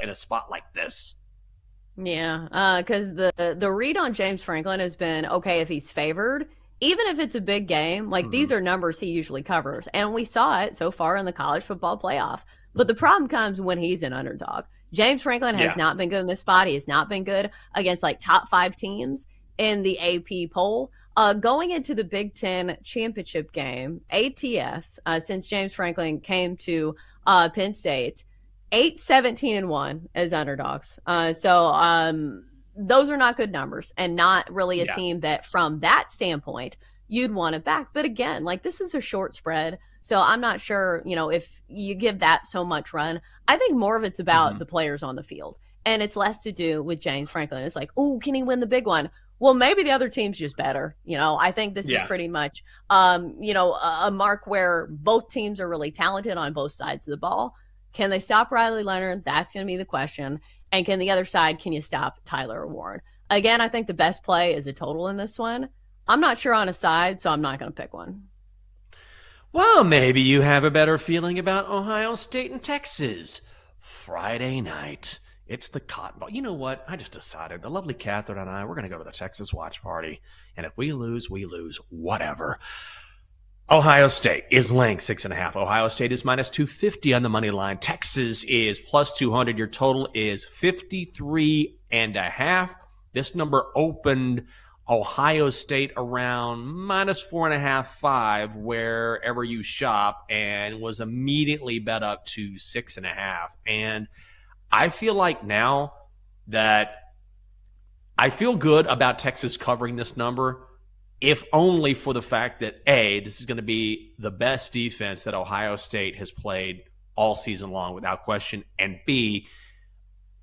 in a spot like this. Yeah, because the read on James Franklin has been okay if he's favored, even if it's a big game. Like Mm-hmm. these are numbers he usually covers, and we saw it so far in the college football playoff. But the problem comes when he's an underdog. James Franklin has Yeah. not been good in this spot. He has not been good against like top five teams in the AP poll. Going into the Big Ten championship game, ATS, since James Franklin came to Penn State, 8-17-1 as underdogs. Those are not good numbers and not really a Yeah. team that from that standpoint you'd want to back. But again, like this is a short spread. So I'm not sure, if you give that so much run. I think more of it's Mm-hmm. about the players on the field. And it's less to do with James Franklin. It's like, oh, can he win the big one? Well, maybe the other team's just better. I think this is Yeah. pretty much, a mark where both teams are really talented on both sides of the ball. Can they stop Riley Leonard? That's going to be the question. And can the other side, can you stop Tyler Warren? Again, I think the best play is a total in this one. I'm not sure on a side, so I'm not going to pick one. Well, maybe you have a better feeling about Ohio State and Texas. Friday night. It's the Cotton Bowl. You know what? I just decided. The lovely Catherine and I, we're going to go to the Texas watch party. And if we lose, we lose. Whatever. Ohio State is laying 6.5. Ohio State is minus 250 on the money line. Texas is plus 200. Your total is 53.5. This number opened Ohio State around minus 4.5, 5, wherever you shop, and was immediately bet up to 6.5. And I feel like now that I feel good about Texas covering this number, if only for the fact that, A, this is going to be the best defense that Ohio State has played all season long without question, and B,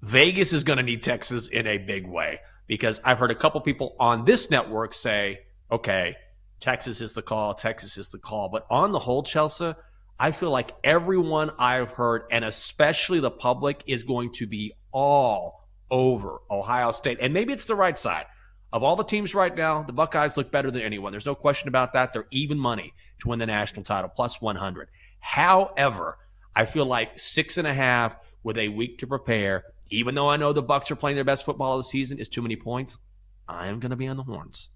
Vegas is going to need Texas in a big way, because I've heard a couple people on this network say, okay, Texas is the call, Texas is the call. But on the whole, Chelsea, I feel like everyone I've heard, and especially the public, is going to be all over Ohio State. And maybe it's the right side. Of all the teams right now, the Buckeyes look better than anyone. There's no question about that. They're even money to win the national title, plus 100. However, I feel like 6.5 with a week to prepare, even though I know the Bucs are playing their best football of the season, is too many points. I am going to be on the horns.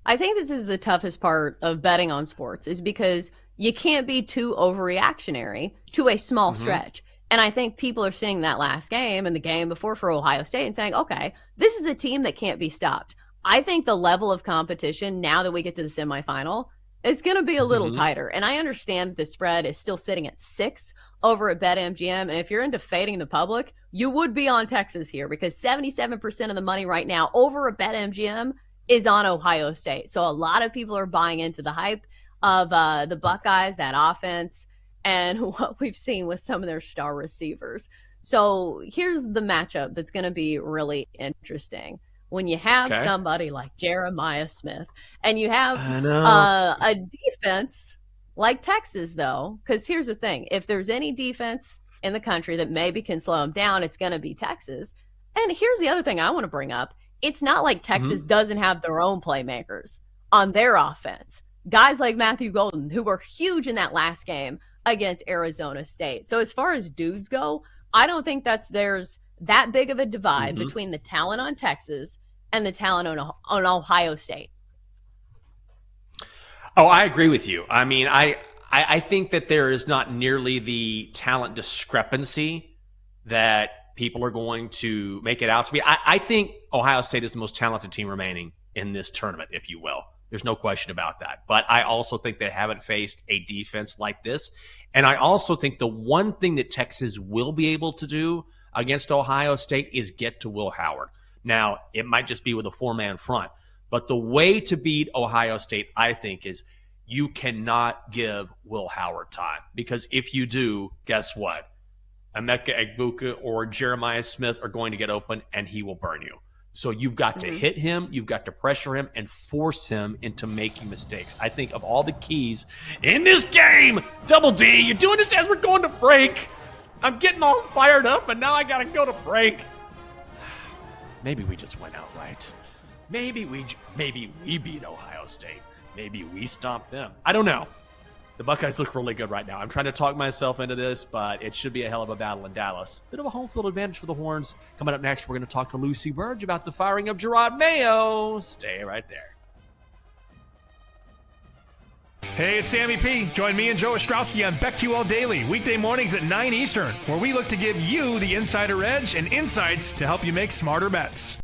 I think this is the toughest part of betting on sports is because you can't be too overreactionary to a small stretch. And I think people are seeing that last game and the game before for Ohio State and saying, okay, this is a team that can't be stopped. I think the level of competition now that we get to the semifinal is going to be a little tighter. And I understand the spread is still sitting at 6 over at BetMGM. And if you're into fading the public, you would be on Texas here because 77% of the money right now over at BetMGM is on Ohio State. So a lot of people are buying into the hype of the Buckeyes, that offense, and what we've seen with some of their star receivers. So here's the matchup that's going to be really interesting. When you have somebody like Jeremiah Smith and you have a defense like Texas, though, because here's the thing. If there's any defense in the country that maybe can slow them down, it's going to be Texas. And here's the other thing I want to bring up. It's not like Texas doesn't have their own playmakers on their offense. Guys like Matthew Golden, who were huge in that last game against Arizona State. So as far as dudes go, I don't think there's that big of a divide between the talent on Texas and the talent on Ohio State. Oh, I agree with you. I mean, I think that there is not nearly the talent discrepancy that people are going to make it out to be. I think Ohio State is the most talented team remaining in this tournament, if you will. There's no question about that. But I also think they haven't faced a defense like this. And I also think the one thing that Texas will be able to do against Ohio State is get to Will Howard. Now, it might just be with a 4-man front. But the way to beat Ohio State, I think, is you cannot give Will Howard time. Because if you do, guess what? Emeka Egbuka or Jeremiah Smith are going to get open, and he will burn you. So you've got to hit him, you've got to pressure him, and force him into making mistakes. I think of all the keys in this game, Double D, you're doing this as we're going to break. I'm getting all fired up, and now I got to go to break. Maybe we just went outright. Maybe we beat Ohio State. Maybe we stomped them. I don't know. The Buckeyes look really good right now. I'm trying to talk myself into this, but it should be a hell of a battle in Dallas. Bit of a home field advantage for the Horns. Coming up next, we're going to talk to Lucy Burge about the firing of Gerard Mayo. Stay right there. Hey, it's Sammy P. Join me and Joe Ostrowski on BetQL Daily, weekday mornings at 9 Eastern, where we look to give you the insider edge and insights to help you make smarter bets.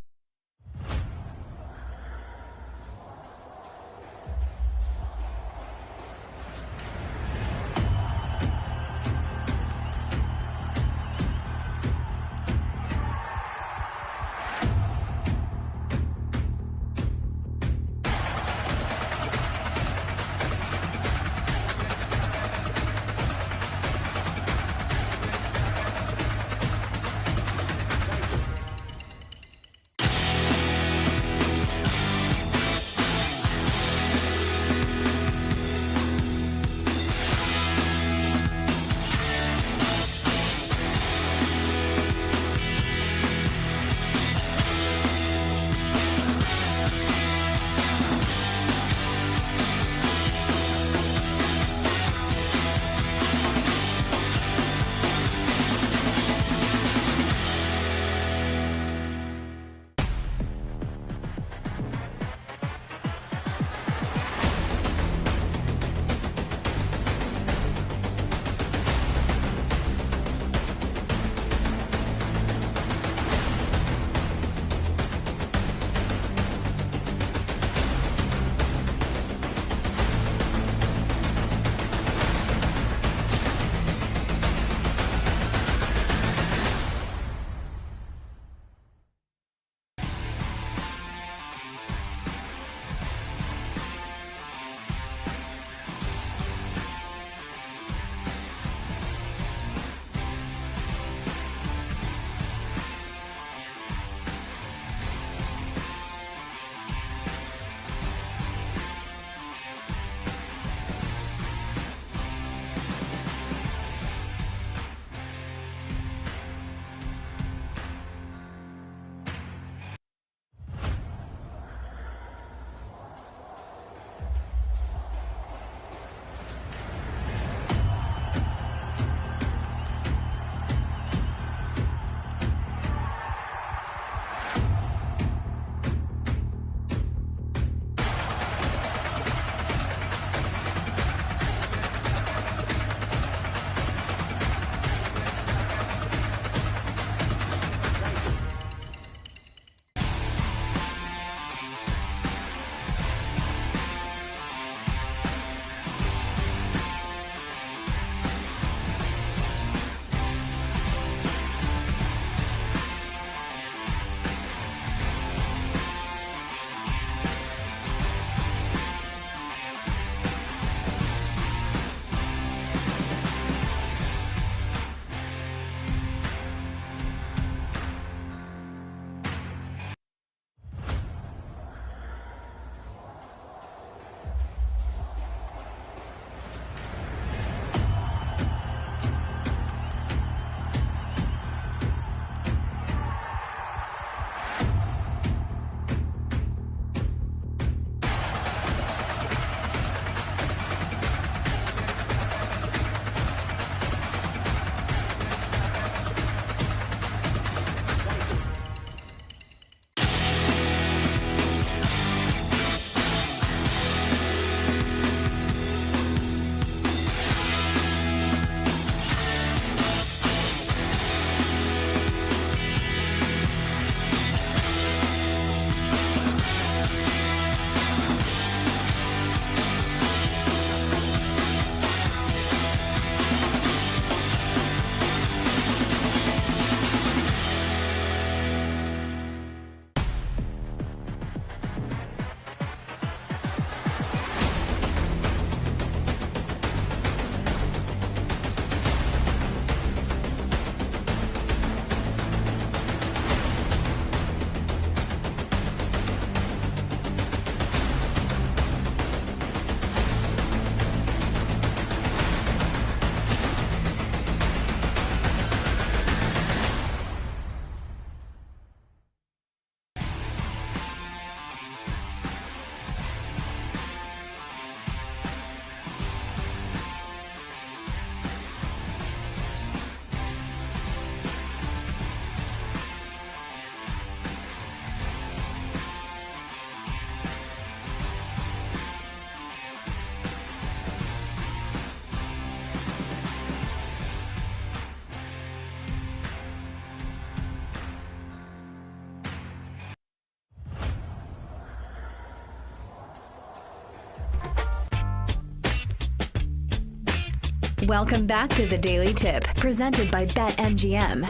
Welcome back to the Daily Tip, presented by BetMGM.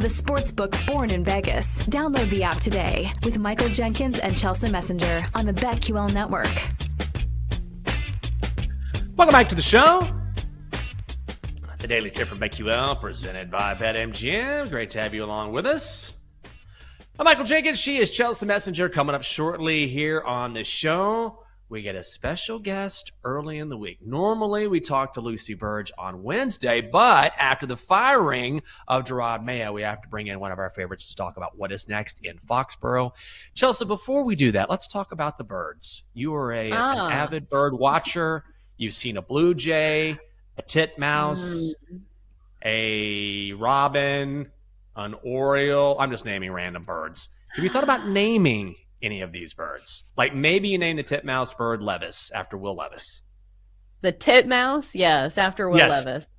The sportsbook born in Vegas. Download the app today with Michael Jenkins and Chelsea Messenger on the BetQL network. Welcome back to the show. The Daily Tip from BetQL, presented by BetMGM. Great to have you along with us. I'm Michael Jenkins. She is Chelsea Messenger. Coming up shortly here on the show, we get a special guest early in the week. Normally, we talk to Lucy Burge on Wednesday, but after the firing of Gerard Mayo, we have to bring in one of our favorites to talk about what is next in Foxborough. Chelsea, before we do that, let's talk about the birds. You are an avid bird watcher. You've seen a blue jay, a titmouse, a robin, an oriole. I'm just naming random birds. Have you thought about naming any of these birds? Like maybe you name the titmouse bird Levis after Will Levis. The titmouse? Yes, after Will Levis.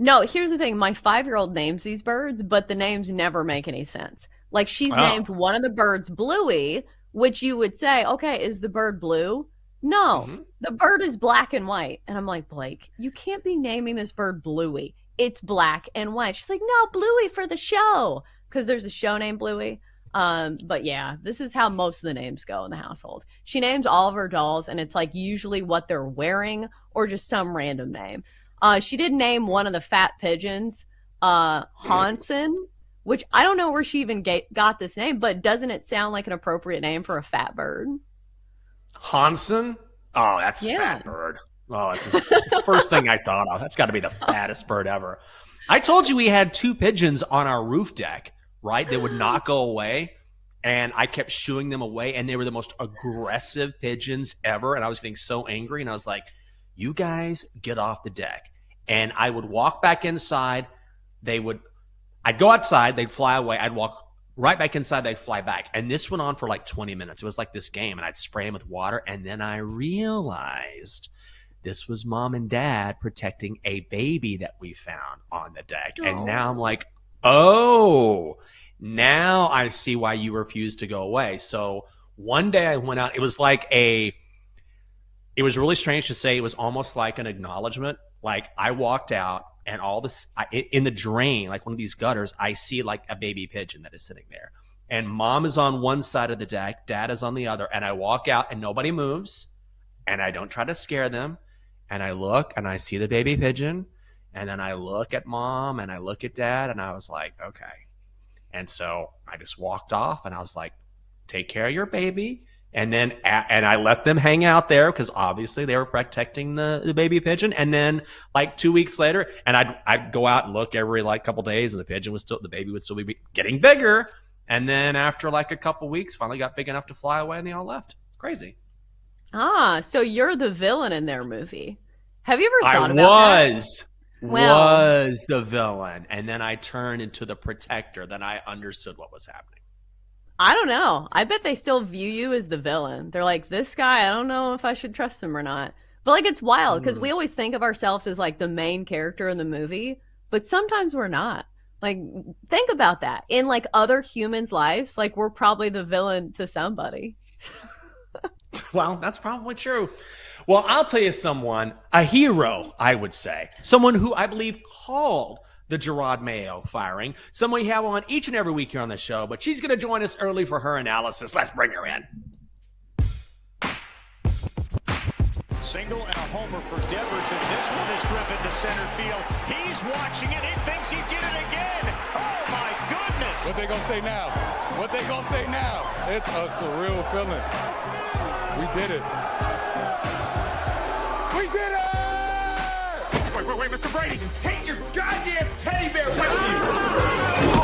No, here's the thing. My 5-year-old names these birds, but the names never make any sense. Like she's named one of the birds Bluey, which you would say, okay, is the bird blue? No, the bird is black and white. And I'm like, Blake, you can't be naming this bird Bluey. It's black and white. She's like, no, Bluey for the show. Because there's a show named Bluey. But yeah, this is how most of the names go in the household. She names all of her dolls, and it's like usually what they're wearing or just some random name. She did name one of the fat pigeons, Hansen, which I don't know where she even got this name, but doesn't it sound like an appropriate name for a fat bird? Hansen? Oh, that's a fat bird. Oh, that's the first thing I thought of. That's got to be the fattest bird ever. I told you we had 2 pigeons on our roof deck. Right? They would not go away, and I kept shooing them away, and they were the most aggressive pigeons ever, and I was getting so angry, and I was like, you guys get off the deck. And I would walk back inside. I'd go outside, they'd fly away, I'd walk right back inside, they'd fly back. And this went on for like 20 minutes. It was like this game, and I'd spray them with water, and then I realized this was mom and dad protecting a baby that we found on the deck. Oh. And now I'm like, oh, now I see why you refused to go away. So one day I went out. It was really strange to say. It was almost like an acknowledgement. Like I walked out and all this in the drain, like one of these gutters, I see like a baby pigeon that is sitting there. And mom is on one side of the deck, dad is on the other. And I walk out and nobody moves. And I don't try to scare them. And I look and I see the baby pigeon. And then I look at mom and I look at dad and I was like, okay. And so I just walked off and I was like, take care of your baby. And then and I let them hang out there because obviously they were protecting the baby pigeon. And then like 2 weeks later, and I'd go out and look every like couple days, and the baby would still be getting bigger. And then after like a couple weeks, finally got big enough to fly away, and they all left. It's crazy. So you're the villain in their movie. Have you ever thought about that? Was the villain, and then I turned into the protector. Then I understood what was happening. I don't know. I bet they still view you as the villain. They're like, this guy, I don't know if I should trust him or not. But like, it's wild because we always think of ourselves as like the main character in the movie, but sometimes we're not. Like, think about that. In like other humans' lives, like we're probably the villain to somebody. Well, that's probably true. Well, I'll tell you a hero, I would say. Someone who I believe called the Gerard Mayo firing. Someone we have on each and every week here on the show, but she's going to join us early for her analysis. Let's bring her in. Single and a homer for Devers, and this one is driven to center field. He's watching it. He thinks he did it again. Oh, my goodness. What they going to say now? It's a surreal feeling. We did it. Wait, Mr. Brady, take your goddamn teddy bear with you!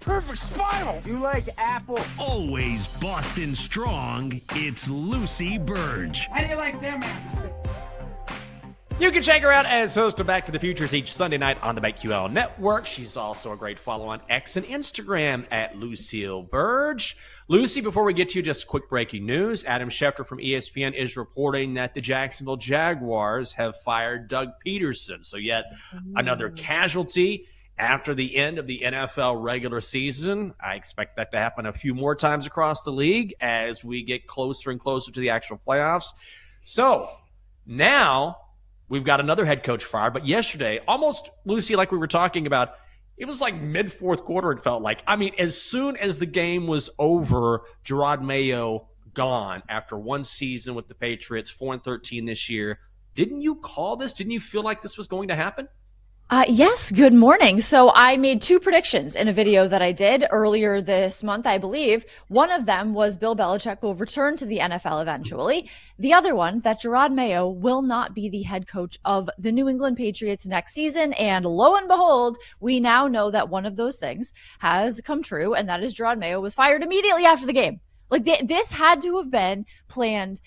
Perfect spinal! You like apples? Always Boston strong, it's Lucy Burge. How do you like them apples? You can check her out as host of Back to the Futures each Sunday night on the BetQL network. She's also a great follow on X and Instagram at Lucille Burge. Lucy, before we get to you, just quick breaking news. Adam Schefter from ESPN is reporting that the Jacksonville Jaguars have fired Doug Peterson. So yet another casualty after the end of the NFL regular season. I expect that to happen a few more times across the league as we get closer and closer to the actual playoffs. So now we've got another head coach fired. But yesterday, almost, Lucy, like we were talking about, it was like mid-fourth quarter, it felt like. I mean, as soon as the game was over, Gerard Mayo gone after one season with the Patriots, 4-13 this year. Didn't you call this? Didn't you feel like this was going to happen? Yes, good morning. So I made two predictions in a video that I did earlier this month, I believe. One of them was Bill Belichick will return to the NFL eventually. The other one, that Gerard Mayo will not be the head coach of the New England Patriots next season. And lo and behold, we now know that one of those things has come true, and that is Gerard Mayo was fired immediately after the game. Like this had to have been planned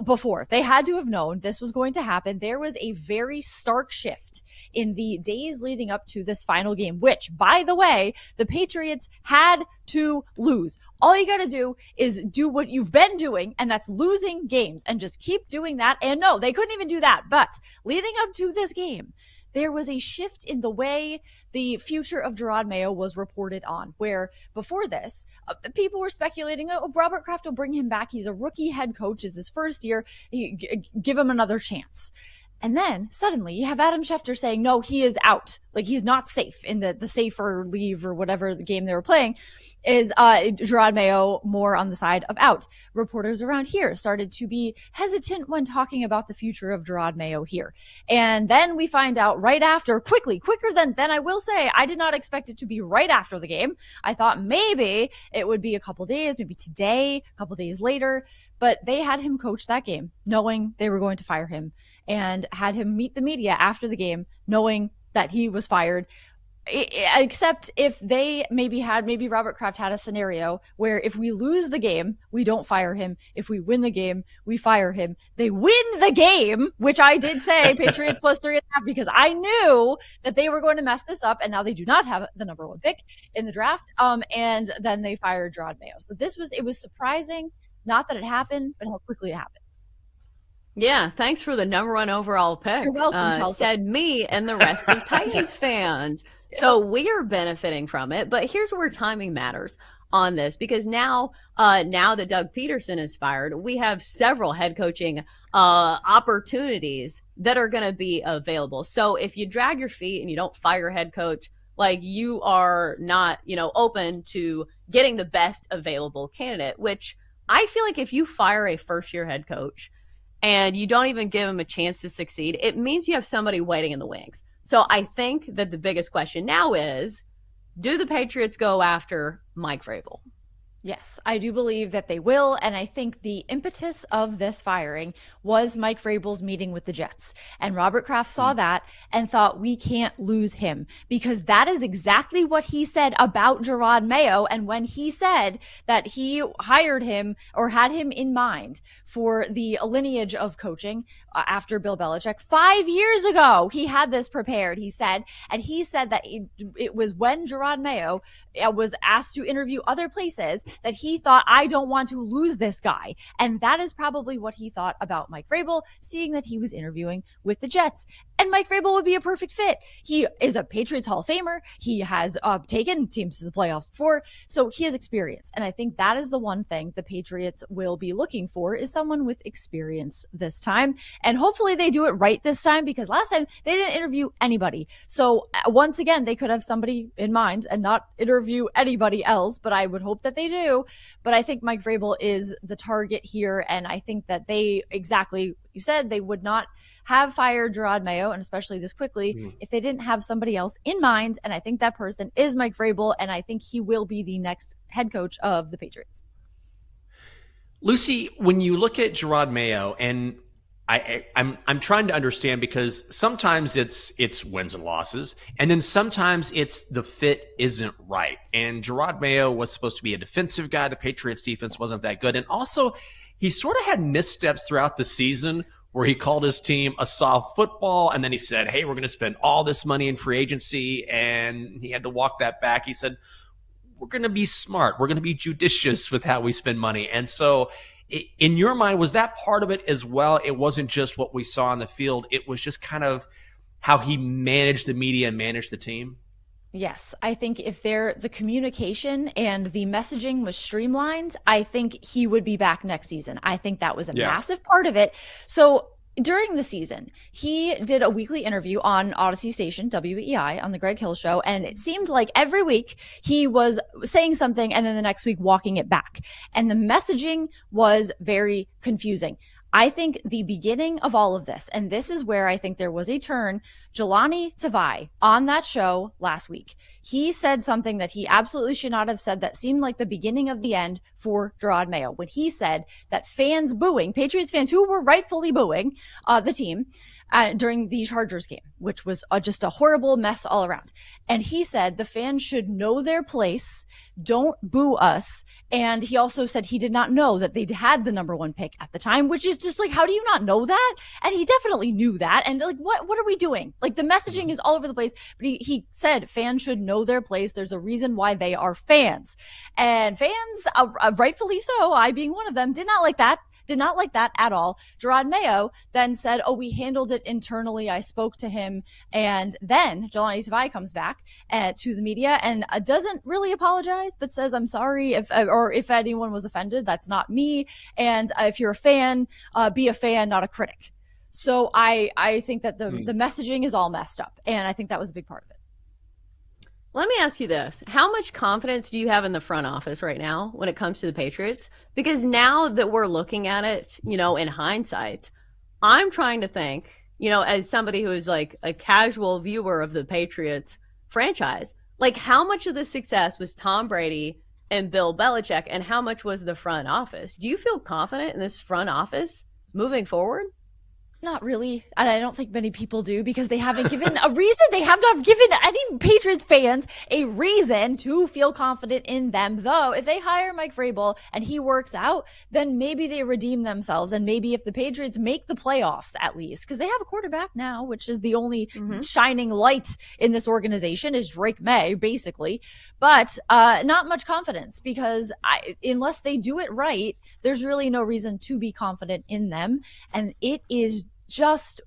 before. They had to have known this was going to happen. There was a very stark shift in the days leading up to this final game, which, by the way, the Patriots had to lose. All you got to do is do what you've been doing, and that's losing games, and just keep doing that. And no, they couldn't even do that. But leading up to this game, there was a shift in the way the future of Gerard Mayo was reported on, where before this, people were speculating, oh, Robert Kraft will bring him back. He's a rookie head coach. It's his first year. Give him another chance. And then suddenly you have Adam Schefter saying, no, he is out. Like, he's not safe in the safer leave or whatever the game they were playing. Is Gerard Mayo more on the side of out? Reporters around here started to be hesitant when talking about the future of Gerard Mayo here. And then we find out right after, quicker than I will say, I did not expect it to be right after the game. I thought maybe it would be a couple days, maybe today, a couple days later. But they had him coach that game, knowing they were going to fire him, and had him meet the media after the game, knowing that he was fired. Except if they maybe Robert Kraft had a scenario where if we lose the game, we don't fire him. If we win the game, we fire him. They win the game, which I did say Patriots plus 3.5, because I knew that they were going to mess this up, and now they do not have the number one pick in the draft. And then they fired Gerard Mayo. So it was surprising, not that it happened, but how quickly it happened. Yeah, thanks for the number one overall pick. You're welcome, Chelsea. Said me and the rest of Titans fans. So we are benefiting from it. But here's where timing matters on this, because now that Doug Peterson is fired, we have several head coaching opportunities that are going to be available. So if you drag your feet and you don't fire your head coach, like, you are not, open to getting the best available candidate, which I feel like if you fire a first-year head coach and you don't even give him a chance to succeed, it means you have somebody waiting in the wings. So I think that the biggest question now is, do the Patriots go after Mike Vrabel? Yes, I do believe that they will. And I think the impetus of this firing was Mike Vrabel's meeting with the Jets. And Robert Kraft saw that and thought, we can't lose him, because that is exactly what he said about Gerard Mayo. And when he said that he hired him or had him in mind for the lineage of coaching after Bill Belichick 5 years ago, he had this prepared, he said. And he said that it was when Gerard Mayo was asked to interview other places that he thought, I don't want to lose this guy. And that is probably what he thought about Mike Vrabel, seeing that he was interviewing with the Jets. And Mike Vrabel would be a perfect fit. He is a Patriots Hall of Famer. He has taken teams to the playoffs before, so he has experience. And I think that is the one thing the Patriots will be looking for, is someone with experience this time. And hopefully they do it right this time, because last time they didn't interview anybody. So once again, they could have somebody in mind and not interview anybody else, but I would hope that they do. But I think Mike Vrabel is the target here, and I think that they, exactly you said, they would not have fired Gerard Mayo, and especially this quickly, if they didn't have somebody else in mind. And I think that person is Mike Vrabel, and I think he will be the next head coach of the Patriots. Lucy, when you look at Gerard Mayo, and I'm trying to understand, because sometimes it's wins and losses, and then sometimes it's the fit isn't right. And Gerard Mayo was supposed to be a defensive guy. The Patriots defense wasn't that good. And also, he sort of had missteps throughout the season where he called his team a soft football, and then he said, hey, we're going to spend all this money in free agency, and he had to walk that back. He said, we're going to be smart. We're going to be judicious with how we spend money. And so in your mind, was that part of it as well? It wasn't just what we saw on the field. It was just kind of how he managed the media and managed the team? Yes, I think if the communication and the messaging was streamlined, I think he would be back next season. I think that was a massive part of it. So during the season, he did a weekly interview on Odyssey Station, WEI, on the Greg Hill Show. And it seemed like every week he was saying something and then the next week walking it back. And the messaging was very confusing. I think the beginning of all of this, and this is where I think there was a turn, Jelani Tavai on that show last week, he said something that he absolutely should not have said that seemed like the beginning of the end for Gerard Mayo, when he said that fans booing, Patriots fans who were rightfully booing the team during the Chargers game, which was just a horrible mess all around. And he said the fans should know their place, don't boo us. And he also said he did not know that they'd had the number 1 pick at the time, which is just like, how do you not know that? And he definitely knew that. And like, what are we doing? Like, the messaging is all over the place, but he said fans should know their place. There's a reason why they are fans, and fans, rightfully so, I being one of them, did not like that at all. Gerard Mayo then said, oh, we handled it internally. I spoke to him. And then Jelani Tavai comes back to the media and doesn't really apologize, but says, I'm sorry if anyone was offended. That's not me. And if you're a fan, be a fan, not a critic. So I think that the messaging is all messed up. And I think that was a big part of it. Let me ask you this. How much confidence do you have in the front office right now when it comes to the Patriots? Because now that we're looking at it, in hindsight, I'm trying to think, as somebody who is like a casual viewer of the Patriots franchise, like, how much of the success was Tom Brady and Bill Belichick, and how much was the front office? Do you feel confident in this front office moving forward? Not really. And I don't think many people do, because they haven't given a reason. They have not given any Patriots fans a reason to feel confident in them. Though, if they hire Mike Vrabel and he works out, then maybe they redeem themselves. And maybe if the Patriots make the playoffs, at least, because they have a quarterback now, which is the only shining light in this organization, is Drake May, basically. But not much confidence, because unless they do it right, there's really no reason to be confident in them. And it is just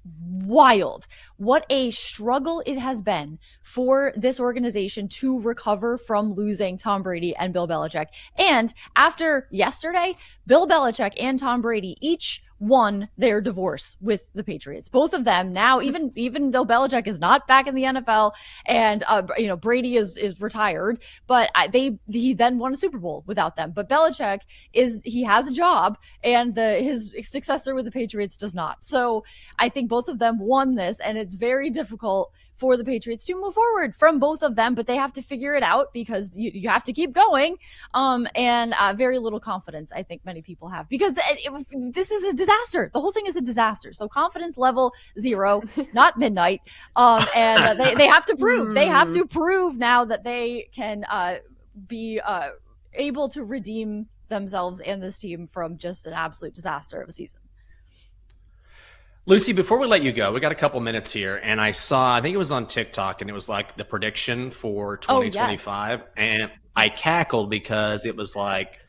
wild what a struggle it has been for this organization to recover from losing Tom Brady and Bill Belichick. And after yesterday, Bill Belichick and Tom Brady each won their divorce with the Patriots. Both of them now, even though Belichick is not back in the NFL and Brady is retired, but he then won a Super Bowl without them. But Belichick he has a job, and his successor with the Patriots does not. So I think both of them won this, and it's very difficult for the Patriots to move forward from both of them, but they have to figure it out, because you have to keep going. And very little confidence, I think many people have, because this is a disaster. The whole thing is a disaster. So confidence level 0, not midnight. And they have to prove. They have to prove now that they can be able to redeem themselves and this team from just an absolute disaster of a season. Lucy, before we let you go, we got a couple minutes here, and I think it was on TikTok, and it was like the prediction for 2025, yes. And I cackled because it was like,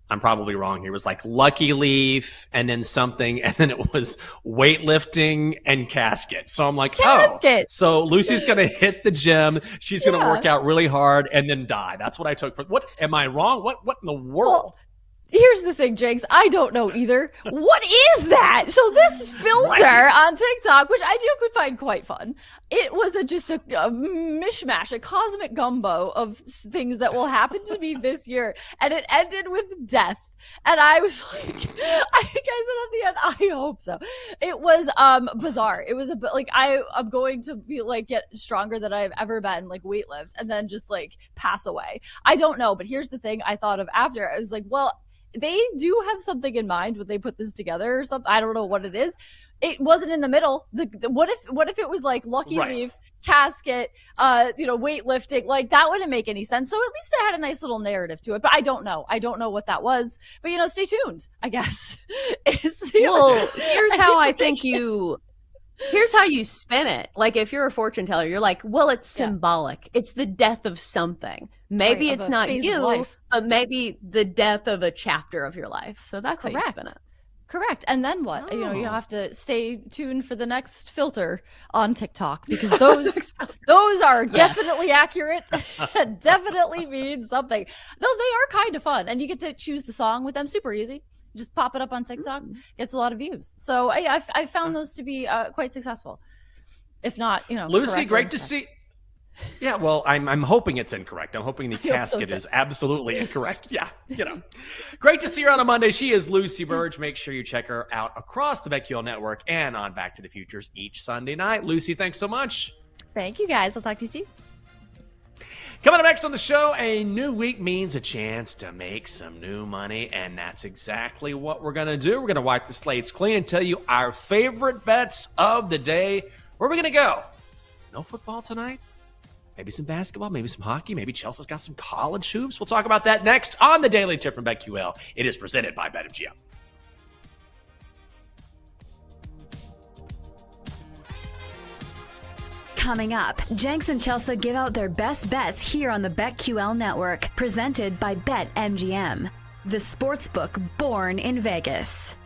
I'm probably wrong here, it was like Lucky Leaf and then something, and then it was weightlifting and casket. So I'm like, casket. So Lucy's going to hit the gym, she's going to work out really hard, and then die. That's what I took. What, am I wrong? What in the world? Well, here's the thing, Jinx. I don't know either. What is that? So this filter on TikTok, which I could find quite fun, it was just a mishmash, a cosmic gumbo of things that will happen to me this year. And it ended with death. And I was like, I think I said at the end, I hope so. It was bizarre. It was I'm going to be like get stronger than I've ever been, like weightlift, and then just like pass away. I don't know, but here's the thing I thought of after. I was like, well, they do have something in mind when they put this together or something. I don't know what it is. It wasn't in the middle. What if it was like Lucky Leaf, casket, weightlifting? Like, that wouldn't make any sense. So at least it had a nice little narrative to it. But I don't know. I don't know what that was. But stay tuned, I guess. Well, here's how I think here's how you spin it. Like, if you're a fortune teller, you're like, well, it's symbolic. It's the death of something. Maybe it's not you, but maybe the death of a chapter of your life. So that's how you spin it. Correct. And then what? Oh. You have to stay tuned for the next filter on TikTok, because those are definitely accurate. Definitely mean something. Though they are kind of fun, and you get to choose the song with them. Super easy. Just pop it up on TikTok, gets a lot of views. So I found those to be quite successful. If not, Lucy, great to see. Yeah, well, I'm hoping it's incorrect. I'm hoping the casket so is absolutely incorrect. Yeah, Great to see her on a Monday. She is Lucy Burge. Make sure you check her out across the BetQL network and on Back to the Futures each Sunday night. Lucy, thanks so much. Thank you, guys. I'll talk to you soon. Coming up next on the show, a new week means a chance to make some new money, and that's exactly what we're going to do. We're going to wipe the slates clean and tell you our favorite bets of the day. Where are we going to go? No football tonight? Maybe some basketball, maybe some hockey, maybe Chelsea's got some college hoops. We'll talk about that next on the Daily Tip from BetQL. It is presented by BetMGM. Coming up, Jenks and Chelsea give out their best bets here on the BetQL network, presented by BetMGM, the sportsbook born in Vegas.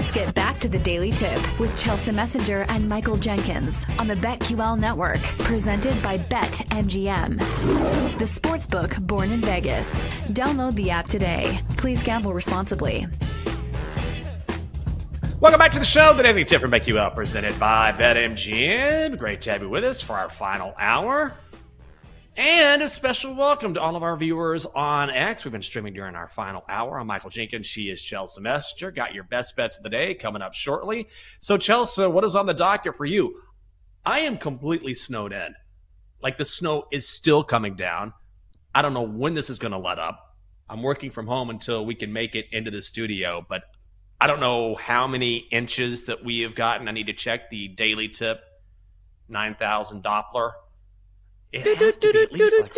Let's get back to the Daily Tip with Chelsea Messenger and Michael Jenkins on the BetQL network, presented by BetMGM. The sportsbook born in Vegas. Download the app today. Please gamble responsibly. Welcome back to the show, the Daily Tip from BetQL, presented by BetMGM. Great to have you with us for our final hour. And a special welcome to all of our viewers on X. We've been streaming during our final hour. I'm Michael Jenkins. She is Chelsea Messenger. Got your best bets of the day coming up shortly. So, Chelsea, what is on the docket for you? I am completely snowed in. Like, the snow is still coming down. I don't know when this is going to let up. I'm working from home until we can make it into the studio, but I don't know how many inches that we have gotten. I need to check the Daily Tip 9,000 Doppler. It has to be at least like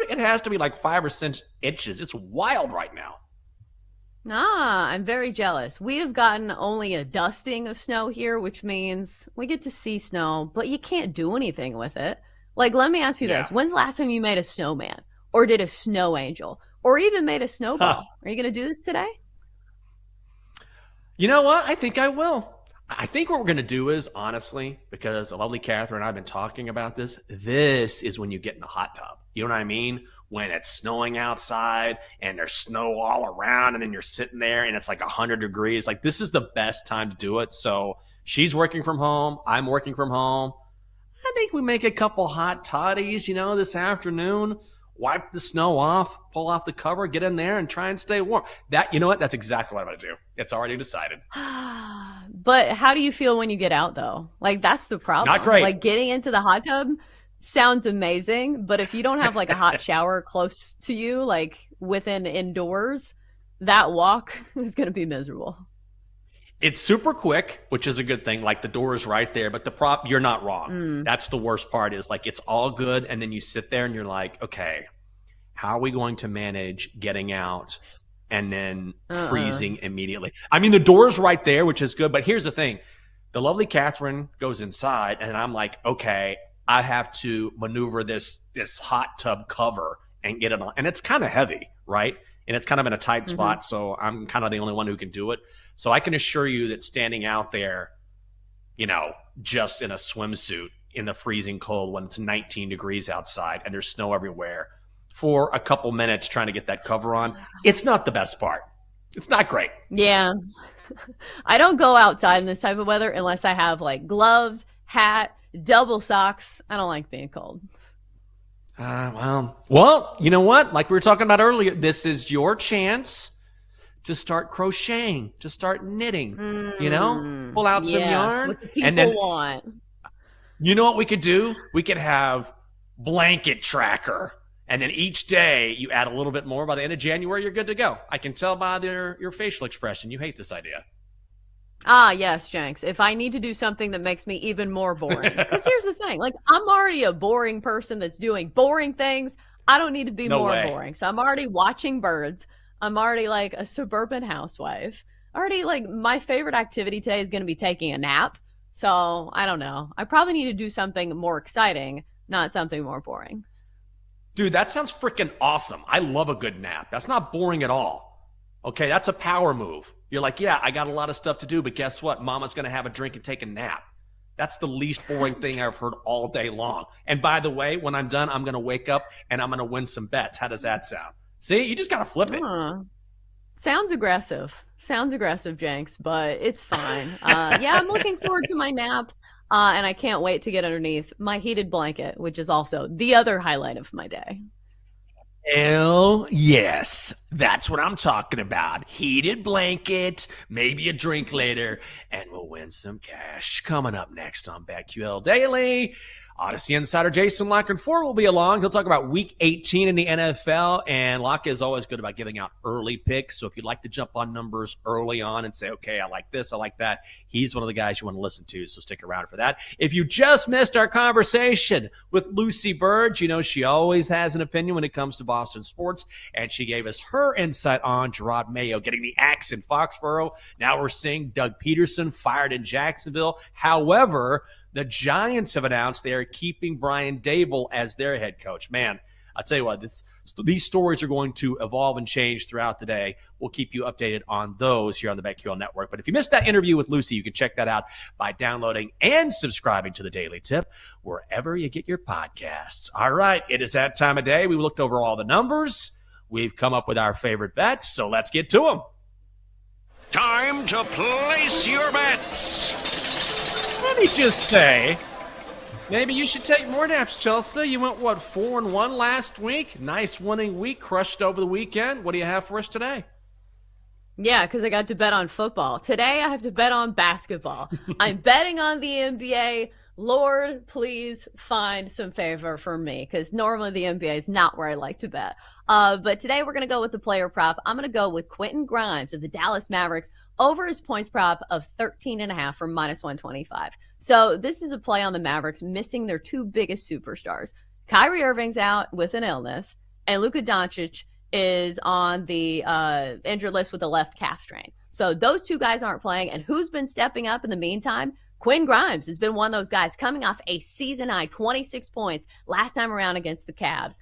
it has to be like 5 or 6 inches. It's wild right now. I'm very jealous. We have gotten only a dusting of snow here, which means we get to see snow, but you can't do anything with it. Like, let me ask you this. When's the last time you made a snowman or did a snow angel or even made a snowball? Are you going to do this today? You know what? I think I will. I think what we're going to do is, honestly, because the lovely Catherine and I have been talking about this is when you get in a hot tub. You know what I mean? When it's snowing outside and there's snow all around and then you're sitting there and it's like 100 degrees. Like, this is the best time to do it. So she's working from home. I'm working from home. I think we make a couple hot toddies, this afternoon. Wipe the snow off, pull off the cover, get in there, and try and stay warm. You know what? That's exactly what I'm going to do. It's already decided. But how do you feel when you get out, though? Like, that's the problem. Not great. Like, getting into the hot tub sounds amazing, but if you don't have, like, a hot shower close to you, like, within indoors, that walk is going to be miserable. It's super quick, which is a good thing. Like, the door is right there, but you're not wrong. That's the worst part is, like, it's all good, and then you sit there and you're like, okay, how are we going to manage getting out and then freezing immediately? I mean, the door's right there, which is good, but here's the thing. The lovely Catherine goes inside, and I'm like, okay, I have to maneuver this hot tub cover and get it on. And it's kind of heavy, right? And it's kind of in a tight spot, so I'm kind of the only one who can do it. So I can assure you that standing out there, just in a swimsuit in the freezing cold when it's 19 degrees outside and there's snow everywhere for a couple minutes trying to get that cover on, it's not the best part. It's not great. Yeah. I don't go outside in this type of weather unless I have, like, gloves, hat, double socks. I don't like being cold. Well, you know what? Like we were talking about earlier, this is your chance to start crocheting, to start knitting, pull out some yarn. What the people want. You know what we could do? We could have blanket tracker. And then each day you add a little bit more. By the end of January, you're good to go. I can tell by your facial expression. You hate this idea. Yes, Jenks. If I need to do something that makes me even more boring. Because here's the thing. Like, I'm already a boring person that's doing boring things. I don't need to be more boring. So I'm already watching birds. I'm already like a suburban housewife. Already, like, my favorite activity today is going to be taking a nap. So I don't know. I probably need to do something more exciting, not something more boring. Dude, that sounds freaking awesome. I love a good nap. That's not boring at all. Okay, that's a power move. You're like, yeah, I got a lot of stuff to do, but guess what? Mama's going to have a drink and take a nap. That's the least boring thing I've heard all day long. And by the way, when I'm done, I'm going to wake up and I'm going to win some bets. How does that sound? See, you just got to flip it. Sounds aggressive. Sounds aggressive, Jenks, but it's fine. I'm looking forward to my nap, and I can't wait to get underneath my heated blanket, which is also the other highlight of my day. Hell yes. That's what I'm talking about. Heated blanket, maybe a drink later, and we'll win some cash. Coming up next on BetQL Daily, Odyssey insider Jason Lockard-Ford will be along. He'll talk about Week 18 in the NFL, and Lock is always good about giving out early picks. So if you'd like to jump on numbers early on and say, okay, I like this, I like that, he's one of the guys you want to listen to, so stick around for that. If you just missed our conversation with Lucy Burge, she always has an opinion when it comes to Boston sports, and she gave us her insight on Gerard Mayo getting the axe in Foxborough. Now we're seeing Doug Peterson fired in Jacksonville. However, the Giants have announced they are keeping Brian Dable as their head coach. Man, I'll tell you what, these stories are going to evolve and change throughout the day. We'll keep you updated on those here on the BetQL Network. But if you missed that interview with Lucy, you can check that out by downloading and subscribing to the Daily Tip wherever you get your podcasts. All right, it is that time of day. We looked over all the numbers. We've come up with our favorite bets, so let's get to them. Time to place your bets. Let me just say, maybe you should take more naps, Chelsea. You went, 4-1 last week? Nice winning week, crushed over the weekend. What do you have for us today? Yeah, because I got to bet on football. Today I have to bet on basketball. I'm betting on the NBA. Lord, please find some favor for me, because normally the NBA is not where I like to bet. But today we're going to go with the player prop. I'm going to go with Quentin Grimes of the Dallas Mavericks over his points prop of 13.5 for -125. So this is a play on the Mavericks missing their two biggest superstars. Kyrie Irving's out with an illness, and Luka Doncic is on the injured list with a left calf strain. So those two guys aren't playing, and who's been stepping up in the meantime? Quinn Grimes has been one of those guys coming off a season-high 26 points last time around against the Cavs.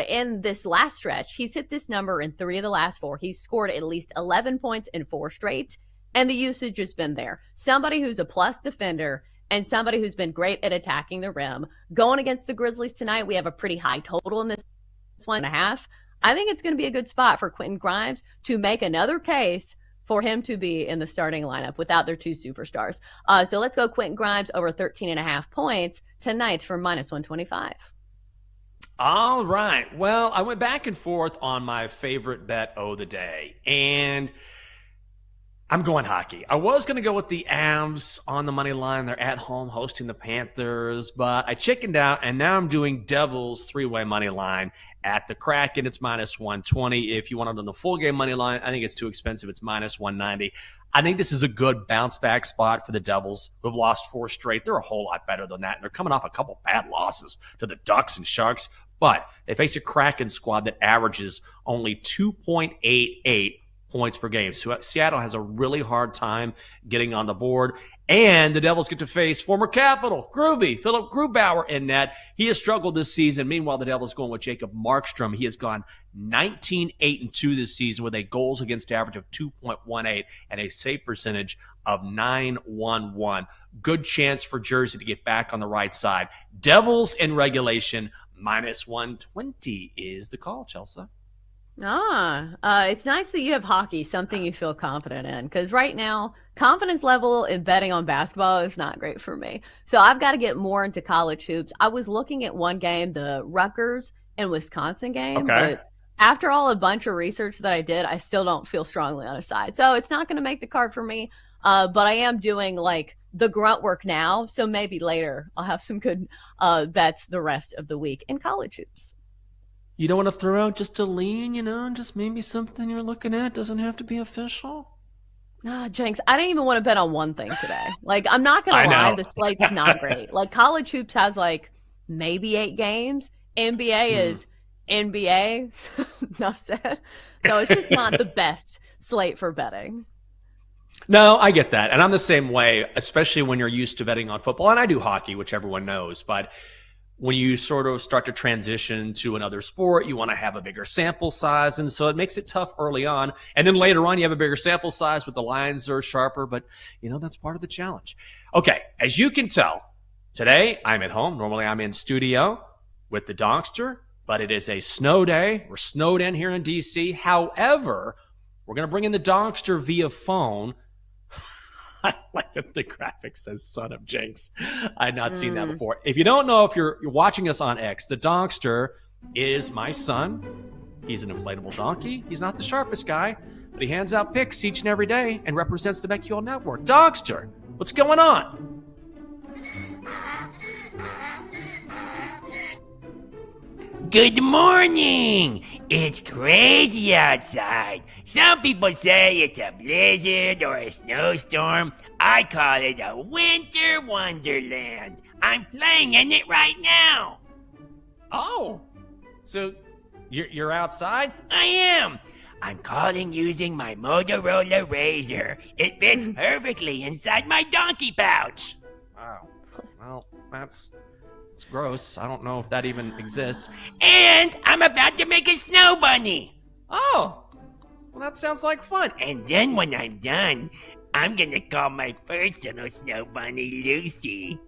In this last stretch, he's hit this number in 3 of the last 4. He's scored at least 11 points in 4 straight, and the usage has been there. Somebody who's a plus defender and somebody who's been great at attacking the rim. Going against the Grizzlies tonight, we have a pretty high total in this 1.5. I think it's going to be a good spot for Quentin Grimes to make another case for him to be in the starting lineup without their two superstars. So let's go Quentin Grimes over 13.5 points tonight for -125. All right. Well, I went back and forth on my favorite bet of the day, and I'm going hockey. I was going to go with the Avs on the money line. They're at home hosting the Panthers, but I chickened out, and now I'm doing Devils 3-way money line at the Kraken. It's -120. If you want it on the full game money line, I think it's too expensive. It's -190. I think this is a good bounce back spot for the Devils, who have lost 4 straight. They're a whole lot better than that, and they're coming off a couple bad losses to the Ducks and Sharks, but they face a Kraken squad that averages only 2.88 points per game. So Seattle has a really hard time getting on the board. And the Devils get to face former Capital, Philip Grubauer in net. He has struggled this season. Meanwhile, the Devils going with Jacob Markstrom. He has gone 19-8-2 this season with a goals against average of 2.18 and a save percentage of 911. Good chance for Jersey to get back on the right side. Devils in regulation, -120 is the call, Chelsea. It's nice that you have hockey, something you feel confident in, because right now, confidence level in betting on basketball is not great for me. So I've got to get more into college hoops. I was looking at one game, the Rutgers and Wisconsin game, but after a bunch of research that I did, I still don't feel strongly on a side. So it's not going to make the card for me, but I am doing like the grunt work now, so maybe later I'll have some good bets the rest of the week in college hoops. You don't want to throw out just a lean, just maybe something you're looking at? Doesn't have to be official. Jenks, I didn't even want to bet on one thing today. Like, I'm not going to lie, the slate's not great. Like, college hoops has, maybe 8 games. NBA is NBA. Enough said. So it's just not the best slate for betting. No, I get that. And I'm the same way, especially when you're used to betting on football. And I do hockey, which everyone knows, but when you sort of start to transition to another sport, you want to have a bigger sample size. And so it makes it tough early on. And then later on, you have a bigger sample size, but the lines are sharper. But, that's part of the challenge. Okay, as you can tell, today I'm at home. Normally I'm in studio with the Donkster, but it is a snow day. We're snowed in here in D.C. However, we're going to bring in the Donkster via phone. I like that the graphic says son of Jenks. I had not seen that before. If you don't know, if you're watching us on X, the Donkster is my son. He's an inflatable donkey. He's not the sharpest guy, but he hands out picks each and every day and represents the BetQL Network. Donkster, what's going on? Good morning! It's crazy outside. Some people say it's a blizzard or a snowstorm. I call it a winter wonderland. I'm playing in it right now. Oh, so you're outside? I am. I'm calling using my Motorola Razr. It fits perfectly inside my donkey pouch. Wow. Well, It's gross. I don't know if that even exists. And I'm about to make a snow bunny. Oh, well, that sounds like fun. And then when I'm done, I'm gonna call my personal snow bunny Lucy.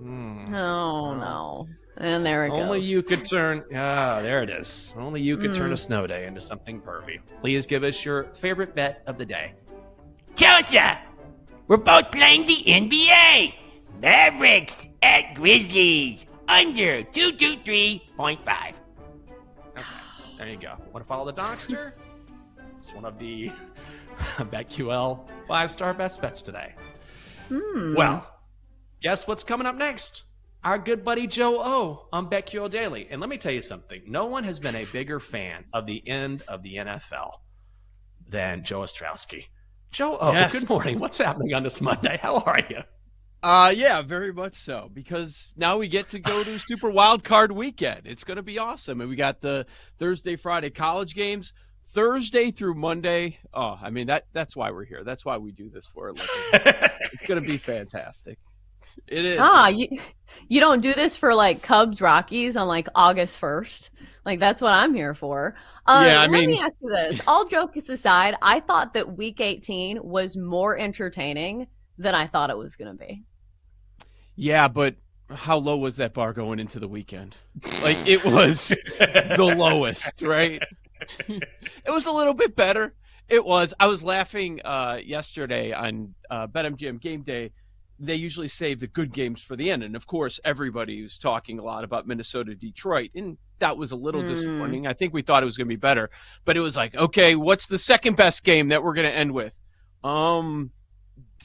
Oh, no. And there it goes. Only you could turn. There it is. Only you could turn a snow day into something pervy. Please give us your favorite bet of the day. Chelsea, we're both playing the NBA. Mavericks at Grizzlies. Under 223.5. Okay, there you go. Want to follow the Dockster? It's one of the BetQL 5-star best bets today. Well, guess what's coming up next? Our good buddy Joe O on BetQL Daily. And let me tell you something. No one has been a bigger fan of the end of the NFL than Joe Ostrowski. Joe O, Yes. Good morning. What's happening on this Monday? How are you? Yeah, very much so. Because now we get to go to Super Wildcard weekend. It's going to be awesome. And we got the Thursday, Friday college games, Thursday through Monday. Oh, I mean, that's why we're here. That's why we do this for a living. It's going to be fantastic. It is. You don't do this for like Cubs Rockies on like August 1st. Like that's what I'm here for. Yeah, let me ask you this. All jokes aside, I thought that week 18 was more entertaining than I thought it was going to be. Yeah, but how low was that bar going into the weekend? Like it was the lowest, right? It was a little bit better. It was. I was laughing yesterday on BetMGM Game Day. They usually save the good games for the end. And, of course, everybody was talking a lot about Minnesota-Detroit, and that was a little disappointing. I think we thought it was going to be better. But it was like, okay, what's the second best game that we're going to end with?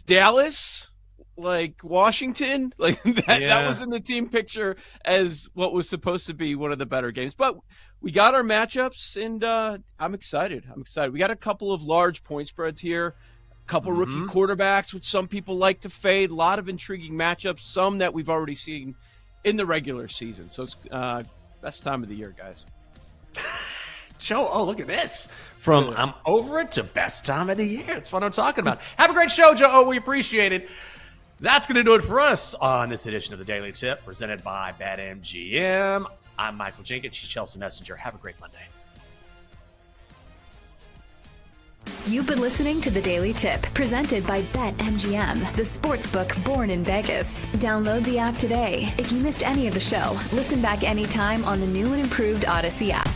Dallas? Like Washington? Like that was in the team picture as what was supposed to be one of the better games. But we got our matchups, and I'm excited. We got a couple of large point spreads here. Couple rookie quarterbacks, which some people like to fade. A lot of intriguing matchups, some that we've already seen in the regular season. So it's best time of the year, guys. Joe, look at this. From I'm over it to best time of the year. That's what I'm talking about. Have a great show, Joe. We appreciate it. That's going to do it for us on this edition of the Daily Tip presented by BetMGM. I'm Michael Jenkins. She's Chelsea Messenger. Have a great Monday. You've been listening to The Daily Tip, presented by BetMGM, the sportsbook born in Vegas. Download the app today. If you missed any of the show, listen back anytime on the new and improved Odyssey app.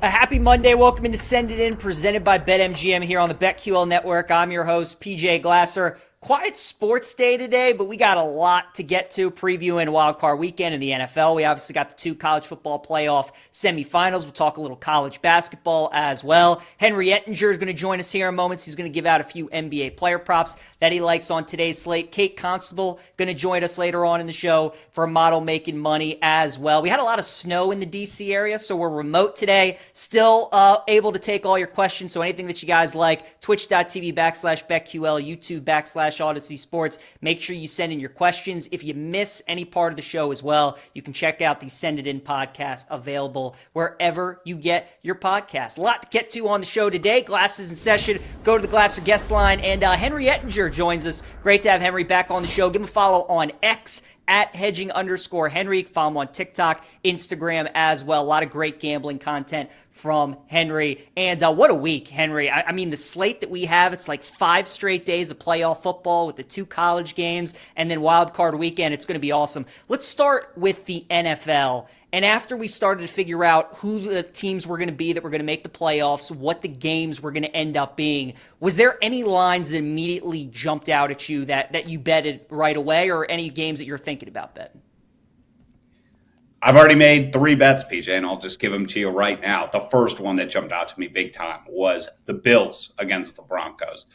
A happy Monday. Welcome into Send It In, presented by BetMGM here on the BetQL Network. I'm your host, PJ Glasser. Quiet sports day today, but we got a lot to get to previewing Wildcard weekend in the NFL. We obviously got the 2 college football playoff semifinals. We'll talk a little college basketball as well. Henry Ettinger is going to join us here in moments. He's going to give out a few NBA player props that he likes on today's slate. Kate Constable going to join us later on in the show for Model Making Money as well. We had a lot of snow in the DC area, so we're remote today. Still able to take all your questions, so anything that you guys like, twitch.tv/BetQL, YouTube/ Odyssey Sports. Make sure you send in your questions. If you miss any part of the show as well, you can check out the Send It In podcast available wherever you get your podcast. A lot to get to on the show today. Glasses in session. Go to the Glasser guest line. And Henry Ettinger joins us. Great to have Henry back on the show. Give him a follow on X at hedging_Henry. Follow him on TikTok, Instagram as well. A lot of great gambling content from Henry. And what a week, Henry. I mean, the slate that we have, it's like 5 straight days of playoff football with the 2 college games and then wild card weekend. It's going to be awesome. Let's start with the NFL. And after we started to figure out who the teams were going to be that were going to make the playoffs, what the games were going to end up being, was there any lines that immediately jumped out at you that you betted right away, or any games that you're thinking about betting? I've already made 3 bets, PJ, and I'll just give them to you right now. The first one that jumped out to me big time was the Bills against the Broncos.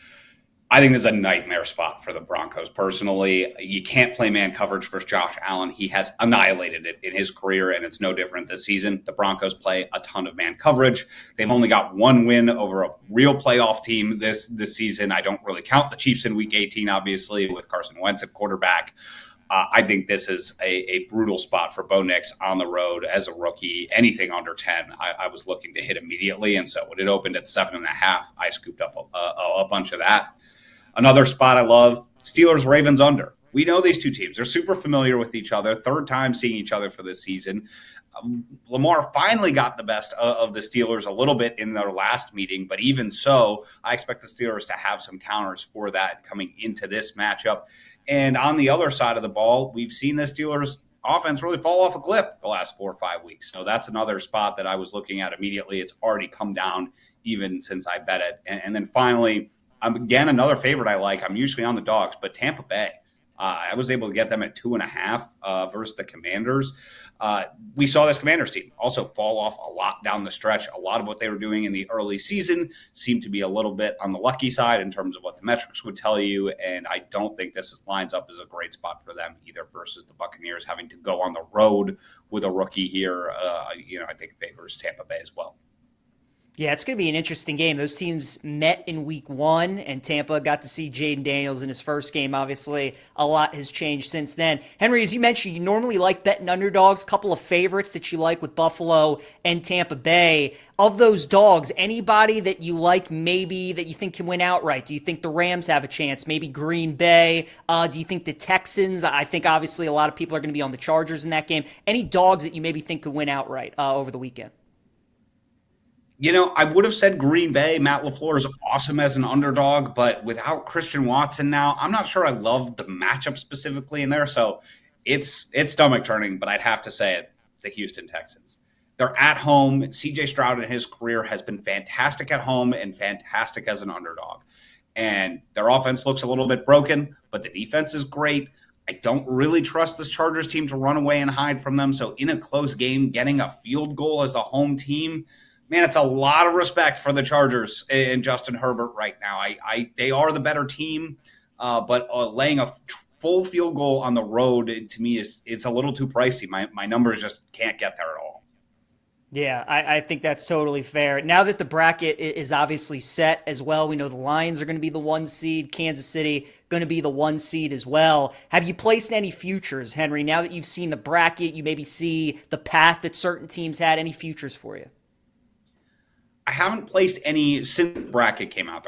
I think this is a nightmare spot for the Broncos. Personally, you can't play man coverage versus Josh Allen. He has annihilated it in his career, and it's no different this season. The Broncos play a ton of man coverage. They've only got 1 win over a real playoff team this season. I don't really count the Chiefs in Week 18, obviously, with Carson Wentz at quarterback. I think this is a brutal spot for Bo Nix on the road as a rookie. Anything under 10, I was looking to hit immediately, and so when it opened at 7.5, I scooped up a bunch of that. Another spot I love, Steelers-Ravens under. We know these 2 teams. They're super familiar with each other. 3rd time seeing each other for this season. Lamar finally got the best of the Steelers a little bit in their last meeting, but even so, I expect the Steelers to have some counters for that coming into this matchup. And on the other side of the ball, we've seen the Steelers offense really fall off a cliff the last 4 or 5 weeks. So that's another spot that I was looking at immediately. It's already come down even since I bet it. And then finally, again, another favorite I like. I'm usually on the dogs, but Tampa Bay. I was able to get them at 2.5 versus the Commanders. We saw this Commanders team also fall off a lot down the stretch. A lot of what they were doing in the early season seemed to be a little bit on the lucky side in terms of what the metrics would tell you, and I don't think this lines up as a great spot for them either versus the Buccaneers having to go on the road with a rookie here. I think favors Tampa Bay as well. Yeah, it's going to be an interesting game. Those teams met in week 1, and Tampa got to see Jaden Daniels in his first game. Obviously, a lot has changed since then. Henry, as you mentioned, you normally like betting underdogs. A couple of favorites that you like with Buffalo and Tampa Bay. Of those dogs, anybody that you like maybe that you think can win outright? Do you think the Rams have a chance? Maybe Green Bay? Do you think the Texans? I think obviously a lot of people are going to be on the Chargers in that game. Any dogs that you maybe think could win outright over the weekend? I would have said Green Bay. Matt LaFleur is awesome as an underdog, but without Christian Watson now, I'm not sure I love the matchup specifically in there. So it's stomach turning, but I'd have to say it, the Houston Texans. They're at home. CJ Stroud in his career has been fantastic at home and fantastic as an underdog. And their offense looks a little bit broken, but the defense is great. I don't really trust this Chargers team to run away and hide from them. So in a close game, getting a field goal as a home team, man, it's a lot of respect for the Chargers and Justin Herbert right now. They are the better team, but laying a full field goal on the road to me is a little too pricey. My numbers just can't get there at all. Yeah, I think that's totally fair. Now that the bracket is obviously set as well, we know the Lions are going to be the 1 seed, Kansas City going to be the 1 seed as well. Have you placed any futures, Henry? Now that you've seen the bracket, you maybe see the path that certain teams had. Any futures for you? I haven't placed any since the bracket came out.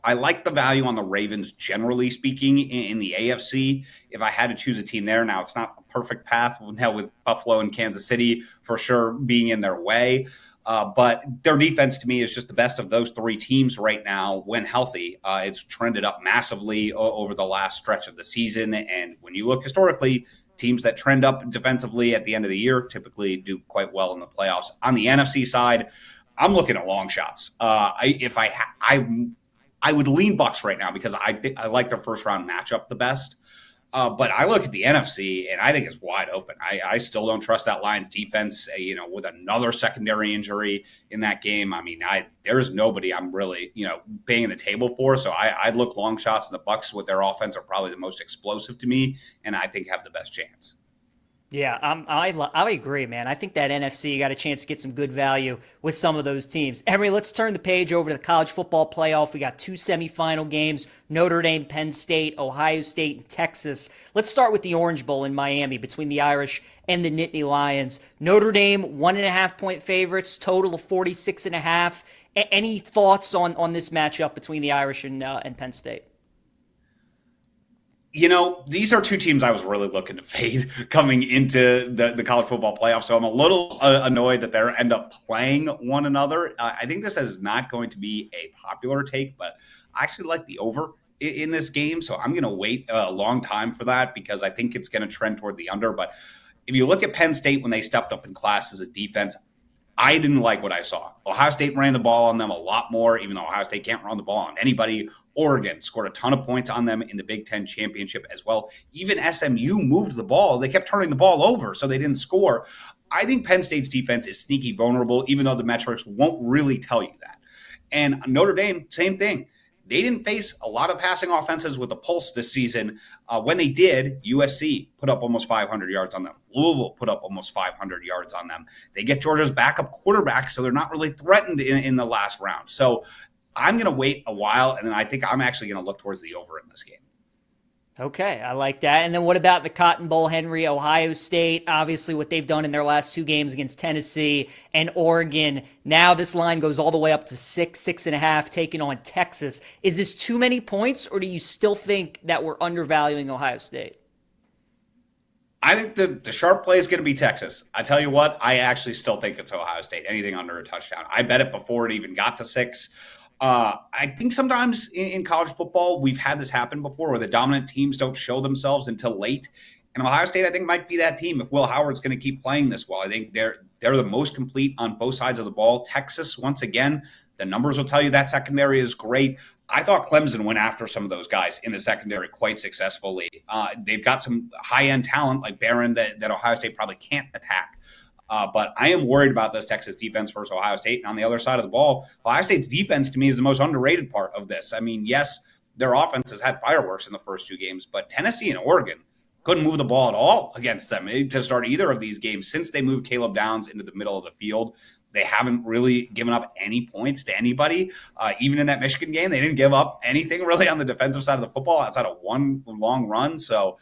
I like the value on the Ravens, generally speaking, in the AFC. If I had to choose a team there, now it's not a perfect path now with Buffalo and Kansas City for sure being in their way. But their defense to me is just the best of those 3 teams right now when healthy. It's trended up massively over the last stretch of the season. And when you look historically, teams that trend up defensively at the end of the year typically do quite well in the playoffs. On the NFC side, I'm looking at long shots. I would lean Bucks right now because I like their first round matchup the best. But I look at the NFC and I think it's wide open. I still don't trust that Lions defense, with another secondary injury in that game. I mean, there's nobody I'm really, banging the table for. So I'd look long shots, and the Bucks with their offense are probably the most explosive to me, and I think have the best chance. Yeah, I agree, man. I think that NFC got a chance to get some good value with some of those teams. Henry, let's turn the page over to the college football playoff. We got 2 semifinal games, Notre Dame, Penn State, Ohio State, and Texas. Let's start with the Orange Bowl in Miami between the Irish and the Nittany Lions. Notre Dame, 1.5-point favorites, total of 46.5. Any thoughts on this matchup between the Irish and Penn State? These are two teams I was really looking to fade coming into the college football playoff. So I'm a little annoyed that they end up playing one another. I think this is not going to be a popular take, but I actually like the over in this game. So I'm going to wait a long time for that because I think it's going to trend toward the under. But if you look at Penn State when they stepped up in class as a defense, I didn't like what I saw. Ohio State ran the ball on them a lot more, even though Ohio State can't run the ball on anybody. Oregon scored a ton of points on them in the Big Ten championship as well. Even SMU moved the ball. They kept turning the ball over, so they didn't score. I think Penn State's defense is sneaky vulnerable, even though the metrics won't really tell you that. And Notre Dame, same thing. They didn't face a lot of passing offenses with a pulse this season. When they did, USC put up almost 500 yards on them. Louisville put up almost 500 yards on them. They get Georgia's backup quarterback, so they're not really threatened in the last round. So I'm going to wait a while, and then I think I'm actually going to look towards the over in this game. Okay, I like that. And then what about the Cotton Bowl, Henry? Ohio State, obviously what they've done in their last 2 games against Tennessee and Oregon. Now this line goes all the way up to 6.5, taking on Texas. Is this too many points, or do you still think that we're undervaluing Ohio State? I think the sharp play is going to be Texas. I tell you what, I actually still think it's Ohio State. Anything under a touchdown. I bet it before it even got to 6. I think sometimes in college football, we've had this happen before where the dominant teams don't show themselves until late. And Ohio State, I think, might be that team if Will Howard's going to keep playing this well. I think they're the most complete on both sides of the ball. Texas, once again, the numbers will tell you that secondary is great. I thought Clemson went after some of those guys in the secondary quite successfully. They've got some high-end talent like Barron that Ohio State probably can't attack. But I am worried about this Texas defense versus Ohio State. And on the other side of the ball, Ohio State's defense to me is the most underrated part of this. I mean, yes, their offense has had fireworks in the first 2 games, but Tennessee and Oregon couldn't move the ball at all against them to start either of these games. Since they moved Caleb Downs into the middle of the field, they haven't really given up any points to anybody. Even in that Michigan game, they didn't give up anything really on the defensive side of the football outside of one long run. So,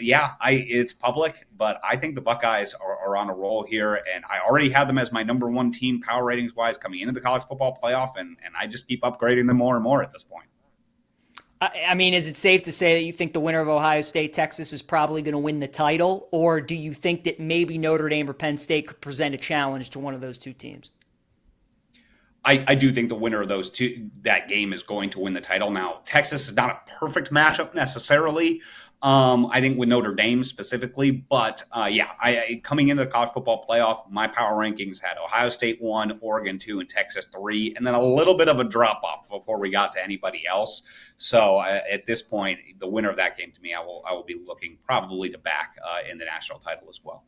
it's public, but I think the Buckeyes are on a roll here, and I already had them as my number 1 team power ratings wise coming into the college football playoff, and I just keep upgrading them more and more at this point. I mean, is it safe to say that you think the winner of Ohio State, Texas is probably going to win the title, or do you think that maybe Notre Dame or Penn State could present a challenge to one of those 2 teams? I do think the winner of that game is going to win the title. Now, Texas is not a perfect matchup necessarily. I think with Notre Dame specifically, but coming into the college football playoff, my power rankings had Ohio State 1, Oregon 2, and Texas 3, and then a little bit of a drop off before we got to anybody else. So at this point, the winner of that game to me, I will be looking probably to back in the national title as well.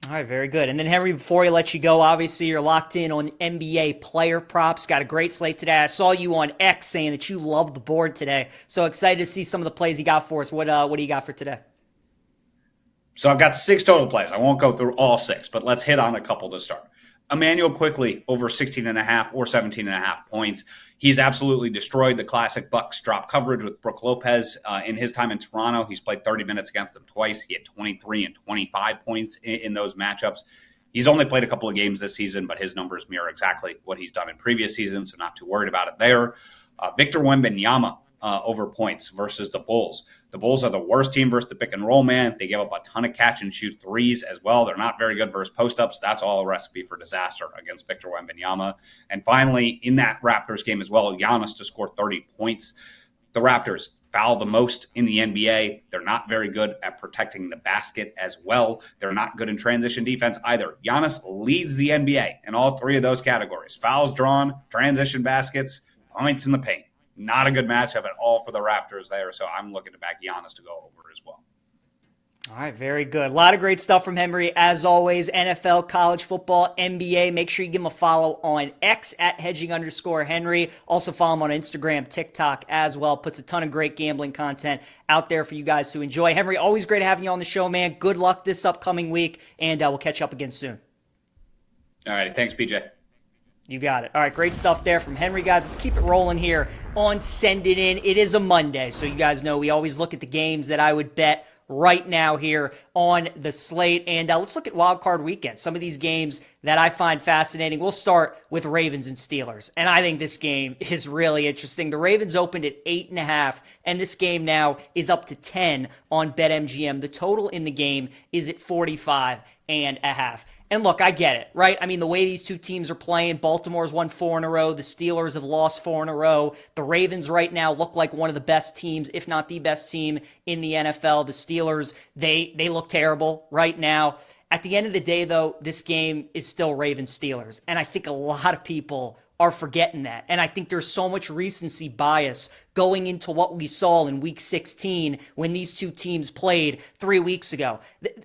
All right, very good. And then, Henry, before we let you go, obviously you're locked in on NBA player props. Got a great slate today. I saw you on X saying that you love the board today. So excited to see some of the plays you got for us. What do you got for today? So I've got 6 total plays. I won't go through all 6, but let's hit on a couple to start. Emmanuel Quickly over 16.5 or 17.5 points. He's absolutely destroyed the classic Bucks drop coverage with Brook Lopez. In his time in Toronto, he's played 30 minutes against them twice. He had 23 and 25 points in those matchups. He's only played a couple of games this season, but his numbers mirror exactly what he's done in previous seasons, so not too worried about it there. Victor Wembanyama over points versus the Bulls. The Bulls are the worst team versus the pick and roll man. They give up a ton of catch and shoot threes as well. They're not very good versus post-ups. That's all a recipe for disaster against Victor Wembanyama. And finally, in that Raptors game as well, Giannis to score 30 points. The Raptors, foul the most in the NBA. They're not very good at protecting the basket as well. They're not good in transition defense either. Giannis leads the NBA in all three of those categories. Fouls drawn, transition baskets, points in the paint. Not a good matchup at all for the Raptors there, so I'm looking to back Giannis to go over as well. All right, very good. A lot of great stuff from Henry, as always. NFL, college football, NBA. Make sure you give him a follow on X at hedging_Henry. Also follow him on Instagram, TikTok as well. Puts a ton of great gambling content out there for you guys to enjoy. Henry, always great having you on the show, man. Good luck this upcoming week, and we'll catch up again soon. All right, thanks, PJ. You got it. All right, great stuff there from Henry, guys. Let's keep it rolling here on Send It In. It is a Monday, so you guys know we always look at the games that I would bet right now here on the slate. And let's look at Wildcard Weekend. Some of these games that I find fascinating. We'll start with Ravens and Steelers. And I think this game is really interesting. The Ravens opened at 8.5, and this game now is up to 10 on BetMGM. The total in the game is at 45.5. And look, I get it, right? I mean, the way these two teams are playing, Baltimore's won 4 in a row. The Steelers have lost 4 in a row. The Ravens right now look like one of the best teams, if not the best team in the NFL. The Steelers, they look terrible right now. At the end of the day, though, this game is still Ravens-Steelers. And I think a lot of people are forgetting that. And I think there's so much recency bias going into what we saw in Week 16 when these two teams played 3 weeks ago.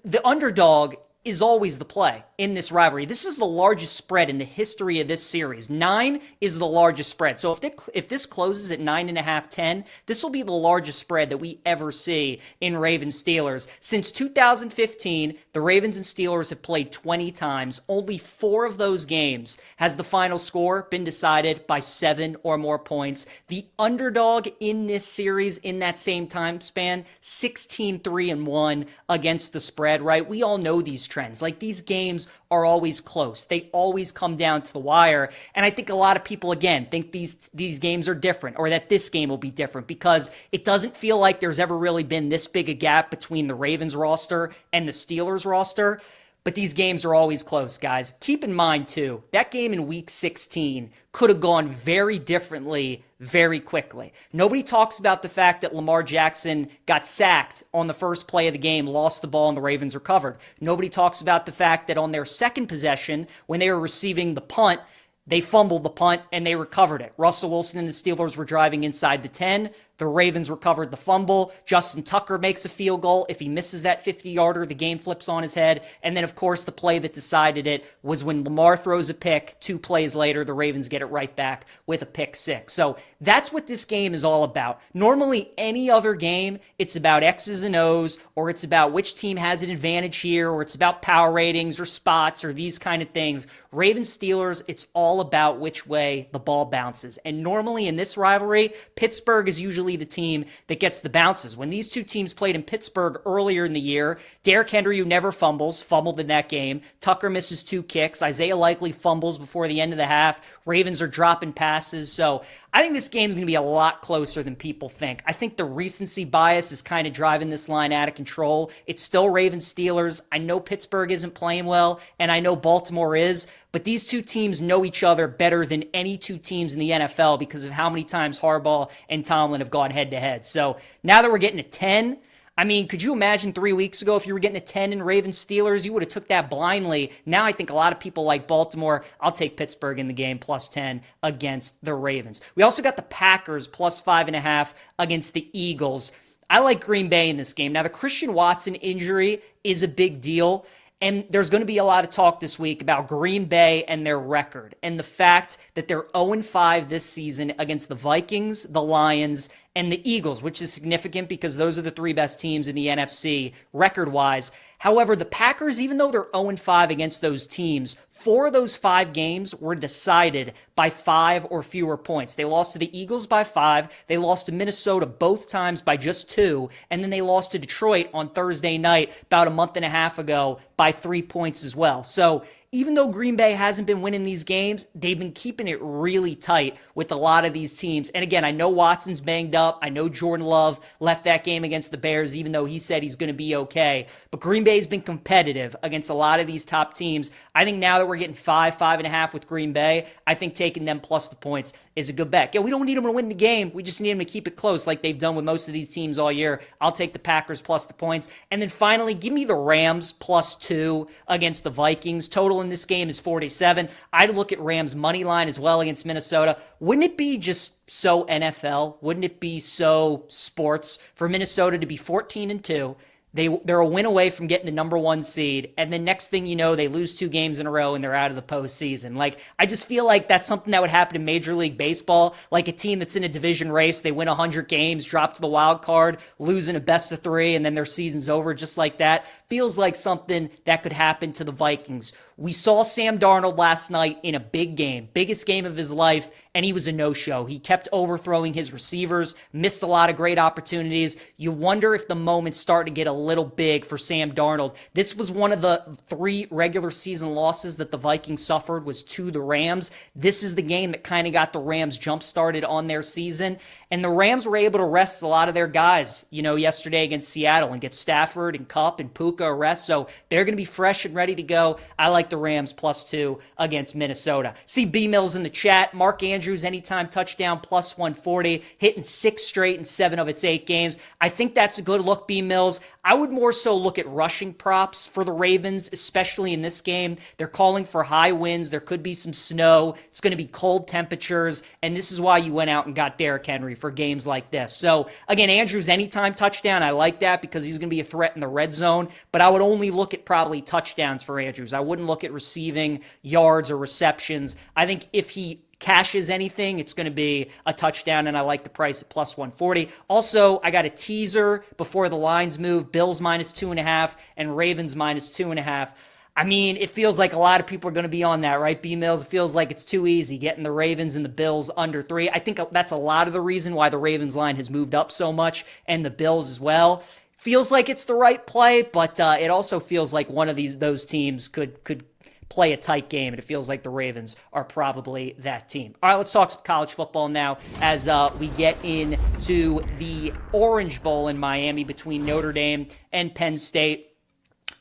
The underdog is always the play in this rivalry. This is the largest spread in the history of this series. 9 is the largest spread. So if this closes at 9.5, 10, this will be the largest spread that we ever see in Ravens-Steelers. Since 2015, the Ravens and Steelers have played 20 times. Only 4 of those games has the final score been decided by 7 or more points. The underdog in this series in that same time span, 16-3-1 against the spread, right? We all know these trends. Like, these games are always close. They always come down to the wire. And I think a lot of people, again, think these games are different, or that this game will be different, because it doesn't feel like there's ever really been this big a gap between the Ravens roster and the Steelers roster. But these games are always close, guys. Keep in mind, too, that game in Week 16 could have gone very differently very quickly. Nobody talks about the fact that Lamar Jackson got sacked on the first play of the game, lost the ball, and the Ravens recovered. Nobody talks about the fact that on their second possession, when they were receiving the punt, they fumbled the punt and they recovered it. Russell Wilson and the Steelers were driving inside the 10. The Ravens recovered the fumble. Justin Tucker makes a field goal. If he misses that 50-yarder, the game flips on his head. And then, of course, the play that decided it was when Lamar throws a pick. 2 plays later, the Ravens get it right back with a pick 6. So that's what this game is all about. Normally, any other game, it's about X's and O's, or it's about which team has an advantage here, or it's about power ratings or spots or these kind of things. Ravens-Steelers, it's all about which way the ball bounces. And normally in this rivalry, Pittsburgh is usually the team that gets the bounces. When these two teams played in Pittsburgh earlier in the year, Derrick Henry, who never fumbled in that game. Tucker misses 2 kicks. Isaiah Likely fumbles before the end of the half. Ravens are dropping passes. So I think this game is going to be a lot closer than people think. I think the recency bias is kind of driving this line out of control. It's still Ravens-Steelers. I know Pittsburgh isn't playing well, and I know Baltimore is, but these two teams know each other better than any two teams in the NFL because of how many times Harbaugh and Tomlin have gone head-to-head. So now that we're getting a 10, I mean, could you imagine 3 weeks ago if you were getting a 10 in Ravens-Steelers? You would have took that blindly. Now I think a lot of people like Baltimore. I'll take Pittsburgh in the game, plus 10 against the Ravens. We also got the Packers, plus 5.5 against the Eagles. I like Green Bay in this game. Now, the Christian Watson injury is a big deal. And there's going to be a lot of talk this week about Green Bay and their record and the fact that they're 0-5 this season against the Vikings, the Lions, and the Eagles, which is significant because those are the 3 best teams in the NFC record-wise. However, the Packers, even though they're 0-5 against those teams, 4 of those 5 games were decided by 5 or fewer points. They lost to the Eagles by 5, they lost to Minnesota both times by just 2, and then they lost to Detroit on Thursday night about a month and a half ago by 3 points as well. So even though Green Bay hasn't been winning these games, they've been keeping it really tight with a lot of these teams. And again, I know Watson's banged up. I know Jordan Love left that game against the Bears, even though he said he's going to be okay. But Green Bay's been competitive against a lot of these top teams. I think now that we're getting 5.5 with Green Bay, I think taking them plus the points is a good bet. Yeah, we don't need them to win the game. We just need them to keep it close like they've done with most of these teams all year. I'll take the Packers plus the points. And then finally, give me the Rams plus 2 against the Vikings. Total in this game is 47. I'd look at Rams money line as well against Minnesota. Wouldn't it be just so NFL? Wouldn't it be so sports for Minnesota to be 14-2? They're a win away from getting the number 1 seed, and then next thing you know, they lose 2 games in a row and they're out of the postseason. Like, I just feel like that's something that would happen in Major League Baseball. Like a team that's in a division race, they win 100 games, drop to the wild card, lose in a best of 3, and then their season's over just like that. Feels like something that could happen to the Vikings. We saw Sam Darnold last night in a big game, biggest game of his life, and he was a no-show. He kept overthrowing his receivers, missed a lot of great opportunities. You wonder if the moment's starting to get a little big for Sam Darnold. This was one of the 3 regular season losses that the Vikings suffered was to the Rams. This is the game that kind of got the Rams jump-started on their season, and the Rams were able to rest a lot of their guys, yesterday against Seattle and get Stafford and Kupp and Puka a rest, so they're going to be fresh and ready to go. I like the Rams plus 2 against Minnesota. See B Mills in the chat. Mark Andrews anytime touchdown plus 140, hitting 6 straight in 7 of its 8 games. I think that's a good look, B Mills. I would more so look at rushing props for the Ravens, especially in this game. They're calling for high winds. There could be some snow. It's going to be cold temperatures, and this is why you went out and got Derrick Henry for games like this. So again, Andrews anytime touchdown. I like that because he's going to be a threat in the red zone, but I would only look at probably touchdowns for Andrews. I wouldn't look at receiving yards or receptions. I think if he cashes anything, it's going to be a touchdown, and I like the price at plus 140. Also, I got a teaser before the lines move. Bills minus 2.5 and Ravens minus 2.5. I mean, it feels like a lot of people are going to be on that, right, B-Mills? It feels like it's too easy getting the Ravens and the Bills under 3. I think that's a lot of the reason why the Ravens line has moved up so much, and the Bills as well. Feels like it's the right play, but it also feels like one of those teams could play a tight game, and it feels like the Ravens are probably that team. All right, let's talk some college football now as we get into the Orange Bowl in Miami between Notre Dame and Penn State.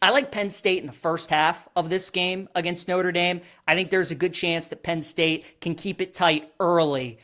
I like Penn State in the first half of this game against Notre Dame. I think there's a good chance that Penn State can keep it tight early.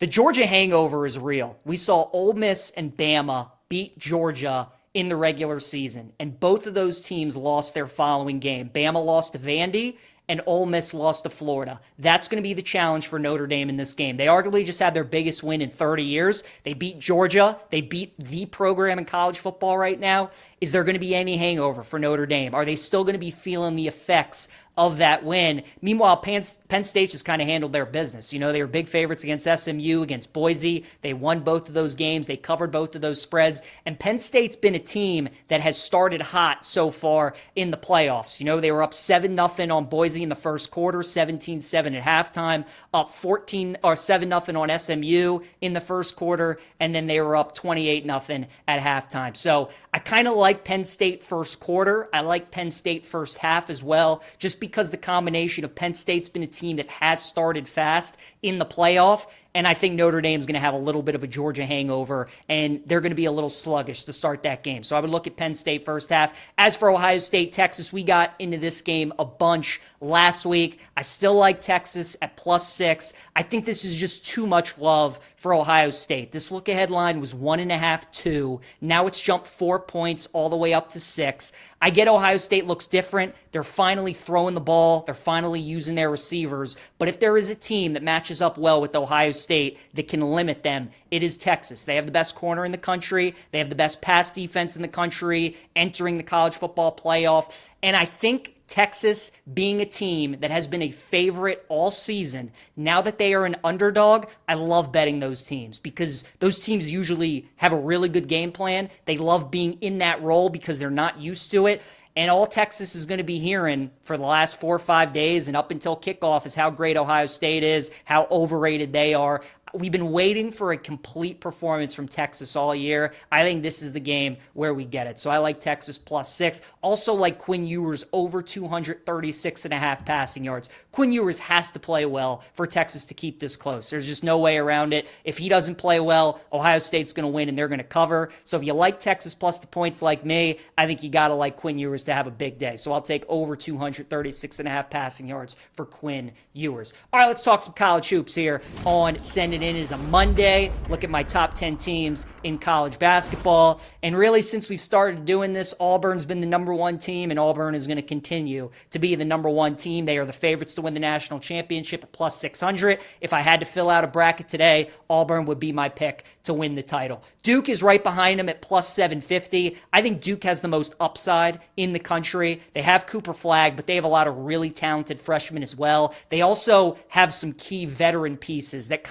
The Georgia hangover is real. We saw Ole Miss and Bama beat Georgia in the regular season, and both of those teams lost their following game. Bama lost to Vandy, and Ole Miss lost to Florida. That's going to be the challenge for Notre Dame in this game. They arguably just had their biggest win in 30 years. They beat Georgia. They beat the program in college football right now. Is there going to be any hangover for Notre Dame? Are they still going to be feeling the effects of that win? Meanwhile, Penn State just kind of handled their business. They were big favorites against SMU, against Boise. They won both of those games. They covered both of those spreads. And Penn State's been a team that has started hot so far in the playoffs. They were up 7-0 on Boise in the first quarter, 17-7 at halftime, up 7-0 on SMU in the first quarter, and then they were up 28-0 at halftime. So I kind of like Penn State first quarter. I like Penn State first half as well, just because the combination of Penn State's been a team that has started fast in the playoff, and I think Notre Dame's going to have a little bit of a Georgia hangover, and they're going to be a little sluggish to start that game. So I would look at Penn State first half. As for Ohio State, Texas, we got into this game a bunch last week. I still like Texas at plus 6. I think this is just too much love for Ohio State. This look-ahead line was 1.5, 2. Now it's jumped 4 points all the way up to 6. I get Ohio State looks different. They're finally throwing the ball. They're finally using their receivers. But if there is a team that matches up well with Ohio State that can limit them, it is Texas. They have the best corner in the country. They have the best pass defense in the country entering the college football playoff. And I think Texas, being a team that has been a favorite all season, now that they are an underdog, I love betting those teams because those teams usually have a really good game plan. They love being in that role because they're not used to it. And all Texas is going to be hearing for the last 4 or 5 days and up until kickoff is how great Ohio State is, how overrated they are. We've been waiting for a complete performance from Texas all year. I think this is the game where we get it. So I like Texas +6. Also like Quinn Ewers over 236.5 passing yards. Quinn Ewers has to play well for Texas to keep this close. There's just no way around it. If he doesn't play well, Ohio State's going to win and they're going to cover. So if you like Texas plus the points like me, I think you got to like Quinn Ewers to have a big day. So I'll take over 236.5 passing yards for Quinn Ewers. All right, let's talk some college hoops here on Send It In. It is a Monday. Look at my top 10 teams in college basketball. And really, since we've started doing this, Auburn's been the number one team, and Auburn is going to continue to be the number one team. They are the favorites to win the national championship at +600. If I had to fill out a bracket today, Auburn would be my pick to win the title. Duke is right behind them at +750. I think Duke has the most upside in the country. They have Cooper Flagg, but they have a lot of really talented freshmen as well. They also have some key veteran pieces that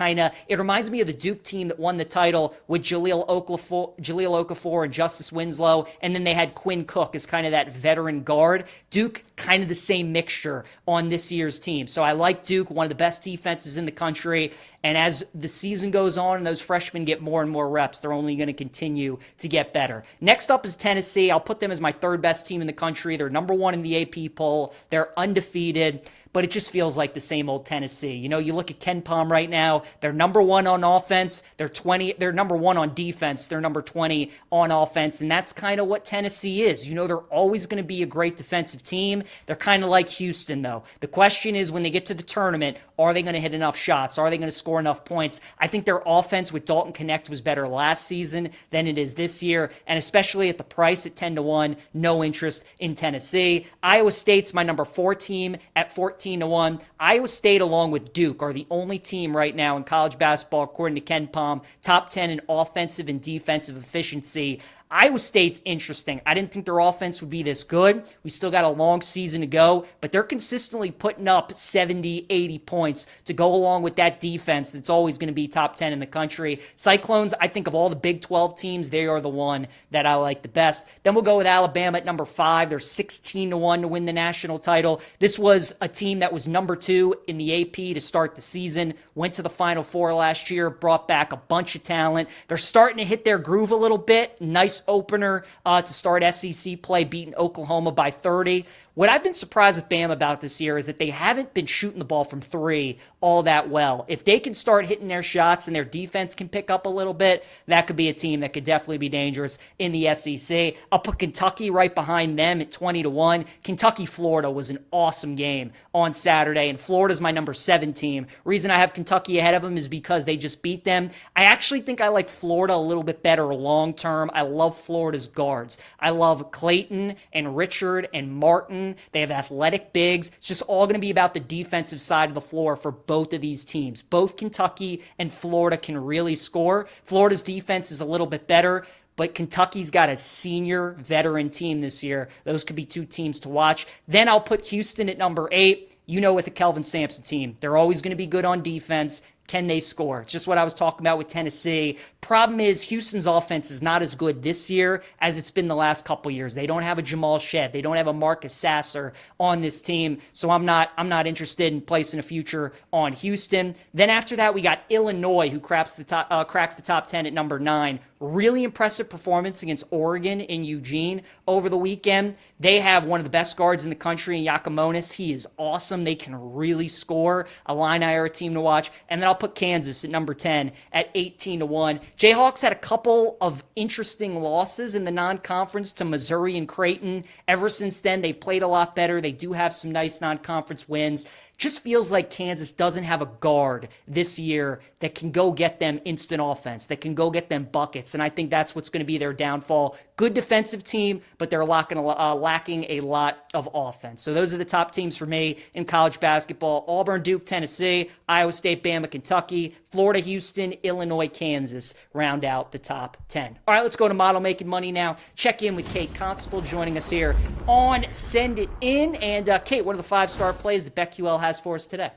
it reminds me of the Duke team that won the title with Jahlil Okafor and Justice Winslow, and then they had Quinn Cook as kind of that veteran guard. Duke, kind of the same mixture on this year's team. So I like Duke, one of the best defenses in the country. And as the season goes on and those freshmen get more and more reps, they're only going to continue to get better. Next up is Tennessee. I'll put them as my third best team in the country. They're number one in the AP poll. They're undefeated, but it just feels like the same old Tennessee. You know, you look at Ken Pom right now, they're number one on offense, they're number one on defense, they're number 20 on offense, and that's kind of what Tennessee is. You know, they're always going to be a great defensive team. They're kind of like Houston, though. The question is, when they get to the tournament, are they going to hit enough shots? Are they going to score enough points? I think their offense with Dalton Connect was better last season than it is this year, and especially at the price at 10-1, no interest in Tennessee. Iowa State's my number 4 team at 14-1. Iowa State, along with Duke, are the only team right now in college basketball, according to Ken Pom, top 10 in offensive and defensive efficiency. Iowa State's interesting. I didn't think their offense would be this good. We still got a long season to go, but they're consistently putting up 70, 80 points to go along with that defense that's always going to be top 10 in the country. Cyclones, I think of all the Big 12 teams, they are the one that I like the best. Then we'll go with Alabama at number 5. They're 16-1 to win the national title. This was a team that was number 2 in the AP to start the season, went to the Final Four last year, brought back a bunch of talent. They're starting to hit their groove a little bit. Nice opener to start SEC play, beating Oklahoma by 30. What I've been surprised with Bama about this year is that they haven't been shooting the ball from 3 all that well. If they can start hitting their shots and their defense can pick up a little bit, that could be a team that could definitely be dangerous in the SEC. I'll put Kentucky right behind them at 20-1. Kentucky-Florida was an awesome game on Saturday, and Florida's my number 7 team. Reason I have Kentucky ahead of them is because they just beat them. I actually think I like Florida a little bit better long term. I love Florida's guards. I love Clayton and Richard and Martin. They have athletic bigs. It's just all going to be about the defensive side of the floor for both of these teams. Both Kentucky and Florida can really score. Florida's defense is a little bit better, but Kentucky's got a senior veteran team this year. Those could be 2 teams to watch. Then I'll put Houston at number 8. You know, with the Kelvin Sampson team, they're always going to be good on defense. Can they score? It's just what I was talking about with Tennessee. Problem is, Houston's offense is not as good this year as it's been the last couple years. They don't have a Jamal Shedd. They don't have a Marcus Sasser on this team. So I'm not interested in placing a future on Houston. Then after that, we got Illinois, who cracks the top 10 at number 9. Really impressive performance against Oregon in Eugene over the weekend. They have one of the best guards in the country in Yakimonis. He is awesome. They can really score. Illini are a team to watch. And then I'll put Kansas at number 10 at 18-1. Jayhawks had a couple of interesting losses in the non-conference to Missouri and Creighton. Ever since then, they've played a lot better. They do have some nice non-conference wins. Just feels like Kansas doesn't have a guard this year that can go get them instant offense, that can go get them buckets, and I think that's what's going to be their downfall. Good defensive team, but they're lacking a lot of offense. So those are the top teams for me in college basketball. Auburn, Duke, Tennessee, Iowa State, Bama, Kentucky, Florida, Houston, Illinois, Kansas round out the top 10. All right, let's go to Model Making Money now. Check in with Kate Constable joining us here on Send It In. And Kate, what are the 5-star plays that BetQL has for us today?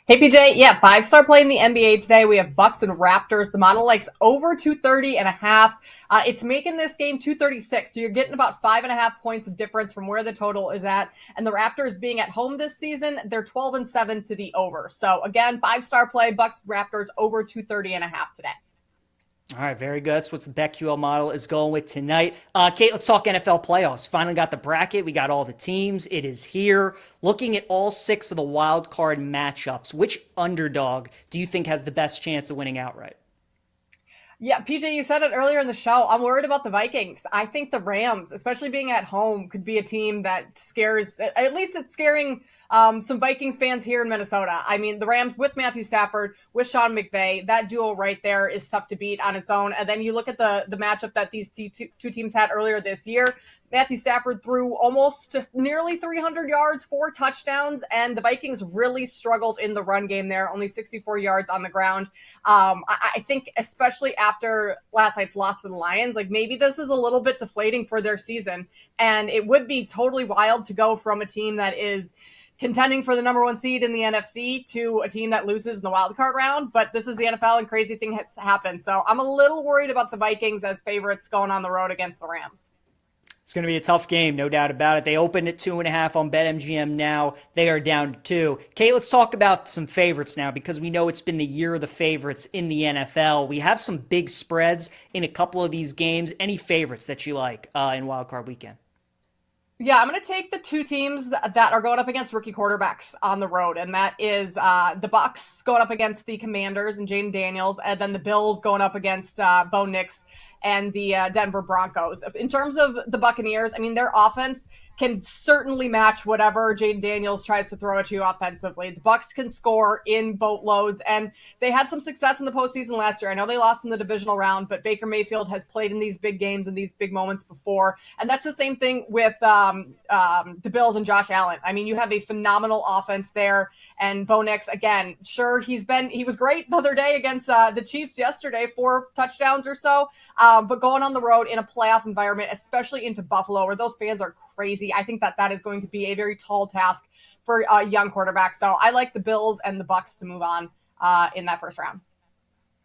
Hey PJ, yeah, 5-star play in the NBA today. We have Bucks and Raptors. The model likes over 230.5. It's making this game 236, so you're getting about 5.5 points of difference from where the total is at. And the Raptors being at home this season, they're 12-7 to the over. So again, 5-star play, Bucks Raptors over 230.5 today. All right, very good. That's what the BetQL model is going with tonight. Kate, let's talk NFL playoffs. Finally got the bracket. We got all the teams. It is here. Looking at all 6 of the wild card matchups, which underdog do you think has the best chance of winning outright? Yeah, PJ, you said it earlier in the show. I'm worried about the Vikings. I think the Rams, especially being at home, could be a team that scares, at least it's scaring some Vikings fans here in Minnesota. I mean, the Rams with Matthew Stafford, with Sean McVay, that duo right there is tough to beat on its own. And then you look at the matchup that these two teams had earlier this year. Matthew Stafford threw almost nearly 300 yards, 4 touchdowns, and the Vikings really struggled in the run game there, only 64 yards on the ground. I think especially after last night's loss to the Lions, like maybe this is a little bit deflating for their season. And it would be totally wild to go from a team that is contending for the number 1 seed in the NFC to a team that loses in the wild card round. But this is the NFL and crazy things happen. So I'm a little worried about the Vikings as favorites going on the road against the Rams. It's going to be a tough game, no doubt about it. They opened at 2.5 on BetMGM now. They are down to 2. Kate, let's talk about some favorites now because we know it's been the year of the favorites in the NFL. We have some big spreads in a couple of these games. Any favorites that you like in Wild Card Weekend? Yeah, I'm going to take the 2 teams that are going up against rookie quarterbacks on the road, and that is the Bucks going up against the Commanders and Jaden Daniels, and then the Bills going up against Bo Nix and the Denver Broncos. In terms of the Buccaneers, I mean, their offense can certainly match whatever Jaden Daniels tries to throw at you offensively. The Bucs can score in boatloads, and they had some success in the postseason last year. I know they lost in the divisional round, but Baker Mayfield has played in these big games and these big moments before, and that's the same thing with the Bills and Josh Allen. I mean, you have a phenomenal offense there, and Bo Nix, again, sure, he was great the other day against the Chiefs yesterday, 4 touchdowns or so, but going on the road in a playoff environment, especially into Buffalo, where those fans are crazy, I think that is going to be a very tall task for a young quarterback. So I like the Bills and the Bucs to move on in that first round.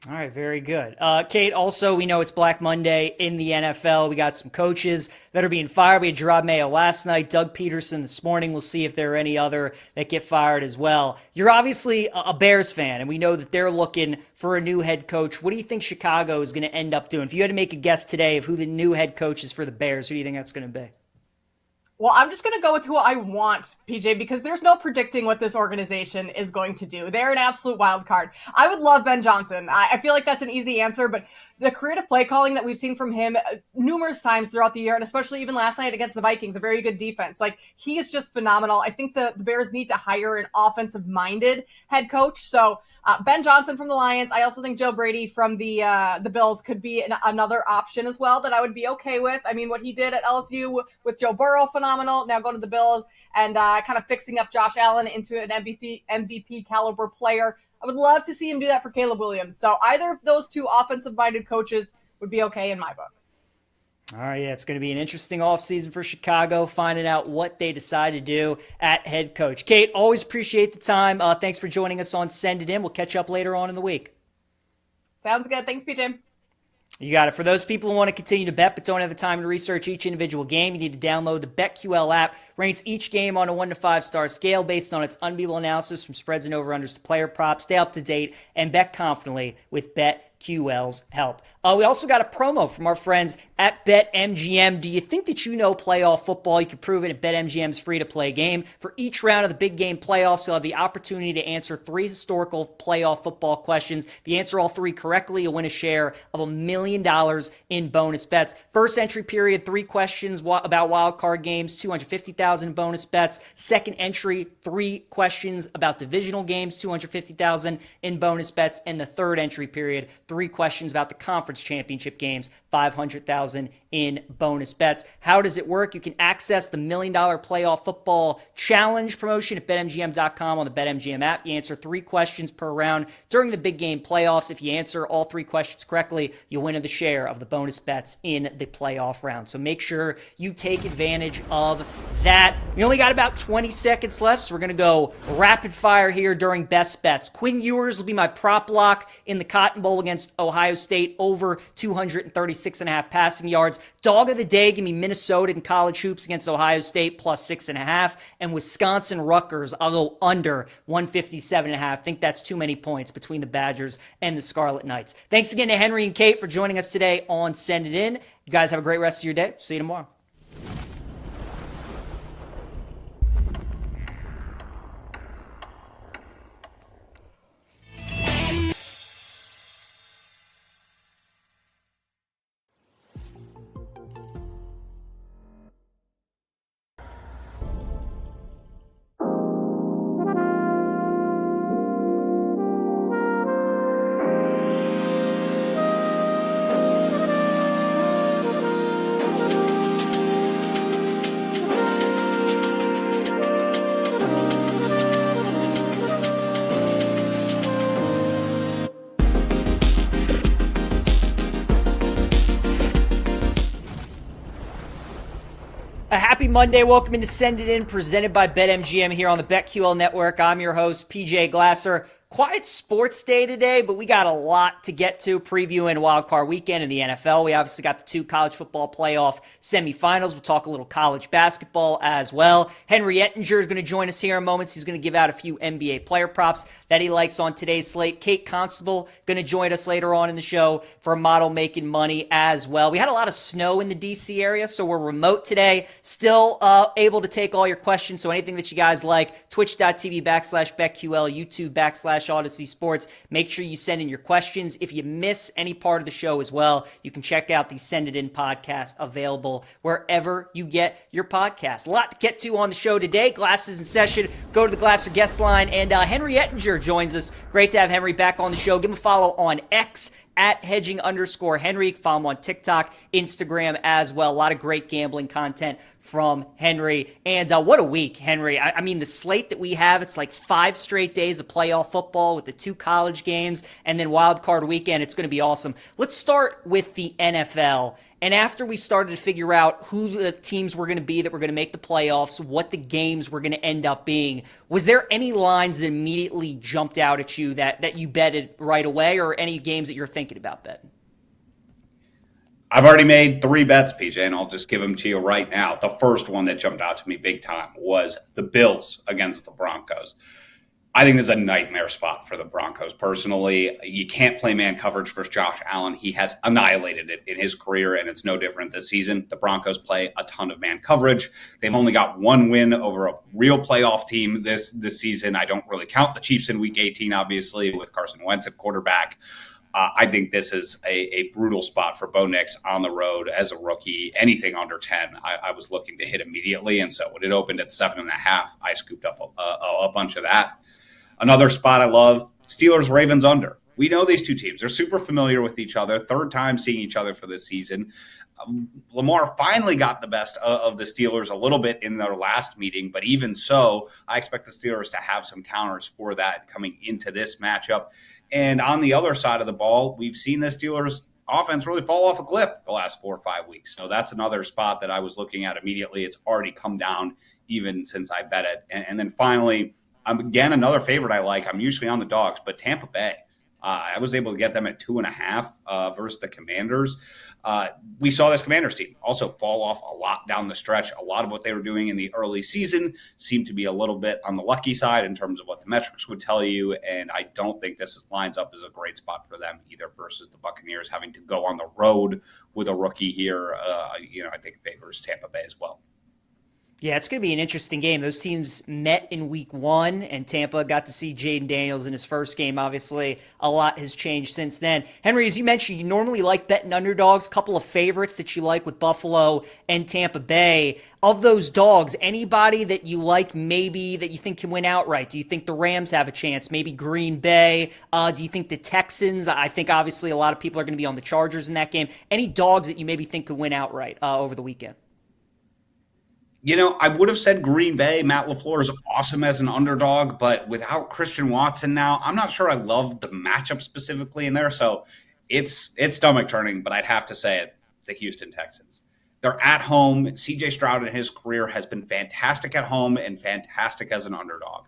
All right, very good. Kate, also, we know it's Black Monday in the NFL. We got some coaches that are being fired. We had Gerard Mayo last night, Doug Peterson this morning. We'll see if there are any other that get fired as well. You're obviously a Bears fan, and we know that they're looking for a new head coach. What do you think Chicago is going to end up doing? If you had to make a guess today of who the new head coach is for the Bears, who do you think that's going to be? Well, I'm just going to go with who I want, PJ, because there's no predicting what this organization is going to do. They're an absolute wild card. I would love Ben Johnson. I feel like that's an easy answer, but the creative play calling that we've seen from him numerous times throughout the year, and especially even last night against the Vikings, a very good defense. Like, he is just phenomenal. I think the Bears need to hire an offensive-minded head coach. So Ben Johnson from the Lions. I also think Joe Brady from the Bills could be another option as well that I would be okay with. I mean, what he did at LSU with Joe Burrow, phenomenal. Now going to the Bills and kind of fixing up Josh Allen into an MVP caliber player. I would love to see him do that for Caleb Williams. So either of those 2 offensive-minded coaches would be okay in my book. All right, yeah, it's going to be an interesting offseason for Chicago, finding out what they decide to do at head coach. Kate, always appreciate the time. Thanks for joining us on Send It In. We'll catch up later on in the week. Sounds good. Thanks, PJ. You got it. For those people who want to continue to bet but don't have the time to research each individual game, you need to download the BetQL app. Rates each game on a 1 to 5 star scale based on its unbeatable analysis from spreads and over-unders to player props. Stay up to date and bet confidently with BetQL's help. We also got a promo from our friends at BetMGM. Do you think that you know playoff football? You can prove it at BetMGM's free-to-play game. For each round of the big game playoffs, you'll have the opportunity to answer 3 historical playoff football questions. If you answer all 3 correctly, you'll win a share of $1 million in bonus bets. First entry period, 3 questions about wild card games, $250,000 in bonus bets. Second entry, 3 questions about divisional games, $250,000 in bonus bets. And the third entry period, 3 questions about the conference championship games, $500,000 in bonus bets. How does it work? You can access the $1 million playoff football challenge promotion at BetMGM.com on the BetMGM app. You answer 3 questions per round during the big game playoffs. If you answer all 3 questions correctly, you'll win the share of the bonus bets in the playoff round. So make sure you take advantage of that. We only got about 20 seconds left, so we're going to go rapid fire here during best bets. Quinn Ewers will be my prop lock in the Cotton Bowl against Ohio State, over 236.5 passing yards. Dog of the day, give me Minnesota in college hoops against Ohio State, plus 6.5. And Wisconsin Rutgers, I'll go under 157.5. Think that's too many points between the Badgers and the Scarlet Knights. Thanks again to Henry and Kate for joining us today on Send It In. You guys have a great rest of your day. See you tomorrow. A happy Monday. Welcome into Send It In, presented by BetMGM here on the BetQL Network. I'm your host, PJ Glasser. Quiet sports day today, but we got a lot to get to previewing Wildcard weekend in the NFL. We obviously got the 2 college football playoff semifinals. We'll talk a little college basketball as well. Henry Ettinger is going to join us here in moments. He's going to give out a few NBA player props that he likes on today's slate. Kate Constable going to join us later on in the show for Model Making Money as well. We had a lot of snow in the DC area, so we're remote today. Still able to take all your questions, so anything that you guys like, twitch.tv/BetQL, YouTube/Odyssey Sports. Make sure you send in your questions. If you miss any part of the show as well, you can check out the Send It In podcast available wherever you get your podcast. A lot to get to on the show today. Glasses in session. Go to the Glasser guest line. And Henry Ettinger joins us. Great to have Henry back on the show. Give him a follow on X at hedging_Henry. Follow him on TikTok, Instagram as well. A lot of great gambling content from Henry. And what a week, Henry. I mean, the slate that we have, it's like 5 straight days of playoff football with the 2 college games and then wild card weekend. It's going to be awesome. Let's start with the NFL. And after we started to figure out who the teams were going to be that were going to make the playoffs, what the games were going to end up being, was there any lines that immediately jumped out at you that you betted right away, or any games that you're thinking about betting? I've already made 3 bets, PJ, and I'll just give them to you right now. The first one that jumped out to me big time was the Bills against the Broncos. I think this is a nightmare spot for the Broncos. Personally, you can't play man coverage versus Josh Allen. He has annihilated it in his career, and it's no different this season. The Broncos play a ton of man coverage. They've only got 1 win over a real playoff team this season. I don't really count the Chiefs in Week 18, obviously, with Carson Wentz at quarterback. I think this is a brutal spot for Bo Nix on the road as a rookie. Anything under 10, I was looking to hit immediately, and so when it opened at 7.5, I scooped up a bunch of that. Another spot I love, Steelers-Ravens under. We know these 2 teams. They're super familiar with each other. 3rd time seeing each other for this season. Lamar finally got the best of the Steelers a little bit in their last meeting, but even so, I expect the Steelers to have some counters for that coming into this matchup. And on the other side of the ball, we've seen the Steelers offense really fall off a cliff the last 4 or 5 weeks. So that's another spot that I was looking at immediately. It's already come down even since I bet it. And then finally, again, another favorite I like. I'm usually on the dogs, but Tampa Bay. I was able to get them at 2.5 versus the Commanders. We saw this Commanders team also fall off a lot down the stretch. A lot of what they were doing in the early season seemed to be a little bit on the lucky side in terms of what the metrics would tell you, and I don't think this lines up as a great spot for them either versus the Buccaneers having to go on the road with a rookie here. I think favors Tampa Bay as well. Yeah, it's going to be an interesting game. Those teams met in week 1, and Tampa got to see Jaden Daniels in his first game. Obviously, a lot has changed since then. Henry, as you mentioned, you normally like betting underdogs. A couple of favorites that you like with Buffalo and Tampa Bay. Of those dogs, anybody that you like maybe that you think can win outright? Do you think the Rams have a chance? Maybe Green Bay? Do you think the Texans? I think obviously a lot of people are going to be on the Chargers in that game. Any dogs that you maybe think could win outright over the weekend? I would have said Green Bay. Matt LaFleur is awesome as an underdog, but without Christian Watson now, I'm not sure I love the matchup specifically in there. So it's stomach turning, but I'd have to say it, the Houston Texans. They're at home. CJ Stroud in his career has been fantastic at home and fantastic as an underdog.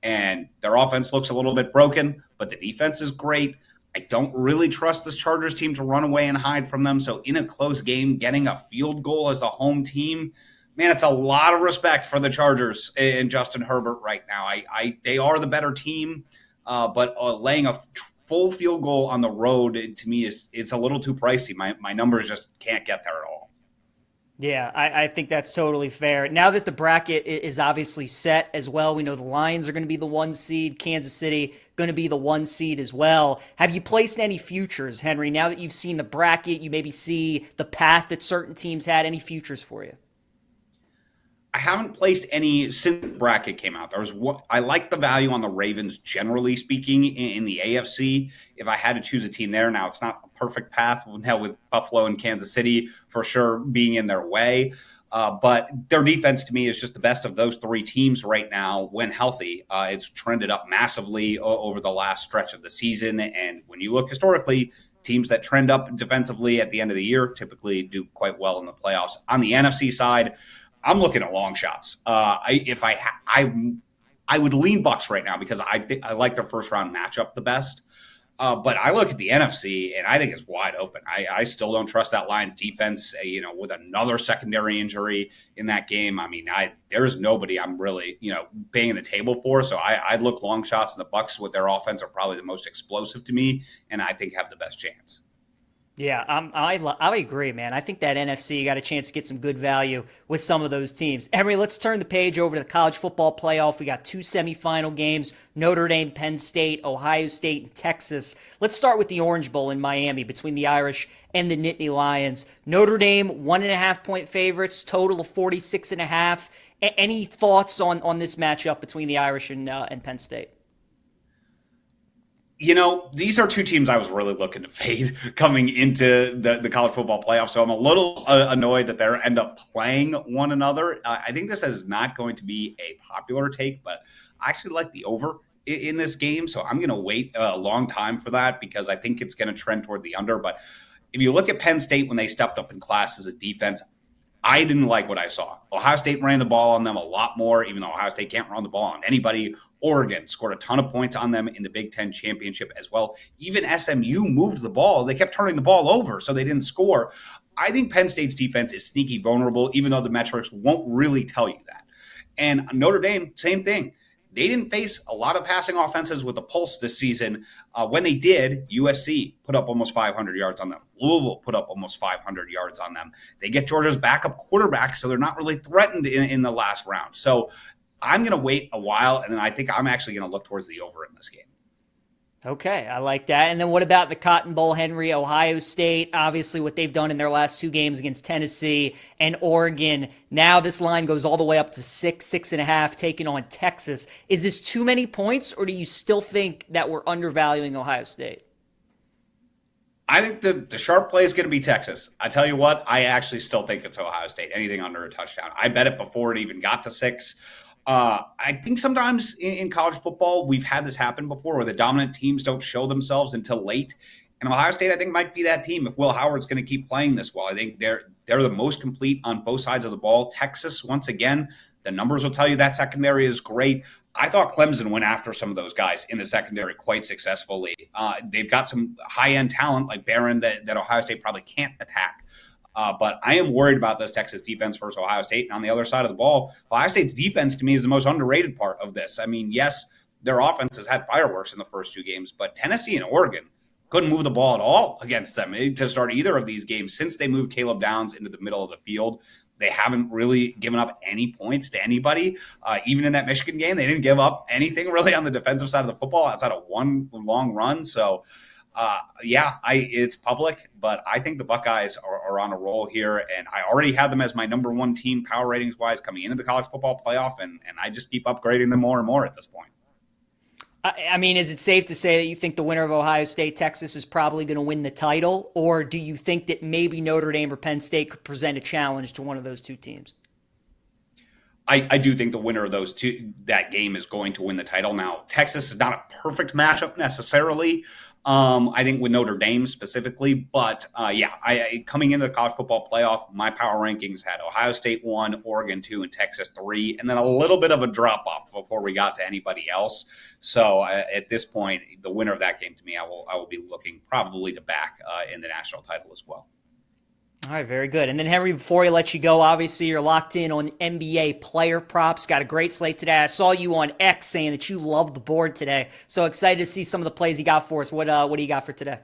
And their offense looks a little bit broken, but the defense is great. I don't really trust this Chargers team to run away and hide from them. So in a close game, getting a field goal as the home team, man, it's a lot of respect for the Chargers and Justin Herbert right now. They are the better team, but laying a full field goal on the road to me is a little too pricey. My numbers just can't get there at all. Yeah, I think that's totally fair. Now that the bracket is obviously set as well, we know the Lions are going to be the 1 seed, Kansas City going to be the 1 seed as well. Have you placed any futures, Henry? Now that you've seen the bracket, you maybe see the path that certain teams had. Any futures for you? I haven't placed any since the bracket came out. I like the value on the Ravens, generally speaking, in the AFC. If I had to choose a team there, now it's not a perfect path now with Buffalo and Kansas City for sure being in their way. But their defense to me is just the best of those 3 teams right now when healthy. It's trended up massively over the last stretch of the season. And when you look historically, teams that trend up defensively at the end of the year typically do quite well in the playoffs. On the NFC side, I'm looking at long shots. I would lean Bucks right now because I like their first round matchup the best. But I look at the NFC and I think it's wide open. I still don't trust that Lions defense. With another secondary injury in that game, there's nobody I'm really banging the table for. So I'd look long shots, and the Bucks with their offense are probably the most explosive to me, and I think have the best chance. Yeah, I agree, man. I think that NFC got a chance to get some good value with some of those teams. Henry, let's turn the page over to the college football playoff. We got 2 semifinal games, Notre Dame, Penn State, Ohio State, and Texas. Let's start with the Orange Bowl in Miami between the Irish and the Nittany Lions. Notre Dame, 1.5-point favorites, total of 46.5. Any thoughts on this matchup between the Irish and Penn State? These are 2 teams I was really looking to fade coming into the college football playoff. So I'm a little annoyed that they end up playing one another. I think this is not going to be a popular take, but I actually like the over in this game. So I'm going to wait a long time for that because I think it's going to trend toward the under. But if you look at Penn State when they stepped up in class as a defense, I didn't like what I saw. Ohio State ran the ball on them a lot more, even though Ohio State can't run the ball on anybody. Oregon scored a ton of points on them in the Big Ten championship as well. Even SMU moved the ball. They kept turning the ball over, so they didn't score. I think Penn State's defense is sneaky vulnerable, even though the metrics won't really tell you that. And Notre Dame, same thing. They didn't face a lot of passing offenses with a pulse this season. When they did, USC put up almost 500 yards on them. Louisville put up almost 500 yards on them. They get Georgia's backup quarterback, so they're not really threatened in the last round. So I'm going to wait a while, and then I think I'm actually going to look towards the over in this game. Okay, I like that. And then what about the Cotton Bowl, Henry? Ohio State, obviously what they've done in their last 2 games against Tennessee and Oregon. Now this line goes all the way up to 6.5, taking on Texas. Is this too many points, or do you still think that we're undervaluing Ohio State? I think the sharp play is going to be Texas. I tell you what, I actually still think it's Ohio State. Anything under a touchdown. I bet it before it even got to 6. I think sometimes in college football, we've had this happen before where the dominant teams don't show themselves until late. And Ohio State, I think, might be that team if Will Howard's going to keep playing this well. I think they're the most complete on both sides of the ball. Texas, once again, the numbers will tell you that secondary is great. I thought Clemson went after some of those guys in the secondary quite successfully. They've got some high-end talent like Barron that Ohio State probably can't attack. But I am worried about this Texas defense versus Ohio State. And on the other side of the ball, Ohio State's defense to me is the most underrated part of this. I mean, yes, their offense has had fireworks in the first 2 games, but Tennessee and Oregon couldn't move the ball at all against them to start either of these games. Since they moved Caleb Downs into the middle of the field, they haven't really given up any points to anybody. Even in that Michigan game, they didn't give up anything really on the defensive side of the football outside of one long run. So, it's public, but I think the Buckeyes are on a roll here, and I already had them as my number 1 team power ratings wise coming into the college football playoff, and I just keep upgrading them more and more at this point. I mean, is it safe to say that you think the winner of Ohio State, Texas is probably going to win the title, or do you think that maybe Notre Dame or Penn State could present a challenge to one of those 2 teams? I do think the winner of those 2, that game is going to win the title. Now, Texas is not a perfect matchup necessarily. I think with Notre Dame specifically. But I coming into the college football playoff, my power rankings had Ohio State 1, Oregon 2, and Texas 3, and then a little bit of a drop off before we got to anybody else. So at this point, the winner of that game to me, I will be looking probably to back in the national title as well. All right, very good. And then, Henry, before I let you go, obviously you're locked in on NBA player props. Got a great slate today. I saw you on X saying that you love the board today. So excited to see some of the plays you got for us. What do you got for today?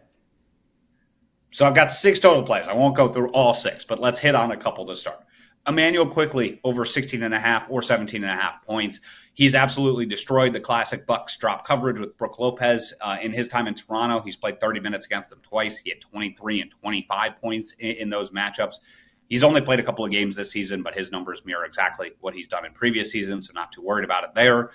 So I've got 6 total plays. I won't go through all 6, but let's hit on a couple to start. Emmanuel quickly over 16.5 or 17.5 points. He's absolutely destroyed the classic Bucks drop coverage with Brook Lopez. In his time in Toronto, he's played 30 minutes against them twice. He had 23 and 25 points in those matchups. He's only played a couple of games this season, but his numbers mirror exactly what he's done in previous seasons, so not too worried about it there.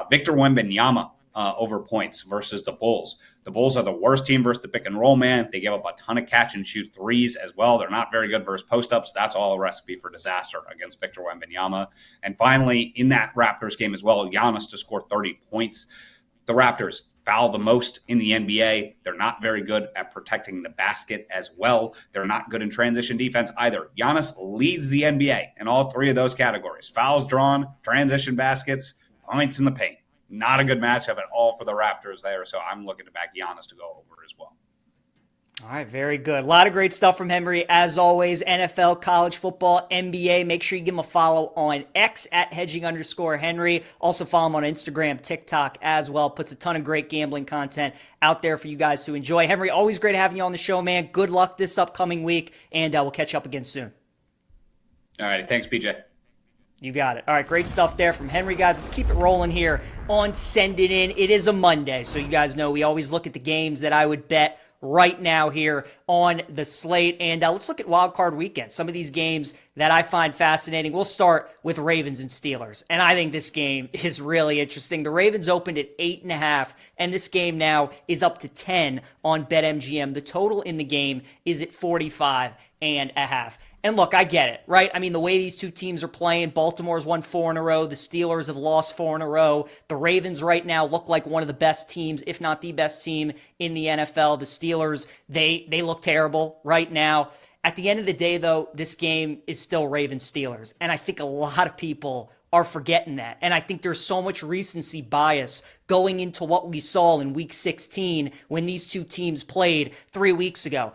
Victor Wembanyama over points versus the Bulls. The Bulls are the worst team versus the pick and roll man. They give up a ton of catch and shoot threes as well. They're not very good versus post-ups. That's all a recipe for disaster against Victor Wembanyama. And finally, in that Raptors game as well, Giannis to score 30 points. The Raptors foul the most in the NBA. They're not very good at protecting the basket as well. They're not good in transition defense either. Giannis leads the NBA in all 3 of those categories. Fouls drawn, transition baskets, points in the paint. Not a good matchup at all for the Raptors there, so I'm looking to back Giannis to go over as well. All right, very good. A lot of great stuff from Henry. As always, NFL, college football, NBA. Make sure you give him a follow on X at hedging_Henry. Also follow him on Instagram, TikTok as well. Puts a ton of great gambling content out there for you guys to enjoy. Henry, always great having you on the show, man. Good luck this upcoming week, and we'll catch you up again soon. All right, thanks, PJ. You got it. All right, great stuff there from Henry, guys. Let's keep it rolling here on Send It In. It is a Monday, so you guys know we always look at the games that I would bet right now here on the slate. And let's look at Wildcard Weekend. Some of these games that I find fascinating. We'll start with Ravens and Steelers. And I think this game is really interesting. The Ravens opened at 8.5, and this game now is up to 10 on BetMGM. The total in the game is at 45.5. And look, I get it, right? I mean, the way these two teams are playing, Baltimore's won 4 in a row. The Steelers have lost 4 in a row. The Ravens right now look like one of the best teams, if not the best team in the NFL. The Steelers, they look terrible right now. At the end of the day, though, this game is still Ravens-Steelers. And I think a lot of people are forgetting that. And I think there's so much recency bias going into what we saw in Week 16 when these two teams played 3 weeks ago.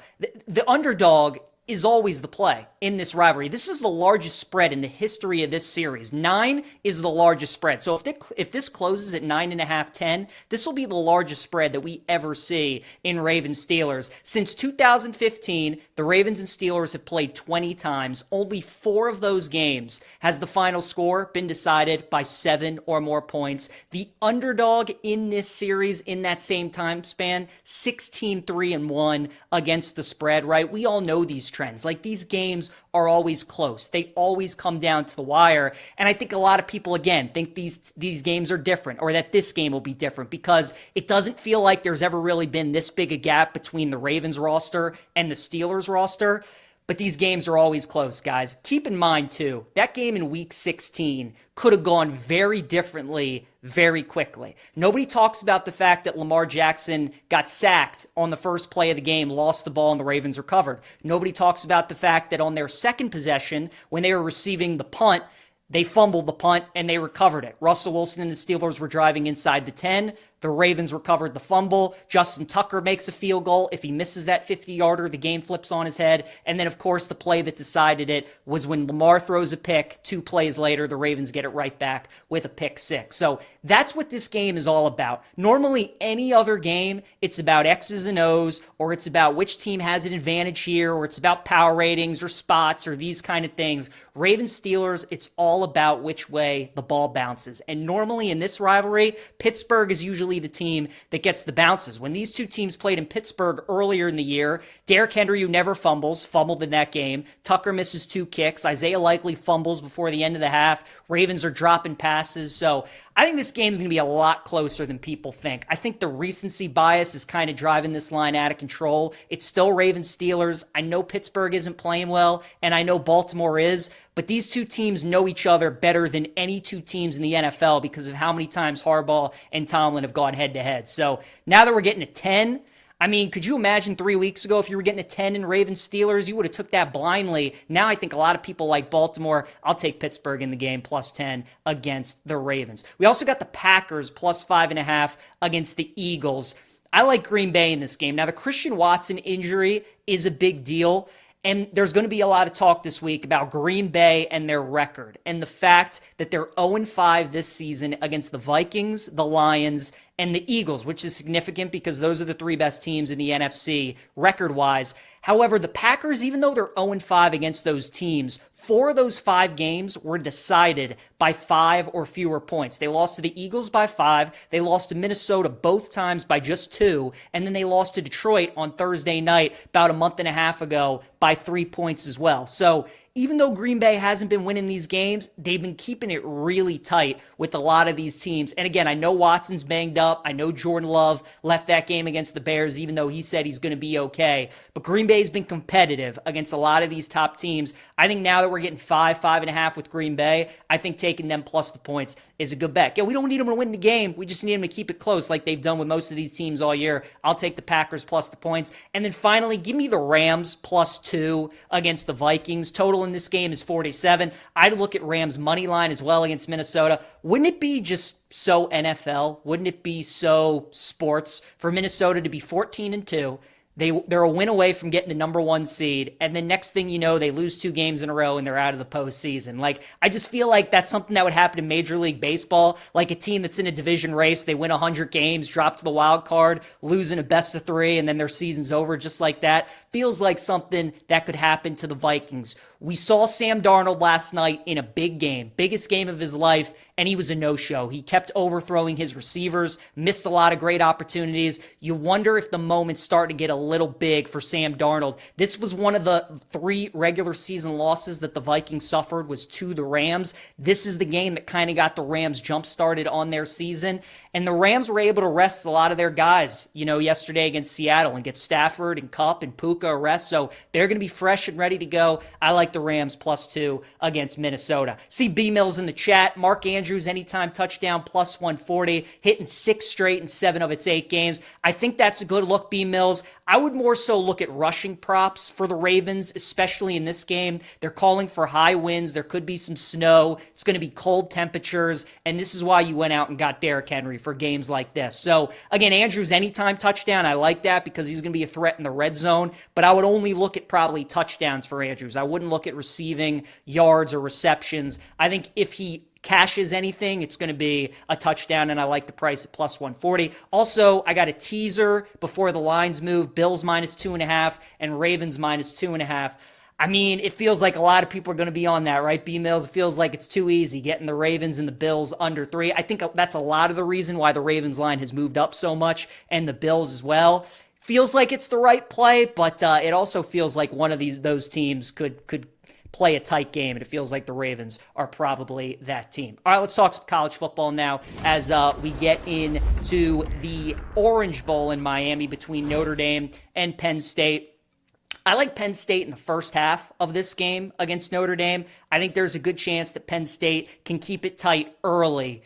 The underdog is always the play in this rivalry. This is the largest spread in the history of this series. 9 is the largest spread. So if this closes at 9.5, 10, this will be the largest spread that we ever see in Ravens-Steelers. Since 2015, the Ravens and Steelers have played 20 times. Only 4 of those games has the final score been decided by 7 or more points. The underdog in this series in that same time span, 16-3-1 against the spread, right? We all know these trends. Like, these games are always close. They always come down to the wire. And I think a lot of people, again, think these games are different, or that this game will be different, because it doesn't feel like there's ever really been this big a gap between the Ravens roster and the Steelers roster. But these games are always close, guys. Keep in mind, too, that game in Week 16 could have gone very differently very quickly. Nobody talks about the fact that Lamar Jackson got sacked on the first play of the game, lost the ball, and the Ravens recovered. Nobody talks about the fact that on their second possession, when they were receiving the punt, they fumbled the punt and they recovered it. Russell Wilson and the Steelers were driving inside the 10. The Ravens recovered the fumble. Justin Tucker makes a field goal. If he misses that 50-yarder, the game flips on his head. And then, of course, the play that decided it was when Lamar throws a pick. 2 plays later, the Ravens get it right back with a pick 6. So that's what this game is all about. Normally, any other game, it's about X's and O's, or it's about which team has an advantage here, or it's about power ratings or spots or these kind of things. Ravens-Steelers, it's all about which way the ball bounces. And normally in this rivalry, Pittsburgh is usually the team that gets the bounces. When these two teams played in Pittsburgh earlier in the year, Derrick Henry, who never fumbled in that game. Tucker misses 2 kicks. Isaiah Likely fumbles before the end of the half. Ravens are dropping passes. So I think this game is going to be a lot closer than people think. I think the recency bias is kind of driving this line out of control. It's still Ravens-Steelers. I know Pittsburgh isn't playing well, and I know Baltimore is, but these two teams know each other better than any two teams in the NFL because of how many times Harbaugh and Tomlin have gone head-to-head. So now that we're getting to 10, I mean, could you imagine 3 weeks ago if you were getting a 10 in Ravens Steelers, you would have took that blindly. Now I think a lot of people like Baltimore. I'll take Pittsburgh in the game plus 10 against the Ravens. We also got the Packers plus 5.5 against the Eagles. I like Green Bay in this game. Now the Christian Watson injury is a big deal. And there's going to be a lot of talk this week about Green Bay and their record and the fact that they're 0-5 this season against the Vikings, the Lions, and the Eagles, which is significant because those are the three best teams in the NFC record-wise. However, the Packers, even though they're 0-5 against those teams, 4 of those 5 games were decided by 5 or fewer points. They lost to the Eagles by 5, they lost to Minnesota both times by just 2, and then they lost to Detroit on Thursday night about a month and a half ago by 3 points as well. So even though Green Bay hasn't been winning these games, they've been keeping it really tight with a lot of these teams. And again, I know Watson's banged up. I know Jordan Love left that game against the Bears, even though he said he's going to be okay. But Green Bay's been competitive against a lot of these top teams. I think now that we're getting 5.5 with Green Bay, I think taking them plus the points is a good bet. Yeah, we don't need them to win the game. We just need them to keep it close like they've done with most of these teams all year. I'll take the Packers plus the points. And then finally, give me the Rams plus 2 against the Vikings. Total in this game is 47. I'd look at Rams money line as well against Minnesota. Wouldn't it be just so NFL? Wouldn't it be so sports for Minnesota to be 14-2? They're a win away from getting the number 1 seed, and then next thing you know, they lose 2 games in a row and they're out of the postseason. Like, I just feel like that's something that would happen in Major League Baseball. Like a team that's in a division race, they win 100 games, drop to the wild card, lose in a best of 3, and then their season's over just like that. Feels like something that could happen to the Vikings. We saw Sam Darnold last night in a big game, biggest game of his life, and he was a no-show. He kept overthrowing his receivers, missed a lot of great opportunities. You wonder if the moment's starting to get a little big for Sam Darnold. This was one of the 3 regular season losses that the Vikings suffered, was to the Rams. This is the game that kind of got the Rams jump-started on their season, and the Rams were able to rest a lot of their guys, yesterday against Seattle and get Stafford and Kupp and Puka a rest, so they're going to be fresh and ready to go. I like the Rams plus 2 against Minnesota. See B Mills in the chat. Mark Andrews anytime touchdown plus 140, hitting 6 straight in 7 of its 8 games. I think that's a good look, B Mills. I would more so look at rushing props for the Ravens, especially in this game. They're calling for high winds. There could be some snow. It's going to be cold temperatures, and this is why you went out and got Derrick Henry for games like this. So again, Andrews anytime touchdown. I like that because he's going to be a threat in the red zone, but I would only look at probably touchdowns for Andrews. I wouldn't look at receiving yards or receptions. I think if he cashes anything, it's going to be a touchdown, and I like the price at plus 140. Also, I got a teaser before the lines move. Bills minus 2.5 and Ravens minus 2.5. I mean, it feels like a lot of people are going to be on that, right, B-Mills? It feels like it's too easy getting the Ravens and the Bills under 3. I think that's a lot of the reason why the Ravens line has moved up so much, and the Bills as well. Feels like it's the right play, but it also feels like one of those teams could play a tight game, and it feels like the Ravens are probably that team. All right, let's talk some college football now as we get into the Orange Bowl in Miami between Notre Dame and Penn State. I like Penn State in the first half of this game against Notre Dame. I think there's a good chance that Penn State can keep it tight early.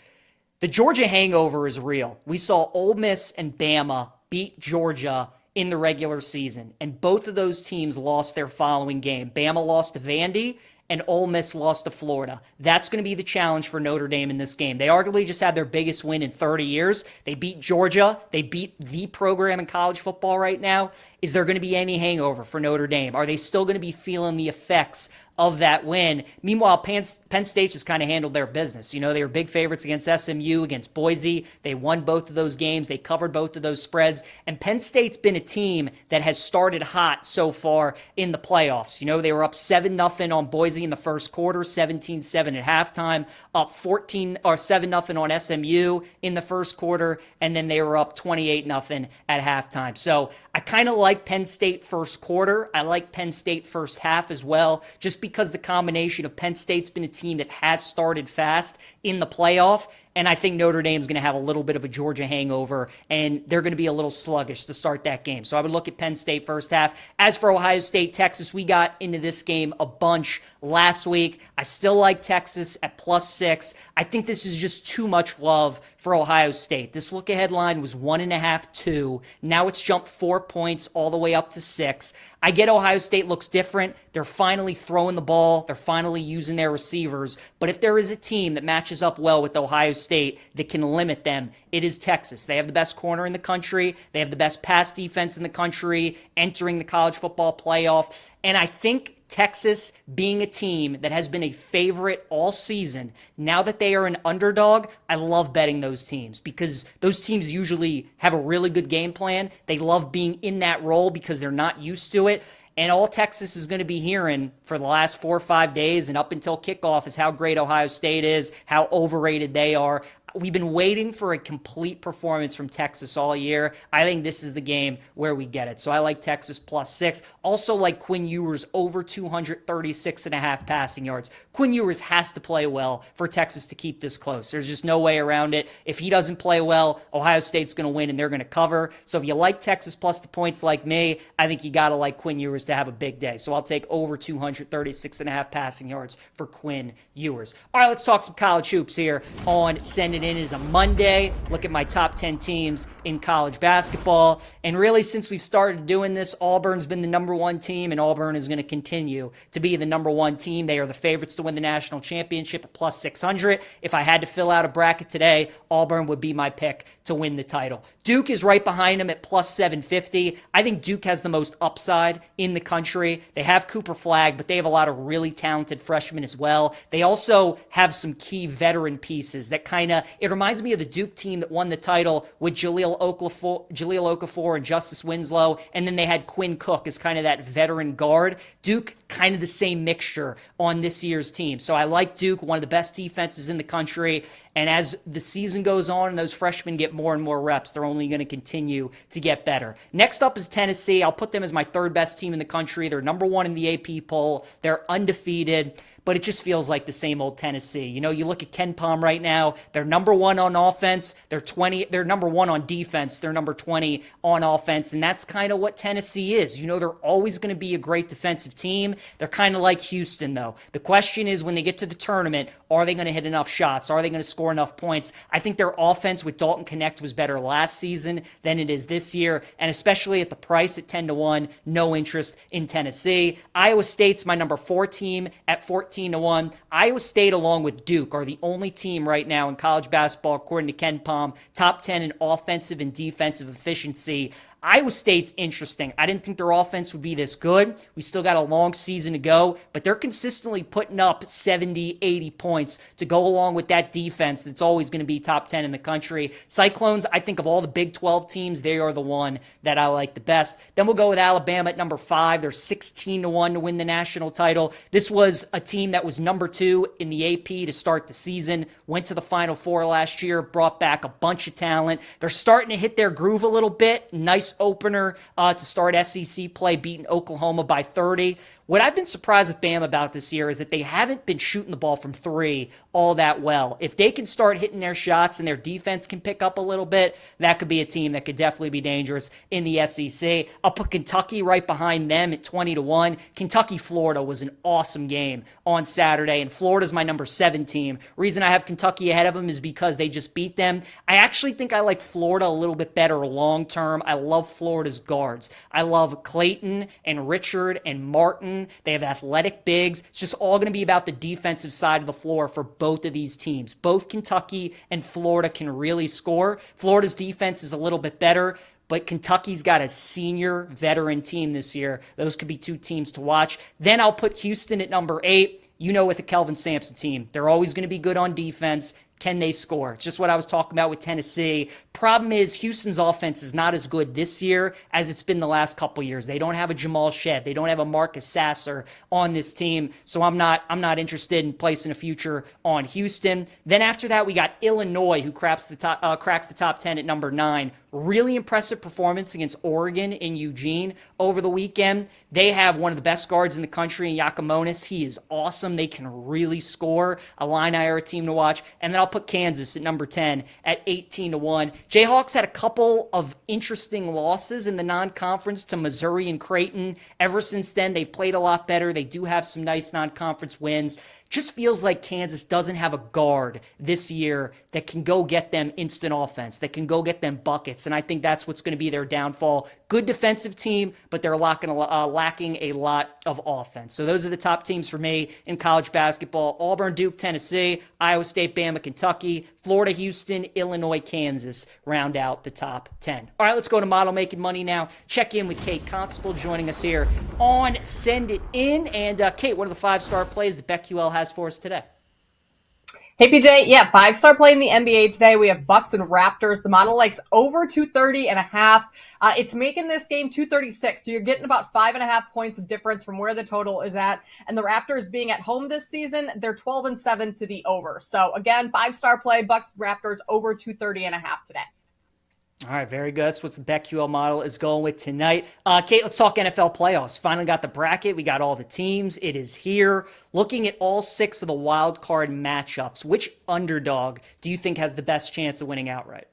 The Georgia hangover is real. We saw Ole Miss and Bama beat Georgia in the regular season, and both of those teams lost their following game. Bama lost to Vandy, and Ole Miss lost to Florida. That's going to be the challenge for Notre Dame in this game. They arguably just had their biggest win in 30 years. They beat Georgia. They beat the program in college football right now. Is there going to be any hangover for Notre Dame? Are they still going to be feeling the effects of that win? Meanwhile, Penn State just kind of handled their business. They were big favorites against SMU, against Boise. They won both of those games. They covered both of those spreads. And Penn State's been a team that has started hot so far in the playoffs. They were up 7-0 on Boise in the first quarter, 17-7 at halftime, up 7-0 on SMU in the first quarter, and then they were up 28-0 at halftime. So I kind of like Penn State first quarter. I like Penn State first half as well, just because the combination of Penn State's been a team that has started fast in the playoff, and I think Notre Dame's going to have a little bit of a Georgia hangover, and they're going to be a little sluggish to start that game. So I would look at Penn State first half. As for Ohio State, Texas, we got into this game a bunch last week. I still like Texas at +6. I think this is just too much love for for Ohio State. This look-ahead line was 1.5, 2. Now it's jumped 4 points all the way up to 6. I get Ohio State looks different. They're finally throwing the ball. They're finally using their receivers. But if there is a team that matches up well with Ohio State that can limit them, it is Texas. They have the best corner in the country. They have the best pass defense in the country entering the college football playoff. And I think Texas, being a team that has been a favorite all season, now that they are an underdog, I love betting those teams because those teams usually have a really good game plan. They love being in that role because they're not used to it. And all Texas is going to be hearing for the last 4 or 5 days and up until kickoff is how great Ohio State is, how overrated they are. We've been waiting for a complete performance from Texas all year. I think this is the game where we get it. So I like Texas +6. Also like Quinn Ewers over 236.5 passing yards. Quinn Ewers has to play well for Texas to keep this close. There's just no way around it. If he doesn't play well, Ohio State's going to win and they're going to cover. So if you like Texas plus the points like me, I think you got to like Quinn Ewers to have a big day. So I'll take over 236.5 passing yards for Quinn Ewers. All right, let's talk some college hoops here on Send It In. It is a Monday. Look at my top 10 teams in college basketball. And really, since we've started doing this, Auburn's been the number 1 team, and Auburn is going to continue to be the number 1 team. They are the favorites to win the national championship at +600. If I had to fill out a bracket today, Auburn would be my pick to win the title. Duke is right behind them at +750. I think Duke has the most upside in the country. They have Cooper Flagg, but they have a lot of really talented freshmen as well. They also have some key veteran pieces that it reminds me of the Duke team that won the title with Jahlil Okafor and Justice Winslow, and then they had Quinn Cook as kind of that veteran guard. Duke, kind of the same mixture on this year's team. So I like Duke, one of the best defenses in the country, and as the season goes on and those freshmen get more and more reps, they're only going to continue to get better. Next up is Tennessee. I'll put them as my 3rd best team in the country. They're number 1 in the AP poll. They're undefeated, but it just feels like the same old Tennessee. You know, you look at Ken Pom right now, they're number 1 on offense, they're number 1 on defense, they're number 20 on offense, and that's kind of what Tennessee is. You know, they're always going to be a great defensive team. They're kind of like Houston, though. The question is, when they get to the tournament, are they going to hit enough shots? Are they going to score enough points? I think their offense with Dalton Connect was better last season than it is this year, and especially at the price at 10-1, no interest in Tennessee. Iowa State's my number 4 team at 14-1. Iowa State, along with Duke, are the only team right now in college basketball, according to Ken Pom, top 10 in offensive and defensive efficiency. Iowa State's interesting. I didn't think their offense would be this good. We still got a long season to go, but they're consistently putting up 70, 80 points to go along with that defense that's always going to be top 10 in the country. Cyclones, I think of all the Big 12 teams, they are the one that I like the best. Then we'll go with Alabama at number 5. They're 16-1 to win the national title. This was a team that was number 2 in the AP to start the season, went to the Final Four last year, brought back a bunch of talent. They're starting to hit their groove a little bit. Nice opener to start SEC play, beating Oklahoma by 30. What I've been surprised with Bama about this year is that they haven't been shooting the ball from 3 all that well. If they can start hitting their shots and their defense can pick up a little bit, that could be a team that could definitely be dangerous in the SEC. I'll put Kentucky right behind them at 20-1. Kentucky-Florida was an awesome game on Saturday, and Florida's my number 7 team. Reason I have Kentucky ahead of them is because they just beat them. I actually think I like Florida a little bit better long term. I love Florida's guards. I love Clayton and Richard and Martin. They have athletic bigs. It's just all going to be about the defensive side of the floor for both of these teams. Both Kentucky and Florida can really score. Florida's defense is a little bit better, but Kentucky's got a senior veteran team this year. Those could be 2 teams to watch. Then I'll put Houston at number 8. You know, with the Kelvin Sampson team, they're always going to be good on defense. Can they score? It's just what I was talking about with Tennessee. Problem is, Houston's offense is not as good this year as it's been the last couple years. They don't have a Jamal Shed. They don't have a Marcus Sasser on this team. So I'm not interested in placing a future on Houston. Then after that, we got Illinois, who cracks the top 10 at number 9. Really impressive performance against Oregon in Eugene over the weekend. They have one of the best guards in the country in Yakimonis. He is awesome. They can really score. Illini are a team to watch. And then I'll put Kansas at number 10 at 18-1. Jayhawks had a couple of interesting losses in the non-conference to Missouri and Creighton. Ever since then, they've played a lot better. They do have some nice non-conference wins. Just feels like Kansas doesn't have a guard this year that can go get them instant offense, that can go get them buckets. And I think that's what's going to be their downfall. Good defensive team, but they're lacking a lot of offense. So those are the top teams for me in college basketball. Auburn, Duke, Tennessee, Iowa State, Bama, Kentucky, Florida, Houston, Illinois, Kansas round out the top 10. All right, let's go to Model Making Money now. Check in with Kate Constable joining us here on Send It In. And Kate, what are the 5-star plays that BetQL has for us today? Hey, PJ. Yeah, 5-star play in the NBA today. We have Bucks and Raptors. The model likes over 230.5. It's making this game 236. So you're getting about 5.5 points of difference from where the total is at. And the Raptors being at home this season, they're 12-7 to the over. So again, 5-star play, Bucks, Raptors over 230.5 today. All right, very good. That's what the BetQL model is going with tonight. Kate, let's talk NFL playoffs. Finally got the bracket. We got all the teams. It is here. Looking at all 6 of the wild card matchups, which underdog do you think has the best chance of winning outright?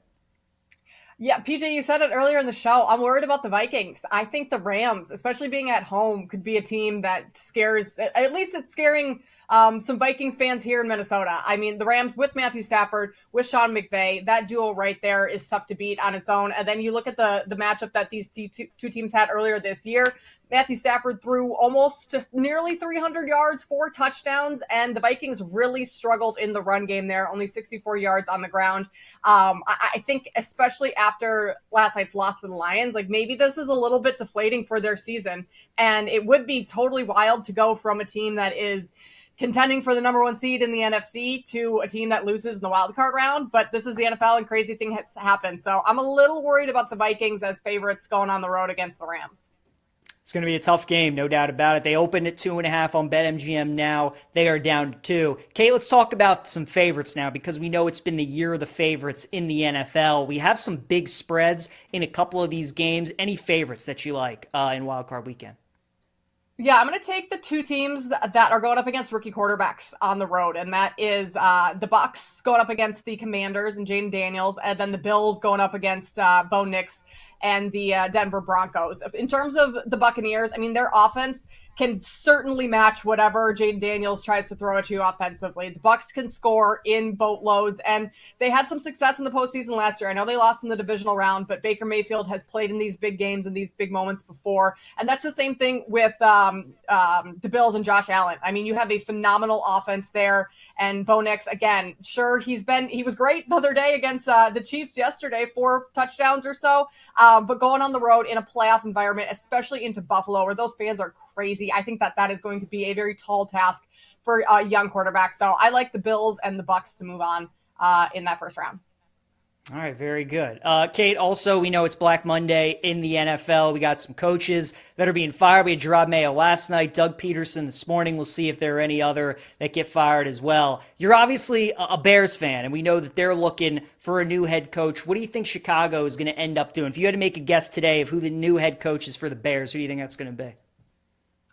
Yeah, PJ, you said it earlier in the show. I'm worried about the Vikings. I think the Rams, especially being at home, could be a team that scares, at least it's scaring some Vikings fans here in Minnesota. I mean, the Rams with Matthew Stafford, with Sean McVay, that duo right there is tough to beat on its own. And then you look at the matchup that these two teams had earlier this year. Matthew Stafford threw almost nearly 300 yards, 4 touchdowns, and the Vikings really struggled in the run game there, only 64 yards on the ground. I think especially after last night's loss to the Lions, like maybe this is a little bit deflating for their season. And it would be totally wild to go from a team that is contending for the number 1 seed in the NFC to a team that loses in the wildcard round. But this is the NFL and crazy things happen. So I'm a little worried about the Vikings as favorites going on the road against the Rams. It's going to be a tough game, no doubt about it. They opened at 2.5 on BetMGM now. They are down to 2. Kate, let's talk about some favorites now because we know it's been the year of the favorites in the NFL. We have some big spreads in a couple of these games. Any favorites that you like in wildcard weekend? Yeah, I'm going to take the 2 teams that are going up against rookie quarterbacks on the road, and that is the Bucks going up against the Commanders and Jaden Daniels, and then the Bills going up against Bo Nix and the Denver Broncos. In terms of the Buccaneers, I mean, their offense can certainly match whatever Jaden Daniels tries to throw at you offensively. The Bucs can score in boatloads, and they had some success in the postseason last year. I know they lost in the divisional round, but Baker Mayfield has played in these big games and these big moments before. And that's the same thing with the Bills and Josh Allen. I mean, you have a phenomenal offense there. And Bo Nix, again, sure, he was great the other day against the Chiefs yesterday, 4 touchdowns or so. But going on the road in a playoff environment, especially into Buffalo, where those fans are crazy, I think that is going to be a very tall task for a young quarterback. So I like the Bills and the Bucs to move on in that first round. All right, very good. Kate, also, we know it's Black Monday in the NFL. We got some coaches that are being fired. We had Gerard Mayo last night, Doug Peterson this morning. We'll see if there are any other that get fired as well. You're obviously a Bears fan, and we know that they're looking for a new head coach. What do you think Chicago is going to end up doing? If you had to make a guess today of who the new head coach is for the Bears, who do you think that's going to be?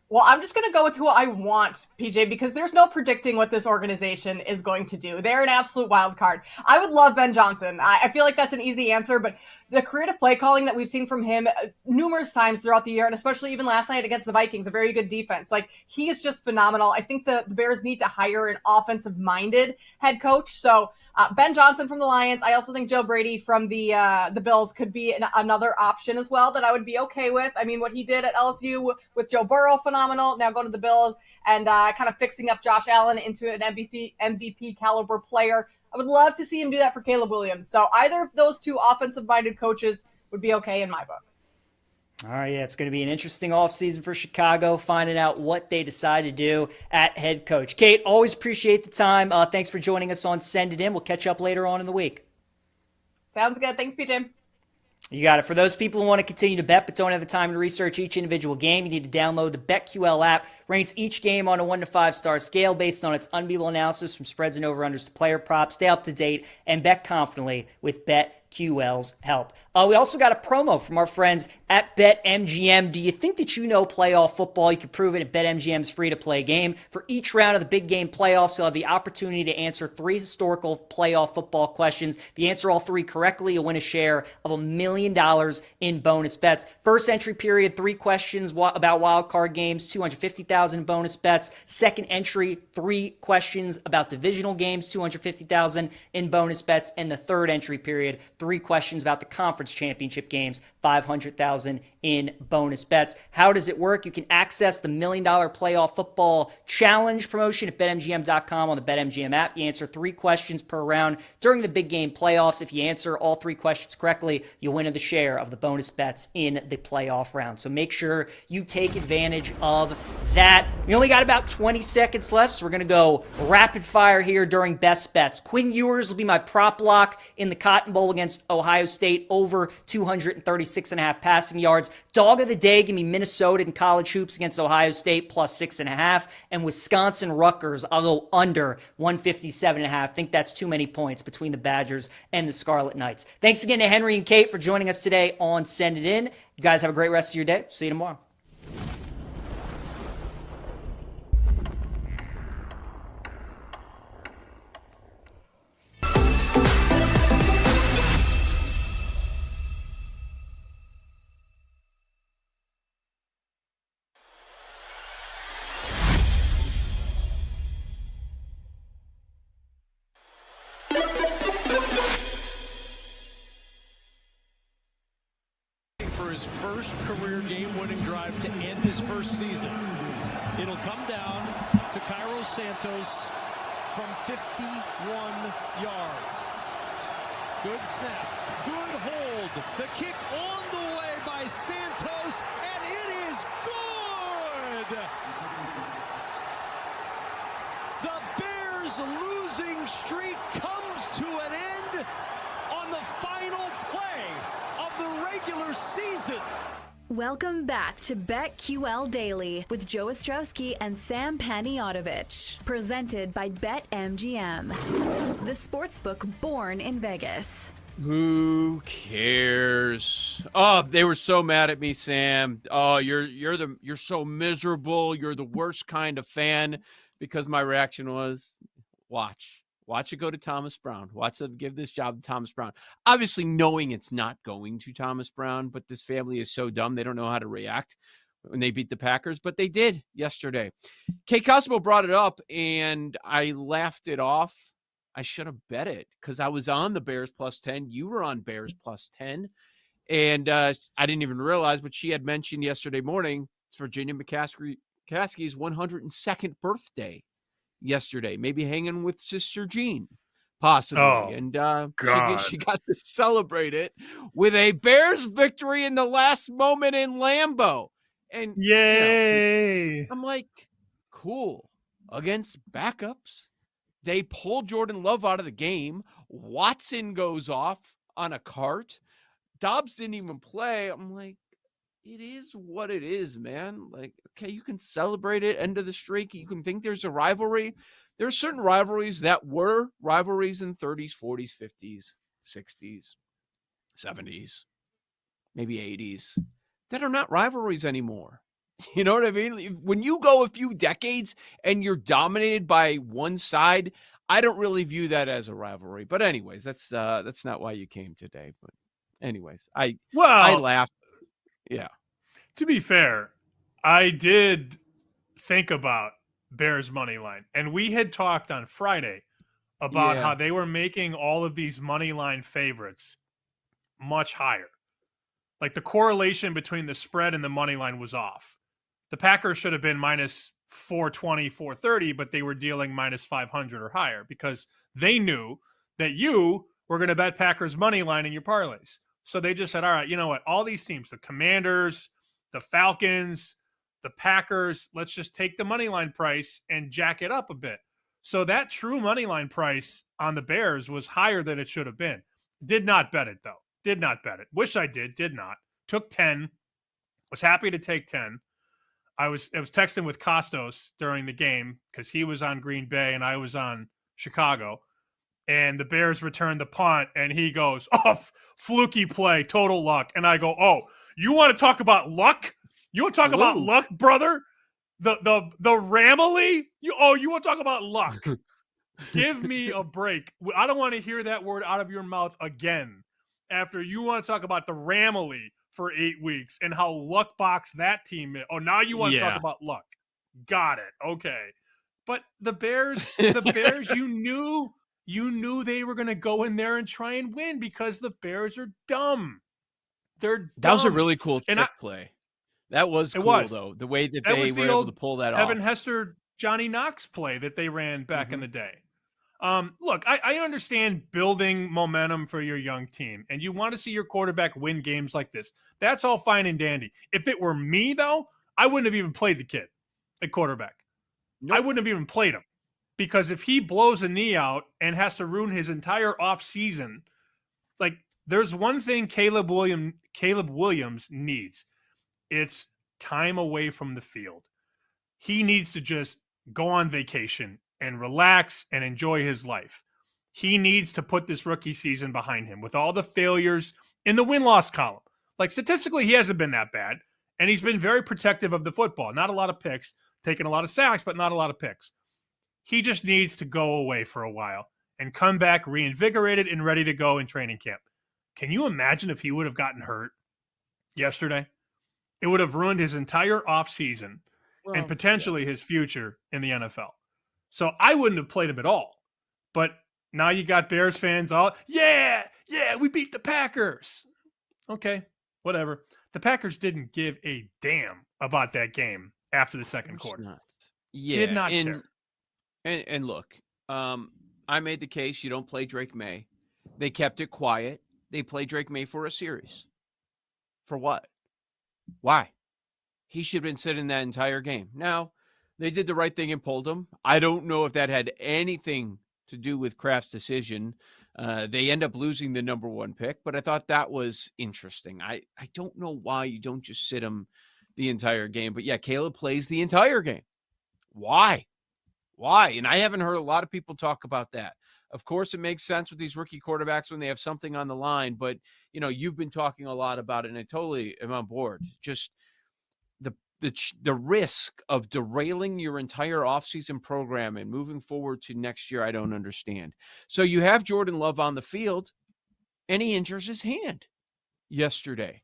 Well, I'm just going to go with who I want, PJ, because there's no predicting what this organization is going to do. They're an absolute wild card. I would love Ben Johnson. I feel like that's an easy answer, but the creative play calling that we've seen from him numerous times throughout the year, and especially even last night against the Vikings, a very good defense. Like, he is just phenomenal. I think the Bears need to hire an offensive-minded head coach. So Ben Johnson from the Lions. I also think Joe Brady from the Bills could be another option as well that I would be okay with. I mean, what he did at LSU with Joe Burrow, phenomenal. Now going to the Bills and kind of fixing up Josh Allen into an MVP caliber player. I would love to see him do that for Caleb Williams. So either of those 2 offensive-minded coaches would be okay in my book. All right, yeah, it's going to be an interesting offseason for Chicago, finding out what they decide to do at head coach. Kate, always appreciate the time. Thanks for joining us on Send It In. We'll catch up later on in the week. Sounds good. Thanks, PJ. You got it. For those people who want to continue to bet but don't have the time to research each individual game, you need to download the BetQL app. Rates each game on a 1 to 5 star scale based on its unbeatable analysis from spreads and over-unders to player props. Stay up to date and bet confidently with BetQL's help. We also got a promo from our friends at BetMGM. Do you think that you know playoff football? You can prove it at BetMGM's free-to-play game. For each round of the big game playoffs, you'll have the opportunity to answer 3 historical playoff football questions. If you answer all 3 correctly, you'll win a share of $1 million in bonus bets. First entry period, 3 questions about wildcard games, $250,000 in bonus bets. Second entry, 3 questions about divisional games, $250,000 in bonus bets. And the third entry period, 3 questions about the conference championship games, $500,000 in bonus bets. How does it work? You can access the $1 million playoff football challenge promotion at BetMGM.com on the BetMGM app. You answer 3 questions per round during the big game playoffs. If you answer all 3 questions correctly, you'll win the share of the bonus bets in the playoff round. So make sure you take advantage of that. We only got about 20 seconds left, so we're going to go rapid fire here during best bets. Quinn Ewers will be my prop lock in the Cotton Bowl against Ohio State, over 236.5 passing yards. Dog of the day, give me Minnesota in college hoops against Ohio State, plus 6.5. And Wisconsin Rutgers, I'll go under 157.5. Think that's too many points between the Badgers and the Scarlet Knights. Thanks again to Henry and Kate for joining us today on Send It In. You guys have a great rest of your day. See you tomorrow. For his first career game-winning drive to end his first season. It'll come down to Cairo Santos from 51 yards. Good snap, good hold. The kick on the way by Santos, and it is good! The Bears' losing streak comes to an end on the final play of the regular season. Welcome back to BetQL Daily with Joe Ostrowski and Sam Paniotovich. Presented by BetMGM, the sportsbook born in Vegas. Who cares? Oh, they were so mad at me, Sam. Oh, you're so miserable. You're the worst kind of fan, because my reaction was, Watch it go to Thomas Brown. Watch them give this job to Thomas Brown. Obviously knowing it's not going to Thomas Brown, but this family is so dumb they don't know how to react when they beat the Packers, but they did yesterday. Kate Cosmo brought it up, and I laughed it off. I should have bet it because I was on the Bears plus 10. You were on Bears plus 10, and I didn't even realize, but she had mentioned yesterday morning it's Virginia McCaskey's 102nd birthday yesterday, maybe hanging with Sister Jean, possibly. Oh, and she got to celebrate it with a Bears victory in the last moment in Lambeau. And yay! I'm like, cool. Against backups, they pull Jordan Love out of the game. Watson goes off on a cart. Dobbs didn't even play. I'm like, it is what it is, man. Like, okay, you can celebrate it, end of the streak. You can think there's a rivalry. There's certain rivalries that were rivalries in 30s, 40s, 50s, 60s, 70s, maybe 80s, that are not rivalries anymore. You know what I mean? When you go a few decades and you're dominated by one side, I don't really view that as a rivalry. But anyways, that's not why you came today. But anyways, I laughed. Yeah. To be fair, I did think about Bears money line, and we had talked on Friday about how they were making all of these money line favorites much higher. Like the correlation between the spread and the money line was off. The Packers should have been minus 420, 430, but they were dealing minus 500 or higher because they knew that you were going to bet Packers money line in your parlays. So they just said, all right, you know what? All these teams, the Commanders, the Falcons, the Packers, let's just take the money line price and jack it up a bit. So that true money line price on the Bears was higher than it should have been. Did not bet it, though. Did not bet it. Wish I did not. Took 10. Was happy to take 10. I was texting with Costos during the game because he was on Green Bay and I was on Chicago. And the Bears returned the punt, and he goes, oh, fluky play, total luck. And I go, oh, You want to talk about luck? You want to talk about luck, brother? The Ramily? You want to talk about luck? Give me a break. I don't want to hear that word out of your mouth again after you want to talk about the Ramily for 8 weeks and how luck box that team is. Oh, now you want to talk about luck. Got it. Okay. But the Bears, you knew they were going to go in there and try and win because the Bears are dumb. They're dumb. That was a really cool trick play. That was cool, though, the way that they were able to pull that off. Evan Hester, Johnny Knox play that they ran back in the day. Look, I understand building momentum for your young team, and you want to see your quarterback win games like this. That's all fine and dandy. If it were me, though, I wouldn't have even played the kid at quarterback. Nope. I wouldn't have even played him because if he blows a knee out and has to ruin his entire offseason, like there's one thing Caleb Williams needs. It's time away from the field. He needs to just go on vacation and relax and enjoy his life. He needs to put this rookie season behind him with all the failures in the win-loss column. Like statistically, he hasn't been that bad, and he's been very protective of the football. Not a lot of picks, taking a lot of sacks, but not a lot of picks. He just needs to go away for a while and come back reinvigorated and ready to go in training camp. Can you imagine if he would have gotten hurt yesterday? It would have ruined his entire offseason and potentially his future in the NFL. So I wouldn't have played him at all. But now you got Bears fans all, yeah, we beat the Packers. Okay, whatever. The Packers didn't give a damn about that game after the second quarter. Yeah, did not care. And look, I made the case you don't play Drake May. They kept it quiet. They played Drake May for a series. For what? Why? He should have been sitting that entire game. Now, they did the right thing and pulled him. I don't know if that had anything to do with Kraft's decision. They end up losing the number 1 pick, but I thought that was interesting. I don't know why you don't just sit him the entire game. But yeah, Caleb plays the entire game. Why? And I haven't heard a lot of people talk about that. Of course, it makes sense with these rookie quarterbacks when they have something on the line, but you've been talking a lot about it, and I totally am on board. Just the risk of derailing your entire offseason program and moving forward to next year, I don't understand. So you have Jordan Love on the field, and he injures his hand yesterday.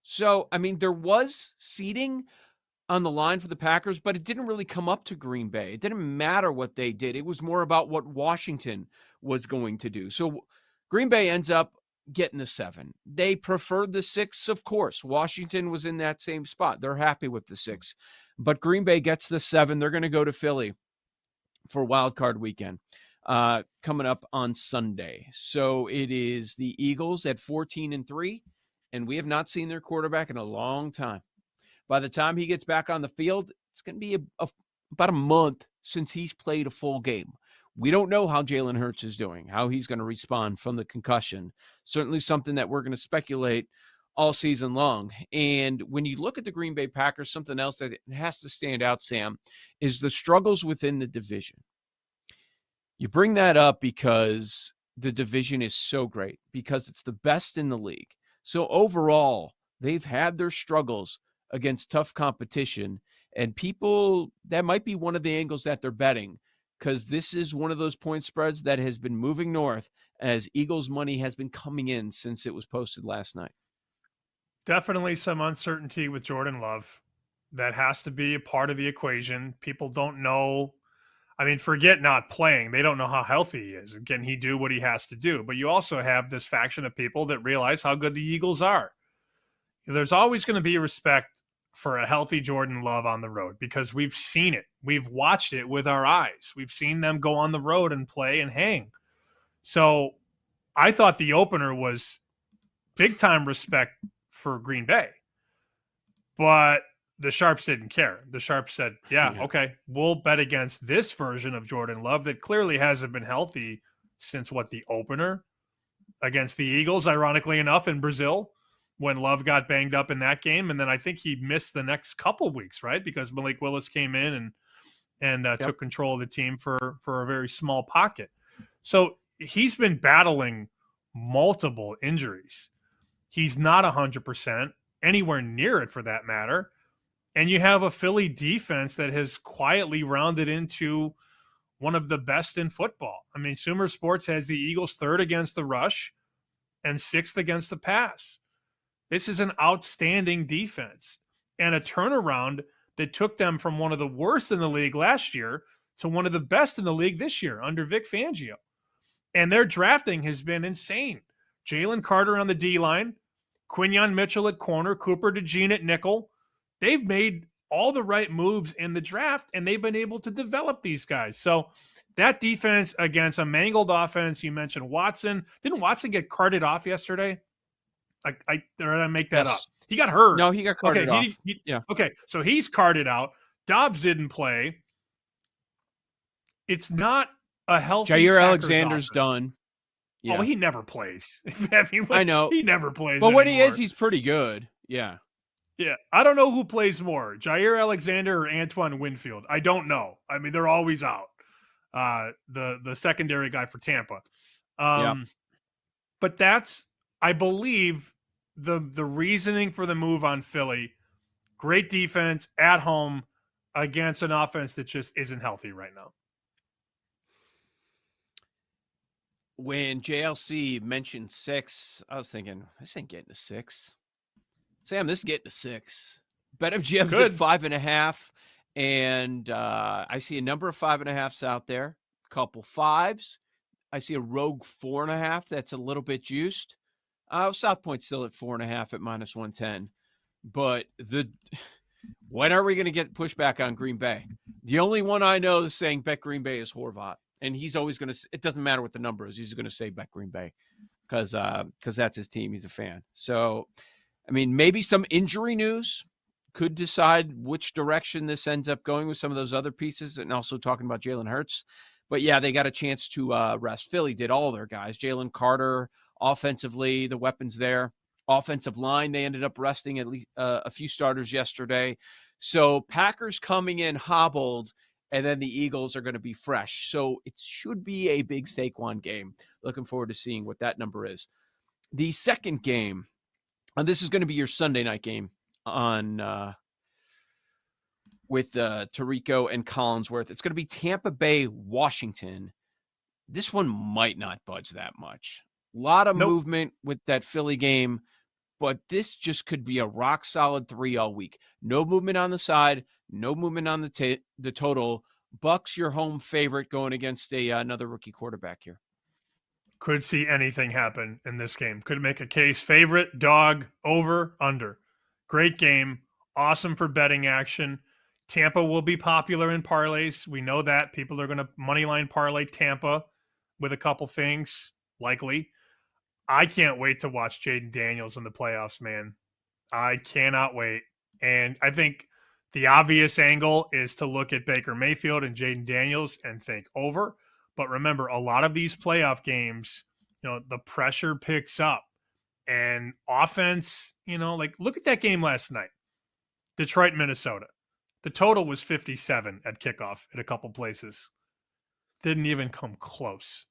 So, I mean, there was seeding on the line for the Packers, but it didn't really come up to Green Bay. It didn't matter what they did. It was more about what Washington was going to do. So Green Bay ends up getting the 7. They preferred the 6, of course. Washington was in that same spot. They're happy with the 6. But Green Bay gets the 7. They're going to go to Philly for Wildcard weekend coming up on Sunday. So it is the Eagles at 14-3, and we have not seen their quarterback in a long time. By the time he gets back on the field, it's going to be about a month since he's played a full game. We don't know how Jalen Hurts is doing, how he's going to respond from the concussion. Certainly something that we're going to speculate all season long. And when you look at the Green Bay Packers, something else that has to stand out, Sam, is the struggles within the division. You bring that up because the division is so great, because it's the best in the league. So overall, they've had their struggles against tough competition, and people, that might be one of the angles that they're betting, because this is one of those point spreads that has been moving north as Eagles money has been coming in since it was posted last night. Definitely some uncertainty with Jordan Love. That has to be a part of the equation. People don't know. I mean, forget not playing. They don't know how healthy he is. Can he do what he has to do? But you also have this faction of people that realize how good the Eagles are. There's always going to be respect for a healthy Jordan Love on the road because we've seen it. We've watched it with our eyes. We've seen them go on the road and play and hang. So I thought the opener was big time respect for Green Bay. But the Sharps didn't care. The Sharps said, yeah, okay, we'll bet against this version of Jordan Love that clearly hasn't been healthy since the opener against the Eagles, ironically enough, in Brazil, when Love got banged up in that game. And then I think he missed the next couple weeks, right? Because Malik Willis came in and took control of the team for a very small pocket. So he's been battling multiple injuries. He's not 100%. anywhere near it for that matter. And you have a Philly defense that has quietly rounded into one of the best in football. I mean, Sumer Sports has the Eagles 3rd against the rush and 6th against the pass. This is an outstanding defense and a turnaround that took them from one of the worst in the league last year to one of the best in the league this year under Vic Fangio. And their drafting has been insane. Jalen Carter on the D-line, Quinyon Mitchell at corner, Cooper DeJean at nickel. They've made all the right moves in the draft, and they've been able to develop these guys. So that defense against a mangled offense, you mentioned Watson. Didn't Watson get carted off yesterday? Or did I make that up? He got hurt. No, he got carted off. Yeah. Okay, so he's carted out. Dobbs didn't play. It's not a healthy Jair Packers Alexander's offense. done. Yeah. Oh, he never plays. I mean, I know. He never plays But when he anymore. is, he's pretty good. Yeah. Yeah. I don't know who plays more, Jair Alexander or Antoine Winfield. I don't know. I mean, they're always out. The secondary guy for Tampa. But that's, I believe, the reasoning for the move on Philly. Great defense at home against an offense that just isn't healthy right now. When JLC mentioned 6, I was thinking, this ain't getting to 6. Sam, this is getting to 6. BetMGM's at 5.5, and I see a number of 5.5s out there. A couple 5s. I see a rogue 4.5 that's a little bit juiced. South Point's still at 4.5 at -110. But when are we going to get pushback on Green Bay? The only one I know is saying bet Green Bay is Horvat. And he's always going to – it doesn't matter what the number is. He's going to say bet Green Bay because that's his team. He's a fan. So, I mean, maybe some injury news could decide which direction this ends up going with some of those other pieces, and also talking about Jalen Hurts. But, yeah, they got a chance to rest. Philly did all their guys. Jalen Carter, offensively, the weapons there. Offensive line, they ended up resting at least a few starters yesterday. So Packers coming in hobbled, and then the Eagles are going to be fresh. So it should be a big Saquon game. Looking forward to seeing what that number is. The second game, and this is going to be your Sunday night game on with Tirico and Collinsworth. It's going to be Tampa Bay, Washington. This one might not budge that much. A lot of movement with that Philly game, but this just could be a rock-solid 3 all week. No movement on the side, no movement on the total. Bucks, your home favorite, going against another rookie quarterback here. Could see anything happen in this game. Could make a case. Favorite, dog, over, under. Great game. Awesome for betting action. Tampa will be popular in parlays. We know that. People are going to moneyline parlay Tampa with a couple things, likely. I can't wait to watch Jaden Daniels in the playoffs, man. I cannot wait. And I think the obvious angle is to look at Baker Mayfield and Jaden Daniels and think over. But remember, a lot of these playoff games, the pressure picks up. And offense, like look at that game last night. Detroit, Minnesota. The total was 57 at kickoff at a couple places. Didn't even come close.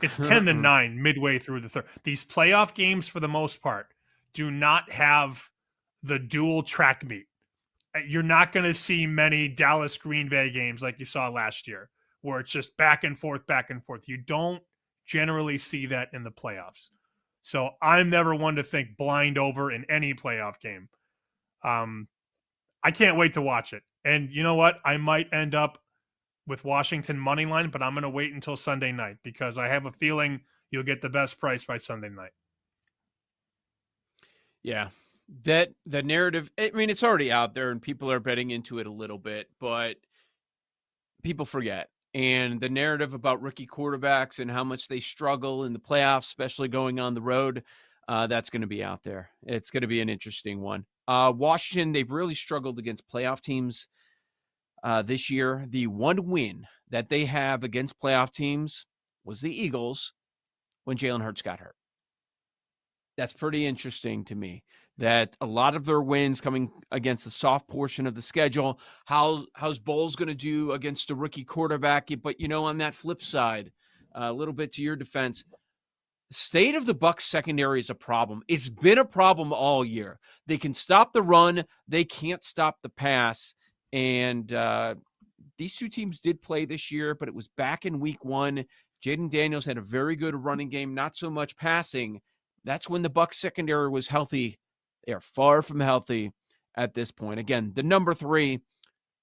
It's 10-9 midway through the third. These playoff games, for the most part, do not have the dual track meet. You're not going to see many Dallas Green Bay games like you saw last year, where it's just back and forth, back and forth. You don't generally see that in the playoffs. So I'm never one to think blind over in any playoff game. I can't wait to watch it. And you know what? I might end up with Washington money line, but I'm going to wait until Sunday night because I have a feeling you'll get the best price by Sunday night. Yeah, the narrative, I mean, it's already out there and people are betting into it a little bit, but people forget. And the narrative about rookie quarterbacks and how much they struggle in the playoffs, especially going on the road, that's going to be out there. It's going to be an interesting one. Washington, they've really struggled against playoff teams this year. The one win that they have against playoff teams was the Eagles when Jalen Hurts got hurt. That's pretty interesting to me, that a lot of their wins coming against the soft portion of the schedule. How's Bowles going to do against a rookie quarterback? But, on that flip side, a little bit to your defense, state of the Bucs secondary is a problem. It's been a problem all year. They can stop the run. They can't stop the pass. And these two teams did play this year, but it was back in week 1. Jaden Daniels had a very good running game, not so much passing. That's when the Bucs secondary was healthy. They are far from healthy at this point. Again, the number 3,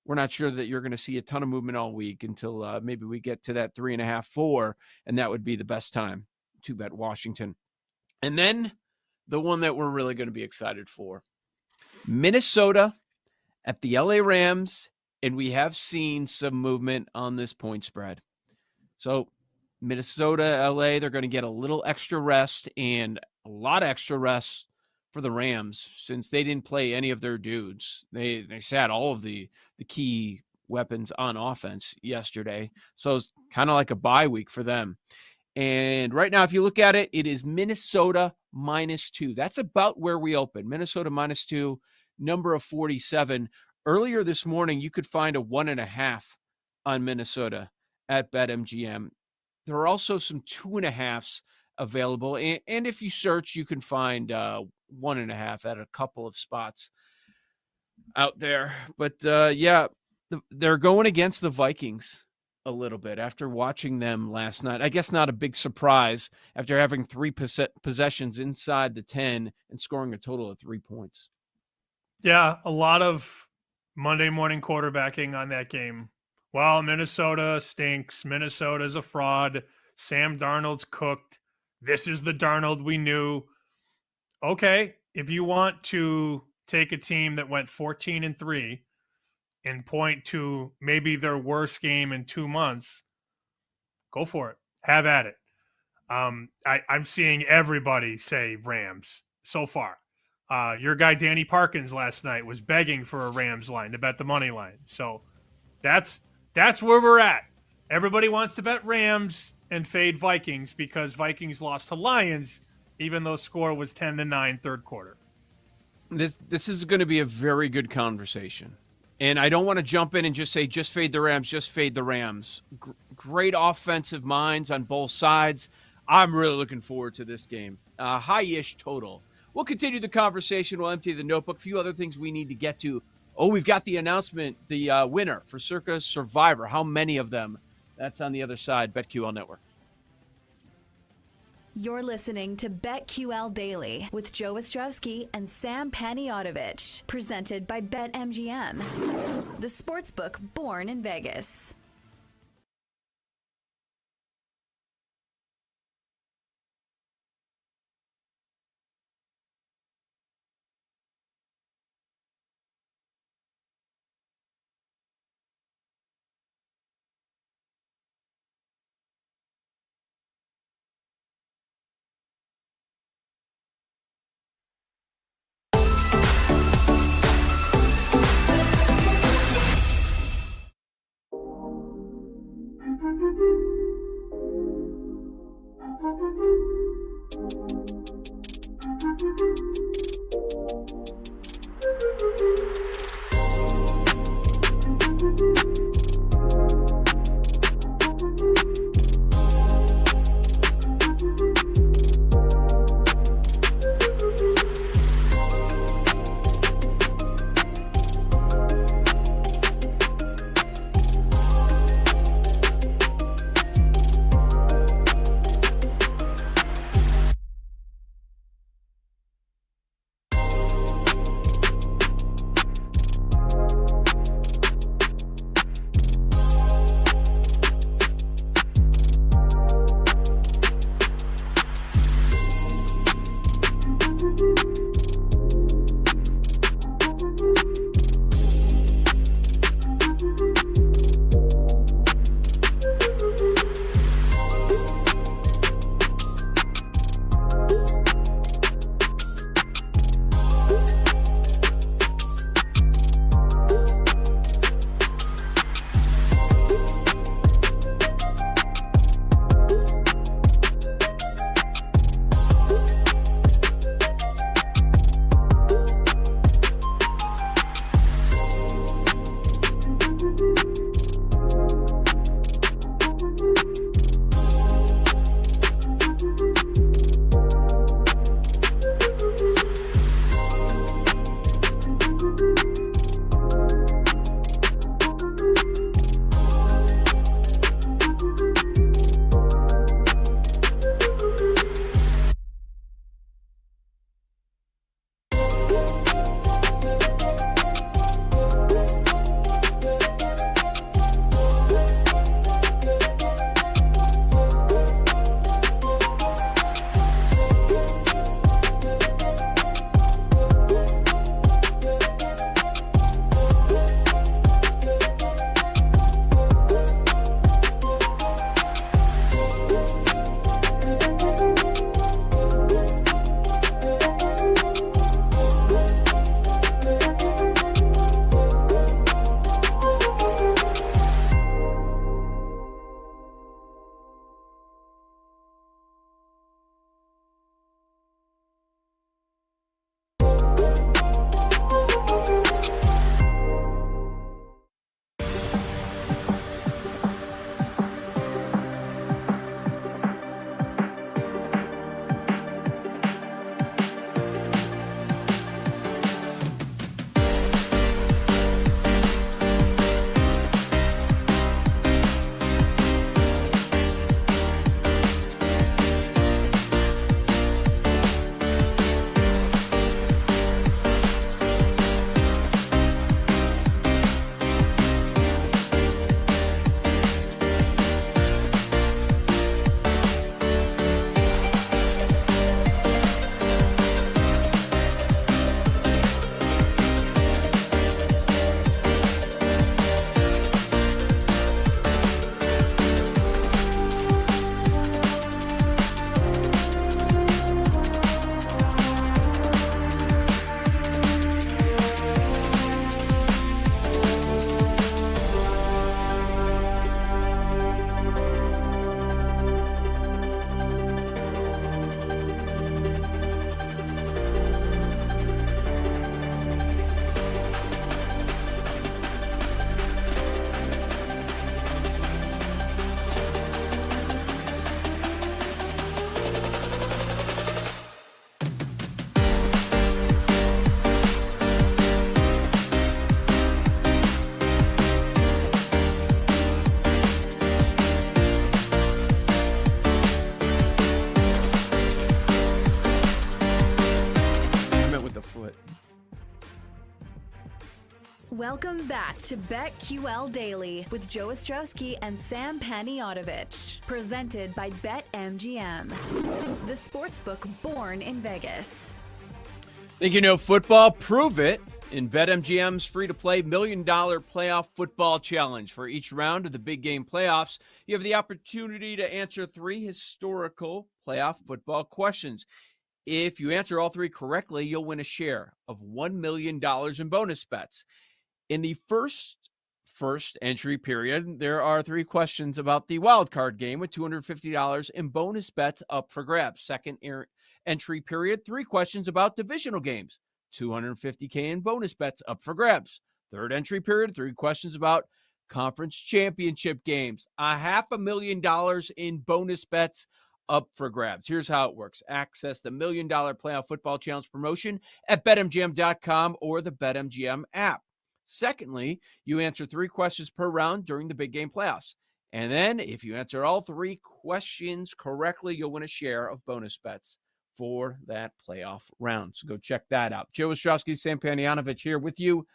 we're not sure that you're going to see a ton of movement all week until maybe we get to that 3.5, 4, and that would be the best time to bet Washington. And then the one that we're really going to be excited for, Minnesota at the LA Rams, and we have seen some movement on this point spread. So Minnesota, LA, they're going to get a little extra rest and a lot of extra rest for the Rams since they didn't play any of their dudes. They sat all of the key weapons on offense yesterday. So it's kind of like a bye week for them. And right now, if you look at it, it is Minnesota -2. That's about where we open. Minnesota -2, number of 47. Earlier this morning, you could find a 1.5 on Minnesota at BetMGM. There are also some 2.5s available. And if you search, you can find 1.5 at a couple of spots out there. But they're going against the Vikings a little bit after watching them last night. I guess not a big surprise after having 3 possessions inside the 10 and scoring a total of 3 points. Yeah, a lot of Monday morning quarterbacking on that game. Well, Minnesota stinks. Minnesota's a fraud. Sam Darnold's cooked. This is the Darnold we knew. Okay, if you want to take a team that went 14-3 and point to maybe their worst game in 2 months, go for it. Have at it. I'm seeing everybody say Rams so far. Your guy Danny Parkins last night was begging for a Rams line to bet the money line. So that's where we're at. Everybody wants to bet Rams and fade Vikings because Vikings lost to Lions, even though score was 10-9 third quarter. This is going to be a very good conversation. And I don't want to jump in and just say, just fade the Rams, just fade the Rams. Great offensive minds on both sides. I'm really looking forward to this game. High-ish total. We'll continue the conversation. We'll empty the notebook. A few other things we need to get to. Oh, we've got the announcement, the winner for Circa Survivor. How many of them? That's on the other side, BetQL Network. You're listening to BetQL Daily with Joe Ostrowski and Sam Paniotovich, presented by BetMGM, the sportsbook born in Vegas. Welcome back to BetQL Daily with Joe Ostrowski and Sam Paniotovich. Presented by BetMGM, the sportsbook born in Vegas. Think you know football? Prove it in BetMGM's free-to-play $1 Million Playoff Football Challenge. For each round of the big game playoffs, you have the opportunity to answer 3 historical playoff football questions. If you answer all 3 correctly, you'll win a share of $1 million in bonus bets. In the first entry period, there are 3 questions about the Wildcard game with $250 in bonus bets up for grabs. Second entry period, 3 questions about divisional games, $250K in bonus bets up for grabs. Third entry period, 3 questions about conference championship games, $500,000 in bonus bets up for grabs. Here's how it works. Access the $1 Million Playoff Football Challenge promotion at BetMGM.com or the BetMGM app. Secondly, you answer 3 questions per round during the big game playoffs. And then if you answer all 3 questions correctly, you'll win a share of bonus bets for that playoff round. So go check that out. Joe Ostrowski, Sam Paniotovich here with you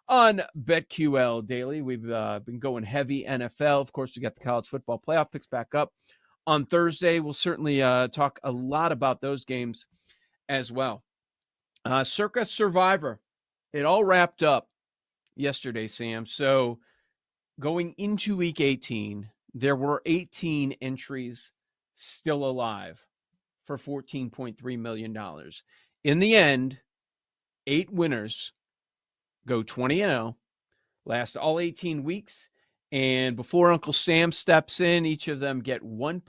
on BetQL Daily. We've been going heavy NFL. Of course, we got the college football playoff picks back up on Thursday. We'll certainly talk a lot about those games as well. Circa Survivor. It all wrapped up yesterday, Sam. So going into week 18, there were 18 entries still alive for $14.3 million. In the end, 8 winners go 20-0, last all 18 weeks. And before Uncle Sam steps in, each of them get about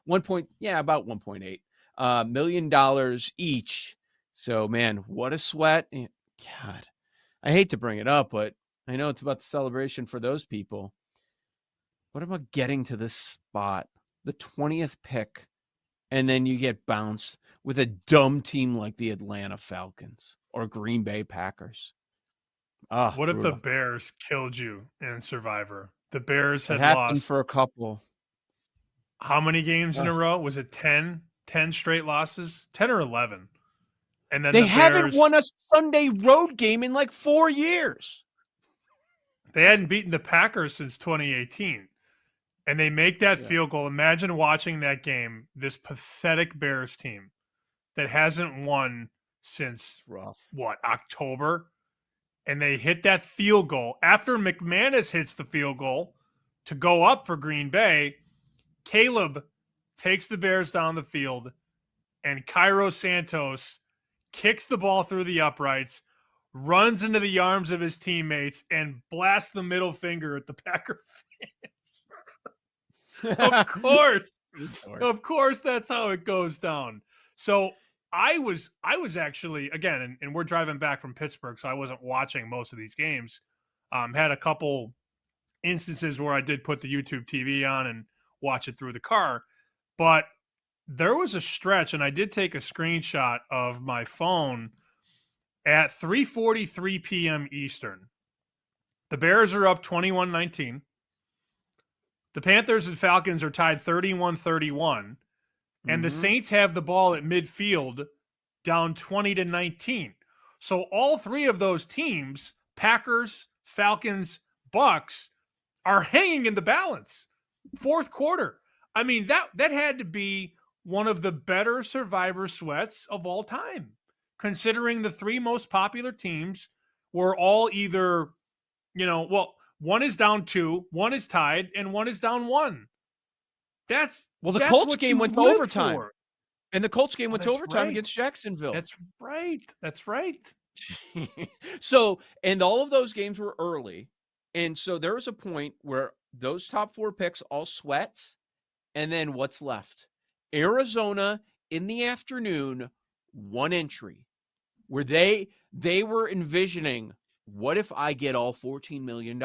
$1.8 million each. So, man, what a sweat. God, I hate to bring it up, but I know it's about the celebration for those people. What about getting to this spot, the 20th pick, and then you get bounced with a dumb team like the Atlanta Falcons or Green Bay Packers? What if brutal. the Bears killed you in Survivor? The Bears had happened lost for a couple. How many games in a row? Was it 10? 10 straight losses? 10 or 11? And then they the haven't Bears, won a Sunday road game in like 4 years. They hadn't beaten the Packers since 2018. And they make that field goal. Imagine watching that game, this pathetic Bears team that hasn't won since, October? And they hit that field goal. After McManus hits the field goal to go up for Green Bay, Caleb takes the Bears down the field, and Cairo Santos kicks the ball through the uprights, runs into the arms of his teammates, and blasts the middle finger at the Packer fans. Of course, that's how it goes down. So I was actually, again, and we're driving back from Pittsburgh, so I wasn't watching most of these games. Had a couple instances where I did put the YouTube TV on and watch it through the car. But there was a stretch, and I did take a screenshot of my phone at 3:43 p.m. Eastern. The Bears are up 21-19. The Panthers and Falcons are tied 31-31. And the Saints have the ball at midfield down 20-19. So all 3 of those teams, Packers, Falcons, Bucks, are hanging in the balance. Fourth quarter. I mean, that had to be one of the better Survivor sweats of all time, considering the 3 most popular teams were all either, one is down 2, one is tied, and one is down 1. The Colts game went to overtime. And the Colts game went to overtime against Jacksonville. That's right. So, and all of those games were early. And so there was a point where those top 4 picks all sweats. And then what's left? Arizona in the afternoon, 1 entry where they were envisioning, what if I get all $14 million?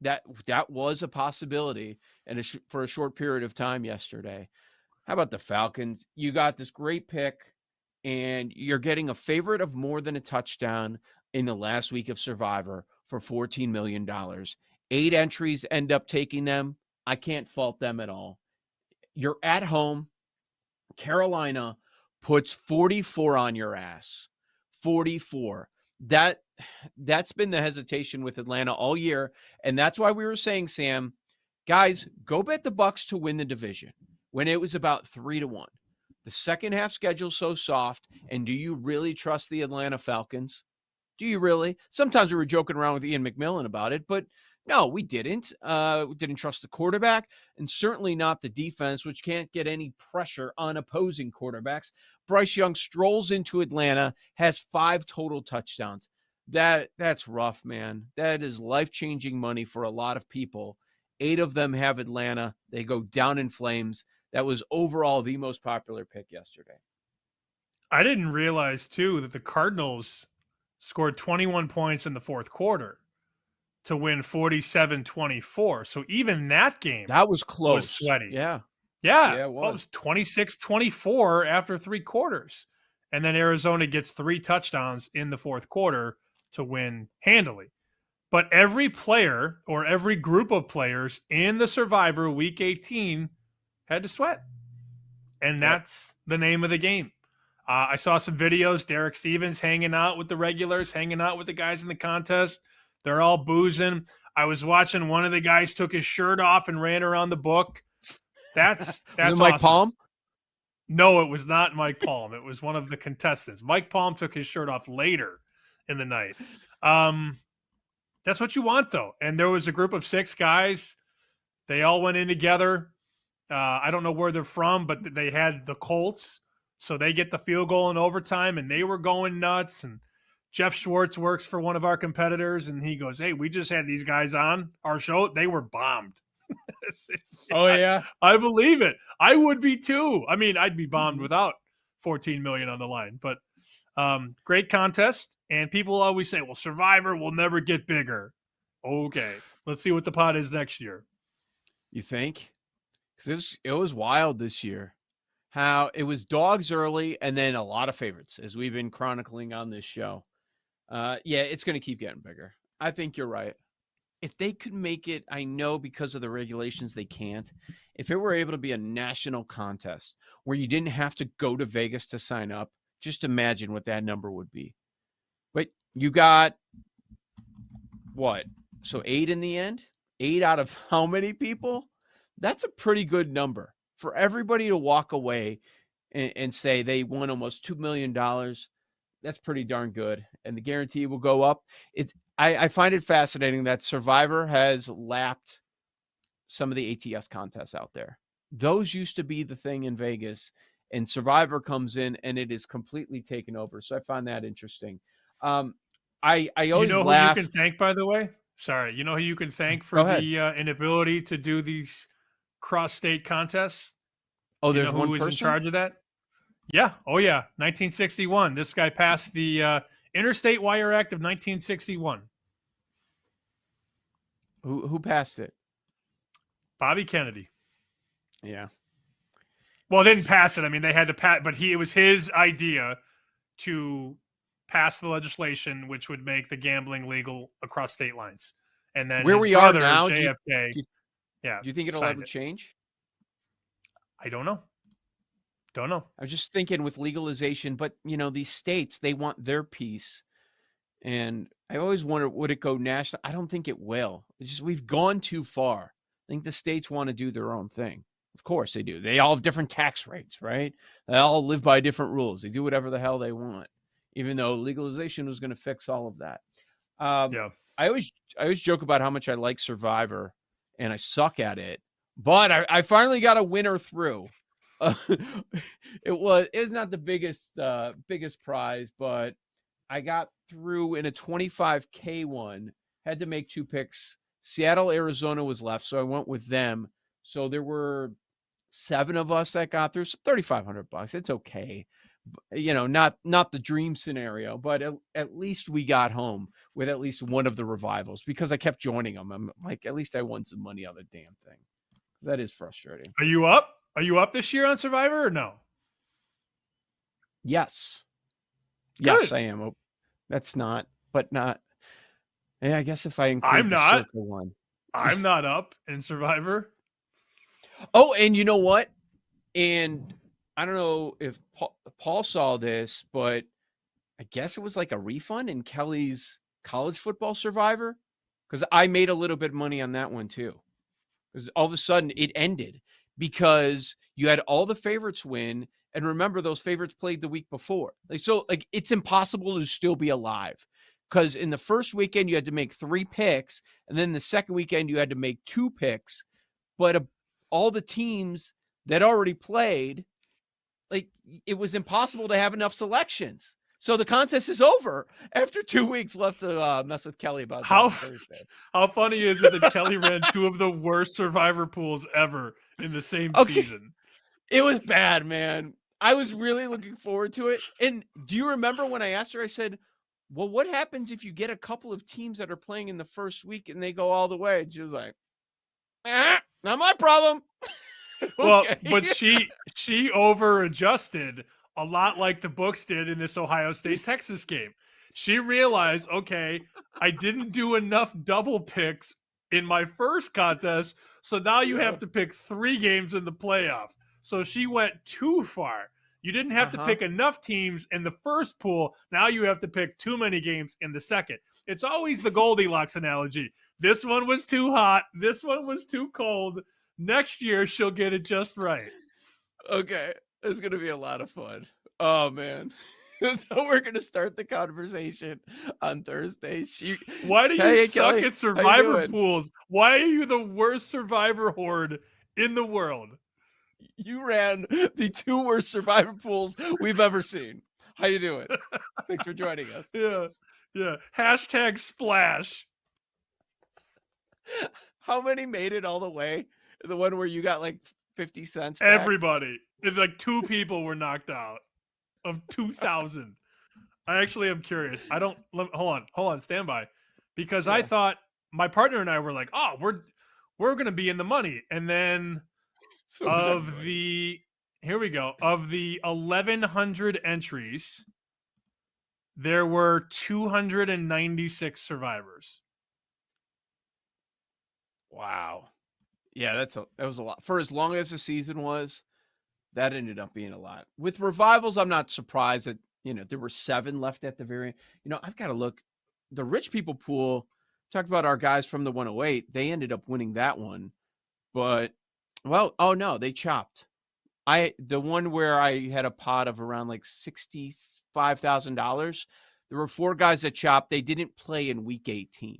That was a possibility and for a short period of time yesterday. How about the Falcons? You got this great pick, and you're getting a favorite of more than a touchdown in the last week of Survivor for $14 million. 8 entries end up taking them. I can't fault them at all. You're at home. Carolina puts 44 on your ass. 44. that's been the hesitation with Atlanta all year. And that's why we were saying, Sam, guys, go bet the Bucs to win the division when it was about 3-1. The second half schedule's so soft. And do you really trust the Atlanta Falcons? Do you really? Sometimes we were joking around with Ian McMillan about it, but no, we didn't. We didn't trust the quarterback, and certainly not the defense, which can't get any pressure on opposing quarterbacks. Bryce Young strolls into Atlanta, has 5 total touchdowns. That's rough, man. That is life-changing money for a lot of people. 8 of them have Atlanta. They go down in flames. That was overall the most popular pick yesterday. I didn't realize, too, that the Cardinals scored 21 points in the fourth quarter to win 47-24. So even that game that was close. Was sweaty. Yeah, it was 26-24 after 3 quarters. And then Arizona gets 3 touchdowns in the fourth quarter to win handily. But every player or every group of players in the Survivor Week 18 had to sweat. And that's the name of the game. I saw some videos, Derek Stevens hanging out with the regulars, hanging out with the guys in the contest. They're all boozing. I was watching one of the guys took his shirt off and ran around the book. That's was it Mike awesome. Palm? No, it was not Mike Palm. It was one of the contestants. Mike Palm took his shirt off later in the night. That's what you want, though. And there was a group of 6 guys. They all went in together. I don't know where they're from, but they had the Colts. So they get the field goal in overtime, and they were going nuts. And Jeff Schwartz works for one of our competitors, and he goes, "Hey, we just had these guys on our show. They were bombed." Oh, yeah? I believe it. I would be too. I mean, I'd be bombed without $14 million on the line. But great contest. And people always say, well, Survivor will never get bigger. Okay. Let's see what the pot is next year. You think? Because it was wild this year. How it was dogs early and then a lot of favorites, as we've been chronicling on this show. Yeah, it's going to keep getting bigger. I think you're right. If they could make it, I know because of the regulations they can't. If it were able to be a national contest where you didn't have to go to Vegas to sign up, just imagine what that number would be. But you got what? So 8 in the end? 8 out of how many people? That's a pretty good number. For everybody to walk away and say they won almost $2 million, that's pretty darn good. And the guarantee will go up. I find it fascinating that Survivor has lapped some of the ATS contests out there. Those used to be the thing in Vegas, and Survivor comes in and it is completely taken over. So I find that interesting. I always laugh. Who you can thank, by the way? Sorry, you know who you can thank for the inability to do these cross-state contests? Oh, there's one who was person? in charge of that? Yeah. Oh, yeah. 1961. This guy passed the Interstate Wire Act of 1961. Who passed it? Bobby Kennedy. Yeah. Well, didn't pass it. I mean, they had to pass, but it was his idea to pass the legislation which would make the gambling legal across state lines. And then where his we brother, are now, JFK. Do you think it'll ever change? I don't know. Don't know. I was just thinking with legalization, but these states, they want their piece. And I always wonder, would it go national? I don't think it will. It's just, we've gone too far. I think the states want to do their own thing. Of course they do. They all have different tax rates, right? They all live by different rules. They do whatever the hell they want, even though legalization was going to fix all of that. Yeah. I always joke about how much I like Survivor and I suck at it, but I finally got a winner through. It was not the biggest prize, but I got through in a 25K one. Had to make 2 picks. Seattle, Arizona was left, so I went with them. So there were 7 of us that got through. So $3,500. It's okay. Not the dream scenario, but at least we got home with at least one of the revivals because I kept joining them. I'm like, at least I won some money on the damn thing. That is frustrating. Are you up? Are you up this year on Survivor or no? Yes. Good. Yes, I am. That's not, but not. Yeah, I guess if I include I'm not. Circle one. I'm not up in Survivor. Oh, and you know what? And I don't know if Paul saw this, but I guess it was like a refund in Kelly's college football survivor, because I made a little bit of money on that one too. Because all of a sudden it ended because you had all the favorites win. And remember, those favorites played the week before. So it's impossible to still be alive, because in the first weekend you had to make 3 picks, and then the second weekend you had to make 2 picks. But all the teams that already played, it was impossible to have enough selections. So the contest is over after 2 weeks. We'll have to mess with Kelly about that on Thursday. How funny is it that Kelly ran 2 of the worst survivor pools ever in the same season? It was bad, man. I was really looking forward to it. And do you remember when I asked her, I said, well, what happens if you get a couple of teams that are playing in the first week and they go all the way? And she was like, not my problem. Well, but she over adjusted a lot like the books did in this Ohio State-Texas game. She realized, okay, I didn't do enough double picks in my first contest, so now you have to pick 3 games in the playoff. So she went too far. You didn't have to pick enough teams in the first pool. Now you have to pick too many games in the second. It's always the Goldilocks analogy. This one was too hot. This one was too cold. Next year, she'll get it just right. Okay. It's going to be a lot of fun. Oh, man. So we're going to start the conversation on Thursday. Why do you suck at survivor pools? Why are you the worst survivor horde in the world? You ran the 2 worst survivor pools we've ever seen. How you doing? Thanks for joining us. Yeah. Hashtag splash. How many made it all the way? The one where you got like 50 cents back? Everybody. It's like 2 people were knocked out of 2,000. I actually am curious. Hold on, stand by. Because I thought my partner and I were like, oh, we're going to be in the money. And then of the 1,100 entries, there were 296 survivors. Wow. Yeah, that was a lot. For as long as the season was, that ended up being a lot. With revivals, I'm not surprised that, there were 7 left at the very end. I've got to look. The rich people pool, talked about our guys from the 108. They ended up winning that one. But, they chopped. The one where I had a pot of around like $65,000, there were 4 guys that chopped. They didn't play in week 18.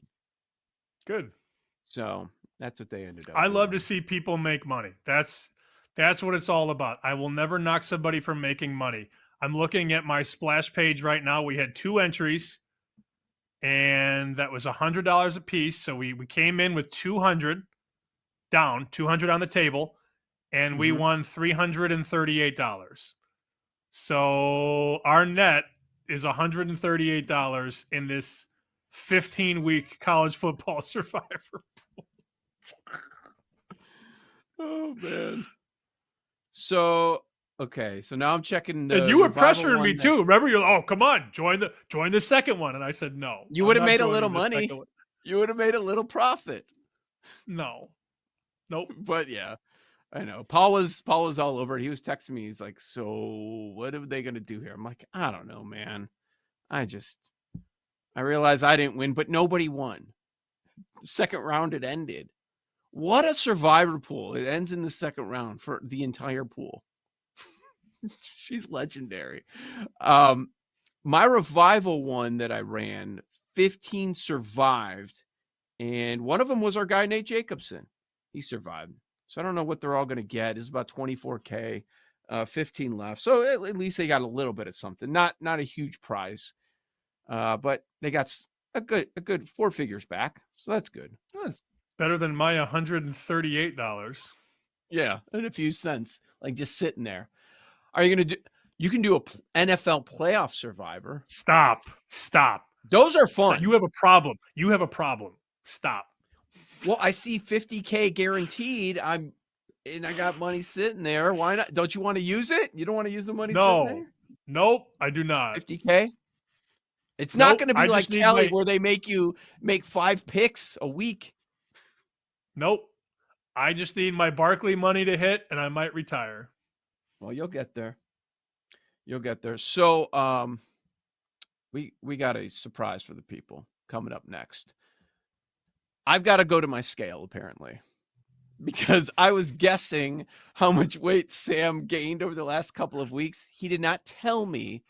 Good. So that's what they ended up. I love to see people make money. That's what it's all about. I will never knock somebody from making money. I'm looking at my splash page right now. We had 2 entries, and that was $100 a piece. So we came in with 200 down, 200 on the table, and we won $338. So our net is $138 in this 15-week college football survivor pool. Oh, man. So, okay. So now I'm checking the. And you were pressuring me too. Remember, you're come on, join the second one. And I said, no. You would have made a little money. You would have made a little profit. No. Nope. But yeah, I know. Paul was all over it. He was texting me. He's like, so what are they going to do here? I'm like, I don't know, man. I realized I didn't win, but nobody won. Second round, it ended. What a survivor pool. It ends in the second round for the entire pool. She's legendary. My revival one that I ran, 15 survived, and one of them was our guy, Nate Jacobson. He survived. So I don't know what they're all going to get. It's about $24K, 15 left. So at least they got a little bit of something. Not a huge prize, but they got a good 4 figures back. So that's good. That's better than my $138. Yeah, and a few cents, like just sitting there. Are you going to do? You can do a NFL playoff survivor. Stop. Those are fun. Stop. You have a problem. Stop. Well, I see 50K guaranteed. I got money sitting there. Why not? Don't you want to use it? You don't want to use the money sitting there? Nope, I do not. 50K? It's not going to be like Kelly where they make you make 5 picks a week. Nope. I just need my Barkley money to hit, and I might retire. Well, you'll get there. So, we got a surprise for the people coming up next. I've got to go to my scale, apparently, because I was guessing how much weight Sam gained over the last couple of weeks. He did not tell me,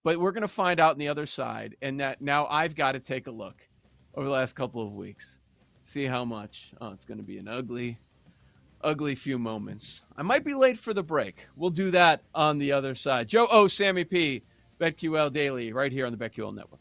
but we're going to find out on the other side. And that now I've got to take a look over the last couple of weeks, see how much. Oh, it's going to be an ugly few moments. I might be late for the break. We'll do that on the other side. Joe O, Sammy P, BetQL Daily, right here on the BetQL Network.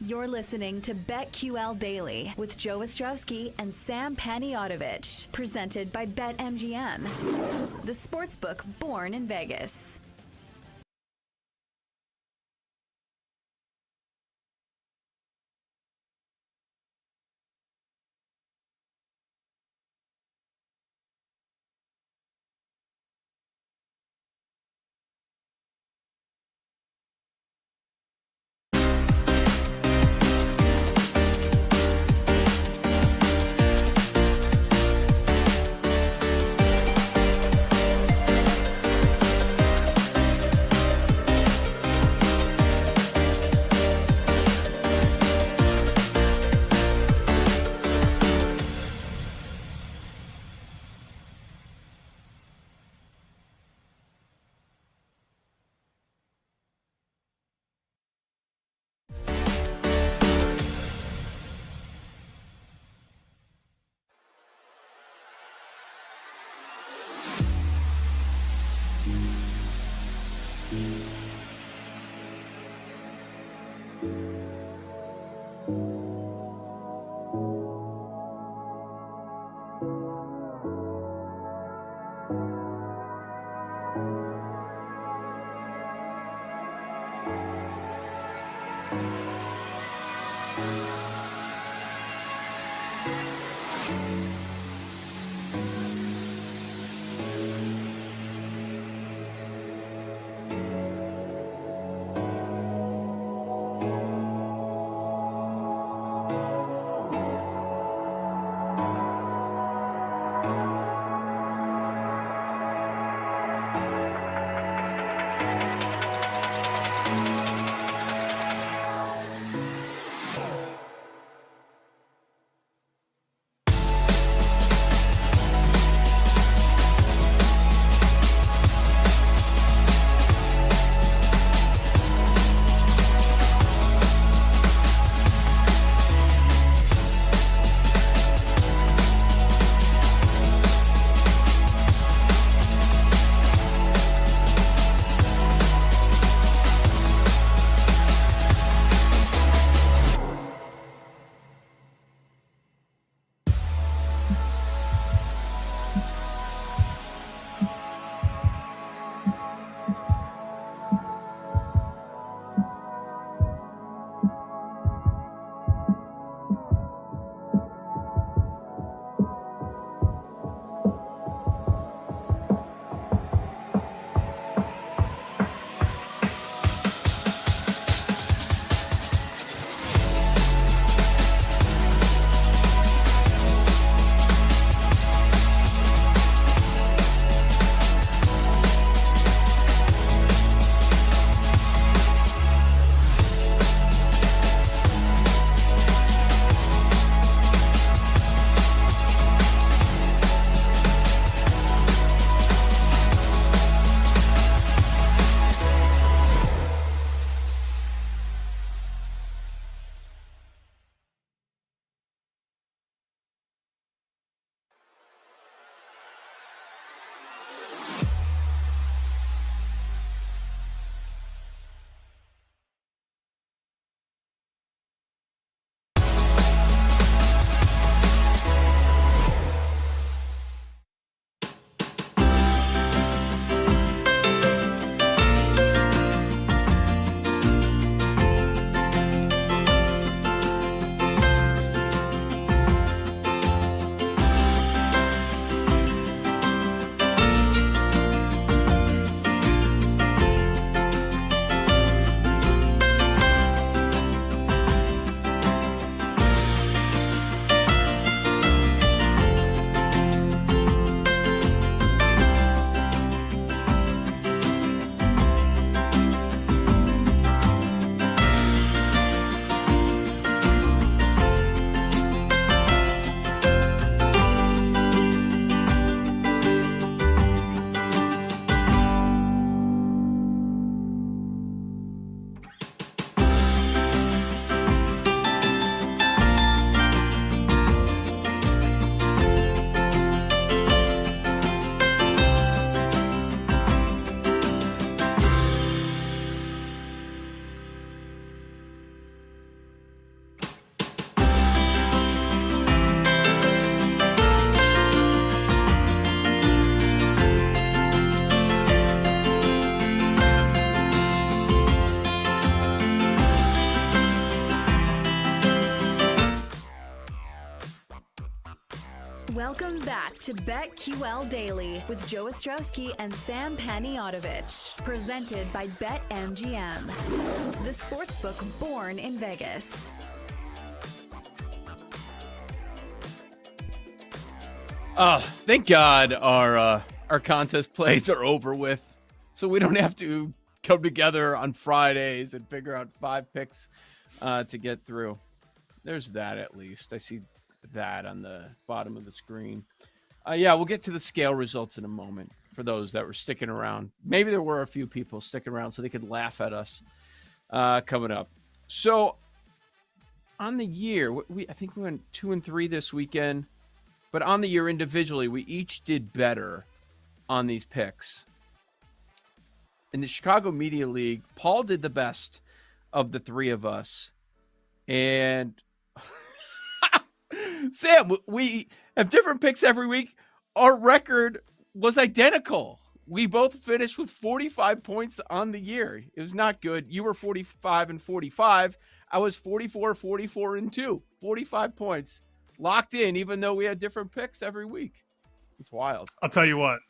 You're listening to BetQL Daily with Joe Ostrowski and Sam Panayotovich, presented by BetMGM, the sportsbook born in Vegas. Welcome back to BetQL Daily with Joe Ostrowski and Sam Paniotovich. Presented by BetMGM, the sportsbook born in Vegas. Thank God our contest plays are over with, so we don't have to come together on Fridays and figure out 5 picks to get through. There's that at least. I see that on the bottom of the screen. Yeah, we'll get to the scale results in a moment for those that were sticking around. Maybe there were a few people sticking around so they could laugh at us coming up. So on the year, I think we went 2-3 this weekend, but on the year individually, we each did better on these picks. In the Chicago Media League, Paul did the best of the three of us. And Sam, we have different picks every week. Our record was identical. We both finished with 45 points on the year. It was not good. You were 45-45. I was 44-44-2. 45 points locked in, even though we had different picks every week. It's wild. I'll tell you what,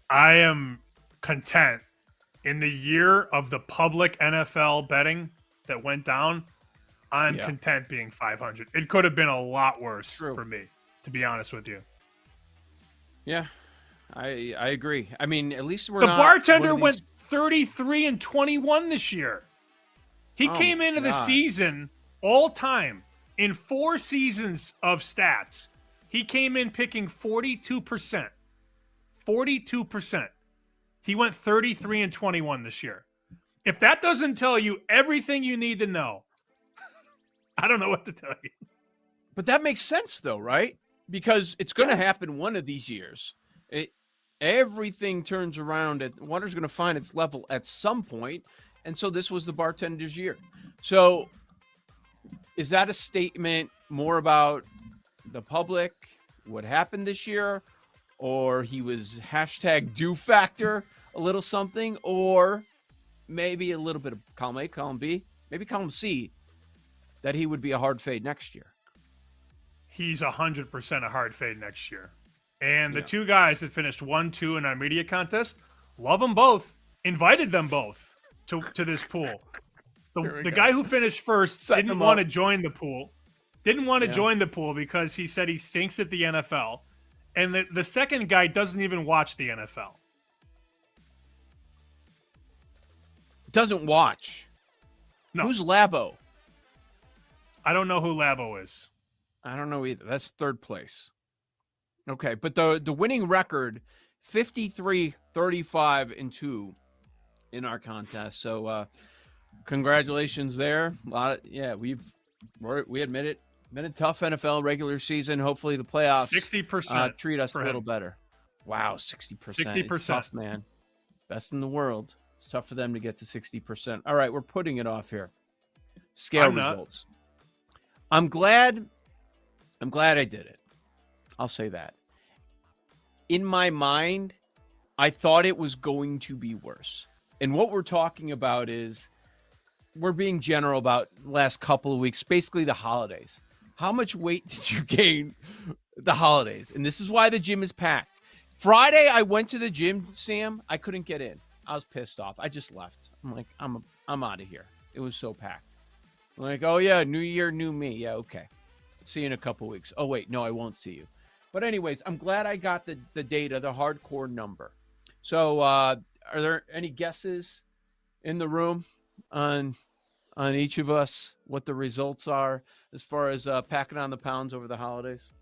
I am content in the year of the public NFL betting that went down. I'm content being 500. It could have been a lot worse for me, to be honest with you. Yeah, I agree. I mean, at least the bartender went 33-21 this year. He came into the season all time in 4 seasons of stats. He came in picking 42%. 42%. He went 33-21 this year. If that doesn't tell you everything you need to know, I don't know what to tell you. But that makes sense, though, right? Because it's going to happen one of these years. Everything turns around. Water's going to find its level at some point, and so this was the bartender's year. So is that a statement more about the public, what happened this year, or he was #do factor, a little something, or maybe a little bit of column A, column B, maybe column C, that he would be a hard fade next year? He's 100% a hard fade next year. And the two guys that finished 1-2 in our media contest, love them both, invited them both to this pool. The guy who finished first didn't want to join the pool. Didn't want to join the pool because he said he stinks at the NFL. And the second guy doesn't even watch the NFL. Doesn't watch. No. Who's Labo? I don't know who Labo is. I don't know either. That's third place. Okay, but the winning record, 53-35-2 in our contest. So congratulations there. We admit it. Been a tough NFL regular season. Hopefully the playoffs 60% treat us a little better. Wow, 60%. 60%. It's tough, man. Best in the world. It's tough for them to get to 60%. All right, we're putting it off here. Scale results. I'm glad I did it. I'll say that. In my mind, I thought it was going to be worse. And what we're talking about is we're being general about the last couple of weeks, basically the holidays. How much weight did you gain the holidays? And this is why the gym is packed. Friday, I went to the gym, Sam. I couldn't get in. I was pissed off. I just left. I'm like, I'm out of here. It was so packed. I'm like, oh, yeah, new year, new me. Yeah, okay. See you in a couple weeks. Oh, wait, no, I won't see you. But anyways, I'm glad I got the data, the hardcore number. So are there any guesses in the room on each of us what the results are as far as packing on the pounds over the holidays?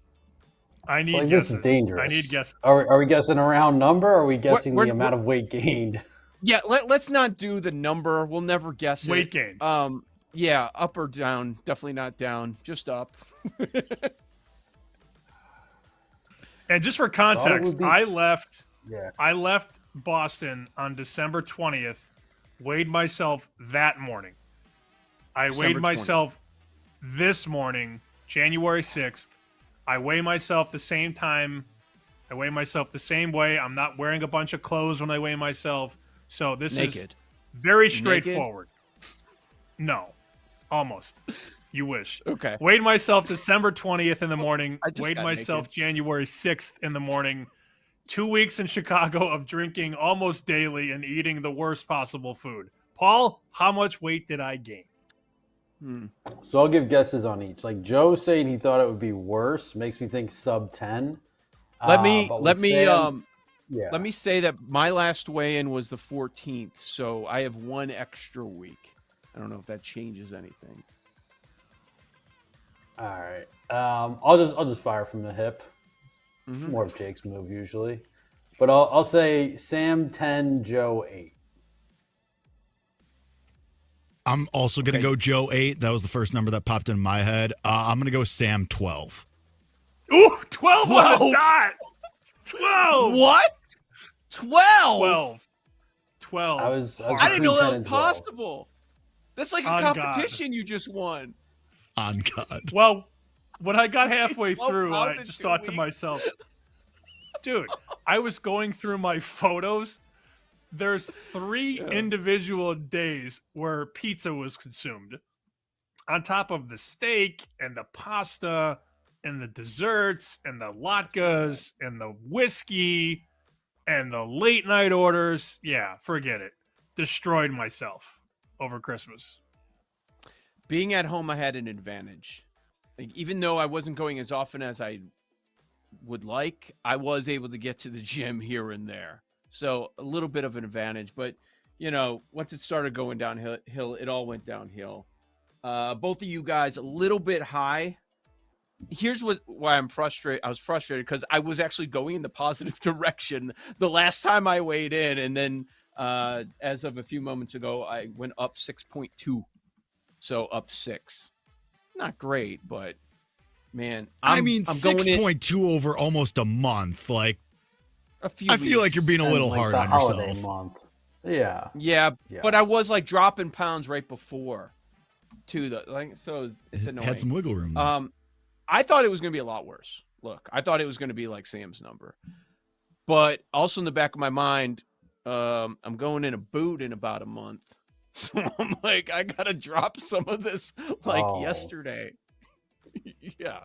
I need guesses. This is dangerous. I need guesses. Are we guessing a round number, or are we guessing the amount of weight gained? Yeah, let's not do the number. We'll never guess it. Weight gain. Yeah, up or down. Definitely not down. Just up. And just for context, I left Boston on December 20th, weighed myself that morning. I weighed myself this morning, January 6th. I weigh myself the same time. I weigh myself the same way. I'm not wearing a bunch of clothes when I weigh myself. So this is very straightforward. No, almost. You wish. Okay. Weighed myself December 20th in the morning. I just Weighed got myself naked. January 6th in the morning. 2 weeks in Chicago of drinking almost daily and eating the worst possible food. Paul, how much weight did I gain? So I'll give guesses on each. Like Joe saying he thought it would be worse makes me think sub 10. Let me say that my last weigh-in was the 14th, so I have one extra week. I don't know if that changes anything. All right. I'll just fire from the hip. More of Jake's move usually, but I'll say Sam 10, Joe 8. I'm also going to go Joe 8. That was the first number that popped in my head. I'm going to go Sam 12. Ooh, 12 on the dot. 12. What? 12? 12. I didn't know that was 12. possible. That's like a On competition you just won. On God. Well, when I got halfway 12 through, I pounds in just 2 thought to weeks. myself, dude, I was going through my photos. There's 3 individual days where pizza was consumed on top of the steak and the pasta and the desserts and the latkes and the whiskey and the late night orders. Yeah, forget it. Destroyed myself over Christmas. Being at home, I had an advantage. Like, even though I wasn't going as often as I would like, I was able to get to the gym here and there. So a little bit of an advantage. But, you know, once it started going downhill, it all went downhill. Both of you guys a little bit high. Here's why I'm frustrated. I was frustrated because I was actually going in the positive direction the last time I weighed in. And then as of a few moments ago, I went up 6.2. So up 6. Not great, but man, I'm 6.2 over almost a month. Like, a few I feel like you're being a And, little like, hard the on holiday yourself. month. Yeah. Yeah, but I was like dropping pounds right before, too. So it's annoying. Had some wiggle room. There. I thought it was going to be a lot worse. Look, I thought it was going to be like Sam's number, but also in the back of my mind, I'm going in a boot in about a month, so I'm like, I gotta drop some of this yesterday. Yeah,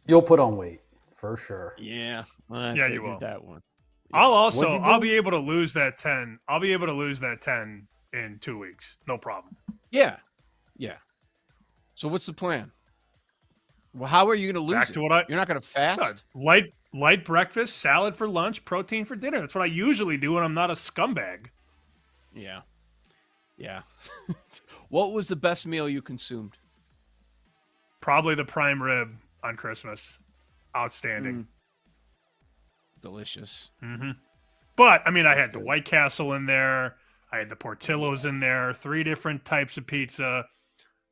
You'll put on weight for sure. Yeah, Yeah, you will. That one. I'll be able to lose that 10. I'll be able to lose that 10 in 2 weeks. No problem. Yeah. So what's the plan? Well, how are you going to lose Back to what You're not going to fast? Light breakfast, salad for lunch, protein for dinner. That's what I usually do when I'm not a scumbag. Yeah. What was the best meal you consumed? Probably the prime rib on Christmas. Outstanding. Delicious. Mm-hmm. But, I mean, I had the White Castle in there. I had the Portillo's in there. 3 different types of pizza.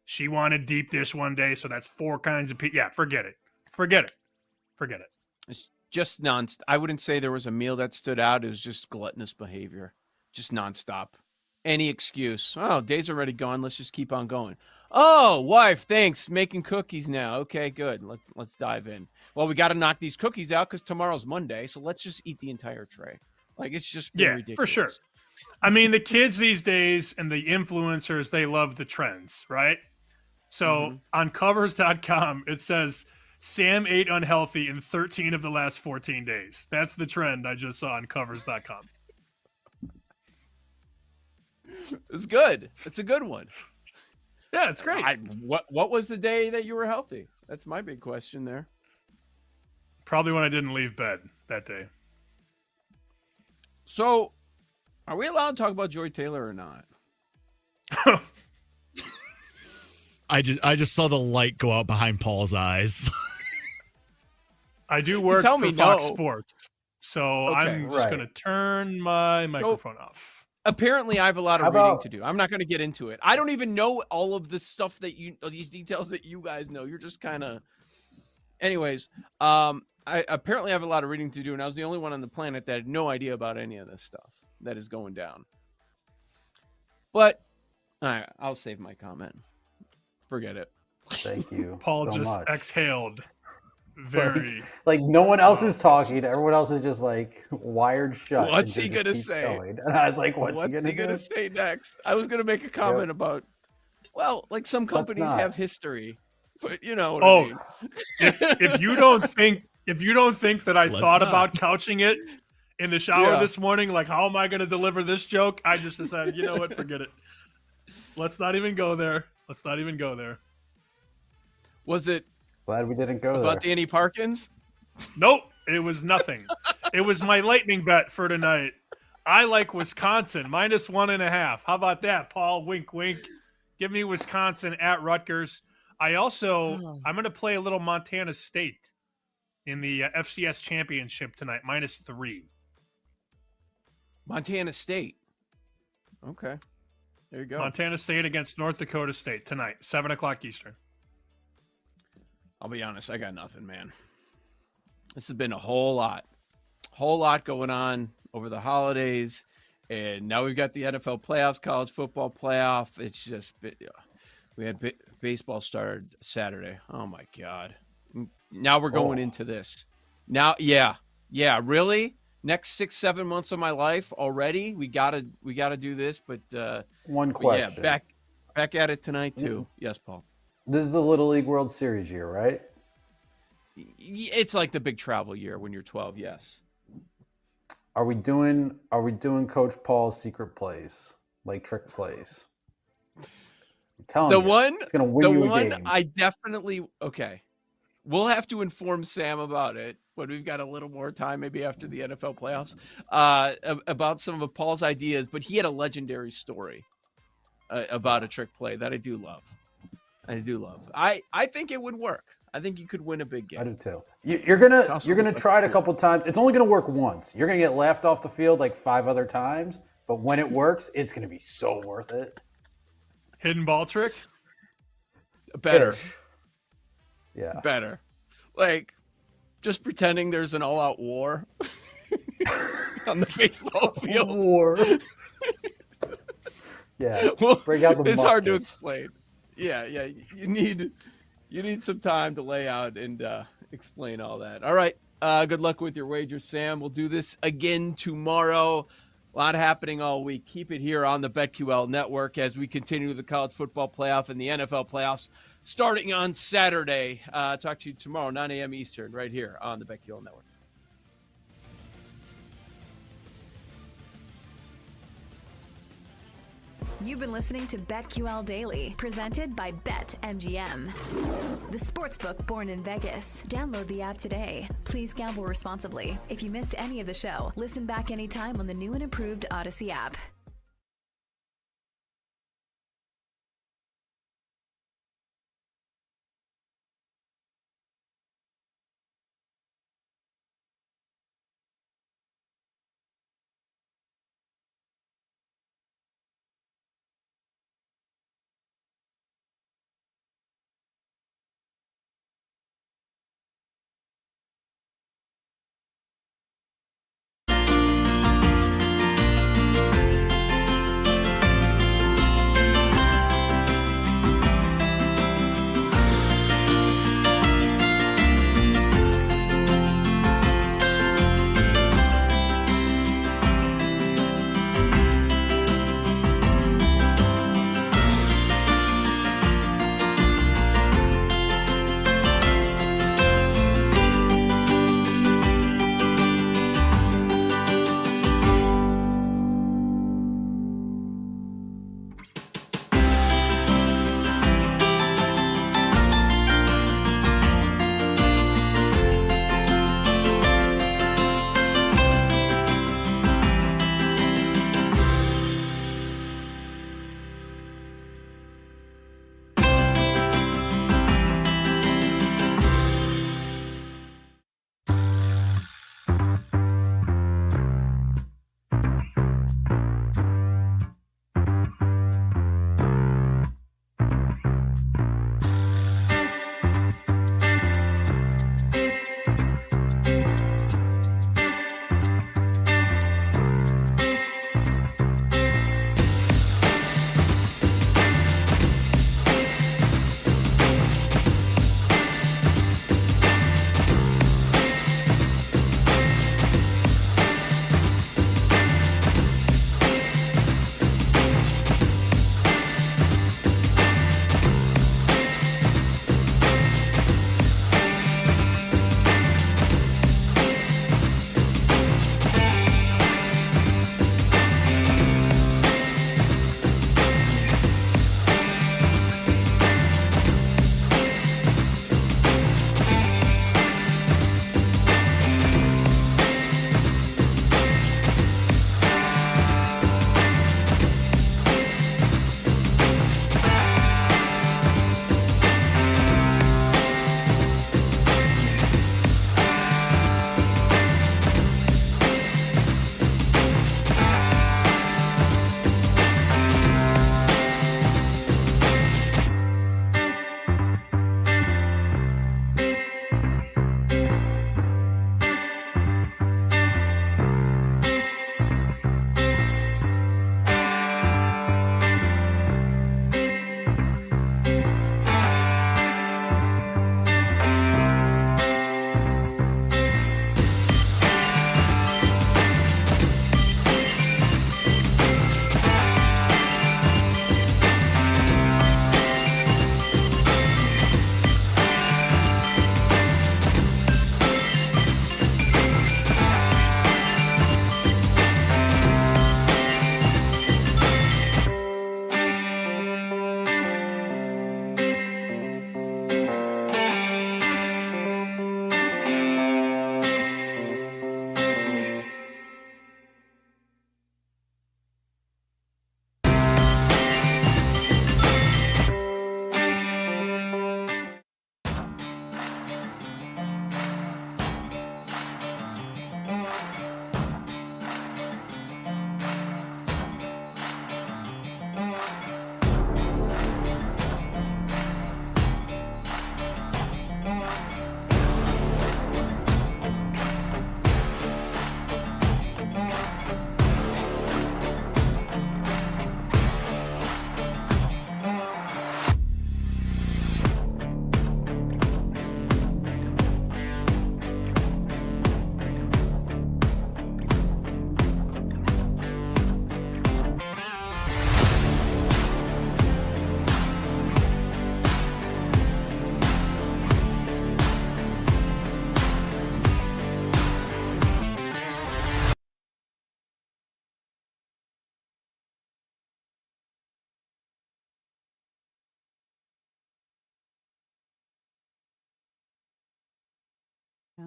She wanted deep dish one day, so that's 4 kinds of pizza. Yeah, forget it. It's just I wouldn't say there was a meal that stood out. It was just gluttonous behavior. Just nonstop. Any excuse. Oh, day's already gone. Let's just keep on going. Oh, wife, thanks. Making cookies now. Okay, good. Let's dive in. Well, we got to knock these cookies out because tomorrow's Monday, so let's just eat the entire tray. Like, it's just ridiculous. For sure. I mean, the kids these days and the influencers, they love the trends, right? So on covers.com, it says Sam ate unhealthy in 13 of the last 14 days. That's the trend I just saw on covers.com. It's good. It's a good one. Yeah, it's great. What was the day that you were healthy? That's my big question there. Probably when I didn't leave bed that day. So, are we allowed to talk about Joy Taylor or not? I just saw the light go out behind Paul's eyes. I do work tell for me Fox no. Sports, so I'm just going to turn my microphone off. Apparently, I have a lot of reading to do. I'm not going to get into it. I don't even know all of this stuff these details that you guys know. You're just kind of. Anyways, I apparently have a lot of reading to do, and I was the only one on the planet that had no idea about any of this stuff that is going down. But all right, I'll save my comment. Forget it. Thank you. Paul so just much. exhaled. Very like no one else is talking. Everyone else is just like wired shut. What's he gonna say? Going. And I was like, what's he gonna gonna say next? I was gonna make a comment about Well, like some companies not. have history, but you know what I Oh, mean. if you don't think that I Let's thought not. about couching it in the shower Yeah. this morning, like how am I going to deliver this joke? I just decided, you know what, forget it. Let's not even go there. Let's not even go there. Was it Glad we didn't go about there. Danny Parkins? Nope, it was nothing. It was my lightning bet for tonight. I like Wisconsin -1.5. How about that, Paul? Wink, wink. Give me Wisconsin at Rutgers. I'm going to play a little Montana State in the FCS championship tonight, -3. Montana State. Okay. There you go. Montana State against North Dakota State tonight, 7:00 Eastern. I'll be honest, I got nothing, man. This has been a whole lot going on over the holidays, and now we've got the NFL playoffs, college football playoff. It's just we had baseball started Saturday. Oh my God! Now we're going into this. Now, yeah, really. Next 6-7 months of my life already. We gotta do this. But One question. Yeah, back at it tonight too. Yes, Paul. This is the Little League World Series year, right? It's like the big travel year when you're 12. Yes. Are we doing Coach Paul's secret plays, like trick plays? I'm telling you, it's gonna win you a game. I definitely We'll have to inform Sam about it when we've got a little more time, maybe after the NFL playoffs, about some of Paul's ideas. But he had a legendary story about a trick play that I do love. I think it would work. I think you could win a big game. I do too. You're gonna try it a couple times. It's only gonna work once. You're gonna get laughed off the field like 5 other times, but when it works, it's gonna be so worth it. Hidden ball trick? Better. Yeah. Better. Like just pretending there's an all-out war on the baseball field. War. Yeah. Break out the It's hard to muskets. explain. Yeah. You need some time to lay out and explain all that. All right. Good luck with your wager, Sam. We'll do this again tomorrow. A lot happening all week. Keep it here on the BetQL network as we continue the college football playoff and the NFL playoffs starting on Saturday. Talk to you tomorrow, 9 a.m. Eastern, right here on the BetQL network. You've been listening to BetQL Daily, presented by BetMGM. The sportsbook born in Vegas. Download the app today. Please gamble responsibly. If you missed any of the show, listen back anytime on the new and improved Odyssey app.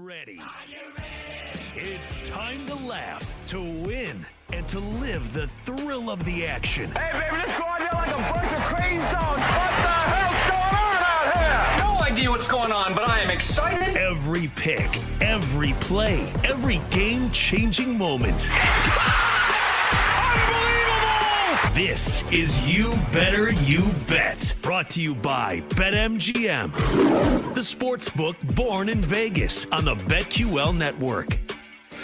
ready? It's time to laugh, to win, and to live the thrill of the action. Hey, baby, let's go out there like a bunch of crazy dogs. What the hell's going on out here? No idea what's going on, but I am excited. Every pick, every play, every game-changing moment. This is You Better You Bet, brought to you by BetMGM, the sportsbook born in Vegas on the BetQL network.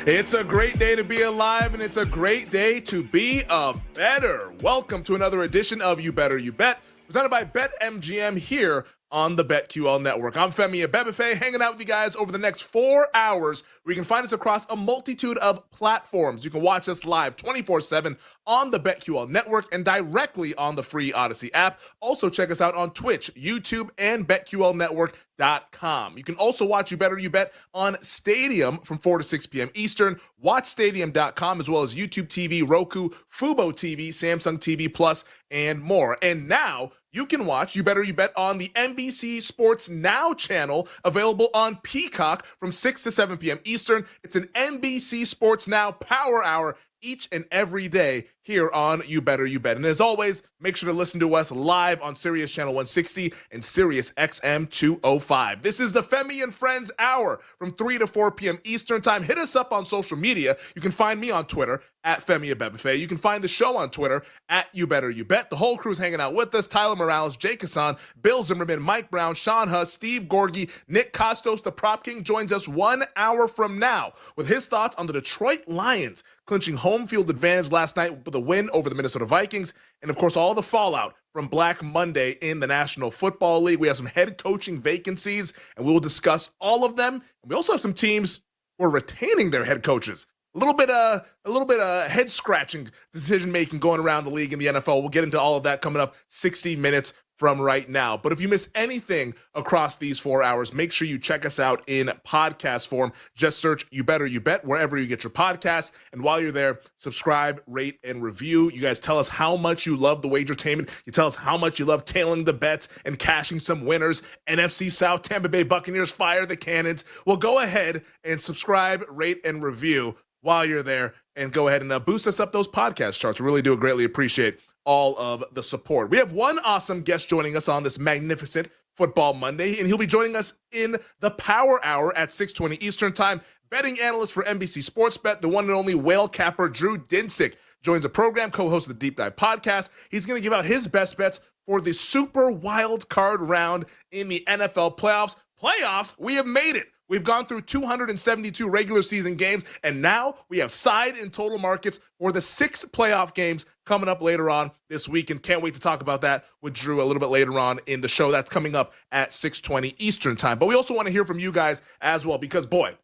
It's a great day to be alive, and it's a great day to be a better. Welcome to another edition of You Better You Bet, presented by BetMGM here on the BetQL network. I'm Femi Abebefe, hanging out with you guys over the next 4 hours, where you can find us across a multitude of platforms. You can watch us live 24/7 on the BetQL network and directly on the free Odyssey app. Also check us out on Twitch, YouTube, and BetQLnetwork.com. You can also watch You Better You Bet on Stadium from 4 to 6 p.m. Eastern, WatchStadium.com, as well as YouTube TV, Roku, Fubo TV, Samsung TV Plus, and more. And now you can watch You Better You Bet on the NBC Sports Now channel, available on Peacock from 6 to 7 p.m. Eastern. It's an NBC Sports Now Power Hour each and every day here on You Better You Bet. And as always, make sure to listen to us live on Sirius Channel 160 and Sirius XM 205. This is the Femi and Friends Hour from 3 to 4 p.m. Eastern Time. Hit us up on social media. You can find me on Twitter at Femi Abebefe. You can find the show on Twitter at You Better You Bet. The whole crew's hanging out with us. Tyler Morales, Jake Hassan, Bill Zimmerman, Mike Brown, Sean Huss, Steve Gorgie, Nick Costos, the Prop King, joins us 1 hour from now with his thoughts on the Detroit Lions clinching home field advantage last night with a win over the Minnesota Vikings, and of course all the fallout from Black Monday in the National Football League. We have some head coaching vacancies, and we will discuss all of them. And we also have some teams who are retaining their head coaches. A little bit of head scratching decision making going around the league in the NFL. We'll get into all of that coming up 60 minutes from right now. But if you miss anything across these 4 hours, make sure you check us out in podcast form. Just search You Better You Bet wherever you get your podcasts. And while you're there, subscribe, rate, and review. You guys tell us how much you love the wagertainment. You tell us how much you love tailing the bets and cashing some winners. NFC South, Tampa Bay Buccaneers, fire the cannons. Well, go ahead and subscribe, rate, and review while you're there. And go ahead and boost us up those podcast charts. We really do greatly appreciate all of the support. We have one awesome guest joining us on this magnificent Football Monday, and he'll be joining us in the Power Hour at 6:20 Eastern Time. Betting analyst for NBC Sports Bet, the one and only whale capper Drew Dinsick joins the program, co-host of the Deep Dive podcast. He's going to give out his best bets for the Super Wildcard round in the NFL playoffs. We have made it. We've gone through 272 regular season games, and now we have side and total markets for the 6 playoff games coming up later on this week, and can't wait to talk about that with Drew a little bit later on in the show. That's coming up at 6:20 Eastern Time. But we also want to hear from you guys as well, because, boy,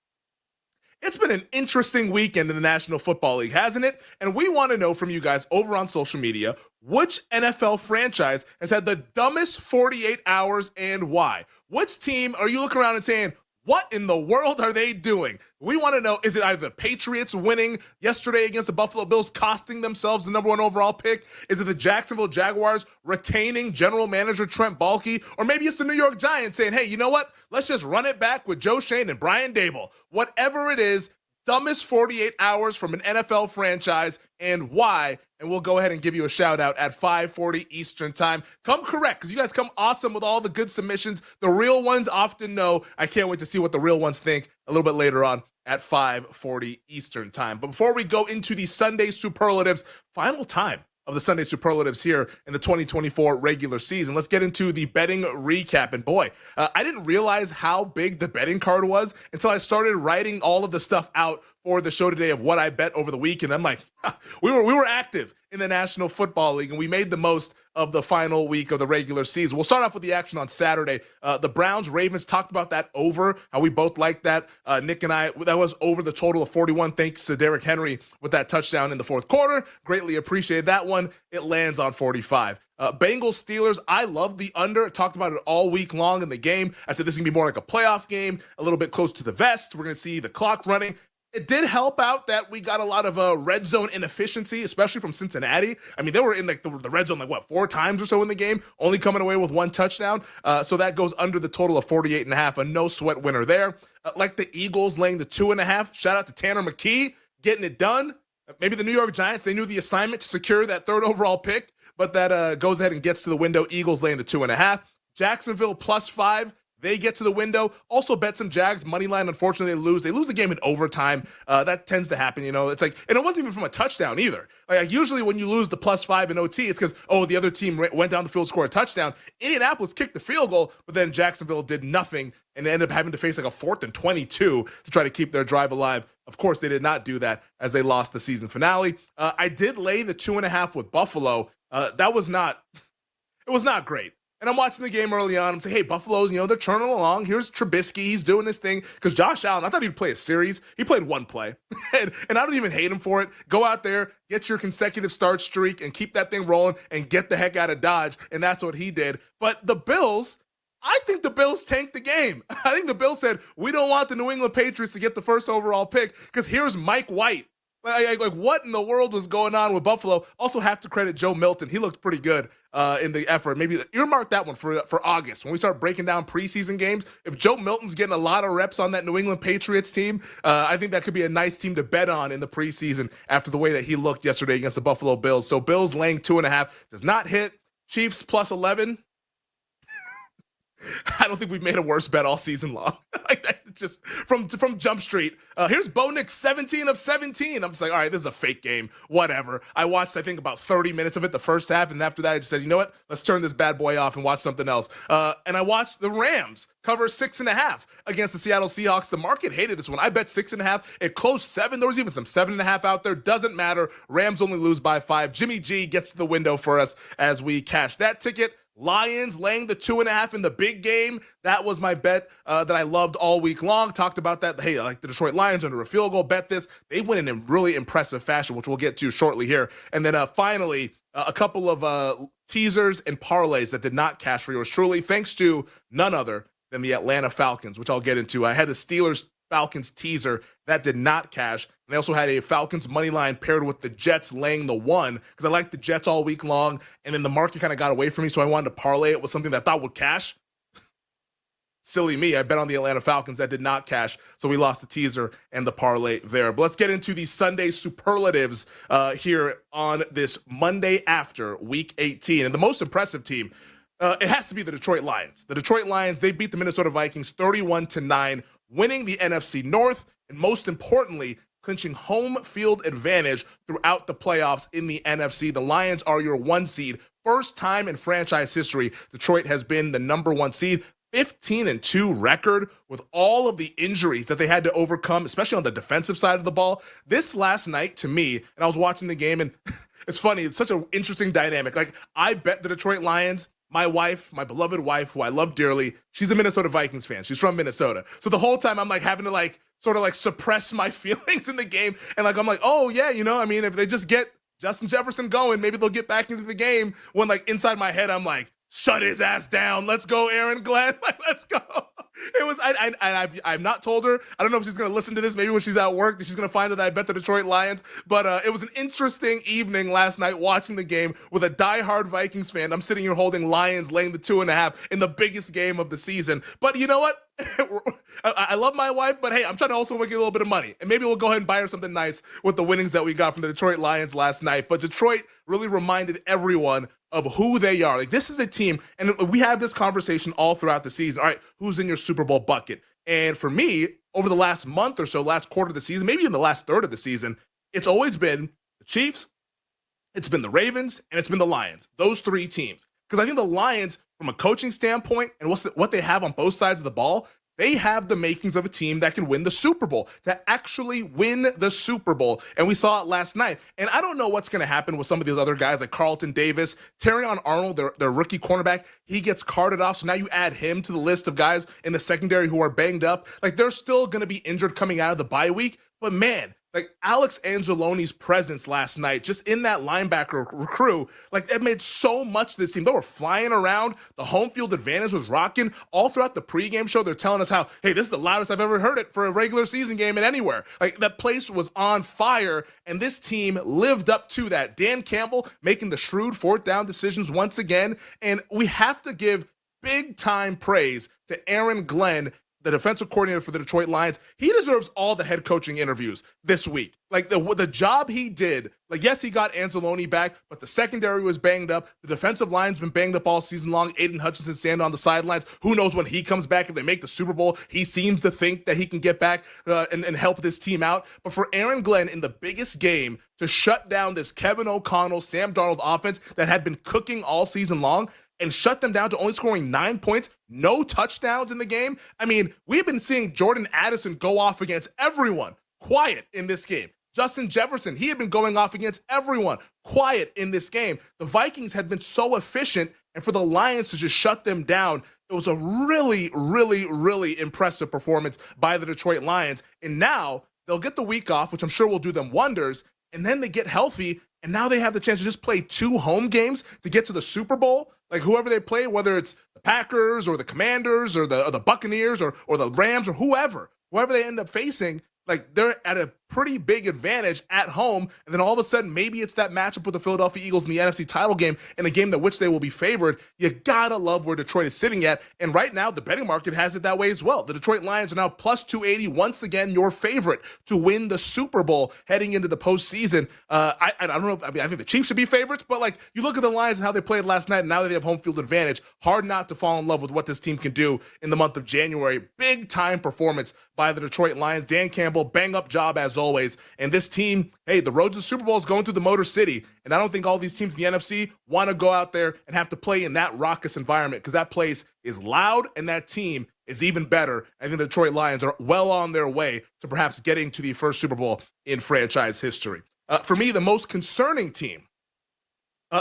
it's been an interesting weekend in the National Football League, hasn't it? And we want to know from you guys over on social media, which NFL franchise has had the dumbest 48 hours and why? Which team are you looking around and saying, what in the world are they doing? We want to know, is it either the Patriots winning yesterday against the Buffalo Bills, costing themselves the #1 overall pick? Is it the Jacksonville Jaguars retaining general manager Trent Baalke? Or maybe it's the New York Giants saying, hey, you know what? Let's just run it back with Joe Shane and Brian Dable. Whatever it is, dumbest 48 hours from an NFL franchise and why. And we'll go ahead and give you a shout out at 5:40 Eastern Time. Come correct, because you guys come awesome with all the good submissions. The real ones often know. I can't wait to see what the real ones think a little bit later on at 5:40 Eastern Time. But before we go into the Sunday superlatives, final time of the Sunday superlatives here in the 2024 regular season, let's get into the betting recap. And boy, I didn't realize how big the betting card was until I started writing all of the stuff out for the show today of what I bet over the week. And I'm like, we were active in the National Football League, and we made the most of the final week of the regular season. We'll start off with the action on Saturday. The Browns-Ravens, talked about that over, how we both liked that. Nick and I, that was over the total of 41, thanks to Derrick Henry with that touchdown in the fourth quarter. Greatly appreciated that one. It lands on 45. Bengals-Steelers, I love the under. Talked about it all week long in the game. I said this is going to be more like a playoff game, a little bit close to the vest. We're going to see the clock running. It did help out that we got a lot of red zone inefficiency, especially from Cincinnati. I mean, they were in like the red zone 4 times or so in the game, only coming away with 1 touchdown. So that goes under the total of 48.5. A no sweat winner there. Like the Eagles laying the 2.5. Shout out to Tanner McKee getting it done. Maybe the New York Giants, they knew the assignment to secure that 3rd overall pick, but that goes ahead and gets to the window. Eagles laying the 2.5. Jacksonville +5. They get to the window. Also bet some Jags money line. Unfortunately, they lose. They lose the game in overtime. That tends to happen. It's like, and it wasn't even from a touchdown either. Like I when you lose the +5 in OT, it's because the other team went down the field, scored a touchdown. Indianapolis kicked the field goal, but then Jacksonville did nothing and they ended up having to face like a 4th and 22 to try to keep their drive alive. Of course, they did not do that as they lost the season finale. I did lay the 2.5 with Buffalo. That was not. It was not great. And I'm watching the game early on. I'm saying, hey, Buffalo's, they're churning along. Here's Trubisky. He's doing this thing. Because Josh Allen, I thought he'd play a series. He played 1 play. and I don't even hate him for it. Go out there, get your consecutive start streak, and keep that thing rolling and get the heck out of Dodge. And that's what he did. But the Bills, I think the Bills tanked the game. I think the Bills said, we don't want the New England Patriots to get the 1st overall pick because here's Mike White. Like what in the world was going on with Buffalo? Also have to credit Joe Milton. He looked pretty good in the effort. Maybe earmark that one for August when we start breaking down preseason games. If Joe Milton's getting a lot of reps on that New England Patriots team, I think that could be a nice team to bet on in the preseason after the way that he looked yesterday against the Buffalo Bills. So Bills laying 2.5 does not hit. Chiefs +11. I don't think we've made a worse bet all season long. Just from Jump Street. Here's Bo Nix, 17 of 17. I'm just like, all right, this is a fake game. Whatever. I watched, I think, about 30 minutes of it the first half, and after that, I just said, you know what? Let's turn this bad boy off and watch something else. And I watched the Rams cover 6.5 against the Seattle Seahawks. The market hated this one. I bet 6.5. It closed 7. There was even some 7.5 out there. Doesn't matter. Rams only lose by 5. Jimmy G gets to the window for us as we cash that ticket. Lions laying the 2.5 in the big game. That was my bet that I loved all week long. Talked about that. Hey, I like the Detroit Lions under a field goal. Bet this. They win in really impressive fashion, which we'll get to shortly here. And then finally, a couple of teasers and parlays that did not cash for yours truly, thanks to none other than the Atlanta Falcons, which I'll get into. I had the Steelers-Falcons teaser. That did not cash. And I also had a Falcons money line paired with the Jets laying the 1 because I liked the Jets all week long. And then the market kind of got away from me, so I wanted to parlay it with something that I thought would cash. Silly me. I bet on the Atlanta Falcons. That did not cash, so we lost the teaser and the parlay there. But let's get into the Sunday superlatives here on this Monday after Week 18. And the most impressive team, it has to be the Detroit Lions. The Detroit Lions, they beat the Minnesota Vikings 31-9, winning the NFC North, and most importantly, clinching home field advantage throughout the playoffs in the NFC. The Lions are your 1 seed. First time in franchise history, Detroit has been the number 1 seed. 15-2 record with all of the injuries that they had to overcome, especially on the defensive side of the ball. This last night, to me, and I was watching the game, and it's funny, it's such an interesting dynamic. Like, I bet the Detroit Lions. My wife, my beloved wife, who I love dearly, she's a Minnesota Vikings fan. She's from Minnesota. So the whole time I'm like having to sort of suppress my feelings in the game. And I'm like, oh yeah, if they just get Justin Jefferson going, maybe they'll get back into the game. When inside my head, I'm like, shut his ass down. Let's go, Aaron Glenn. Let's go. It was, I've not told her. I don't know if she's going to listen to this. Maybe when she's at work, she's going to find that I bet the Detroit Lions. But it was an interesting evening last night watching the game with a diehard Vikings fan. I'm sitting here holding Lions laying the 2.5 in the biggest game of the season. But you know what? I love my wife, but hey, I'm trying to also make a little bit of money. And maybe we'll go ahead and buy her something nice with the winnings that we got from the Detroit Lions last night. But Detroit really reminded everyone of who they are. This is a team, and we have this conversation all throughout the season. All right, who's in your Super Bowl bucket? And for me, over the last month or so, last quarter of the season, maybe in the last third of the season, it's always been the Chiefs, it's been the Ravens, and it's been the Lions. Those 3 teams. Because I think the Lions, from a coaching standpoint and what they have on both sides of the ball, they have the makings of a team that can win the Super Bowl, to actually win the Super Bowl. And we saw it last night. And I don't know what's going to happen with some of these other guys like Carlton Davis, Terrion Arnold, their rookie cornerback. He gets carted off. So now you add him to the list of guys in the secondary who are banged up. They're still going to be injured coming out of the bye week. But man, Like Alex Angeloni's presence last night, just in that linebacker crew, like it made so much this team. They were flying around. The home field advantage was rocking all throughout the pregame show. They're telling us how, hey, this is the loudest I've ever heard it for a regular season game in anywhere. Like that place was on fire, and this team lived up to that. Dan Campbell making the shrewd fourth down decisions once again, and we have to give big time praise to Aaron Glenn, the defensive coordinator for the Detroit Lions. He deserves all the head coaching interviews this week. Like the job he did, like yes, he got Anzalone back, but the secondary was banged up. The defensive line's been banged up all season long. Aiden Hutchinson standing on the sidelines. Who knows when he comes back? If they make the Super Bowl, he seems to think that he can get back and help this team out. But for Aaron Glenn in the biggest game to shut down this Kevin O'Connell, Sam Darnold offense that had been cooking all season long, and shut them down to only scoring 9 points, no touchdowns in the game. I mean, we've been seeing Jordan Addison go off against everyone quiet in this game. Justin Jefferson, he had been going off against everyone quiet in this game. The Vikings had been so efficient, and for the Lions to just shut them down, it was a really, really, really impressive performance by the Detroit Lions. And now they'll get the week off, which I'm sure will do them wonders, and then they get healthy, and now they have the chance to just play 2 home games to get to the Super Bowl. Like whoever they play, whether it's the Packers or the Commanders or the Buccaneers or the Rams or whoever they end up facing, like they're at a pretty big advantage at home. And then all of a sudden, maybe it's that matchup with the Philadelphia Eagles in the NFC title game, in a game that which they will be favored. You gotta love where Detroit is sitting at. And right now, the betting market has it that way as well. The Detroit Lions are now plus 280, once again, your favorite to win the Super Bowl heading into the postseason. I don't know. I think the Chiefs should be favorites, but like you look at the Lions and how they played last night, and now that they have home field advantage, hard not to fall in love with what this team can do in the month of January. Big time performance by the Detroit Lions. Dan Campbell, bang up job as always. And this team, hey, the road to the Super Bowl is going through the Motor City. And I don't think all these teams in the NFC want to go out there and have to play in that raucous environment, because that place is loud and that team is even better. I think the Detroit Lions are well on their way to perhaps getting to the first Super Bowl in franchise history. For me, the most concerning team,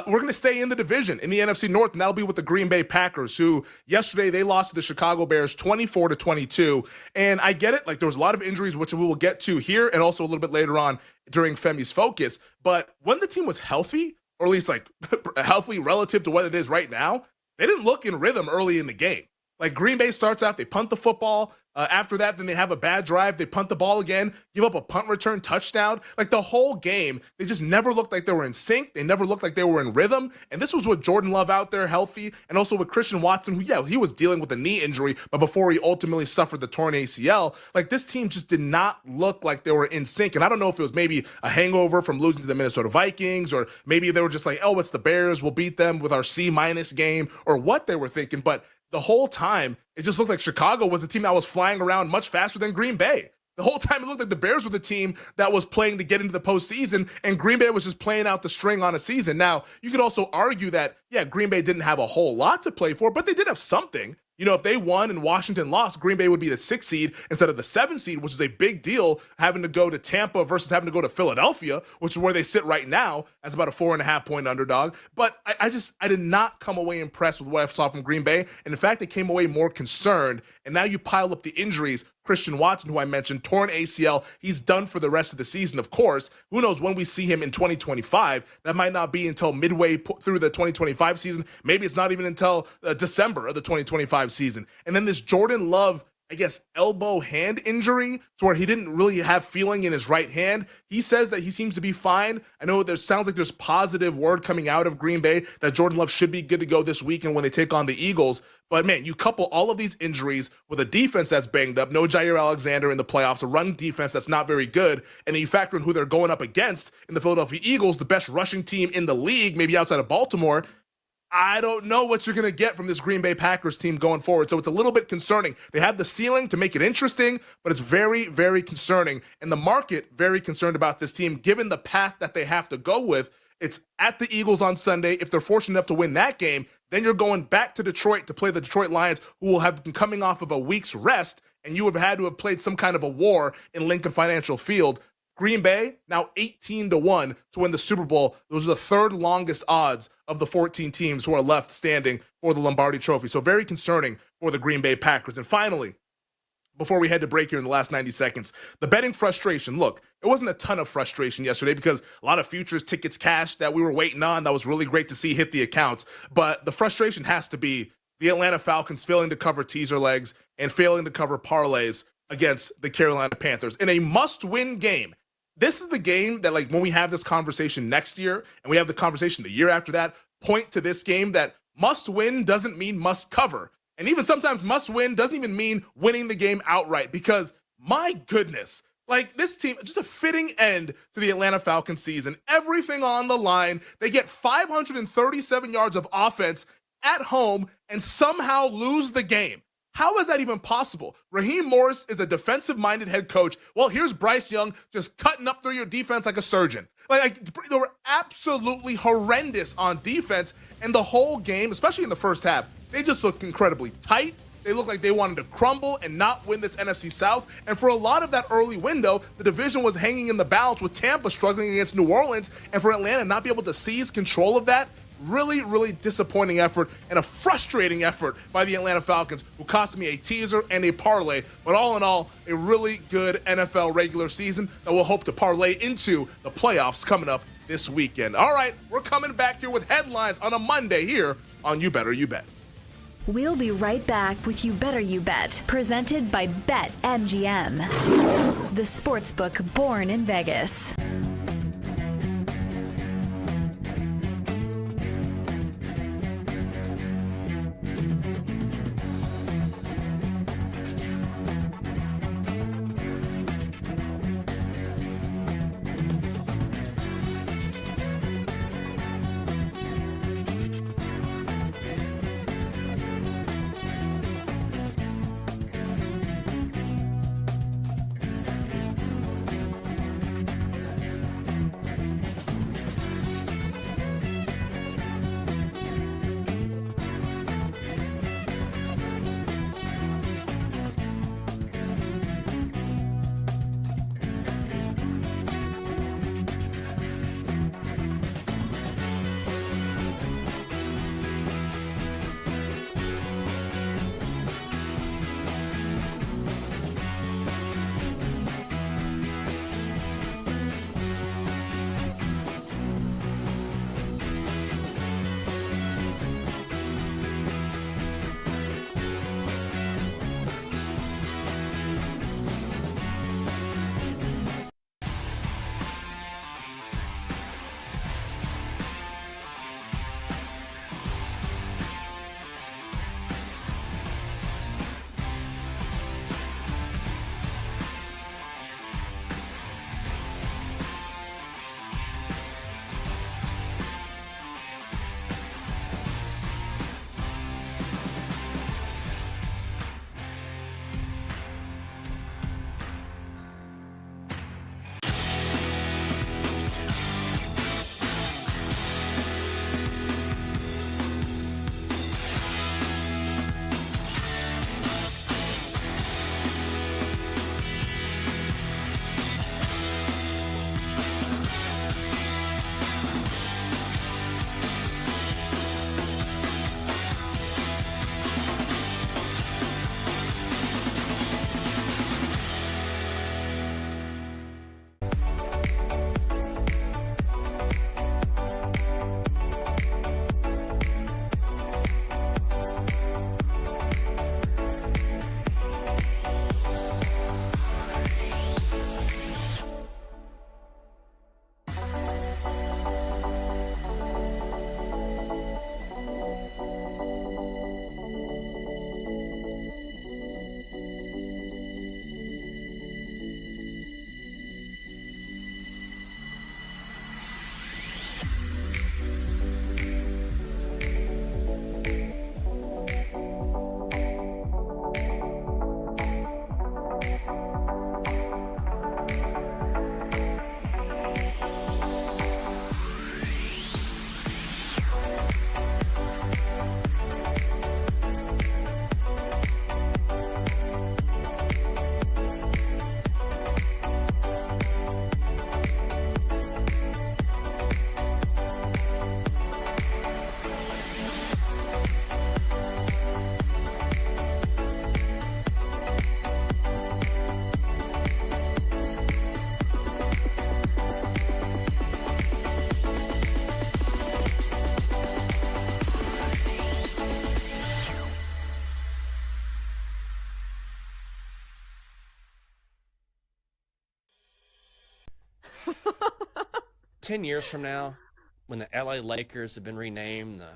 we're going to stay in the division in the NFC North, and that'll be with the Green Bay Packers, who yesterday they lost to the Chicago Bears 24-22. And I get it. Like there was a lot of injuries, which we will get to here and also a little bit later on during Femi's Focus. But when the team was healthy, or at least like healthy relative to what it is right now, they didn't look in rhythm early in the game. Like Green Bay starts out, they punt the football. After that, then they have a bad drive. They punt the ball again, give up a punt return touchdown. Like the whole game, they just never looked like they were in sync. They never looked like they were in rhythm. And this was with Jordan Love out there healthy, and also with Christian Watson, who, yeah, he was dealing with a knee injury, but before he ultimately suffered the torn ACL, like this team just did not look like they were in sync. And I don't know if it was maybe a hangover from losing to the Minnesota Vikings, or maybe they were just like, oh, it's the Bears, we'll beat them with our C- game, or what they were thinking. But the whole time, it just looked like Chicago was a team that was flying around much faster than Green Bay. The whole time, it looked like the Bears were the team that was playing to get into the postseason, and Green Bay was just playing out the string on a season. Now, you could also argue that, yeah, Green Bay didn't have a whole lot to play for, but they did have something. You know, if they won and Washington lost, Green Bay would be the 6th seed instead of the 7th seed, which is a big deal, having to go to Tampa versus having to go to Philadelphia, which is where they sit right now as about a 4.5-point underdog. But I did not come away impressed with what I saw from Green Bay. And in fact, I came away more concerned. And now you pile up the injuries. Christian Watson, who I mentioned, torn ACL, he's done for the rest of the season, of course. Who knows when we see him in 2025? That might not be until midway through the 2025 season. Maybe it's not even until December of the 2025 season. And then this Jordan Love, I guess, elbow hand injury to where he didn't really have feeling in his right hand. He says that he seems to be fine. I know there sounds like there's positive word coming out of Green Bay that Jordan Love should be good to go this weekend when they take on the Eagles. But man, you couple all of these injuries with a defense that's banged up, no Jair Alexander in the playoffs, a run defense that's not very good, and then you factor in who they're going up against in the Philadelphia Eagles, the best rushing team in the league, maybe outside of Baltimore. I don't know what you're going to get from this Green Bay Packers team going forward. So it's a little bit concerning. They have the ceiling to make it interesting, but it's very, very concerning. And the market, very concerned about this team, given the path that they have to go with. It's at the Eagles on Sunday. If they're fortunate enough to win that game, then you're going back to Detroit to play the Detroit Lions, who will have been coming off of a week's rest, and you have had to have played some kind of a war in Lincoln Financial Field. Green Bay, now 18-1 to win the Super Bowl. Those are the third longest odds of the 14 teams who are left standing for the Lombardi Trophy. So very concerning for the Green Bay Packers. And finally, before we head to break here in the last 90 seconds. The betting frustration. Look, it wasn't a ton of frustration yesterday because a lot of futures tickets cashed that we were waiting on. That was really great to see hit the accounts. But the frustration has to be the Atlanta Falcons failing to cover teaser legs and failing to cover parlays against the Carolina Panthers in a must-win game. This is the game that, like, when we have this conversation next year and we have the conversation the year after that, point to this game that must-win doesn't mean must cover. And even sometimes must-win doesn't even mean winning the game outright because, my goodness, like, this team, just a fitting end to the Atlanta Falcons season. Everything on the line. They get 537 yards of offense at home and somehow lose the game. How is that even possible? Raheem Morris is a defensive-minded head coach. Well, here's Bryce Young just cutting up through your defense like a surgeon. They were absolutely horrendous on defense, and the whole game, especially in the first half, they just looked incredibly tight. They looked like they wanted to crumble and not win this NFC South. And for a lot of that early window, the division was hanging in the balance with Tampa struggling against New Orleans. And for Atlanta not be able to seize control of that, really, really disappointing effort and a frustrating effort by the Atlanta Falcons, who cost me a teaser and a parlay. But all in all, a really good NFL regular season that we'll hope to parlay into the playoffs coming up this weekend. All right, we're coming back here with headlines on a Monday here on You Better You Bet. We'll be right back with You Better You Bet, presented by BetMGM, the sportsbook born in Vegas. 10 years from now, when the LA Lakers have been renamed the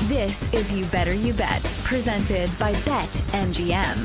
This is You Better You Bet, presented by BetMGM.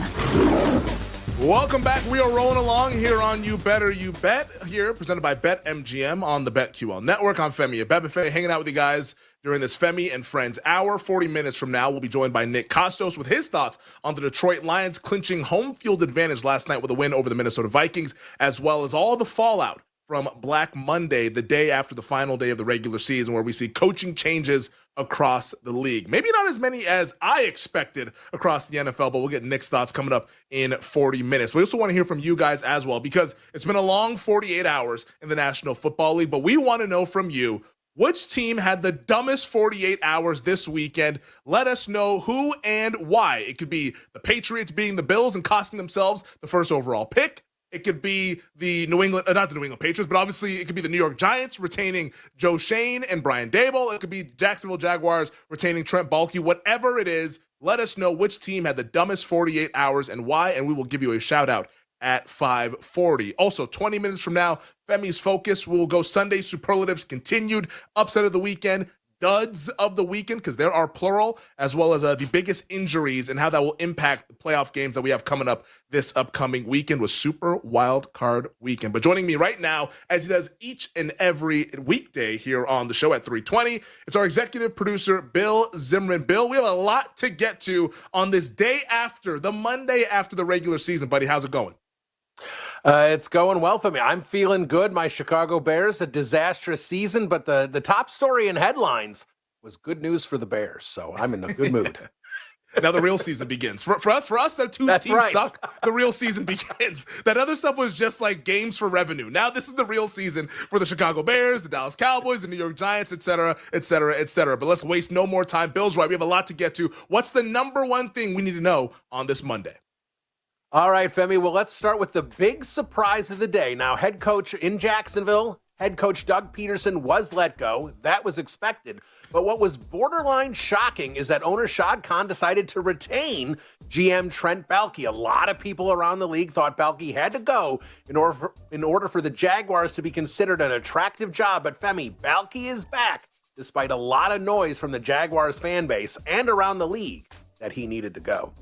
Welcome back. We are rolling along here on You Better You Bet, here presented by BetMGM on the BetQL network. I'm Femi Abebefe, hanging out with you guys during this Femi and Friends hour. 40 minutes from now, we'll be joined by Nick Kostos with his thoughts on the Detroit Lions clinching home field advantage last night with a win over the Minnesota Vikings, as well as all the fallout from Black Monday, the day after the final day of the regular season, where we see coaching changes across the league. Maybe not as many as I expected across the NFL, but we'll get Nick's thoughts coming up in 40 minutes. We also want to hear from you guys as well, because it's been a long 48 hours in the National Football League, but we want to know from you, which team had the dumbest 48 hours this weekend? Let us know who and why. It could be the Patriots beating the Bills and costing themselves the first overall pick. It could be the not the New England Patriots, but obviously it could be the New York Giants retaining Joe Shane and Brian Dable. It could be Jacksonville Jaguars retaining Trent Baalke. Whatever it is, let us know which team had the dumbest 48 hours and why, and we will give you a shout out at 5:40. Also, 20 minutes from now, Femi's Focus will go Sunday superlatives continued, upset of the weekend, duds of the weekend, because there are plural, as well as the biggest injuries and how that will impact the playoff games that we have coming up this upcoming weekend with Super Wild Card Weekend. But joining me right now, as he does each and every weekday here on the show at 3:20, it's our executive producer, Bill Zimmerman. Bill, we have a lot to get to on this day after, the Monday after the regular season. Buddy, how's it going? It's going well for me. I'm feeling good. My Chicago Bears, a disastrous season, but the top story in headlines was good news for the Bears, so I'm in a good mood. Now the real season begins. For us, that two teams suck. The real season begins. That other stuff was just like games for revenue. Now this is the real season for the Chicago Bears, the Dallas Cowboys, the New York Giants, et cetera, et cetera, et cetera. But let's waste no more time. Bill's right. We have a lot to get to. What's the number one thing we need to know on this Monday? All right, Femi. Well, let's start with the big surprise of the day. Now, head coach in Jacksonville, head coach Doug Peterson was let go. That was expected. But what was borderline shocking is that owner Shad Khan decided to retain GM Trent Baalke. A lot of people around the league thought Baalke had to go in order for the Jaguars to be considered an attractive job. But Femi, Baalke is back, despite a lot of noise from the Jaguars fan base and around the league that he needed to go.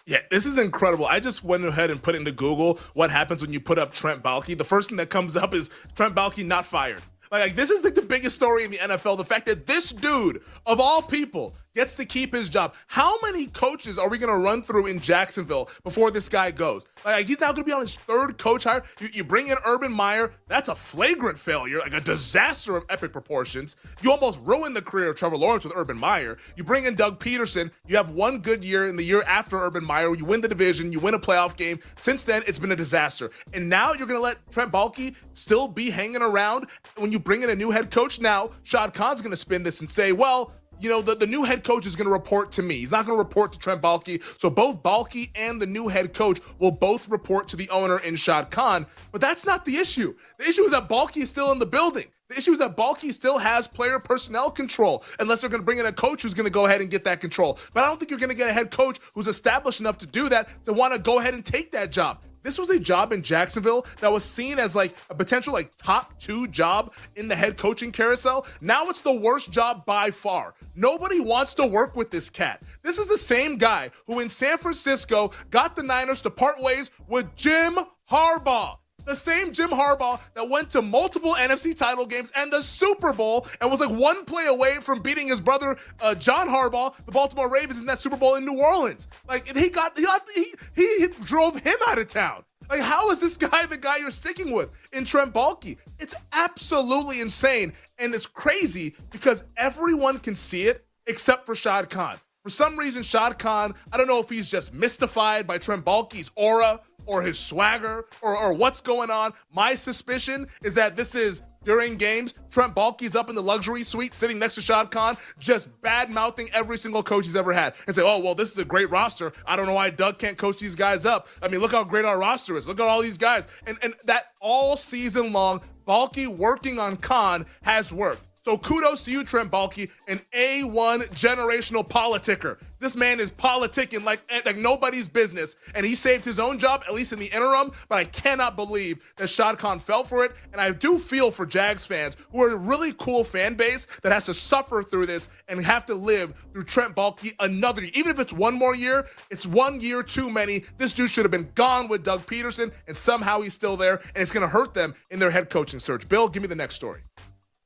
Yeah, this is incredible. I just went ahead and put into Google what happens when you put up Trent Baalke. The first thing that comes up is Trent Baalke not fired. Like this is like the biggest story in the NFL. The fact that this dude, of all people, gets to keep his job. How many coaches are we going to run through in Jacksonville before this guy goes? Like he's now going to be on his third coach hire. You bring in Urban Meyer. That's a flagrant failure, like a disaster of epic proportions. You almost ruined the career of Trevor Lawrence with Urban Meyer. You bring in Doug Peterson. You have one good year in the year after Urban Meyer. You win the division. You win a playoff game. Since then, it's been a disaster. And now you're going to let Trent Baalke still be hanging around when you bring in a new head coach. Now, Shad Khan's going to spin this and say, well, you know, the new head coach is going to report to me. He's not going to report to Trent Baalke. So both Baalke and the new head coach will both report to the owner in Shad Khan. But that's not the issue. The issue is that Baalke is still in the building. The issue is that Baalke still has player personnel control, unless they're going to bring in a coach who's going to go ahead and get that control. But I don't think you're going to get a head coach who's established enough to do that, to want to go ahead and take that job. This was a job in Jacksonville that was seen as like a potential like top 2 job in the head coaching carousel. Now it's the worst job by far. Nobody wants to work with this cat. This is the same guy who in San Francisco got the Niners to part ways with Jim Harbaugh. The same Jim Harbaugh that went to multiple NFC title games and the Super Bowl and was like one play away from beating his brother, John Harbaugh, the Baltimore Ravens, in that Super Bowl in New Orleans. Like, he drove him out of town. Like, how is this guy the guy you're sticking with in Trent Baalke? It's absolutely insane, and it's crazy because everyone can see it except for Shad Khan. For some reason, Shad Khan, I don't know if he's just mystified by Trent Baalke's aura or his swagger or what's going on. My suspicion is that this is during games, Trent Baalke's up in the luxury suite sitting next to Shad Khan, just bad-mouthing every single coach he's ever had and say, oh, well, this is a great roster. I don't know why Doug can't coach these guys up. I mean, look how great our roster is. Look at all these guys. And that all season long, Baalke working on Khan has worked. So kudos to you, Trent Baalke, an A1 generational politicker. This man is politicking like nobody's business, and he saved his own job, at least in the interim, but I cannot believe that Shad Khan fell for it, and I do feel for Jags fans, who are a really cool fan base that has to suffer through this and have to live through Trent Baalke another year. Even if it's one more year, it's 1 year too many. This dude should have been gone with Doug Peterson, and somehow he's still there, and it's going to hurt them in their head coaching search. Bill, give me the next story.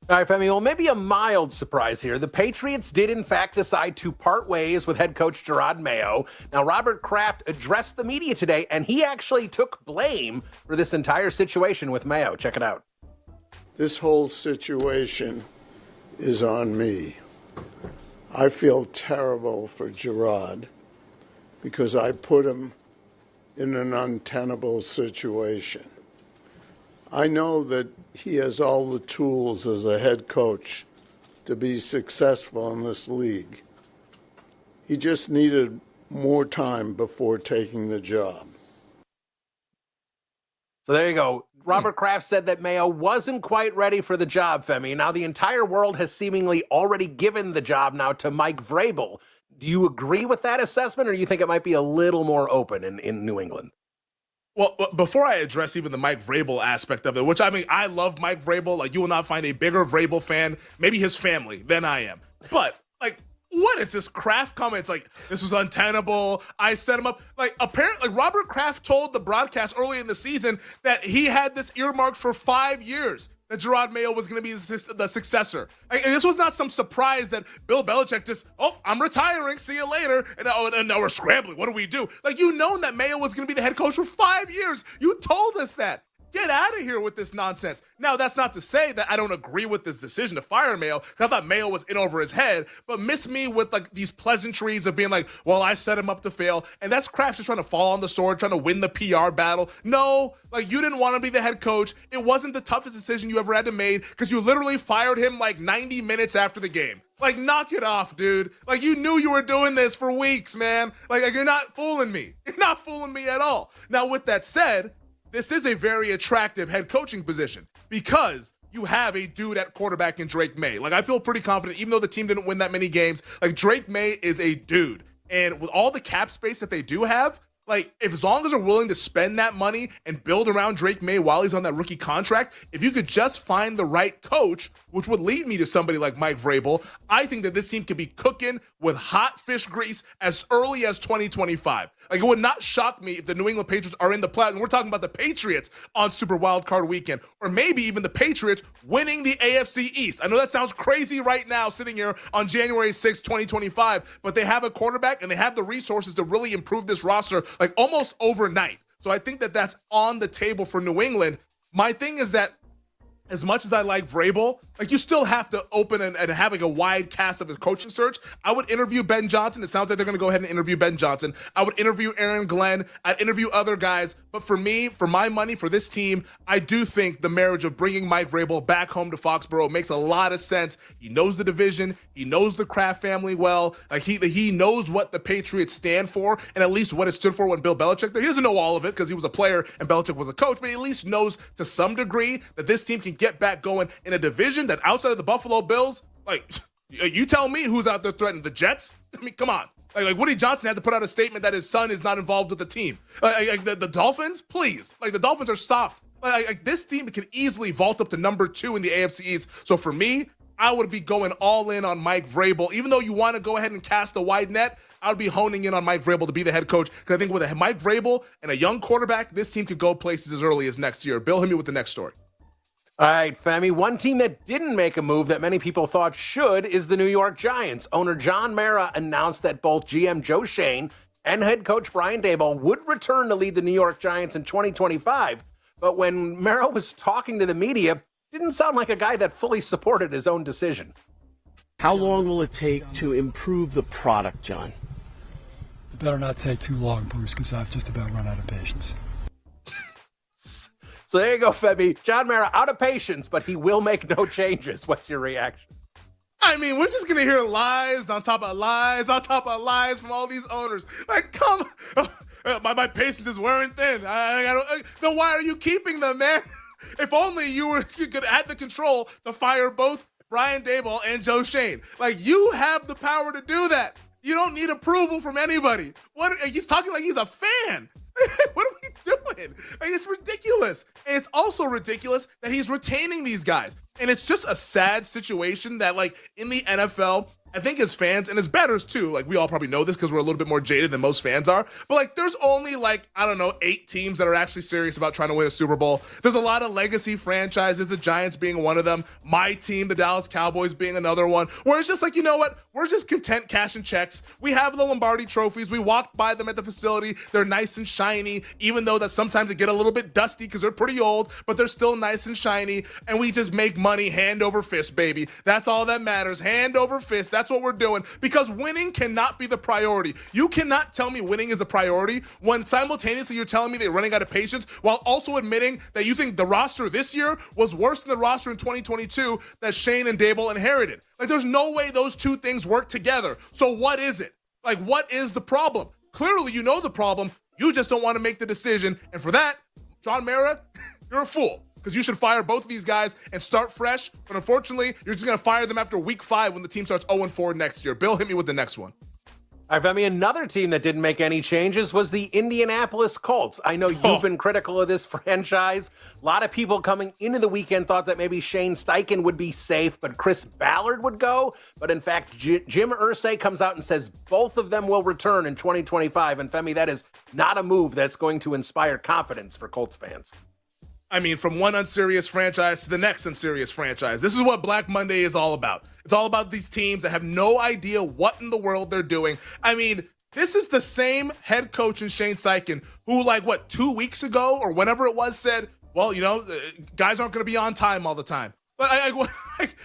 All right, Femi, well, maybe a mild surprise here. The Patriots did, in fact, decide to part ways with head coach Jerod Mayo. Now, Robert Kraft addressed the media today, and he actually took blame for this entire situation with Mayo. Check it out. This whole situation is on me. I feel terrible for Jerod because I put him in an untenable situation. I know that he has all the tools as a head coach to be successful in this league. He just needed more time before taking the job. So there you go. Robert Kraft said that Mayo wasn't quite ready for the job, Femi. Now the entire world has seemingly already given the job now to Mike Vrabel. Do you agree with that assessment, or do you think it might be a little more open in New England? Well, before I address even the Mike Vrabel aspect of it, which I mean, I love Mike Vrabel. Like, you will not find a bigger Vrabel fan, maybe his family, than I am. But, like, what is this Kraft comment? It's like, this was untenable. I set him up. Like, apparently, Robert Kraft told the broadcast early in the season that he had this earmarked for 5 years, that Jerod Mayo was going to be the successor. And this was not some surprise that Bill Belichick just, oh, I'm retiring, see you later, and now we're scrambling. What do we do? Like, you known that Mayo was going to be the head coach for 5 years. You told us that. Get out of here with this nonsense. Now, that's not to say that I don't agree with this decision to fire Mayo, because I thought Mayo was in over his head, but miss me with like these pleasantries of being like, well, I set him up to fail. And that's Kraft just trying to fall on the sword, trying to win the PR battle. No, like, you didn't want to be the head coach. It wasn't the toughest decision you ever had to make, because you literally fired him like 90 minutes after the game. Like, knock it off, dude. Like, you knew you were doing this for weeks, man. Like you're not fooling me. You're not fooling me at all. Now, with that said, this is a very attractive head coaching position because you have a dude at quarterback in Drake May. Like, I feel pretty confident, even though the team didn't win that many games, like, Drake May is a dude. And with all the cap space that they do have, like, if as long as they're willing to spend that money and build around Drake May while he's on that rookie contract, if you could just find the right coach, which would lead me to somebody like Mike Vrabel, I think that this team could be cooking with hot fish grease as early as 2025. Like, it would not shock me if the New England Patriots are in the playoffs. We're talking about the Patriots on Super Wildcard weekend, or maybe even the Patriots winning the AFC East. I know that sounds crazy right now, sitting here on January 6, 2025, but they have a quarterback and they have the resources to really improve this roster like almost overnight. So I think that that's on the table for New England. My thing is that as much as I like Vrabel, Like, you still have to open and having a wide cast of a coaching search. I would interview Ben Johnson. It sounds like they're going to go ahead and interview Ben Johnson. I would interview Aaron Glenn. I'd interview other guys. But for me, for my money, for this team, I do think the marriage of bringing Mike Vrabel back home to Foxborough makes a lot of sense. He knows the division. He knows the Kraft family well. Like, he knows what the Patriots stand for, and at least what it stood for when Bill Belichick there. He doesn't know all of it because he was a player and Belichick was a coach, but he at least knows to some degree that this team can get back going in a division that outside of the Buffalo Bills, like, you tell me who's out there threatening the Jets. I mean, come on. Like Woody Johnson had to put out a statement that his son is not involved with the team. The Dolphins, please. Like, the Dolphins are soft. Like, this team can easily vault up to number 2 in the AFC East. So for me, I would be going all in on Mike Vrabel. Even though you want to go ahead and cast a wide net, I would be honing in on Mike Vrabel to be the head coach. Because I think with Mike Vrabel and a young quarterback, this team could go places as early as next year. Bill, hit me with the next story. All right, Femi, one team that didn't make a move that many people thought should is the New York Giants. Owner John Mara announced that both GM Joe Schoen and head coach Brian Daboll would return to lead the New York Giants in 2025. But when Mara was talking to the media, didn't sound like a guy that fully supported his own decision. How long will it take to improve the product, John? It better not take too long, Bruce, because I've just about run out of patience. So there you go, Femi. John Mara out of patience, but he will make no changes. What's your reaction? I mean, we're just going to hear lies on top of lies on top of lies from all these owners. Like, come on. My patience is wearing thin. Then why are you keeping them, man? If only you could have the control to fire both Brian Daboll and Joe Schoen. Like, you have the power to do that. You don't need approval from anybody. He's talking like he's a fan. What are we doing? Like, it's ridiculous. And it's also ridiculous that he's retaining these guys. And it's just a sad situation that, like, in the NFL, I think as fans and as bettors too, like, we all probably know this because we're a little bit more jaded than most fans are, but like, there's only like, I don't know, 8 teams that are actually serious about trying to win a Super Bowl. There's a lot of legacy franchises, the Giants being one of them, my team, the Dallas Cowboys, being another one, where it's just like, you know what? We're just content cashing checks. We have the Lombardi trophies. We walked by them at the facility. They're nice and shiny, even though that sometimes they get a little bit dusty because they're pretty old, but they're still nice and shiny. And we just make money hand over fist, baby. That's all that matters. Hand over fist. That's what we're doing, because winning cannot be the priority. You cannot tell me winning is a priority when simultaneously you're telling me they're running out of patience while also admitting that you think the roster this year was worse than the roster in 2022 that Schoen and Daboll inherited. Like, there's no way those two things work together. So what is it? Like, what is the problem? Clearly, you know the problem. You just don't want to make the decision. And for that, John Mara, you're a fool, because you should fire both of these guys and start fresh. But unfortunately, you're just going to fire them after week 5 when the team starts 0-4 next year. Bill, hit me with the next one. All right, Femi, another team that didn't make any changes was the Indianapolis Colts. I know you've been critical of this franchise. A lot of people coming into the weekend thought that maybe Shane Steichen would be safe, but Chris Ballard would go. But in fact, Jim Irsay comes out and says both of them will return in 2025. And Femi, that is not a move that's going to inspire confidence for Colts fans. I mean, from one unserious franchise to the next unserious franchise. This is what Black Monday is all about. It's all about these teams that have no idea what in the world they're doing. I mean, this is the same head coach in Shane Steichen who, 2 weeks ago or whenever it was, said, well, guys aren't going to be on time all the time.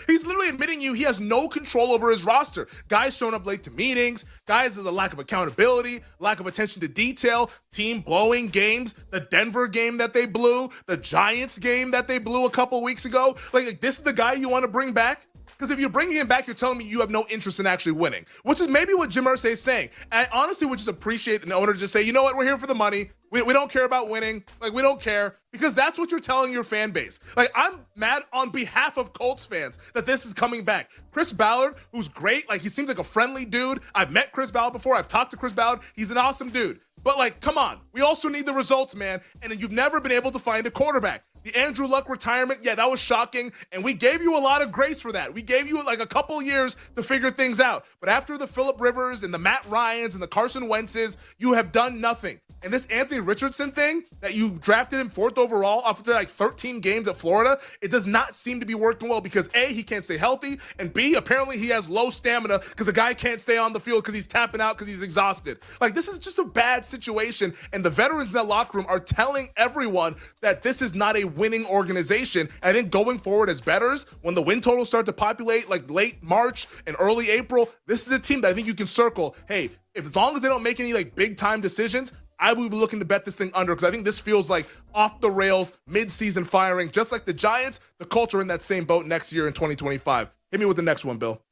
He's literally admitting he has no control over his roster. Guys showing up late to meetings, guys with a lack of accountability, lack of attention to detail, team blowing games, the Denver game that they blew, the Giants game that they blew a couple weeks ago. Like, this is the guy you want to bring back? Because if you're bringing him back, you're telling me you have no interest in actually winning, which is maybe what Jim Irsay is saying. And I honestly would just appreciate an owner to just say, you know what, we're here for the money. We don't care about winning. We don't care, because that's what you're telling your fan base. I'm mad on behalf of Colts fans that this is coming back. Chris Ballard, who's great. He seems like a friendly dude. I've met Chris Ballard before. I've talked to Chris Ballard. He's an awesome dude. But come on. We also need the results, man. And you've never been able to find a quarterback. The Andrew Luck retirement, yeah, that was shocking. And we gave you a lot of grace for that. We gave you a couple years to figure things out. But after the Phillip Rivers and the Matt Ryans and the Carson Wentzes, you have done nothing. And this Anthony Richardson thing that you drafted him 4th overall after like 13 games at Florida, it does not seem to be working well because A, he can't stay healthy, and B, apparently he has low stamina because the guy can't stay on the field because he's tapping out because he's exhausted. Like, this is just a bad situation, and the veterans in that locker room are telling everyone that this is not a winning organization. And I think going forward as bettors, when the win totals start to populate like late March and early April, this is a team that I think you can circle, hey, as long as they don't make any like big time decisions, I would be looking to bet this thing under because I think this feels like off the rails, mid-season firing, just like the Giants. The Colts are in that same boat next year in 2025. Hit me with the next one, Bill.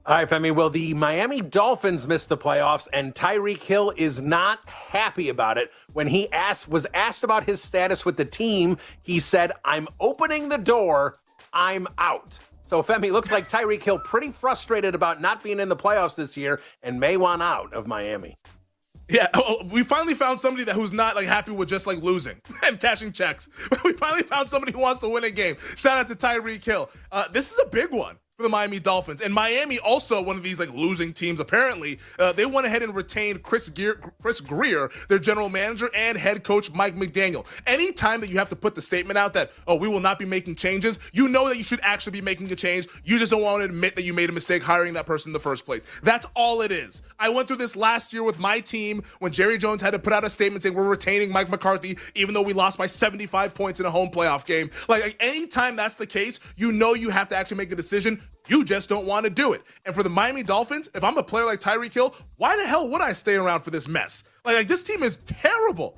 All right, Femi. Well, the Miami Dolphins missed the playoffs, and Tyreek Hill is not happy about it. When he was asked about his status with the team, he said, "I'm opening the door. I'm out." So, Femi, looks like Tyreek Hill pretty frustrated about not being in the playoffs this year and may want out of Miami. Yeah, we finally found somebody who's not like happy with just like losing and cashing checks. We finally found somebody who wants to win a game. Shout out to Tyreek Hill. This is a big one for the Miami Dolphins. And Miami, also one of these like losing teams, apparently. They went ahead and retained Chris Greer, their general manager, and head coach Mike McDaniel. Anytime that you have to put the statement out that, oh, we will not be making changes, you know that you should actually be making a change. You just don't want to admit that you made a mistake hiring that person in the first place. That's all it is. I went through this last year with my team when Jerry Jones had to put out a statement saying we're retaining Mike McCarthy, even though we lost by 75 points in a home playoff game. Like anytime that's the case, you know you have to actually make a decision. You just don't want to do it. And for the Miami Dolphins, if I'm a player like Tyreek Hill, why the hell would I stay around for this mess? Like this team is terrible.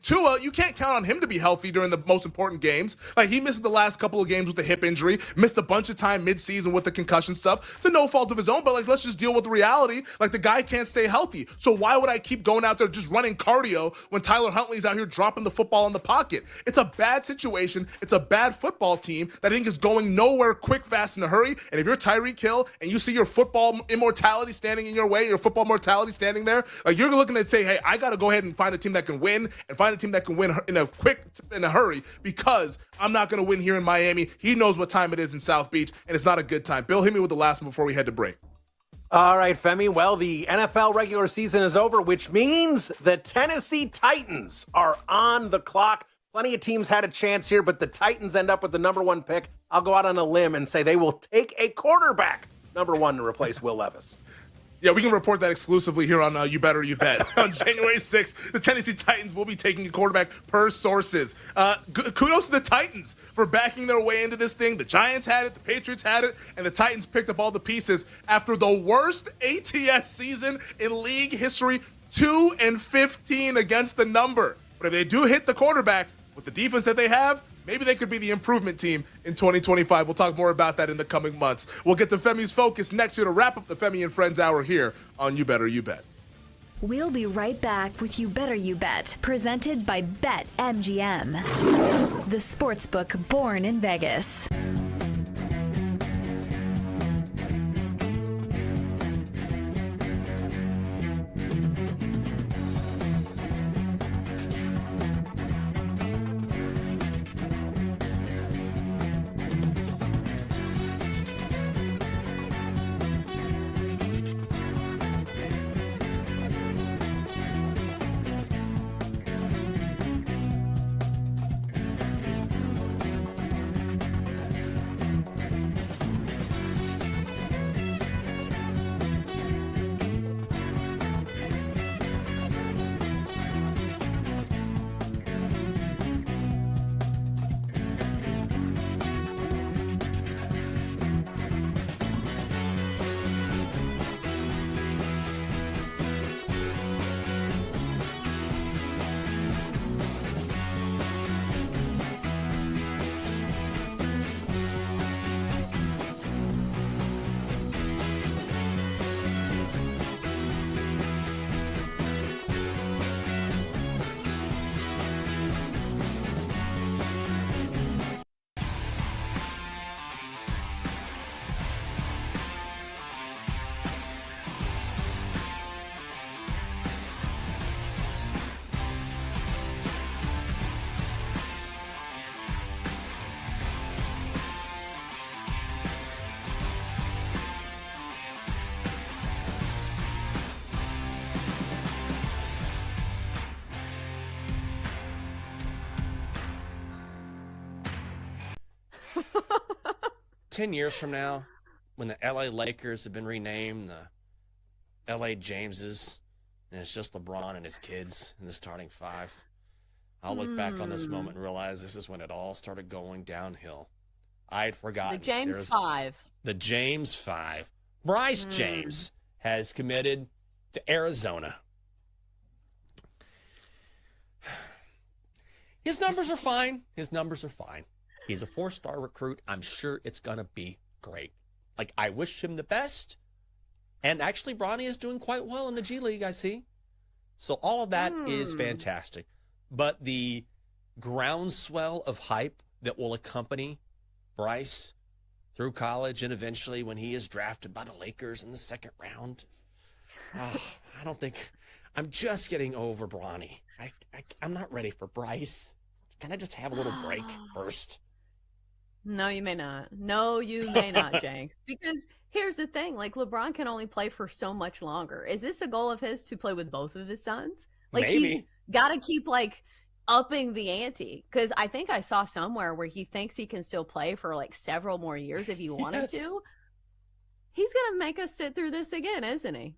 Tua, you can't count on him to be healthy during the most important games. Like, he misses the last couple of games with a hip injury, missed a bunch of time mid-season with the concussion stuff. It's no fault of his own, but like, let's just deal with the reality. Like, the guy can't stay healthy. So why would I keep going out there just running cardio when Tyler Huntley's out here dropping the football in the pocket? It's a bad situation. It's a bad football team that I think is going nowhere quick, fast, in a hurry. And if you're Tyreek Hill and you see your football immortality standing in your way, your football mortality standing there, like, you're looking to say, hey, I got to go ahead and find a team that can win and find a team that can win in a hurry, because I'm not going to win here in Miami. He knows what time it is in South Beach, and it's not a good time. Bill, hit me with the last one before we head to break. All right, Femi. Well, the NFL regular season is over, which means the Tennessee Titans are on the clock. Plenty of teams had a chance here, but the Titans end up with the number one pick. I'll go out on a limb and say they will take a quarterback, number one, to replace Will Levis. Yeah, we can report that exclusively here on You Better You Bet. On January 6th, the Tennessee Titans will be taking a quarterback per sources. Kudos to the Titans for backing their way into this thing. The Giants had it, the Patriots had it, and the Titans picked up all the pieces after the worst ATS season in league history, 2-15 against the number. But if they do hit the quarterback with the defense that they have, maybe they could be the improvement team in 2025. We'll talk more about that in the coming months. We'll get to Femi's Focus next year to wrap up the Femi and Friends Hour here on You Better You Bet. We'll be right back with You Better You Bet, presented by BetMGM, the sportsbook born in Vegas. 10 years from now, when the LA Lakers have been renamed the LA Jameses, and it's just LeBron and his kids in the starting five, I'll look back on this moment and realize this is when it all started going downhill. I had forgotten. The James 5. The James 5. Bryce James has committed to Arizona. His numbers are fine. He's a 4-star recruit. I'm sure it's going to be great. Like, I wish him the best. And actually, Bronny is doing quite well in the G League, I see. So all of that is fantastic. But the groundswell of hype that will accompany Bryce through college and eventually when he is drafted by the Lakers in the second round, I don't think – I'm just getting over Bronny. I'm not ready for Bryce. Can I just have a little break first? No, you may not. No, you may not, Jenks. Because here's the thing. Like, LeBron can only play for so much longer. Is this a goal of his to play with both of his sons? Like, Maybe. He's got to keep, like, upping the ante. Because I think I saw somewhere where he thinks he can still play for, like, several more years if he wanted to. He's going to make us sit through this again, isn't he?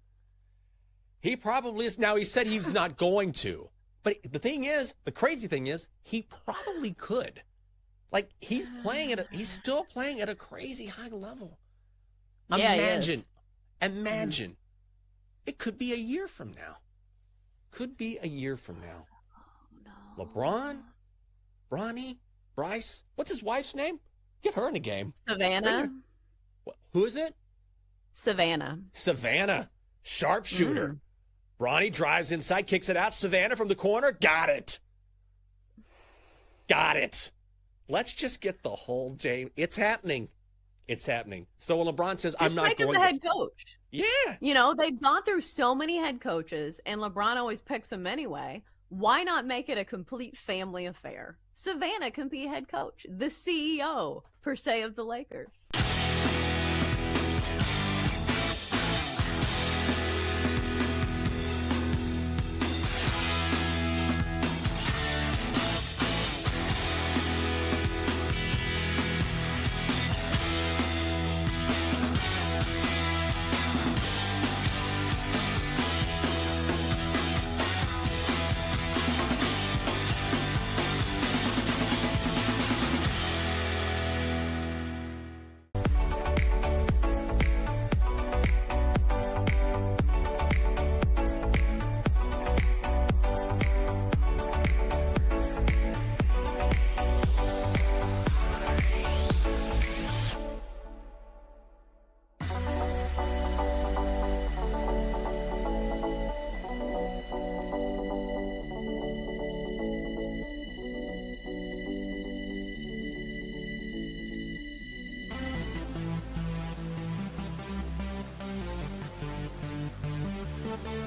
He probably is. Now, he said he's not going to. But the thing is, the crazy thing is, he probably could. Like, he's still playing at a crazy high level. Yeah, Imagine. It could be a year from now. Oh, no. LeBron, Bronny, Bryce. What's his wife's name? Get her in the game. Savannah. Who is it? Savannah. Sharpshooter. Bronny drives inside, kicks it out. Savannah from the corner. Got it. Let's just get the whole James. It's happening. So when LeBron says, I'm not going to. Head coach. Yeah. You know, they've gone through so many head coaches, and LeBron always picks them anyway. Why not make it a complete family affair? Savannah can be head coach, the CEO, per se, of the Lakers.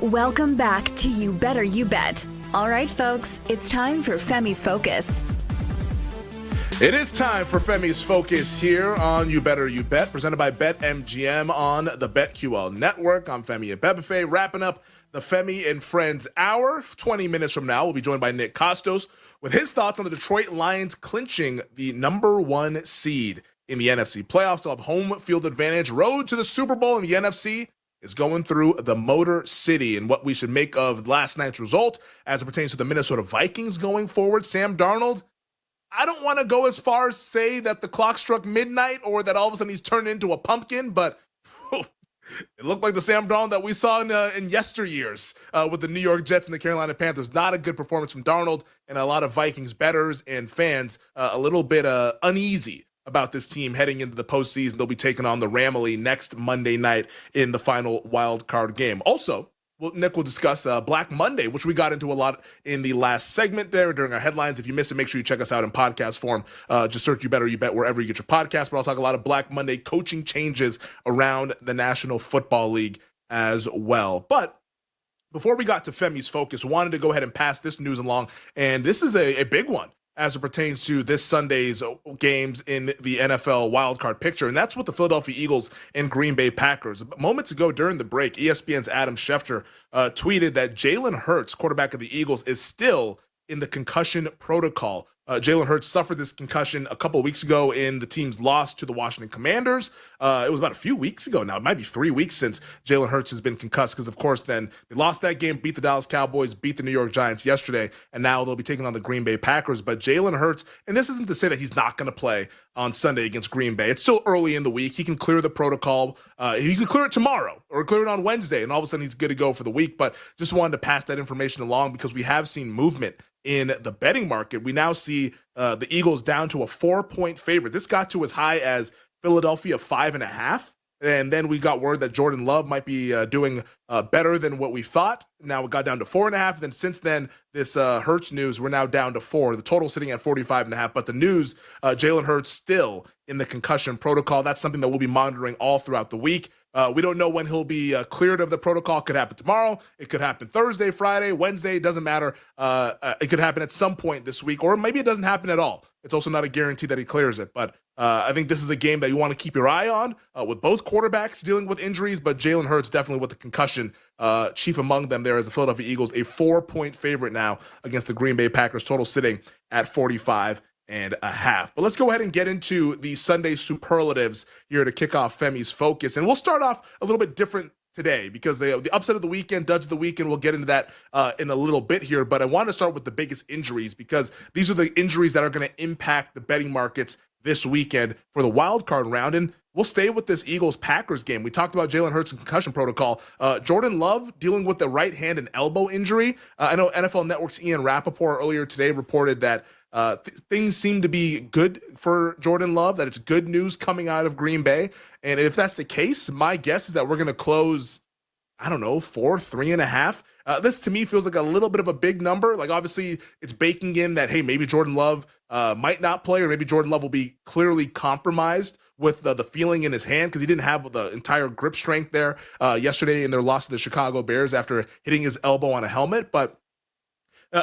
Welcome back to You Better You Bet. All right, folks, it's time for Femi's Focus. It is time for Femi's Focus here on You Better You Bet, presented by BetMGM on the BetQL network. I'm Femi Abebefe, wrapping up the Femi and Friends Hour. 20 minutes from now, we'll be joined by Nick Costos with his thoughts on the Detroit Lions clinching the #1 seed in the NFC playoffs. They'll have home field advantage. Road to the Super Bowl in the NFC is going through the Motor City, and what we should make of last night's result as it pertains to the Minnesota Vikings going forward. Sam Darnold, I don't want to go as far as say that the clock struck midnight or that all of a sudden he's turned into a pumpkin, but it looked like the Sam Darnold that we saw in yesteryears with the New York Jets and the Carolina Panthers. Not a good performance from Darnold, and a lot of Vikings bettors and fans a little bit uneasy about this team heading into the postseason. They'll be taking on the Ramley next Monday night in the final wild card game. Also, Nick will discuss Black Monday, which we got into a lot in the last segment there during our headlines. If you missed it, make sure you check us out in podcast form. Just search You Better You Bet wherever you get your podcast. But I'll talk a lot of Black Monday coaching changes around the National Football League as well. But before we got to Femi's Focus, wanted to go ahead and pass this news along. And this is a big one as it pertains to this Sunday's games in the NFL wildcard picture, and that's with the Philadelphia Eagles and Green Bay Packers. Moments ago during the break, ESPN's Adam Schefter tweeted that Jalen Hurts, quarterback of the Eagles, is still in the concussion protocol Jalen Hurts suffered this concussion a couple of weeks ago in the team's loss to the Washington Commanders. It was about a few weeks ago now. It might be 3 weeks since Jalen Hurts has been concussed because, of course, then they lost that game, beat the Dallas Cowboys, beat the New York Giants yesterday, and now they'll be taking on the Green Bay Packers. But Jalen Hurts, and this isn't to say that he's not going to play on Sunday against Green Bay. It's still early in the week. He can clear the protocol. He can clear it tomorrow or clear it on Wednesday, and all of a sudden he's good to go for the week. But just wanted to pass that information along because we have seen movement in the betting market. We now see the Eagles down to a 4-point favorite. This got to as high as Philadelphia 5.5. And then we got word that Jordan Love might be doing better than what we thought. Now it got down to 4.5. Then since then, this Hurts news, we're now down to 4. The total sitting at 45.5. But the news, Jalen Hurts still in the concussion protocol. That's something that we'll be monitoring all throughout the week. We don't know when he'll be cleared of the protocol. It could happen tomorrow. It could happen Thursday, Friday, Wednesday. It doesn't matter. It could happen at some point this week, or maybe it doesn't happen at all. It's also not a guarantee that he clears it. But I think this is a game that you want to keep your eye on with both quarterbacks dealing with injuries, but Jalen Hurts definitely with the concussion, chief among them there as the Philadelphia Eagles, a 4-point favorite now against the Green Bay Packers, total sitting at 45.5. But let's go ahead and get into the Sunday superlatives here to kick off Femi's focus. And we'll start off a little bit different today because the upset of the weekend, duds of the weekend, we'll get into that in a little bit here. But I want to start with the biggest injuries because these are the injuries that are going to impact the betting markets this weekend for the wild card round. And we'll stay with this Eagles-Packers game. We talked about Jalen Hurts' concussion protocol. Jordan Love dealing with the right hand and elbow injury. I know NFL Network's Ian Rappaport earlier today reported that things seem to be good for Jordan Love, that it's good news coming out of Green Bay. And if that's the case, my guess is that we're going to close, 3.5. This to me feels like a little bit of a big number. Like obviously it's baking in that, hey, maybe Jordan Love might not play, or maybe Jordan Love will be clearly compromised with the feeling in his hand because he didn't have the entire grip strength there yesterday in their loss to the Chicago Bears after hitting his elbow on a helmet. But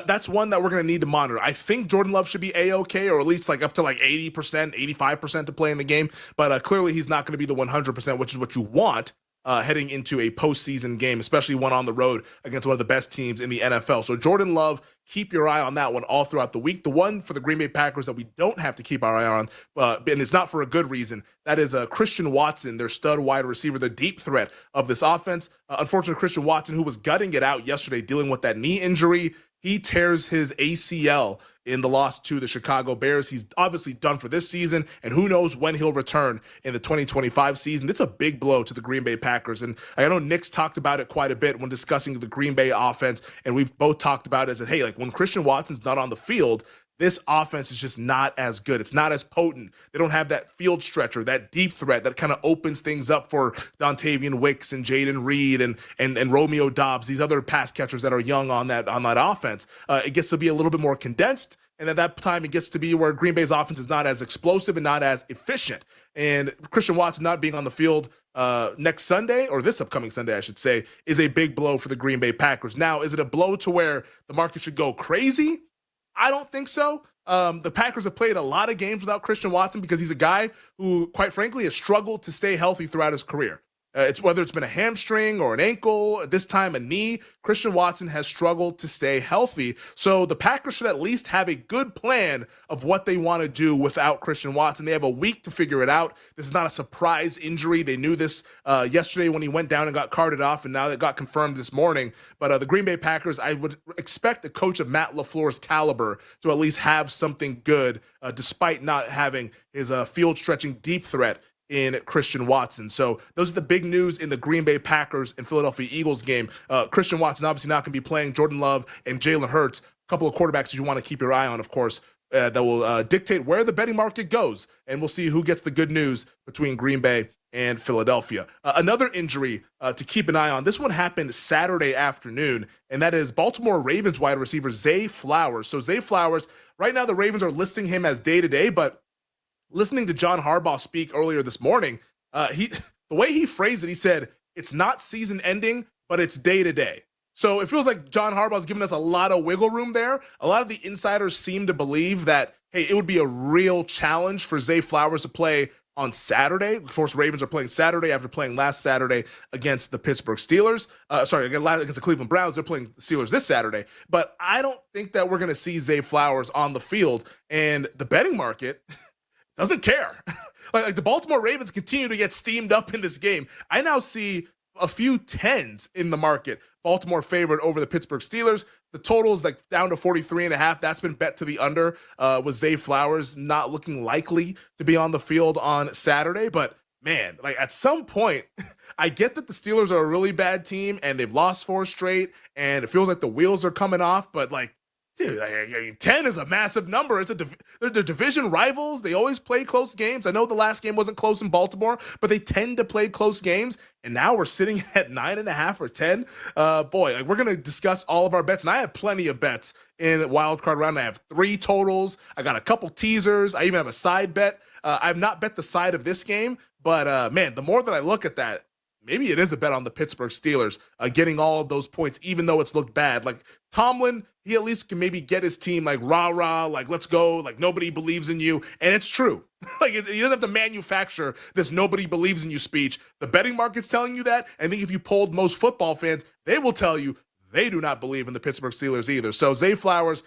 that's one that we're going to need to monitor. I think Jordan Love should be A-okay, or at least up to 80%, 85% to play in the game. But clearly he's not going to be the 100%, which is what you want heading into a postseason game, especially one on the road against one of the best teams in the NFL. So Jordan Love, keep your eye on that one all throughout the week. The one for the Green Bay Packers that we don't have to keep our eye on, and it's not for a good reason, that is Christian Watson, their stud wide receiver, the deep threat of this offense. Unfortunately, Christian Watson, who was gutting it out yesterday, dealing with that knee injury, he tears his ACL in the loss to the Chicago Bears. He's obviously done for this season, and who knows when he'll return in the 2025 season. It's a big blow to the Green Bay Packers, and I know Nick's talked about it quite a bit when discussing the Green Bay offense, and we've both talked about it as, hey, when Christian Watson's not on the field, this offense is just not as good. It's not as potent. They don't have that field stretcher, that deep threat that kind of opens things up for Dontavian Wicks and Jaden Reed and Romeo Dobbs, these other pass catchers that are young on that offense. It gets to be a little bit more condensed. And at that time, it gets to be where Green Bay's offense is not as explosive and not as efficient. And Christian Watson not being on the field next Sunday, or this upcoming Sunday, I should say, is a big blow for the Green Bay Packers. Now, is it a blow to where the market should go crazy? I don't think so. The Packers have played a lot of games without Christian Watson because he's a guy who, quite frankly, has struggled to stay healthy throughout his career. It's whether it's been a hamstring or an ankle, this time a knee, Christian Watson has struggled to stay healthy. So the Packers should at least have a good plan of what they want to do without Christian Watson. They have a week to figure it out. This is not a surprise injury. They knew this yesterday when he went down and got carted off, and now it got confirmed this morning. But the Green Bay Packers, I would expect a coach of Matt LaFleur's caliber to at least have something good despite not having his field-stretching deep threat in Christian Watson. So those are the big news in the Green Bay Packers and Philadelphia Eagles game. Christian Watson obviously not going to be playing. Jordan Love and Jalen Hurts, a couple of quarterbacks that you want to keep your eye on, of course, that will dictate where the betting market goes. And we'll see who gets the good news between Green Bay and Philadelphia. Another injury to keep an eye on. This one happened Saturday afternoon, and that is Baltimore Ravens wide receiver Zay Flowers. So Zay Flowers, right now the Ravens are listing him as day-to-day, but listening to John Harbaugh speak earlier this morning, the way he phrased it, he said, it's not season ending, but it's day to day. So it feels like John Harbaugh's given us a lot of wiggle room there. A lot of the insiders seem to believe that, hey, it would be a real challenge for Zay Flowers to play on Saturday. Of course, Ravens are playing Saturday after playing last Saturday against the Pittsburgh Steelers. Against the Cleveland Browns. They're playing the Steelers this Saturday. But I don't think that we're going to see Zay Flowers on the field. And the betting market doesn't care. like the Baltimore Ravens continue to get steamed up in this game. I now see a few tens in the market. Baltimore favored over the Pittsburgh Steelers. The total is like down to 43.5. That's been bet to the under, with Zay Flowers not looking likely to be on the field on Saturday. But man, like at some point, I get that the Steelers are a really bad team and they've lost 4 straight and it feels like the wheels are coming off. But like, dude, I mean, 10 is a massive number. They're division rivals. They always play close games. I know the last game wasn't close in Baltimore, but they tend to play close games. And now we're sitting at 9.5 or 10. Boy, like we're going to discuss all of our bets. And I have plenty of bets in the wildcard round. I have 3 totals. I got a couple teasers. I even have a side bet. I've not bet the side of this game, but man, the more that I look at that, maybe it is a bet on the Pittsburgh Steelers getting all of those points, even though it's looked bad. Like Tomlin, he at least can maybe get his team like rah-rah, like let's go, like nobody believes in you. And it's true. Like he doesn't have to manufacture this nobody believes in you speech. The betting market's telling you that. I think if you polled most football fans, they will tell you they do not believe in the Pittsburgh Steelers either. So Zay Flowers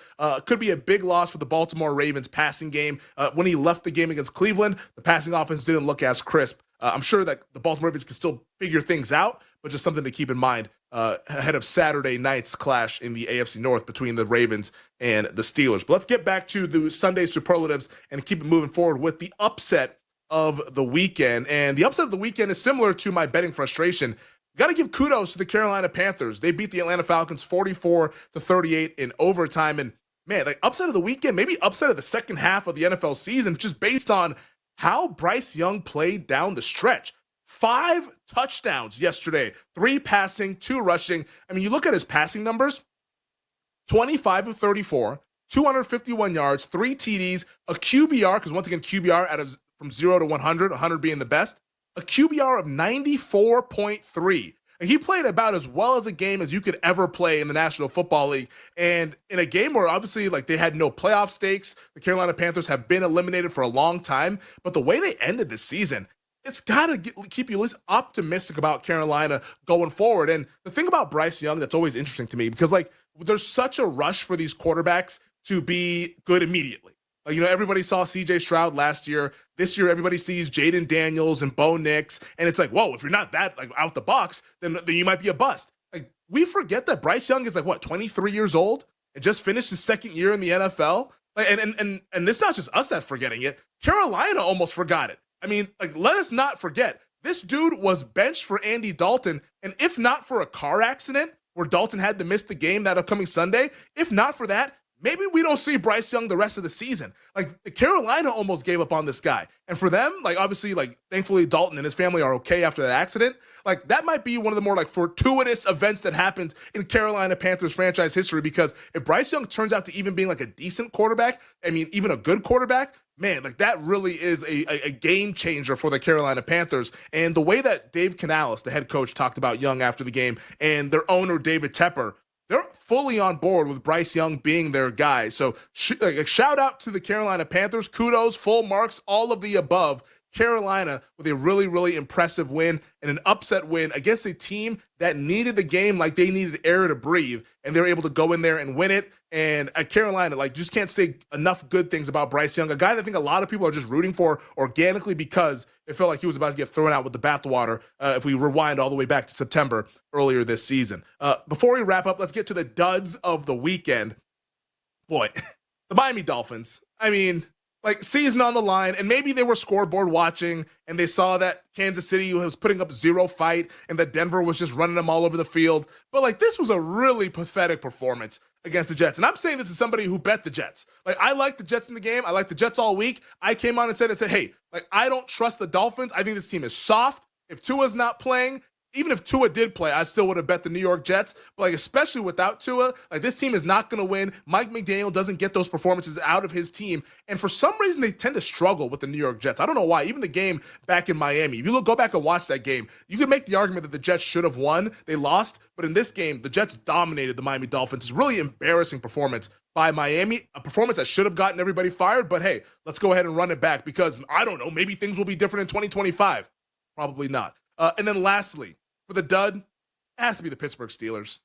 could be a big loss for the Baltimore Ravens passing game. When he left the game against Cleveland, the passing offense didn't look as crisp. I'm sure that the Baltimore Ravens can still figure things out, but just something to keep in mind ahead of Saturday night's clash in the AFC North between the Ravens and the Steelers. But let's get back to the Sunday superlatives and keep it moving forward with the upset of the weekend. And the upset of the weekend is similar to my betting frustration. Got to give kudos to the Carolina Panthers. They beat the Atlanta Falcons 44-38 in overtime. And man, like upset of the weekend, maybe upset of the second half of the NFL season, just based on how Bryce Young played down the stretch. 5 touchdowns yesterday, 3 passing, 2 rushing. I mean, you look at his passing numbers, 25 of 34, 251 yards, 3 TDs, a QBR, because once again, QBR from 0 to 100, 100 being the best, a QBR of 94.3. And he played about as well as a game as you could ever play in the National Football League. And in a game where obviously like they had no playoff stakes, the Carolina Panthers have been eliminated for a long time. But the way they ended this season, it's got to keep you at least optimistic about Carolina going forward. And the thing about Bryce Young that's always interesting to me, because like there's such a rush for these quarterbacks to be good immediately. Like, you know, everybody saw CJ Stroud last year. This year, everybody sees Jaden Daniels and Bo Nix. And it's like, whoa, if you're not that like out the box, then you might be a bust. Like, we forget that Bryce Young is like, what, 23 years old and just finished his second year in the NFL? Like, and it's not just us that's forgetting it. Carolina almost forgot it. I mean, like, let us not forget. This dude was benched for Andy Dalton. And if not for a car accident where Dalton had to miss the game that upcoming Sunday, if not for that, maybe we don't see Bryce Young the rest of the season. Like, Carolina almost gave up on this guy. And for them, like, obviously, like, thankfully Dalton and his family are okay after that accident. Like, that might be one of the more, like, fortuitous events that happens in Carolina Panthers franchise history, because if Bryce Young turns out to even being, like, a decent quarterback, I mean, even a good quarterback, man, like, that really is a game changer for the Carolina Panthers. And the way that Dave Canales, the head coach, talked about Young after the game, and their owner, David Tepper, they're fully on board with Bryce Young being their guy. So shout out to the Carolina Panthers. Kudos, full marks, all of the above. Carolina with a really, really impressive win and an upset win against a team that needed the game like they needed air to breathe. And they were able to go in there and win it. And at Carolina, like, just can't say enough good things about Bryce Young, a guy that I think a lot of people are just rooting for organically because it felt like he was about to get thrown out with the bathwater if we rewind all the way back to September earlier this season. Before we wrap up, let's get to the duds of the weekend. Boy, the Miami Dolphins. I mean, like, season on the line, and maybe they were scoreboard watching and they saw that Kansas City was putting up 0 fight and that Denver was just running them all over the field. But like, this was a really pathetic performance against the Jets. And I'm saying this as somebody who bet the Jets. Like, I like the Jets in the game. I like the Jets all week. I came on and said, hey, like, I don't trust the Dolphins. I think this team is soft. If Tua's not playing, even if Tua did play, I still would have bet the New York Jets. But like, especially without Tua, like this team is not going to win. Mike McDaniel doesn't get those performances out of his team. And for some reason, they tend to struggle with the New York Jets. I don't know why. Even the game back in Miami, if you go back and watch that game, you can make the argument that the Jets should have won. They lost. But in this game, the Jets dominated the Miami Dolphins. It's a really embarrassing performance by Miami, a performance that should have gotten everybody fired. But hey, let's go ahead and run it back because I don't know, maybe things will be different in 2025. Probably not. And then lastly, for the dud, it has to be the Pittsburgh Steelers,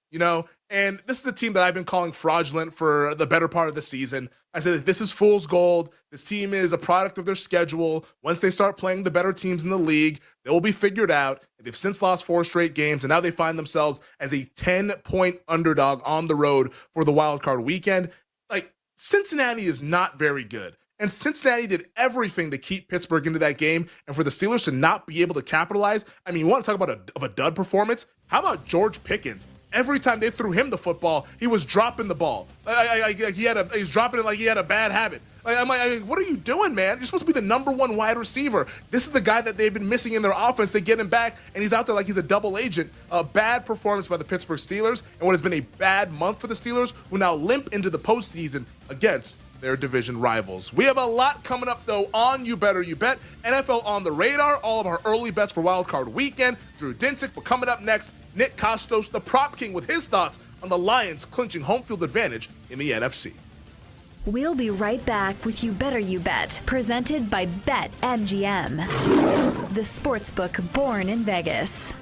And this is the team that I've been calling fraudulent for the better part of the season. I said, this is fool's gold. This team is a product of their schedule. Once they start playing the better teams in the league, they will be figured out. They've since lost 4 straight games, and now they find themselves as a 10-point underdog on the road for the Wildcard weekend. Like, Cincinnati is not very good. And Cincinnati did everything to keep Pittsburgh into that game, and for the Steelers to not be able to capitalize. I mean, you want to talk about a dud performance? How about George Pickens? Every time they threw him the football, he was dropping the ball. He's dropping it like he had a bad habit. I'm like, what are you doing, man? You're supposed to be the number 1 wide receiver. This is the guy that they've been missing in their offense. They get him back, and he's out there like he's a double agent. A bad performance by the Pittsburgh Steelers, and what has been a bad month for the Steelers, who now limp into the postseason against their division rivals. We have a lot coming up, though, on You Better You Bet. NFL on the radar, all of our early bets for Wildcard Weekend. Drew Dinsick, but coming up next, Nick Kostos, the prop king, with his thoughts on the Lions clinching home field advantage in the NFC. We'll be right back with You Better You Bet, presented by BetMGM, the sportsbook born in Vegas.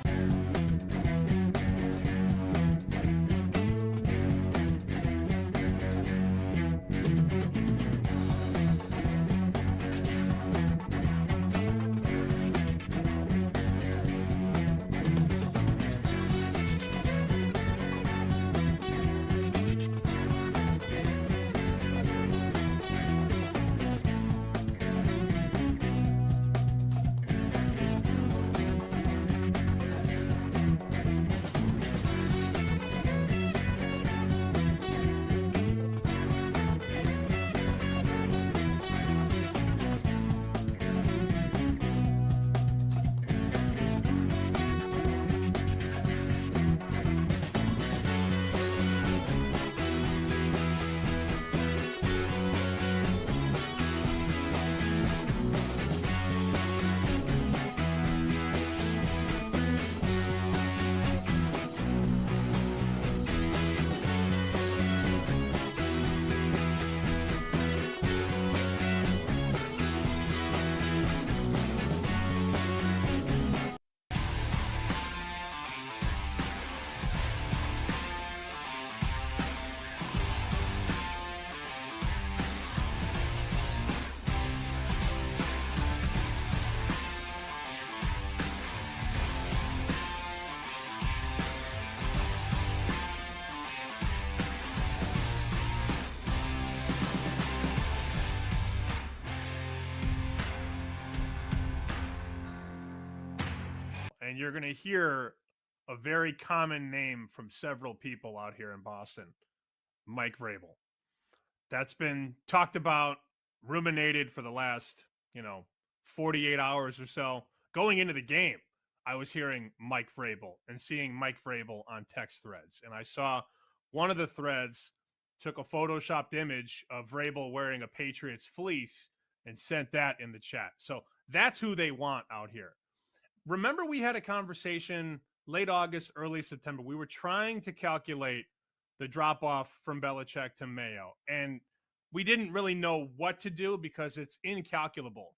And you're going to hear a very common name from several people out here in Boston, Mike Vrabel. That's been talked about, ruminated for the last, 48 hours or so. Going into the game, I was hearing Mike Vrabel and seeing Mike Vrabel on text threads. And I saw one of the threads took a photoshopped image of Vrabel wearing a Patriots fleece and sent that in the chat. So that's who they want out here. Remember, we had a conversation late August, early September. We were trying to calculate the drop-off from Belichick to Mayo, and we didn't really know what to do because it's incalculable.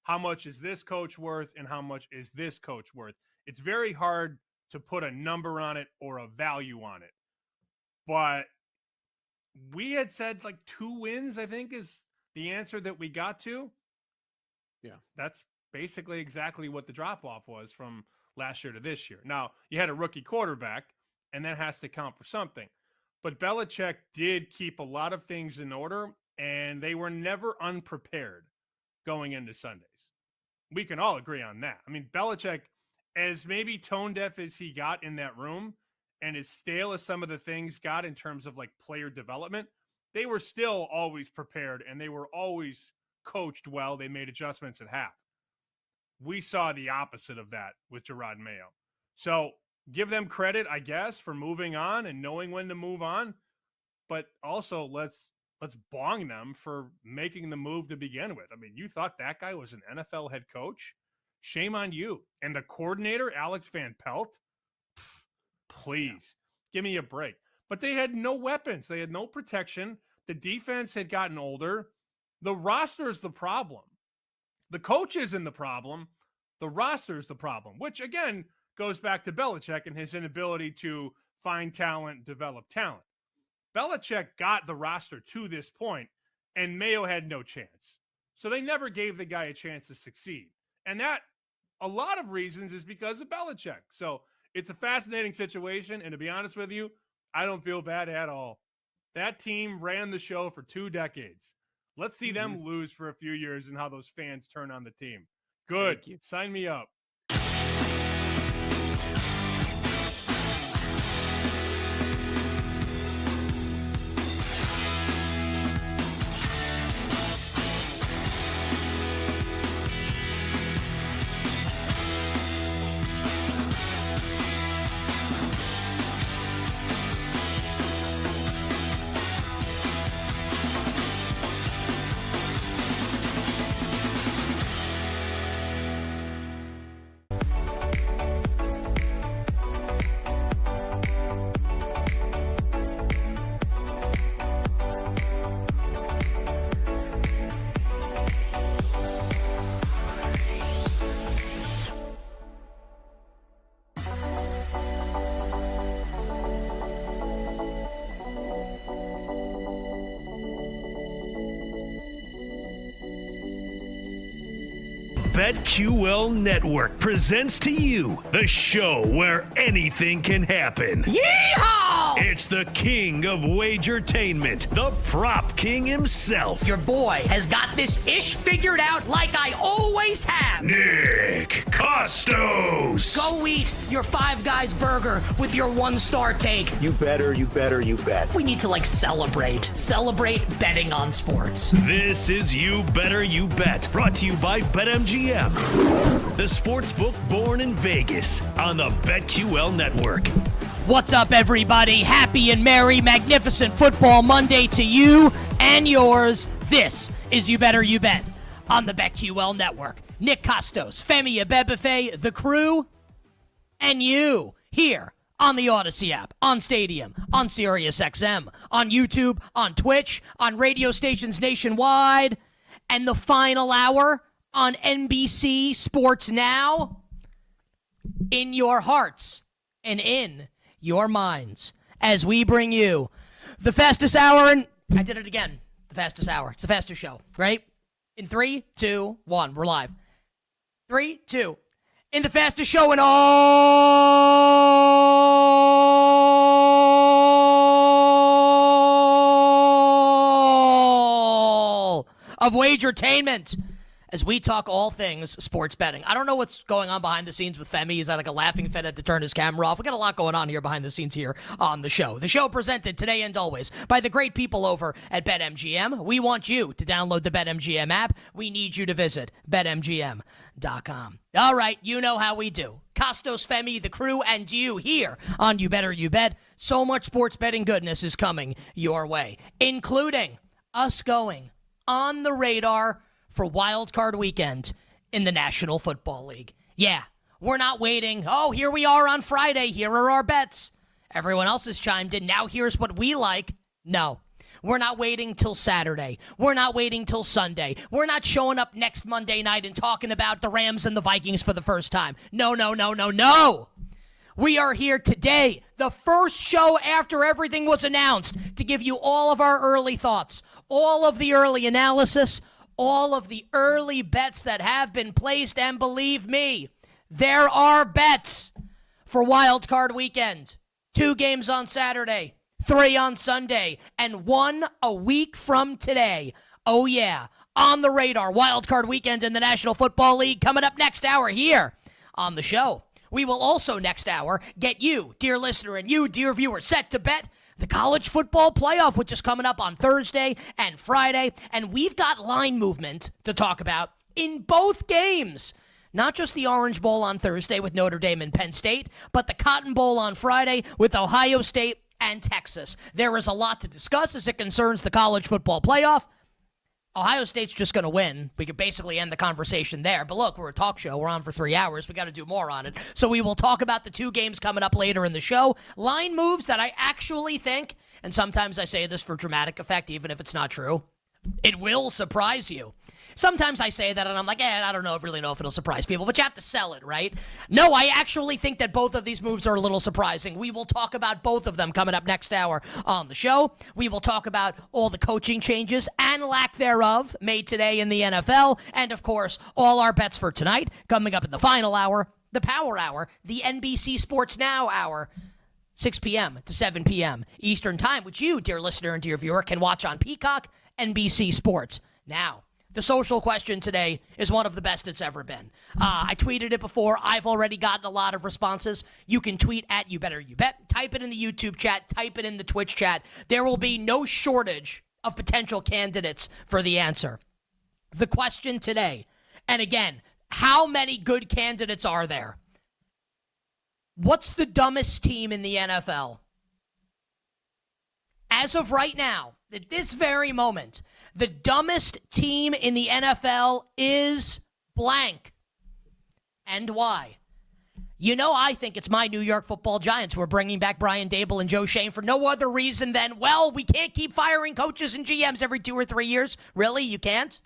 How much is this coach worth and how much is this coach worth? It's very hard to put a number on it or a value on it. But we had said like 2 wins, I think, is the answer that we got to. Yeah. That's basically exactly what the drop-off was from last year to this year. Now, you had a rookie quarterback, and that has to count for something. But Belichick did keep a lot of things in order, and they were never unprepared going into Sundays. We can all agree on that. I mean, Belichick, as maybe tone-deaf as he got in that room, and as stale as some of the things got in terms of like player development, they were still always prepared, and they were always coached well. They made adjustments at half. We saw the opposite of that with Gerard Mayo. So give them credit, I guess, for moving on and knowing when to move on. But also let's bong them for making the move to begin with. I mean, you thought that guy was an NFL head coach? Shame on you. And the coordinator, Alex Van Pelt? Please, give me a break. But they had no weapons. They had no protection. The defense had gotten older. The roster is the problem. The coach isn't the problem. The roster is the problem, which, again, goes back to Belichick and his inability to find talent, develop talent. Belichick got the roster to this point, and Mayo had no chance. So they never gave the guy a chance to succeed. And that, a lot of reasons, is because of Belichick. So it's a fascinating situation, and to be honest with you, I don't feel bad at all. That team ran the show for 2 decades. Let's see them lose for a few years and how those fans turn on the team. Good. Sign me up. BetQL Network presents to you the show where anything can happen. Yeehaw! It's the king of wagertainment, the prop king himself. Your boy has got this ish figured out like I always have. Nick Costos. Go eat your Five Guys burger with your 1-star take. You better, you bet. We need to celebrate betting on sports. This is You Better You Bet, brought to you by BetMGM, the sportsbook born in Vegas on the BetQL Network. What's up, everybody? Happy and merry, magnificent football Monday to you and yours. This is You Better You Bet on the BetQL Network. Nick Costos, Femi Abebefe, the crew, and you here on the Odyssey app, on Stadium, on SiriusXM, on YouTube, on Twitch, on radio stations nationwide, and the final hour on NBC Sports Now, in your hearts and in your minds, as we bring you the fastest hour, and I did it again, the fastest hour. It's the fastest show, right? In 3, 2, 1, we're live. 3, 2, in the fastest show in all of wagertainment, as we talk all things sports betting. I don't know what's going on behind the scenes with Femi. He's like a laughing fit, had to turn his camera off. We got a lot going on here behind the scenes here on the show. The show presented today and always by the great people over at BetMGM. We want you to download the BetMGM app. We need you to visit BetMGM.com. All right, you know how we do. Costos, Femi, the crew, and you here on You Better You Bet. So much sports betting goodness is coming your way, including us going on the radar for Wildcard weekend in the National Football League. Yeah, we're not waiting. Oh, here we are on Friday. Here are our bets. Everyone else has chimed in. Now here's what we like. No, we're not waiting till Saturday. We're not waiting till Sunday. We're not showing up next Monday night and talking about the Rams and the Vikings for the first time. No. We are here today, the first show after everything was announced, to give you all of our early thoughts, all of the early analysis, all of the early bets that have been placed, and believe me, there are bets for Wild Card weekend. 2 games on Saturday, 3 on Sunday, and 1 a week from today. Oh yeah, on the radar, Wild Card weekend in the National Football League coming up next hour here on the show. We will also next hour get you, dear listener, and you, dear viewer, set to bet the college football playoff, which is coming up on Thursday and Friday. And we've got line movement to talk about in both games. Not just the Orange Bowl on Thursday with Notre Dame and Penn State, but the Cotton Bowl on Friday with Ohio State and Texas. There is a lot to discuss as it concerns the college football playoff. Ohio State's just going to win. We could basically end the conversation there. But look, we're a talk show. We're on for 3 hours. We got to do more on it. So we will talk about the 2 games coming up later in the show. Line moves that I actually think, and sometimes I say this for dramatic effect, even if it's not true, it will surprise you. Sometimes I say that and I'm like, I don't really know if it'll surprise people, but you have to sell it, right? No, I actually think that both of these moves are a little surprising. We will talk about both of them coming up next hour on the show. We will talk about all the coaching changes and lack thereof made today in the NFL. And of course, all our bets for tonight coming up in the final hour, the Power Hour, the NBC Sports Now Hour. 6 p.m. to 7 p.m. Eastern Time, which you, dear listener and dear viewer, can watch on Peacock, NBC Sports. Now, the social question today is one of the best it's ever been. I tweeted it before. I've already gotten a lot of responses. You can tweet at You Better You Bet. Type it in the YouTube chat. Type it in the Twitch chat. There will be no shortage of potential candidates for the answer. The question today, and again, how many good candidates are there? What's the dumbest team in the NFL? As of right now, at this very moment, the dumbest team in the NFL is blank. And why? You know, I think it's my New York Football Giants who are bringing back Brian Dable and Joe Shane for no other reason than, well, we can't keep firing coaches and GMs every 2 or 3 years. Really? You can't?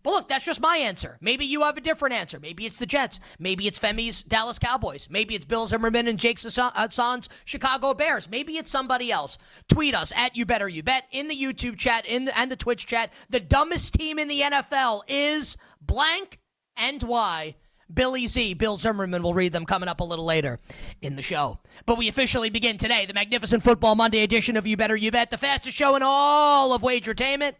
But look, that's just my answer. Maybe you have a different answer. Maybe it's the Jets. Maybe it's Femi's Dallas Cowboys. Maybe it's Bill Zimmerman and Jake Hassan's Chicago Bears. Maybe it's somebody else. Tweet us at You Better You Bet in the YouTube chat and the Twitch chat. The dumbest team in the NFL is blank and why. Billy Z, Bill Zimmerman will read them coming up a little later in the show. But we officially begin today, the magnificent Football Monday edition of You Better You Bet, the fastest show in all of wagertainment,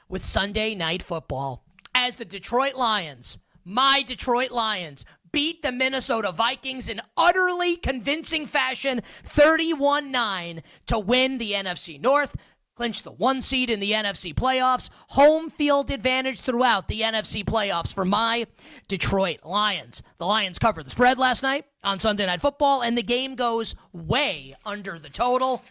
with Sunday Night Football. As the Detroit Lions, my Detroit Lions, beat the Minnesota Vikings in utterly convincing fashion, 31-9, to win the NFC North, clinch the 1 seed in the NFC playoffs, home field advantage throughout the NFC playoffs for my Detroit Lions. The Lions covered the spread last night on Sunday Night Football, and the game goes way under the total,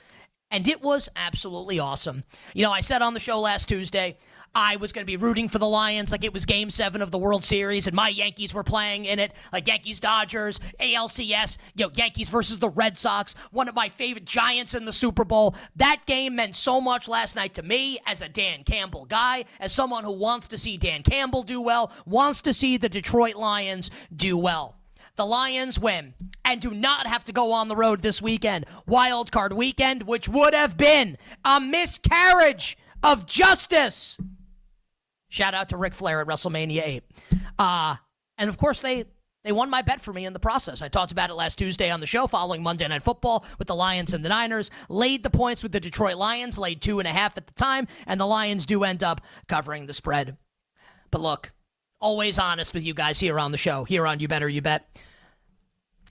and it was absolutely awesome. You know, I said on the show last Tuesday, I was going to be rooting for the Lions like it was Game 7 of the World Series, and my Yankees were playing in it, like Yankees-Dodgers, ALCS, Yankees versus the Red Sox, one of my favorite Giants in the Super Bowl. That game meant so much last night to me as a Dan Campbell guy, as someone who wants to see Dan Campbell do well, wants to see the Detroit Lions do well. The Lions win and do not have to go on the road this weekend, Wildcard weekend, which would have been a miscarriage of justice. Shout out to Ric Flair at WrestleMania 8. And of course, they won my bet for me in the process. I talked about it last Tuesday on the show following Monday Night Football with the Lions and the Niners. Laid the points with the Detroit Lions, laid 2.5 at the time, and the Lions do end up covering the spread. But look, always honest with you guys here on the show, here on You Better You Bet.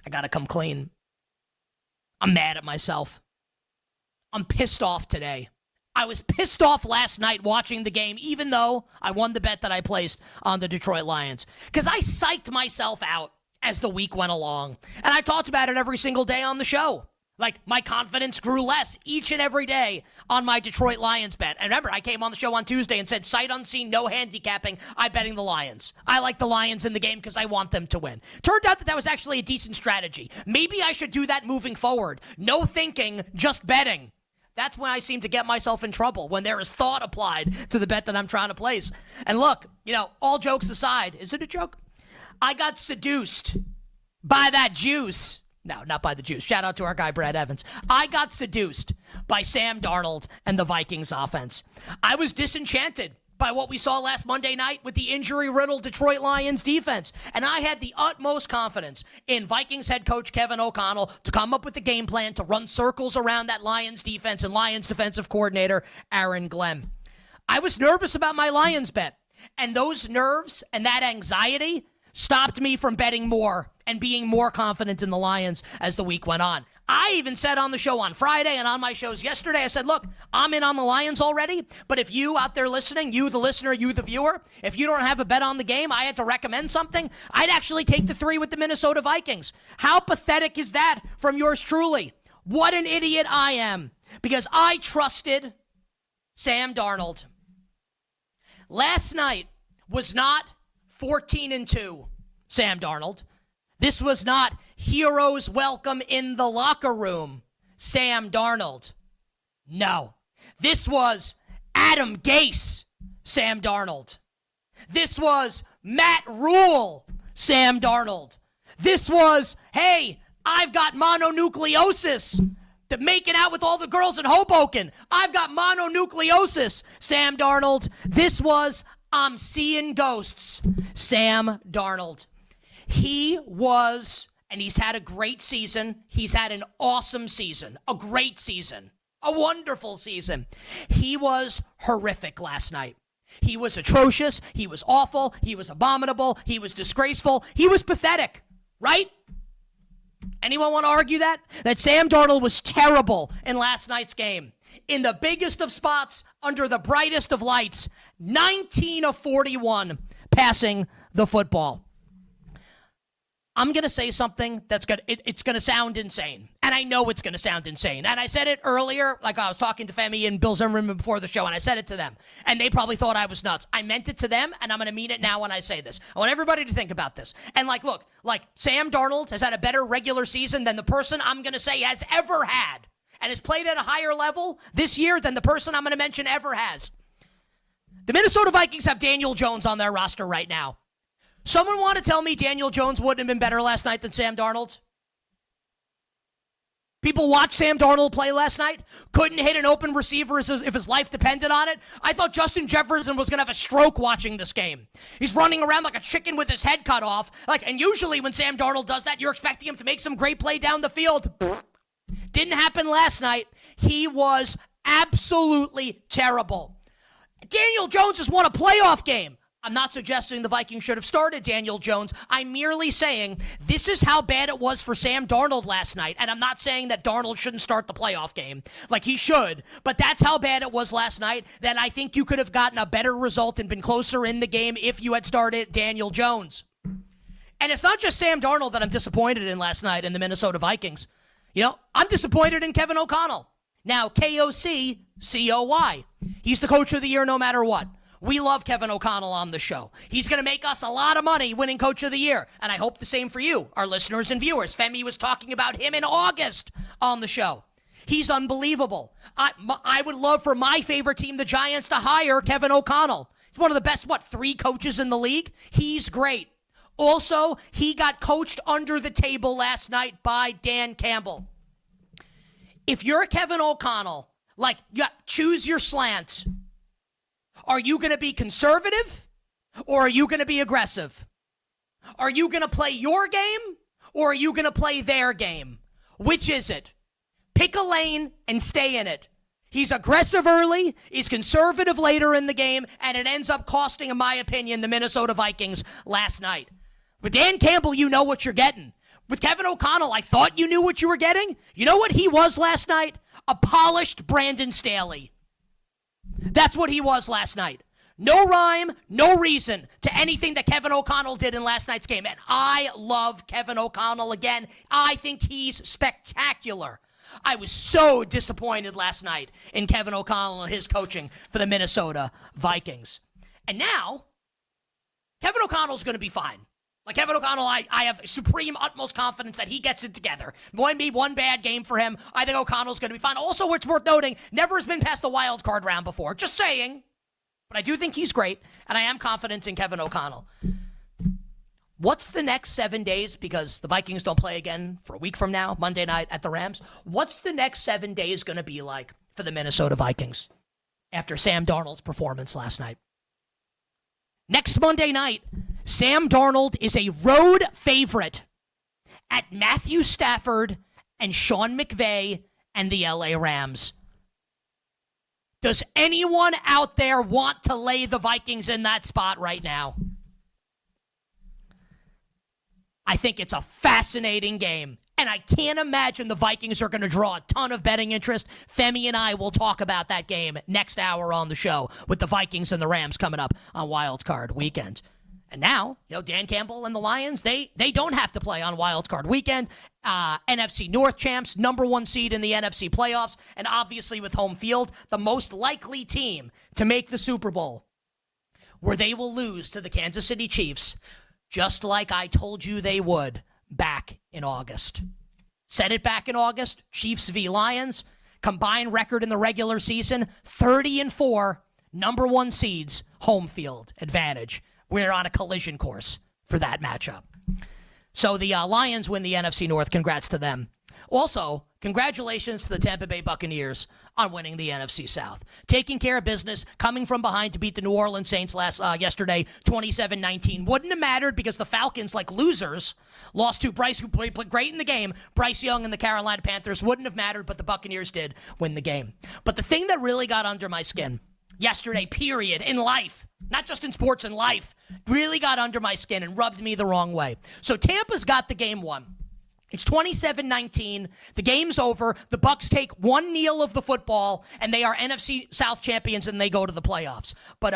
I got to come clean. I'm mad at myself. I'm pissed off today. I was pissed off last night watching the game, even though I won the bet that I placed on the Detroit Lions, because I psyched myself out as the week went along. And I talked about it every single day on the show. Like, my confidence grew less each and every day on my Detroit Lions bet. And remember, I came on the show on Tuesday and said, sight unseen, no handicapping, I'm betting the Lions. I like the Lions in the game because I want them to win. Turned out that was actually a decent strategy. Maybe I should do that moving forward. No thinking, just betting. That's when I seem to get myself in trouble, when there is thought applied to the bet that I'm trying to place. And look, all jokes aside, is it a joke? I got seduced by that juice. No, not by the juice. Shout out to our guy, Brad Evans. I got seduced by Sam Darnold and the Vikings offense. I was disenchanted by what we saw last Monday night with the injury-riddled Detroit Lions defense. And I had the utmost confidence in Vikings head coach Kevin O'Connell to come up with a game plan to run circles around that Lions defense and Lions defensive coordinator Aaron Glenn. I was nervous about my Lions bet, and those nerves and that anxiety stopped me from betting more and being more confident in the Lions as the week went on. I even said on the show on Friday and on my shows yesterday, I said, look, I'm in on the Lions already, but if you out there listening, you the listener, you the viewer, if you don't have a bet on the game, I had to recommend something, I'd actually take the 3 with the Minnesota Vikings. How pathetic is that from yours truly? What an idiot I am, because I trusted Sam Darnold. Last night was not 14-2, Sam Darnold. This was not heroes welcome in the locker room, Sam Darnold. No. This was Adam Gase, Sam Darnold. This was Matt Rule, Sam Darnold. This was, hey, I've got mononucleosis. Making out with all the girls in Hoboken. I've got mononucleosis, Sam Darnold. This was, I'm seeing ghosts, Sam Darnold. He was, and he's had a great season. He's had an awesome season, a great season, a wonderful season. He was horrific last night. He was atrocious. He was awful. He was abominable. He was disgraceful. He was pathetic, right? Anyone want to argue that? That Sam Darnold was terrible in last night's game. In the biggest of spots, under the brightest of lights, 19 of 41 passing the football. I'm going to say something that's it's going to sound insane. And I know it's going to sound insane. And I said it earlier, like I was talking to Femi and Bill Zimmerman before the show, and I said it to them. And they probably thought I was nuts. I meant it to them, and I'm going to mean it now when I say this. I want everybody to think about this. And look, Sam Darnold has had a better regular season than the person I'm going to say has ever had. And has played at a higher level this year than the person I'm going to mention ever has. The Minnesota Vikings have Daniel Jones on their roster right now. Someone want to tell me Daniel Jones wouldn't have been better last night than Sam Darnold? People watched Sam Darnold play last night, couldn't hit an open receiver if his life depended on it. I thought Justin Jefferson was going to have a stroke watching this game. He's running around like a chicken with his head cut off. And usually when Sam Darnold does that, you're expecting him to make some great play down the field. Didn't happen last night. He was absolutely terrible. Daniel Jones has won a playoff game. I'm not suggesting the Vikings should have started Daniel Jones. I'm merely saying this is how bad it was for Sam Darnold last night. And I'm not saying that Darnold shouldn't start the playoff game. He should. But that's how bad it was last night. That I think you could have gotten a better result and been closer in the game if you had started Daniel Jones. And it's not just Sam Darnold that I'm disappointed in last night in the Minnesota Vikings. I'm disappointed in Kevin O'Connell. Now, K-O-C-C-O-Y. He's the coach of the year no matter what. We love Kevin O'Connell on the show. He's going to make us a lot of money winning Coach of the Year. And I hope the same for you, our listeners and viewers. Femi was talking about him in August on the show. He's unbelievable. I would love for my favorite team, the Giants, to hire Kevin O'Connell. He's one of the best, 3 coaches in the league? He's great. Also, he got coached under the table last night by Dan Campbell. If you're Kevin O'Connell, choose your slant. Are you going to be conservative or are you going to be aggressive? Are you going to play your game or are you going to play their game? Which is it? Pick a lane and stay in it. He's aggressive early, he's conservative later in the game, and it ends up costing, in my opinion, the Minnesota Vikings last night. With Dan Campbell, you know what you're getting. With Kevin O'Connell, I thought you knew what you were getting. You know what he was last night? A polished Brandon Staley. That's what he was last night. No rhyme, no reason to anything that Kevin O'Connell did in last night's game. And I love Kevin O'Connell again. I think he's spectacular. I was so disappointed last night in Kevin O'Connell and his coaching for the Minnesota Vikings. And now, Kevin O'Connell's going to be fine. Kevin O'Connell, I have supreme, utmost confidence that he gets it together. Maybe one bad game for him. I think O'Connell's going to be fine. Also, it's worth noting, never has been past the wild card round before. Just saying. But I do think he's great, and I am confident in Kevin O'Connell. What's the next 7 days? Because the Vikings don't play again for a week from now, Monday night at the Rams. What's the next 7 days going to be like for the Minnesota Vikings after Sam Darnold's performance last night? Next Monday night, Sam Darnold is a road favorite at Matthew Stafford and Sean McVay and the LA Rams. Does anyone out there want to lay the Vikings in that spot right now? I think it's a fascinating game. And I can't imagine the Vikings are going to draw a ton of betting interest. Femi and I will talk about that game next hour on the show with the Vikings and the Rams coming up on Wildcard Weekend. And now, Dan Campbell and the Lions, they don't have to play on Wildcard Weekend. NFC North champs, #1 seed in the NFC playoffs, and obviously with home field, the most likely team to make the Super Bowl, where they will lose to the Kansas City Chiefs, just like I told you they would back in August. Said it back in August, Chiefs v. Lions, combined record in the regular season, 30-4, #1 seeds, home field advantage. We're on a collision course for that matchup. So the Lions win the NFC North. Congrats to them. Also, congratulations to the Tampa Bay Buccaneers on winning the NFC South. Taking care of business, coming from behind to beat the New Orleans Saints yesterday, 27-19. Wouldn't have mattered because the Falcons, like losers, lost to Bryce, who played great in the game. Bryce Young and the Carolina Panthers wouldn't have mattered, but the Buccaneers did win the game. But the thing that really got under my skin yesterday, period, in life, not just in sports, in life, really got under my skin and rubbed me the wrong way. So Tampa's got the game won. It's 27-19. The game's over. The Bucs take one kneel of the football, and they are NFC South champions, and they go to the playoffs. But,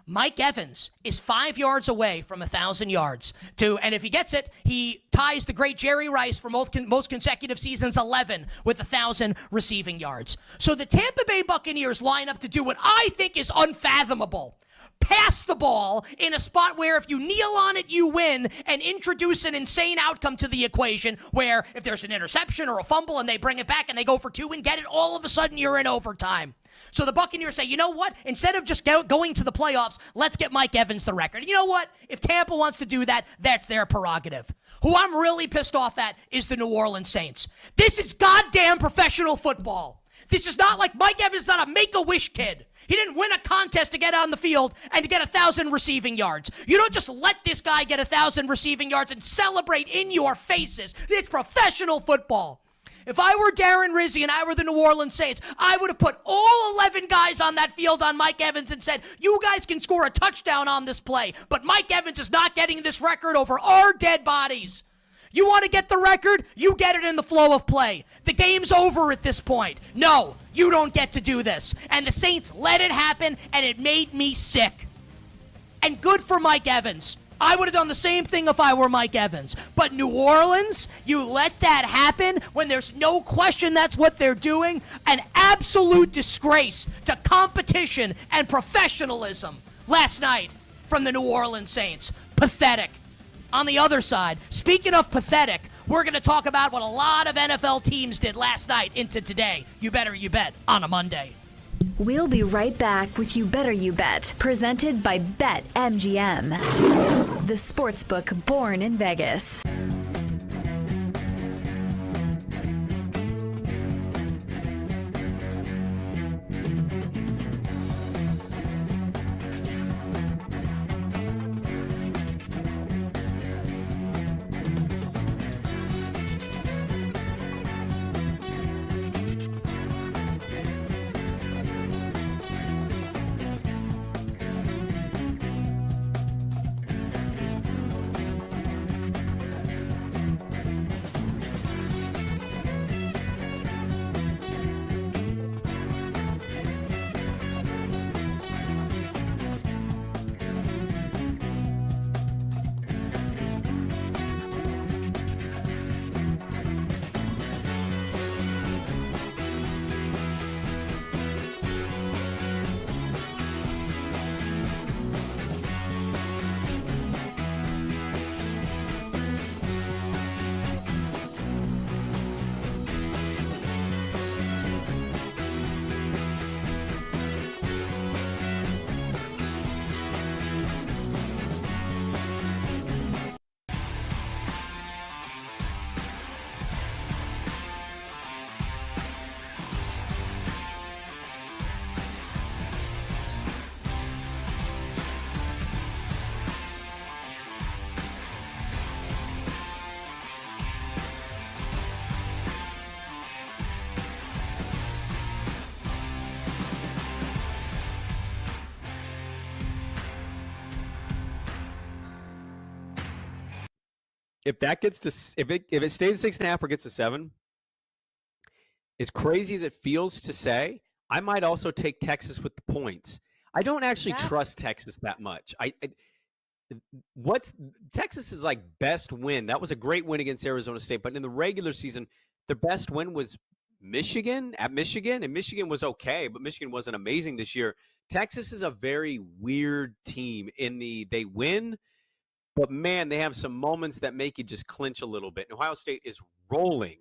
Mike Evans is 5 yards away from 1,000 yards. And if he gets it, he ties the great Jerry Rice for most consecutive seasons, 11, with 1,000 receiving yards. So the Tampa Bay Buccaneers line up to do what I think is unfathomable. Pass the ball in a spot where if you kneel on it, you win, and introduce an insane outcome to the equation where if there's an interception or a fumble and they bring it back and they go for 2 and get it, all of a sudden you're in overtime. So the Buccaneers say, you know what? Instead of just going to the playoffs, let's get Mike Evans the record. And you know what? If Tampa wants to do that, that's their prerogative. Who I'm really pissed off at is the New Orleans Saints. This is goddamn professional football. This is not like Mike Evans is not a make-a-wish kid. He didn't win a contest to get on the field and to get 1,000 receiving yards. You don't just let this guy get 1,000 receiving yards and celebrate in your faces. It's professional football. If I were Darren Rizzi and I were the New Orleans Saints, I would have put all 11 guys on that field on Mike Evans and said, you guys can score a touchdown on this play, but Mike Evans is not getting this record over our dead bodies. You want to get the record? You get it in the flow of play. The game's over at this point. No, you don't get to do this. And the Saints let it happen, and it made me sick. And good for Mike Evans. I would have done the same thing if I were Mike Evans. But New Orleans, you let that happen when there's no question that's what they're doing? An absolute disgrace to competition and professionalism last night from the New Orleans Saints. Pathetic. On the other side, speaking of pathetic, we're going to talk about what a lot of NFL teams did last night into today. You better you bet on a Monday. We'll be right back with You Better You Bet, presented by BetMGM, the sportsbook born in Vegas. if that gets to if it stays at 6.5 or gets to 7, as crazy as it feels to say, I might also take Texas with the points. I don't actually trust Texas that much. What's Texas's like best win? That was a great win against Arizona State, but in the regular season, their best win was Michigan, and Michigan was okay, but Michigan wasn't amazing this year. Texas is a very weird team they win, but man, they have some moments that make you just clinch a little bit. And Ohio State is rolling.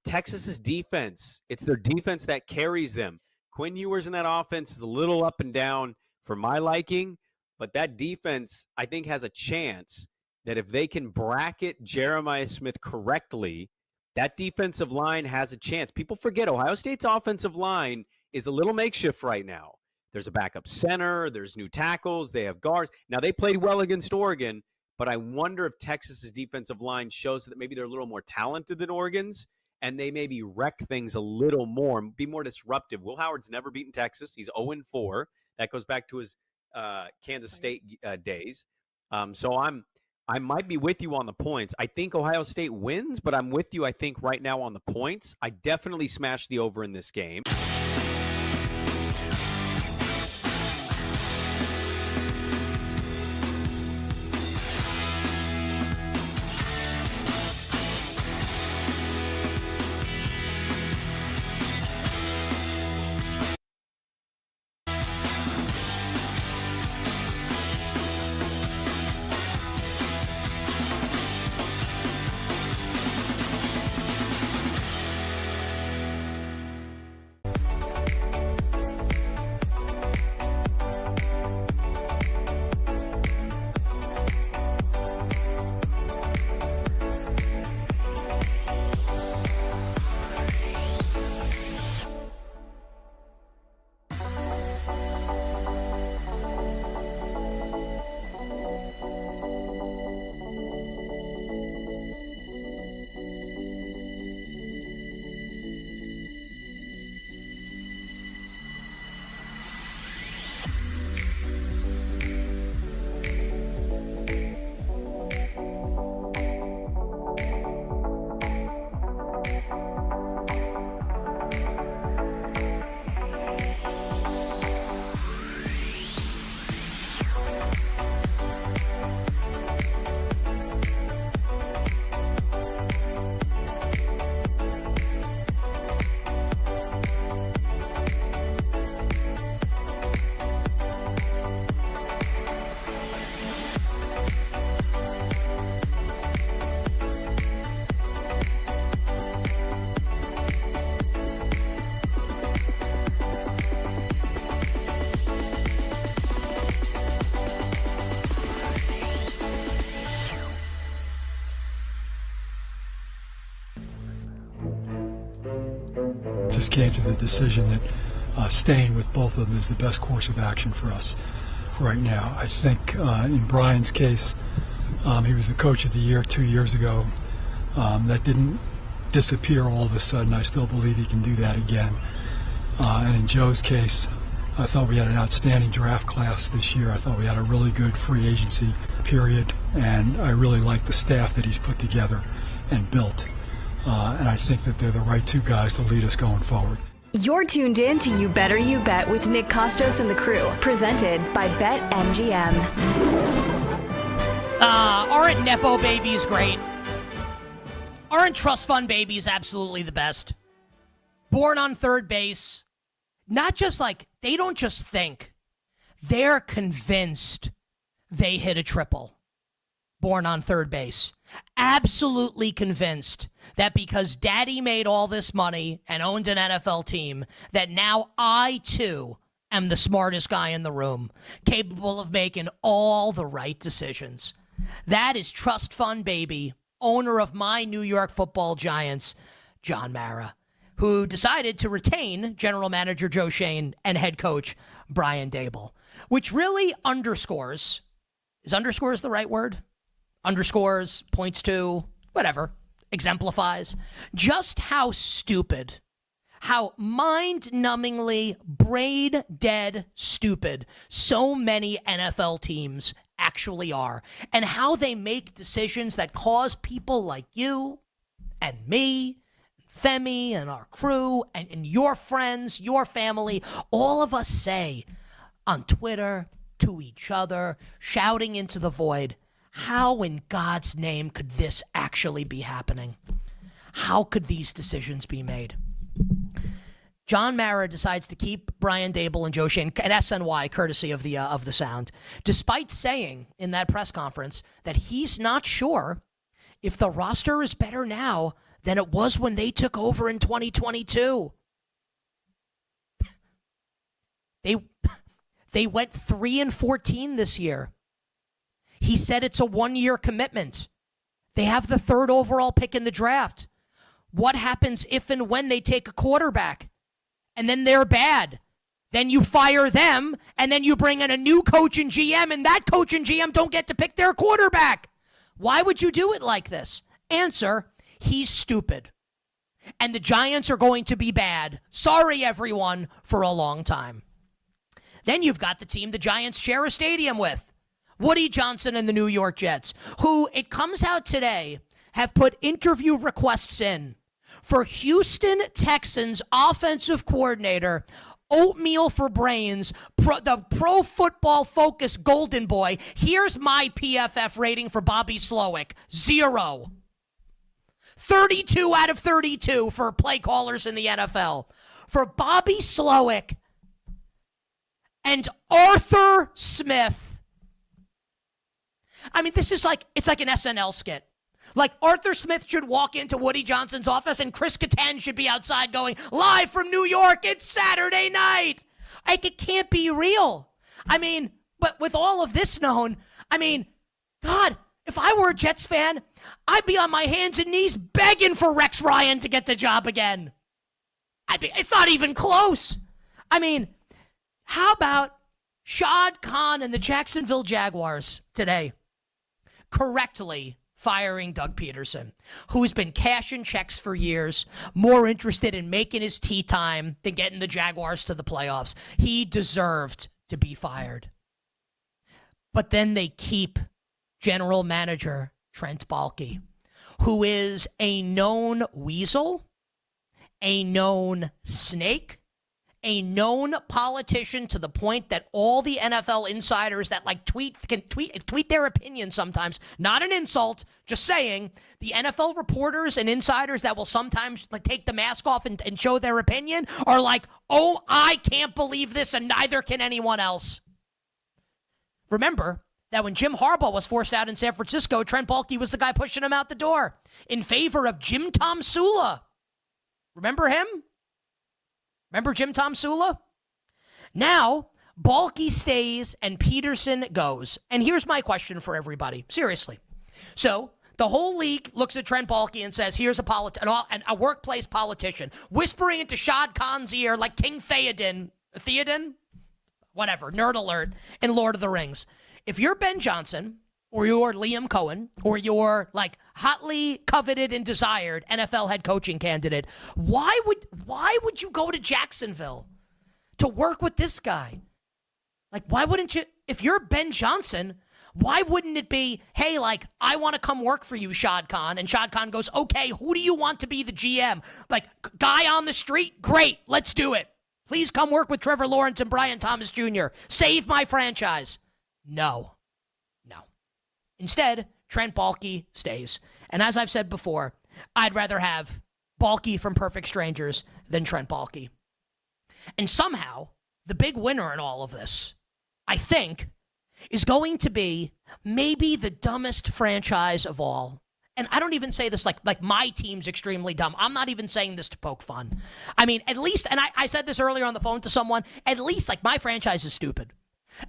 Texas's defense, it's their defense that carries them. Quinn Ewers in that offense is a little up and down for my liking, but that defense, I think, has a chance that if they can bracket Jeremiah Smith correctly, that defensive line has a chance. People forget Ohio State's offensive line is a little makeshift right now. There's a backup center. There's new tackles. They have guards. Now, they played well against Oregon, but I wonder if Texas's defensive line shows that maybe they're a little more talented than Oregon's, and they maybe wreck things a little more, be more disruptive. Will Howard's never beaten Texas. He's 0-4. That goes back to his Kansas State days. So I might be with you on the points. I think Ohio State wins, but I'm with you, I think, right now on the points. I definitely smashed the over in this game. Just came to the decision that staying with both of them is the best course of action for us right now. I think in Brian's case, he was the coach of the year 2 years ago. That didn't disappear all of a sudden. I still believe he can do that again. And in Joe's case, I thought we had an outstanding draft class this year. I thought we had a really good free agency period, and I really like the staff that he's put together and built. And I think that they're the right two guys to lead us going forward. You're tuned in to You Better You Bet with Nick Costos and the crew, presented by BetMGM. Aren't Nepo babies great? Aren't trust fund babies absolutely the best? Born on third base. Not just like, they don't just think. They're convinced they hit a triple. Born on third base. Absolutely convinced that because daddy made all this money and owned an NFL team, that now I, too, am the smartest guy in the room, capable of making all the right decisions. That is trust fund baby, owner of my New York Football Giants, John Mara, who decided to retain general manager Joe Schoen and head coach Brian Daboll, which really underscores, is underscores the right word? Underscores, points to, whatever, exemplifies just how stupid, how mind-numbingly, brain-dead stupid so many NFL teams actually are and how they make decisions that cause people like you and me, Femi and our crew and your friends, your family, all of us say on Twitter to each other, shouting into the void, how in God's name could this actually be happening? How could these decisions be made? John Mara decides to keep Brian Dable and Joe Schoen at SNY, courtesy of the Sound, despite saying in that press conference that he's not sure if the roster is better now than it was when they took over in 2022. They went 3-14 this year. He said it's a one-year commitment. They have the 3rd overall pick in the draft. What happens if and when they take a quarterback and then they're bad? Then you fire them and then you bring in a new coach and GM, and that coach and GM don't get to pick their quarterback. Why would you do it like this? Answer, he's stupid. And the Giants are going to be bad. Sorry, everyone, for a long time. Then you've got the team the Giants share a stadium with, Woody Johnson and the New York Jets, who, it comes out today, have put interview requests in for Houston Texans offensive coordinator, oatmeal for brains, the Pro Football Focus golden boy. Here's my PFF rating for Bobby Slowick, 0. 32 out of 32 for play callers in the NFL. For Bobby Slowick and Arthur Smith. I mean, this is like, it's like an SNL skit. Like Arthur Smith should walk into Woody Johnson's office and Chris Kattan should be outside going, live from New York, it's Saturday night. Like, it can't be real. I mean, but with all of this known, I mean, God, if I were a Jets fan, I'd be on my hands and knees begging for Rex Ryan to get the job again. It's not even close. I mean, how about Shad Khan and the Jacksonville Jaguars today correctly firing Doug Peterson, who's been cashing checks for years, more interested in making his tea time than getting the Jaguars to the playoffs. He deserved to be fired. But then they keep general manager Trent Baalke, who is a known weasel, a known snake, a known politician to the point that all the NFL insiders that can tweet their opinion sometimes, not an insult, just saying, the NFL reporters and insiders that will sometimes take the mask off and show their opinion are like, oh, I can't believe this, and neither can anyone else. Remember that when Jim Harbaugh was forced out in San Francisco, Trent Baalke was the guy pushing him out the door in favor of Jim Tom Sula. Remember him? Remember Jim Tom Sula? Now, Baalke stays and Peterson goes. And here's my question for everybody. Seriously. So, the whole league looks at Trent Baalke and says, here's a workplace politician, whispering into Shad Khan's ear like King Theoden? Whatever, nerd alert, in Lord of the Rings. If you're Ben Johnson, or you're Liam Cohen, or you're hotly coveted and desired NFL head coaching candidate, why would you go to Jacksonville to work with this guy? Why wouldn't you, if you're Ben Johnson, why wouldn't it be, hey, I want to come work for you, Shad Khan, and Shad Khan goes, okay, who do you want to be the GM? Guy on the street? Great, let's do it. Please come work with Trevor Lawrence and Brian Thomas Jr. Save my franchise. No. Instead, Trent Baalke stays. And as I've said before, I'd rather have Baalke from Perfect Strangers than Trent Baalke. And somehow, the big winner in all of this, I think, is going to be maybe the dumbest franchise of all. And I don't even say this like my team's extremely dumb. I'm not even saying this to poke fun. I mean, at least, and I said this earlier on the phone to someone, at least my franchise is stupid.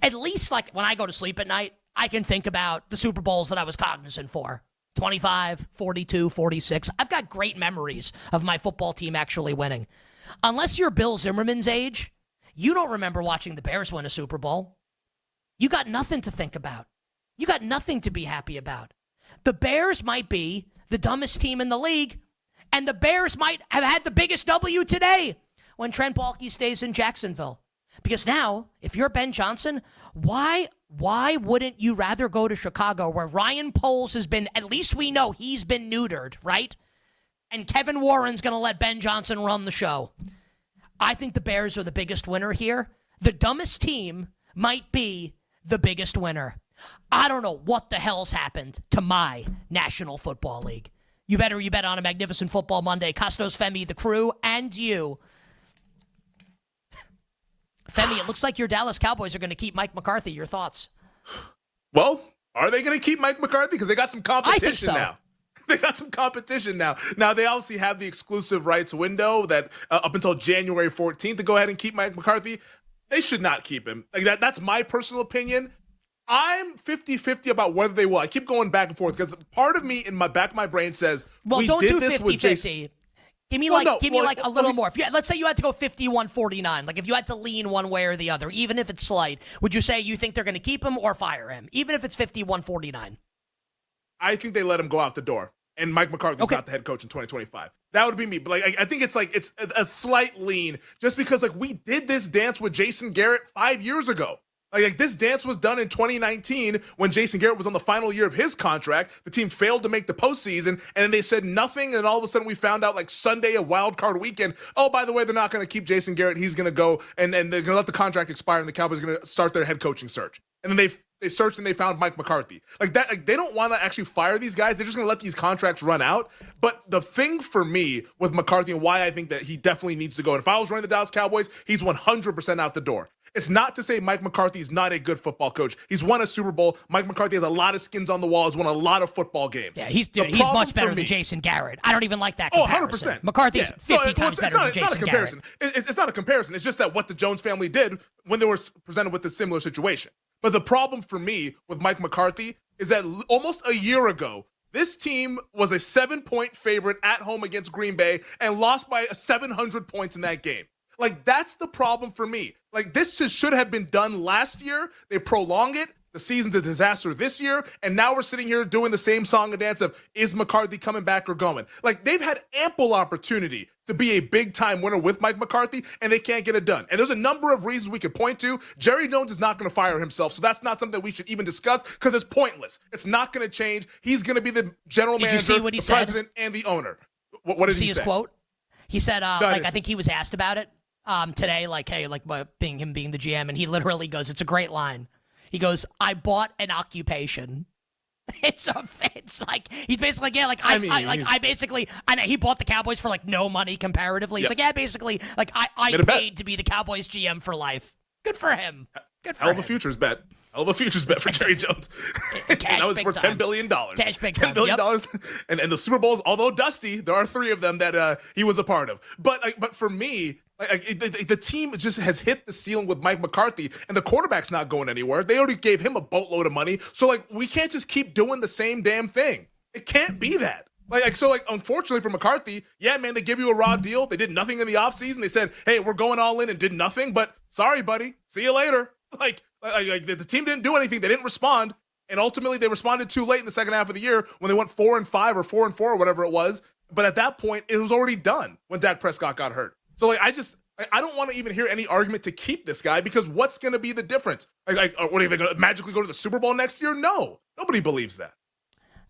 At least when I go to sleep at night, I can think about the Super Bowls that I was cognizant for. 25, 42, 46. I've got great memories of my football team actually winning. Unless you're Bill Zimmerman's age, you don't remember watching the Bears win a Super Bowl. You got nothing to think about. You got nothing to be happy about. The Bears might be the dumbest team in the league, and the Bears might have had the biggest W today when Trent Baalke stays in Jacksonville. Because now, if you're Ben Johnson, why wouldn't you rather go to Chicago where Ryan Poles has been, at least we know he's been neutered, right? And Kevin Warren's going to let Ben Johnson run the show. I think the Bears are the biggest winner here. The dumbest team might be the biggest winner. I don't know what the hell's happened to my National Football League. You bet on a magnificent football Monday. Costos, Femi, the crew, and you. Femi, it looks like your Dallas Cowboys are going to keep Mike McCarthy. Your thoughts? Well, are they going to keep Mike McCarthy? Because they got some competition I think so. now. They got some competition now. Now, they obviously have the exclusive rights window that up until January 14th to go ahead and keep Mike McCarthy. They should not keep him. Like that's my personal opinion. I'm 50-50 about whether they will. I keep going back and forth because part of me in my back of my brain says, well, we don't did do this 50-50. with Jason. Give me a little more. Let's say you had to go 51-49. Like if you had to lean one way or the other, even if it's slight, would you say you think they're going to keep him or fire him, even if it's 51-49? I think they let him go out the door, and Mike McCarthy's not the head coach in 2025. That would be me. But I think it's a slight lean just because we did this dance with Jason Garrett 5 years ago. Like this dance was done in 2019 when Jason Garrett was on the final year of his contract. The team failed to make the postseason, and then they said nothing, and all of a sudden we found out Sunday of Wildcard weekend, oh, by the way, they're not going to keep Jason Garrett. He's going to go, and they're going to let the contract expire, and the Cowboys are going to start their head coaching search. And then they searched and they found Mike McCarthy. They don't want to actually fire these guys. They're just going to let these contracts run out. But the thing for me with McCarthy and why I think that he definitely needs to go, and if I was running the Dallas Cowboys, he's 100% out the door. It's not to say Mike McCarthy is not a good football coach. He's won a Super Bowl. Mike McCarthy has a lot of skins on the wall. Has won a lot of football games. Yeah, he's much better than Jason Garrett. I don't even like that comparison. 100%. McCarthy's 50 times better than Jason comparison. Garrett. It's not a comparison. It's just that what the Jones family did when they were presented with a similar situation. But the problem for me with Mike McCarthy is that almost a year ago, this team was a 7-point favorite at home against Green Bay and lost by 700 points in that game. That's the problem for me. This should have been done last year. They prolonged it. The season's a disaster this year. And now we're sitting here doing the same song and dance of, is McCarthy coming back or going? They've had ample opportunity to be a big-time winner with Mike McCarthy, and they can't get it done. And there's a number of reasons we could point to. Jerry Jones is not going to fire himself, so that's not something that we should even discuss because it's pointless. It's not going to change. He's going to be the general manager, the president, and the owner. What did he say? See his quote? He said, I think he was asked about it today, being the GM, and he literally goes, it's a great line. He goes, I bought an occupation. It's like he's basically I know he bought the Cowboys for no money comparatively. He's basically I paid to be the Cowboys GM for life. Good for him. Good for him. Hell of a futures bet. Hell of a futures bet for Jerry Jones. It's worth $10 billion. Cash big time. $10 billion. And the Super Bowls, although dusty, there are 3 of them that he was a part of. But for me, the team just has hit the ceiling with Mike McCarthy, and the quarterback's not going anywhere. They already gave him a boatload of money. So, we can't just keep doing the same damn thing. It can't be that. Unfortunately for McCarthy, yeah, man, they give you a raw deal. They did nothing in the offseason. They said, hey, we're going all in and did nothing. But sorry, buddy. See you later. The team didn't do anything. They didn't respond. And ultimately, they responded too late in the second half of the year when they went 4-5 or 4-4 or whatever it was. But at that point, it was already done when Dak Prescott got hurt. So, I don't want to even hear any argument to keep this guy because what's going to be the difference? What are they going to magically go to the Super Bowl next year? No. Nobody believes that.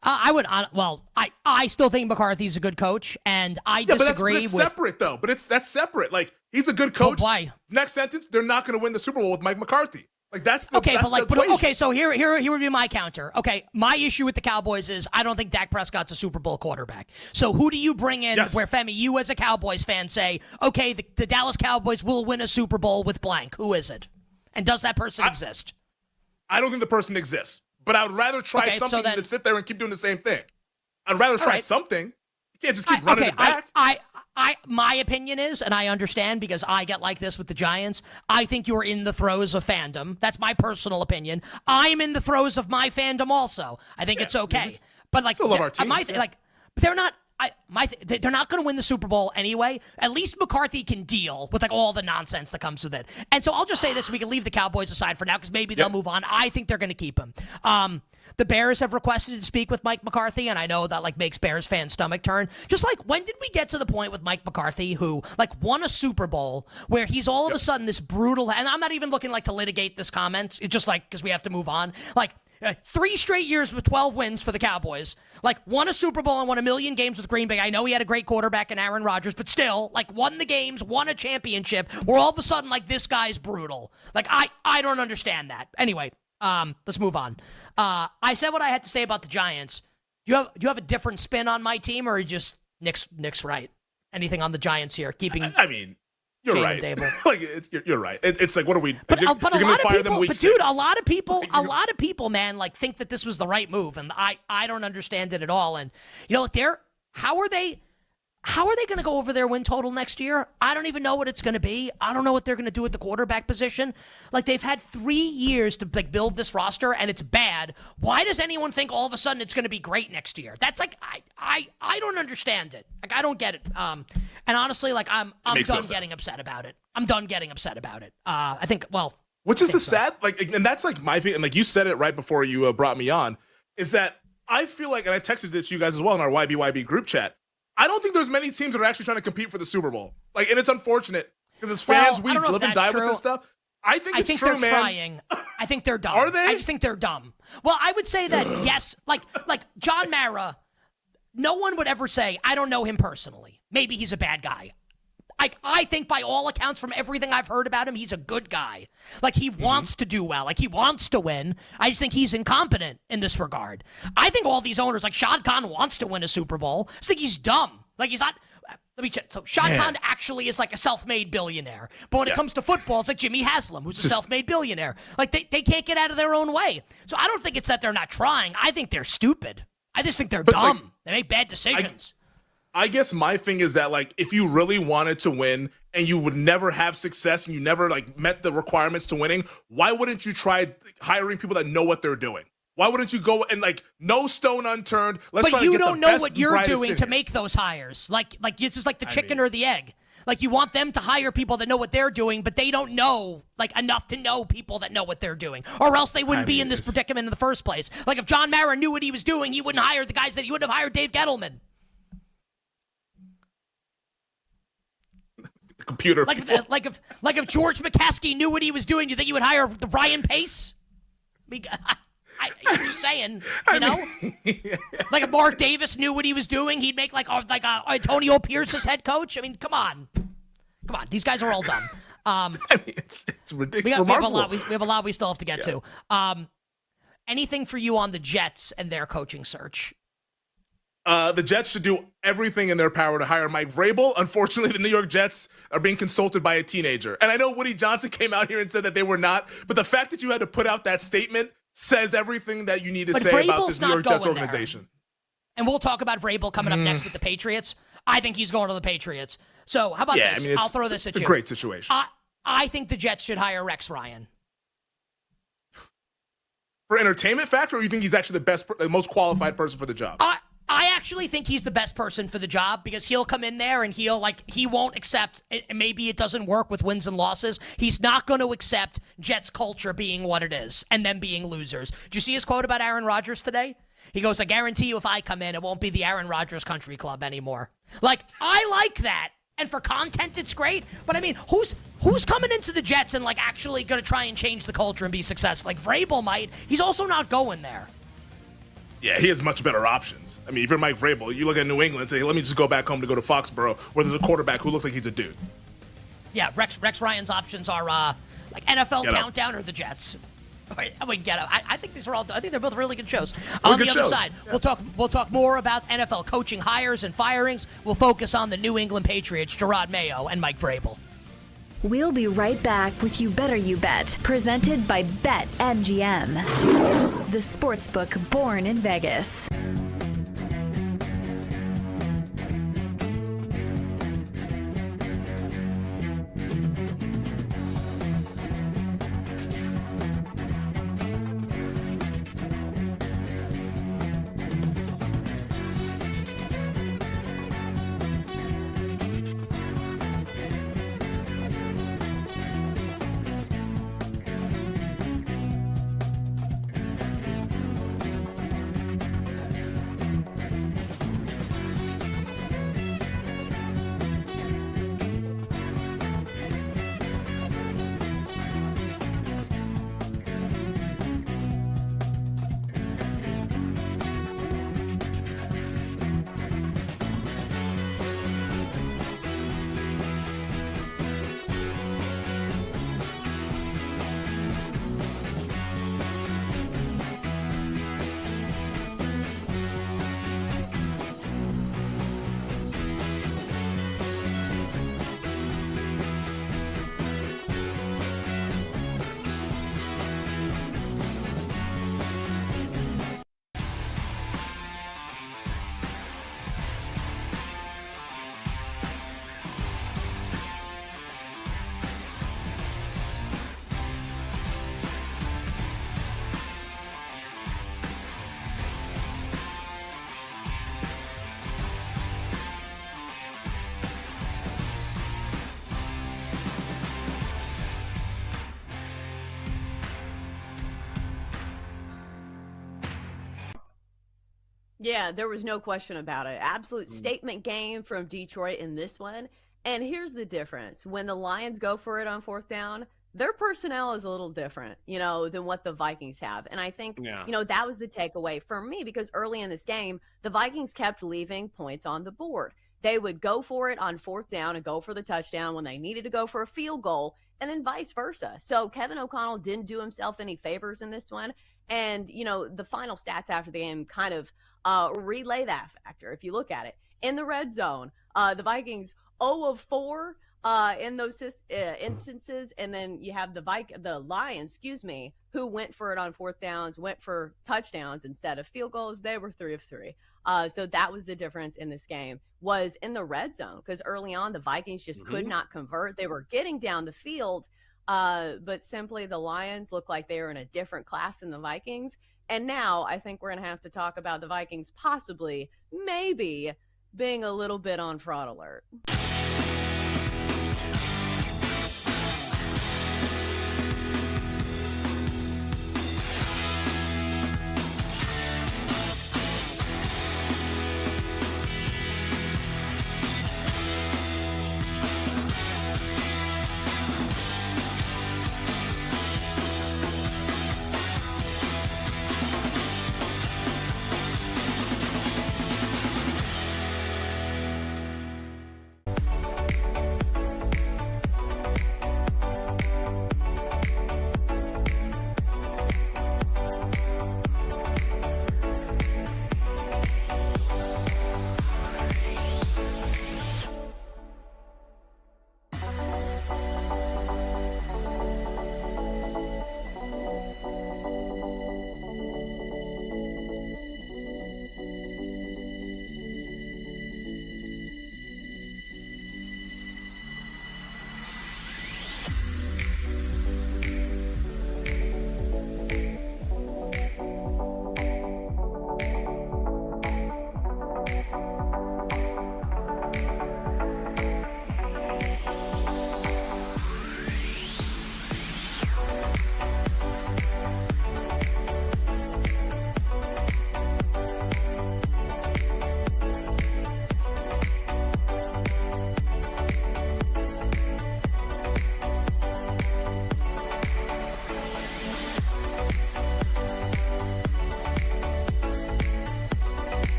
I still think McCarthy's a good coach, and I disagree but that's separate, though. But that's separate. He's a good coach. Why? Next sentence, they're not going to win the Super Bowl with Mike McCarthy. So here would be my counter. Okay, my issue with the Cowboys is I don't think Dak Prescott's a Super Bowl quarterback. So who do you bring in where, Femi, you as a Cowboys fan say, okay, the Dallas Cowboys will win a Super Bowl with blank. Who is it? And does that person exist? I don't think the person exists. But I would rather try something than sit there and keep doing the same thing. I'd rather try something. You can't just keep running it back. My opinion is, and I understand because I get like this with the Giants, I think you're in the throes of fandom. That's my personal opinion. I'm in the throes of my fandom also. I think it's okay. Still love our team. But they're not. they're not going to win the Super Bowl anyway. At least McCarthy can deal with like all the nonsense that comes with it. And so I'll just say this: we can leave the Cowboys aside for now because maybe they'll move on. I think they're going to keep him. The Bears have requested to speak with Mike McCarthy, and I know that like makes Bears fans' stomach turn. Just like, when did we get to the point with Mike McCarthy, who like won a Super Bowl, where he's all of a sudden this brutal? And I'm not even looking like to litigate this comment. It's just like because we have to move on. Like 3 straight years with 12 wins for the Cowboys, like won a Super Bowl and won 1 million games with Green Bay. I know he had a great quarterback in Aaron Rodgers, but still, like, won the games, won a championship, where all of a sudden, like, this guy's brutal. Like, I don't understand that. Anyway, let's move on. I said what I had to say about the Giants. Do you have a different spin on my team, or are you just Nick's right? Anything on the Giants here? Keeping You're Shane right. Dable. Like you're right. It's like, what are we? But you're a going to lot fire of them people, week but 6. dude, a lot of people, man, like think that this was the right move, and I don't understand it at all. And you know, how are they going to go over their win total next year? I don't even know what it's going to be. I don't know what they're going to do at the quarterback position. Like, they've had 3 years to like build this roster, and it's bad. Why does anyone think all of a sudden it's going to be great next year? That's like I don't understand it. Like, I don't get it. And honestly, like I'm done getting upset about it. I'm done getting upset about it. I think which is the sad, like, and that's like my thing. And like you said it right before you brought me on, is that I feel like, and I texted it to you guys as well in our YBYB group chat, I don't think there's many teams that are actually trying to compete for the Super Bowl. Like, and it's unfortunate because as fans, we live and die with this stuff. I think it's true, man. Trying. I think they're dumb. Are they? I just think they're dumb. Well, I would say that yes, like John Mara. No one would ever say, I don't know him personally. Maybe he's a bad guy. I think by all accounts, from everything I've heard about him, he's a good guy. Like, he wants to do well. Like, he wants to win. I just think he's incompetent in this regard. I think all these owners, like Shad Khan wants to win a Super Bowl. I just think he's dumb. Like, he's not. Let me check. So Shad Khan actually is like a self-made billionaire. But when it comes to football, it's like Jimmy Haslam, who's a self-made billionaire. Like, they can't get out of their own way. So I don't think it's that they're not trying. I think they're stupid. I just think they're dumb. Like, they make bad decisions. I guess my thing is that, like, if you really wanted to win and you would never have success and you never like met the requirements to winning, why wouldn't you try hiring people that know what they're doing? Why wouldn't you go and like no stone unturned? Let's try to get the best, but you don't know what you're doing to make those hires. Like it's just like the chicken or the egg. Like, you want them to hire people that know what they're doing, but they don't know like enough to know people that know what they're doing, or else they wouldn't be in this predicament in the first place. Like, if John Mara knew what he was doing, he wouldn't hire the guys that he wouldn't have hired Dave Gettleman. Computer like if George McCaskey knew what he was doing, you think he would hire the Ryan Pace? I'm just saying, you know, like if Mark Davis knew what he was doing, he'd make like Antonio Pierce as head coach. I mean, come on, these guys are all dumb. I mean, it's ridiculous. We have a lot we still have to get to. Anything for you on the Jets and their coaching search? The Jets should do everything in their power to hire Mike Vrabel. Unfortunately, the New York Jets are being consulted by a teenager. And I know Woody Johnson came out here and said that they were not, but the fact that you had to put out that statement says everything that you need to say about this New York Jets organization. There. And we'll talk about Vrabel coming up next with the Patriots. I think he's going to the Patriots. So how about this? I mean, I'll throw this at you. It's a great situation. I think the Jets should hire Rex Ryan. For entertainment factor, or you think he's actually the most qualified person for the job? I actually think he's the best person for the job because he'll come in there and he won't accept, and maybe it doesn't work with wins and losses. He's not going to accept Jets culture being what it is and them being losers. Did you see his quote about Aaron Rodgers today? He goes, I guarantee you if I come in, it won't be the Aaron Rodgers country club anymore. Like, I like that. And for content, it's great. But I mean, who's coming into the Jets and like actually going to try and change the culture and be successful? Like, Vrabel might. He's also not going there. Yeah, he has much better options. I mean, if you're Mike Vrabel, you look at New England and say, let me just go back home to go to Foxborough, where there's a quarterback who looks like he's a dude. Yeah, Rex Ryan's options are like NFL Countdown or the Jets. I mean, get up. I think I think they're both really good shows. On the other side, we'll talk more about NFL coaching hires and firings. We'll focus on the New England Patriots, Gerard Mayo and Mike Vrabel. We'll be right back with You Better You Bet, presented by BetMGM, the sportsbook born in Vegas. Yeah, there was no question about it. Absolute statement game from Detroit in this one. And here's the difference. When the Lions go for it on fourth down, their personnel is a little different, than what the Vikings have. And I think, that was the takeaway for me, because early in this game, the Vikings kept leaving points on the board. They would go for it on fourth down and go for the touchdown when they needed to go for a field goal, and then vice versa. So Kevin O'Connell didn't do himself any favors in this one. And, the final stats after the game kind of relay that factor. If you look at it in the red zone, the Vikings 0 of 4 in those instances, and then you have the Lions, who went for it on fourth downs, went for touchdowns instead of field goals. They were 3 of 3. So that was the difference in this game, was in the red zone, because early on the Vikings just could not convert. They were getting down the field, but simply the Lions looked like they were in a different class than the Vikings. And now I think we're going to have to talk about the Vikings possibly, maybe, being a little bit on fraud alert.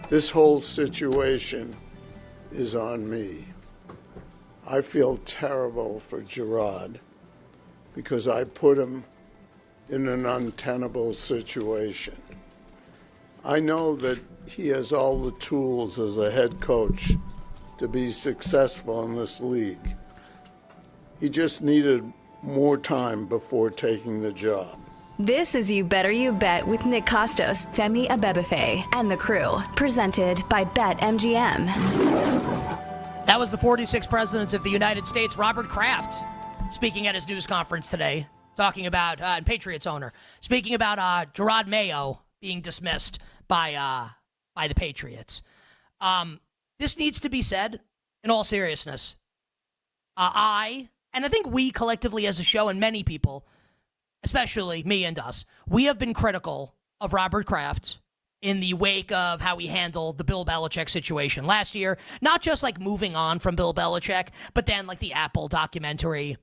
This whole situation is on me. I feel terrible for Gerard because I put him in an untenable situation. I know that he has all the tools as a head coach to be successful in this league. He just needed more time before taking the job. This is You Better You Bet with Nick Costos, Femi Abebefe, and the crew, presented by BetMGM. That was the 46th President of the United States, Robert Kraft, speaking at his news conference today, talking about, and Patriots owner, speaking about Gerard Mayo being dismissed by the Patriots. This needs to be said in all seriousness. I think we collectively as a show, and many people, especially me and us, we have been critical of Robert Kraft in the wake of how he handled the Bill Belichick situation last year. Not just like moving on from Bill Belichick, but then like the Apple documentary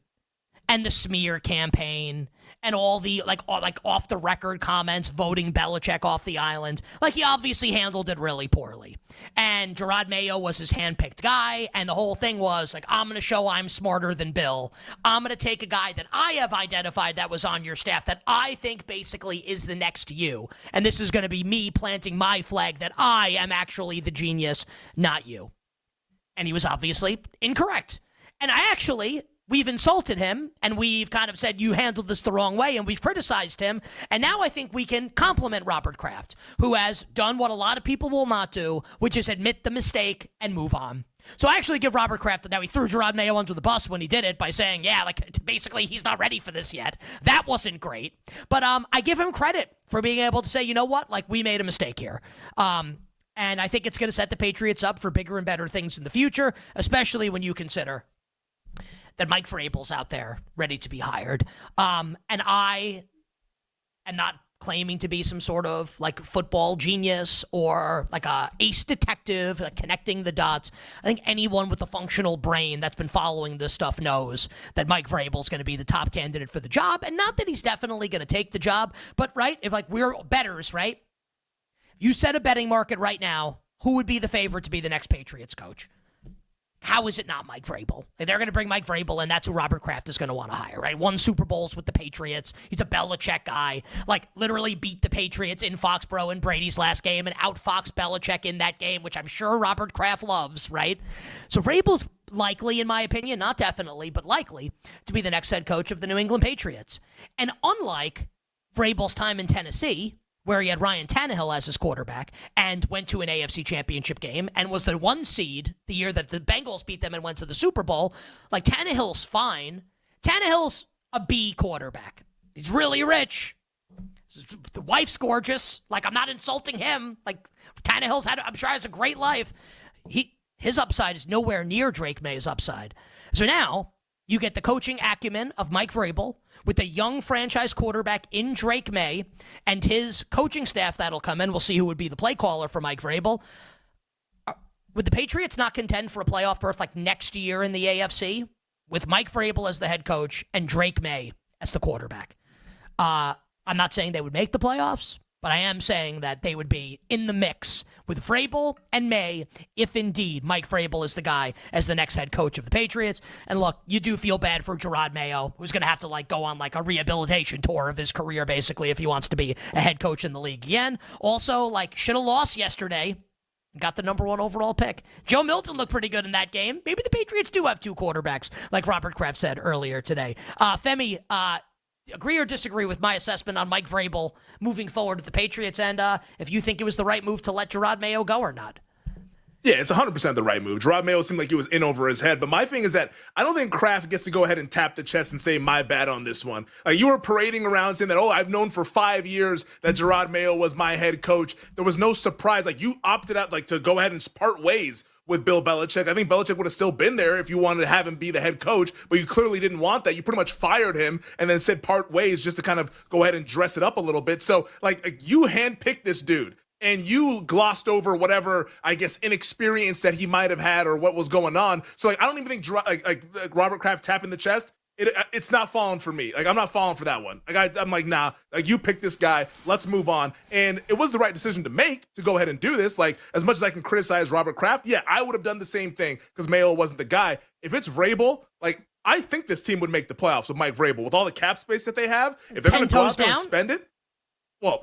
and the smear campaign and all the like off the record comments voting Belichick off the island. Like, he obviously handled it really poorly. And Gerard Mayo was his handpicked guy, and the whole thing was like, I'm going to show I'm smarter than Bill. I'm going to take a guy that I have identified that was on your staff that I think basically is the next you. And this is going to be me planting my flag that I am actually the genius, not you. And he was obviously incorrect. And I actually, we've insulted him and we've kind of said you handled this the wrong way and we've criticized him. And now I think we can compliment Robert Kraft, who has done what a lot of people will not do, which is admit the mistake and move on. So I actually give Robert Kraft, now he threw Jerod Mayo under the bus when he did it by saying, yeah, like basically he's not ready for this yet. That wasn't great. But I give him credit for being able to say, you know what, like we made a mistake here. And I think it's going to set the Patriots up for bigger and better things in the future, especially when you consider that Mike Vrabel's out there ready to be hired. And I am not claiming to be some sort of like football genius or like a ace detective, like connecting the dots. I think anyone with a functional brain that's been following this stuff knows that Mike Vrabel's going to be the top candidate for the job. And not that he's definitely going to take the job, but right, if like we're bettors, right? You set a betting market right now, who would be the favorite to be the next Patriots coach? How is it not Mike Vrabel? They're going to bring Mike Vrabel, and that's who Robert Kraft is going to want to hire, right? Won Super Bowls with the Patriots. He's a Belichick guy. Like, literally beat the Patriots in Foxborough in Brady's last game and outfoxed Belichick in that game, which I'm sure Robert Kraft loves, right? So Vrabel's likely, in my opinion, not definitely, but likely, to be the next head coach of the New England Patriots. And unlike Vrabel's time in Tennessee, where he had Ryan Tannehill as his quarterback and went to an AFC championship game and was the 1 seed the year that the Bengals beat them and went to the Super Bowl. Like, Tannehill's fine. Tannehill's a B quarterback. He's really rich. The wife's gorgeous. Like, I'm not insulting him. Like, Tannehill's I'm sure has a great life. His upside is nowhere near Drake May's upside. So now you get the coaching acumen of Mike Vrabel with a young franchise quarterback in Drake May and his coaching staff that'll come in. We'll see who would be the play caller for Mike Vrabel. Would the Patriots not contend for a playoff berth like next year in the AFC with Mike Vrabel as the head coach and Drake May as the quarterback? I'm not saying they would make the playoffs, but I am saying that they would be in the mix with Vrabel and May if indeed Mike Vrabel is the guy as the next head coach of the Patriots. And look, you do feel bad for Jerod Mayo, who's going to have to like go on like a rehabilitation tour of his career basically if he wants to be a head coach in the league again. Also, like, should have lost yesterday. Got the number 1 overall pick. Joe Milton looked pretty good in that game. Maybe the Patriots do have 2 quarterbacks, like Robert Kraft said earlier today. Femi, agree or disagree with my assessment on Mike Vrabel moving forward with the Patriots, and if you think it was the right move to let Jerod Mayo go or not? Yeah, it's 100% the right move. Jerod Mayo seemed like he was in over his head. But my thing is that I don't think Kraft gets to go ahead and tap the chest and say, my bad on this one. Like, you were parading around saying that, oh, I've known for 5 years that Jerod Mayo was my head coach. There was no surprise. Like, you opted out like to go ahead and part ways with Bill Belichick. I think Belichick would have still been there if you wanted to have him be the head coach, but you clearly didn't want that. You pretty much fired him and then said part ways just to kind of go ahead and dress it up a little bit. So, like you handpicked this dude. And you glossed over whatever, I guess, inexperience that he might have had or what was going on. So, like, I don't even think like Robert Kraft tapping the chest, it's not falling for me. Like, I'm not falling for that one. Like, I'm like, nah, like, you picked this guy. Let's move on. And it was the right decision to make to go ahead and do this. Like, as much as I can criticize Robert Kraft, yeah, I would have done the same thing because Mayo wasn't the guy. If it's Vrabel, like, I think this team would make the playoffs with Mike Vrabel. With all the cap space that they have, if they're going to go out there and spend it, well...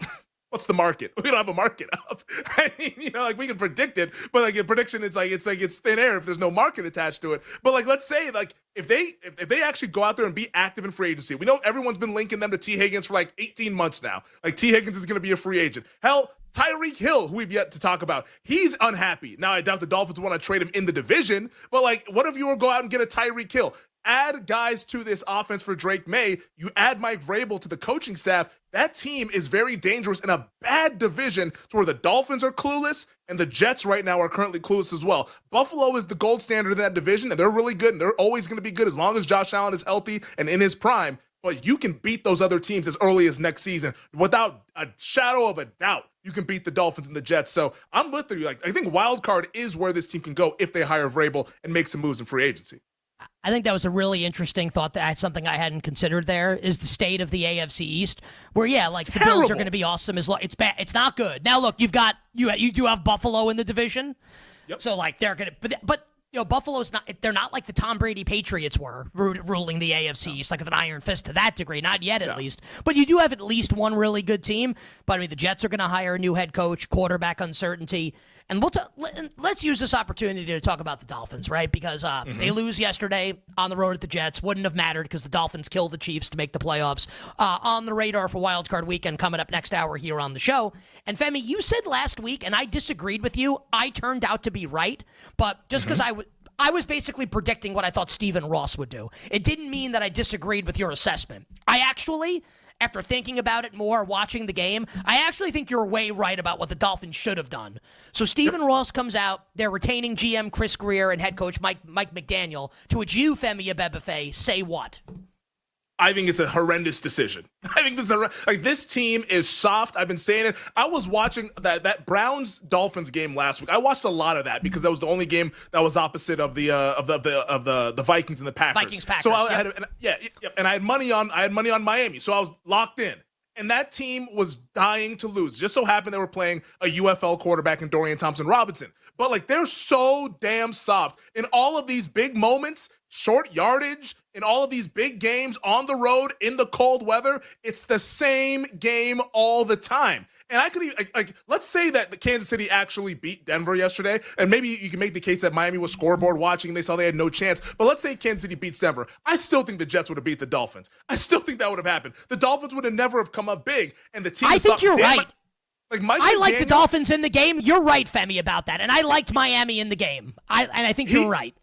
What's the market? We don't have a market up. I mean, you know, like we can predict it, but like a prediction, it's thin air if there's no market attached to it. But like, let's say like if they actually go out there and be active in free agency, we know everyone's been linking them to T. Higgins for like 18 months now. Like T. Higgins is going to be a free agent. Hell, Tyreek Hill, who we've yet to talk about, he's unhappy. Now I doubt the Dolphins want to trade him in the division, but like, what if you were to go out and get a Tyreek Hill? Add guys to this offense for Drake May. You add Mike Vrabel to the coaching staff. That team is very dangerous in a bad division to where the Dolphins are clueless and the Jets right now are currently clueless as well. Buffalo is the gold standard in that division, and they're really good, and they're always going to be good as long as Josh Allen is healthy and in his prime. But you can beat those other teams as early as next season. Without a shadow of a doubt, you can beat the Dolphins and the Jets. So I'm with you. Like, I think Wildcard is where this team can go if they hire Vrabel and make some moves in free agency. I think that was a really interesting thought. That's something I hadn't considered. There is the state of the AFC East, where like the Bills are going to be awesome. It's bad. It's not good. Now look, you do have Buffalo in the division, so like they're going to. But you know, Buffalo's not. They're not like the Tom Brady Patriots were ruling the AFC East like with an iron fist to that degree. Not yet, at least. But you do have at least one really good team. But I mean, the Jets are going to hire a new head coach, quarterback uncertainty. And let's use this opportunity to talk about the Dolphins, right? Because they lose yesterday on the road at the Jets. Wouldn't have mattered because the Dolphins killed the Chiefs to make the playoffs. On the radar for Wildcard Weekend coming up next hour here on the show. And Femi, you said last week, and I disagreed with you, I turned out to be right. But just because I was basically predicting what I thought Stephen Ross would do. It didn't mean that I disagreed with your assessment. I actually, after thinking about it more, watching the game, I actually think you're way right about what the Dolphins should have done. So Stephen Ross comes out, they're retaining GM Chris Greer and head coach Mike McDaniel, to which you, Femi Abebefe, say what? I think it's a horrendous decision. I think this team is soft. I've been saying it. I was watching that Browns-Dolphins game last week. I watched a lot of that because that was the only game that was opposite of the Vikings and the Packers. Vikings-Packers. So I had money on Miami. So I was locked in. And that team was dying to lose. Just so happened they were playing a UFL quarterback in Dorian Thompson-Robinson. But they're so damn soft in all of these big moments, short yardage, in all of these big games on the road in the cold weather. It's the same game all the time. And I could let's say that the Kansas City actually beat Denver yesterday, and maybe you can make the case that Miami was scoreboard watching and they saw they had no chance. But let's say Kansas City beats Denver. I still think the Jets would have beat the Dolphins. I still think that would have happened. The Dolphins would have never have come up big, and the team. I think you're right. I like the Dolphins in the game. You're right, Femi, about that. And I liked Miami in the game. I think you're right.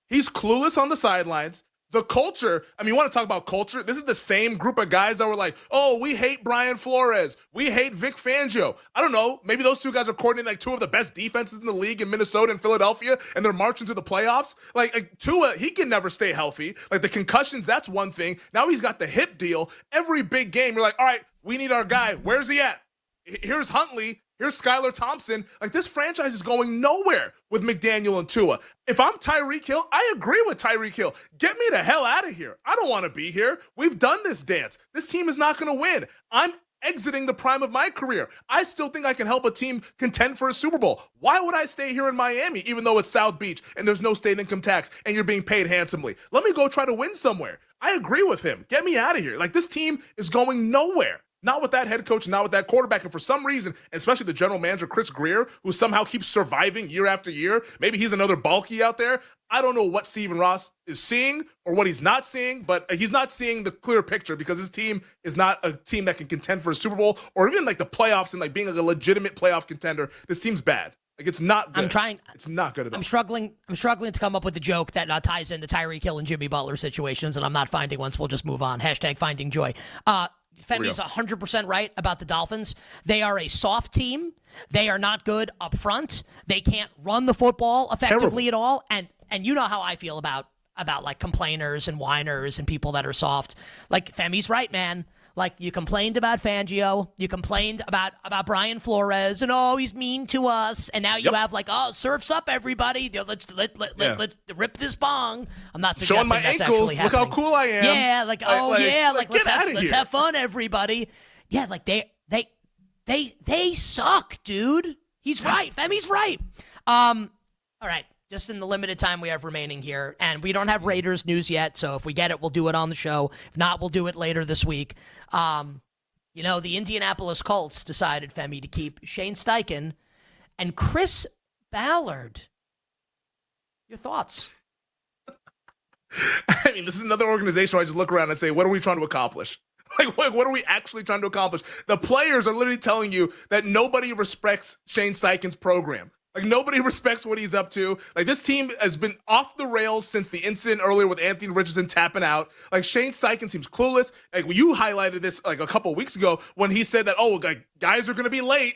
He's clueless on the sidelines. The culture, you want to talk about culture? This is the same group of guys that were like, oh, we hate Brian Flores. We hate Vic Fangio. I don't know. Maybe those two guys are coordinating two of the best defenses in the league in Minnesota and Philadelphia, and they're marching to the playoffs. Tua, he can never stay healthy. The concussions, that's one thing. Now he's got the hip deal. Every big game, you're like, all right, we need our guy. Where's he at? Here's Huntley. Here's Skylar Thompson. This franchise is going nowhere with McDaniel and Tua. If I'm Tyreek Hill, I agree with Tyreek Hill. Get me the hell out of here. I don't want to be here. We've done this dance. This team is not going to win. I'm exiting the prime of my career. I still think I can help a team contend for a Super Bowl. Why would I stay here in Miami, even though it's South Beach and there's no state income tax and you're being paid handsomely? Let me go try to win somewhere. I agree with him. Get me out of here. This team is going nowhere. Not with that head coach, not with that quarterback. And for some reason, especially the general manager, Chris Greer, who somehow keeps surviving year after year, maybe he's another bulky out there. I don't know what Stephen Ross is seeing or what he's not seeing, but he's not seeing the clear picture because his team is not a team that can contend for a Super Bowl or even the playoffs and being a legitimate playoff contender. This team's bad. It's not good. It's not good at all. I'm struggling to come up with a joke that ties in the Tyreek Hill and Jimmy Butler situations, and I'm not finding one, so we'll just move on. #finding joy. Femi's 100% right about the Dolphins. They are a soft team. They are not good up front. They can't run the football effectively at all. And you know how I feel about complainers and whiners and people that are soft. Femi's right, man. You complained about Fangio, you complained about Brian Flores, and he's mean to us, and now you have surf's up, everybody. Let's rip this bong. I'm not suggesting showing my that's ankles. Look how cool I am. Let's have fun, everybody. Yeah, they suck, dude. He's right. Femi's right. All right. Just in the limited time we have remaining here, and we don't have Raiders news yet, so if we get it, we'll do it on the show. If not, we'll do it later this week. The Indianapolis Colts decided, Femi, to keep Shane Steichen and Chris Ballard. Your thoughts? This is another organization where I just look around and say, what are we trying to accomplish? What are we actually trying to accomplish? The players are literally telling you that nobody respects Shane Steichen's program. Nobody respects what he's up to. This team has been off the rails since the incident earlier with Anthony Richardson tapping out. Shane Steichen seems clueless. You highlighted this a couple weeks ago when he said that, guys are going to be late.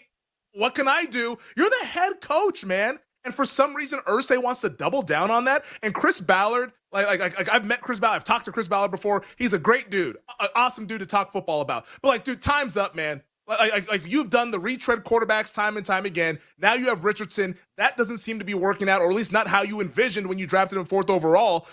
What can I do? You're the head coach, man. And for some reason, Irsay wants to double down on that. And Chris Ballard, I've met Chris Ballard. I've talked to Chris Ballard before. He's a great dude, an awesome dude to talk football about. But dude, time's up, man. You've done the retread quarterbacks time and time again. Now you have Richardson. That doesn't seem to be working out, or at least not how you envisioned when you drafted him 4th overall.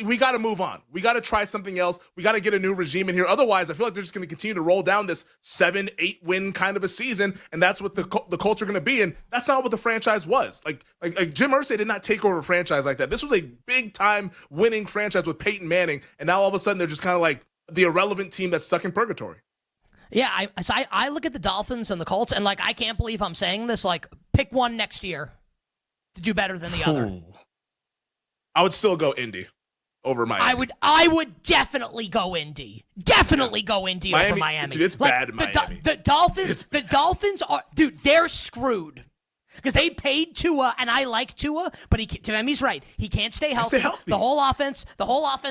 We got to move on. We got to try something else. We got to get a new regime in here. Otherwise, I feel like they're just going to continue to roll down this 7-8 win kind of a season, and that's what the culture going to be. And that's not what the franchise was. Jim Irsay did not take over a franchise like that. This was a big time winning franchise with Peyton Manning, and now all of a sudden they're just kind of the irrelevant team that's stuck in purgatory. Yeah, I look at the Dolphins and the Colts, and I can't believe I'm saying this. Pick one next year to do better than the other. I would still go Indy over Miami. I would definitely go Indy. Definitely go Indy over Miami. Dude, it's bad in Miami. The Dolphins are, dude, they're screwed. Because they paid Tua, and I like Tua, but Femi's right. He can't stay healthy. The whole offense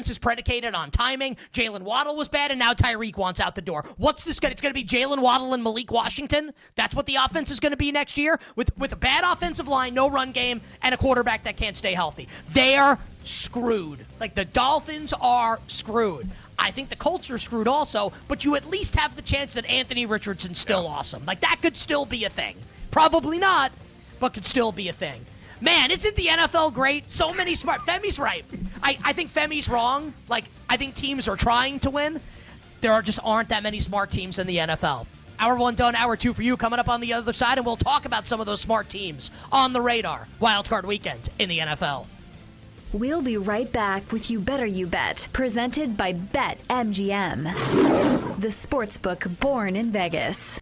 is predicated on timing. Jalen Waddle was bad, and now Tyreek wants out the door. What's this going? It's going to be Jalen Waddle and Malik Washington. That's what the offense is going to be next year with a bad offensive line, no run game, and a quarterback that can't stay healthy. They're screwed. Like, the Dolphins are screwed. I think the Colts are screwed also, but you at least have the chance that Anthony Richardson's still awesome. Like, that could still be a thing. Probably not, but could still be a thing. Man, isn't the NFL great? So many smart... Femi's right. I think Femi's wrong. Like, I think teams are trying to win. There just aren't that many smart teams in the NFL. Hour 1 done, hour 2 for you. Coming up on the other side, and we'll talk about some of those smart teams on the radar. Wildcard weekend in the NFL. We'll be right back with You Better You Bet, presented by BetMGM, the sportsbook born in Vegas.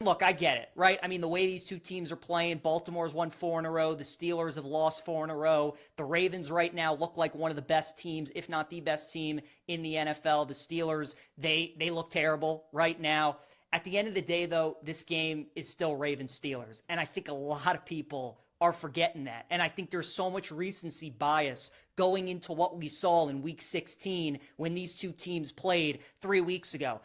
Look, I get it, right? I mean, the way these two teams are playing, Baltimore's won 4 in a row. The Steelers have lost 4 in a row. The Ravens right now look like one of the best teams, if not the best team in the NFL. The Steelers, they look terrible right now. At the end of the day, though, this game is still Ravens-Steelers. And I think a lot of people are forgetting that. And I think there's so much recency bias going into what we saw in Week 16 when these two teams played 3 weeks ago.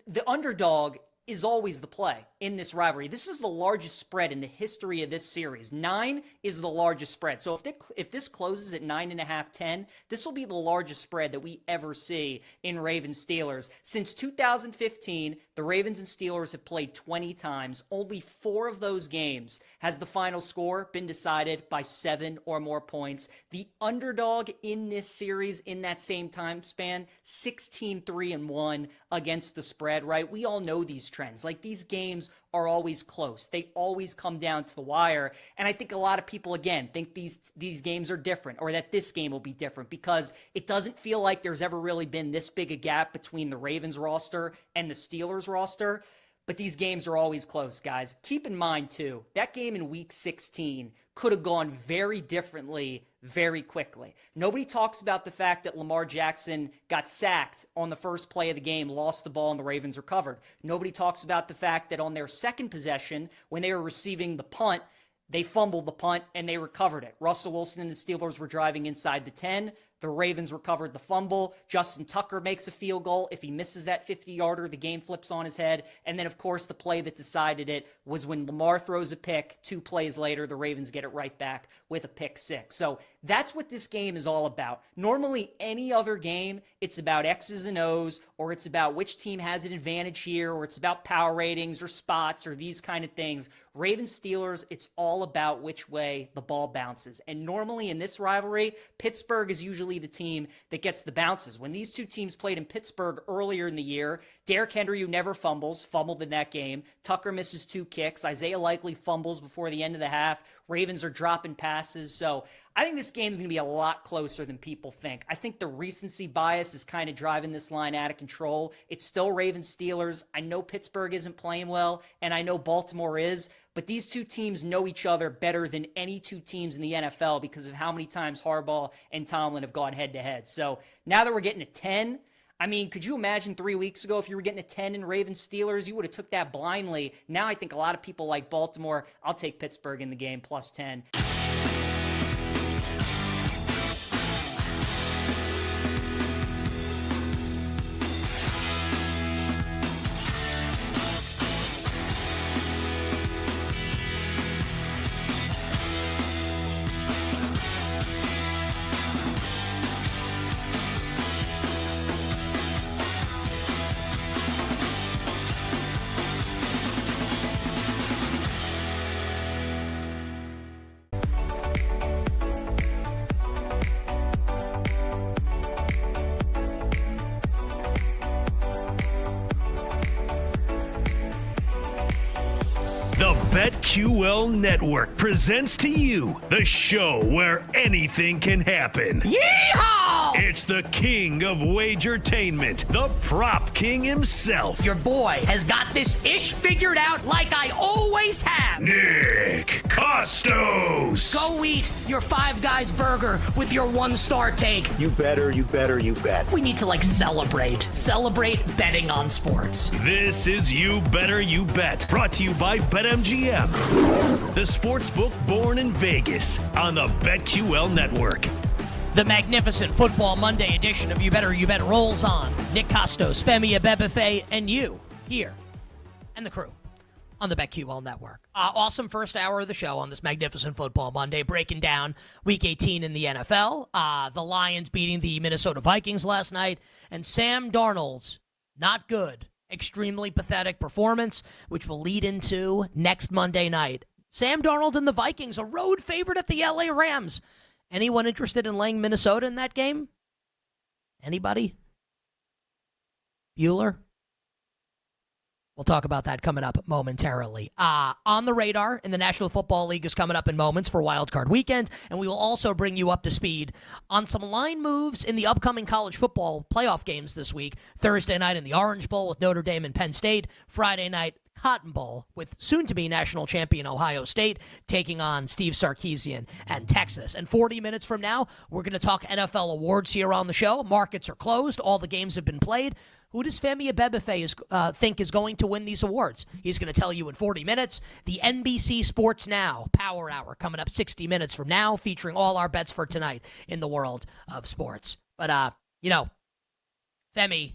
The underdog is always the play in this rivalry. This is the largest spread in the history of this series. 9 is the largest spread. So if this closes at 9.5, 10, this will be the largest spread that we ever see in Ravens-Steelers. Since 2015, the Ravens and Steelers have played 20 times. Only 4 of those games has the final score been decided by 7 or more points. The underdog in this series in that same time span, 16-3-1 against the spread, right? We all know these trends. Like, these games are always close. They always come down to the wire. And I think a lot of people, again, think these games are different, or that this game will be different, because it doesn't feel like there's ever really been this big a gap between the Ravens roster and the Steelers roster. But these games are always close, guys. Keep in mind, too, that game in Week 16 could have gone very differently very quickly. Nobody talks about the fact that Lamar Jackson got sacked on the first play of the game, lost the ball, and the Ravens recovered. Nobody talks about the fact that on their second possession, when they were receiving the punt, they fumbled the punt and they recovered it. Russell Wilson and the Steelers were driving inside the 10. The Ravens recovered the fumble. Justin Tucker makes a field goal. If he misses that 50-yarder, the game flips on his head. And then, of course, the play that decided it was when Lamar throws a pick. 2 plays later, the Ravens get it right back with a pick 6. So that's what this game is all about. Normally, any other game, it's about X's and O's, or it's about which team has an advantage here, or it's about power ratings or spots or these kind of things. Ravens-Steelers, it's all about which way the ball bounces. And normally in this rivalry, Pittsburgh is usually the team that gets the bounces. When these two teams played in Pittsburgh earlier in the year, Derrick Henry, who never fumbled in that game. Tucker misses 2 kicks. Isaiah Likely fumbles before the end of the half. Ravens are dropping passes. So I think this game's going to be a lot closer than people think. I think the recency bias is kind of driving this line out of control. It's still Ravens-Steelers. I know Pittsburgh isn't playing well, and I know Baltimore is, but these two teams know each other better than any two teams in the NFL because of how many times Harbaugh and Tomlin have gone head-to-head. So now that we're getting a 10, I mean, could you imagine 3 weeks ago if you were getting a 10 in Ravens-Steelers? You would have took that blindly. Now I think a lot of people like Baltimore. I'll take Pittsburgh in the game, plus 10. The BetQL Network presents to you the show where anything can happen. Yeehaw! It's the king of wagertainment, the prop king himself. Your boy has got this ish figured out like I always have. Nick Costos. Go eat your Five Guys burger with your 1-star take. You better, you bet. We need to celebrate betting on sports. This is You Better You Bet, brought to you by BetMGM, the sportsbook born in Vegas on the BetQL Network. The magnificent Football Monday edition of You Better You Bet rolls on. Nick Costos, Femi Abebefe, and you here, and the crew on the BetQL Network. Awesome first hour of the show on this magnificent Football Monday, breaking down Week 18 in the NFL. The Lions beating the Minnesota Vikings last night, and Sam Darnold's not good, extremely pathetic performance, which will lead into next Monday night. Sam Darnold and the Vikings, a road favorite at the LA Rams. Anyone interested in laying Minnesota in that game? Anybody? Bueller? We'll talk about that coming up momentarily. On the radar in the National Football League is coming up in moments for Wildcard Weekend, and we will also bring you up to speed on some line moves in the upcoming college football playoff games this week. Thursday night in the Orange Bowl with Notre Dame and Penn State. Friday night, Cotton Bowl with soon-to-be national champion Ohio State taking on Steve Sarkisian and Texas. And 40 minutes from now, we're going to talk NFL awards here on the show. Markets are closed. All the games have been played. Who does Femi Abebefe think is going to win these awards? He's going to tell you in 40 minutes. The NBC Sports Now Power Hour coming up 60 minutes from now, featuring all our bets for tonight in the world of sports. But, Femi,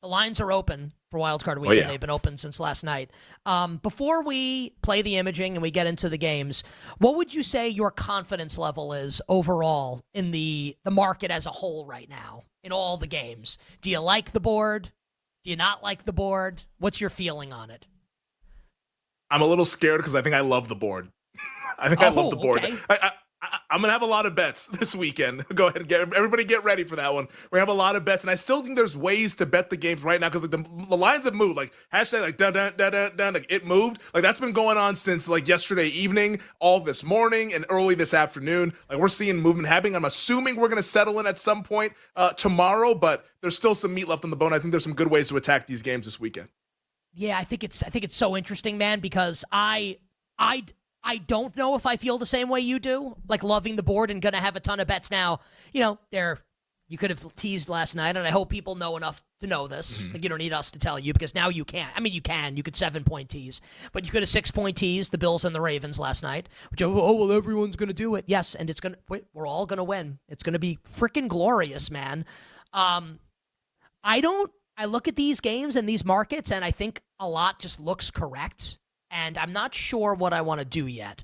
the lines are open for Wildcard Weekend. Yeah. They've been open since last night. Before we play the imaging and we get into the games, what would you say your confidence level is overall in the market as a whole right now in all the games? Do you like the board? Do you not like the board? What's your feeling on it? I'm a little scared because I think I love the board. I love the board. Okay. I'm going to have a lot of bets this weekend. Go ahead and everybody get ready for that one. We have a lot of bets, and I still think there's ways to bet the games right now because the lines have moved. Hashtag dun, dun, dun, dun, dun, it moved. That's been going on since yesterday evening, all this morning, and early this afternoon. We're seeing movement happening. I'm assuming we're going to settle in at some point tomorrow, but there's still some meat left on the bone. I think there's some good ways to attack these games this weekend. Yeah, I think it's so interesting, man, because I don't know if I feel the same way you do, loving the board and going to have a ton of bets now. You could have teased last night, and I hope people know enough to know this. Mm-hmm. You don't need us to tell you because now you can't. I mean, you could 7-point tease, but you could have 6-point tease the Bills and the Ravens last night, which, everyone's going to do it. Yes, and we're all going to win. It's going to be freaking glorious, man. I look at these games and these markets, and I think a lot just looks correct. And I'm not sure what I want to do yet.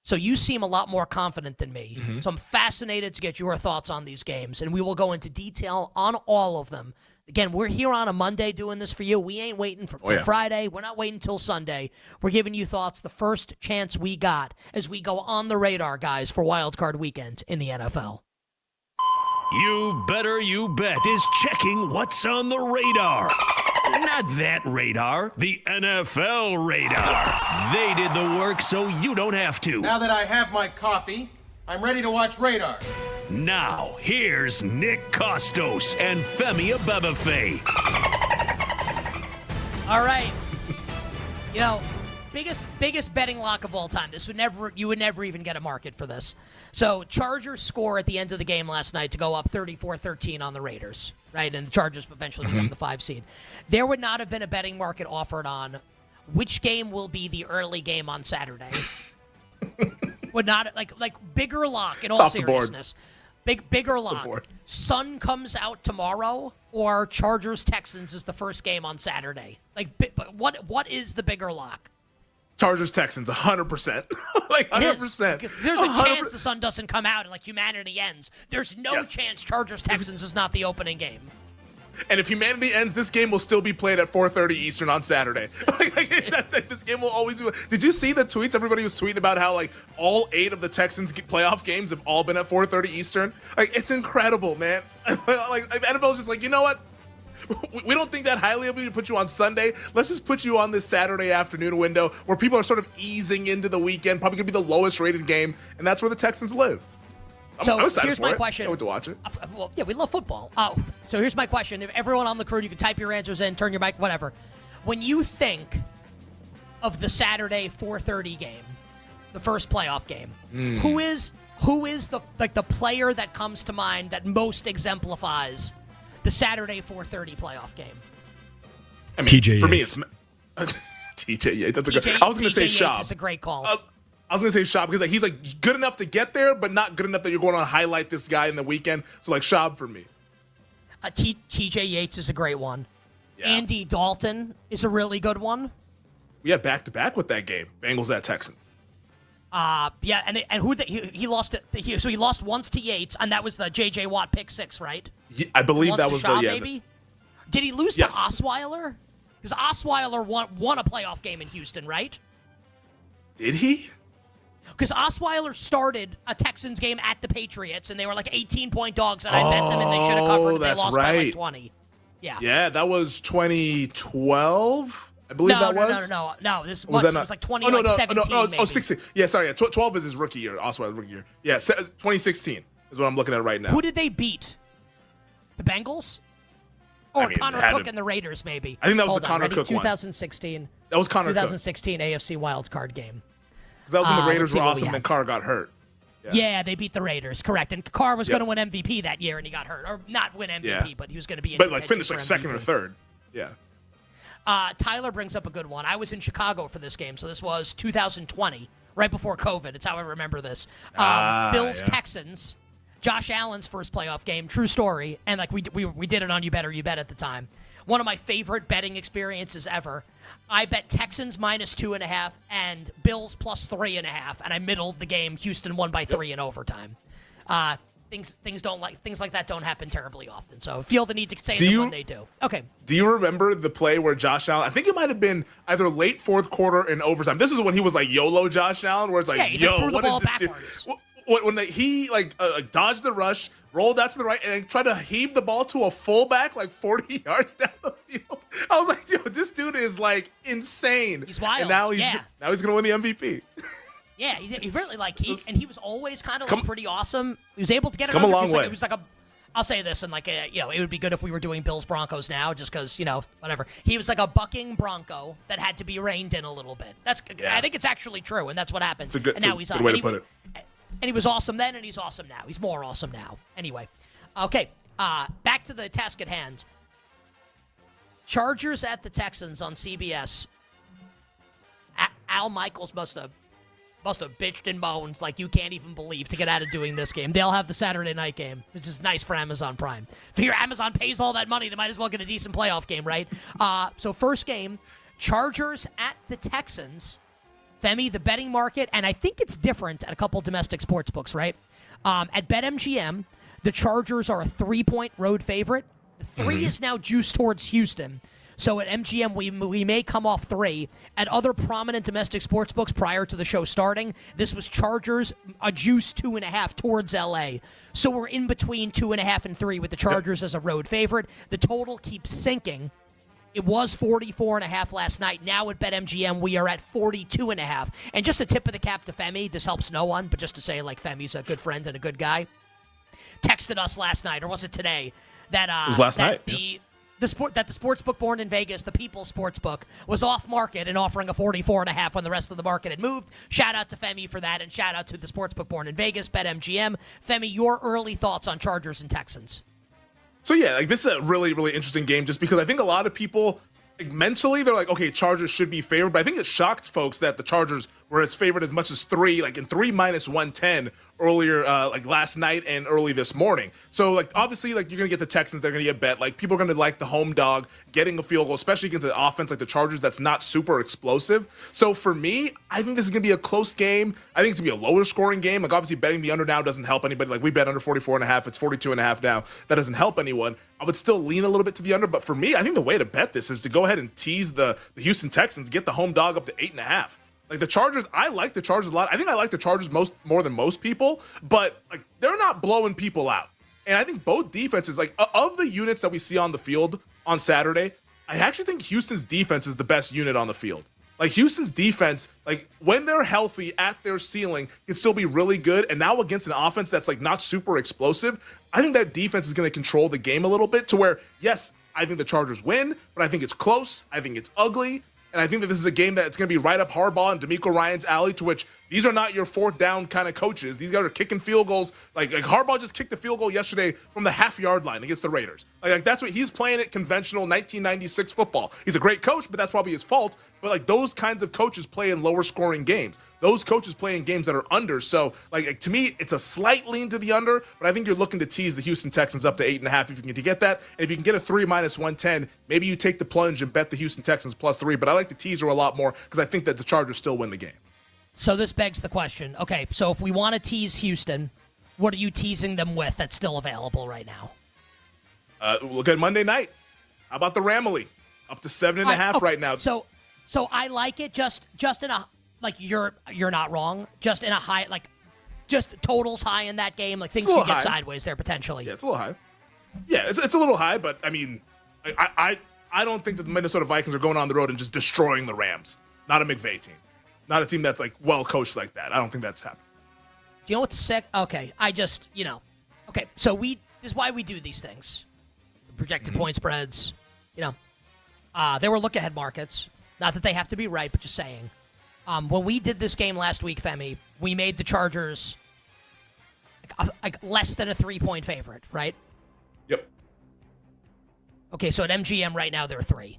So you seem a lot more confident than me. Mm-hmm. So I'm fascinated to get your thoughts on these games, and we will go into detail on all of them. Again, we're here on a Monday doing this for you. We ain't waiting for Friday. We're not waiting till Sunday. We're giving you thoughts the first chance we got as we go on the radar, guys, for Wildcard Weekend in the NFL. You Better You Bet is checking what's on the radar. Not that radar, the NFL radar. They did the work so you don't have to. Now that I have my coffee, I'm ready to watch radar. Now, here's Nick Costos and Femi Abebefe. All right. You know, biggest betting lock of all time. You would never even get a market for this. So Chargers score at the end of the game last night to go up 34-13 on the Raiders, right? And the Chargers eventually become the 5 seed. There would not have been a betting market offered on which game will be the early game on Saturday. Would not like bigger lock in all seriousness. Bigger lock. Sun comes out tomorrow, or Chargers Texans is the first game on Saturday. But what is the bigger lock? Chargers Texans 100%. Like 100%. Because there's a chance the sun doesn't come out and humanity ends. There's no chance Chargers Texans is not the opening game. And if humanity ends, this game will still be played at 4:30 Eastern on Saturday. This game will always be. Did you see the tweets? Everybody was tweeting about how all 8 of the Texans playoff games have all been at 4:30 Eastern. It's incredible, man. NFL's just you know what? We don't think that highly of you to put you on Sunday. Let's just put you on this Saturday afternoon window where people are sort of easing into the weekend. Probably going to be the lowest rated game, and that's where the Texans live. So I'm excited here's for my it. question. I went to watch it. Well, yeah, we love football. So here's my question. If everyone on the crew, you can type your answers in, turn your mic, whatever. When you think of the Saturday 4:30 game, the first playoff game, who is the player that comes to mind that most exemplifies the Saturday 4:30 playoff game? I mean, TJ for me, Yates. it's TJ Yates. That's a good. I was going to say Schaub. It's a great call. I was going to say Schaub because he's good enough to get there, but not good enough that you're going to highlight this guy in the weekend. So Schaub for me. TJ Yates is a great one. Yeah. Andy Dalton is a really good one. We had back-to-back with that game. Bengals at Texans. Yeah, and he lost it. So he lost once to Yates, and that was the J.J. Watt pick 6, right? Yeah, I believe that was Schaub, the maybe. Did he lose to Osweiler? Because Osweiler won a playoff game in Houston, right? Did he? Because Osweiler started a Texans game at the Patriots, and they were 18-point dogs, and I bet them, and they should have covered. They lost by 20. Yeah. Yeah, that was 2012. I believe that was. No. This was 2017. Oh, 16. Yeah, sorry. 12 is his rookie year. Osweiler's rookie year. Yeah, 2016 is what I'm looking at right now. Who did they beat? The Bengals? Or Connor Cook and the Raiders, maybe. I think that was the Connor Cook 2016. One. That was Connor 2016 AFC wildcard game. Because that was when the Raiders were awesome and Carr got hurt. Yeah, they beat the Raiders, correct. And Carr was going to win MVP that year, and he got hurt. Or not win MVP, but he was going to be in But finished second or third. Yeah. Tyler brings up a good one. I was in Chicago for this game, so this was 2020, right before COVID. It's how I remember this. Bills-Texans, Josh Allen's first playoff game, true story. And we did it on You Better You Bet at the time. One of my favorite betting experiences ever. I bet Texans -2.5 and Bills +3.5, and I middled the game. Houston won by 3 in overtime. Things like that don't happen terribly often, so feel the need to say them when they do. Okay. Do you remember the play where Josh Allen? I think it might have been either late fourth quarter in overtime. This is when he was YOLO Josh Allen, where it's yo, what is this dude? When he dodged the rush, rolled out to the right, and tried to heave the ball to a fullback 40 yards down the field. I was like, yo, this dude is insane. He's wild. And now he's gonna win the MVP. Yeah, he really he was always kind of pretty awesome. He was able to get it come a long way. It was I'll say this, and it would be good if we were doing Bills Broncos now, just because whatever. He was like a bucking bronco that had to be reined in a little bit. I think it's actually true, and that's what happens. It's a good way to put it. And he was awesome then, and he's awesome now. He's more awesome now. Anyway, okay. Back to the task at hand. Chargers at the Texans on CBS. Al Michaels must have bitched and moaned like you can't even believe to get out of doing this game. They'll have the Saturday night game, which is nice for Amazon Prime. If your Amazon pays all that money, they might as well get a decent playoff game, right? So first game, Chargers at the Texans. Femi, the betting market, and I think it's different at a couple domestic sports books, right? At BetMGM, the Chargers are a 3-point road favorite. 3 is now juiced towards Houston. So at MGM, we may come off 3. At other prominent domestic sports books prior to the show starting, this was Chargers, a juice 2.5 towards LA. So we're in between 2.5 and 3 with the Chargers as a road favorite. The total keeps sinking. It was 44.5 last night. Now at BetMGM, we are at 42.5. And just a tip of the cap to Femi. This helps no one, but just to say, like, Femi's a good friend and a good guy. Texted us last night, or was it today? That it was last night. The sportsbook born in Vegas, the People's Sportsbook, was off market and offering a 44.5 when the rest of the market had moved. Shout out to Femi for that, and shout out to the sportsbook born in Vegas, BetMGM. Femi, your early thoughts on Chargers and Texans? So yeah, like this is a really, really interesting game just because I think a lot of people, like, mentally, they're like, okay, Chargers should be favored, but I think it shocked folks that the Chargers were as favored as much as 3, like in 3 minus 110 earlier, like last night and early this morning. So like obviously, like you're gonna get the Texans, they're gonna get bet. Like people are gonna like the home dog getting a field goal, especially against an offense like the Chargers that's not super explosive. So for me, I think this is gonna be a close game. I think it's gonna be a lower scoring game. Like obviously betting the under now doesn't help anybody. Like we bet under 44.5, it's 42.5 now. That doesn't help anyone. I would still lean a little bit to the under, but for me, I think the way to bet this is to go ahead and tease the Houston Texans, get the home dog up to 8.5. Like the Chargers, I like the Chargers a lot. I think I like the Chargers more than most people, but like they're not blowing people out. And I think both defenses, like of the units that we see on the field on Saturday, I actually think Houston's defense is the best unit on the field. Like Houston's defense, like when they're healthy at their ceiling, can still be really good. And now against an offense that's like not super explosive, I think that defense is going to control the game a little bit to where, yes, I think the Chargers win, but I think it's close. I think it's ugly. And I think that this is a game that's going to be right up Harbaugh and DeMeco Ryans' alley, to which these are not your fourth down kind of coaches. These guys are kicking field goals. Like Harbaugh just kicked a field goal yesterday from the half-yard line against the Raiders. Like that's what he's playing at conventional 1996 football. He's a great coach, but that's probably his fault. But like those kinds of coaches play in lower scoring games. Those coaches play in games that are under. So like to me, it's a slight lean to the under, but I think you're looking to tease the Houston Texans up to 8.5 if you can get that. And if you can get a 3 minus 110, maybe you take the plunge and bet the Houston Texans plus 3. But I like the teaser a lot more because I think that the Chargers still win the game. So this begs the question. Okay, so if we want to tease Houston, what are you teasing them with that's still available right now? Look at Monday night. How about the Ramley? Up to 7.5 right now. So I like it just in a, like you're not wrong. Just in a high, like just totals high in that game. Like things can get sideways there potentially. Yeah, it's a little high. Yeah, it's a little high, but I mean, I don't think that the Minnesota Vikings are going on the road and just destroying the Rams. Not a McVay team. Not a team that's like well coached like that. I don't think that's happening. Do you know what's sick? Okay, I just, okay, so this is why we do these things. Projected point spreads, they were look-ahead markets. Not that they have to be right, but just saying. When we did this game last week, Femi, we made the Chargers like less than a 3-point favorite, right? Yep. Okay, so at MGM right now, they're 3.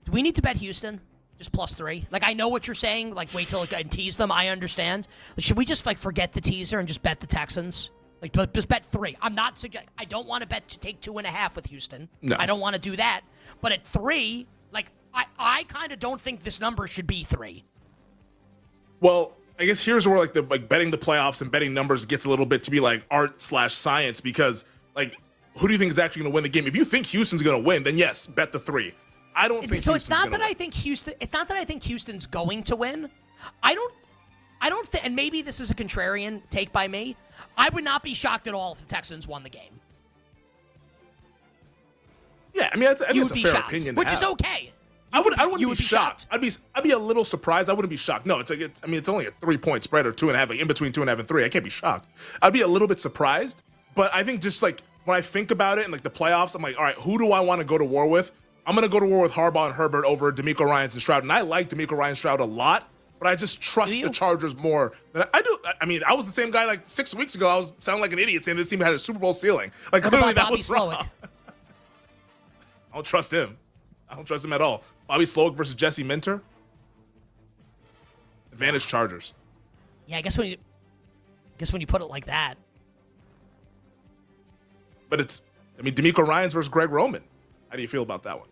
Do we need to bet Houston? Just plus 3? Like, I know what you're saying. Like, wait till and tease them. I understand. But should we just, like, forget the teaser and just bet the Texans? Like, just bet 3. I'm not suggesting. I don't want to bet to take 2.5 with Houston. No. I don't want to do that. But at 3, like, I kind of don't think this number should be 3. Well, I guess here's where, like, betting the playoffs and betting numbers gets a little bit to be, like, art/science because, like, who do you think is actually going to win the game? If you think Houston's going to win, then yes, bet the 3. I don't think so. Houston's It's not that win. I think Houston. It's not that I think Houston's going to win. I don't think. And maybe this is a contrarian take by me. I would not be shocked at all if the Texans won the game. Yeah, I mean, I think it's a fair opinion, which is okay. I wouldn't be shocked. I'd be a little surprised. I wouldn't be shocked. No, it's only a 3-point spread or 2.5, like in between 2.5 and 3. I can't be shocked. I'd be a little bit surprised, but I think just like when I think about it and like the playoffs, I'm like, all right, who do I want to go to war with? I'm going to go to war with Harbaugh and Herbert over DeMeco Ryans and Stroud. And I like DeMeco Ryans and Stroud a lot, but I just trust the Chargers more than I do. I mean, I was the same guy like 6 weeks ago. I was sounding like an idiot saying this team had a Super Bowl ceiling. Like, clearly that was wrong. I don't trust him. I don't trust him at all. Bobby Slowick versus Jesse Minter. Advantage Chargers. Yeah, I guess when you put it like that. But DeMeco Ryans versus Greg Roman. How do you feel about that one?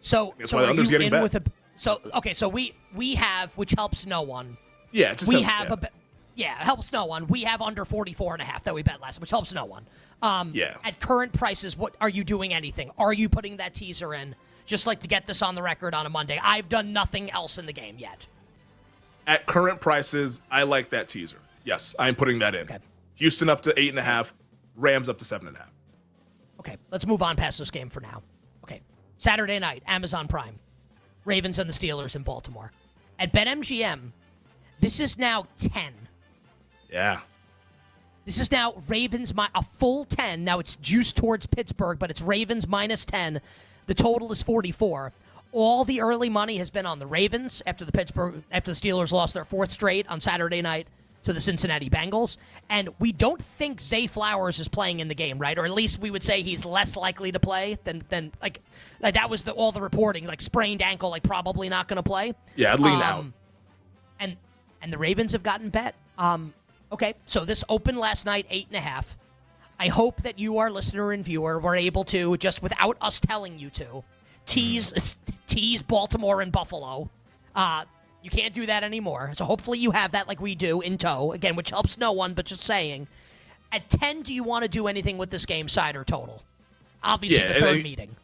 So are So we have, which helps no one. Yeah, just we have it helps no one. We have under 44.5 that we bet last, which helps no one. At current prices, what are you doing? Anything? Are you putting that teaser in? Just like to get this on the record on a Monday. I've done nothing else in the game yet. At current prices, I like that teaser. Yes, I'm putting that in. Okay. Houston up to 8.5, Rams up to 7.5. Okay, let's move on past this game for now. Okay, Saturday night, Amazon Prime, Ravens and the Steelers in Baltimore. At BetMGM, this is now 10. Yeah. This is now Ravens, a full 10. Now it's juiced towards Pittsburgh, but it's Ravens minus 10. The total is 44. All the early money has been on the Ravens after the Steelers lost their fourth straight on Saturday night to the Cincinnati Bengals. And we don't think Zay Flowers is playing in the game, right? Or at least we would say he's less likely to play than like that was all the reporting, like sprained ankle, like probably not going to play. Yeah, I'd lean out. And the Ravens have gotten bet. Okay, so this opened last night, 8.5. I hope that you, our listener and viewer, were able to, just without us telling you to, tease Baltimore and Buffalo. You can't do that anymore. So hopefully you have that like we do in tow, again, which helps no one, but just saying. At 10, do you want to do anything with this game, side or total? Obviously, the third meeting.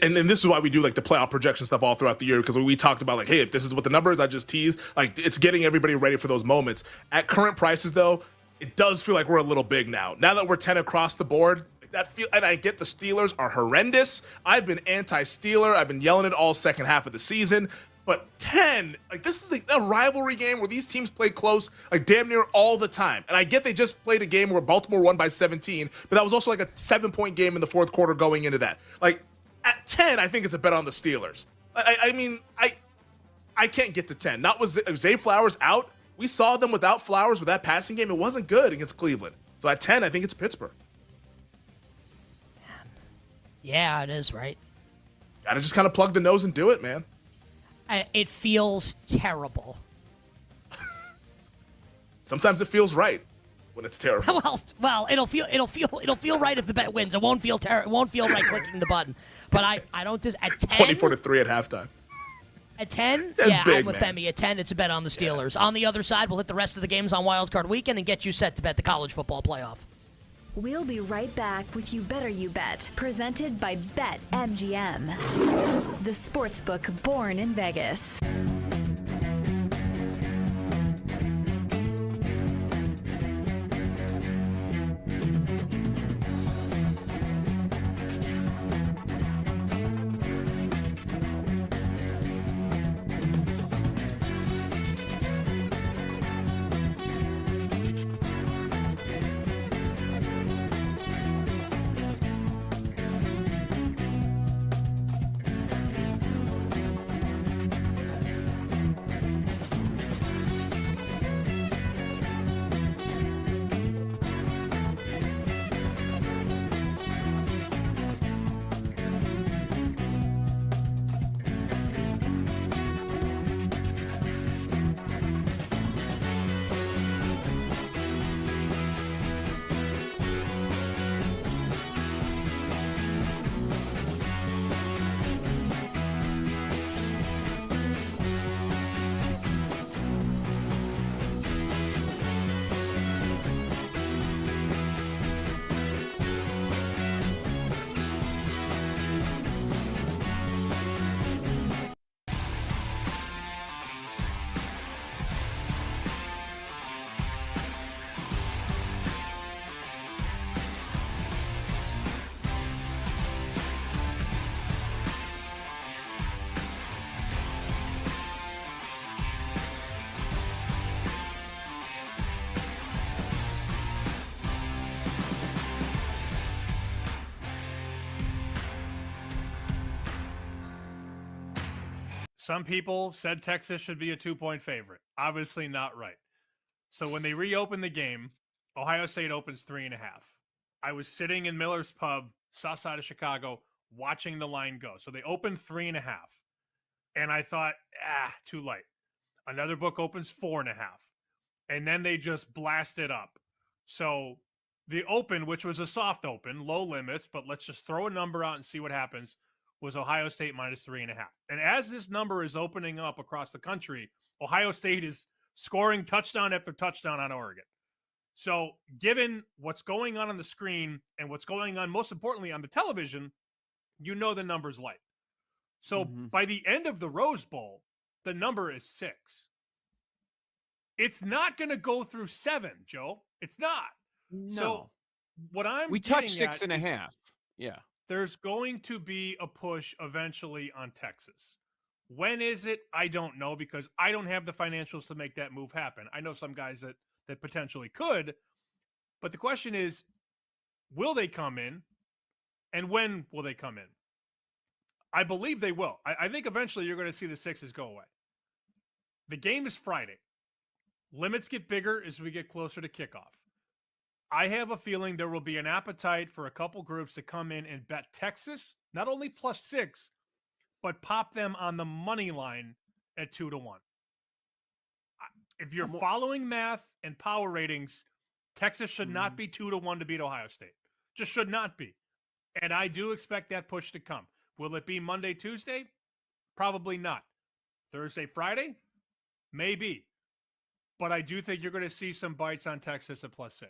And then this is why we do like the playoff projection stuff all throughout the year, because we talked about like, hey, if this is what the number is, I just tease. Like, it's getting everybody ready for those moments. At current prices, though, it does feel like we're a little big now. Now that we're 10 across the board, and I get the Steelers are horrendous. I've been anti-Steeler. I've been yelling it all second half of the season. But 10, like this is like a rivalry game where these teams play close, like damn near all the time. And I get they just played a game where Baltimore won by 17, but that was also like a 7-point game in the fourth quarter going into that. Like at 10, I think it's a bet on the Steelers. I mean, I can't get to 10. Not with Zay Flowers out. We saw them without Flowers with that passing game. It wasn't good against Cleveland. So at 10, I think it's Pittsburgh. Yeah, it is, right? Gotta just kind of plug the nose and do it, man. It feels terrible. Sometimes it feels right when it's terrible. Well, it'll feel right if the bet wins. It won't feel It won't feel right clicking the button. But I don't just at 10. 24-3 at halftime. At 10, That's big, I'm with Femi. At 10, it's a bet on the Steelers. On the other side, we'll hit the rest of the games on Wildcard Weekend and get you set to bet the college football playoff. We'll be right back with You Better You Bet, presented by BetMGM, the sportsbook born in Vegas. Some people said Texas should be a 2-point favorite. Obviously not right. So when they reopen the game, Ohio State opens 3.5. I was sitting in Miller's Pub, south side of Chicago, watching the line go. So they opened 3.5. And I thought, too light. Another book opens 4.5. And then they just blast it up. So the open, which was a soft open, low limits, but let's just throw a number out and see what happens, was Ohio State minus 3.5. And as this number is opening up across the country, Ohio State is scoring touchdown after touchdown on Oregon. So given what's going on the screen and what's going on, most importantly, on the television, you know the number's light. So by the end of the Rose Bowl, the number is 6. It's not going to go through 7, Joe. It's not. No. So what we touched 6.5. Yeah. There's going to be a push eventually on Texas. When is it? I don't know, because I don't have the financials to make that move happen. I know some guys that potentially could, but the question is, will they come in, and when will they come in? I believe they will. I think eventually you're going to see the 6s go away. The game is Friday. Limits get bigger as we get closer to kickoff. I have a feeling there will be an appetite for a couple groups to come in and bet Texas, not only +6, but pop them on the money line at 2-1. If you're following math and power ratings, Texas should not be 2-1 to beat Ohio State. Just should not be. And I do expect that push to come. Will it be Monday, Tuesday? Probably not. Thursday, Friday? Maybe. But I do think you're going to see some bites on Texas at +6.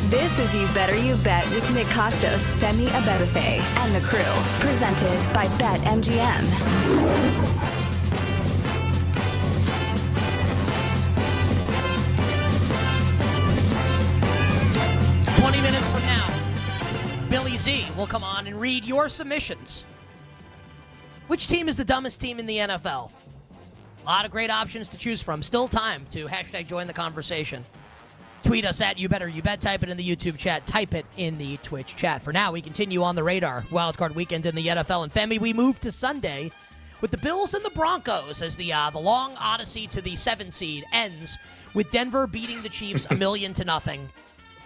This is You Better You Bet with Nick Costos, Femi Abebefe, and the crew. Presented by BetMGM. 20 minutes from now, Billy Z will come on and read your submissions. Which team is the dumbest team in the NFL? A lot of great options to choose from. Still time to hashtag join the conversation. Tweet us at You Better You Bet. Type it in the YouTube chat. Type it in the Twitch chat. For now, we continue on the radar. Wildcard weekend in the NFL. And Femi, we move to Sunday with the Bills and the Broncos as the long odyssey to the 7 seed ends with Denver beating the Chiefs 1,000,000,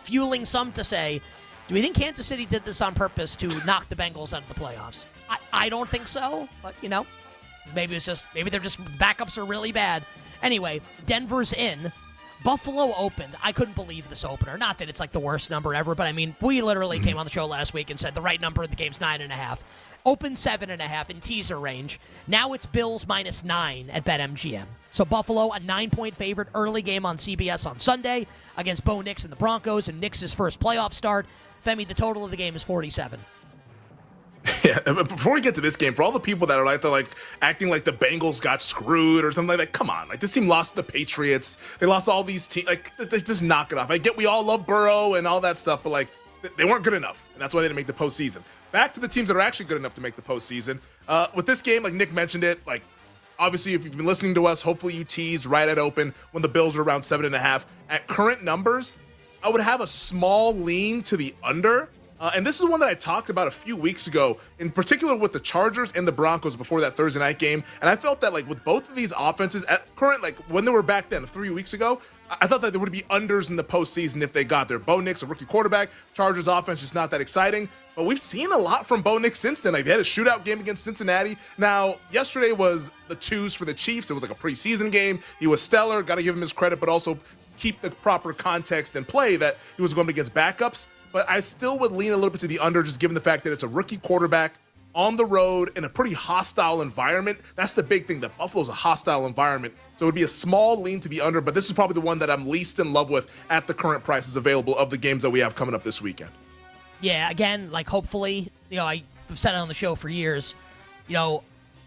fueling some to say, do we think Kansas City did this on purpose to knock the Bengals out of the playoffs? I don't think so, but maybe they're just backups are really bad. Anyway, Denver's in. Buffalo opened. I couldn't believe this opener. Not that it's like the worst number ever, but I mean, we literally came on the show last week and said the right number in the game's 9.5. Opened 7.5 in teaser range. Now it's Bills -9 at BetMGM. So Buffalo, a 9-point favorite, early game on CBS on Sunday against Bo Nix and the Broncos, and Nix's first playoff start. Femi, the total of the game is 47. Yeah, before we get to this game, for all the people that are they're acting like the Bengals got screwed or something like that, come on. This team lost to the Patriots. They lost all these teams. They just knock it off. I get we all love Burrow and all that stuff, but they weren't good enough, and that's why they didn't make the postseason. Back to the teams that are actually good enough to make the postseason. With this game, like Nick mentioned it, obviously if you've been listening to us, hopefully you teased right at open when the Bills are around 7.5. At current numbers, I would have a small lean to the under. And this is one that I talked about a few weeks ago, in particular with the Chargers and the Broncos before that Thursday night game. And I felt that like with both of these offenses at current, like when they were back then 3 weeks ago, I thought that there would be unders in the postseason if they got there. Bo Nix, a rookie quarterback, Chargers offense just not that exciting. But we've seen a lot from Bo Nix since then. Like they had a shootout game against Cincinnati. Now, yesterday was the twos for the Chiefs. It was like a preseason game. He was stellar. Got to give him his credit, but also keep the proper context and play that he was going against backups. But I still would lean a little bit to the under, just given the fact that it's a rookie quarterback on the road in a pretty hostile environment. That's the big thing, that Buffalo's a hostile environment. So it would be a small lean to the under, but this is probably the one that I'm least in love with at the current prices available of the games that we have coming up this weekend. Yeah, again, like hopefully, I've said it on the show for years,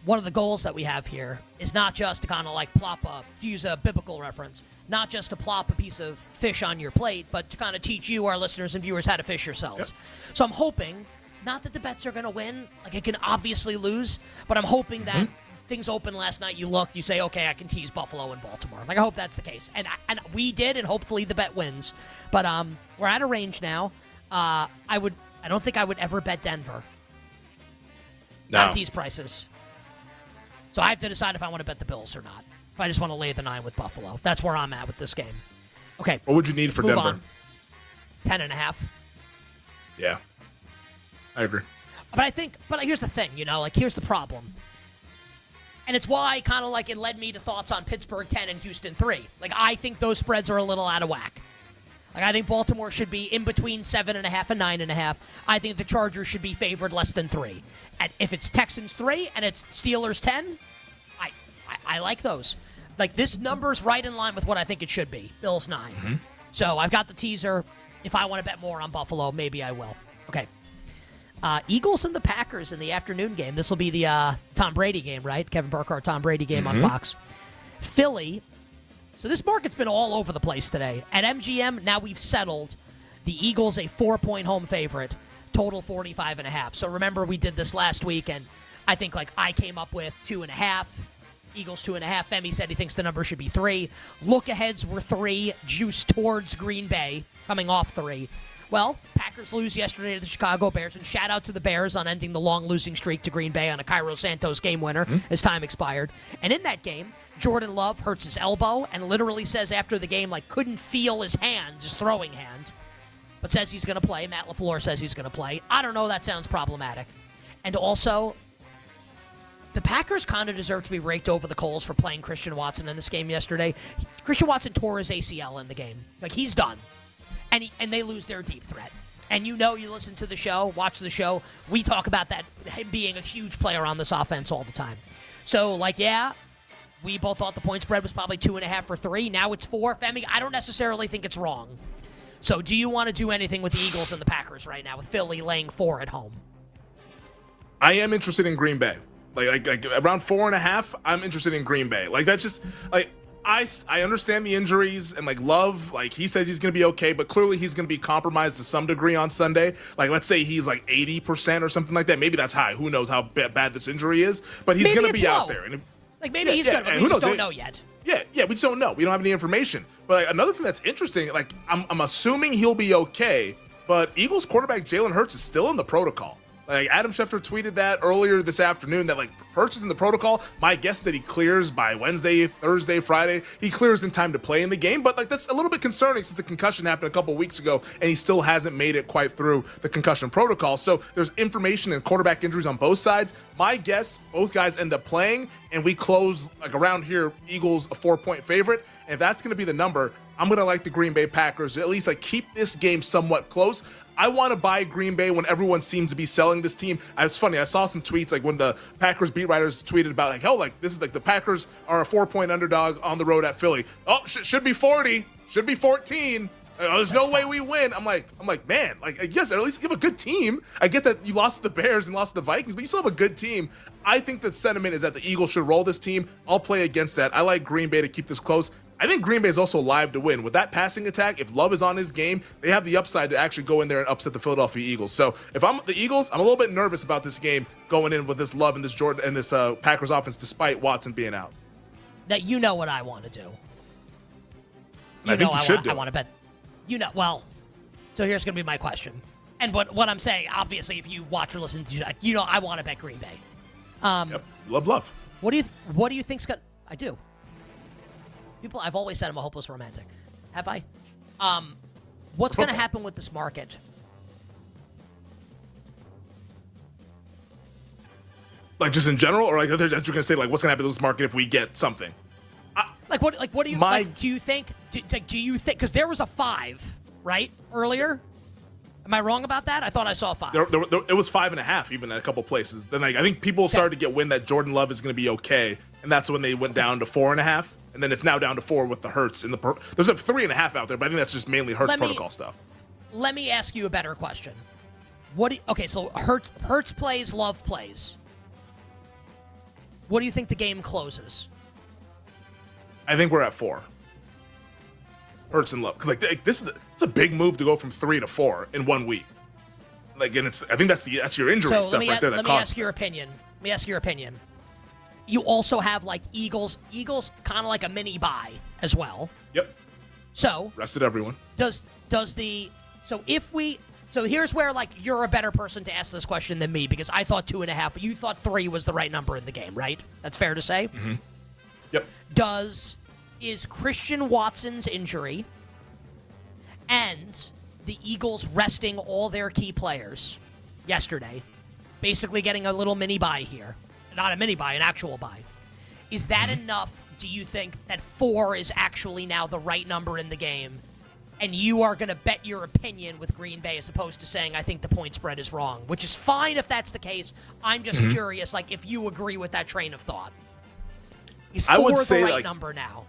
one of the goals that we have here is not just to kind of like plop up, to use a biblical reference, not just to plop a piece of fish on your plate, but to kind of teach you, our listeners and viewers, how to fish yourselves. Yep. So I'm hoping, not that the bets are going to win, like it can obviously lose, but I'm hoping that things open last night, you look, you say, okay, I can tease Buffalo and Baltimore. Like I hope that's the case. And we did, and hopefully the bet wins. But we're at a range now. I don't think I would ever bet Denver. No. Not at these prices. So I have to decide if I want to bet the Bills or not. If I just want to lay the 9 with Buffalo. That's where I'm at with this game. Okay. What would you need for Denver? On. 10.5. Yeah. I agree. But here's the thing, here's the problem. And it's why kind of like it led me to thoughts on Pittsburgh 10 and Houston 3. Like I think those spreads are a little out of whack. Like I think Baltimore should be in between 7.5 and 9.5. I think the Chargers should be favored less than 3. And if it's Texans 3 and it's Steelers 10, I like those. Like this number's right in line with what I think it should be. Bills 9. Mm-hmm. So I've got the teaser. If I want to bet more on Buffalo, maybe I will. Okay. Eagles and the Packers in the afternoon game. This will be the Tom Brady game, right? Kevin Burkhardt, Tom Brady game on Fox. Philly. So this market's been all over the place today. At MGM, now we've settled the Eagles a 4-point home favorite, total 45.5. So remember we did this last week, and I think like I came up with 2.5. Eagles 2.5. Femi said he thinks the number should be 3. Look-aheads were 3, juice towards Green Bay, coming off 3. Well, Packers lose yesterday to the Chicago Bears, and shout out to the Bears on ending the long losing streak to Green Bay on a Cairo Santos game winner as time expired. And in that game, Jordan Love hurts his elbow and literally says after the game, like, couldn't feel his hand, his throwing hand, but says he's going to play. Matt LaFleur says he's going to play. I don't know. That sounds problematic. And also, the Packers kind of deserve to be raked over the coals for playing Christian Watson in this game yesterday. Christian Watson tore his ACL in the game. Like, he's done. And they lose their deep threat. And you listen to the show, watch the show, we talk about that, him being a huge player on this offense all the time. So, like, yeah, we both thought the point spread was probably 2.5 or 3. Now it's 4. Femi, I don't necessarily think it's wrong. So do you want to do anything with the Eagles and the Packers right now, with Philly laying 4 at home? I am interested in Green Bay. Like around 4.5, I'm interested in Green Bay. Like, that's just, like, I understand the injuries, and like Love, like he says he's going to be okay, but clearly he's going to be compromised to some degree on Sunday. Like, let's say he's like 80% or something like that. Maybe that's high. Who knows how bad this injury is? But he's going to be out there. And maybe he's going to. We just don't know yet. Yeah, we just don't know. We don't have any information. But like, another thing that's interesting, like I'm assuming he'll be okay, but Eagles quarterback Jalen Hurts is still in the protocol. Like Adam Schefter tweeted that earlier this afternoon that like Hurts is in the protocol. My guess is that he clears by Wednesday, Thursday, Friday. He clears in time to play in the game, but like that's a little bit concerning since the concussion happened a couple weeks ago and he still hasn't made it quite through the concussion protocol. So there's information and quarterback injuries on both sides. My guess, both guys end up playing and we close like around here, Eagles a 4-point favorite. And if that's going to be the number, I'm going to like the Green Bay Packers to at least like keep this game somewhat close. I want to buy Green Bay when everyone seems to be selling this team. It's funny. I saw some tweets like when the Packers beat writers tweeted about like, hell, like this is like the Packers are a 4-point underdog on the road at Philly. Oh, should be 40, should be 14. There's no way we win. I'm like, man, like, yes, at least you have a good team. I get that you lost to the Bears and lost to the Vikings, but you still have a good team. I think the sentiment is that the Eagles should roll this team. I'll play against that. I like Green Bay to keep this close. I think Green Bay is also live to win. With that passing attack, if Love is on his game, they have the upside to actually go in there and upset the Philadelphia Eagles. So if I'm the Eagles, I'm a little bit nervous about this game going in with this Love and this Jordan and this Packers offense despite Watson being out. Now, you know what I want to do. I think you should do. I want to bet. Well, so here's going to be my question. And what I'm saying, obviously, if you watch or listen to, I want to bet Green Bay. Yep. Love. What do you think's gonna? I do. I've always said I'm a hopeless romantic. Have I? What's going to happen with this market? Like just in general, or like you're going to say like what's going to happen to this market if we get something? What do you do? You think? Do you think? Because there was a 5 right earlier. Am I wrong about that? I thought I saw 5. It was 5.5 even at a couple places. Then I think people started to get wind that Jordan Love is going to be okay, and that's when they went down to 4.5, and then it's now down to 4 with the Hurts in the. There's a 3.5 out there, but I think that's just mainly Hurts protocol stuff. Let me ask you a better question. So Hurts plays, Love plays. What do you think the game closes? I think we're at 4. Hurts and Love, because it's a big move to go from 3 to 4 in 1 week. Like, and I think that's your injury stuff right there. Let me ask your opinion. You also have like Eagles kind of like a mini bye as well. Yep. So rested everyone. So here's where like you're a better person to ask this question than me, because I thought 2.5. You thought 3 was the right number in the game, right? That's fair to say. Mm-hmm. Yep. Is Christian Watson's injury and the Eagles resting all their key players yesterday, basically getting a little mini bye here, not a mini bye, an actual bye, is that enough? Do you think that 4 is actually now the right number in the game, and you are going to bet your opinion with Green Bay as opposed to saying, I think the point spread is wrong, which is fine if that's the case. I'm just curious, like, if you agree with that train of thought. Is 4 the right number now?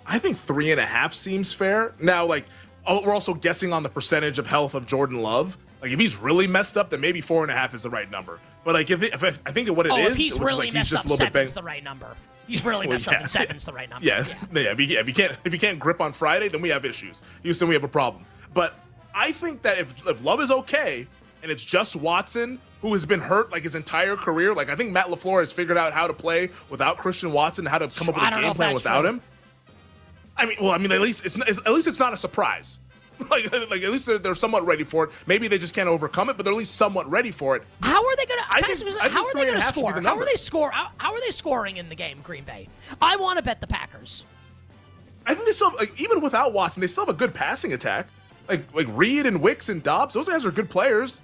I think 3.5 seems fair. Now, like, we're also guessing on the percentage of health of Jordan Love. Like, if he's really messed up, then maybe 4.5 is the right number. But like, if I think of what it is, if he's really messed up, 7's the right number. He's really messed up, and 7's the right number. Yeah. If you can't grip on Friday, then we have issues. Houston, we have a problem. But I think that if Love is okay, and it's just Watson, who has been hurt like his entire career, like I think Matt LaFleur has figured out how to play without Christian Watson, how to come up with a game plan without him. At least it's not a surprise. like at least they're somewhat ready for it. Maybe they just can't overcome it, but they're at least somewhat ready for it. How are they going to? How are they going to score? How are they score? How are they scoring in the game, Green Bay? I want to bet the Packers. I think they still, even without Watson, they still have a good passing attack. Like Reed and Wicks and Dobbs, those guys are good players.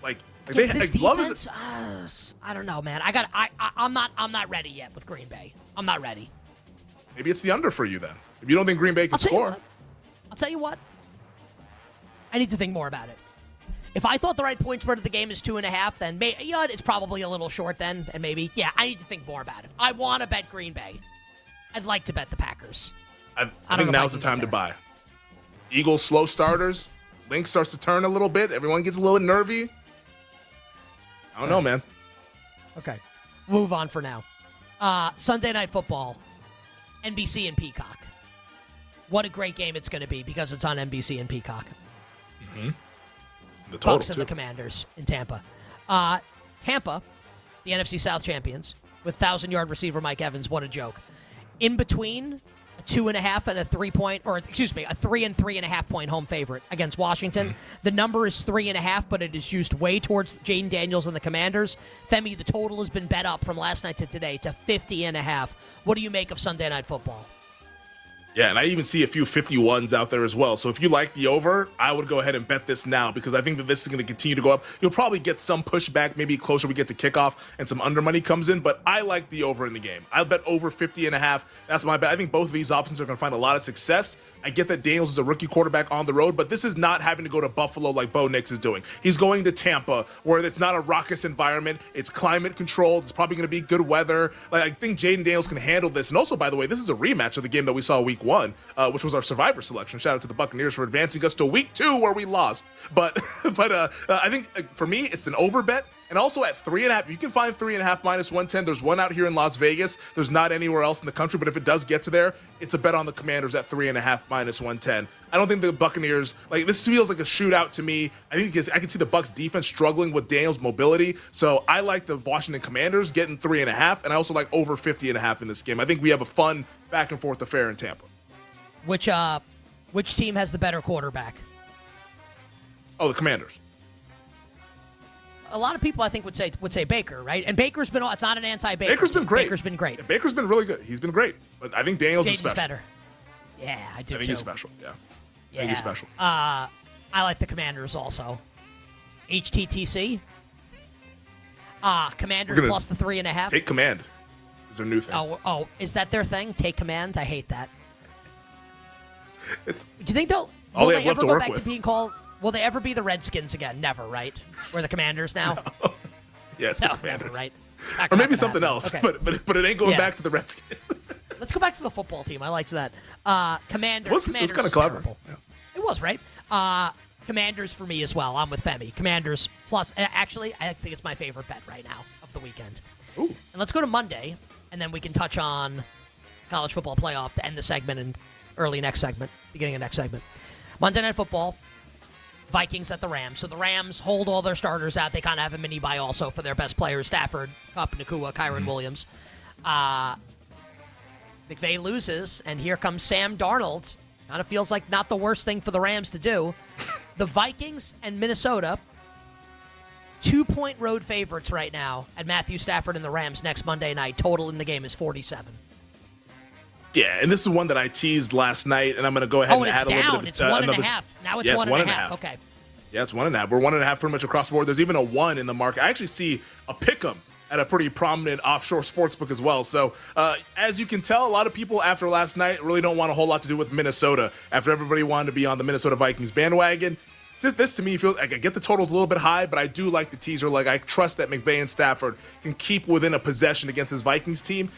Defense, I don't know, man. I'm not ready yet with Green Bay. I'm not ready. Maybe it's the under for you then. If you don't think Green Bay can score. I'll tell you what. I need to think more about it. If I thought the right point spread of the game is 2.5, then it's probably a little short then, and maybe, I need to think more about it. I want to bet Green Bay. I'd like to bet the Packers. I think now's the time to buy. Eagles slow starters. Link starts to turn a little bit. Everyone gets a little nervy. I don't know, man. Okay. Move on for now. Sunday Night Football. NBC and Peacock. What a great game it's going to be because it's on NBC and Peacock. Mm-hmm. The total, Bucks and the Commanders in Tampa. Tampa, the NFC South champions, with 1,000-yard receiver Mike Evans. What a joke. In between a 2.5 and a 3 point, or excuse me, a 3 and 3.5 point home favorite against Washington. Mm-hmm. The number is 3.5, but it is used way towards Jaden Daniels and the Commanders. Femi, the total has been bet up from last night to today to 50.5. What do you make of Sunday Night Football? Yeah, and I even see a few 51s out there as well. So if you like the over, I would go ahead and bet this now because I think that this is going to continue to go up. You'll probably get some pushback, maybe closer we get to kickoff and some under money comes in, but I like the over in the game. I'll bet over 50.5. That's my bet. I think both of these offenses are going to find a lot of success. I get that Daniels is a rookie quarterback on the road, but this is not having to go to Buffalo like Bo Nix is doing. He's going to Tampa, where it's not a raucous environment. It's climate controlled. It's probably going to be good weather. Like, I think Jaden Daniels can handle this. And also, by the way, this is a rematch of the game that we saw week 1, which was our Survivor selection. Shout out to the Buccaneers for advancing us to week 2 where we lost. But I think for me, it's an over bet. And also at 3.5, you can find 3.5 minus 110. There's one out here in Las Vegas. There's not anywhere else in the country. But if it does get to there, it's a bet on the Commanders at 3.5 minus 110. I don't think the Buccaneers, this feels like a shootout to me. I think because I can see the Bucs defense struggling with Daniels' mobility. So I like the Washington Commanders getting 3.5. And I also like over 50.5 in this game. I think we have a fun back and forth affair in Tampa. Which team has the better quarterback? Oh, the Commanders. a lot of people I think would say Baker, right? And Baker's been. It's not an anti-Baker. Baker's been great. Baker's been great. Yeah, Baker's been really good. He's been great. But I think Daniels is special. Better. Yeah, I do. I think he's special. Yeah. I think he's special. I like the Commanders also. HTTC. Commanders plus the 3.5. Take command. Is their new thing. Oh, is that their thing? Take command? I hate that. Do you think they'll? All will they they have left ever to go work back with. to being called? Will they ever be the Redskins again? Never, right? We're the Commanders now. No. Yeah, it's the No, Commanders. never, right? Or maybe something else. Okay. But it ain't going back to the Redskins. Let's go back to the football team. I liked that. Commanders. It was Commanders kind of is clever. terrible. Yeah. It was, right? Commanders for me as well. I'm with Femi. Commanders plus. Actually, I think it's my favorite bet right now of the weekend. Ooh. And let's go to Monday, and then we can touch on college football playoff to end the segment and beginning of next segment. Monday Night Football, Vikings at the Rams. So the Rams hold all their starters out. They kind of have a mini bye also for their best players, Stafford, Kupp, Nakua, Kyron Williams. McVay loses, and here comes Sam Darnold. Kind of feels like not the worst thing for the Rams to do. The Vikings and Minnesota, 2-point road favorites right now at Matthew Stafford and the Rams next Monday night. Total in the game is 47. Yeah, and this is one that I teased last night, and I'm going to go ahead and add a little bit of it's 1.5. Now it's 1.5. Okay. Yeah, it's 1.5. We're 1.5 pretty much across the board. There's even a 1 in the market. I actually see a pick'em at a pretty prominent offshore sports book as well. So as you can tell, a lot of people after last night really don't want a whole lot to do with Minnesota after everybody wanted to be on the Minnesota Vikings bandwagon. This to me feels like I get the totals a little bit high, but I do like the teaser. Like I trust that McVay and Stafford can keep within a possession against this Vikings team.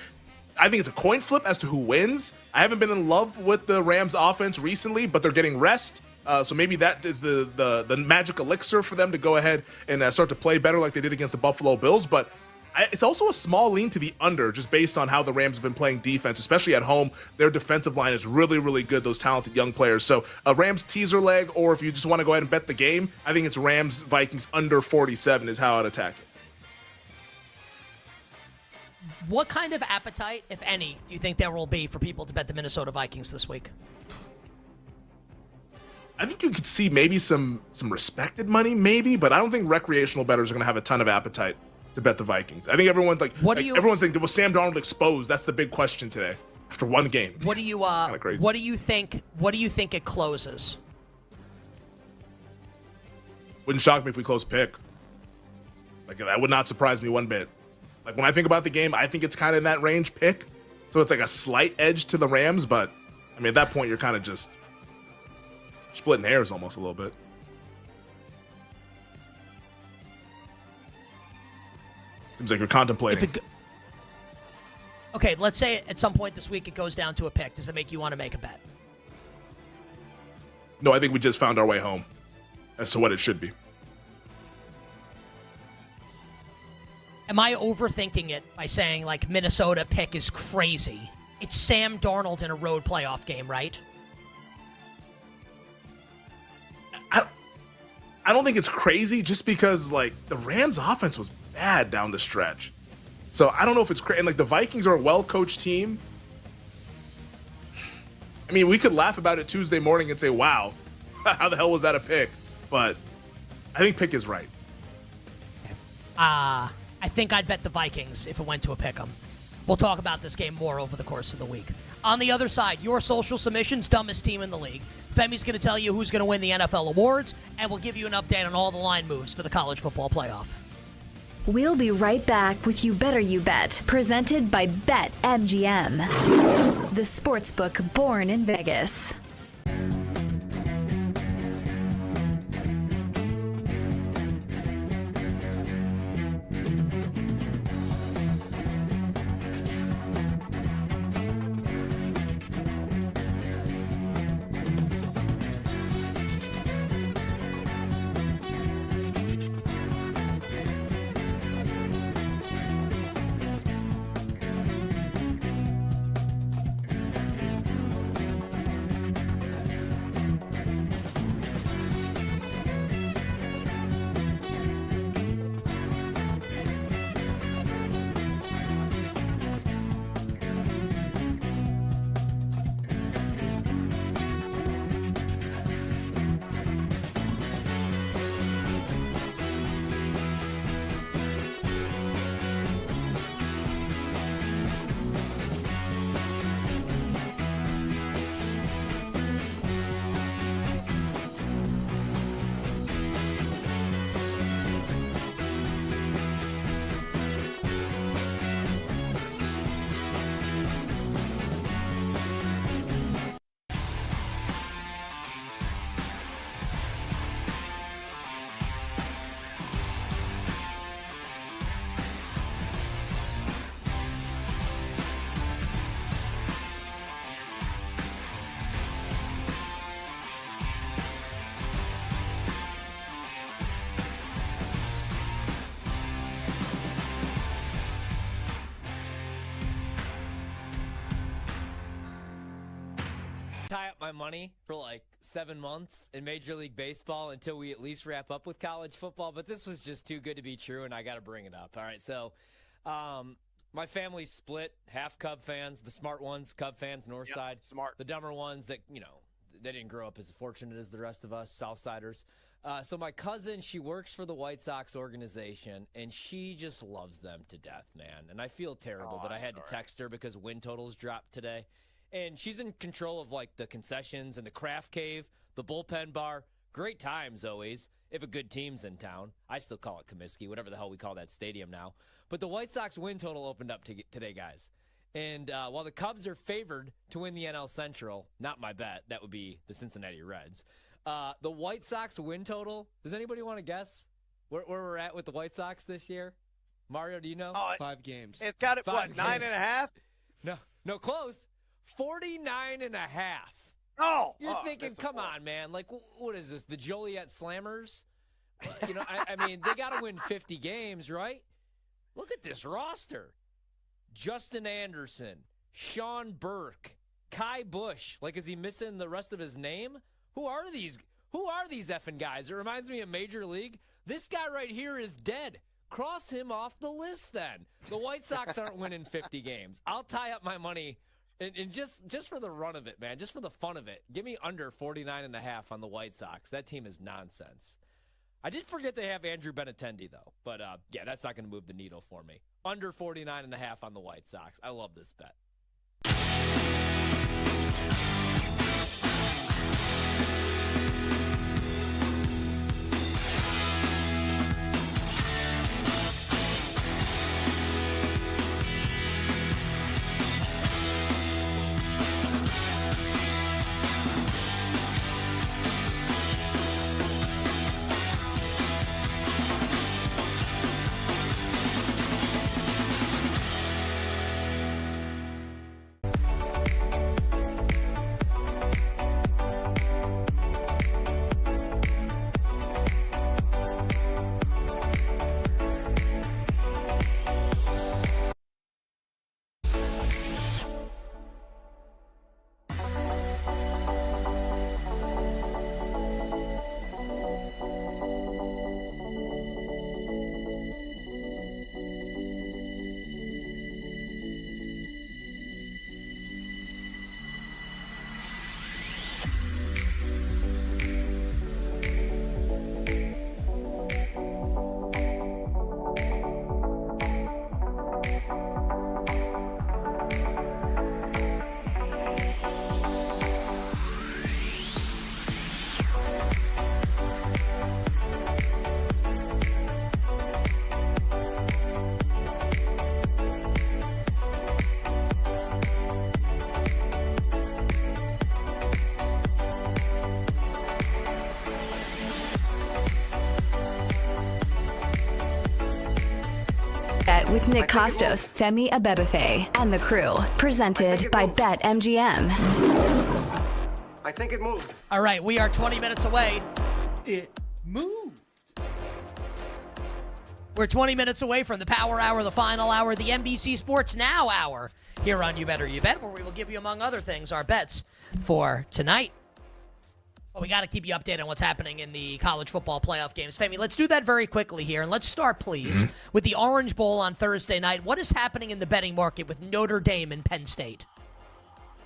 I think it's a coin flip as to who wins. I haven't been in love with the Rams offense recently, but they're getting rest. So maybe that is the magic elixir for them to go ahead and start to play better like they did against the Buffalo Bills. But it's also a small lean to the under just based on how the Rams have been playing defense, especially at home. Their defensive line is really, really good, those talented young players. So a Rams teaser leg, or if you just want to go ahead and bet the game, I think it's Rams-Vikings under 47 is how I'd attack it. What kind of appetite, if any, do you think there will be for people to bet the Minnesota Vikings this week? I think you could see maybe some respected money, maybe, but I don't think recreational bettors are going to have a ton of appetite to bet the Vikings. I think everyone's everyone's thinking, was Sam Darnold exposed? That's the big question today after one game. What do you What do you think? What do you think it closes? Wouldn't shock me if we close pick. Like that would not surprise me one bit. Like when I think about the game, I think it's kind of in that range pick. So it's like a slight edge to the Rams, but I mean at that point you're kind of just splitting hairs almost a little bit. Seems like you're contemplating. Okay, let's say at some point this week it goes down to a pick. Does it make you want to make a bet? No, I think we just found our way home as to what it should be. Am I overthinking it by saying, like, Minnesota pick is crazy? It's Sam Darnold in a road playoff game, right? I don't think it's crazy just because, like, the Rams' offense was bad down the stretch. So I don't know if it's crazy. And, like, the Vikings are a well-coached team. I mean, we could laugh about it Tuesday morning and say, wow, how the hell was that a pick? But I think pick is right. I think I'd bet the Vikings if it went to a pick 'em. We'll talk about this game more over the course of the week. On the other side, your social submissions, dumbest team in the league. Femi's going to tell you who's going to win the NFL awards, and we'll give you an update on all the line moves for the college football playoff. We'll be right back with You Better You Bet, presented by BetMGM, the sportsbook born in Vegas. my money for like 7 months in Major League Baseball until we at least wrap up with college football, but this was just too good to be true, and I got to bring it up. All right, so my family's split, half Cub fans, the smart ones, Cub fans, north side. Smart. The dumber ones that, they didn't grow up as fortunate as the rest of us, Southsiders. So my cousin, she works for the White Sox organization, and she just loves them to death, man. And I feel terrible, but I had to text her because win totals dropped today. And she's in control of, like, the concessions and the craft cave, the bullpen bar. Great times always if a good team's in town. I still call it Comiskey, whatever the hell we call that stadium now. But the White Sox win total opened up today, guys. And while the Cubs are favored to win the NL Central, not my bet, that would be the Cincinnati Reds. The White Sox win total, does anybody want to guess where we're at with the White Sox this year? Mario, do you know? 5 games. It's got it, 5 what, 9.5? No, close. 49.5. Oh! You're thinking, come on, man. Like, what is this, the Joliet Slammers? I mean, they got to win 50 games, right? Look at this roster. Justin Anderson, Sean Burke, Kai Bush. Like, is he missing the rest of his name? Who are these effing guys? It reminds me of Major League. This guy right here is dead. Cross him off the list then. The White Sox aren't winning 50 games. I'll tie up my money and just for the run of it, man, just for the fun of it. Give me under 49.5 on the White Sox. That team is nonsense. I did forget they have Andrew Benintendi, though. But, yeah, that's not going to move the needle for me. Under 49.5 on the White Sox. I love this bet. With Nick Costos, Femi Abebefe, and the crew. Presented by BetMGM. I think it moved. All right, we are 20 minutes away. It moved. We're 20 minutes away from the Power Hour, the final hour, the NBC Sports Now hour here on You Better You Bet, where we will give you, among other things, our bets for tonight. Well, we got to keep you updated on what's happening in the college football playoff games. Femi, let's do that very quickly here. And let's start, please, with the Orange Bowl on Thursday night. What is happening in the betting market with Notre Dame and Penn State?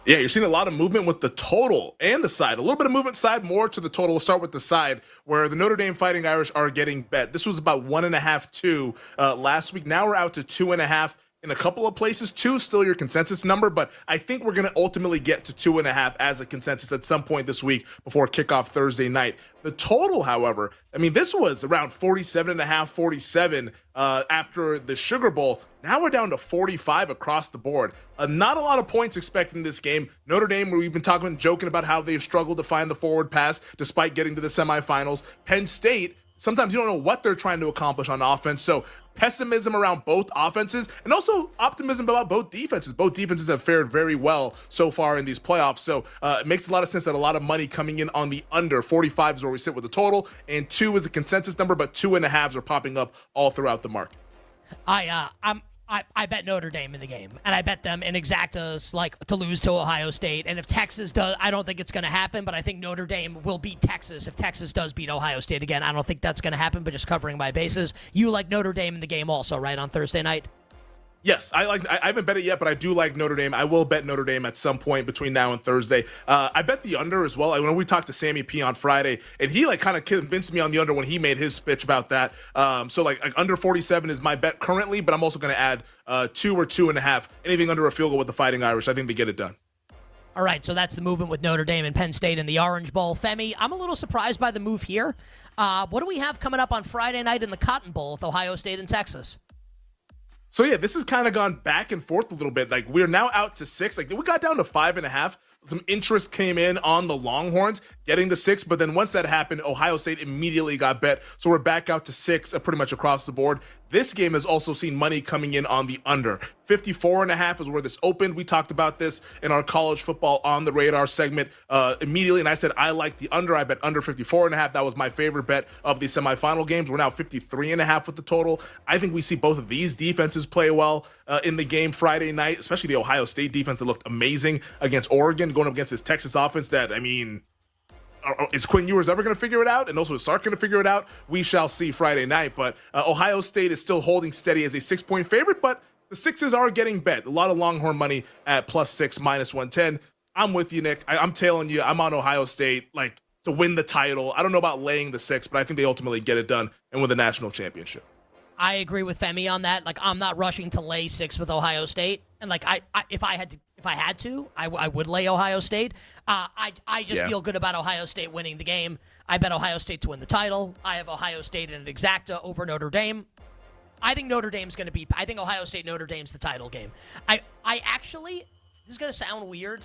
Yeah, you're seeing a lot of movement with the total and the side. A little bit of movement side, more to the total. We'll start with the side, where the Notre Dame Fighting Irish are getting bet. This was about 1.5, 2 last week. Now we're out to 2.5. In a couple of places, 2 still your consensus number, but I think we're going to ultimately get to 2.5 as a consensus at some point this week before kickoff Thursday night. The total, however, I mean, this was around 47.5, 47 after the Sugar Bowl. Now we're down to 45 across the board. Not a lot of points expected in this game. Notre Dame, where we've been joking about how they've struggled to find the forward pass despite getting to the semifinals. Penn State, sometimes you don't know what they're trying to accomplish on offense. So pessimism around both offenses and also optimism about both defenses. Both defenses have fared very well so far in these playoffs. So it makes a lot of sense that a lot of money coming in on the under. 45 is where we sit with the total, and 2 is the consensus number, but 2.5s are popping up all throughout the market. I'm I bet Notre Dame in the game, and I bet them in exactas like to lose to Ohio State. And if Texas does, I don't think it's going to happen, but I think Notre Dame will beat Texas if Texas does beat Ohio State again. I don't think that's going to happen, but just covering my bases. You like Notre Dame in the game also, right, on Thursday night? Yes, I haven't bet it yet, but I do like Notre Dame. I will bet Notre Dame at some point between now and Thursday. I bet the under as well. I know we talked to Sammy P on Friday, and he kind of convinced me on the under when he made his pitch about that. So under 47 is my bet currently, but I'm also going to add 2 or 2.5. Anything under a field goal with the Fighting Irish, I think they get it done. All right, so that's the movement with Notre Dame and Penn State in the Orange Bowl. Femi, I'm a little surprised by the move here. What do we have coming up on Friday night in the Cotton Bowl with Ohio State and Texas? So yeah, this has kind of gone back and forth a little bit. Like we're now out to 6. Like we got down to 5.5. Some interest came in on the Longhorns getting to 6, but then once that happened, Ohio State immediately got bet. So we're back out to 6 pretty much across the board. This game has also seen money coming in on the under. 54.5 is where this opened. We talked about this in our college football on the radar segment immediately, and I said I like the under. I bet under 54.5. That was my favorite bet of the semifinal games. We're now 53.5 with the total. I think we see both of these defenses play well in the game Friday night, especially the Ohio State defense that looked amazing against Oregon, going up against this Texas offense that, I mean, is Quinn Ewers ever going to figure it out? And also, is Sark going to figure it out? We shall see Friday night. But Ohio State is still holding steady as a 6-point favorite, but the sixes are getting bet. A lot of Longhorn money at +6, -110. I'm with you, Nick. I'm tailing you. I'm on Ohio State, to win the title. I don't know about laying the 6, but I think they ultimately get it done and win the national championship. I agree with Femi on that. I'm not rushing to lay 6 with Ohio State, and if I had to, I would lay Ohio State. I just feel good about Ohio State winning the game. I bet Ohio State to win the title. I have Ohio State in an exacta over Notre Dame. I think Notre Dame's going to be. I think Ohio State Notre Dame's the title game. I actually, this is going to sound weird.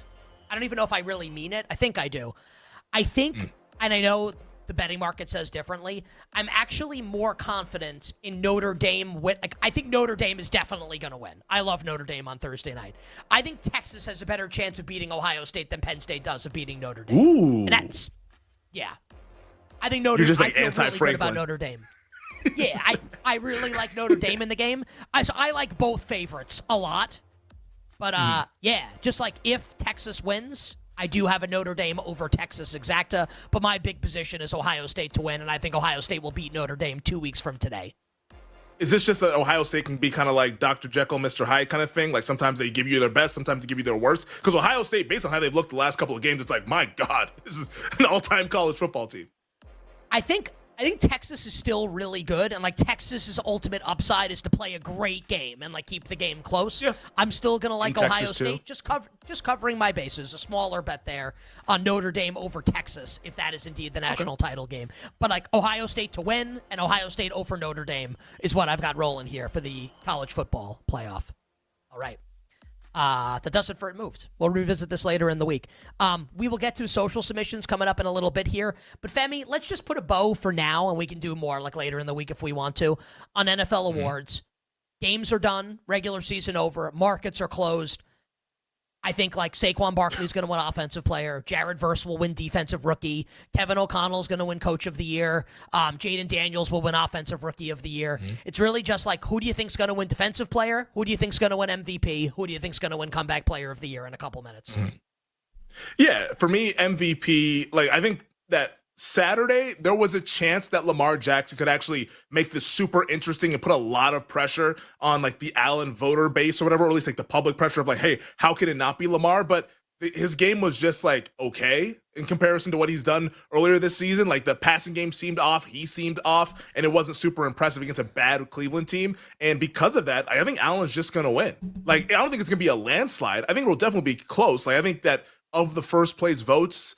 I don't even know if I really mean it. I think I do. I think, and I know the betting market says differently, I'm actually more confident in Notre Dame. I think Notre Dame is definitely going to win. I love Notre Dame on Thursday night. I think Texas has a better chance of beating Ohio State than Penn State does of beating Notre Dame. Ooh. And that's, yeah. I think Notre Dame. You're just I feel really good about Notre Dame. Yeah, I really like Notre Dame in the game. I like both favorites a lot. But, yeah, just if Texas wins, I do have a Notre Dame over Texas exacta, but my big position is Ohio State to win, and I think Ohio State will beat Notre Dame 2 weeks from today. Is this just that Ohio State can be kind of like Dr. Jekyll, Mr. Hyde kind of thing? Like sometimes they give you their best, sometimes they give you their worst? Because Ohio State, based on how they've looked the last couple of games, it's like, my God, this is an all-time college football team. I think Texas is still really good, and Texas's ultimate upside is to play a great game and keep the game close. Yeah. I'm still gonna like Ohio State. Just covering my bases, a smaller bet there on Notre Dame over Texas if that is indeed the national title game. But Ohio State to win and Ohio State over Notre Dame is what I've got rolling here for the college football playoff. All right. That does it for It Moved. We'll revisit this later in the week. We will get to social submissions coming up in a little bit here. But Femi, let's just put a bow for now, and we can do more later in the week if we want to, on NFL awards. Games are done. Regular season over. Markets are closed. I think Saquon Barkley's going to win Offensive Player. Jared Verse will win Defensive Rookie. Kevin O'Connell's going to win Coach of the Year. Jaden Daniels will win Offensive Rookie of the Year. It's really just who do you think's going to win Defensive Player? Who do you think's going to win MVP? Who do you think's going to win Comeback Player of the Year in a couple minutes? Yeah, for me, MVP, I think that Saturday, there was a chance that Lamar Jackson could actually make this super interesting and put a lot of pressure on the Allen voter base or whatever, or at least the public pressure of hey, how can it not be Lamar? But his game was just okay in comparison to what he's done earlier this season. The passing game seemed off, he seemed off, and it wasn't super impressive against a bad Cleveland team. And because of that, I think Allen's just going to win. I don't think it's going to be a landslide. I think it'll definitely be close. I think that of the first place votes,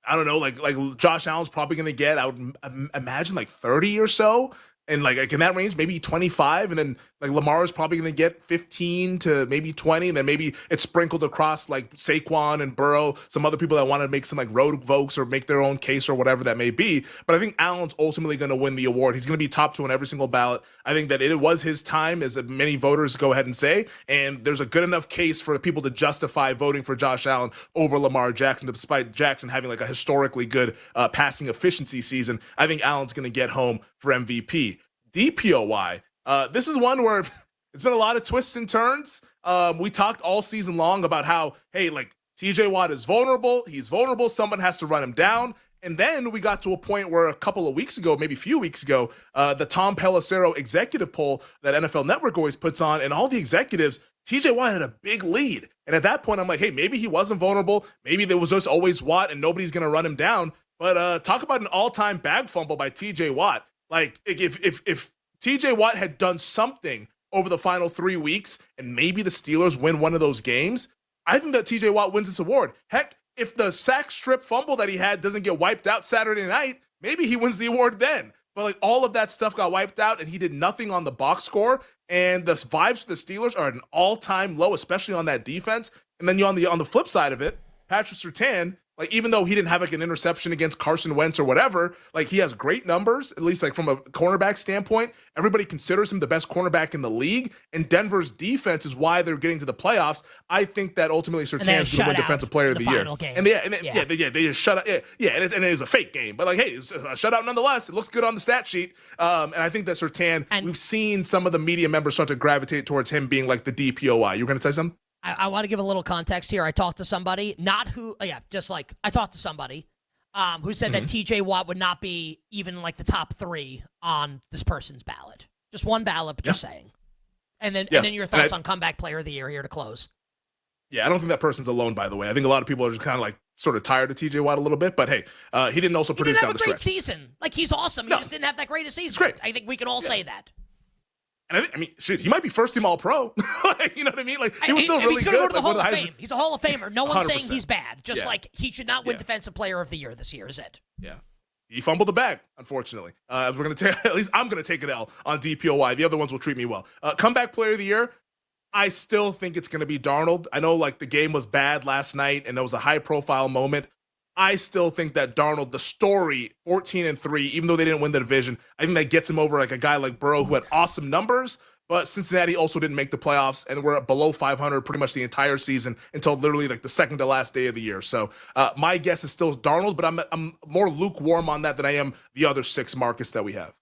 I don't know, Josh Allen's probably going to get, I would imagine 30 or so. And in that range, maybe 25. And then Lamar is probably going to get 15 to maybe 20. And then maybe it's sprinkled across Saquon and Burrow, some other people that want to make some road votes or make their own case or whatever that may be. But I think Allen's ultimately going to win the award. He's going to be top 2 on every single ballot. I think that it was his time, as many voters go ahead and say. And there's a good enough case for people to justify voting for Josh Allen over Lamar Jackson, despite Jackson having a historically good passing efficiency season. I think Allen's going to get home for MVP. DPOY, this is one where It's been a lot of twists and turns. We talked all season long about how, hey, like TJ Watt is vulnerable. He's vulnerable. Someone has to run him down. And then we got to a point where a couple of weeks ago, maybe a few weeks ago, the Tom Pelissero executive poll that NFL Network always puts on, and all the executives, TJ Watt had a big lead. And at that point, I'm like, hey, maybe he wasn't vulnerable. Maybe there was just always Watt and nobody's going to run him down. But talk about an all-time bag fumble by TJ Watt. Like, if TJ Watt had done something over the final 3 weeks and maybe the Steelers win one of those games, I think that TJ Watt wins this award. Heck, if the sack strip fumble that he had doesn't get wiped out Saturday night, maybe he wins the award then. But like all of that stuff got wiped out and he did nothing on the box score. And the vibes for the Steelers are at an all-time low, especially on that defense. And then you on the flip side of it, Patrick Surtain, like even though he didn't have like an interception against Carson Wentz or whatever, like he has great numbers, at least like from a cornerback standpoint. Everybody considers him the best cornerback in the league, and Denver's defense is why they're getting to the playoffs. I think that ultimately Surtain's going to win Defensive Player of the Year. And they just shut out. Yeah, and it is a fake game, but like, hey, it's a shutout nonetheless. It looks good on the stat sheet, and I think that Surtain. We've seen some of the media members start to gravitate towards him being like the DPOY. You were going to say something? I want to give a little context here. I talked to somebody, I talked to somebody who said that TJ Watt would not be even like the top 3 on this person's ballot. Just one ballot, but just saying. And then your thoughts on comeback player of the year here to close. Yeah, I don't think that person's alone, by the way. I think a lot of people are just kind of like sort of tired of TJ Watt a little bit, but hey, he didn't also produce down the stretch. He didn't have a great season. Like, he's awesome. He just didn't have that great a season. Great. I think we can all say that. And I mean, shit, he might be first team All-Pro. Like, you know what I mean? Like, he was still really good. He's going to go to the Hall of Fame. He's a Hall of Famer. No one's 100%. Saying he's bad. Just like he should not win Defensive Player of the Year this year, is it? Yeah. He fumbled the bag, unfortunately. As we're going to take, at least I'm going to take an L on DPOY. The other ones will treat me well. Comeback Player of the Year, I still think it's going to be Darnold. I know like the game was bad last night and there was a high-profile moment. I still think that Darnold, the story, 14-3, even though they didn't win the division, I think that gets him over like a guy like Burrow who had awesome numbers. But Cincinnati also didn't make the playoffs, and we're below 500 pretty much the entire season until literally like the second to last day of the year. So my guess is still Darnold, but I'm more lukewarm on that than I am the other 6 Marcus that we have.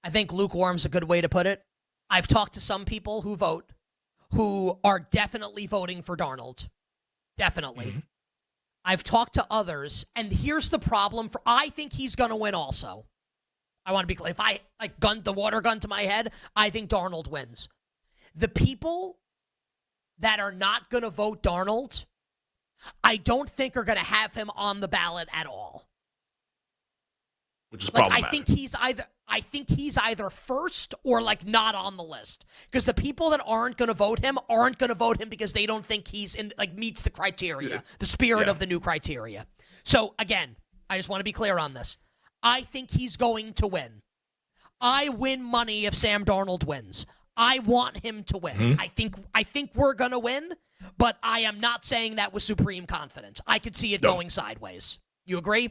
I think lukewarm's a good way to put it. I've talked to some people who vote, who are definitely voting for Darnold. Definitely. Mm-hmm. I've talked to others, and here's the problem. I think he's going to win also. I want to be clear. If I gun the water gun to my head, I think Darnold wins. The people that are not going to vote Darnold, I don't think are going to have him on the ballot at all. Which is problematic. I think he's either first or like not on the list. Because the people that aren't going to vote him aren't going to vote him because they don't think he's in like meets the criteria, the spirit of the new criteria. So again, I just want to be clear on this. I think he's going to win. I win money if Sam Darnold wins. I want him to win. Mm-hmm. I think we're going to win, but I am not saying that with supreme confidence. I could see it going sideways. You agree?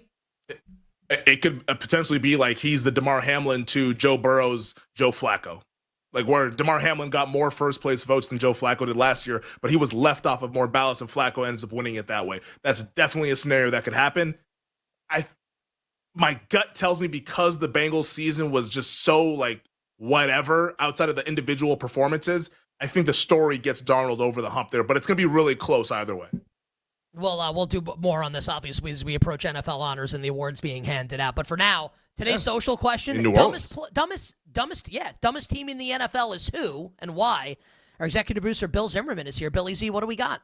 It could potentially be like he's the DeMar Hamlin to Joe Burrow's Joe Flacco. Like where DeMar Hamlin got more first-place votes than Joe Flacco did last year, but he was left off of more ballots and Flacco ends up winning it that way. That's definitely a scenario that could happen. My gut tells me because the Bengals season was just so like whatever outside of the individual performances, I think the story gets Darnold over the hump there, but it's going to be really close either way. Well, we'll do more on this, obviously, as we approach NFL honors and the awards being handed out. But for now, today's social question, dumbest team in the NFL is who and why? Our executive producer, Bill Zimmerman, is here. Billy Z, what do we got?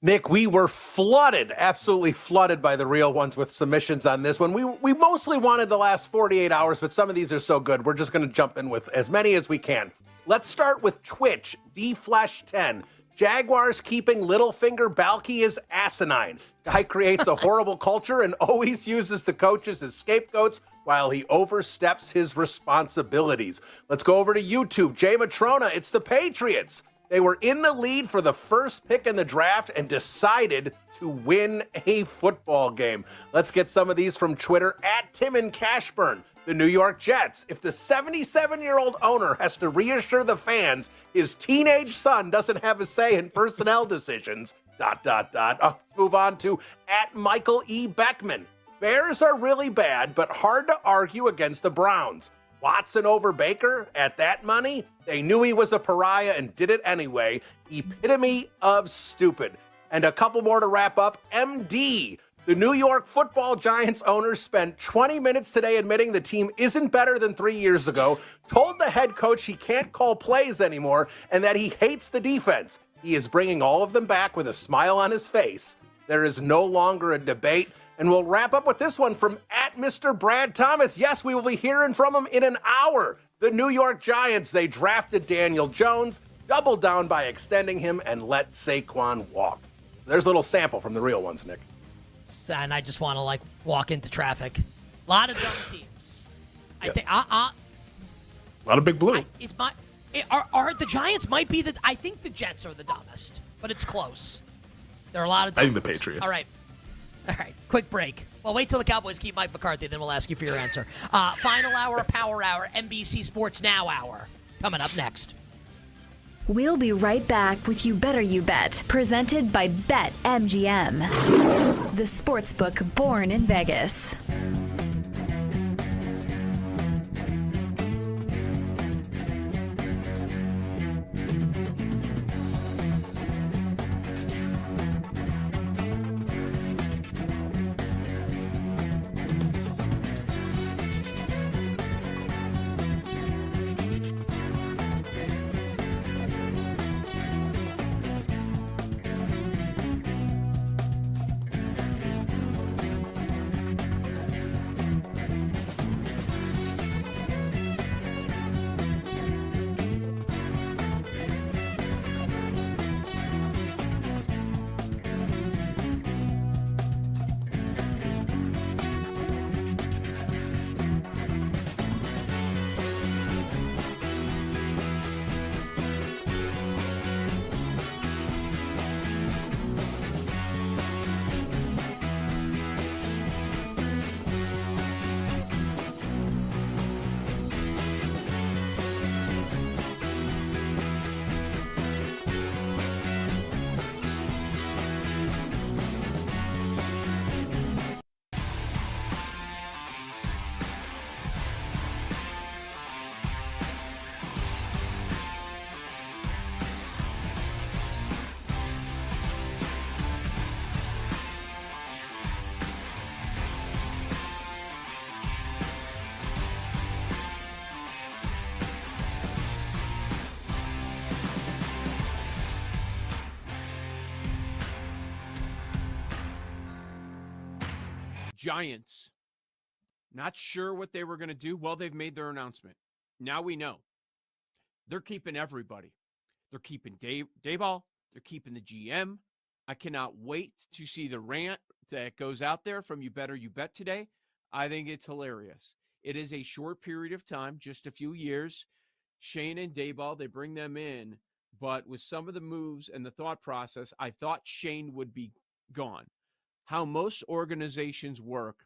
Nick, we were flooded, absolutely flooded by the real ones with submissions on this one. We mostly wanted the last 48 hours, but some of these are so good, we're just going to jump in with as many as we can. Let's start with Twitch, DFlesh10. Jaguars keeping Littlefinger Balky is asinine. Guy creates a horrible culture and always uses the coaches as scapegoats while he oversteps his responsibilities. Let's go over to YouTube. Jay Matrona, it's the Patriots. They were in the lead for the first pick in the draft and decided to win a football game. Let's get some of these from Twitter at Tim and Cashburn. The New York Jets. If the 77-year-old owner has to reassure the fans his teenage son doesn't have a say in personnel decisions, ... Let's move on to at Michael E. Beckman. Bears are really bad, but hard to argue against the Browns. Watson over Baker at that money? They knew he was a pariah and did it anyway. Epitome of stupid. And a couple more to wrap up. MD. The New York Football Giants owner spent 20 minutes today admitting the team isn't better than 3 years ago, told the head coach he can't call plays anymore, and that he hates the defense. He is bringing all of them back with a smile on his face. There is no longer a debate. And we'll wrap up with this one from @Mr. Brad Thomas. Yes, we will be hearing from him in an hour. The New York Giants, they drafted Daniel Jones, doubled down by extending him, and let Saquon walk. There's a little sample from the real ones, Nick. And I just want to walk into traffic. A lot of dumb teams. I think a lot of big blue. Are the Giants might be I think the Jets are the dumbest, but it's close. There are a lot of dumb I think the ones. Patriots. All right. Quick break. Well, wait till the Cowboys keep Mike McCarthy, then we'll ask you for your answer. Final hour, Power Hour, NBC Sports Now Hour. Coming up next. We'll be right back with You Better You Bet, presented by BetMGM, the sportsbook born in Vegas. Giants, not sure what they were going to do. Well, they've made their announcement. Now we know. They're keeping everybody. They're keeping Dayball. They're keeping the GM. I cannot wait to see the rant that goes out there from You Better You Bet today. I think it's hilarious. It is a short period of time, just a few years. Shane and Dayball, they bring them in. But with some of the moves and the thought process, I thought Shane would be gone. How most organizations work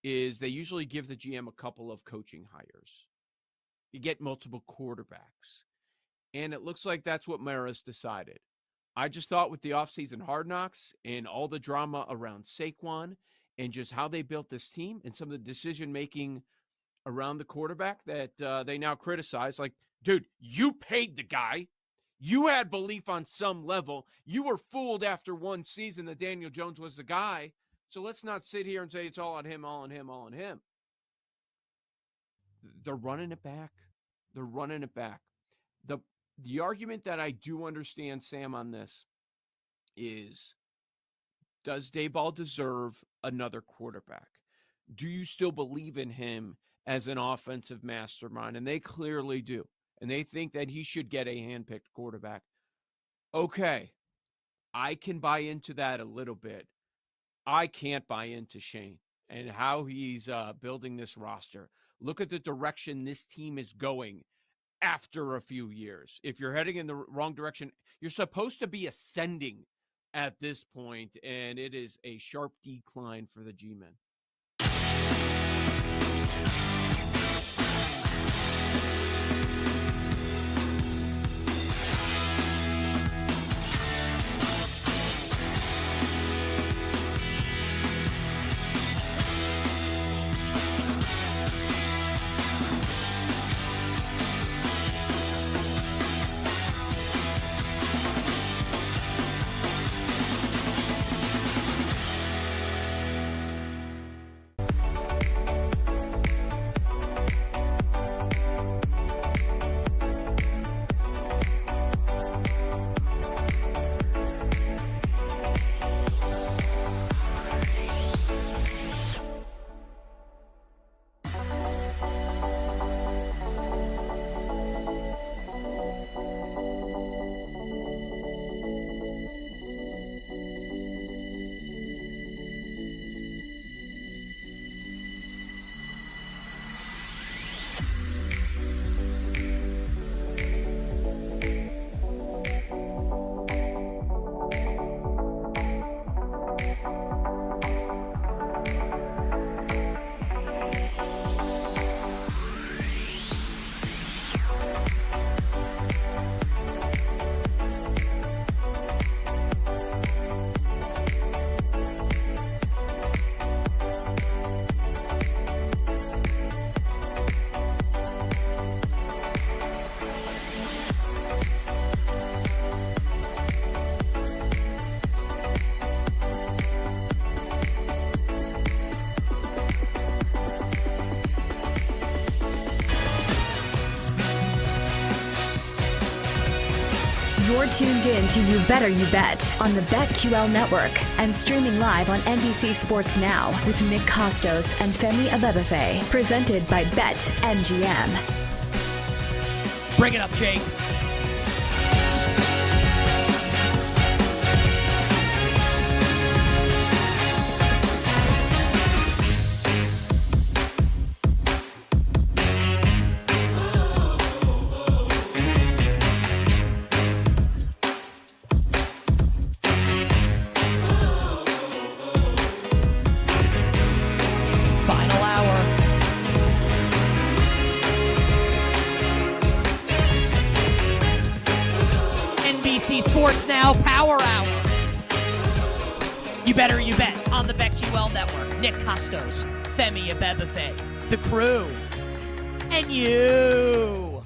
is they usually give the GM a couple of coaching hires. You get multiple quarterbacks. And it looks like that's what Mara's decided. I just thought with the offseason Hard Knocks and all the drama around Saquon and just how they built this team and some of the decision-making around the quarterback that they now criticize. Like, dude, you paid the guy. You had belief on some level. You were fooled after one season that Daniel Jones was the guy. So let's not sit here and say it's all on him, all on him, all on him. They're running it back. They're running it back. The argument that I do understand, Sam, on this is, does Dayball deserve another quarterback? Do you still believe in him as an offensive mastermind? And they clearly do. And they think that he should get a handpicked quarterback. Okay, I can buy into that a little bit. I can't buy into Shane and how he's building this roster. Look at the direction this team is going after a few years. If you're heading in the wrong direction, you're supposed to be ascending at this point, and it is a sharp decline for the G-men. You're tuned in to You Better You Bet on the BetQL network and streaming live on NBC Sports Now with Nick Costos and Femi Abebefe, presented by BetMGM. Bring it up, Jake. Sports Now Power Hour. You Better You Bet on the BetQL network. Nick Costos, Femi Abebefe, the crew, and you.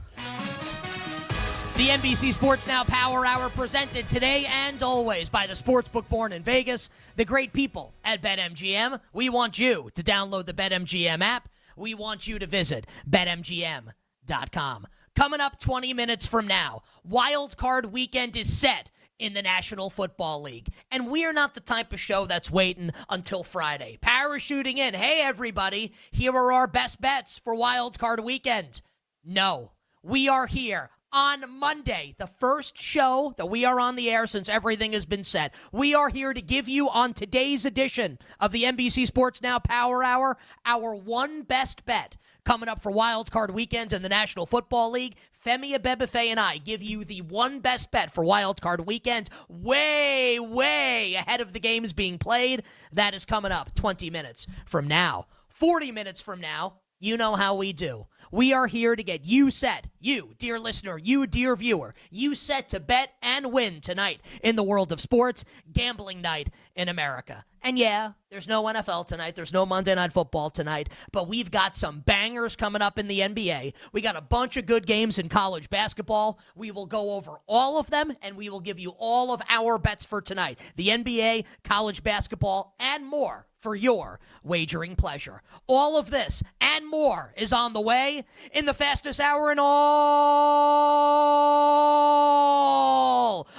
The NBC Sports Now Power Hour presented today and always by the sportsbook born in Vegas, the great people at BetMGM. We want you to download the BetMGM app. We want you to visit BetMGM.com. Coming up 20 minutes from now, Wildcard weekend is set in the National Football League. And we are not the type of show that's waiting until Friday. Parachuting in, hey, everybody, here are our best bets for Wildcard weekend. No, we are here on Monday, the first show that we are on the air since everything has been set. We are here to give you on today's edition of the NBC Sports Now Power Hour, our one best bet. Coming up for Wildcard weekend in the National Football League, Femi Abebefe and I give you the one best bet for Wildcard weekend way, way ahead of the games being played. That is coming up 20 minutes from now. 40 minutes from now, you know how we do. We are here to get you set, you, dear listener, you, dear viewer, you set to bet and win tonight in the world of sports, gambling night in America. And yeah, there's no NFL tonight. There's no Monday Night Football tonight. But we've got some bangers coming up in the NBA. We got a bunch of good games in college basketball. We will go over all of them, and we will give you all of our bets for tonight. The NBA, college basketball, and more for your wagering pleasure. All of this and more is on the way in the fastest hour in all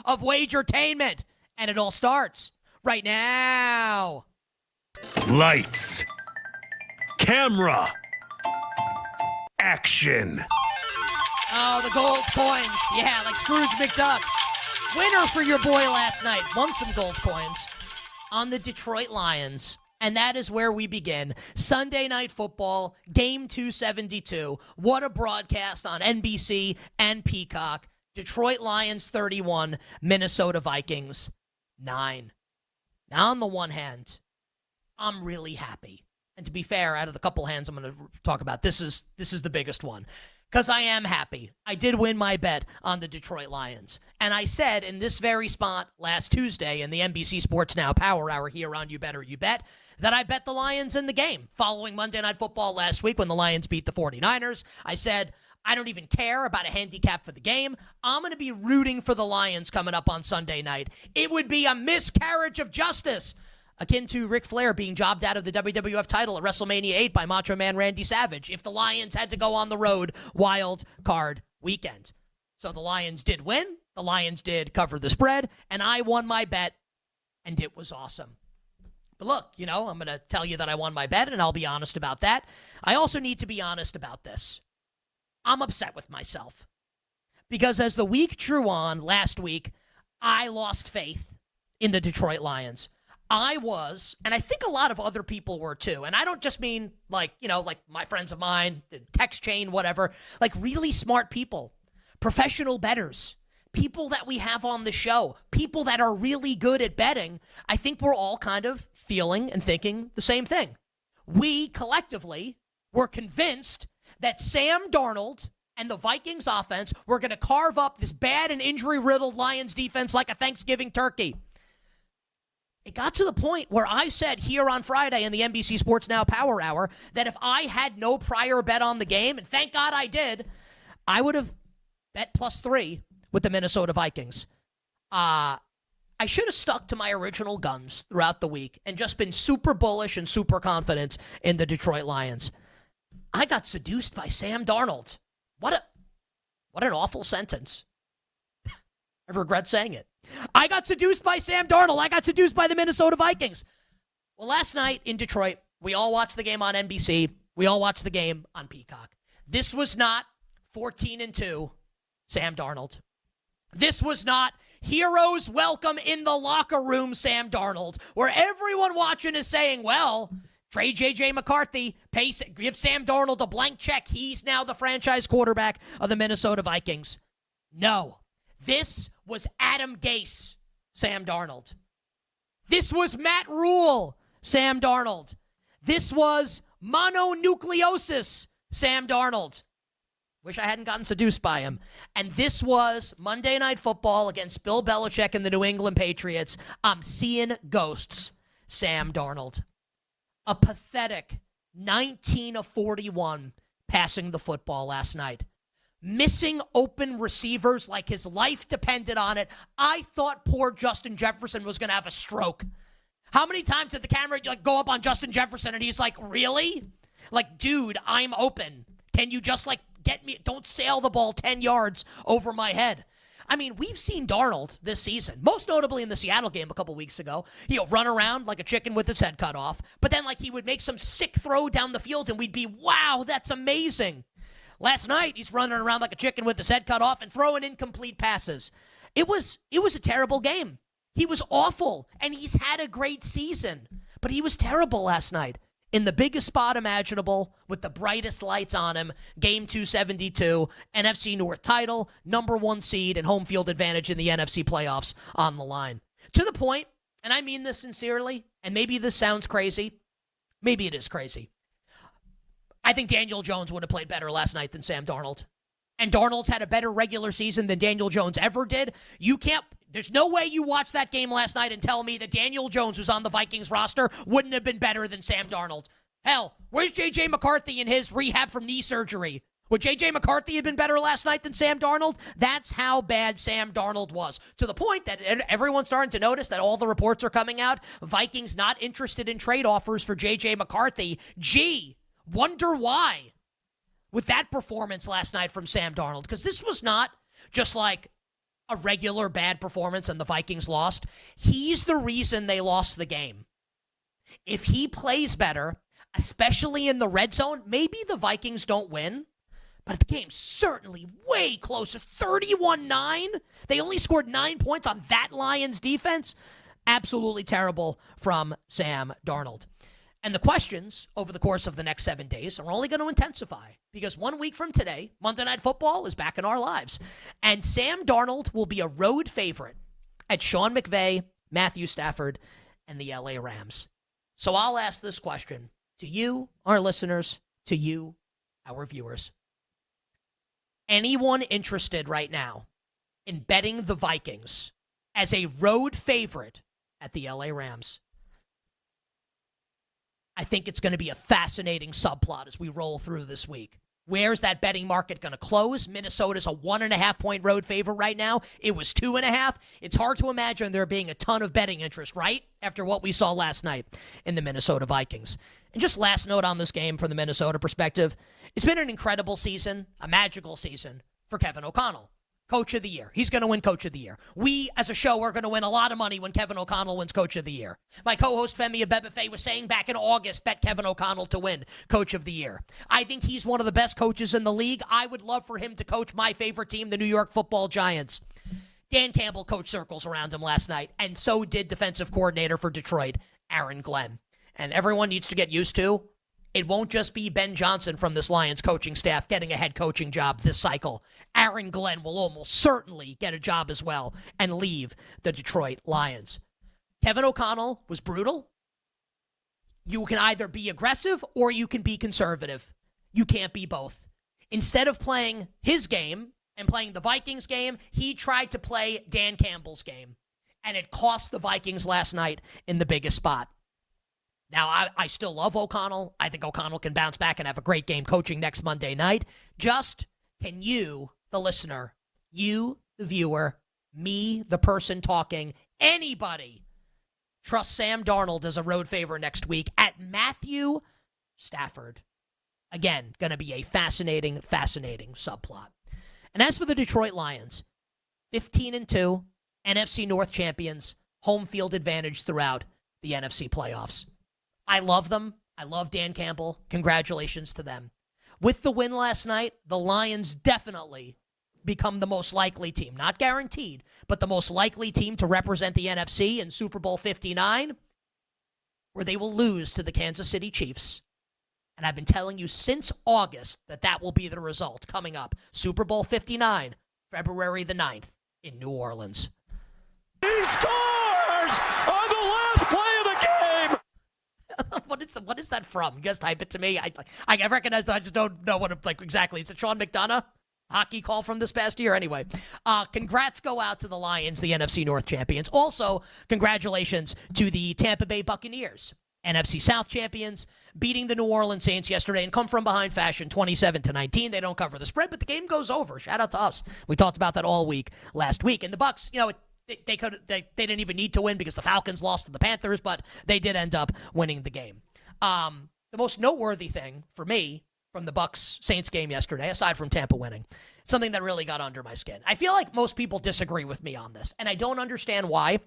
of wagertainment. And it all starts right now. Lights. Camera. Action. Oh, the gold coins. Yeah, like Scrooge McDuck. Winner for your boy last night. Won some gold coins on the Detroit Lions. And that is where we begin. Sunday Night Football, Game 272. What a broadcast on NBC and Peacock. Detroit Lions 31, Minnesota Vikings 9. Now, on the one hand, I'm really happy. And to be fair, out of the couple hands I'm going to talk about, this is the biggest one. Because I am happy. I did win my bet on the Detroit Lions. And I said in this very spot last Tuesday in the NBC Sports Now Power Hour here on You Better You Bet that I bet the Lions in the game. Following Monday Night Football last week when the Lions beat the 49ers, I said, I don't even care about a handicap for the game. I'm going to be rooting for the Lions coming up on Sunday night. It would be a miscarriage of justice, akin to Ric Flair being jobbed out of the WWF title at WrestleMania 8 by Macho Man Randy Savage, if the Lions had to go on the road Wild Card weekend. So the Lions did win, the Lions did cover the spread, and I won my bet, and it was awesome. But look, I'm going to tell you that I won my bet, and I'll be honest about that. I also need to be honest about this. I'm upset with myself. Because as the week drew on last week, I lost faith in the Detroit Lions. I was, and I think a lot of other people were too, and I don't just mean like my friends of mine, the text chain, whatever, like really smart people, professional bettors, people that we have on the show, people that are really good at betting. I think we're all kind of feeling and thinking the same thing. We collectively were convinced that Sam Darnold and the Vikings offense were going to carve up this bad and injury-riddled Lions defense like a Thanksgiving turkey. It got to the point where I said here on Friday in the NBC Sports Now Power Hour that if I had no prior bet on the game, and thank God I did, I would have bet +3 with the Minnesota Vikings. I should have stuck to my original guns throughout the week and just been super bullish and super confident in the Detroit Lions. I got seduced by Sam Darnold. What an awful sentence. I I regret saying it. I got seduced by Sam Darnold. I got seduced by the Minnesota Vikings. Well, last night in Detroit, we all watched the game on NBC. We all watched the game on Peacock. This was not 14-2 Sam Darnold. This was not heroes welcome in the locker room Sam Darnold, where everyone watching is saying, well, trade J.J. McCarthy, give Sam Darnold a blank check. He's now the franchise quarterback of the Minnesota Vikings. No. This was Adam Gase, Sam Darnold. This was Matt Rule, Sam Darnold. This was mononucleosis, Sam Darnold. Wish I hadn't gotten seduced by him. And this was Monday Night Football against Bill Belichick and the New England Patriots. I'm seeing ghosts, Sam Darnold. A pathetic 19 of 41 passing the football last night. Missing open receivers like his life depended on it. I thought poor Justin Jefferson was going to have a stroke. How many times did the camera go up on Justin Jefferson and he's like, really? Like, dude, I'm open. Can you just get me? Don't sail the ball 10 yards over my head. I mean, we've seen Darnold this season, most notably in the Seattle game a couple weeks ago. He'll run around like a chicken with his head cut off, but then he would make some sick throw down the field and we'd be, wow, that's amazing. Last night, he's running around like a chicken with his head cut off and throwing incomplete passes. It was a terrible game. He was awful, and he's had a great season, but he was terrible last night. In the biggest spot imaginable, with the brightest lights on him, game 272, NFC North title, number 1 seed, and home field advantage in the NFC playoffs on the line. To the point, and I mean this sincerely, and maybe this sounds crazy, maybe it is crazy. I think Daniel Jones would have played better last night than Sam Darnold. And Darnold's had a better regular season than Daniel Jones ever did. There's no way you watched that game last night and tell me that Daniel Jones, who's on the Vikings roster, wouldn't have been better than Sam Darnold. Hell, where's J.J. McCarthy in his rehab from knee surgery? Would J.J. McCarthy have been better last night than Sam Darnold? That's how bad Sam Darnold was. To the point that everyone's starting to notice that all the reports are coming out. Vikings not interested in trade offers for J.J. McCarthy. Gee, wonder why with that performance last night from Sam Darnold. Because this was not just like a regular bad performance and the Vikings lost. He's the reason they lost the game. If he plays better, especially in the red zone, maybe the Vikings don't win. But the game's certainly way closer. 31-9. They only scored 9 points on that Lions defense. Absolutely terrible from Sam Darnold. And the questions over the course of the next 7 days are only going to intensify because 1 week from today, Monday Night Football is back in our lives. And Sam Darnold will be a road favorite at Sean McVay, Matthew Stafford, and the LA Rams. So I'll ask this question to you, our listeners, to you, our viewers. Anyone interested right now in betting the Vikings as a road favorite at the LA Rams? I think it's going to be a fascinating subplot as we roll through this week. Where's that betting market going to close? Minnesota's a 1.5-point road favorite right now. It was 2.5. It's hard to imagine there being a ton of betting interest, right? After what we saw last night in the Minnesota Vikings. And just last note on this game from the Minnesota perspective, it's been an incredible season, a magical season for Kevin O'Connell. Coach of the Year. He's going to win Coach of the Year. We, as a show, are going to win a lot of money when Kevin O'Connell wins Coach of the Year. My co-host Femi Abebefe was saying back in August, bet Kevin O'Connell to win Coach of the Year. I think he's one of the best coaches in the league. I would love for him to coach my favorite team, the New York Football Giants. Dan Campbell coached circles around him last night, and so did defensive coordinator for Detroit, Aaron Glenn. And everyone needs to get used to, it won't just be Ben Johnson from this Lions coaching staff getting a head coaching job this cycle. Aaron Glenn will almost certainly get a job as well and leave the Detroit Lions. Kevin O'Connell was brutal. You can either be aggressive or you can be conservative. You can't be both. Instead of playing his game and playing the Vikings game, he tried to play Dan Campbell's game. And it cost the Vikings last night in the biggest spot. Now, I still love O'Connell. I think O'Connell can bounce back and have a great game coaching next Monday night. Just, can you, the listener, you, the viewer, me, the person talking, anybody, trust Sam Darnold as a road favorite next week at Matthew Stafford? Again, going to be a fascinating, fascinating subplot. And as for the Detroit Lions, 15-2, NFC North champions, home field advantage throughout the NFC playoffs. I love them. I love Dan Campbell. Congratulations to them. With the win last night, the Lions definitely become the most likely team. Not guaranteed, but the most likely team to represent the NFC in Super Bowl 59, where they will lose to the Kansas City Chiefs. And I've been telling you since August that will be the result coming up. Super Bowl 59, February the 9th in New Orleans. He scores on the last play of the game. What is that from? You guys type it to me. I recognize that. I just don't know what exactly. Is it Sean McDonough? Hockey call from this past year. Anyway, congrats go out to the Lions, the NFC North champions. Also, congratulations to the Tampa Bay Buccaneers, NFC South champions, beating the New Orleans Saints yesterday in come-from-behind fashion, 27-19. They don't cover the spread, but the game goes over. Shout out to us. We talked about that all week last week. And the Bucs, they didn't even need to win because the Falcons lost to the Panthers, but they did end up winning the game. The most noteworthy thing for me from the Bucs-Saints game yesterday, aside from Tampa winning, something that really got under my skin. I feel like most people disagree with me on this, and I don't understand why.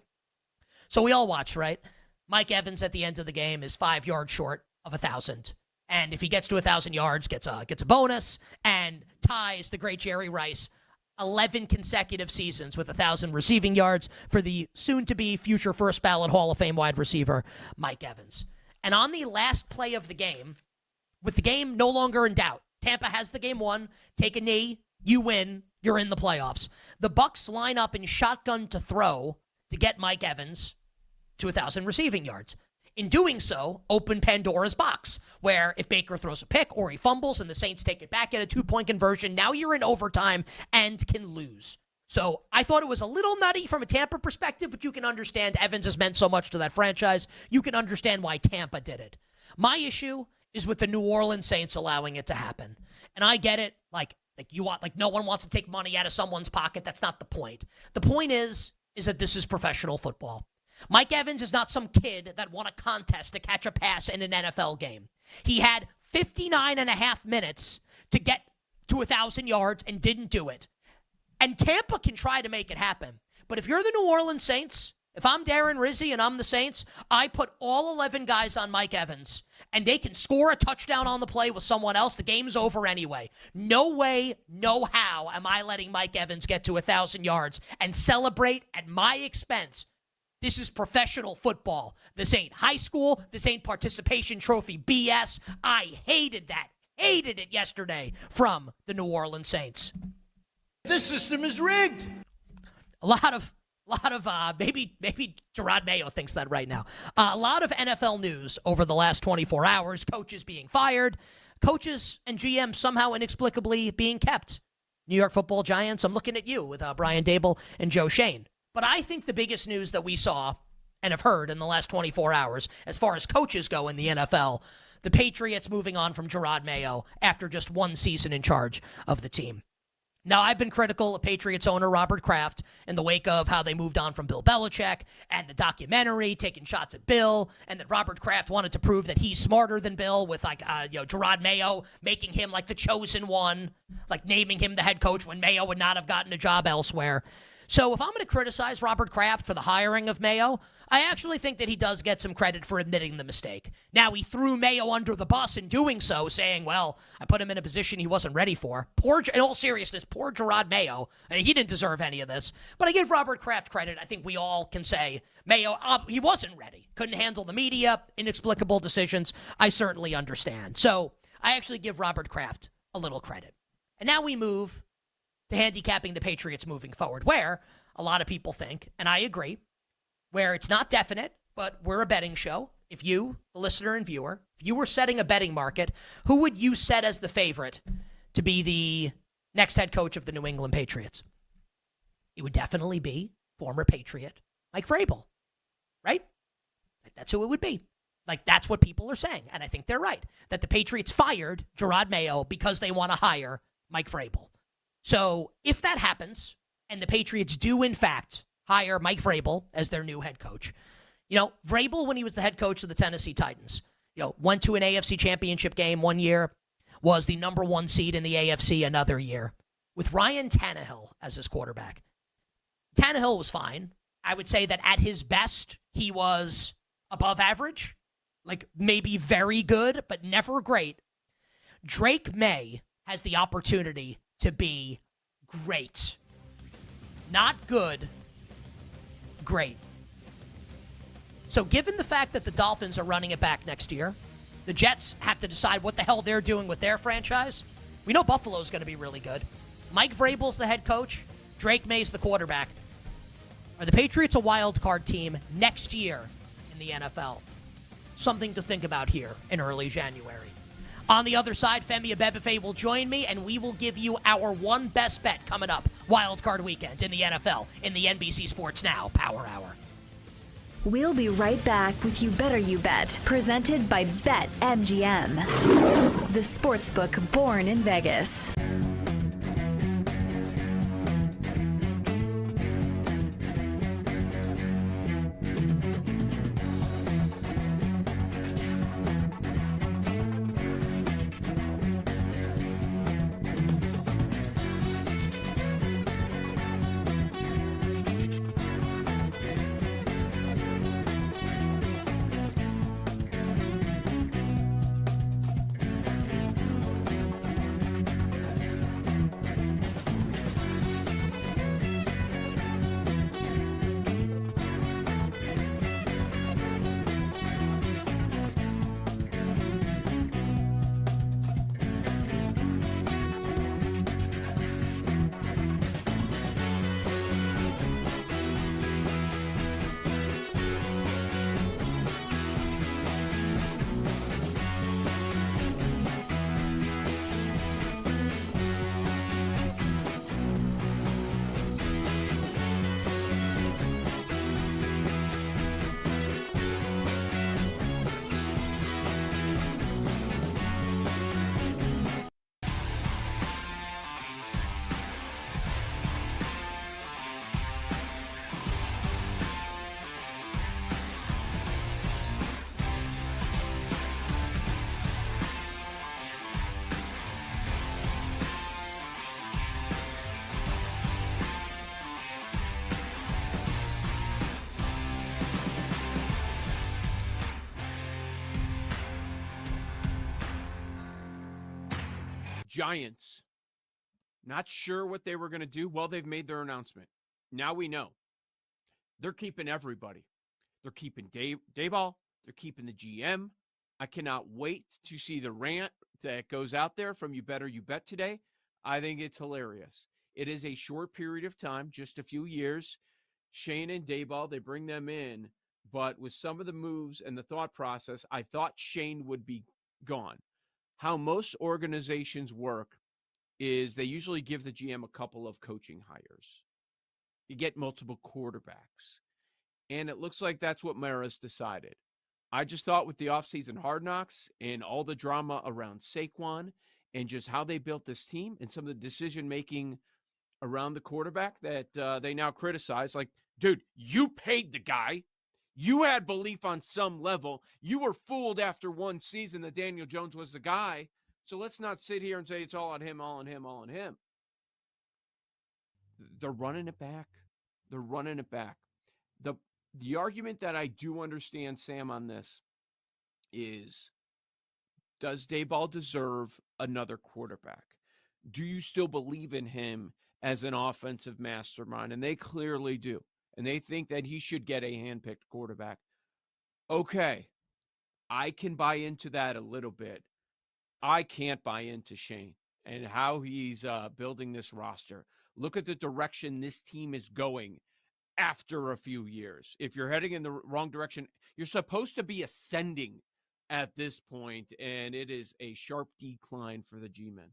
So we all watched, right? Mike Evans at the end of the game is 5 yards short of 1,000. And if he gets to 1,000 yards, gets a bonus and ties the great Jerry Rice 11 consecutive seasons with 1,000 receiving yards for the soon-to-be future first ballot Hall of Fame wide receiver, Mike Evans. And on the last play of the game, with the game no longer in doubt, Tampa has the game won, take a knee, you win, you're in the playoffs. The Bucs line up in shotgun to throw to get Mike Evans to 1,000 receiving yards. In doing so, open Pandora's box, where if Baker throws a pick or he fumbles and the Saints take it back at a 2-point conversion, now you're in overtime and can lose. So I thought it was a little nutty from a Tampa perspective, but you can understand Evans has meant so much to that franchise. You can understand why Tampa did it. My issue is with the New Orleans Saints allowing it to happen. And I get it. No one wants to take money out of someone's pocket. That's not the point. The point is that this is professional football. Mike Evans is not some kid that won a contest to catch a pass in an NFL game. He had 59 and a half minutes to get to 1,000 yards and didn't do it. And Tampa can try to make it happen. But if you're the New Orleans Saints, if I'm Darren Rizzi and I'm the Saints, I put all 11 guys on Mike Evans, and they can score a touchdown on the play with someone else. The game's over anyway. No way, no how am I letting Mike Evans get to 1,000 yards and celebrate at my expense. This is professional football. This ain't high school. This ain't participation trophy BS. I hated that. Hated it yesterday from the New Orleans Saints. This system is rigged. A lot of maybe Gerard Mayo thinks that right now. A lot of NFL news over the last 24 hours. Coaches being fired. Coaches and GMs somehow inexplicably being kept. New York Football Giants, I'm looking at you with Brian Dable and Joe Shane. But I think the biggest news that we saw and have heard in the last 24 hours, as far as coaches go in the NFL, the Patriots moving on from Gerard Mayo after just one season in charge of the team. Now, I've been critical of Patriots owner Robert Kraft in the wake of how they moved on from Bill Belichick and the documentary taking shots at Bill, and that Robert Kraft wanted to prove that he's smarter than Bill with Gerard Mayo making him like the chosen one, like naming him the head coach when Mayo would not have gotten a job elsewhere. So if I'm going to criticize Robert Kraft for the hiring of Mayo, I actually think that he does get some credit for admitting the mistake. Now, he threw Mayo under the bus in doing so, saying, well, I put him in a position he wasn't ready for. In all seriousness, poor Gerard Mayo. He didn't deserve any of this. But I give Robert Kraft credit. I think we all can say Mayo, he wasn't ready. Couldn't handle the media, inexplicable decisions. I certainly understand. So I actually give Robert Kraft a little credit. And now we move to handicapping the Patriots moving forward, where a lot of people think, and I agree, where it's not definite, but we're a betting show. If you, the listener and viewer, if you were setting a betting market, who would you set as the favorite to be the next head coach of the New England Patriots? It would definitely be former Patriot Mike Vrabel, right? That's who it would be. That's what people are saying, and I think they're right, that the Patriots fired Gerard Mayo because they want to hire Mike Vrabel. So if that happens, and the Patriots do, in fact, hire Mike Vrabel as their new head coach, Vrabel, when he was the head coach of the Tennessee Titans, went to an AFC championship game one year, was the number one seed in the AFC another year, with Ryan Tannehill as his quarterback. Tannehill was fine. I would say that at his best, he was above average, like maybe very good, but never great. Drake May has the opportunity to be great. Not good, great. So given the fact that the Dolphins are running it back next year, the Jets have to decide what the hell they're doing with their franchise. We know Buffalo's going to be really good. Mike Vrabel's the head coach. Drake May's the quarterback. Are the Patriots a wild card team next year in the NFL? Something to think about here in early January. On the other side, Femi Abebefe will join me, and we will give you our one best bet coming up wild card weekend in the NFL in the NBC Sports Now Power Hour. We'll be right back with You Better You Bet, presented by BetMGM, the sportsbook born in Vegas. Giants. Not sure what they were going to do. Well, they've made their announcement. Now we know. They're keeping everybody. They're keeping Dayball. They're keeping the GM. I cannot wait to see the rant that goes out there from You Better You Bet today. I think it's hilarious. It is a short period of time, just a few years. Shane and Dayball, they bring them in. But with some of the moves and the thought process, I thought Shane would be gone. How most organizations work is they usually give the GM a couple of coaching hires. You get multiple quarterbacks. And it looks like that's what Mara's decided. I just thought with the offseason Hard Knocks and all the drama around Saquon and just how they built this team and some of the decision-making around the quarterback that they now criticize. Like, dude, you paid the guy. You had belief on some level. You were fooled after one season that Daniel Jones was the guy. So let's not sit here and say it's all on him, all on him, all on him. They're running it back. They're running it back. The argument that I do understand, Sam, on this is, does Dayball deserve another quarterback? Do you still believe in him as an offensive mastermind? And they clearly do. And they think that he should get a handpicked quarterback. Okay, I can buy into that a little bit. I can't buy into Shane and how he's building this roster. Look at the direction this team is going after a few years. If you're heading in the wrong direction, you're supposed to be ascending at this point, and it is a sharp decline for the G-men.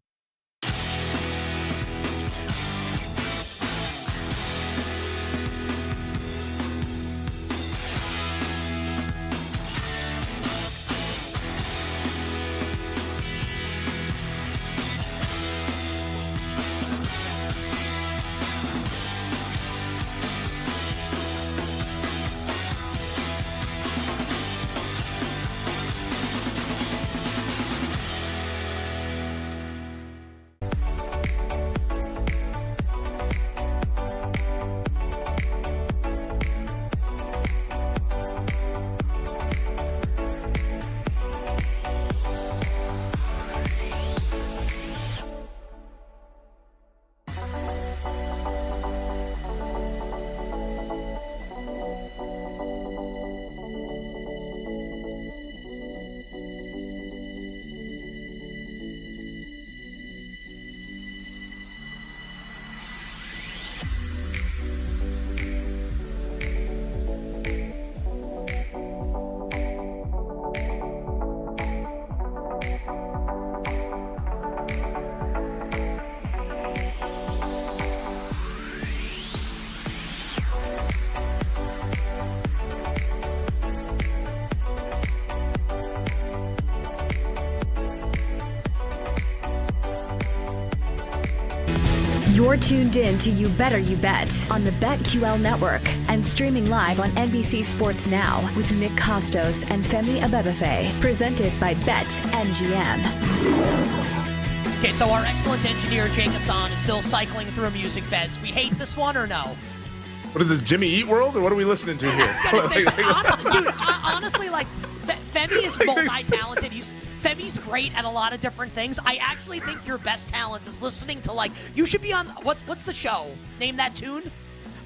You're tuned in to You Better You Bet on the BetQL network and streaming live on NBC Sports Now with Nick Costos and Femi Abebefe, presented by BetMGM. Okay, so our excellent engineer, Jake Hassan, is still cycling through music beds. We hate this one or no? What is this, Jimmy Eat World, or what are we listening to here? Honestly, like, Femi is multi-talented. Femi's great at a lot of different things. I actually think your best talent is listening to, like, you should be on, what's the show? Name that tune?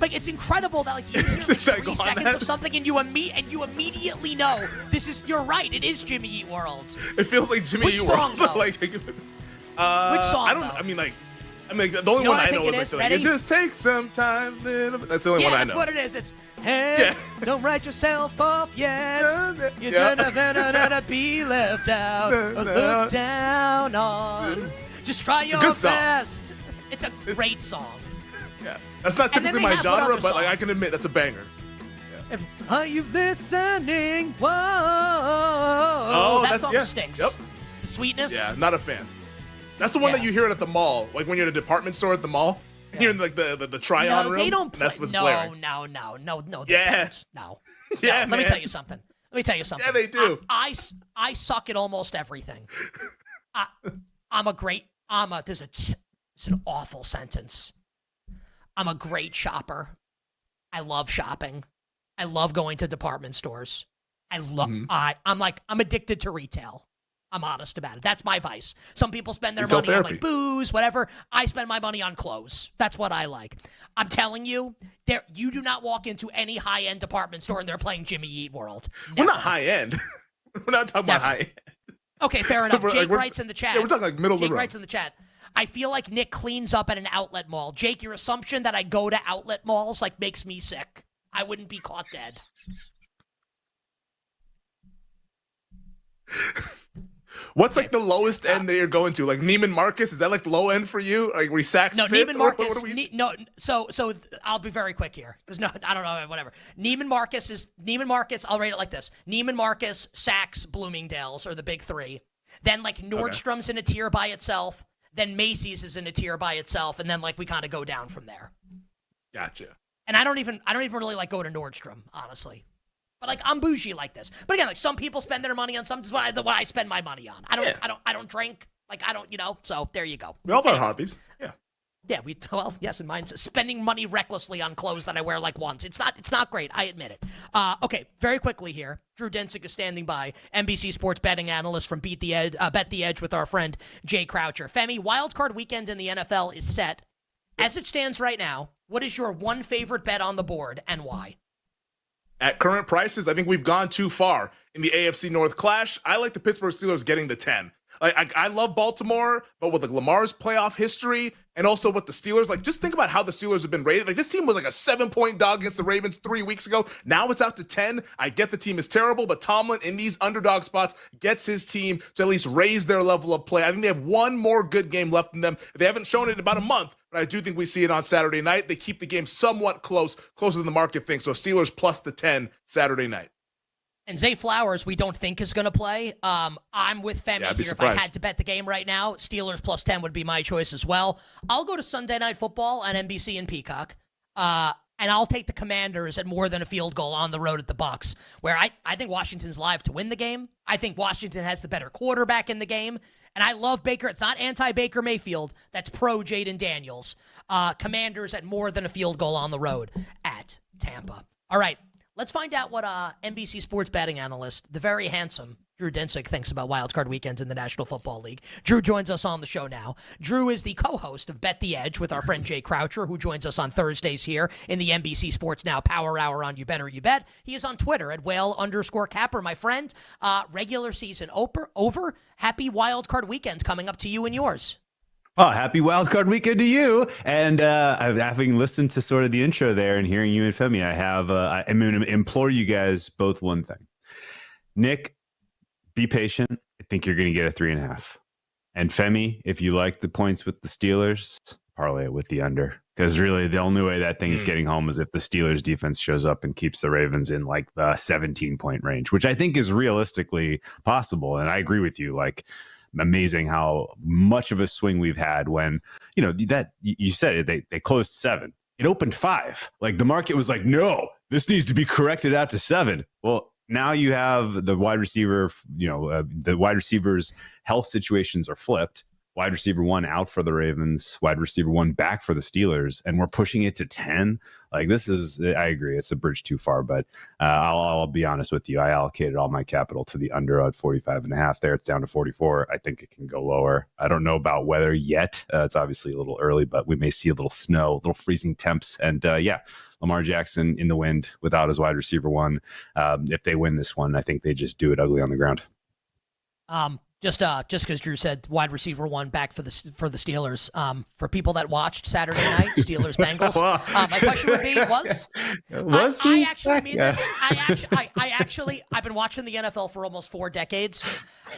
Like, it's incredible that, like, you hear like 3 seconds of something and you immediately know you're right, it is Jimmy Eat World. It feels like Jimmy Eat World. Like, which song, the only one I know is like, it just takes some time. That's the only one I know. That's what it is. It's, hey, don't write yourself off yet. You're gonna be left out or looked down on. Just try your best. It's a great song. Yeah, that's not typically my genre, but like I can admit that's a banger. Yeah. Are you listening? Whoa! Oh, that song stinks. Yep. The Sweetness. Yeah, not a fan. That's the one that you hear at the mall, like when you're in a department store at the mall. And you're in like the try-on room. They don't play. That's what's blaring. No. Yeah. No. Yeah, Let me tell you something. Yeah, they do. I suck at almost everything. It's an awful sentence. I'm a great shopper. I love shopping. I love going to department stores. I'm addicted to retail. I'm honest about it. That's my vice. Some people spend their money on like booze, whatever. I spend my money on clothes. That's what I like. I'm telling you, you do not walk into any high-end department store and they're playing Jimmy Eat World. Never. We're not high-end. We're not talking about high-end. Okay, fair enough. Jake writes in the chat. Yeah, we're talking like middle of the road. Jake writes in the chat. I feel like Nick cleans up at an outlet mall. Jake, your assumption that I go to outlet malls like makes me sick. I wouldn't be caught dead. What's like the lowest end that you're going to? Like Neiman Marcus? Is that like low end for you? Like where Saks fit? Neiman Marcus. So I'll be very quick here because I don't know, whatever. Neiman Marcus. I'll rate it like this: Neiman Marcus, Saks, Bloomingdale's are the big three. Then like Nordstrom's in a tier by itself. Then Macy's is in a tier by itself, and then like we kind of go down from there. Gotcha. And I don't even really like go to Nordstrom, honestly. But like I'm bougie like this. But again, like some people spend their money on something. This is what I spend my money on. I don't drink. Like I don't, so there you go. We all have our hobbies. Yeah. Yeah, yes, and mine's spending money recklessly on clothes that I wear like once. It's not great. I admit it. Okay, very quickly here. Drew Dinsick is standing by, NBC Sports betting analyst from Bet the Edge with our friend Jay Croucher. Femi, wildcard weekend in the NFL is set. As it stands right now, what is your one favorite bet on the board and why? At current prices, I think we've gone too far in the AFC North clash. I like the Pittsburgh Steelers getting the 10. I love Baltimore, but with like Lamar's playoff history and also with the Steelers, like just think about how the Steelers have been rated. Like this team was like a 7-point dog against the Ravens 3 weeks ago. Now it's out to 10. I get the team is terrible, but Tomlin in these underdog spots gets his team to at least raise their level of play. I think they have one more good game left in them. They haven't shown it in about a month, but I do think we see it on Saturday night. They keep the game somewhat closer than the market thinks. So Steelers plus the 10 Saturday night. And Zay Flowers, we don't think is going to play. I'm with Femi here. If I had to bet the game right now, Steelers plus 10 would be my choice as well. I'll go to Sunday Night Football on NBC and Peacock, and I'll take the Commanders at more than a field goal on the road at the Bucs, where I think Washington's live to win the game. I think Washington has the better quarterback in the game, and I love Baker. It's not anti-Baker Mayfield. That's pro-Jaden Daniels. Commanders at more than a field goal on the road at Tampa. All right. Let's find out what NBC Sports betting analyst, the very handsome Drew Dinsick, thinks about wildcard weekends in the National Football League. Drew joins us on the show now. Drew is the co-host of Bet the Edge with our friend Jay Croucher, who joins us on Thursdays here in the NBC Sports Now Power Hour on You Better You Bet. He is on Twitter at whale_capper. My friend, regular season over. Happy wildcard weekends coming up to you and yours. Oh, happy wildcard weekend to you. And having listened to sort of the intro there and hearing you and Femi, I'm going to implore you guys both one thing. Nick, be patient. I think you're going to get a 3.5. And Femi, if you like the points with the Steelers, parlay it with the under. Because really the only way that thing is getting home is if the Steelers defense shows up and keeps the Ravens in like the 17-point range, which I think is realistically possible. And I agree with you. Like, amazing how much of a swing we've had when, that you said it, they closed 7. It opened 5. Like the market was like, no, this needs to be corrected out to 7. Well, now you have the wide receiver, the wide receivers' health situations are flipped. Wide receiver 1 out for the Ravens, wide receiver 1 back for the Steelers, and we're pushing it to 10. Like I agree, it's a bridge too far, but I'll be honest with you. I allocated all my capital to the under at 45.5 there. It's down to 44. I think it can go lower. I don't know about weather yet. It's obviously a little early, but we may see a little snow, little freezing temps. And Lamar Jackson in the wind without his wide receiver 1. If they win this one, I think they just do it ugly on the ground. Just because Drew said wide receiver 1 back for the Steelers. For people that watched Saturday night, Steelers Bengals. My question would be I actually mean this. I've been watching the NFL for almost 4 decades.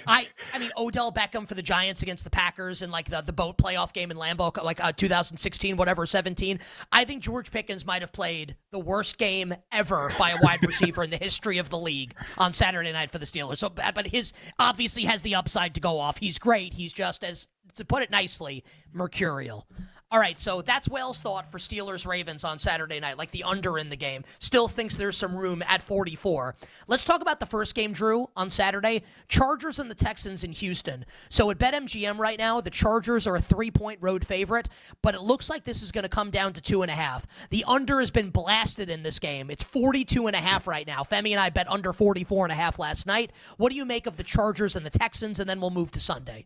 I mean Odell Beckham for the Giants against the Packers in like the boat playoff game in Lambeau, like 2016, 17. I think George Pickens might have played the worst game ever by a wide receiver in the history of the league on Saturday night for the Steelers. So, but his obviously has the upside to go off. He's great. He's just, as to put it nicely, mercurial. All right, so that's Wales' thought for Steelers-Ravens on Saturday night, like the under in the game. Still thinks there's some room at 44. Let's talk about the first game, Drew, on Saturday. Chargers and the Texans in Houston. So at BetMGM right now, the Chargers are a 3-point road favorite, but it looks like this is going to come down to 2.5. The under has been blasted in this game. It's 42.5 right now. Femi and I bet under 44.5 last night. What do you make of the Chargers and the Texans? And then we'll move to Sunday.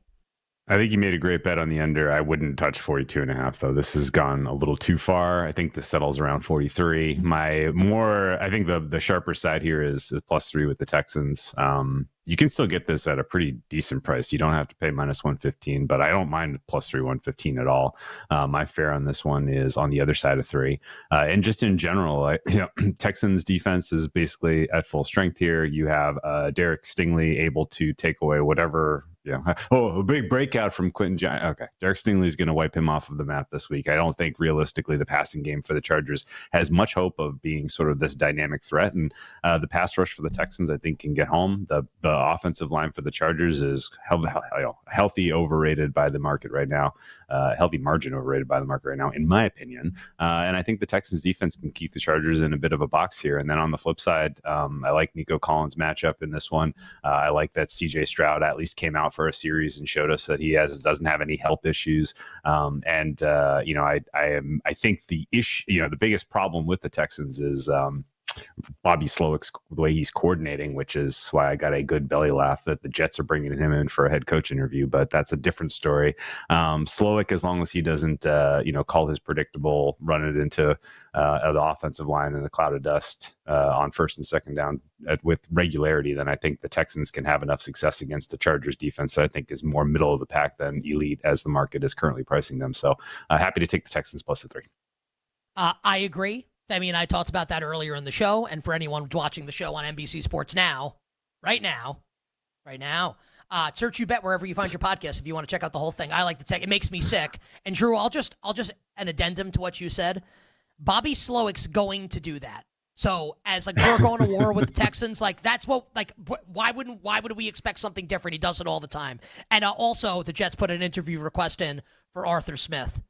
I think you made a great bet on the under. I wouldn't touch 42.5 though. This has gone a little too far. I think this settles around 43. I think the sharper side here is the +3 with the Texans. You can still get this at a pretty decent price. You don't have to pay -115, but I don't mind +3 115 at all. My fare on this one is on the other side of 3. And just in general, Texans defense is basically at full strength here. You have Derek Stingley able to take away whatever. Yeah. Oh, a big breakout from Quentin Johnson. Okay. Derek Stingley is going to wipe him off of the map this week. I don't think realistically the passing game for the Chargers has much hope of being sort of this dynamic threat. And the pass rush for the Texans, I think, can get home. The offensive line for the Chargers is healthy overrated by the market right now. Healthy margin overrated by the market right now, in my opinion. And I think the Texans defense can keep the Chargers in a bit of a box here. And then on the flip side, I like Nico Collins' matchup in this one. I like that CJ Stroud at least came out for a series and showed us that he doesn't have any health issues. I think the issue, the biggest problem with the Texans is Bobby Slowick's the way he's coordinating, which is why I got a good belly laugh that the Jets are bringing him in for a head coach interview, but that's a different story. Slowick, as long as he doesn't, call his predictable, run it into the offensive line in the cloud of dust on first and second down with regularity, then I think the Texans can have enough success against the Chargers defense that I think is more middle of the pack than elite as the market is currently pricing them. So happy to take the Texans +3. I agree. I mean, I talked about that earlier in the show, and for anyone watching the show on NBC Sports right now, search You Bet wherever you find your podcast if you want to check out the whole thing. I like the tech. It makes me sick. And Drew, I'll just an addendum to what you said. Bobby Slowick's going to do that. So as we're going to war with the Texans, that's what why would we expect something different? He does it all the time. And also the Jets put an interview request in for Arthur Smith.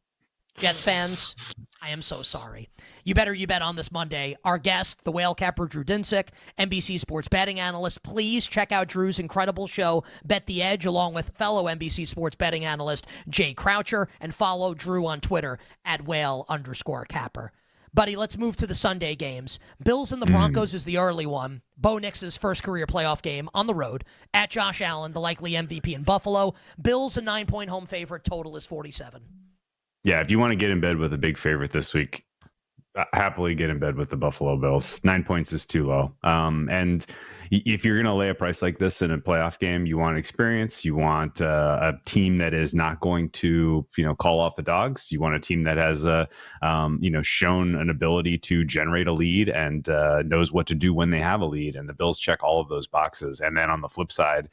Jets fans, I am so sorry. You bet on this Monday. Our guest, the whale capper Drew Dinsick, NBC Sports betting analyst. Please check out Drew's incredible show, Bet the Edge, along with fellow NBC Sports betting analyst Jay Croucher, and follow Drew on Twitter at @whale_capper. Buddy, let's move to the Sunday games. Bills and the Broncos is the early one. Bo Nix's first career playoff game on the road at Josh Allen, the likely MVP in Buffalo. Bills a 9-point home favorite. Total is 47. Yeah, if you want to get in bed with a big favorite this week, happily get in bed with the Buffalo Bills. 9 points is too low. And if you're going to lay a price like this in a playoff game, you want experience. You want a team that is not going to, call off the dogs. You want a team that has, shown an ability to generate a lead and knows what to do when they have a lead. And the Bills check all of those boxes. And then on the flip side,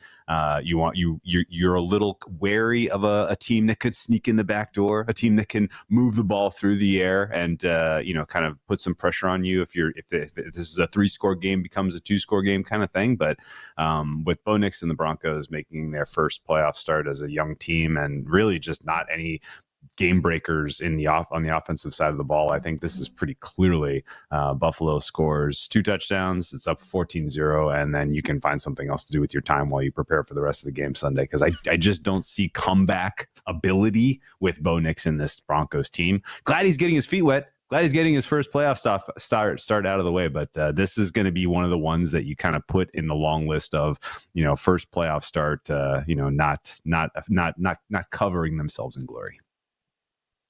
you're a little wary of a team that could sneak in the back door, a team that can move the ball through the air and kind of put some pressure on you. If this is a 3-score game becomes a 2-score game kind of of thing. But with Bo Nix and the Broncos making their first playoff start as a young team, and really just not any game breakers on the offensive side of the ball, I think this is pretty clearly Buffalo scores 2 touchdowns. It's up 14-0, and then you can find something else to do with your time while you prepare for the rest of the game Sunday, because I just don't see comeback ability with Bo Nix in this Broncos team. Glad he's getting his feet wet. Glad he's getting his first playoff start out of the way, but this is going to be one of the ones that you kind of put in the long list of, first playoff start, not covering themselves in glory.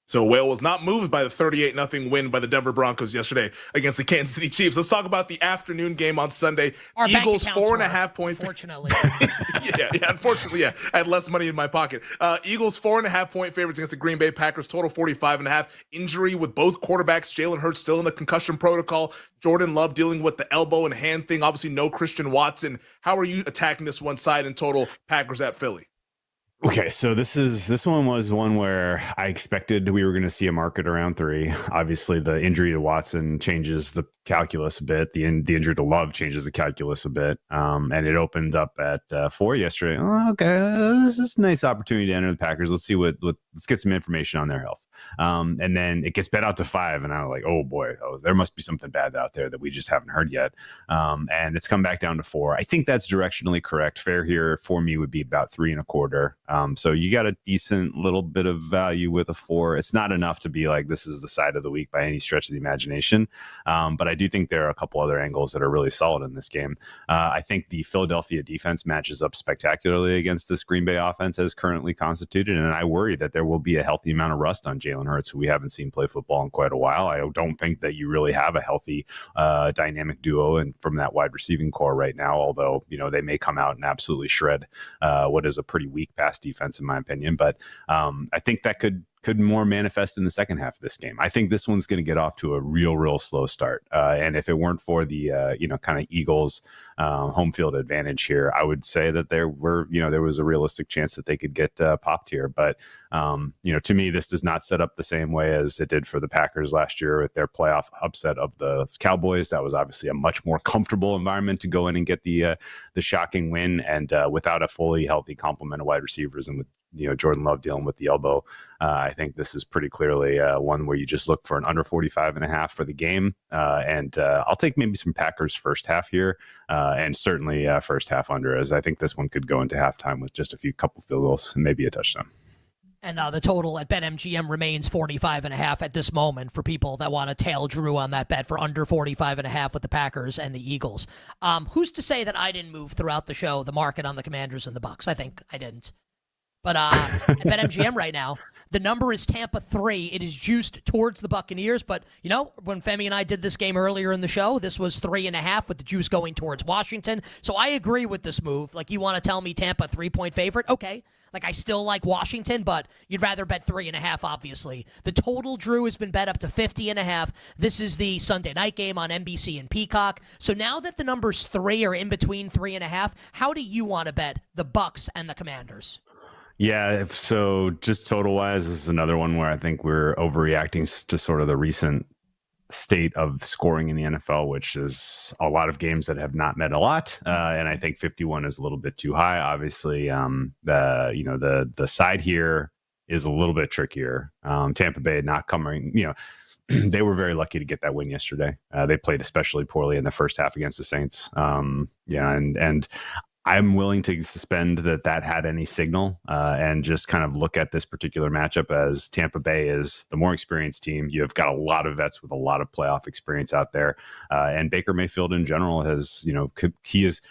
So Whale was not moved by the 38-0 win by the Denver Broncos yesterday against the Kansas City Chiefs. Let's talk about the afternoon game on Sunday. Our Eagles bank accounts 4.5 point. Unfortunately. Unfortunately, I had less money in my pocket. Eagles 4.5 point favorites against the Green Bay Packers, total 45.5. Injury with both quarterbacks. Jalen Hurts still in the concussion protocol. Jordan Love dealing with the elbow and hand thing. Obviously, no Christian Watson. How are you attacking this one side in total? Packers at Philly. Okay, so this one was one where I expected we were going to see a market around 3. Obviously, the injury to Watson changes the calculus a bit. The injury to Love changes the calculus a bit. And it opened up at 4 yesterday. Oh, okay, this is a nice opportunity to enter the Packers. Let's see let's get some information on their health. And then it gets bet out to 5, and I'm like, oh boy, there must be something bad out there that we just haven't heard yet. And it's come back down to 4. I think that's directionally correct. Fair here for me would be about 3.25. So you got a decent little bit of value with a 4. It's not enough to be like this is the side of the week by any stretch of the imagination. But I do think there are a couple other angles that are really solid in this game. I think the Philadelphia defense matches up spectacularly against this Green Bay offense as currently constituted, and I worry that there will be a healthy amount of rust on Jalen Hurts, who we haven't seen play football in quite a while. I don't think that you really have a healthy dynamic duo and from that wide receiving core right now, although they may come out and absolutely shred what is a pretty weak pass defense in my opinion. But I think that could more manifest in the second half of this game. I think this one's going to get off to a real slow start. And if it weren't for the, kind of Eagles home field advantage here, I would say that there was a realistic chance that they could get popped here. But, to me, this does not set up the same way as it did for the Packers last year with their playoff upset of the Cowboys. That was obviously a much more comfortable environment to go in and get the shocking win. And without a fully healthy complement of wide receivers and with Jordan Love dealing with the elbow, I think this is pretty clearly one where you just look for an under 45.5 for the game. And I'll take maybe some Packers first half here and certainly first half under, as I think this one could go into halftime with just a couple field goals and maybe a touchdown. And the total at BetMGM remains 45.5 at this moment for people that want to tail Drew on that bet for under 45.5 with the Packers and the Eagles. Who's to say that I didn't move throughout the show the market on the Commanders and the Bucks? I think I didn't. But at BetMGM right now, the number is Tampa 3. It is juiced towards the Buccaneers. But, when Femi and I did this game earlier in the show, this was 3.5 with the juice going towards Washington. So I agree with this move. Like, you want to tell me Tampa 3-point favorite? Okay. Like, I still like Washington, but you'd rather bet 3.5, obviously. The total, Drew, has been bet up to 50.5. This is the Sunday night game on NBC and Peacock. So now that the numbers 3 are in between 3.5, how do you want to bet the Bucks and the Commanders? Yeah, so just total-wise, this is another one where I think we're overreacting to sort of the recent state of scoring in the NFL, which is a lot of games that have not met a lot, and I think 51 is a little bit too high. Obviously, the side here is a little bit trickier. Tampa Bay not coming, they were very lucky to get that win yesterday. They played especially poorly in the first half against the Saints. And I'm willing to suspend that had any signal and just kind of look at this particular matchup as Tampa Bay is the more experienced team. You've got a lot of vets with a lot of playoff experience out there. And Baker Mayfield in general has, he has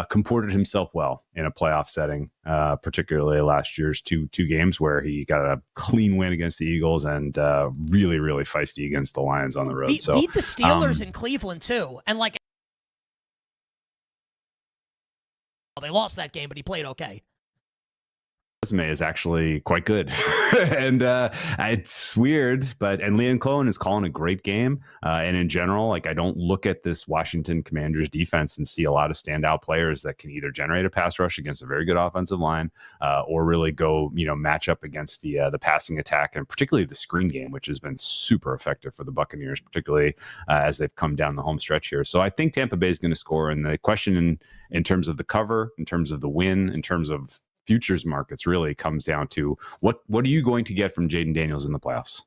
comported himself well in a playoff setting, particularly last year's two games where he got a clean win against the Eagles and really, really feisty against the Lions on the road. Beat the Steelers in Cleveland too. And they lost that game, but he played okay. resume is actually quite good. And it's weird, and Liam Cohen is calling a great game. And in general, like, I don't look at this Washington Commanders defense and see a lot of standout players that can either generate a pass rush against a very good offensive line or really go, match up against the passing attack, and particularly the screen game, which has been super effective for the Buccaneers, particularly as they've come down the home stretch here. So I think Tampa Bay is going to score. And the question in terms of the cover, in terms of the win, in terms of futures markets really comes down to what are you going to get from Jaden Daniels in the playoffs?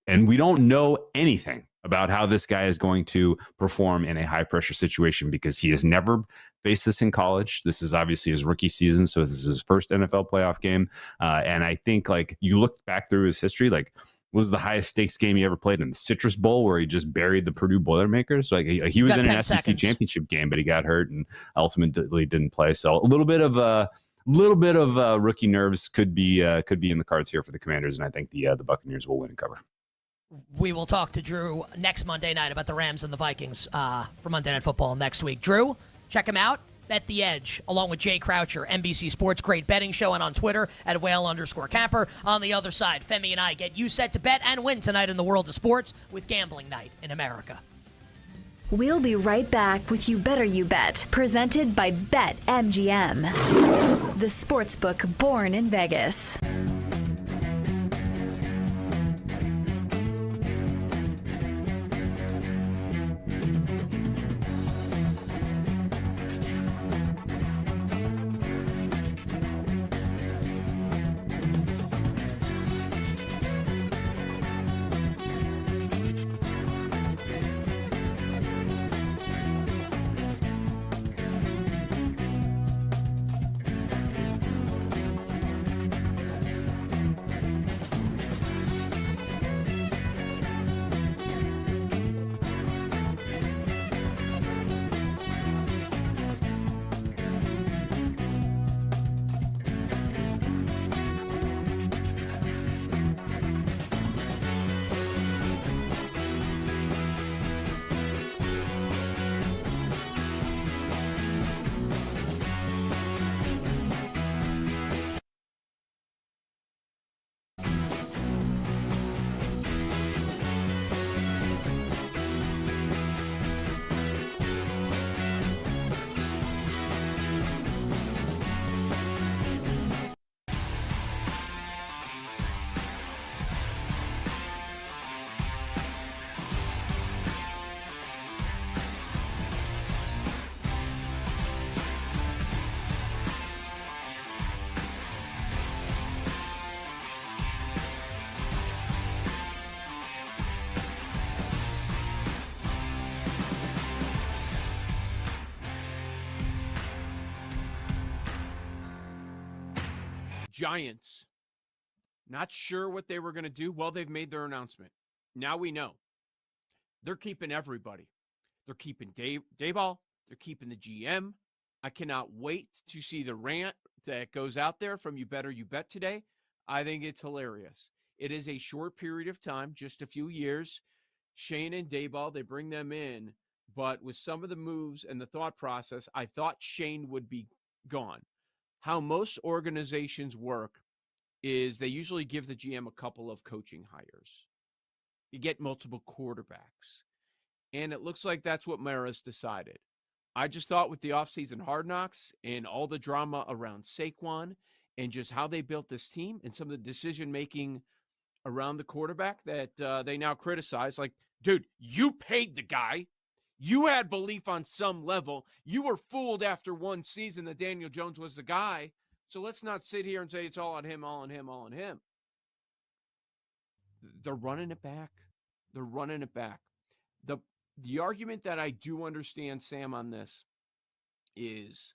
And we don't know anything about how this guy is going to perform in a high pressure situation because he has never faced this in college. This is obviously his rookie season, so this is his first NFL playoff game. And I think, like, you look back through his history, like, what was the highest stakes game he ever played in? The Citrus Bowl, where he just buried the Purdue Boilermakers. Like, he was in an SEC championship game, but he got hurt and ultimately didn't play. So a little bit of rookie nerves could be in the cards here for the Commanders, and I think the Buccaneers will win and cover. We will talk to Drew next Monday night about the Rams and the Vikings for Monday Night Football next week. Drew, check him out. Bet the Edge, along with Jay Croucher, NBC Sports Great Betting Show, and on Twitter at @whale_camper. On the other side, Femi and I get you set to bet and win tonight in the world of sports with Gambling Night in America. We'll be right back with You Better You Bet, presented by BetMGM, the sportsbook born in Vegas. Giants, not sure what they were going to do. Well, they've made their announcement. Now we know. They're keeping everybody. They're keeping Dayball. They're keeping the GM. I cannot wait to see the rant that goes out there from You Better You Bet today. I think it's hilarious. It is a short period of time, just a few years. Shane and Dayball, they bring them in. But with some of the moves and the thought process, I thought Shane would be gone. How most organizations work is they usually give the GM a couple of coaching hires. You get multiple quarterbacks. And it looks like that's what Mara's decided. I just thought with the offseason Hard Knocks and all the drama around Saquon and just how they built this team and some of the decision-making around the quarterback that they now criticize. Like, dude, you paid the guy. You had belief on some level. You were fooled after one season that Daniel Jones was the guy. So let's not sit here and say it's all on him, all on him, all on him. They're running it back. They're running it back. The argument that I do understand, Sam, on this is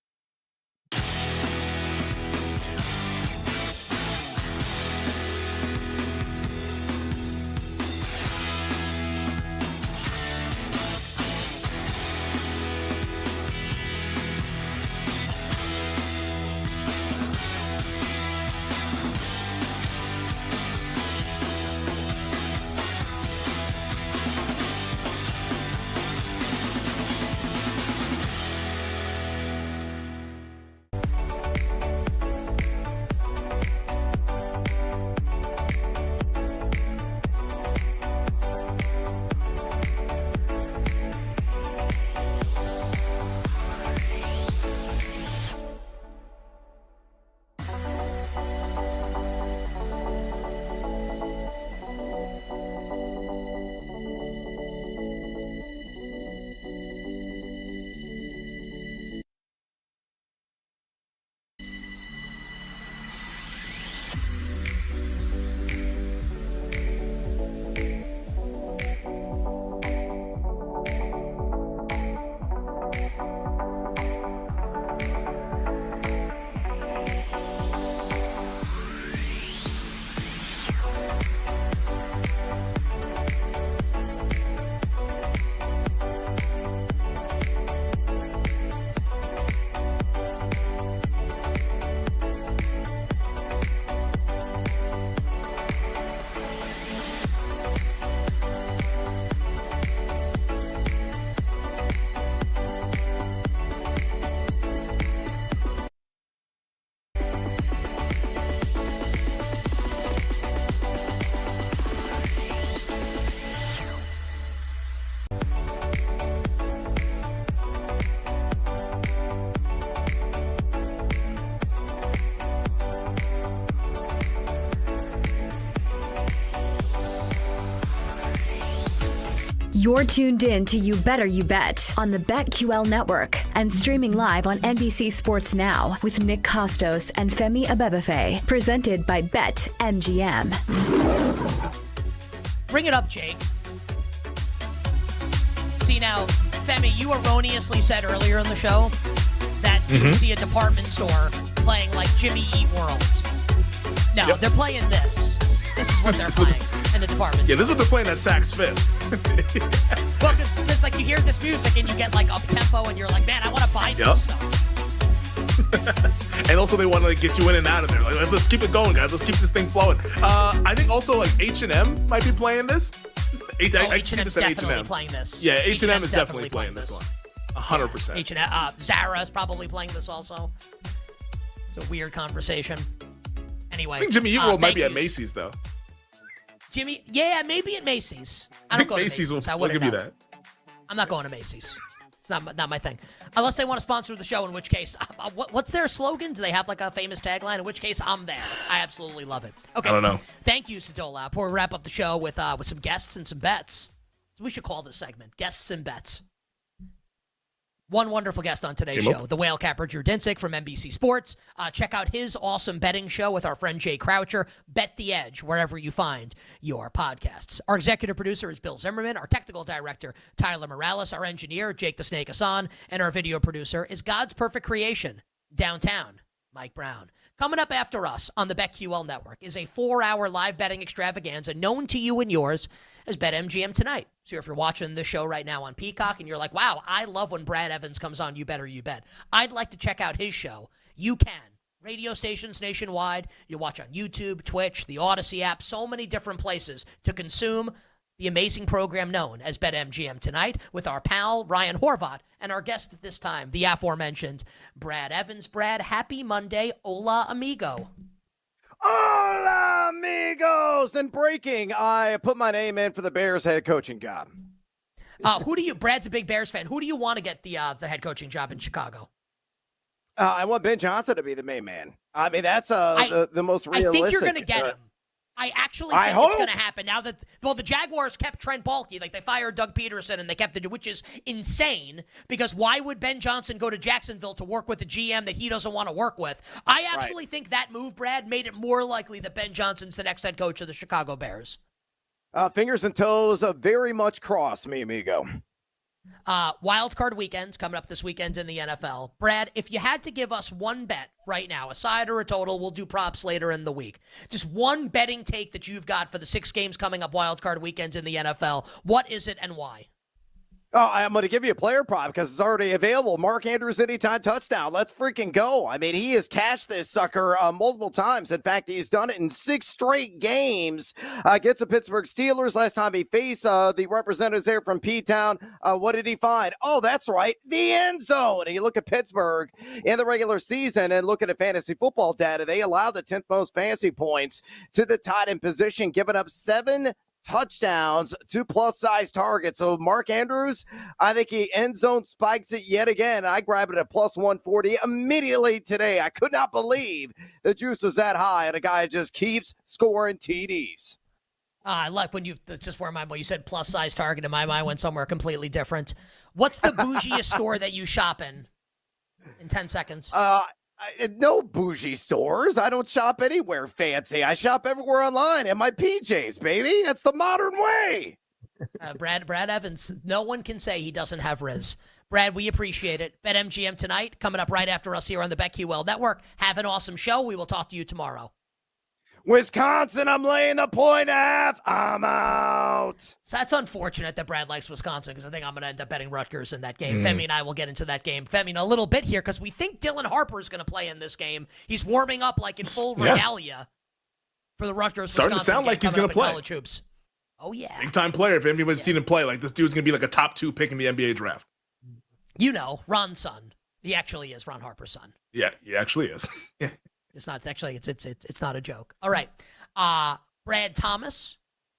You're tuned in to You Better You Bet on the BetQL network and streaming live on NBC Sports Now with Nick Costos and Femi Abebefe, presented by BetMGM. Bring it up, Jake. See now, Femi, you erroneously said earlier in the show that you would see a department store playing like Jimmy Eat World. No, they're playing this. This is what they're playing in the department store. Yeah, this is what they're playing at Saks Fifth. Well, because like you hear this music and you get like up tempo and you're like, man, I want to buy some stuff. And also they want to like get you in and out of there. Like, let's keep it going, guys. Let's keep this thing flowing. I think also like H&M might be playing this. H&M's definitely playing this. Yeah, H&M is definitely playing this one. 100%. H&M, Zara is probably playing this also. It's a weird conversation. Anyway, I think Jimmy Eat World might be at Macy's though. Maybe at Macy's. I don't go to Macy's. Will give you that. I'm not going to Macy's. It's not my thing. Unless they want to sponsor the show, in which case, what's their slogan? Do they have like a famous tagline? In which case, I'm there. I absolutely love it. Okay. I don't know. Thank you, Sadola. Before we wrap up the show with some guests and some bets. We should call this segment Guests and Bets. One wonderful guest on today's show, the whale capper Drew Dinsick from NBC Sports. Check out his awesome betting show with our friend Jay Croucher, Bet the Edge, wherever you find your podcasts. Our executive producer is Bill Zimmerman, our technical director, Tyler Morales, our engineer, Jake the Snake Hassan, and our video producer is God's perfect creation, downtown, Mike Brown. Coming up after us on the BetQL network is a 4-hour live betting extravaganza known to you and yours as BetMGM Tonight. So if you're watching this show right now on Peacock and you're like, wow, I love when Brad Evans comes on You Better You Bet. I'd like to check out his show. You can. Radio stations nationwide. You watch on YouTube, Twitch, the Odyssey app, so many different places to consume the amazing program known as BetMGM Tonight with our pal Ryan Horvat and our guest at this time, the aforementioned Brad Evans. Brad, happy Monday. Hola, amigo. Hola, amigos. And breaking, I put my name in for the Bears head coaching job. Brad's a big Bears fan. Who do you want to get the head coaching job in Chicago? I want Ben Johnson to be the main man. I mean, that's the most realistic. I think you're going to get him. I actually think it's going to happen now that, the Jaguars kept Trent Baalke. Like, they fired Doug Peterson and they kept it, which is insane because why would Ben Johnson go to Jacksonville to work with a GM that he doesn't want to work with? I actually think that move, Brad, made it more likely that Ben Johnson's the next head coach of the Chicago Bears. Fingers and toes very much crossed, mi amigo. Wildcard weekend coming up this weekend in the NFL. Brad, if you had to give us one bet right now, a side or a total, we'll do props later in the week. Just one betting take that you've got for the 6 games coming up Wildcard weekends in the NFL. What is it and why? Oh, I'm going to give you a player prop because it's already available. Mark Andrews anytime touchdown. Let's freaking go. I mean, he has cashed this sucker multiple times. In fact, he's done it in 6 straight games against the Pittsburgh Steelers. Last time he faced the representatives there from P-Town. What did he find? Oh, that's right, the end zone. And you look at Pittsburgh in the regular season and look at the fantasy football data. They allowed the 10th most fantasy points to the tight end position, giving up 7 touchdowns to plus-size targets. So Mark Andrews, I think he end zone spikes it yet again. I grab it at plus 140 immediately today. I could not believe the juice was that high, and a guy just keeps scoring TDs. I like when that's just where you said plus-size target, and my mind went somewhere completely different. What's the bougiest store that you shop in 10 seconds? No bougie stores. I don't shop anywhere fancy. I shop everywhere online in my PJs, baby. That's the modern way. Brad Evans, no one can say he doesn't have Riz. Brad, we appreciate it. BetMGM Tonight, coming up right after us here on the BetQL Network. Have an awesome show. We will talk to you tomorrow. Wisconsin, I'm laying the 1.5. I'm out. So that's unfortunate that Brad likes Wisconsin because I think I'm going to end up betting Rutgers in that game. Femi and I will get into that game. Femi, in a little bit here because we think Dylan Harper is going to play in this game. He's warming up like in full regalia for the Rutgers. Starting to sound like he's going to play. College hoops. Oh, yeah. Big time player. If anybody's seen him play, like this dude's going to be like a top 2 pick in the NBA draft. You know, Ron's son. He actually is Ron Harper's son. Yeah, he actually is. It's not actually. It's not a joke. All right, Brad Thomas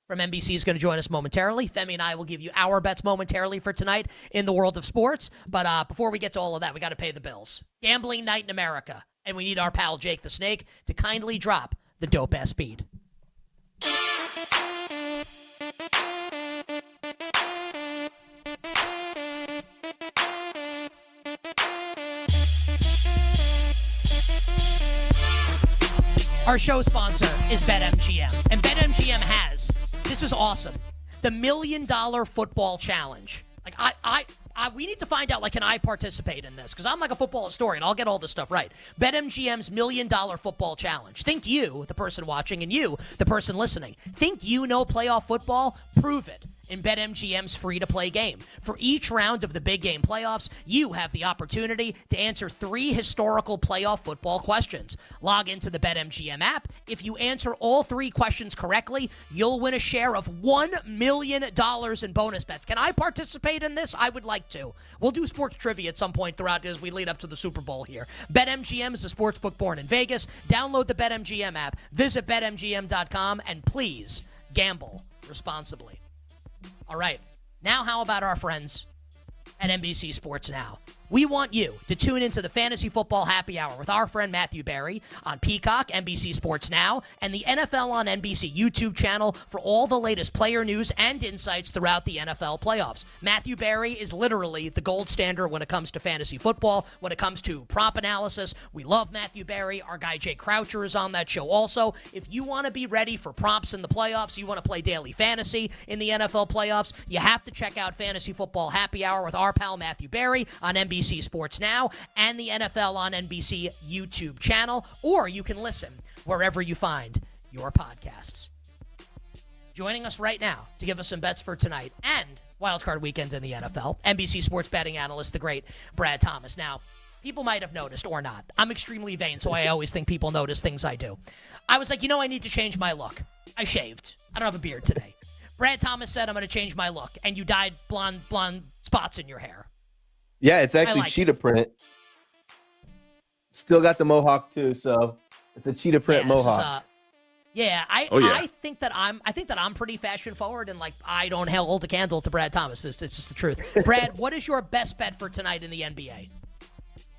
from NBC is going to join us momentarily. Femi and I will give you our bets momentarily for tonight in the world of sports. But before we get to all of that, we got to pay the bills. Gambling night in America, and we need our pal Jake the Snake to kindly drop the dope ass beat. Our show sponsor is BetMGM. And BetMGM has, this is awesome, the $1 Million Football Challenge. Like, we need to find out, like, can I participate in this? Because I'm like a football historian. I'll get all this stuff right. BetMGM's $1 Million Football Challenge. Think you, the person watching, and you, the person listening. Think you know playoff football? Prove it in BetMGM's free-to-play game. For each round of the big game playoffs, you have the opportunity to answer 3 historical playoff football questions. Log into the BetMGM app. If you answer all 3 questions correctly, you'll win a share of $1 million in bonus bets. Can I participate in this? I would like to. We'll do sports trivia at some point throughout as we lead up to the Super Bowl here. BetMGM is a sportsbook born in Vegas. Download the BetMGM app. Visit BetMGM.com, and please gamble responsibly. All right, now how about our friends at NBC Sports Now? We want you to tune into the Fantasy Football Happy Hour with our friend Matthew Berry on Peacock, NBC Sports Now, and the NFL on NBC YouTube channel for all the latest player news and insights throughout the NFL playoffs. Matthew Berry is literally the gold standard when it comes to fantasy football, when it comes to prop analysis. We love Matthew Berry. Our guy Jay Croucher is on that show also. If you want to be ready for props in the playoffs, you want to play daily fantasy in the NFL playoffs, you have to check out Fantasy Football Happy Hour with our pal Matthew Berry on NBC Sports Now and the NFL on NBC YouTube channel, or you can listen wherever you find your podcasts. Joining us right now to give us some bets for tonight and Wildcard Weekend in the NFL, NBC Sports betting analyst, the great Brad Thomas. Now, people might have noticed or not. I'm extremely vain, so I always think people notice things I do. I was like, I need to change my look. I shaved. I don't have a beard today. Brad Thomas said I'm going to change my look, and you dyed blonde spots in your hair. Yeah, it's actually cheetah print. Still got the mohawk too, so it's a cheetah print mohawk. I think that I'm pretty fashion forward, and like I don't hold a candle to Brad Thomas. It's just the truth. Brad, what is your best bet for tonight in the NBA?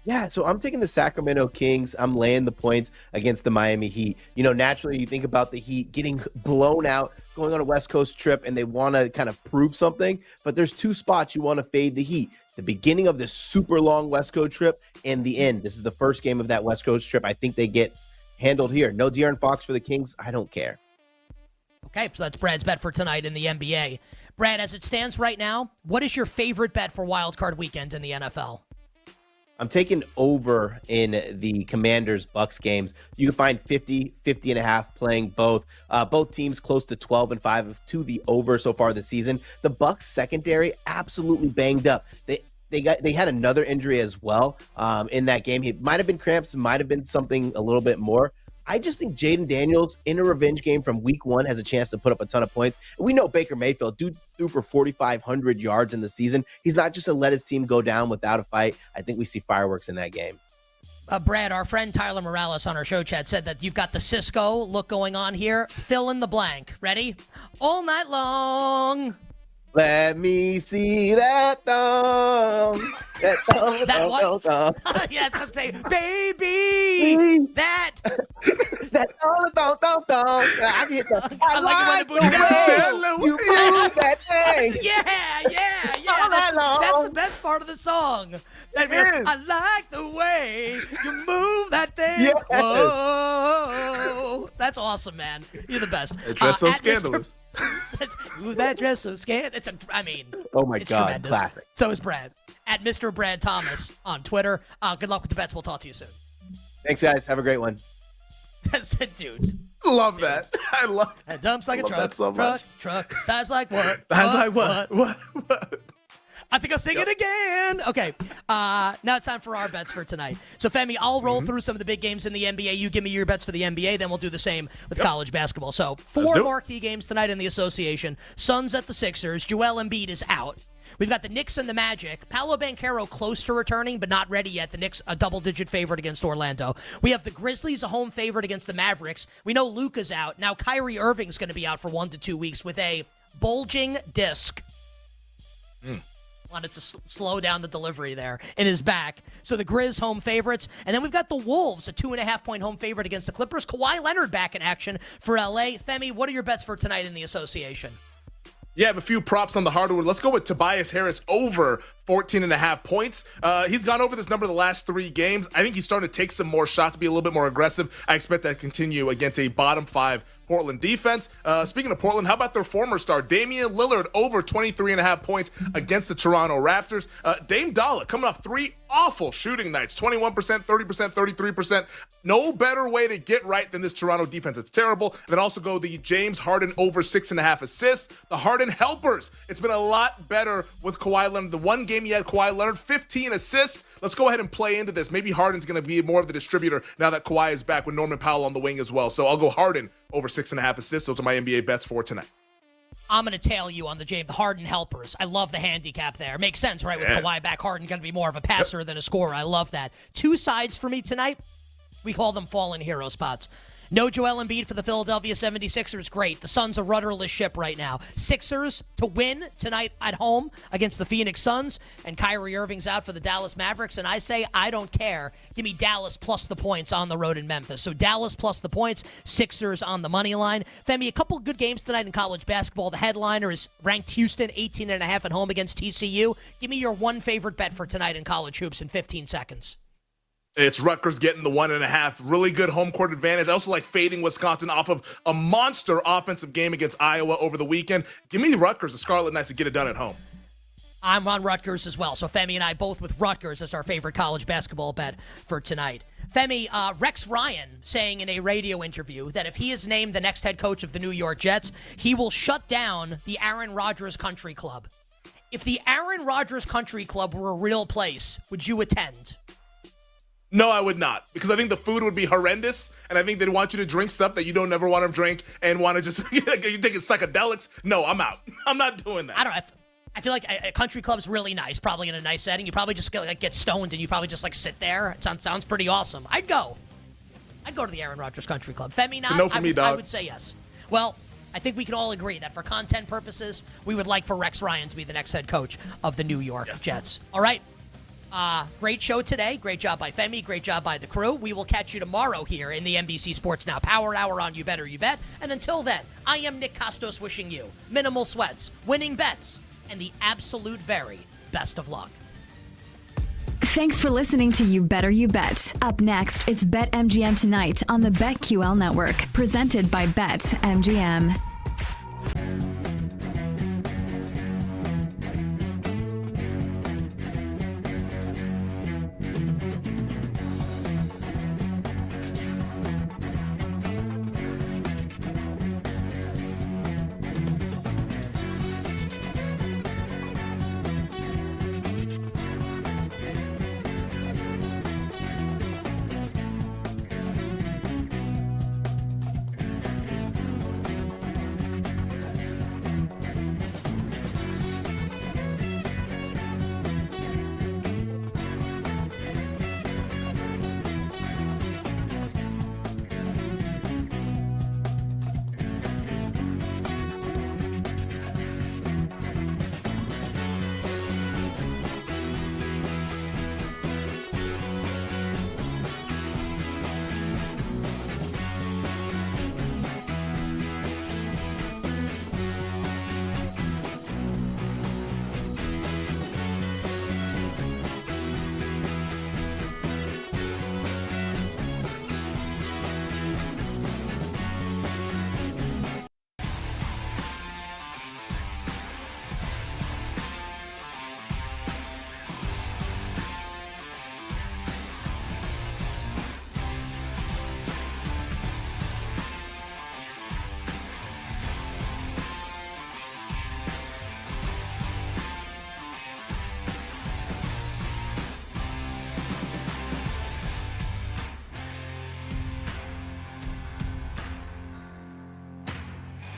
Yeah, so I'm taking the Sacramento Kings. I'm laying the points against the Miami Heat. Naturally, you think about the Heat getting blown out, going on a West Coast trip, and they want to kind of prove something. But there's 2 spots you want to fade the Heat. The beginning of this super long West Coast trip and the end. This is the first game of that West Coast trip. I think they get handled here. No De'Aaron Fox for the Kings. I don't care. Okay, so that's Brad's bet for tonight in the NBA. Brad, as it stands right now, what is your favorite bet for Wildcard Weekend in the NFL? I'm taking over in the Commanders-Bucks games. You can find 50 and a half playing both. Both teams close to 12-5 to the over so far this season. The Bucks secondary absolutely banged up. They had another injury as well in that game. He might have been cramps, might have been something a little bit more. I just think Jaden Daniels in a revenge game from week 1 has a chance to put up a ton of points. And we know Baker Mayfield threw for 4,500 yards in the season. He's not just going to let his team go down without a fight. I think we see fireworks in that game. Brad, our friend Tyler Morales on our show chat said that you've got the Cisco look going on here. Fill in the blank. Ready? All night long. Let me see that thumb. That thumb. That what? Yes, I was going to say, baby, that. That thumb. I hit the. I like the way you move that thing. Yeah. That's the best part of the song. I like the way you move that thing. Yes. Whoa. That's awesome, man. You're the best. That dress so scandalous. That dress so scandalous. Oh my it's God, tremendous. classic. So is Brad. At Mr. Brad Thomas on Twitter. Good luck with the bets. We'll talk to you soon. Thanks, guys. Have a great one. That's it, dude. Love that. I love it. Dumps like a truck. That so much. Truck. That's like what? That's like what? I think I'll sing it again. Okay. Now it's time for our bets for tonight. So, Femi, I'll roll through some of the big games in the NBA. You give me your bets for the NBA, then we'll do the same with college basketball. So, 4 marquee games tonight in the association. Suns at the Sixers. Joel Embiid is out. We've got the Knicks and the Magic. Paolo Banchero close to returning, but not ready yet. The Knicks a double-digit favorite against Orlando. We have the Grizzlies a home favorite against the Mavericks. We know Luka's out. Now Kyrie Irving's going to be out for 1 to 2 weeks with a bulging disc. Wanted to slow down the delivery there in his back. So the Grizz home favorites. And then we've got the Wolves, a 2.5-point home favorite against the Clippers. Kawhi Leonard back in action for LA. Femi, what are your bets for tonight in the association? Yeah, I have a few props on the hardwood. Let's go with Tobias Harris over 14.5 points. He's gone over this number the last 3 games. I think he's starting to take some more shots, be a little bit more aggressive. I expect that to continue against a bottom 5 Portland defense. Speaking of Portland, how about their former star, Damian Lillard, over 23.5 points against the Toronto Raptors? Dame Dollar coming off 3 awful shooting nights, 21%, 30%, 33%. No better way to get right than this Toronto defense. It's terrible. And then also go the James Harden over 6.5 assists. The Harden helpers. It's been a lot better with Kawhi Leonard. The one game he had Kawhi Leonard, 15 assists. Let's go ahead and play into this. Maybe Harden's going to be more of the distributor now that Kawhi is back with Norman Powell on the wing as well. So I'll go Harden over 6.5 assists. Those are my NBA bets for tonight. I'm going to tail you on the James Harden helpers. I love the handicap there. Makes sense, right? With Kawhi back, Harden going to be more of a passer than a scorer. I love that. 2 sides for me tonight. We call them fallen hero spots. No Joel Embiid for the Philadelphia 76ers. Great. The Suns a rudderless ship right now. Sixers to win tonight at home against the Phoenix Suns. And Kyrie Irving's out for the Dallas Mavericks. And I say, I don't care. Give me Dallas plus the points on the road in Memphis. So Dallas plus the points. Sixers on the money line. Femi, a couple good games tonight in college basketball. The headliner is ranked Houston, 18.5 at home against TCU. Give me your one favorite bet for tonight in college hoops in 15 seconds. It's Rutgers getting the 1.5. Really good home court advantage. I also like fading Wisconsin off of a monster offensive game against Iowa over the weekend. Give me Rutgers, the Scarlet Knights, to get it done at home. I'm on Rutgers as well. So Femi and I both with Rutgers as our favorite college basketball bet for tonight. Femi, Rex Ryan saying in a radio interview that if he is named the next head coach of the New York Jets, he will shut down the Aaron Rodgers Country Club. If the Aaron Rodgers Country Club were a real place, would you attend? No, I would not, because I think the food would be horrendous, and I think they'd want you to drink stuff that you don't ever want to drink and want to just you taking psychedelics. No, I'm out. I'm not doing that. I don't know. I feel like a country club's really nice, probably in a nice setting. You probably just get stoned and you probably just sit there. It sounds pretty awesome. I'd go to the Aaron Rodgers Country Club. Femi, not. It's a no for me, dog. I would say yes. Well, I think we can all agree that for content purposes, we would like for Rex Ryan to be the next head coach of the New York Jets. All right. Great show today. Great job by Femi. Great job by the crew. We will catch you tomorrow here in the NBC Sports Now Power Hour on You Better You Bet. And until then, I am Nick Costos wishing you minimal sweats, winning bets, and the absolute very best of luck. Thanks for listening to You Better You Bet. Up next, it's BetMGM Tonight on the BetQL Network, presented by BetMGM.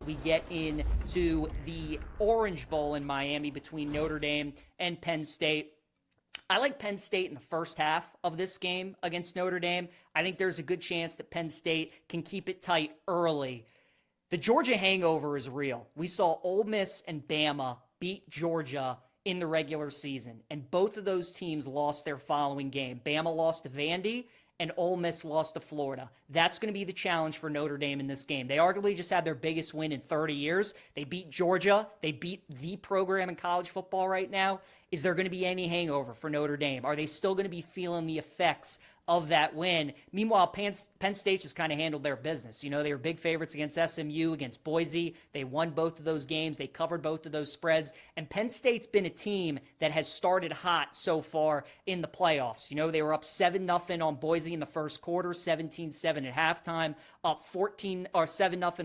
We get into the Orange Bowl in Miami between Notre Dame and Penn State. I like Penn State in the first half of this game against Notre Dame. I think there's a good chance that Penn State can keep it tight early. The Georgia hangover is real. We saw Ole Miss and Bama beat Georgia in the regular season, and both of those teams lost their following game. Bama lost to Vandy, and Ole Miss lost to Florida. That's going to be the challenge for Notre Dame in this game. They arguably just had their biggest win in 30 years. They beat Georgia. They beat the program in college football right now. Is there going to be any hangover for Notre Dame? Are they still going to be feeling the effects of that win? Meanwhile, Penn State just kind of handled their business. You know, they were big favorites against SMU, against Boise. They won both of those games. They covered both of those spreads. And Penn State's been a team that has started hot so far in the playoffs. You know, they were up 7-0 on Boise in the first quarter, 17-7 at halftime, up 7-0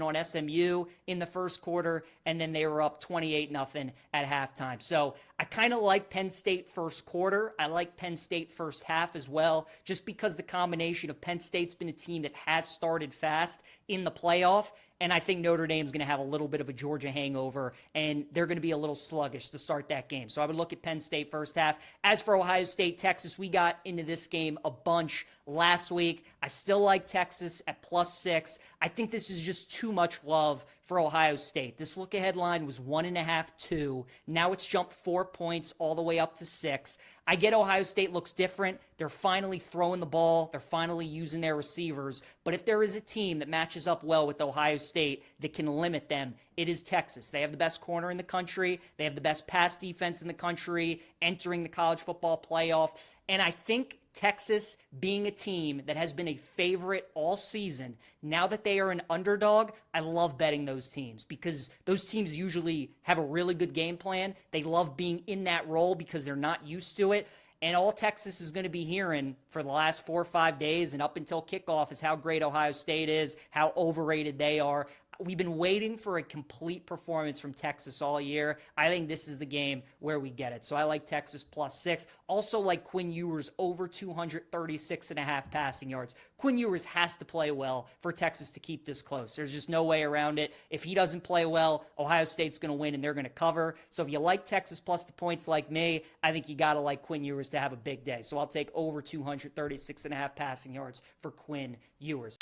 on SMU in the first quarter, and then they were up 28-0 at halftime. So I kind of like Penn State first quarter. I like Penn State first half as well, just because the combination of Penn State's been a team that has started fast in the playoff, and I think Notre Dame's going to have a little bit of a Georgia hangover, and they're going to be a little sluggish to start that game. So I would look at Penn State first half. As for Ohio State, Texas, we got into this game a bunch last week. I still like Texas at +6. I think this is just too much love for Ohio State. This look-ahead line was 1.5, 2. Now it's jumped 4 points all the way up to 6. I get Ohio State looks different. They're finally throwing the ball. They're finally using their receivers. But if there is a team that matches up well with Ohio State that can limit them, it is Texas. They have the best corner in the country. They have the best pass defense in the country entering the college football playoff. And I think Texas, being a team that has been a favorite all season, now that they are an underdog, I love betting those teams because those teams usually have a really good game plan. They love being in that role because they're not used to it. And all Texas is going to be hearing for the last 4 or 5 days and up until kickoff is how great Ohio State is, how overrated they are. We've been waiting for a complete performance from Texas all year. I think this is the game where we get it. So I like Texas +6. Also like Quinn Ewers over 236.5 passing yards. Quinn Ewers has to play well for Texas to keep this close. There's just no way around it. If he doesn't play well, Ohio State's going to win and they're going to cover. So if you like Texas plus the points like me, I think you got to like Quinn Ewers to have a big day. So I'll take over 236.5 passing yards for Quinn Ewers.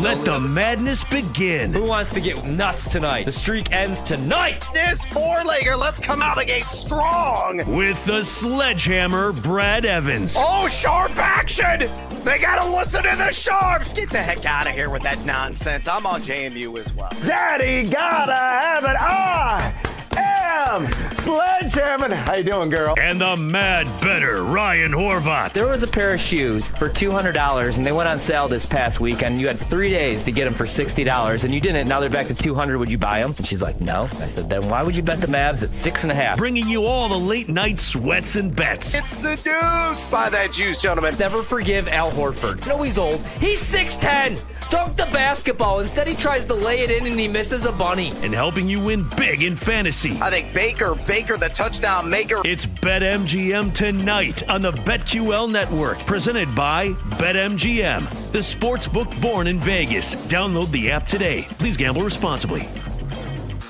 Let the madness begin. Who wants to get nuts tonight? The streak ends tonight. This four-legger, let's come out of the gate strong. With the sledgehammer, Brad Evans. Oh, sharp action. They got to listen to the sharps. Get the heck out of here with that nonsense. I'm on JMU as well. Daddy gotta have it. I am Sledgehammer. How you doing, girl? And the mad better, Ryan Horvat. There was a pair of shoes for $200, and they went on sale this past weekend. You had 3 days to get them for $60, and you didn't. Now they're back to $200. Would you buy them? And she's like, no. I said, then why would you bet the Mavs at 6.5? Bringing you all the late night sweats and bets. It's seduced by that juice, gentlemen. Never forgive Al Horford. No, he's old. He's 6'10". Dunk the basketball. Instead, he tries to lay it in, and he misses a bunny. And helping you win big in fantasy. I think Baker, the touchdown maker. It's BetMGM tonight on the BetQL network. Presented by BetMGM, the sports book born in Vegas. Download the app today. Please gamble responsibly.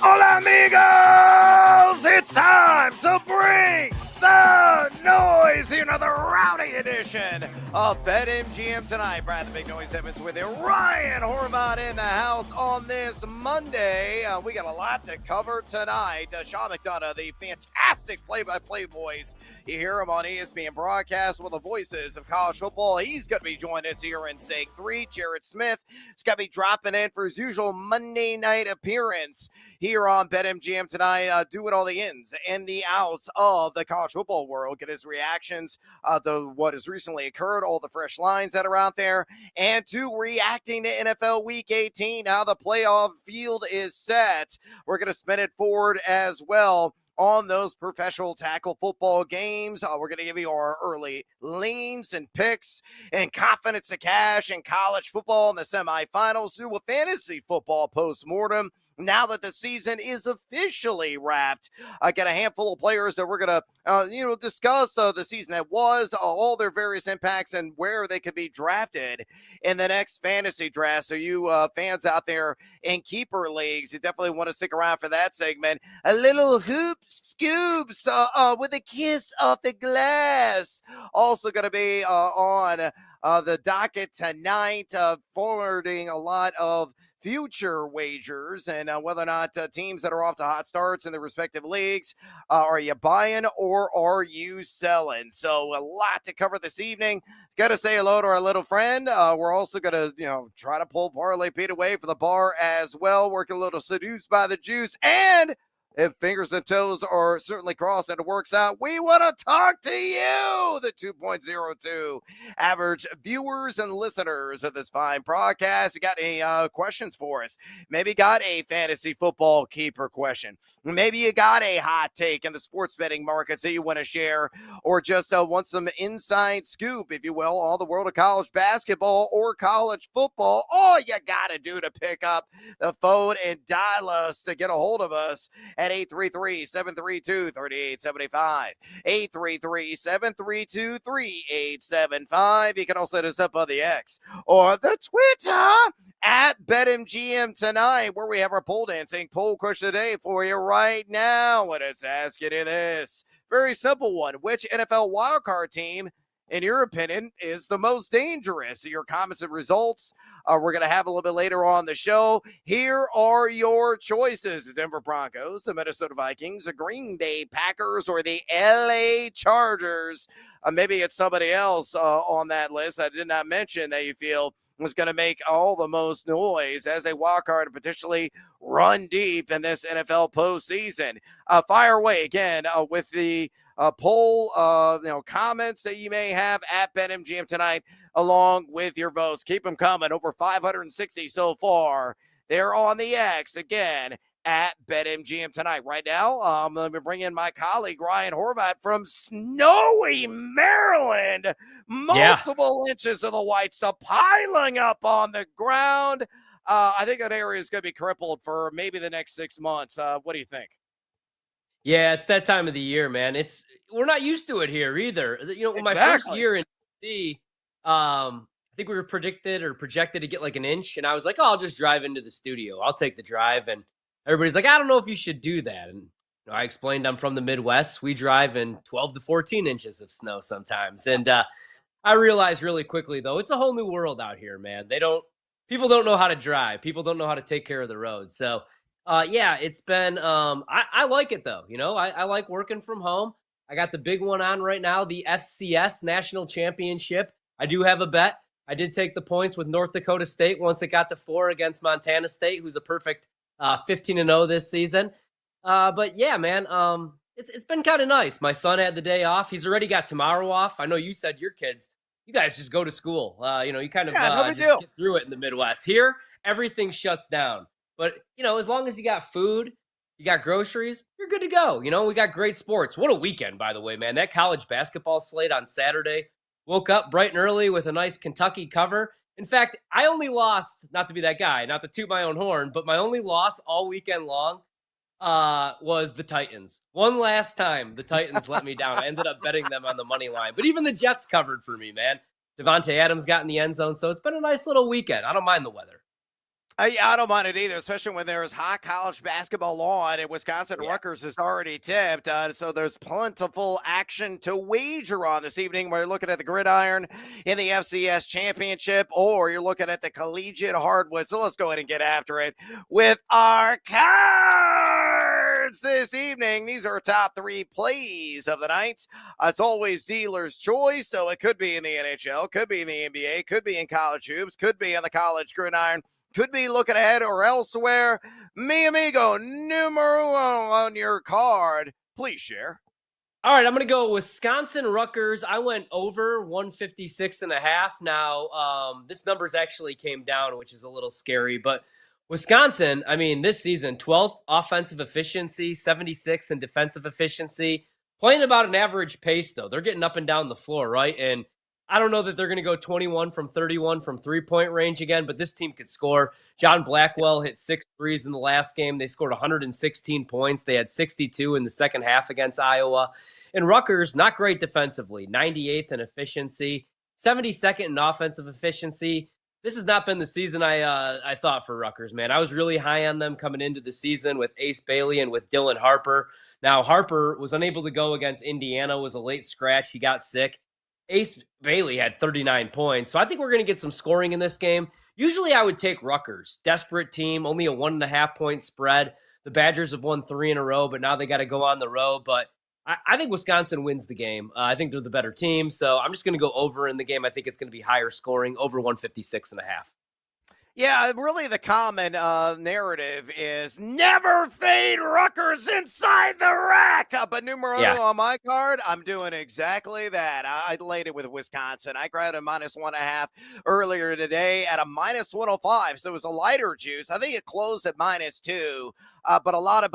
Hola, amigos! It's time to bring the noise here, another rowdy edition of BetMGM tonight. Brad the Big Noise Evans with you. Ryan Horvat in the house on this Monday. We got a lot to cover tonight. Sean McDonough, the fantastic play-by-play voice. You hear him on ESPN broadcast with the voices of college football. He's going to be joining us here in Seg 3. Jared Smith is going to be dropping in for his usual Monday night appearance here on BetMGM tonight, doing all the ins and the outs of the college football world, get his reactions to what has recently occurred, all the fresh lines that are out there, and to reacting to NFL Week 18, how the playoff field is set. We're going to spin it forward as well on those professional tackle football games. We're going to give you our early leans and picks and confidence to cash in college football in the semifinals, do a fantasy football postmortem now that the season is officially wrapped. I got a handful of players that we're going to, discuss the season that was, all their various impacts and where they could be drafted in the next fantasy draft. So you fans out there in keeper leagues, you definitely want to stick around for that segment. A little hoop scoops with a kiss off the glass. Also going to be on the docket tonight, forwarding a lot of future wagers and whether or not teams that are off to hot starts in their respective leagues, are you buying or are you selling? So a lot to cover this evening. Got to say hello to our little friend. We're also going to, try to pull Parlay Pete away for the bar as well. Working a little seduced by the juice. And if fingers and toes are certainly crossed and it works out, we want to talk to you, the 2.02 average viewers and listeners of this fine broadcast. You got any questions for us? Maybe got a fantasy football keeper question. Maybe you got a hot take in the sports betting markets that you want to share, or just want some inside scoop, if you will, on the world of college basketball or college football. All you got to do to pick up the phone and dial us to get a hold of us at 833-732-3875. 833-732-3875. You can also hit us up on the X or the Twitter at BetMGM tonight, where we have our pole dancing poll question today for you right now. And it's asking you this very simple one: which NFL wildcard team, in your opinion, is the most dangerous? Your comments and results we're going to have a little bit later on the show. Here are your choices: the Denver Broncos, the Minnesota Vikings, the Green Bay Packers, or the LA Chargers. Maybe it's somebody else on that list I did not mention that you feel was going to make all the most noise as a wild card and potentially run deep in this NFL postseason. Fire away again with the poll, comments that you may have at BetMGM tonight, along with your votes. Keep them coming. Over 560 so far. They're on the X again at BetMGM tonight. Right now, let me bring in my colleague Ryan Horvat from snowy Maryland. Multiple inches of the white stuff piling up on the ground. I think that area is going to be crippled for maybe the next 6 months. What do you think? Yeah, it's that time of the year, man. We're not used to it here either. My first year in D.C., I think we were predicted or projected to get like an inch, and I was like, "Oh, I'll just drive into the studio. I'll take the drive." And everybody's like, "I don't know if you should do that." And I explained I'm from the Midwest. We drive in 12 to 14 inches of snow sometimes, and I realized really quickly though, it's a whole new world out here, man. People don't know how to drive. People don't know how to take care of the road. So. It's been, I like it though. I like working from home. I got the big one on right now, the FCS National Championship. I do have a bet. I did take the points with North Dakota State once it got to 4 against Montana State, who's a perfect 15-0 this season. But yeah, man, it's been kind of nice. My son had the day off. He's already got tomorrow off. I know you said your kids, you guys just go to school. You kind of just get through it in the Midwest. Here, everything shuts down. But, as long as you got food, you got groceries, you're good to go. We got great sports. What a weekend, by the way, man. That college basketball slate on Saturday. Woke up bright and early with a nice Kentucky cover. In fact, I only lost, not to be that guy, not to toot my own horn, but my only loss all weekend long was the Titans. One last time, the Titans let me down. I ended up betting them on the money line. But even the Jets covered for me, man. Devontae Adams got in the end zone, so it's been a nice little weekend. I don't mind the weather. I don't mind it either, especially when there's hot college basketball on and Wisconsin Rutgers is already tipped. So there's plentiful action to wager on this evening. We're looking at the gridiron in the FCS championship, or you're looking at the collegiate hardwood. So let's go ahead and get after it with our cards this evening. These are our top 3 plays of the night. It's always dealer's choice, so it could be in the NHL, could be in the NBA, could be in college hoops, could be on the college gridiron. Could be looking ahead or elsewhere. Mi amigo, numero uno on your card. Please share. All right, I'm going to go Wisconsin Rutgers. I went over 156.5. Now, this numbers actually came down, which is a little scary, but Wisconsin, I mean, this season, 12th offensive efficiency, 76 in defensive efficiency, playing about an average pace, though. They're getting up and down the floor, right? And I don't know that they're going to go 21 from 31 from three-point range again, but this team could score. John Blackwell hit 6 threes in the last game. They scored 116 points. They had 62 in the second half against Iowa. And Rutgers, not great defensively, 98th in efficiency, 72nd in offensive efficiency. This has not been the season I thought for Rutgers, man. I was really high on them coming into the season with Ace Bailey and with Dylan Harper. Now, Harper was unable to go against Indiana, was a late scratch. He got sick. Ace Bailey had 39 points. So I think we're going to get some scoring in this game. Usually I would take Rutgers. Desperate team, only a 1.5 point spread. The Badgers have won 3 in a row, but now they got to go on the road. But I think Wisconsin wins the game. I think they're the better team. So I'm just going to go over in the game. I think it's going to be higher scoring, over 156.5. Yeah, really the common narrative is never fade Rutgers inside the rack. But numero uno on my card, I'm doing exactly that. I laid it with Wisconsin. I grabbed a -1.5 earlier today at a -105. So it was a lighter juice. I think it closed at -2. But a lot of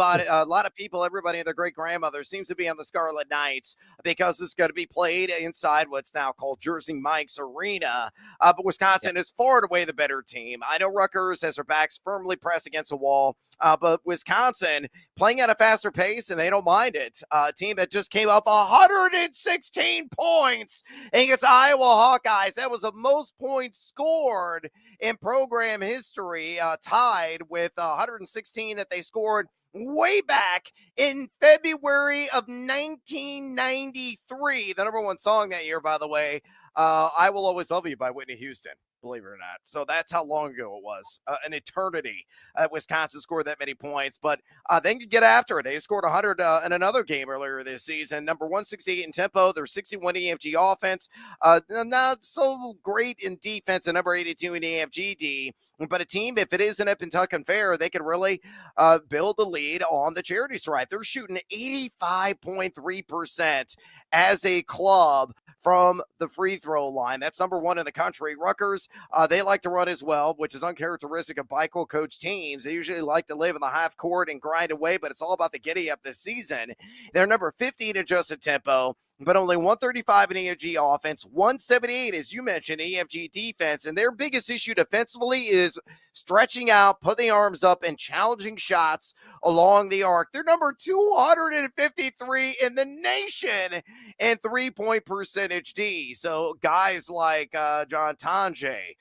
people, everybody and their great grandmother seems to be on the Scarlet Knights because it's going to be played inside what's now called Jersey Mike's Arena. But Wisconsin is far and away the better team. I know Rutgers has their backs firmly pressed against the wall, but Wisconsin playing at a faster pace, and they don't mind it. A team that just came up 116 points against Iowa Hawkeyes. That was the most points scored in program history, tied with 116 that they scored way back in February of 1993. The number one song that year, by the way, I Will Always Love You by Whitney Houston, believe it or not. So that's how long ago it was, an eternity. Wisconsin scored that many points, but they could get after it. They scored 100 in another game earlier this season. Number 168 in tempo. They're 61 EFG offense. Not so great in defense, and number 82 in EFG D. But a team, if it isn't at Pentucket Fair, they can really build a lead on the charity stripe. They're shooting 85.3% as a club from the free throw line. That's number 1 in the country. Rutgers, they like to run as well, which is uncharacteristic of Bikel coach teams. They usually like to live in the half court and grind away, but it's all about the giddy up this season. They're number 15 adjusted tempo, but only 135 in EFG offense, 178, as you mentioned, EFG defense. And their biggest issue defensively is stretching out, putting the arms up, and challenging shots along the arc. They're number 253 in the nation in three-point percentage D. So guys like John Tange,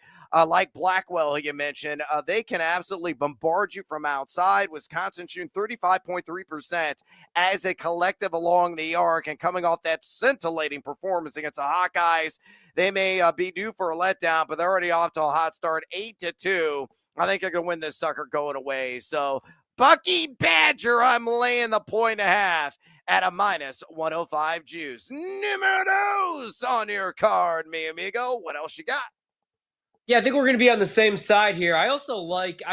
like Blackwell, you mentioned, they can absolutely bombard you from outside. Wisconsin shooting 35.3% as a collective along the arc, and coming off that scintillating performance against the Hawkeyes, they may be due for a letdown, but they're already off to a hot start, 8-2. I think they're going to win this sucker going away. So Bucky Badger, I'm laying the 1.5 at a -105 juice. Números on your card, mi amigo. What else you got? Yeah, I think we're going to be on the same side here. I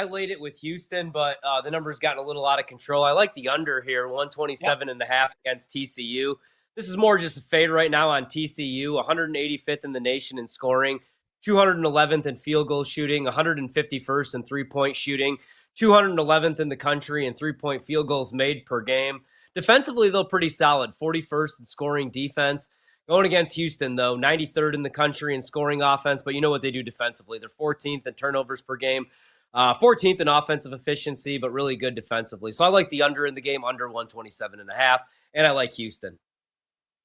laid it with Houston, but the number's gotten a little out of control. I like the under here, 127.5 against TCU. This is more just a fade right now on TCU, 185th in the nation in scoring, 211th in field goal shooting, 151st in three-point shooting, 211th in the country in three-point field goals made per game. Defensively, they're pretty solid, 41st in scoring defense. Going against Houston, though, 93rd in the country in scoring offense, but you know what they do defensively. They're 14th in turnovers per game, 14th in offensive efficiency, but really good defensively. So I like the under in the game, under 127.5, and I like Houston.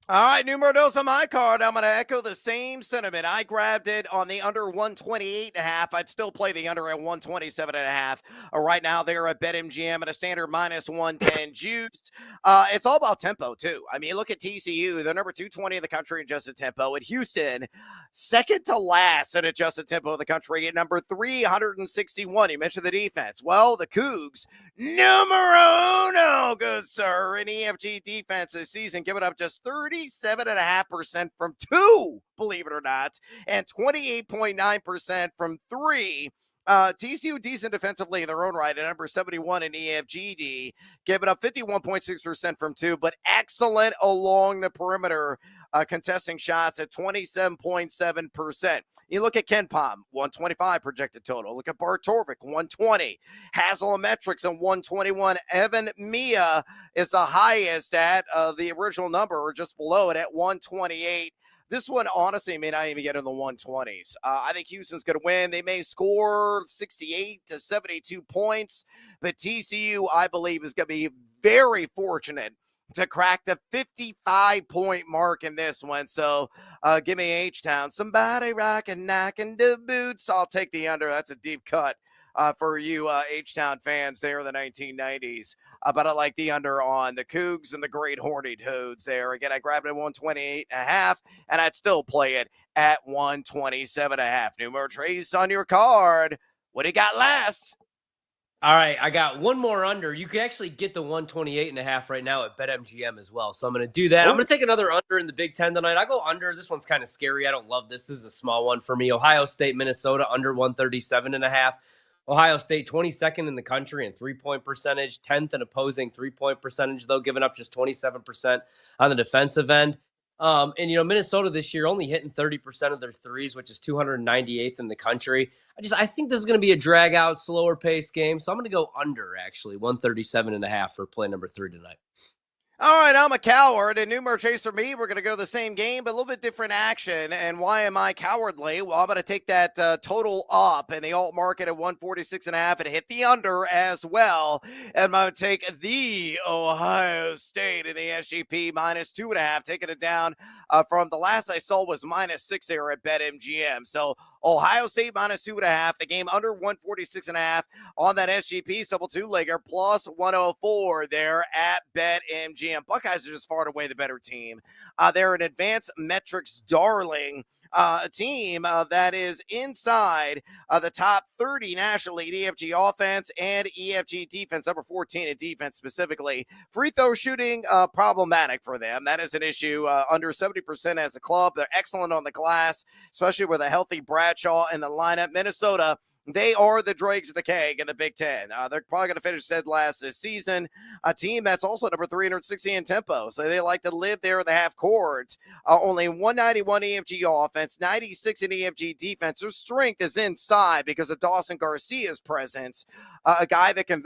All right, numero dos on my card. I'm going to echo the same sentiment. I grabbed it on the under 128.5. I'd still play the under at 127.5. Right now, they're at BetMGM at a standard -110 juice. It's all about tempo, too. I mean, look at TCU. They're number 220 in the country in adjusted tempo. At Houston, second to last in adjusted tempo of the country at number 361. You mentioned the defense. Well, the Cougs, numero uno, good sir, in EFG defense this season, giving up just 37.5% from 2, believe it or not, and 28.9% from 3. TCU decent defensively in their own right at number 71 in EFGD, giving up 51.6% from 2, but excellent along the perimeter contesting shots at 27.7%. You look at Ken Pom, 125 projected total. Look at Bart Torvik, 120. Haslametrics and 121. Evan Mia is the highest at the original number, or just below it at 128. This one, honestly, may not even get in the 120s. I think Houston's going to win. They may score 68 to 72 points, but TCU, I believe, is going to be very fortunate to crack the 55-point mark in this one. So give me H-Town. Somebody rockin', knockin' the boots. I'll take the under. That's a deep cut for you H-Town fans there in the 1990s. But I like the under on the Cougs and the Great Horny Toads there. Again, I grabbed it at 128.5, and I'd still play it at 127.5. Numero trace on your card. What do you got last? All right, I got one more under. You can actually get the 128.5 right now at BetMGM as well. So I'm going to do that. I'm going to take another under in the Big Ten tonight. I go under. This one's kind of scary. I don't love this. This is a small one for me. Ohio State, Minnesota, under 137.5. Ohio State, 22nd in the country in three-point percentage, 10th in opposing three-point percentage, though, giving up just 27% on the defensive end. And, Minnesota this year only hitting 30% of their threes, which is 298th in the country. I think this is going to be a drag-out, slower-paced game, so I'm going to go under, actually, 137.5 for play number 3 tonight. All right, I'm a coward, and numero chase for me. We're going to go the same game, but a little bit different action. And why am I cowardly? Well, I'm going to take that total up in the alt market at 146.5 and hit the under as well. And I'm going to take the Ohio State in the SGP -2.5, taking it down from the last I saw was -6 there at BetMGM. So Ohio State -2.5, the game under 146.5 on that SGP Supple two-legger plus 104 there at BetMGM. Buckeyes are just far and away the better team. They're an advanced metrics darling, a team that is inside the top 30 nationally in EFG offense and EFG defense, number 14 in defense specifically. Free throw shooting, problematic for them. That is an issue. Under 70% as a club. They're excellent on the glass, especially with a healthy Bradshaw in the lineup. Minnesota, they are the dregs of the keg in the Big Ten. They're probably going to finish dead last this season. A team that's also number 360 in tempo. So they like to live there in the half court. Only 191 EFG offense, 96 in EFG defense. Their strength is inside because of Dawson Garcia's presence. A guy that can,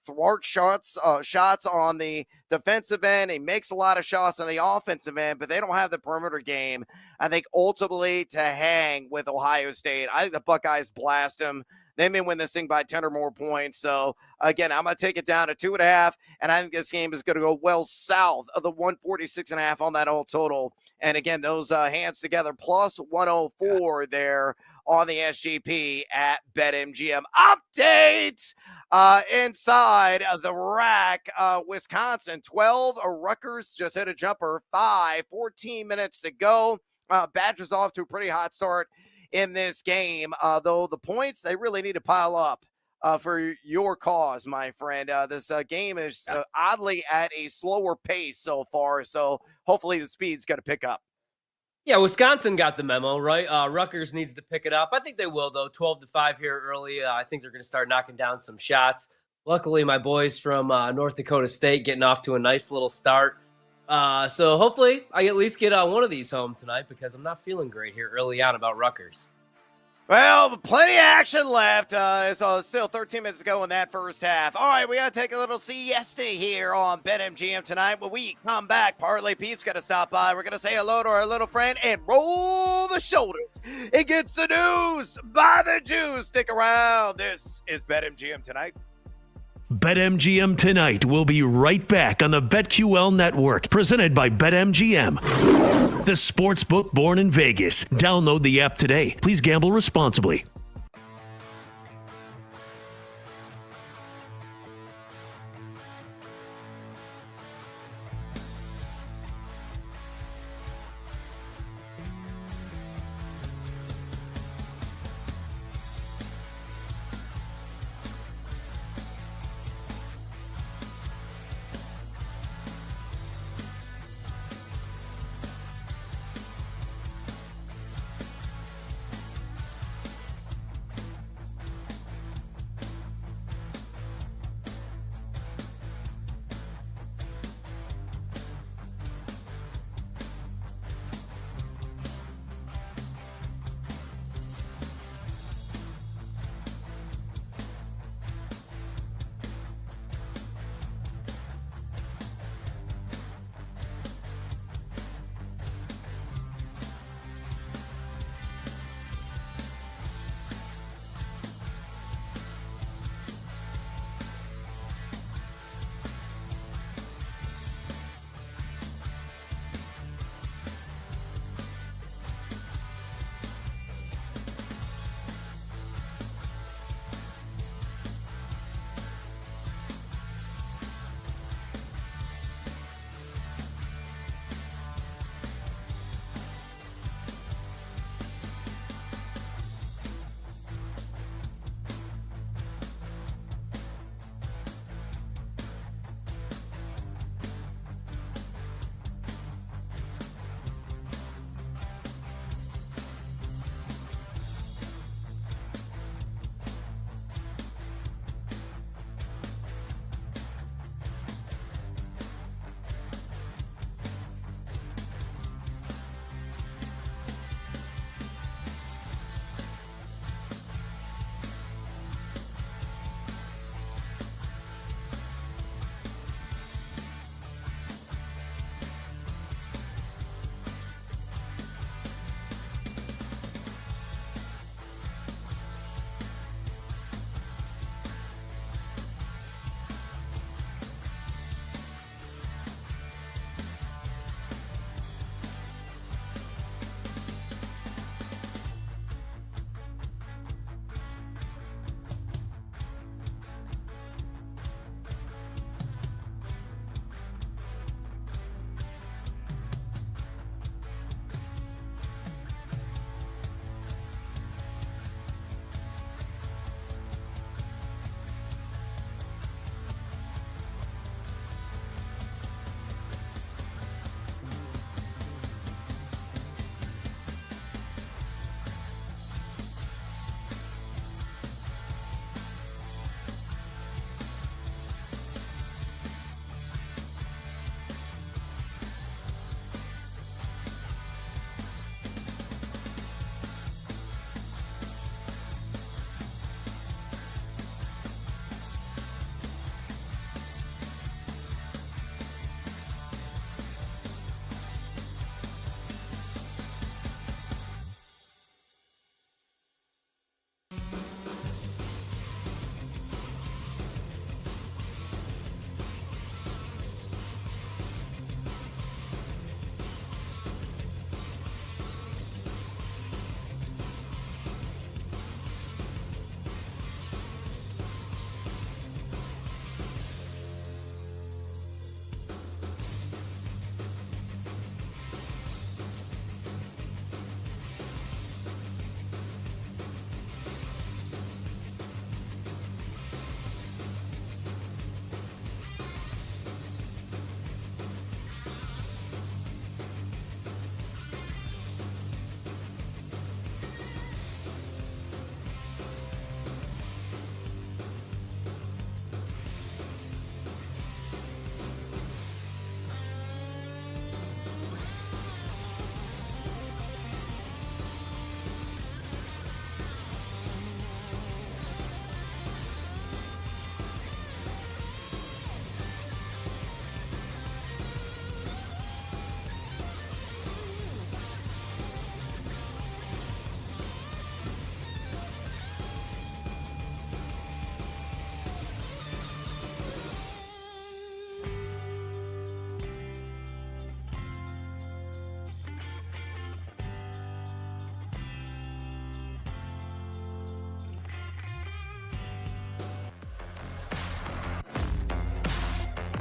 thwart shots on the defensive end. He makes a lot of shots on the offensive end, but they don't have the perimeter game. I think ultimately to hang with Ohio State. I think the Buckeyes blast them. They may win this thing by 10 or more points. So, again, I'm going to take it down to 2.5, and I think this game is going to go well south of the 146.5 on that all total. And, again, those hands together plus 104 there on the SGP at BetMGM. Updates inside of the rack. Wisconsin 12. Rutgers just hit a jumper 5. 14 minutes to go. Badgers off to a pretty hot start in this game, though the points, they really need to pile up for your cause, my friend. This game is oddly at a slower pace so far, so hopefully the speed's going to pick up. Yeah, Wisconsin got the memo, right? Rutgers needs to pick it up. I think they will, though. 12-5 here early. I think they're going to start knocking down some shots. Luckily, my boys from North Dakota State getting off to a nice little start. So hopefully I at least get one of these home tonight because I'm not feeling great here early on about Rutgers. Well, plenty of action left. So still 13 minutes to go in that first half. All right, we got to take a little siesta here on BetMGM tonight. When we come back, Parlay Pete's going to stop by. We're going to say hello to our little friend and roll the shoulders. It gets the news by the Jews. Stick around. This is BetMGM tonight. BetMGM tonight will be right back on the BetQL network, presented by BetMGM. The sportsbook born in Vegas. Download the app today. Please gamble responsibly.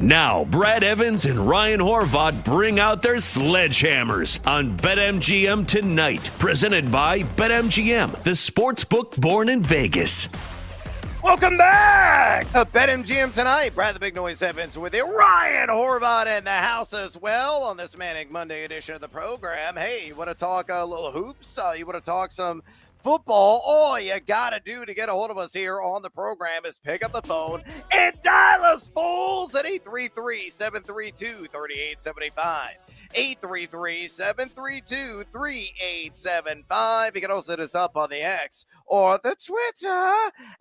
Now, Brad Evans and Ryan Horvath bring out their sledgehammers on BetMGM tonight. Presented by BetMGM, the sportsbook born in Vegas. Welcome back to BetMGM tonight. Brad the Big Noise Evans with you. Ryan Horvath in the house as well on this Manic Monday edition of the program. Hey, you want to talk a little hoops? You want to talk some football? All you got to do to get a hold of us here on the program is pick up the phone and dial us, fools, at 833-732-3875. 833-732-3875. You can also hit us up on the X or the Twitter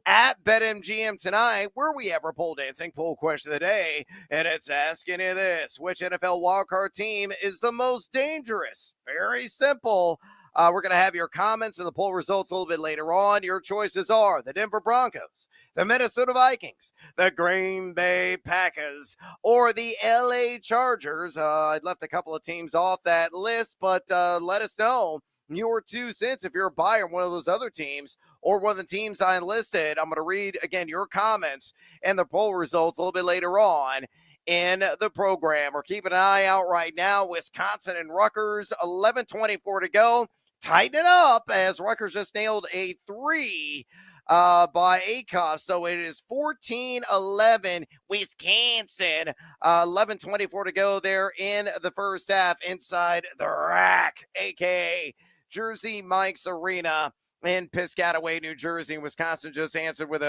at BetMGM tonight, where we have our pole dancing poll question of the day. And it's asking you this: which NFL wildcard team is the most dangerous? Very simple. We're going to have your comments and the poll results a little bit later on. Your choices are the Denver Broncos, the Minnesota Vikings, the Green Bay Packers, or the LA Chargers. I'd left a couple of teams off that list, but let us know your 2 cents if you're a buyer of one of those other teams or one of the teams I enlisted. I'm going to read, again, your comments and the poll results a little bit later on in the program. We're keeping an eye out right now. Wisconsin and Rutgers, 11:24 to go. Tighten it up as Rutgers just nailed a 3 by Acuff. So it is 14-11 Wisconsin. 11:24 to go there in the first half inside the rack, a.k.a. Jersey Mike's Arena in Piscataway, New Jersey. And Wisconsin just answered with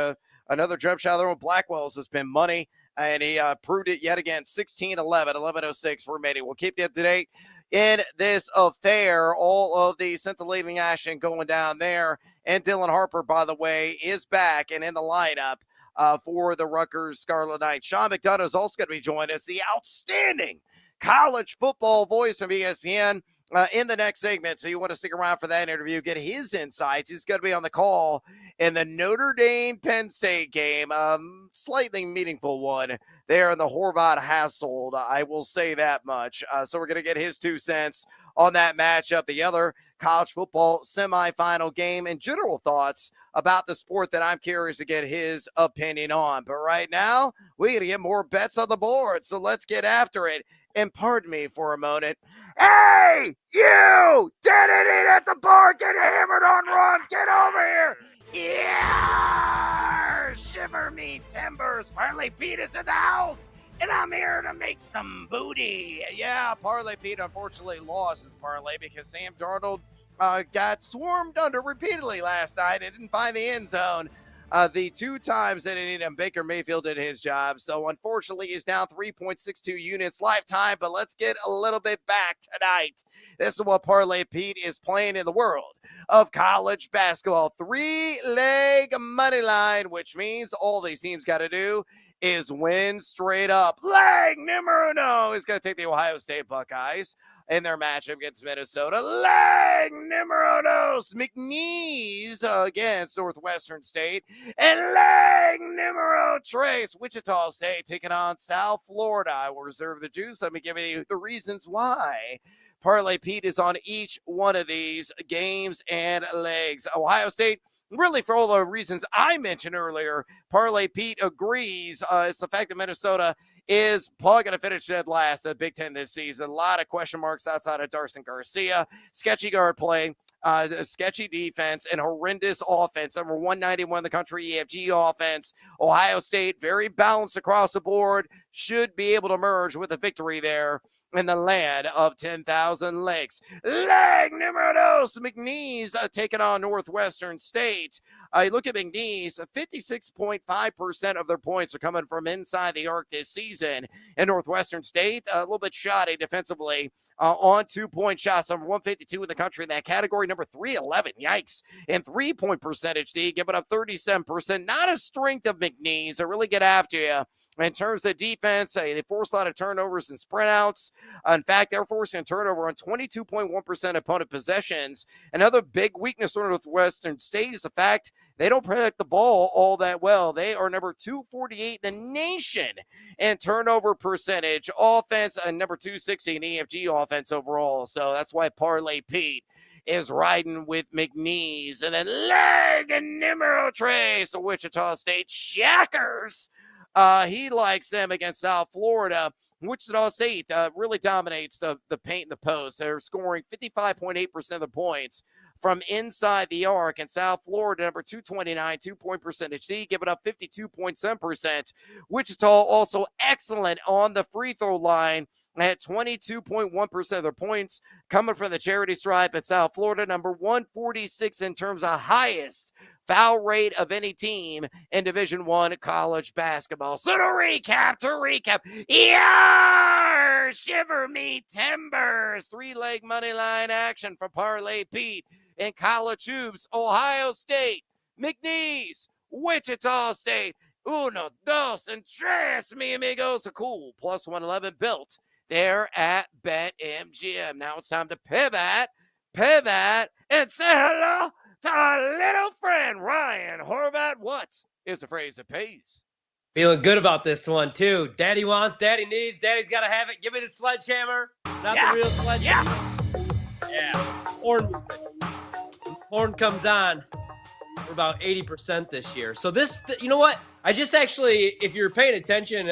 another jump shot. Their own Blackwell's has been money, and he proved it yet again. 16-11, 11:06 remaining. We'll keep you up to date in this affair. All of the scintillating action going down there. And Dylan Harper, by the way, is back and in the lineup for the Rutgers Scarlet Knights. Sean McDonough is also going to be joining us, the outstanding college football voice from ESPN, in the next segment. So you want to stick around for that interview, get his insights. He's going to be on the call in the Notre Dame-Penn State game. Slightly meaningful one there in the Horvath household. I will say that much. So we're going to get his 2 cents on that matchup, the other college football semifinal game, and general thoughts about the sport that I'm curious to get his opinion on. But right now, we got to get more bets on the board. So let's get after it. And pardon me for a moment. Hey, you! Didn't eat at the bar, get hammered on rum, get over here! Yeah! Shiver me timbers. Parlay Pete is in the house, and I'm here to make some booty. Yeah, Parlay Pete unfortunately lost his parlay because Sam Darnold got swarmed under repeatedly last night and didn't find the end zone. The 2 times that he needed him, Baker Mayfield did his job. So unfortunately, he's down 3.62 units lifetime. But let's get a little bit back tonight. This is what Parlay Pete is playing in the world of college basketball. 3-leg money line, which means all these teams got to do is win straight up. Leg numero uno is going to take the Ohio State Buckeyes in their matchup against Minnesota. Leg numero dos, McNeese against Northwestern State. And leg numero tres, Wichita State taking on South Florida. I will reserve the juice. Let me give you the reasons why Parlay Pete is on each one of these games and legs. Ohio State, really for all the reasons I mentioned earlier, Parlay Pete agrees. It's the fact that Minnesota is probably going to finish dead last at Big Ten this season. A lot of question marks outside of Darson Garcia. Sketchy guard play, sketchy defense, and horrendous offense. Number 191 in the country EFG offense. Ohio State, very balanced across the board, should be able to merge with a victory there in the land of 10,000 lakes. Leg numero dos, McNeese taking on Northwestern State. You look at McNeese, 56.5% of their points are coming from inside the arc this season. And Northwestern State, a little bit shoddy defensively on 2-point shots. Number 152 in the country in that category. Number 311, yikes. And 3-point percentage, D, giving up 37%. Not a strength of McNeese. They really get after you. In terms of defense, they force a lot of turnovers and sprint outs. In fact, they're forcing a turnover on 22.1% opponent possessions. Another big weakness for Northwestern State is the fact they don't protect the ball all that well. They are number 248 in the nation in turnover percentage. Offense, number 260 in EFG offense overall. So that's why Parlay Pete is riding with McNeese. And then leg numero tres, the Wichita State Shackers He likes them against South Florida. Wichita State really dominates the paint and the post. They're scoring 55.8% of the points from inside the arc, and South Florida, number 229, 2-point percentage D, giving up 52.7%. Wichita also excellent on the free throw line at 22.1% of their points coming from the charity stripe at South Florida, number 146 in terms of highest foul rate of any team in Division I college basketball. So to recap, shiver me timbers. 3-leg money line action for Parlay Pete in college hoops. Ohio State, McNeese, Wichita State, uno, dos, and tres, mi amigos. A cool plus 111 built there at BetMGM. Now it's time to pivot, and say hello to our little friend, Ryan Horvat. What is a phrase that pays? Feeling good about this one, too. Daddy wants, daddy needs, daddy's got to have it. Give me the sledgehammer. Not the real sledgehammer. Yeah. Horn comes on for about 80% this year. So you know what? I just actually, if you're paying attention,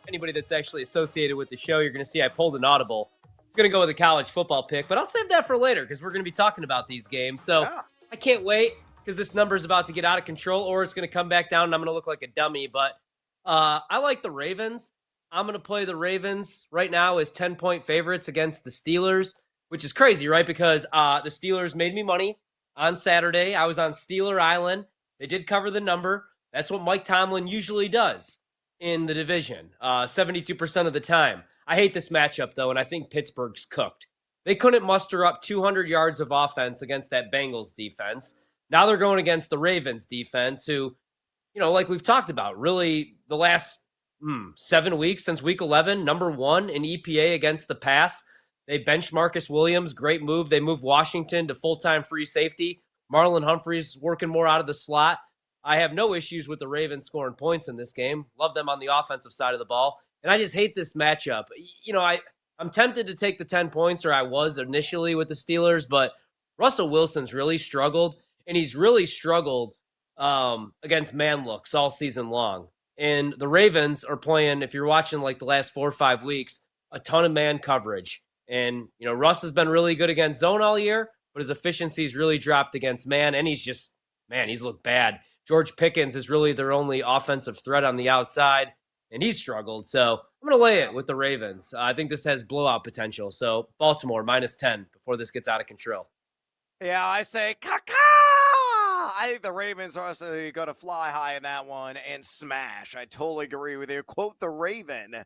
anybody that's actually associated with the show, you're going to see I pulled an audible. It's going to go with a college football pick, but I'll save that for later because we're going to be talking about these games. So I can't wait because this number is about to get out of control, or it's going to come back down and I'm going to look like a dummy. But I like the Ravens. I'm going to play the Ravens right now as 10-point favorites against the Steelers, which is crazy, right? Because the Steelers made me money on Saturday. I was on Steeler Island. They did cover the number. That's what Mike Tomlin usually does in the division, 72% of the time. I hate this matchup, though, and I think Pittsburgh's cooked. They couldn't muster up 200 yards of offense against that Bengals defense. Now they're going against the Ravens defense, who, like we've talked about, really the last 7 weeks since week 11, number 1 in EPA against the pass. They benched Marcus Williams. Great move. They moved Washington to full-time free safety. Marlon Humphrey's working more out of the slot. I have no issues with the Ravens scoring points in this game. Love them on the offensive side of the ball. And I just hate this matchup. I'm tempted to take the 10 points, or I was initially with the Steelers, but Russell Wilson's really struggled, and he's really struggled against man looks all season long. And the Ravens are playing, if you're watching like the last 4 or 5 weeks, a ton of man coverage. And, Russ has been really good against zone all year, but his efficiency's really dropped against man, and he's looked bad. George Pickens is really their only offensive threat on the outside, and he's struggled. So I'm going to lay it with the Ravens. I think this has blowout potential. So Baltimore, -10 before this gets out of control. Yeah, I say, caca! I think the Ravens are also going to fly high in that one and smash. I totally agree with you. Quote the Raven,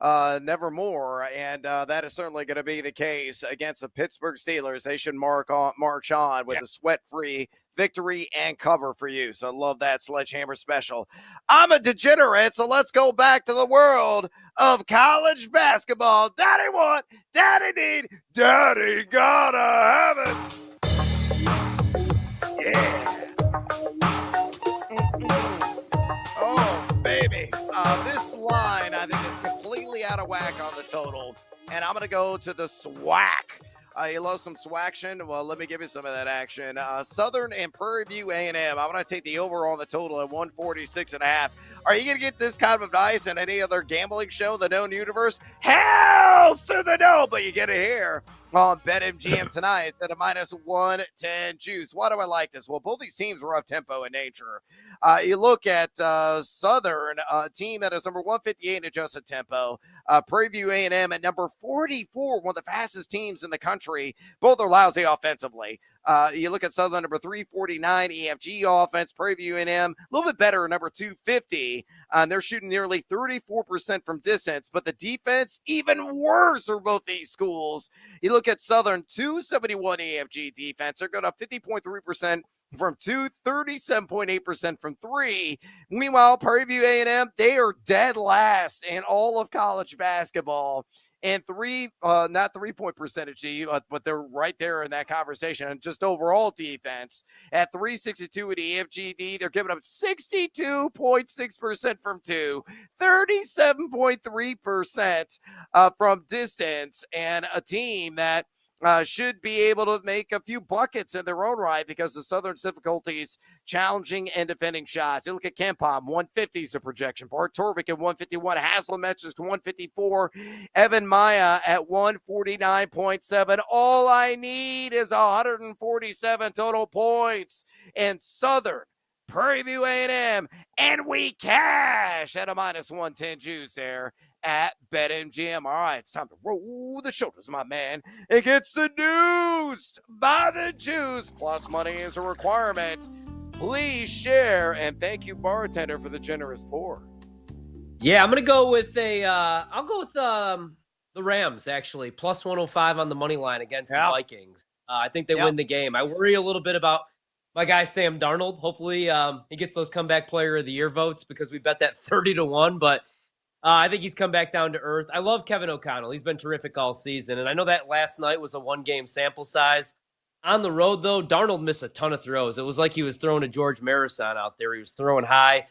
nevermore. And that is certainly going to be the case against the Pittsburgh Steelers. They should march on with a sweat-free victory and cover for you. So love that sledgehammer special. I'm a degenerate, so let's go back to the world of college basketball. Daddy want, daddy need, daddy gotta have it. Yeah. Oh, baby. This line, I think, is completely out of whack on the total. And I'm going to go to the SWAC. You love some SWAction? Well, let me give you some of that action. Southern and Prairie View A&M. I'm going to take the over on the total at 146.5. Are you going to get this kind of advice in any other gambling show in the known universe? Hells to the no, but you get it here on BetMGM tonight instead of -110 juice. Why do I like this? Well, both these teams were up tempo in nature. You look at Southern, a team that is number 158 in adjusted tempo. Prairie View A&M at number 44, one of the fastest teams in the country. Both are lousy offensively. You look at Southern, number 349 EFG offense. Prairie View A&M, a little bit better, number 250. They're shooting nearly 34% from distance, but the defense, even worse for both these schools. You look at Southern, 271 EFG defense. They're going up 50.3% from 2, 37.8% from 3. Meanwhile, Prairie View A&M, they are dead last in all of college basketball. And not 3-point percentage, but they're right there in that conversation. And just overall defense at 362 at EFGD, they're giving up 62.6% from 2, 37.3% from distance, and a team that should be able to make a few buckets in their own right because of Southern's difficulties challenging and defending shots. You look at Kempom, 150 is a projection. Bart Torvik at 151. Haslemetz is to 154. Evan Maya at 149.7. All I need is 147 total points. And Southern, Prairie View A&M, and we cash at a minus 110 juice there at BetMGM. All right, it's time to roll the shoulders, my man. It gets seduced by the juice. Plus money is a requirement. Please share, and thank you, bartender, for the generous pour. Yeah, I'm gonna go with I'll go with the Rams actually, plus 105 on the money line against the Vikings. I think they win the game. I worry a little bit about my guy Sam Darnold. Hopefully, he gets those comeback player of the year votes because we bet that 30-1, but. I think he's come back down to earth. I love Kevin O'Connell. He's been terrific all season. And I know that last night was a one-game sample size. On the road, though, Darnold missed a ton of throws. It was like he was throwing a George Marison out there. He was throwing high.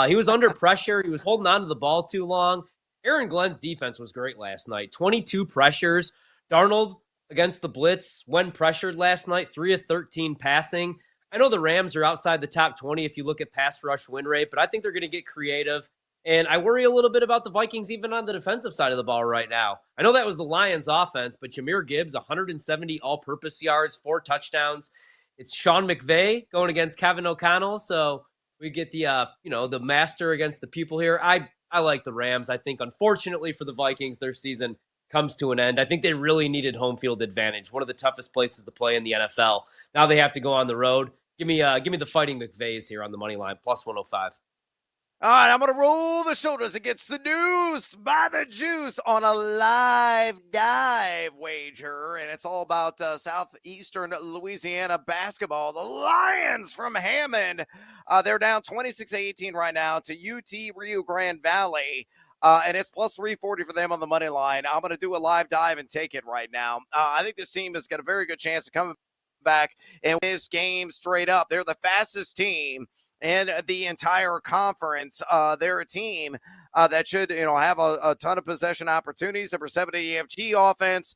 He was under pressure. He was holding on to the ball too long. Aaron Glenn's defense was great last night. 22 pressures. Darnold against the blitz when pressured last night, 3 of 13 passing. I know the Rams are outside the top 20 if you look at pass rush win rate, but I think they're going to get creative. And I worry a little bit about the Vikings even on the defensive side of the ball right now. I know that was the Lions offense, but Jahmyr Gibbs, 170 all-purpose yards, 4 touchdowns. It's Sean McVay going against Kevin O'Connell. So we get the, the master against the pupil here. I like the Rams. I think, unfortunately for the Vikings, their season comes to an end. I think they really needed home field advantage, one of the toughest places to play in the NFL. Now they have to go on the road. Give me the Fighting McVays here on the money line, plus 105. All right, I'm going to roll the shoulders against the news by the juice on a live dive wager. And it's all about Southeastern Louisiana basketball. The Lions from Hammond, they're down 26-18 right now to UT Rio Grande Valley. And it's plus 340 for them on the money line. I'm going to do a live dive and take it right now. I think this team has got a very good chance of coming back and win this game straight up. They're the fastest team and the entire conference. They're a team that should, have a ton of possession opportunities. Number 7 EFG offense,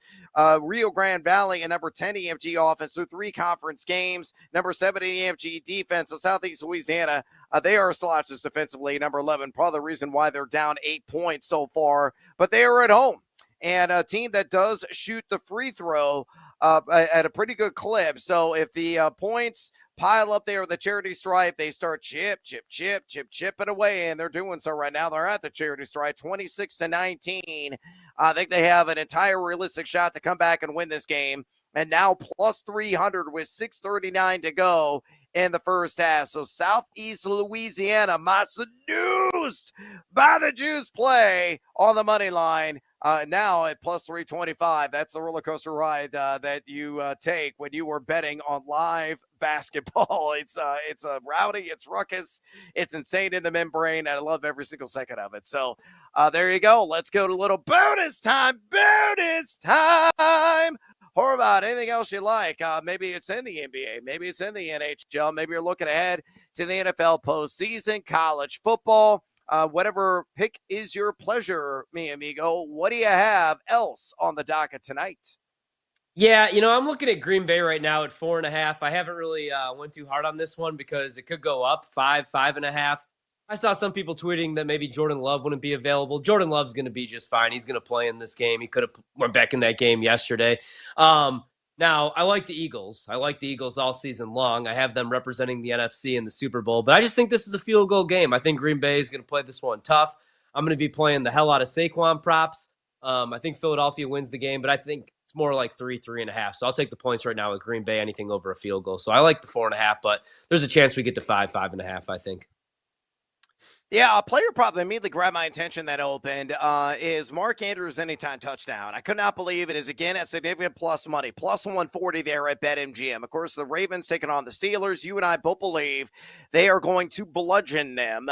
Rio Grande Valley, and number 10 EFG offense through 3 conference games. Number 7 EFG defense, so Southeast Louisiana, they are slouches defensively. Number 11, probably the reason why they're down 8 points so far, but they are at home. And a team that does shoot the free throw at a pretty good clip. So if the points pile up there with the charity stripe, they start chipping away, and they're doing so right now. They're at the charity stripe, 26-19. I think they have an entire realistic shot to come back and win this game. And now plus 300 with 6:39 to go in the first half. So Southeast Louisiana, my seduced by the juice play on the money line. Now at plus 325. That's the roller coaster ride that you take when you were betting on live basketball. It's rowdy, it's ruckus, it's insane in the membrane, and I love every single second of it. So there you go. Let's go to a little bonus time. Horvath, anything else you like? Maybe it's in the NBA. Maybe it's in the NHL. Maybe you're looking ahead to the NFL postseason, college football. Whatever pick is your pleasure, mi amigo. What do you have else on the docket tonight? Yeah, I'm looking at Green Bay right now at 4.5. I haven't really went too hard on this one because it could go up 5.5. I saw some people tweeting that maybe Jordan Love wouldn't be available. Jordan Love's going to be just fine. He's going to play in this game. He could have went back in that game yesterday. Now, I like the Eagles. I like the Eagles all season long. I have them representing the NFC in the Super Bowl, but I just think this is a field goal game. I think Green Bay is going to play this one tough. I'm going to be playing the hell out of Saquon props. I think Philadelphia wins the game, but I think it's more like 3.5. So I'll take the points right now with Green Bay, anything over a field goal. So I like the 4.5, but there's a chance we get to 5.5, I think. Yeah, a player prop that immediately grabbed my attention that opened is Mark Andrews anytime touchdown. I could not believe it is, again, at significant plus money, plus 140 there at BetMGM. Of course, the Ravens taking on the Steelers. You and I both believe they are going to bludgeon them,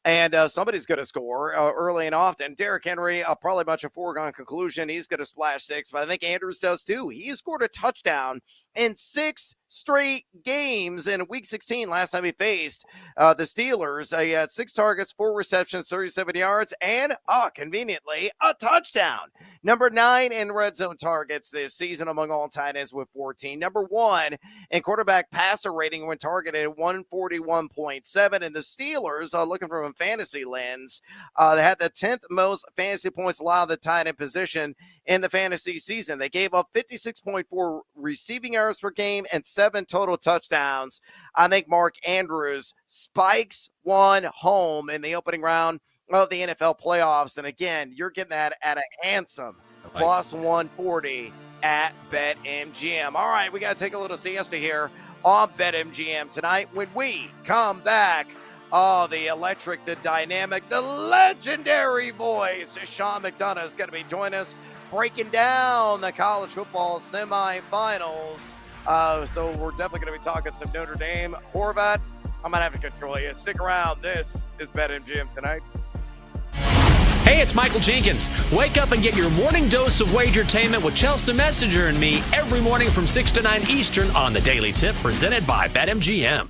and somebody's going to score early and often. Derrick Henry, probably much a foregone conclusion. He's going to splash 6, but I think Andrews does too. He scored a touchdown in 6 straight games. In Week 16, last time he faced the Steelers, he had 6 targets, 4 receptions, 37 yards, and, conveniently, a touchdown. Number 9 in red zone targets this season among all tight ends with 14. Number 1 in quarterback passer rating when targeted, 141.7. And the Steelers, looking from a fantasy lens, they had the 10th most fantasy points allowed the tight end position in the fantasy season. They gave up 56.4 receiving yards per game and 7 total touchdowns. I think Mark Andrews spikes one home in the opening round of the NFL playoffs. And again, you're getting that at a handsome plus 140 at BetMGM. All right, we got to take a little siesta here on BetMGM tonight. When we come back, the electric, the dynamic, the legendary voice, Sean McDonough is going to be joining us, breaking down the college football semifinals. So we're definitely going to be talking some Notre Dame. Horvat, I'm going to have to control you. Stick around. This is BetMGM tonight. Hey, it's Michael Jenkins. Wake up and get your morning dose of wagertainment with Chelsea Messenger and me every morning from 6 to 9 Eastern on the Daily Tip, presented by BetMGM.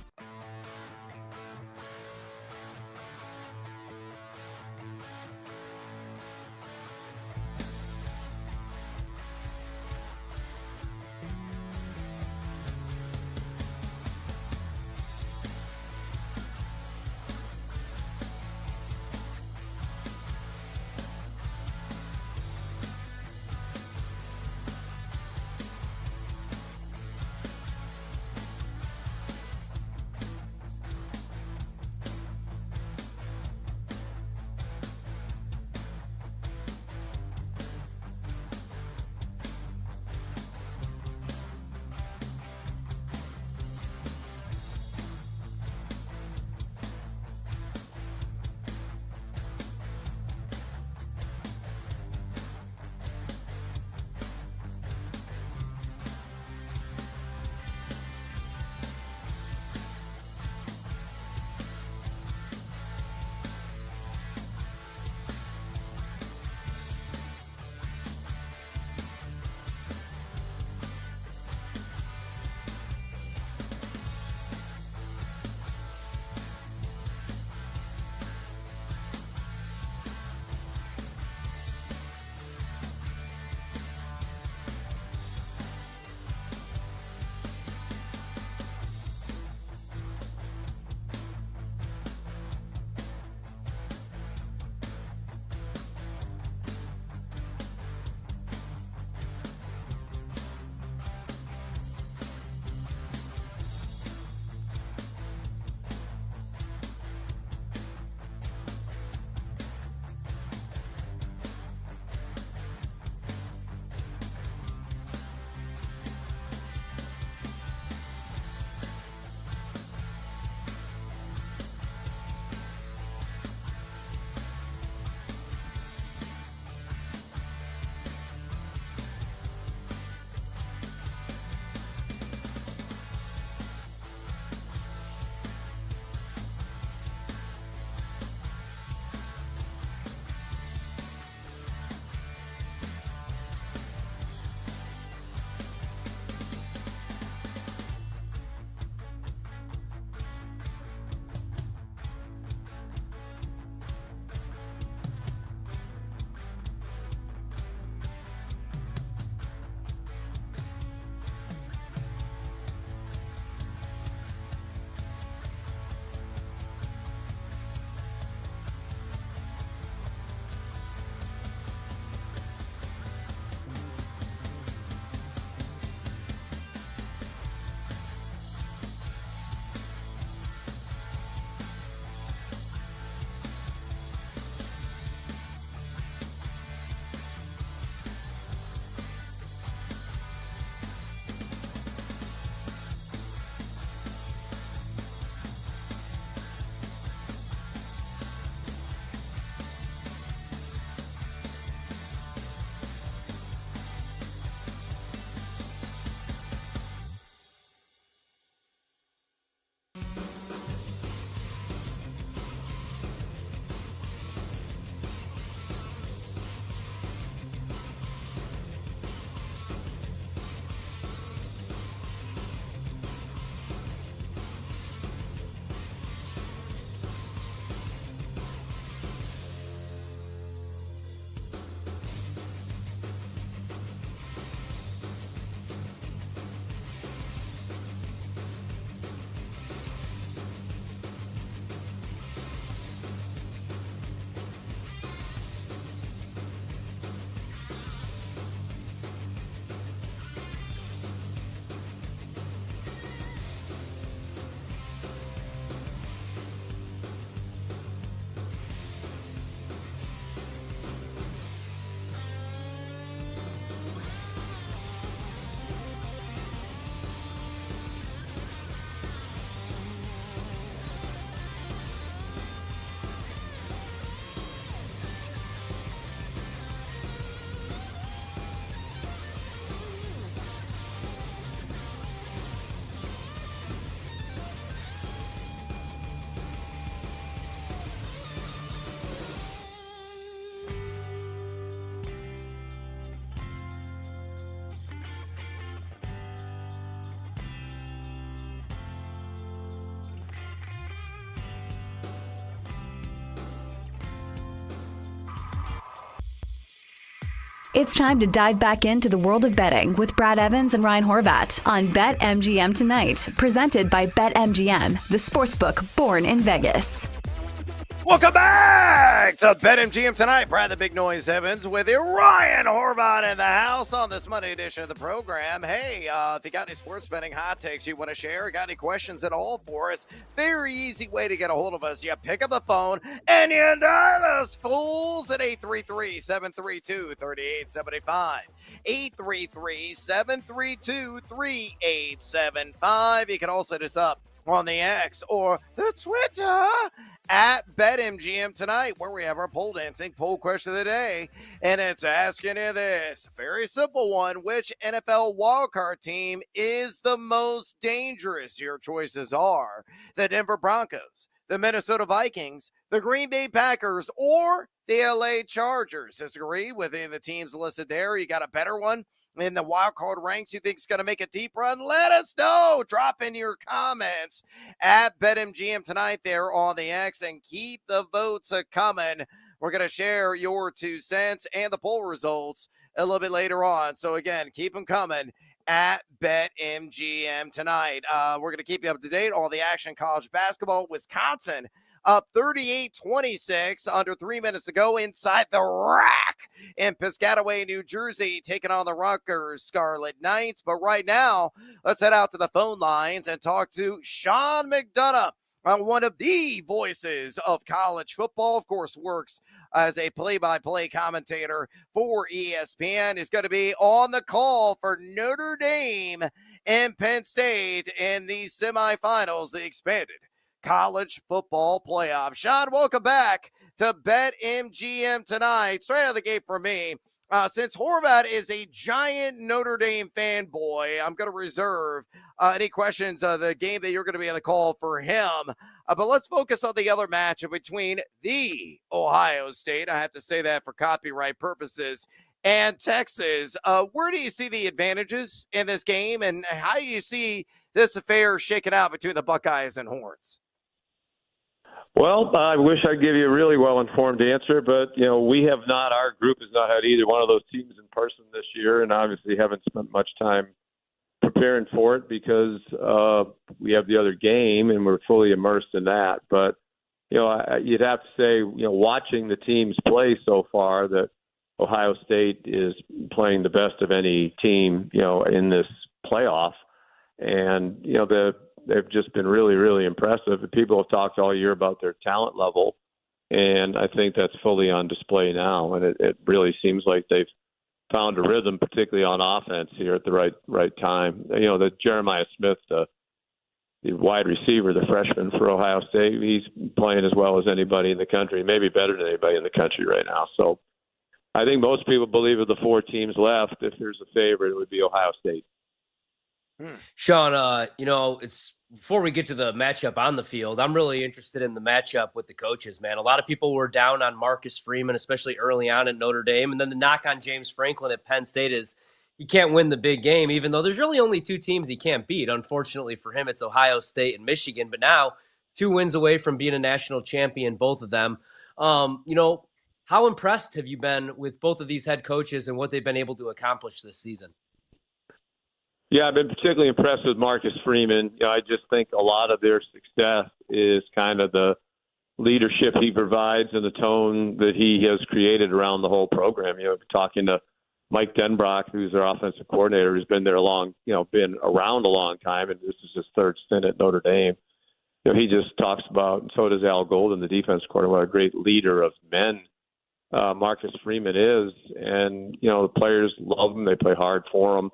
It's time to dive back into the world of betting with Brad Evans and Ryan Horvat on BetMGM Tonight, presented by BetMGM, the sportsbook born in Vegas. Welcome back to BetMGM Tonight. Brad the Big Noise Evans with you. Ryan Horvat in the house on this Monday edition of the program. Hey, if you got any sports betting hot takes you want to share, got any questions at all for us, very easy way to get a hold of us. You pick up the phone and you dial us fools at 833-732-3875. 833-732-3875. You can also hit us up on the X or the Twitter at BetMGM Tonight, where we have our pole dancing poll question of the day. And it's asking you this very simple one: which NFL wildcard team is the most dangerous? Your choices are the Denver Broncos, the Minnesota Vikings, the Green Bay Packers, or the LA Chargers. Disagree with any of the teams listed there? You got a better one in the wild card ranks you think is going to make a deep run? Let us know. Drop in your comments at BetMGM Tonight there on the X, and keep the votes coming. We're going to share your 2 cents and the poll results a little bit later on. So again, keep them coming at BetMGM Tonight. We're going to keep you up to date on the action. College basketball, Wisconsin up 38-26, under 3 minutes to go inside the rack in Piscataway, New Jersey, taking on the Rutgers Scarlet Knights. But right now, let's head out to the phone lines and talk to Sean McDonough, one of the voices of college football. Of course, works as a play-by-play commentator for ESPN. Is going to be on the call for Notre Dame and Penn State in the semifinals, the expanded college football playoff. Sean, welcome back to BetMGM Tonight. Straight out of the gate for me, since Horvat is a giant Notre Dame fanboy, I'm going to reserve any questions of the game that you're going to be on the call for him. But let's focus on the other matchup between the Ohio State, I have to say that for copyright purposes, and Texas. Where do you see the advantages in this game, and how do you see this affair shaking out between the Buckeyes and Horns? Well, I wish I'd give you a really well-informed answer, but, our group has not had either one of those teams in person this year, and obviously haven't spent much time preparing for it because we have the other game and we're fully immersed in that. But, you'd have to say, watching the teams play so far, that Ohio State is playing the best of any team, in this playoff. And, they've just been really, really impressive. People have talked all year about their talent level, and I think that's fully on display now. And it really seems like they've found a rhythm, particularly on offense here at the right time. That Jeremiah Smith, the wide receiver, the freshman for Ohio State, he's playing as well as anybody in the country, maybe better than anybody in the country right now. So I think most people believe of the 4 teams left, if there's a favorite, it would be Ohio State. Sean, it's before we get to the matchup on the field, I'm really interested in the matchup with the coaches, man. A lot of people were down on Marcus Freeman, especially early on at Notre Dame. And then the knock on James Franklin at Penn State is he can't win the big game, even though there's really only 2 teams he can't beat. Unfortunately for him, it's Ohio State and Michigan. But now 2 wins away from being a national champion, both of them. How impressed have you been with both of these head coaches and what they've been able to accomplish this season? Yeah, I've been particularly impressed with Marcus Freeman. I just think a lot of their success is kind of the leadership he provides and the tone that he has created around the whole program. Talking to Mike Denbrock, who's their offensive coordinator, who's been there been around a long time, and this is his 3rd stint at Notre Dame. He just talks about, and so does Al Golden, the defense coordinator, what a great leader of men Marcus Freeman is. And, the players love him. They play hard for him.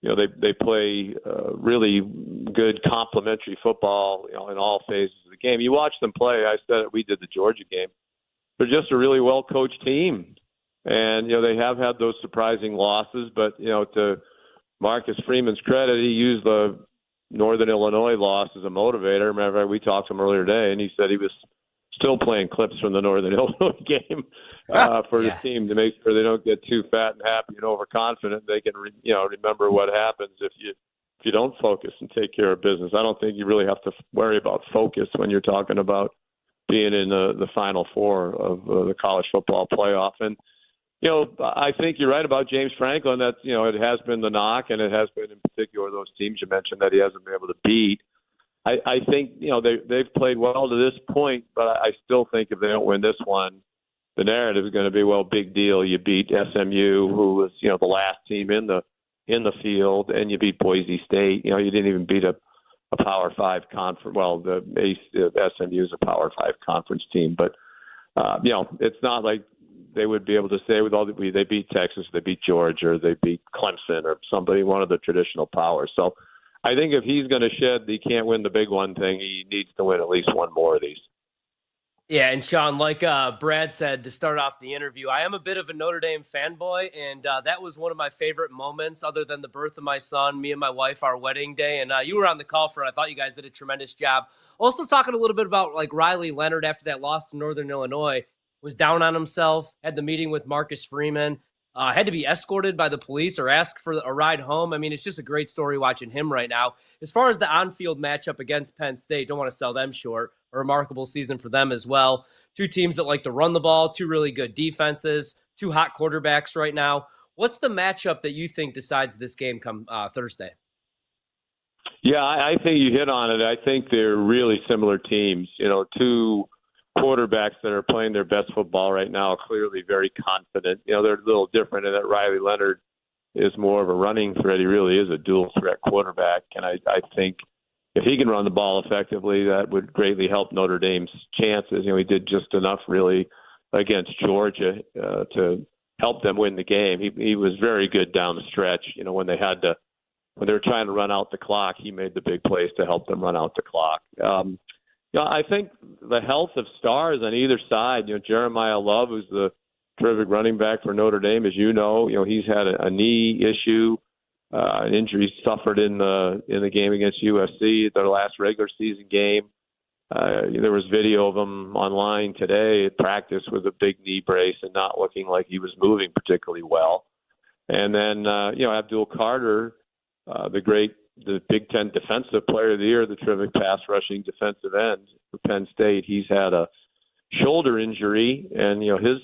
They play really good complementary football, in all phases of the game. You watch them play. I said it, we did the Georgia game. They're just a really well-coached team. And, they have had those surprising losses. But, to Marcus Freeman's credit, he used the Northern Illinois loss as a motivator. Remember, we talked to him earlier today, and he said he was still playing clips from the Northern Illinois game for the team to make sure they don't get too fat and happy and overconfident. They can, remember what happens if you don't focus and take care of business. I don't think you really have to worry about focus when you're talking about being in the Final Four of the college football playoff. And I think you're right about James Franklin. That's, it has been the knock, and it has been in particular those teams you mentioned that he hasn't been able to beat. I think, they've played well to this point, but I still think if they don't win this one, the narrative is going to be, well, big deal. You beat SMU, who was, the last team in the field, and you beat Boise State. You didn't even beat a Power 5 conference. Well, the SMU is a Power 5 conference team, but it's not like they would be able to say they beat Texas, they beat Georgia, or they beat Clemson, or somebody, one of the traditional powers. So I think if he's going to shed he can't win the big one thing, he needs to win at least one more of these. Yeah, and Sean, like Brad said to start off the interview, I am a bit of a Notre Dame fanboy, and that was one of my favorite moments other than the birth of my son, me and my wife, our wedding day. And you were on the call for it. I thought you guys did a tremendous job. Also talking a little bit about like Riley Leonard after that loss to Northern Illinois, was down on himself, had the meeting with Marcus Freeman, had to be escorted by the police or asked for a ride home. I mean, it's just a great story watching him right now. As far as the on-field matchup against Penn State, don't want to sell them short. A remarkable season for them as well. Two teams that like to run the ball, two really good defenses, two hot quarterbacks right now. What's the matchup that you think decides this game come Thursday? Yeah, I think you hit on it. I think they're really similar teams. Two quarterbacks that are playing their best football right now, clearly very confident. They're a little different in that Riley Leonard is more of a running threat. He really is a dual threat quarterback. And I think if he can run the ball effectively, that would greatly help Notre Dame's chances. He did just enough really against Georgia to help them win the game. He was very good down the stretch. When they were trying to run out the clock, he made the big plays to help them run out the clock. I think the health of stars on either side, Jeremiah Love, who's the terrific running back for Notre Dame, as he's had a knee issue, an injury suffered in the game against USC, their last regular season game. There was video of him online today at practice with a big knee brace and not looking like he was moving particularly well. And then, Abdul Carter, the Big Ten Defensive Player of the Year, the terrific pass rushing defensive end for Penn State. He's had a shoulder injury, and his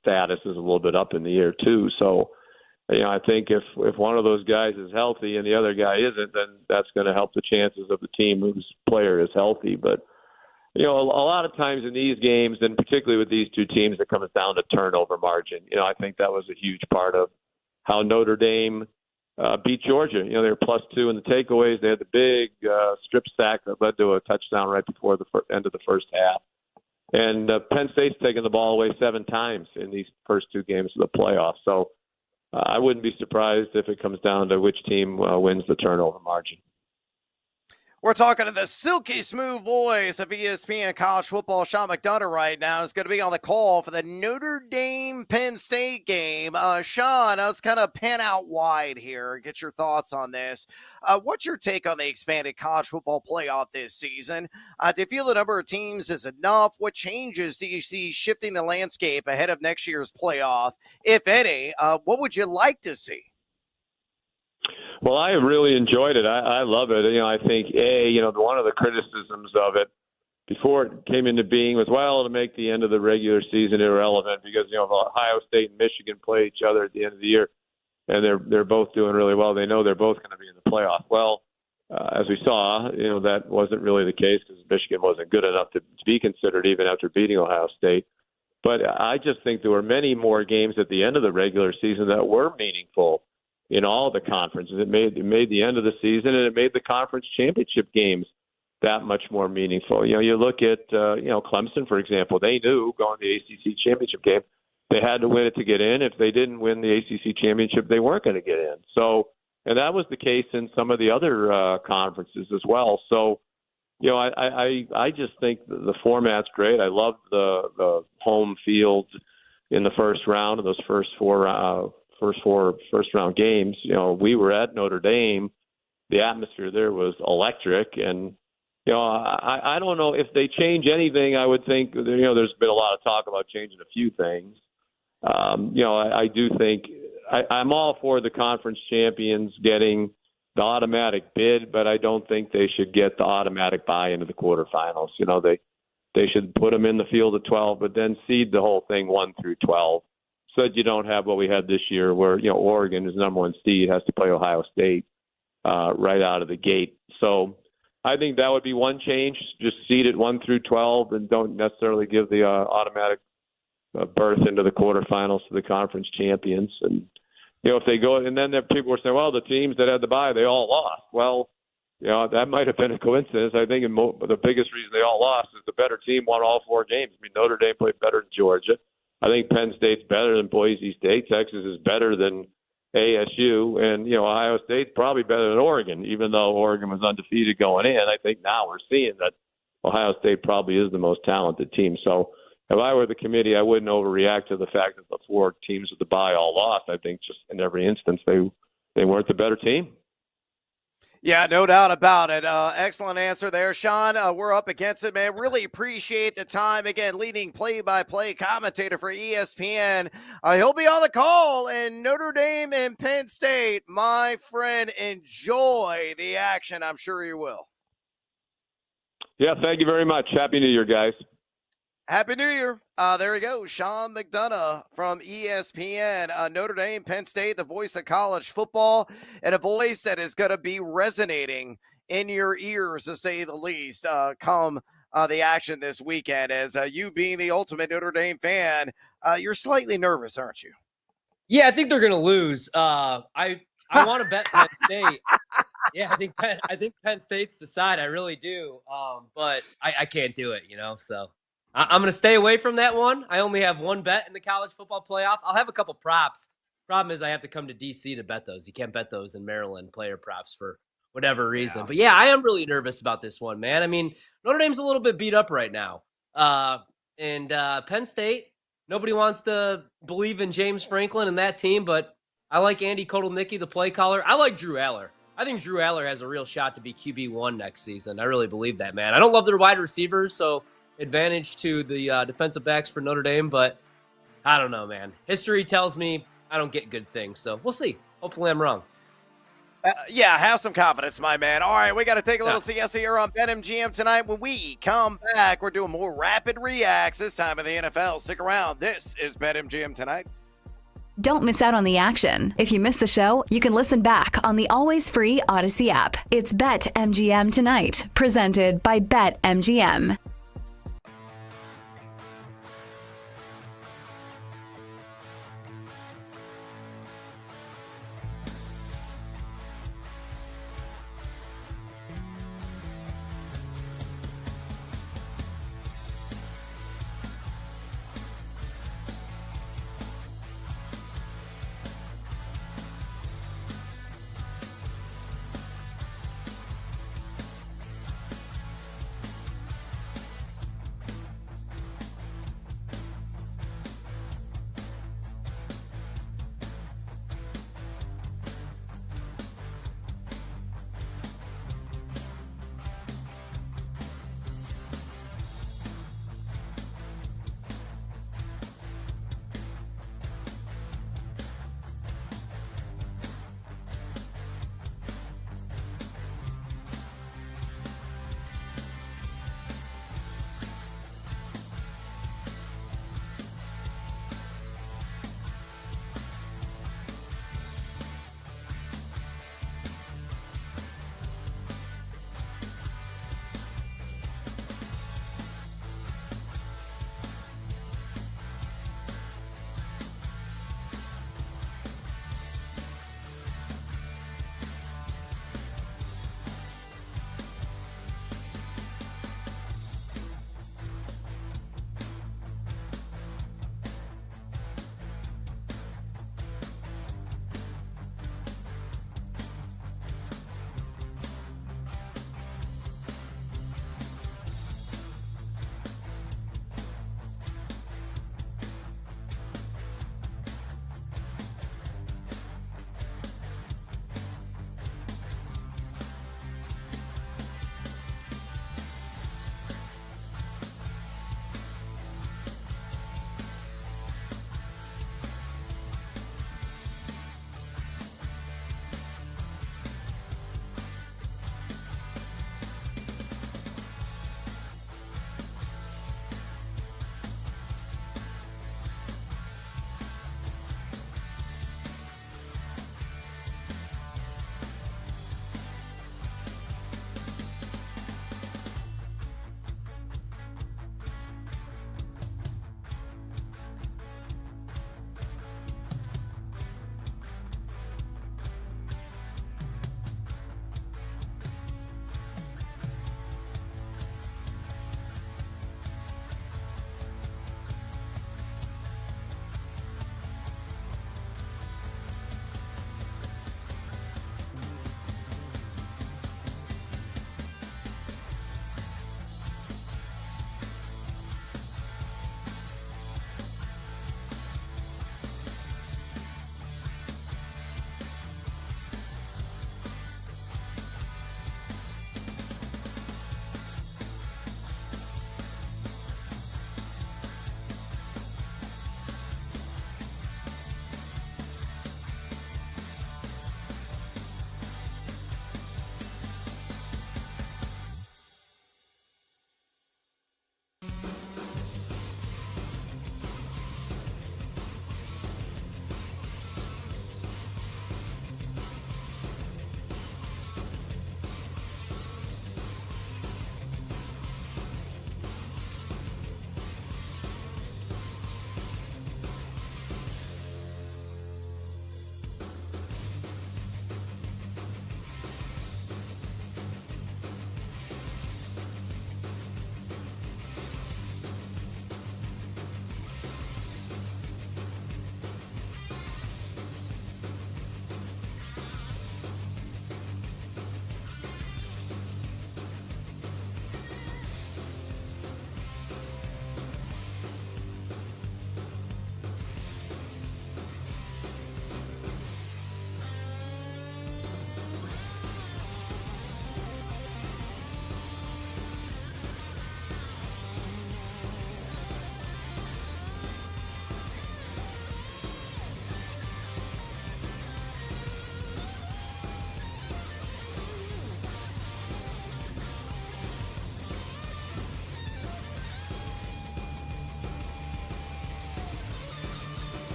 status is a little bit up in the air too. So, I think if one of those guys is healthy and the other guy isn't, then that's going to help the chances of the team whose player is healthy. But a lot of times in these games, and particularly with these two teams, it comes down to turnover margin. I think that was a huge part of how Notre Dame beat Georgia. They were +2 in the takeaways. They had the big strip sack that led to a touchdown right before the end of the first half. And Penn State's taken the ball away 7 times in these first 2 games of the playoffs. So I wouldn't be surprised if it comes down to which team wins the turnover margin. We're talking to the silky smooth voice of ESPN college football. Sean McDonough right now is going to be on the call for the Notre Dame-Penn State game. Sean, let's kind of pan out wide here. Get your thoughts on this. What's your take on the expanded college football playoff this season? Do you feel the number of teams is enough? What changes do you see shifting the landscape ahead of next year's playoff, if any? What would you like to see? Well, I have really enjoyed it. I love it. I think, one of the criticisms of it before it came into being was, to make the end of the regular season irrelevant because, Ohio State and Michigan play each other at the end of the year, and they're both doing really well. They know they're both going to be in the playoff. Well, as we saw, that wasn't really the case because Michigan wasn't good enough to be considered even after beating Ohio State. But I just think there were many more games at the end of the regular season that were meaningful in all the conferences. It made the end of the season, and it made the conference championship games that much more meaningful. You look at Clemson, for example. They knew going to the ACC championship game they had to win it to get in. If they didn't win the ACC championship, they weren't going to get in. So, and that was the case in some of the other conferences as well. So, I just think the format's great. I love the home field in the first round of those first four first-round games. We were at Notre Dame. The atmosphere there was electric. And, I don't know if they change anything. I would think, there's been a lot of talk about changing a few things. I do think I'm all for the conference champions getting the automatic bid, but I don't think they should get the automatic buy into the quarterfinals. They should put them in the field of 12, but then seed the whole thing 1 through 12. so that you don't have what we had this year where, Oregon is number one seed, has to play Ohio State right out of the gate. So I think that would be one change. Just seed it 1 through 12 and don't necessarily give the automatic berth into the quarterfinals to the conference champions. And, if they go, and then people were saying, well, the teams that had the bye, they all lost. Well, that might have been a coincidence. I think the biggest reason they all lost is the better team won all 4 games. I mean, Notre Dame played better than Georgia. I think Penn State's better than Boise State. Texas is better than ASU. And, Ohio State's probably better than Oregon, even though Oregon was undefeated going in. I think now we're seeing that Ohio State probably is the most talented team. So if I were the committee, I wouldn't overreact to the fact that the 4 teams with the bye all lost. I think just in every instance, they weren't the better team. Yeah, no doubt about it. Excellent answer there, Sean. We're up against it, man. Really appreciate the time. Again, leading play-by-play commentator for ESPN. He'll be on the call, and Notre Dame and Penn State, my friend, enjoy the action. I'm sure you will. Yeah, thank you very much. Happy New Year, guys. Happy New Year. There we go. Sean McDonough from ESPN. Notre Dame, Penn State, the voice of college football, and a voice that is going to be resonating in your ears, to say the least, come the action this weekend. As you being the ultimate Notre Dame fan, you're slightly nervous, aren't you? Yeah, I think they're going to lose. I want to bet Penn State. Yeah, I think Penn State's the side. I really do. But I can't do it, so. I'm going to stay away from that one. I only have one bet in the college football playoff. I'll have a couple props. Problem is I have to come to D.C. to bet those. You can't bet those in Maryland, player props, for whatever reason. But, yeah, I am really nervous about this one, man. I mean, Notre Dame's a little bit beat up right now. And Penn State, nobody wants to believe in James Franklin and that team, but I like Andy Kotelnicki, the play caller. I like Drew Aller. I think Drew Aller has a real shot to be QB1 next season. I really believe that, man. I don't love their wide receivers, so advantage to the defensive backs for Notre Dame, but I don't know, man. History tells me I don't get good things, so we'll see. Hopefully I'm wrong. Yeah, have some confidence, my man. All right, we got to take a little siesta here on BetMGM tonight. When we come back, we're doing more rapid reacts this time in the NFL. Stick around. This is BetMGM Tonight. Don't miss out on the action. If you missed the show, you can listen back on the always free Odyssey app. It's BetMGM Tonight, presented by BetMGM.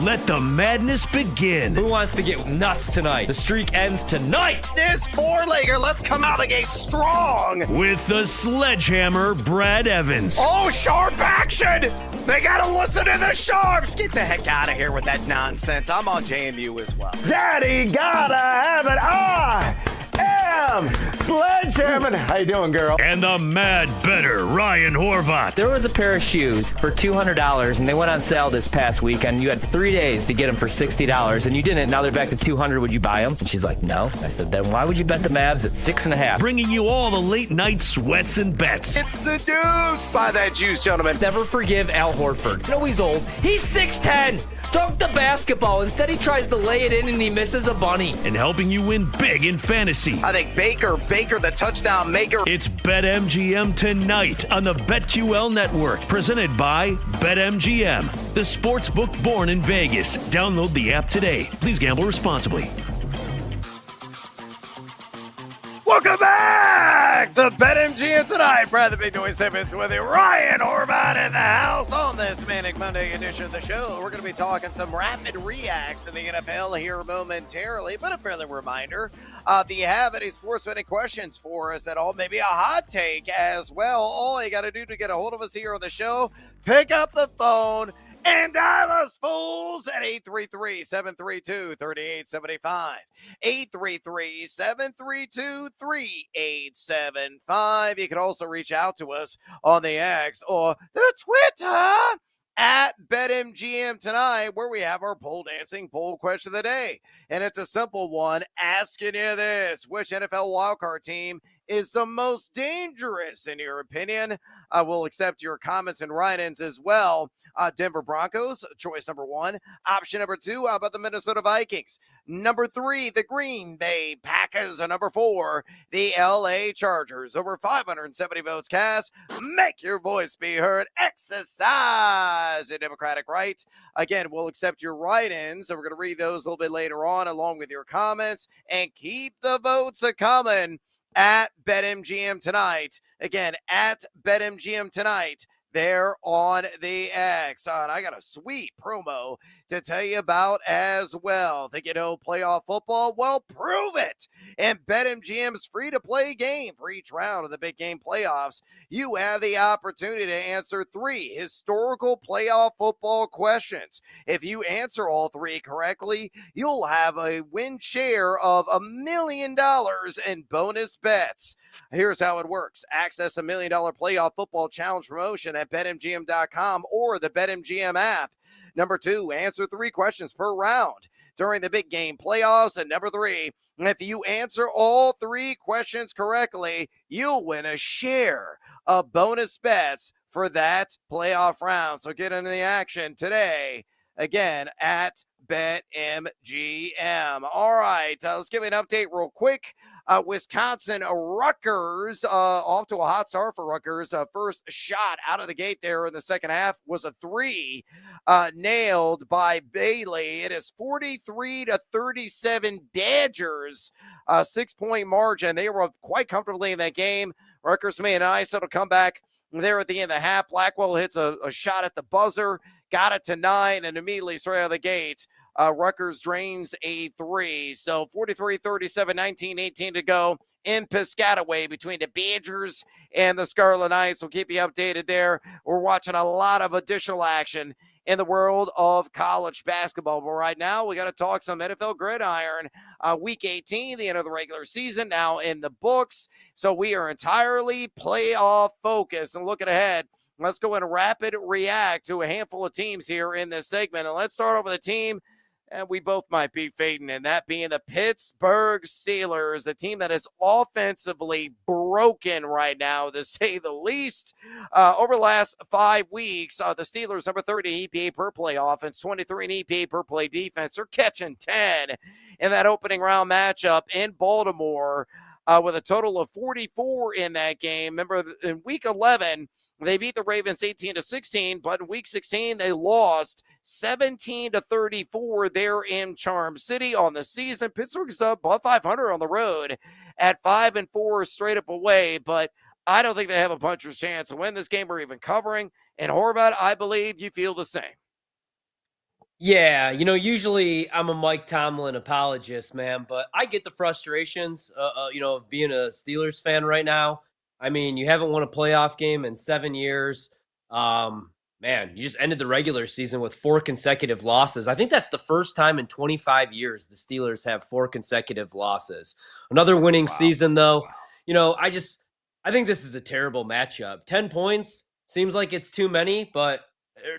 Let the madness begin. Who wants to get nuts tonight? The streak ends tonight. This four-legger, let's come out of the gate strong. With the sledgehammer, Brad Evans. Oh, sharp action. They got to listen to the sharps. Get the heck out of here with that nonsense. I'm on JMU as well. Daddy gotta have it. I am Sledgehammer. How you doing, girl? And the mad better, Ryan Horvat. There was a pair of shoes for $200, and they went on sale this past weekend. You had 3 days to get them for $60, and you didn't. Now they're back to $200. Would you buy them? And she's like, no. I said, then why would you bet the Mavs at 6.5? Bringing you all the late night sweats and bets. It's seduced by that juice, gentlemen. Never forgive Al Horford. No, he's old. He's 6'10". Dunk the basketball. Instead, he tries to lay it in and he misses a bunny. And helping you win big in fantasy. I think Baker, the touchdown maker. It's BetMGM tonight on the BetQL network. Presented by BetMGM, the sportsbook born in Vegas. Download the app today. Please gamble responsibly. Welcome back to BetMGM tonight. Brad the Big Noise Simmons with you. Ryan Horvat in the house on this Manic Monday edition of the show. We're going to be talking some rapid reacts to the NFL here momentarily, but a friendly reminder, if you have any sports betting questions for us at all, maybe a hot take as well, all you got to do to get a hold of us here on the show, pick up the phone and dial us fools at 833-732-3875. 833-732-3875. You can also reach out to us on the X or the Twitter at BetMGM tonight, where we have our pole dancing poll question of the day. And it's a simple one, asking you this: which NFL wildcard team is the most dangerous in your opinion? I will accept your comments and write-ins as well. Denver Broncos, choice number 1. Option number 2, how about the Minnesota Vikings? Number 3, the Green Bay Packers. And number 4, the LA Chargers. Over 570 votes cast. Make your voice be heard. Exercise your democratic right. Again, we'll accept your write-ins, so we're going to read those a little bit later on along with your comments. And keep the votes a-coming at BetMGM tonight. Again, at BetMGM tonight. There on the X. And I got a sweet promo to tell you about as well. Think you know playoff football? Well, prove it. And BetMGM's free-to-play game for each round of the big game playoffs. You have the opportunity to answer 3 historical playoff football questions. If you answer all 3 correctly, you'll have a win share of $1 million in bonus bets. Here's how it works. Access $1 million playoff football challenge promotion at BetMGM.com or the BetMGM app. Number 2, answer 3 questions per round during the big game playoffs. And number 3, if you answer all 3 questions correctly, you'll win a share of bonus bets for that playoff round. So get into the action today, again, at BetMGM. All right, let's give you an update real quick. Wisconsin Rutgers, off to a hot start for Rutgers. First shot out of the gate there in the second half was a 3, nailed by Bailey. It is 43-37 Badgers, 6-point margin. They were quite comfortably in that game. Rutgers made a nice little comeback there at the end of the half. Blackwell hits a shot at the buzzer, got it to 9, and immediately straight out of the gate, Rutgers drains a 3. So 43-37, 19-18 to go in Piscataway between the Badgers and the Scarlet Knights. We'll keep you updated there. We're watching a lot of additional action in the world of college basketball. But right now, we got to talk some NFL gridiron. Week 18, the end of the regular season, now in the books. So we are entirely playoff focused and looking ahead. Let's go and rapid react to a handful of teams here in this segment. And let's start off with a team and we both might be fading, and that being the Pittsburgh Steelers, a team that is offensively broken right now, to say the least. Over the last 5 weeks, the Steelers, number 30 in EPA per play offense, 23 in EPA per play defense. They're catching 10 in that opening round matchup in Baltimore, with a total of 44 in that game. Remember, in week 11, they beat the Ravens 18-16, but in week 16, they lost 17-34 there in Charm City on the season. Pittsburgh's above 500 on the road at 5-4 straight up away, but I don't think they have a puncher's chance to win this game or even covering. And Horvat, I believe you feel the same. Yeah, usually I'm a Mike Tomlin apologist, man, but I get the frustrations, of being a Steelers fan right now. I mean, you haven't won a playoff game in 7 years. Man, you just ended the regular season with 4 consecutive losses. I think that's the first time in 25 years the Steelers have 4 consecutive losses. Another winning season, though. I think this is a terrible matchup. 10 points seems like it's too many, but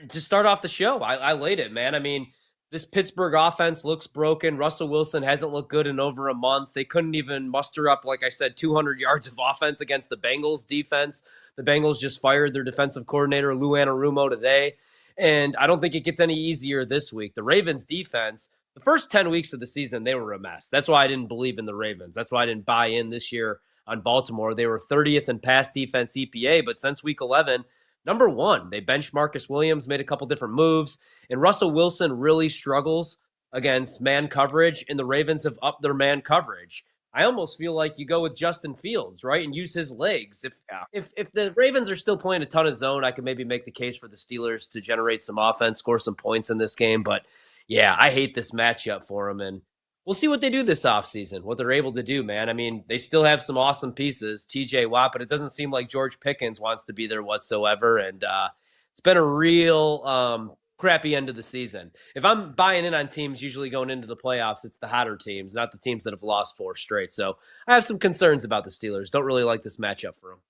to start off the show, I laid it, man. I mean, this Pittsburgh offense looks broken. Russell Wilson hasn't looked good in over a month. They couldn't even muster up, like I said, 200 yards of offense against the Bengals defense. The Bengals just fired their defensive coordinator, Lou Anarumo, today. And I don't think it gets any easier this week. The Ravens defense, the first 10 weeks of the season, they were a mess. That's why I didn't believe in the Ravens. That's why I didn't buy in this year on Baltimore. They were 30th in pass defense EPA, but since week 11, number 1, they benched Marcus Williams, made a couple different moves, and Russell Wilson really struggles against man coverage, and the Ravens have upped their man coverage. I almost feel like you go with Justin Fields, right, and use his legs. If the Ravens are still playing a ton of zone, I could maybe make the case for the Steelers to generate some offense, score some points in this game. But, yeah, I hate this matchup for them, and we'll see what they do this offseason, what they're able to do, man. I mean, they still have some awesome pieces, TJ Watt, but it doesn't seem like George Pickens wants to be there whatsoever. And it's been a real crappy end of the season. If I'm buying in on teams usually going into the playoffs, it's the hotter teams, not the teams that have lost 4 straight. So I have some concerns about the Steelers. Don't really like this matchup for them.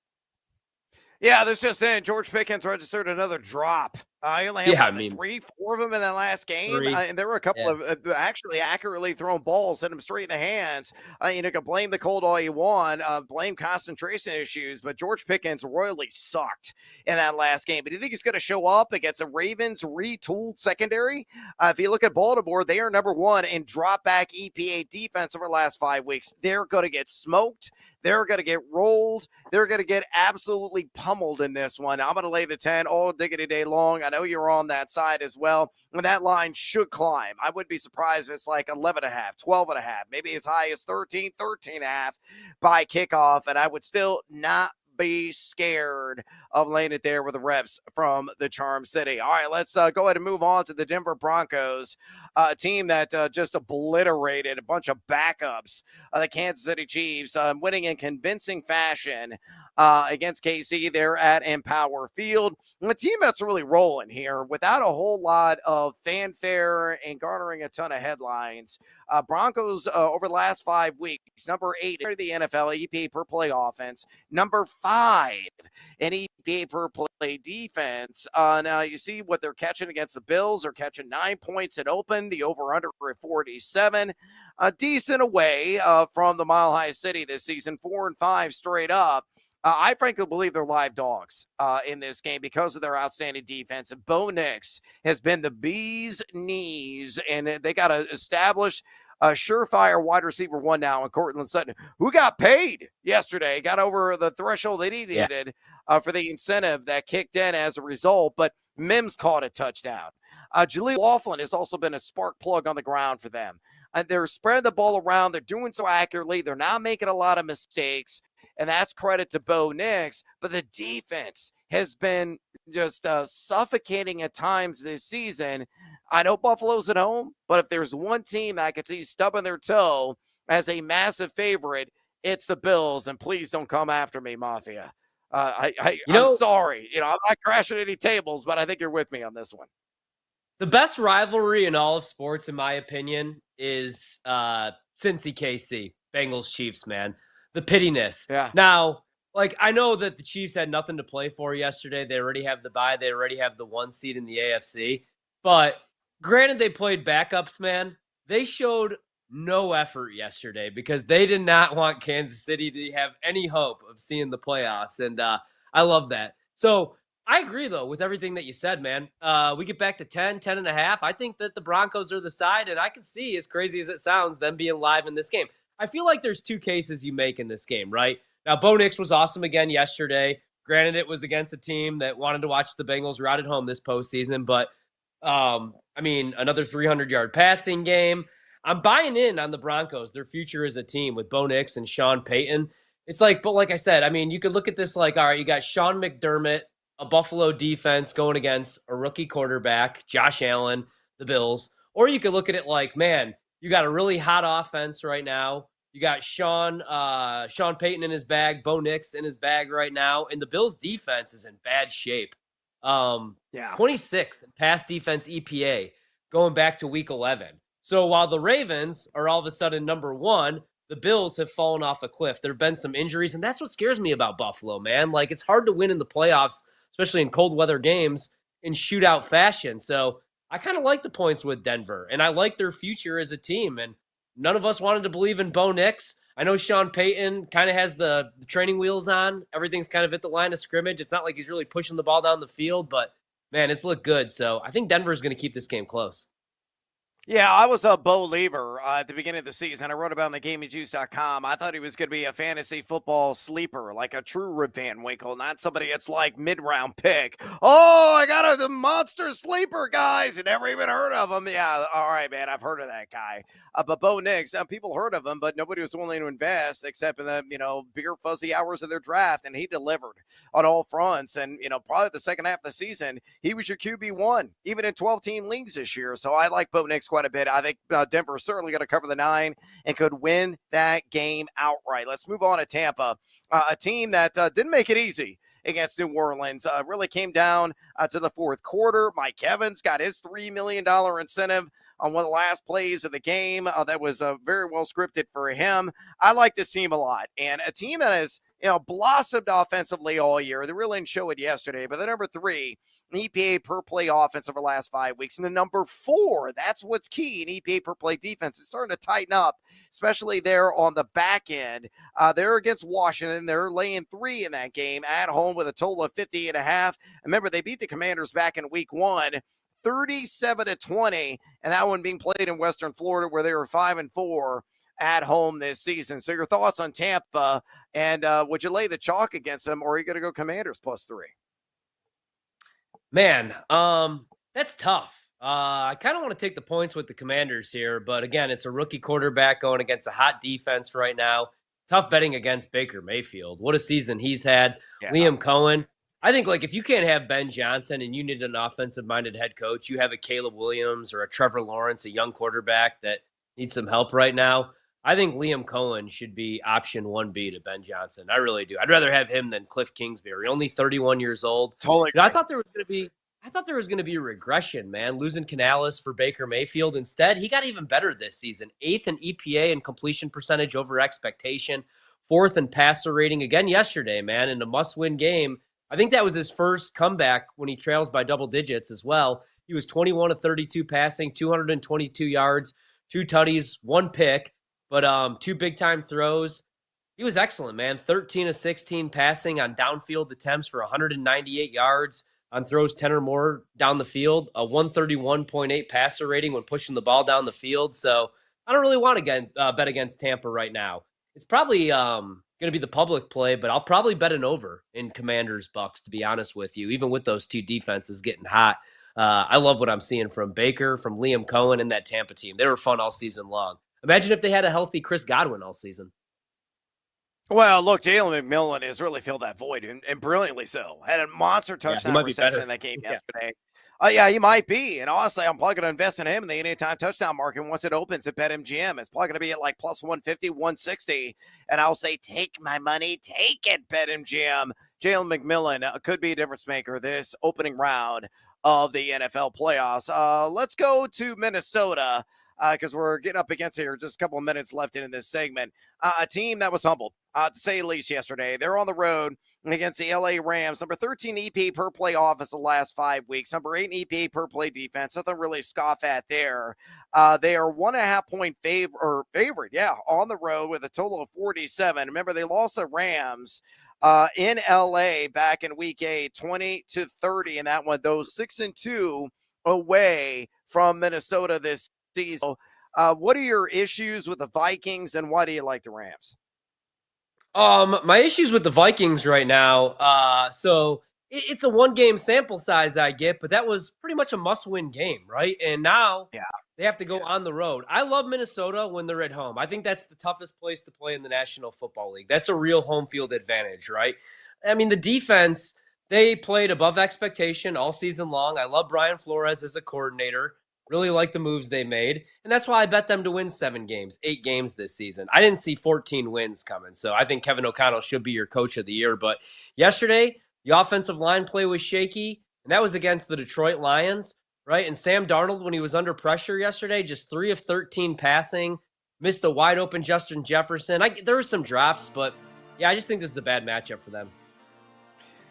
Yeah, this just in. George Pickens registered another drop. He only had 3, 4 of them in that last game. And there were a couple of actually accurately thrown balls, sent him straight in the hands. You can blame the cold all you want, blame concentration issues, but George Pickens royally sucked in that last game. But do you think he's going to show up against a Ravens retooled secondary? If you look at Baltimore, they are number 1 in drop back EPA defense over the last 5 weeks. They're going to get smoked. They're going to get rolled. They're going to get absolutely pummeled in this one. I'm going to lay the 10 all diggity day long. I know you're on that side as well. And that line should climb. I wouldn't be surprised if it's like 11.5, 12.5, maybe as high as 13, 13.5 by kickoff. And I would still not be scared of laying it there with the reps from the Charm City. All right, let's go ahead and move on to the Denver Broncos, a team that just obliterated a bunch of backups. The Kansas City Chiefs winning in convincing fashion against KC. They're at Empower Field. And the team that's really rolling here without a whole lot of fanfare and garnering a ton of headlines. Broncos over the last 5 weeks, number 8 in the NFL EPA per play offense, number 5 in EPA per play defense. Now you see what they're catching against the Bills. They're catching 9 points at open, the over-under at 47. A decent away from the Mile High City this season, 4-5 straight up. I frankly believe they're live dogs in this game because of their outstanding defense. And Bo Nix has been the bee's knees, and they got to establish a surefire wide receiver 1 now in Cortland Sutton, who got paid yesterday, got over the threshold they needed for the incentive that kicked in as a result. But Mims caught a touchdown. Jaleel Laughlin has also been a spark plug on the ground for them. They're spreading the ball around. They're doing so accurately. They're not making a lot of mistakes. And that's credit to Bo Nix. But the defense has been just suffocating at times this season. I know Buffalo's at home, but if there's one team I could see stubbing their toe as a massive favorite, it's the Bills. And please don't come after me, Mafia. I'm sorry. I'm not crashing any tables, but I think you're with me on this one. The best rivalry in all of sports, in my opinion, is Cincy KC, Bengals Chiefs, man. The pittiness. Yeah. Now, I know that the Chiefs had nothing to play for yesterday. They already have the bye. They already have the 1 seed in the AFC. But granted, they played backups, man. They showed no effort yesterday because they did not want Kansas City to have any hope of seeing the playoffs. And I love that. So I agree, though, with everything that you said, man. We get back to 10.5. I think that the Broncos are the side, and I can see, as crazy as it sounds, them being live in this game. I feel like there's 2 cases you make in this game, right? Now, Bo Nix was awesome again yesterday. Granted, it was against a team that wanted to watch the Bengals rout at home this postseason, but, another 300-yard passing game. I'm buying in on the Broncos, their future as a team with Bo Nix and Sean Payton. It's but like I said, you could look at this all right, you got Sean McDermott, a Buffalo defense going against a rookie quarterback, Josh Allen. the Bills. Or you could look at it like, man, you got a really hot offense right now. You got Sean Payton in his bag, Bo Nix in his bag right now, and the Bills' defense is in bad shape. 26th in pass defense EPA going back to week 11. So while the Ravens are all of a sudden number one, the Bills have fallen off a cliff. There have been some injuries, and that's what scares me about Buffalo, man. Like, it's hard to win in the playoffs, especially in cold weather games, in shootout fashion. So I kind of like the points with Denver, and I like their future as a team. And none of us wanted to believe in Bo Nix. I know Sean Payton kind of has the training wheels on. Everything's kind of at the line of scrimmage. It's not like he's really pushing the ball down the field, but, man, it's looked good. So I think Denver's going to keep this game close. Yeah, I was a Bo Lever at the beginning of the season. I wrote about it on thegamingjuice.com. I thought he was going to be a fantasy football sleeper, like a true Rip Van Winkle, not somebody that's like mid-round pick. Oh, I got a monster sleeper, guys, and never even heard of him. Yeah, all right, man, I've heard of that guy. But Bo Nix, people heard of him, but nobody was willing to invest except in the, bigger fuzzy hours of their draft, and he delivered on all fronts. And, probably the second half of the season, he was your QB1, even in 12-team leagues this year. So I like Bo Nix quite a bit. I think Denver is certainly going to cover the 9 and could win that game outright. Let's move on to Tampa, a team that didn't make it easy against New Orleans. Really came down to the fourth quarter. Mike Evans got his $3 million incentive on one of the last plays of the game. That was very well scripted for him. I like this team a lot. And a team that has blossomed offensively all year. They really didn't show it yesterday, but the number 3 EPA per play offense over the last 5 weeks. And the number 4, that's what's key in EPA per play defense. It's starting to tighten up, especially there on the back end. They're against Washington. They're laying 3 in that game at home with a total of 50.5. Remember, they beat the Commanders back in week 1. 37-20, and that one being played in Western Florida where they were 5-4 at home this season. So your thoughts on Tampa, and would you lay the chalk against them, or are you going to go Commanders +3? Man, that's tough. I kind of want to take the points with the Commanders here, but again, it's a rookie quarterback going against a hot defense right now. Tough betting against Baker Mayfield. What a season he's had. Yeah. Liam Cohen. I think, if you can't have Ben Johnson and you need an offensive-minded head coach, you have a Caleb Williams or a Trevor Lawrence, a young quarterback that needs some help right now. I think Liam Cohen should be option 1B to Ben Johnson. I really do. I'd rather have him than Cliff Kingsbury, only 31 years old. Totally. I thought there was going to be a regression, man, losing Canales for Baker Mayfield. Instead, he got even better this season. 8th in EPA and completion percentage over expectation. 4th in passer rating again yesterday, man, in a must-win game. I think that was his first comeback when he trails by double digits as well. He was 21 of 32 passing, 222 yards, 2 tutties, 1 pick, but 2 big-time throws. He was excellent, man. 13 of 16 passing on downfield attempts for 198 yards on throws 10 or more down the field, a 131.8 passer rating when pushing the ball down the field. So I don't really want to bet against Tampa right now. It's probably going to be the public play, but I'll probably bet an over in Commanders Bucks, to be honest with you, even with those 2 defenses getting hot. I love what I'm seeing from Baker, from Liam Cohen, and that Tampa team. They were fun all season long. Imagine if they had a healthy Chris Godwin all season. Well, look, Jalen McMillan has really filled that void, and brilliantly so. Had a monster touchdown reception in that game yesterday. Yeah, he might be. And honestly, I'm probably going to invest in him in the anytime touchdown market once it opens at BetMGM. It's probably going to be at like plus 150, 160. And I'll say, take my money, take it, BetMGM. Jalen McMillan could be a difference maker this opening round of the NFL playoffs. Let's go to Minnesota because we're getting up against here. Just a couple of minutes left in this segment. A team that was humbled, to say the least, yesterday. They're on the road against the LA Rams. Number 13 EPA per play offense the last 5 weeks. Number 8 EPA per play defense. Nothing really scoff at there. They are 1.5 point favorite, on the road with a total of 47. Remember, they lost the Rams in LA back in week 8, 20-30 in that one. Those 6-2 away from Minnesota this season. What are your issues with the Vikings, and why do you like the Rams? My issues with the Vikings right now, so it's a 1-game sample size I get, but that was pretty much a must-win game, right? And now they have to go on the road. I love Minnesota when they're at home. I think that's the toughest place to play in the National Football League. That's a real home field advantage, right? I mean, the defense, they played above expectation all season long. I love Brian Flores as a coordinator. Really like the moves they made, and that's why I bet them to win 8 games this season. I didn't see 14 wins coming, so I think Kevin O'Connell should be your coach of the year. But yesterday, the offensive line play was shaky, and that was against the Detroit Lions, right? And Sam Darnold, when he was under pressure yesterday, just 3 of 13 passing, missed a wide open Justin Jefferson. There were some drops, but yeah, I just think this is a bad matchup for them.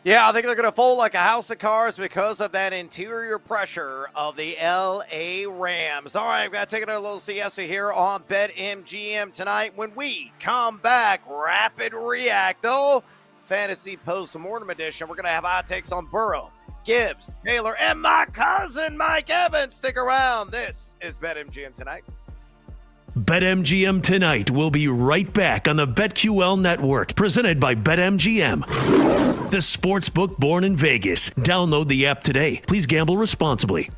Yeah, I think they're going to fold like a house of cards because of that interior pressure of the L.A. Rams. All right, we've got to take another little siesta here on BetMGM tonight. When we come back, Rapid React, though, Fantasy Post-Mortem Edition, we're going to have hot takes on Burrow, Gibbs, Taylor, and my cousin, Mike Evans. Stick around. This is BetMGM Tonight. BetMGM Tonight will be right back on the BetQL Network, presented by BetMGM. The sportsbook born in Vegas. Download the app today. Please gamble responsibly.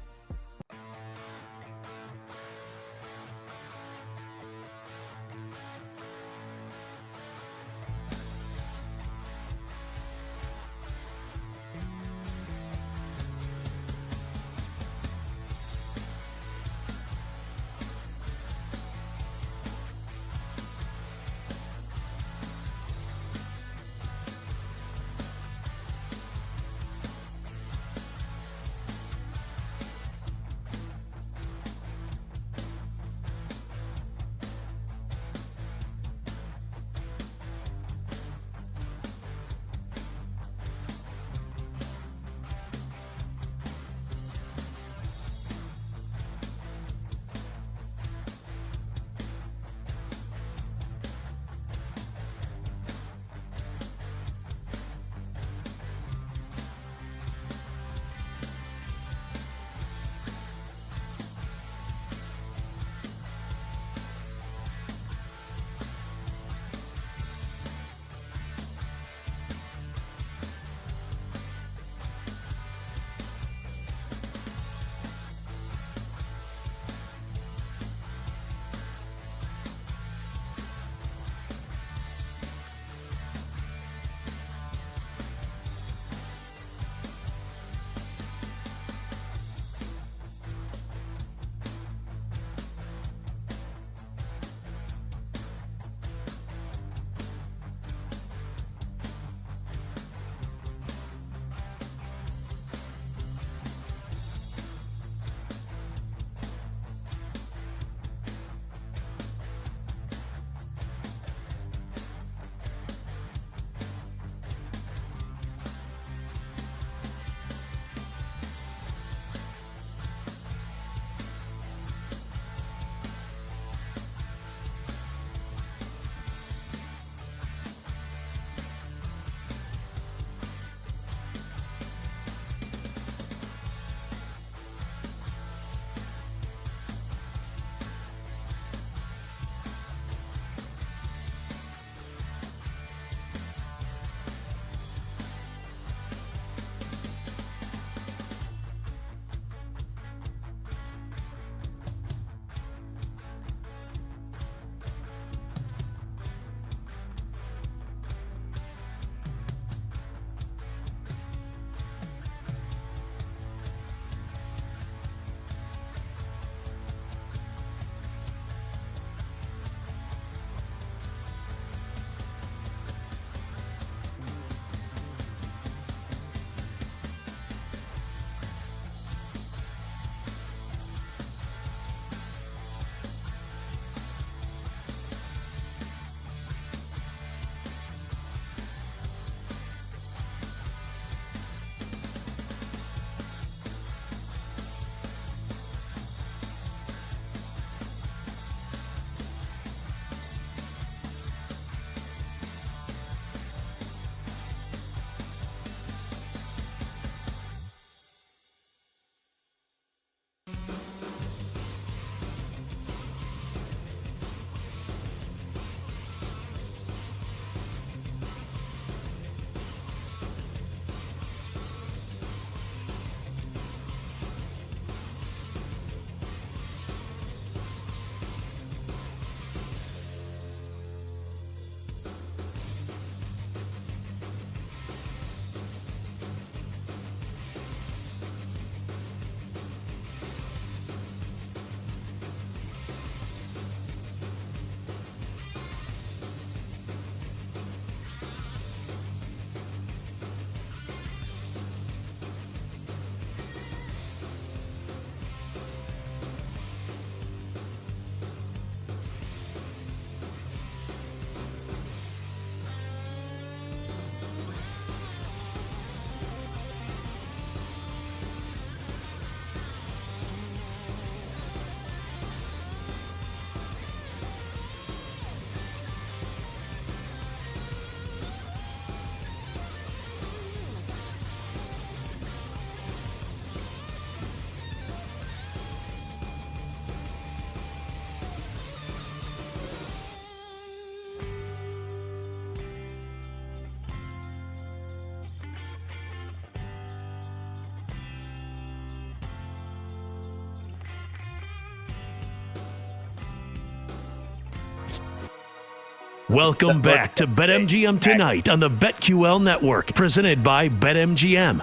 Welcome back to BetMGM Tonight on the BetQL Network, presented by BetMGM.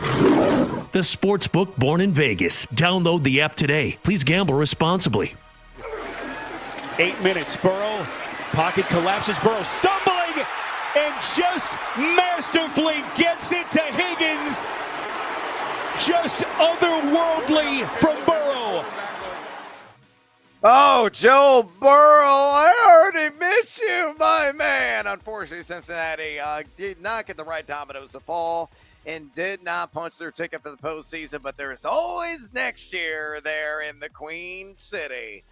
The sportsbook born in Vegas. Download the app today. Please gamble responsibly. 8 minutes. Burrow, pocket collapses. Burrow stumbling and just masterfully gets it to Higgins. Just otherworldly from Burrow. Oh, Joe Burrow, I already miss you, my man. Unfortunately, Cincinnati did not get the right dominoes to fall and did not punch their ticket for the postseason, but there's always next year there in the Queen City.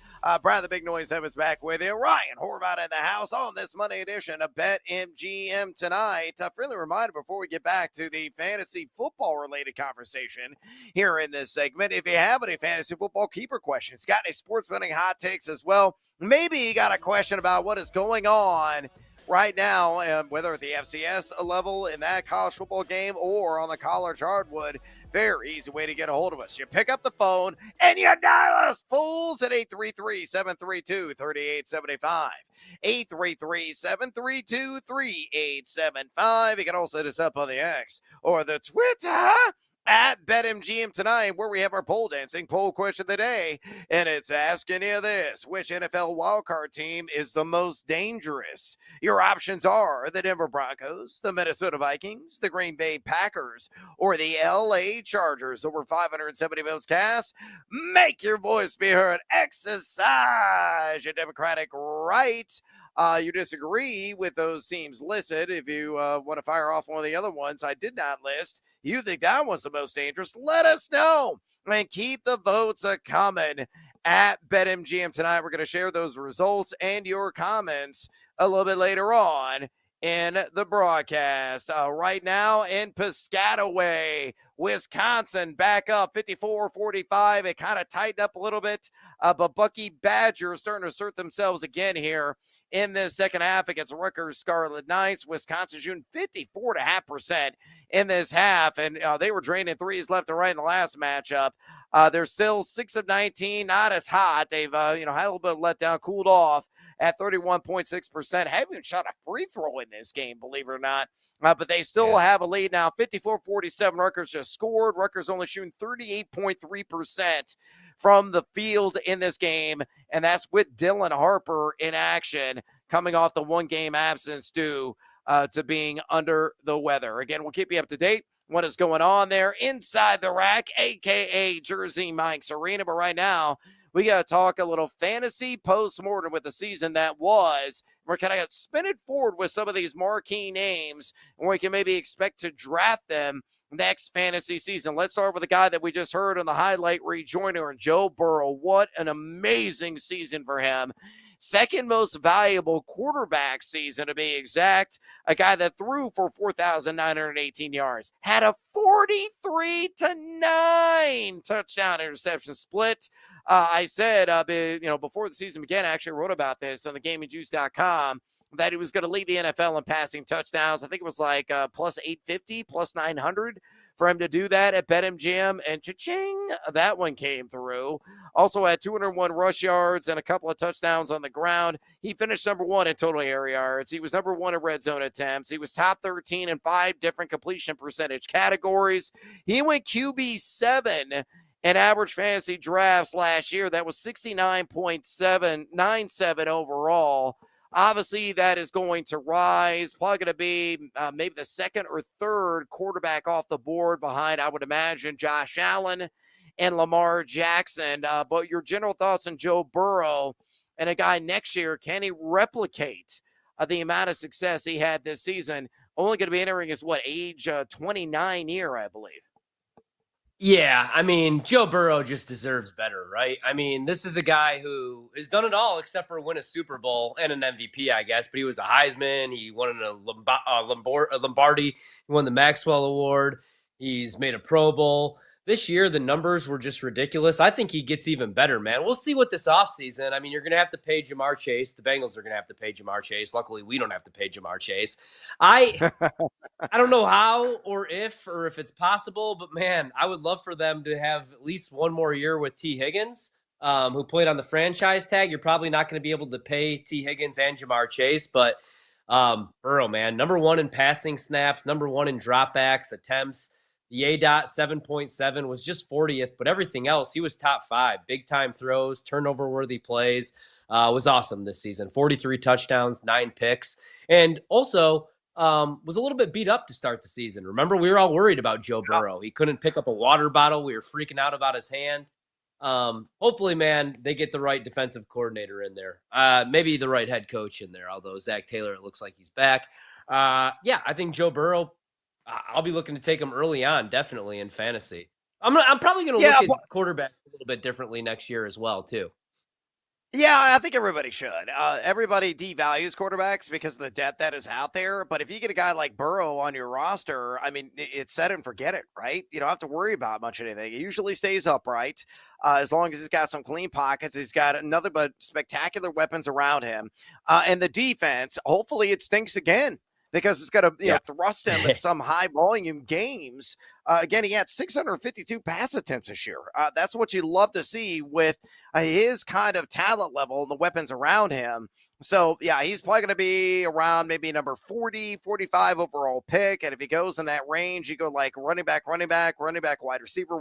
Brad the Big Noise Evans back with you. Ryan Horvath in the house on this Monday edition of BetMGM Tonight. A friendly reminder before we get back to the fantasy football related conversation here in this segment. If you have any fantasy football keeper questions, got any sports betting hot takes as well, maybe you got a question about what is going on right now, whether at the FCS level in that college football game or on the college hardwood, very easy way to get a hold of us. You pick up the phone and you dial us, fools, at 833-732-3875. 833-732-3875. You can also hit us up on the X or the Twitter at BetMGM Tonight, where we have our pole dancing poll question of the day, and it's asking you this: which NFL wildcard team is the most dangerous? Your options are the Denver Broncos, the Minnesota Vikings, the Green Bay Packers, or the LA Chargers. Over 570 votes cast. Make your voice be heard. Exercise your democratic right. You disagree with those teams listed. If you want to fire off one of the other ones I did not list, you think that one's the most dangerous, let us know. And keep the votes coming at BetMGM Tonight. We're going to share those results and your comments a little bit later on in the broadcast. Right now in Piscataway, Wisconsin, back up 54-45. It kind of tightened up a little bit, but Bucky Badgers starting to assert themselves again here in this second half against Rutgers Scarlet Knights. Wisconsin shooting 54.5% in this half, and they were draining threes left and right in the last matchup. They're still 6 of 19, not as hot. They've had a little bit of letdown, cooled off at 31.6%. Haven't even shot a free throw in this game, believe it or not. But they still have a lead now. 54-47. Rutgers just scored. Rutgers only shooting 38.3% from the field in this game, and that's with Dylan Harper in action, coming off the one-game absence due to being under the weather. Again, we'll keep you up to date what is going on there inside the rack, a.k.a. Jersey Mike's Arena. But right now, we got to talk a little fantasy post-mortem with the season that was. We're kind of spin it forward with some of these marquee names, and we can maybe expect to draft them next fantasy season. Let's start with the guy that we just heard on the highlight rejoinder, Joe Burrow. What an amazing season for him. Second most valuable quarterback season, to be exact. A guy that threw for 4,918 yards, had a 43-9 touchdown interception split. I said, before the season began, I actually wrote about this on the GamingJuice.com, that he was going to lead the NFL in passing touchdowns. I think it was like plus 850, plus 900 for him to do that at BetMGM, and cha-ching, that one came through. Also had 201 rush yards and a couple of touchdowns on the ground. He finished number 1 in total air yards. He was number 1 in red zone attempts. He was top 13 in 5 different completion percentage categories. He went QB7 in average fantasy drafts last year. That was 69.797 overall. Obviously, that is going to rise. Probably going to be maybe the second or third quarterback off the board behind, I would imagine, Josh Allen and Lamar Jackson. But your general thoughts on Joe Burrow and a guy next year, can he replicate the amount of success he had this season? Only going to be entering his, age 29 year, I believe. Yeah, I mean, Joe Burrow just deserves better, right? I mean, this is a guy who has done it all except for win a Super Bowl and an MVP, I guess. But he was a Heisman. He won a Lombardi. He won the Maxwell Award. He's made a Pro Bowl. This year, the numbers were just ridiculous. I think he gets even better, man. We'll see what this offseason. I mean, you're going to have to pay Jamar Chase. The Bengals are going to have to pay Jamar Chase. Luckily, we don't have to pay Jamar Chase. I don't know how or if it's possible, but, man, I would love for them to have at least one more year with T. Higgins, who played on the franchise tag. You're probably not going to be able to pay T. Higgins and Jamar Chase, but Burrow, man, number 1 in passing snaps, number 1 in dropbacks, attempts. The ADOT 7.7 was just 40th, but everything else, he was top 5. Big time throws, turnover worthy plays, was awesome this season. 43 touchdowns, 9 picks, and also was a little bit beat up to start the season. Remember, we were all worried about Joe Burrow. He couldn't pick up a water bottle. We were freaking out about his hand. Hopefully, man, they get the right defensive coordinator in there. Maybe the right head coach in there, although Zach Taylor, it looks like he's back. Yeah, I think Joe Burrow, I'll be looking to take him early on, definitely in fantasy. I'm probably going to look at quarterbacks a little bit differently next year as well, too. Yeah, I think everybody should. Everybody devalues quarterbacks because of the depth that is out there. But if you get a guy like Burrow on your roster, I mean, it's set and forget it, right? You don't have to worry about much of anything. He usually stays upright as long as he's got some clean pockets. He's got nothing but spectacular weapons around him. And the defense, hopefully it stinks again, because it's going to thrust him in some high volume games. Again, he had 652 pass attempts this year. That's what you love to see with his kind of talent level and the weapons around him. So, yeah, he's probably going to be around maybe number 40, 45 overall pick. And if he goes in that range, you go like running back, wide receiver,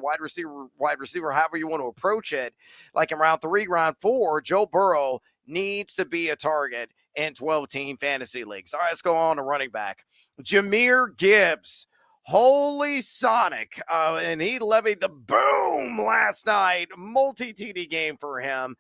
however you want to approach it. Like in round 3, round 4, Joe Burrow needs to be a target in 12-team fantasy leagues. All right, let's go on to running back. Jahmyr Gibbs. Holy Sonic. And he levied the boom last night. Multi-TD game for him.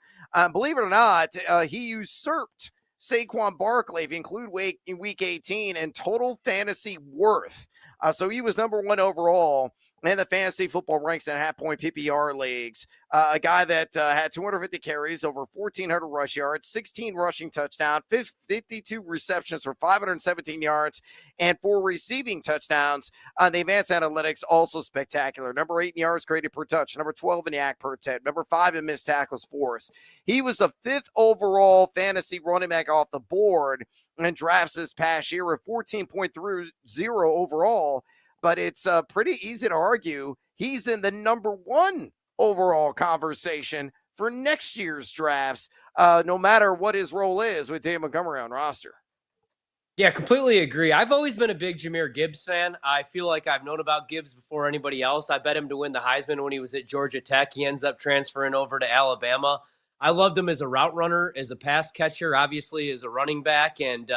Believe it or not, he usurped Saquon Barkley, if you include week 18, in total fantasy worth. So he was number 1 overall in the fantasy football ranks in half-point PPR leagues. A guy that had 250 carries, over 1,400 rush yards, 16 rushing touchdowns, 52 receptions for 517 yards, and 4 receiving touchdowns. The advanced analytics, also spectacular. Number 8 in yards created per touch, number 12 in yak per attempt, number 5 in missed tackles forced. He was the 5th overall fantasy running back off the board in drafts this past year with 14.30 overall. But it's pretty easy to argue he's in the number 1 overall conversation for next year's drafts, no matter what his role is with Dave Montgomery on roster. Yeah, completely agree. I've always been a big Jahmyr Gibbs fan. I feel like I've known about Gibbs before anybody else. I bet him to win the Heisman when he was at Georgia Tech. He ends up transferring over to Alabama. I loved him as a route runner, as a pass catcher, obviously as a running back, and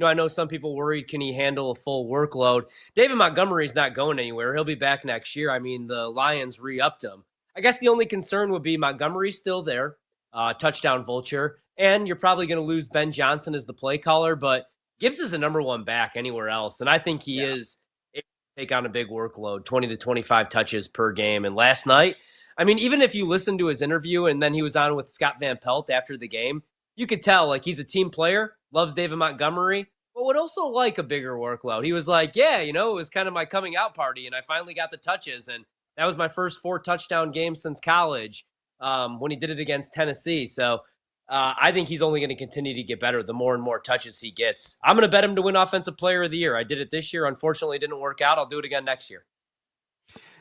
I know some people worried, can he handle a full workload? David Montgomery's not going anywhere. He'll be back next year. I mean, the Lions re-upped him. I guess the only concern would be Montgomery's still there, touchdown vulture, and you're probably going to lose Ben Johnson as the play caller, but Gibbs is a number 1 back anywhere else, and I think he is able to take on a big workload, 20 to 25 touches per game. And last night, I mean, even if you listen to his interview and then he was on with Scott Van Pelt after the game, you could tell, like, he's a team player, loves David Montgomery, but would also like a bigger workload. He was like, yeah, it was kind of my coming out party, and I finally got the touches, and that was my first 4 touchdown game since college when he did it against Tennessee. So I think he's only going to continue to get better the more and more touches he gets. I'm going to bet him to win Offensive Player of the Year. I did it this year. Unfortunately, it didn't work out. I'll do it again next year.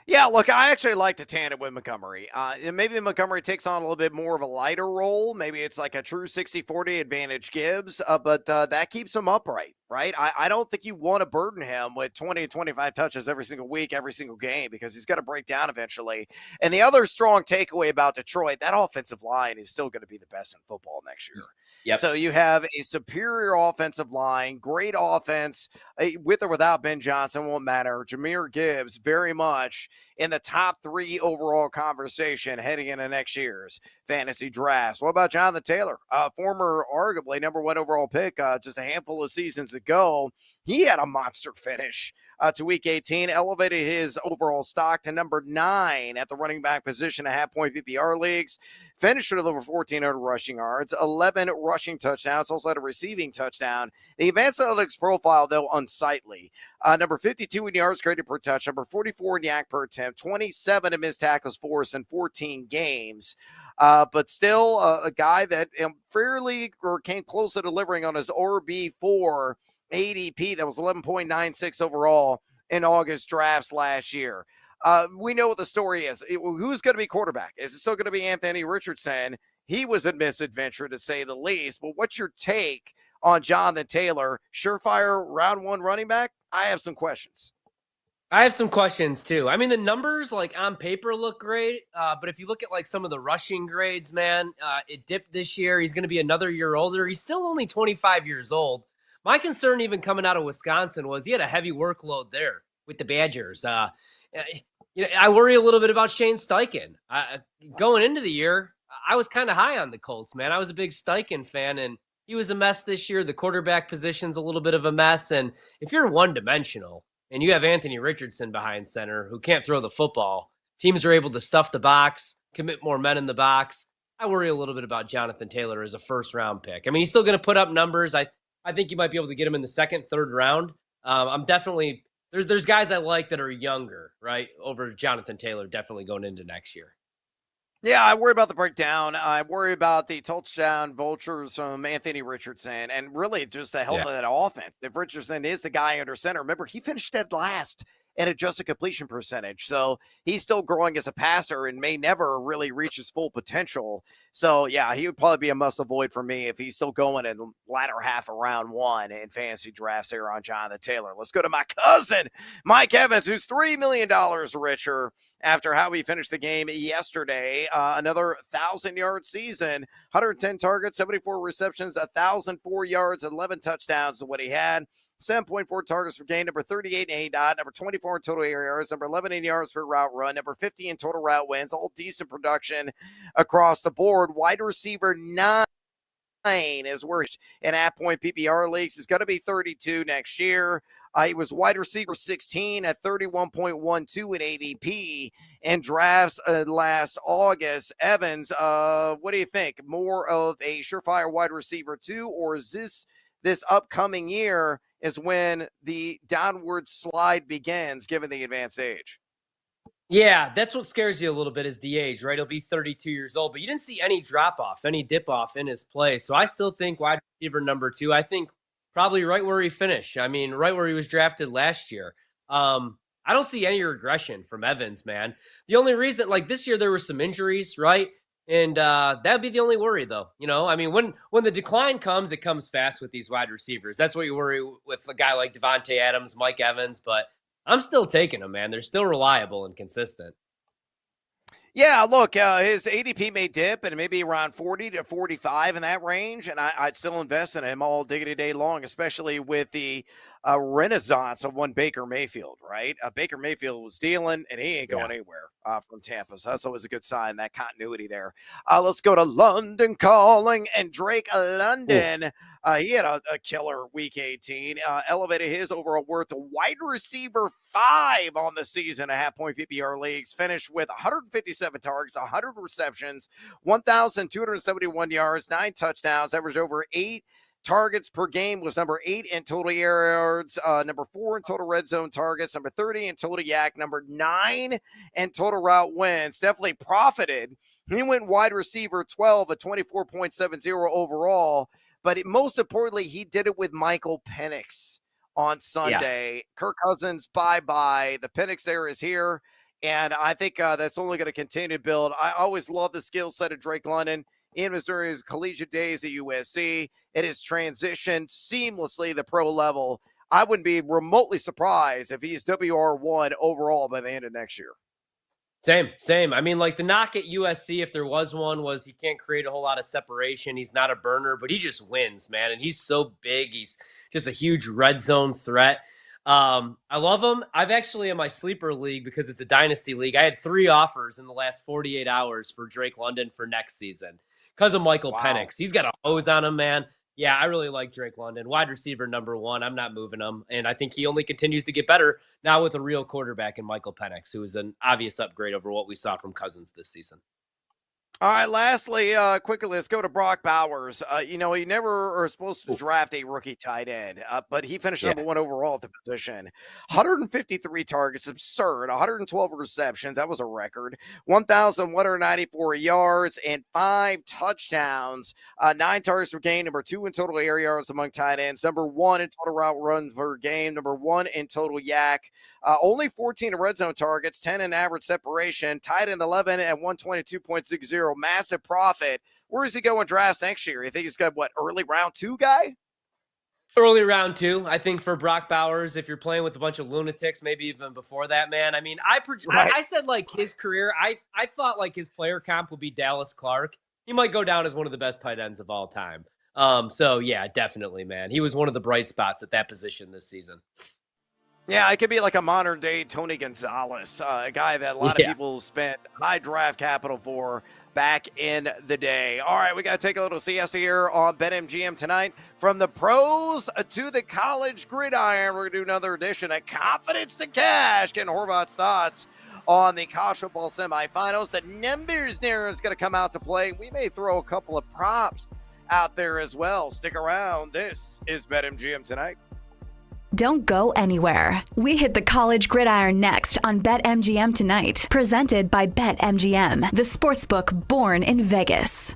Yeah, look, I actually like the tandem with Montgomery. And maybe Montgomery takes on a little bit more of a lighter role. Maybe it's like a true 60-40 advantage Gibbs, but that keeps him upright, right? I don't think you want to burden him with 20 to 25 touches every single week, every single game, because he's going to break down eventually. And the other strong takeaway about Detroit, that offensive line is still going to be the best in football next year. Yep. So you have a superior offensive line, great offense, with or without Ben Johnson, won't matter. Jahmyr Gibbs, very much in the top 3 overall conversation heading into next year's fantasy drafts. What about Jonathan Taylor? Former, arguably, number 1 overall pick just a handful of seasons ago. He had a monster finish to week 18, elevated his overall stock to number 9 at the running back position at half-point PPR leagues, finished with over 1,400 rushing yards, 11 rushing touchdowns, also had a receiving touchdown. The advanced analytics profile, though, unsightly. Number 52 in yards created per touch, number 44 in yak per attempt, 27 in missed tackles forced in 14 games. But still a guy that fairly or came close to delivering on his RB4 ADP that was 11.96 overall in August drafts last year. We know what the story is. Who's going to be quarterback? Is it still going to be Anthony Richardson? He was a misadventure, to say the least. But what's your take on Jonathan Taylor. Surefire round one running back? I have some questions. I have some questions too. I mean, the numbers like on paper look great, but if you look at like some of the rushing grades, man, it dipped this year. He's going to be another year older. He's still only 25 years old. My concern, even coming out of Wisconsin, was he had a heavy workload there with the Badgers. I worry a little bit about Shane Steichen. Going into the year, I was kind of high on the Colts, man. I was a big Steichen fan, and he was a mess this year. The quarterback position's a little bit of a mess, and if you're one-dimensional, and you have Anthony Richardson behind center who can't throw the football, teams are able to stuff the box, commit more men in the box. I worry a little bit about Jonathan Taylor as a first-round pick. I mean, he's still going to put up numbers. I think you might be able to get him in the second, third round. I'm definitely there's guys I like that are younger, right, over Jonathan Taylor, definitely going into next year. Yeah, I worry about the breakdown. I worry about the touchdown vultures from Anthony Richardson and really just the health of that offense. If Richardson is the guy under center, remember, he finished dead last in adjusted completion percentage. So he's still growing as a passer and may never really reach his full potential. So, yeah, he would probably be a must avoid for me if he's still going in the latter half of round one in fantasy drafts here on Jonathan Taylor. Let's go to my cousin, Mike Evans, who's $3 million richer after how he finished the game yesterday. Another 1,000-yard season, 110 targets, 74 receptions, 1,004 yards, 11 touchdowns is what he had. 7.4 targets per game, number 38 in ADOT, number 24 in total air yards, number 11 in yards per route run, number 50 in total route wins, all decent production across the board. Wide receiver 9 is worst in half-point PPR leagues. He's going to be 32 next year. He was wide receiver 16 at 31.12 in ADP and drafts last August. Evans, what do you think? More of a surefire wide receiver 2, or is this upcoming year is when the downward slide begins, given the advanced age? Yeah, that's what scares you a little bit is the age, right? He'll be 32 years old, but you didn't see any drop-off, any dip-off in his play. So I still think wide receiver number 2, I think probably right where he finished. I mean, right where he was drafted last year. I don't see any regression from Evans, man. The only reason, like this year, there were some injuries, right? And that'd be the only worry, though. You know, I mean, when the decline comes, it comes fast with these wide receivers. That's what you worry with a guy like Devontae Adams, Mike Evans. But I'm still taking them, man. They're still reliable and consistent. Yeah, look, his ADP may dip and maybe around 40 to 45 in that range, and I'd still invest in him all diggity day long, especially with the renaissance of one Baker Mayfield, right? Baker Mayfield was dealing, and he ain't going anywhere from Tampa, so that's always a good sign, that continuity there. Let's go to London Calling, and Drake London. He had a killer week 18, elevated his overall worth to wide receiver 5 on the season, a half-point PPR leagues, finished with 157 targets, 100 receptions, 1,271 yards, 9 touchdowns, averaged over 8 targets per game, was number 8 in total air yards, number 4 in total red zone targets, number 30 in total yak, number 9 in total route wins. Definitely profited. He went wide receiver 12 at 24.70 overall, but most importantly, he did it with Michael Penix on Sunday. Yeah. Kirk Cousins, bye-bye. The Penix era is here, and I think that's only going to continue to build. I always love the skill set of Drake London. In Missouri's collegiate days at USC, it has transitioned seamlessly to the pro level. I wouldn't be remotely surprised if he's WR1 overall by the end of next year. Same. I mean, like the knock at USC, if there was one, was he can't create a whole lot of separation. He's not a burner, but he just wins, man. And he's so big. He's just a huge red zone threat. I love him. I've actually in my sleeper league, because it's a dynasty league, I had 3 offers in the last 48 hours for Drake London for next season because of Michael Penix. He's got a hose on him, man. Yeah, I really like Drake London. Wide receiver number 1. I'm not moving him. And I think he only continues to get better now with a real quarterback in Michael Penix, who is an obvious upgrade over what we saw from Cousins this season. All right, lastly, quickly, let's go to Brock Bowers. You never are supposed to draft a rookie tight end, but he finished number 1 overall at the position. 153 targets, absurd. 112 receptions, that was a record. 1,194 yards and 5 touchdowns. 9 targets per game, number 2 in total air yards among tight ends. Number 1 in total route runs per game. Number 1 in total yak. Only 14 in red zone targets, 10 in average separation. Tight end 11 at 122.60. Massive profit. Where is he going drafts next year? You think he's got early round 2 guy? Early round 2, I think, for Brock Bowers. If you're playing with a bunch of lunatics, maybe even before that, man. I mean, I said like his career. I thought like his player comp would be Dallas Clark. He might go down as one of the best tight ends of all time. So yeah, definitely, man. He was one of the bright spots at that position this season. Yeah, it could be like a modern day Tony Gonzalez, a guy that a lot of people spent high draft capital for back in the day. All right, we got to take a little siesta here on BetMGM tonight. From the pros to the college gridiron, we're going to do another edition of Confidence to Cash, getting Horvat's thoughts on the college football semifinals. The numbers narrow is going to come out to play. We may throw a couple of props out there as well. Stick around. This is BetMGM tonight. Don't go anywhere. We hit the college gridiron next on BetMGM tonight. Presented by BetMGM, the sportsbook born in Vegas.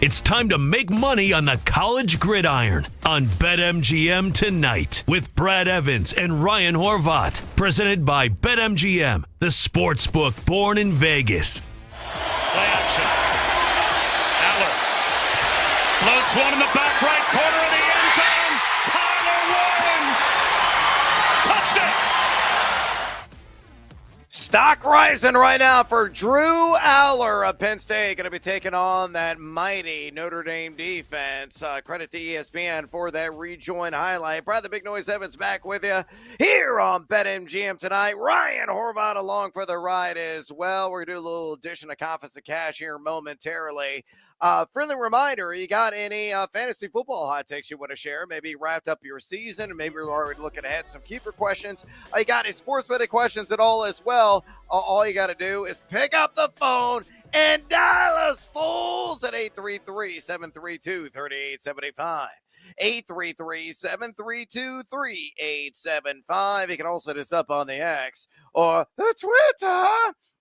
It's time to make money on the college gridiron on BetMGM tonight with Brad Evans and Ryan Horvat. Presented by BetMGM, the sportsbook born in Vegas. Play action. Aller floats one in the back right corner of the end zone. Tyler Warren. Touchdown. Stock rising right now for Drew Aller of Penn State. Going to be taking on that mighty Notre Dame defense. Credit to ESPN for that rejoin highlight. Brad the Big Noise Evans back with you here on BetMGM tonight. Ryan Horvat along for the ride as well. We're going to do a little addition of Confidence of Cash here momentarily. Friendly reminder, you got any fantasy football hot takes you want to share? Maybe you wrapped up your season, and maybe you're already looking ahead. Some keeper questions. You got any sports betting questions at all as well? All you got to do is pick up the phone and dial us fools at 833-732-3875. 833-732-3875. You can also hit us up on the X or the Twitter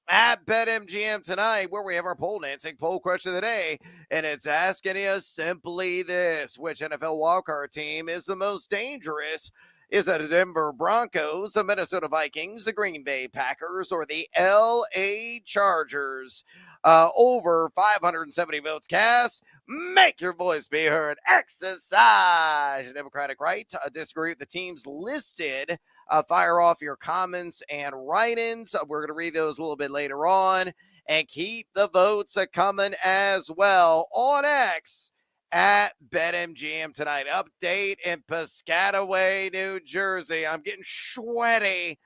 at BetMGM tonight, where we have our pole dancing poll question of the day, and it's asking you simply this: which NFL wildcard team is the most dangerous? Is it the Denver Broncos, the Minnesota Vikings, the Green Bay Packers, or the LA Chargers? Over 570 votes cast. Make your voice be heard. Exercise your democratic right. Disagree with the teams listed. Fire off your comments and write-ins. We're going to read those a little bit later on. And keep the votes coming as well on X at BetMGM tonight. Update in Piscataway, New Jersey. I'm getting sweaty.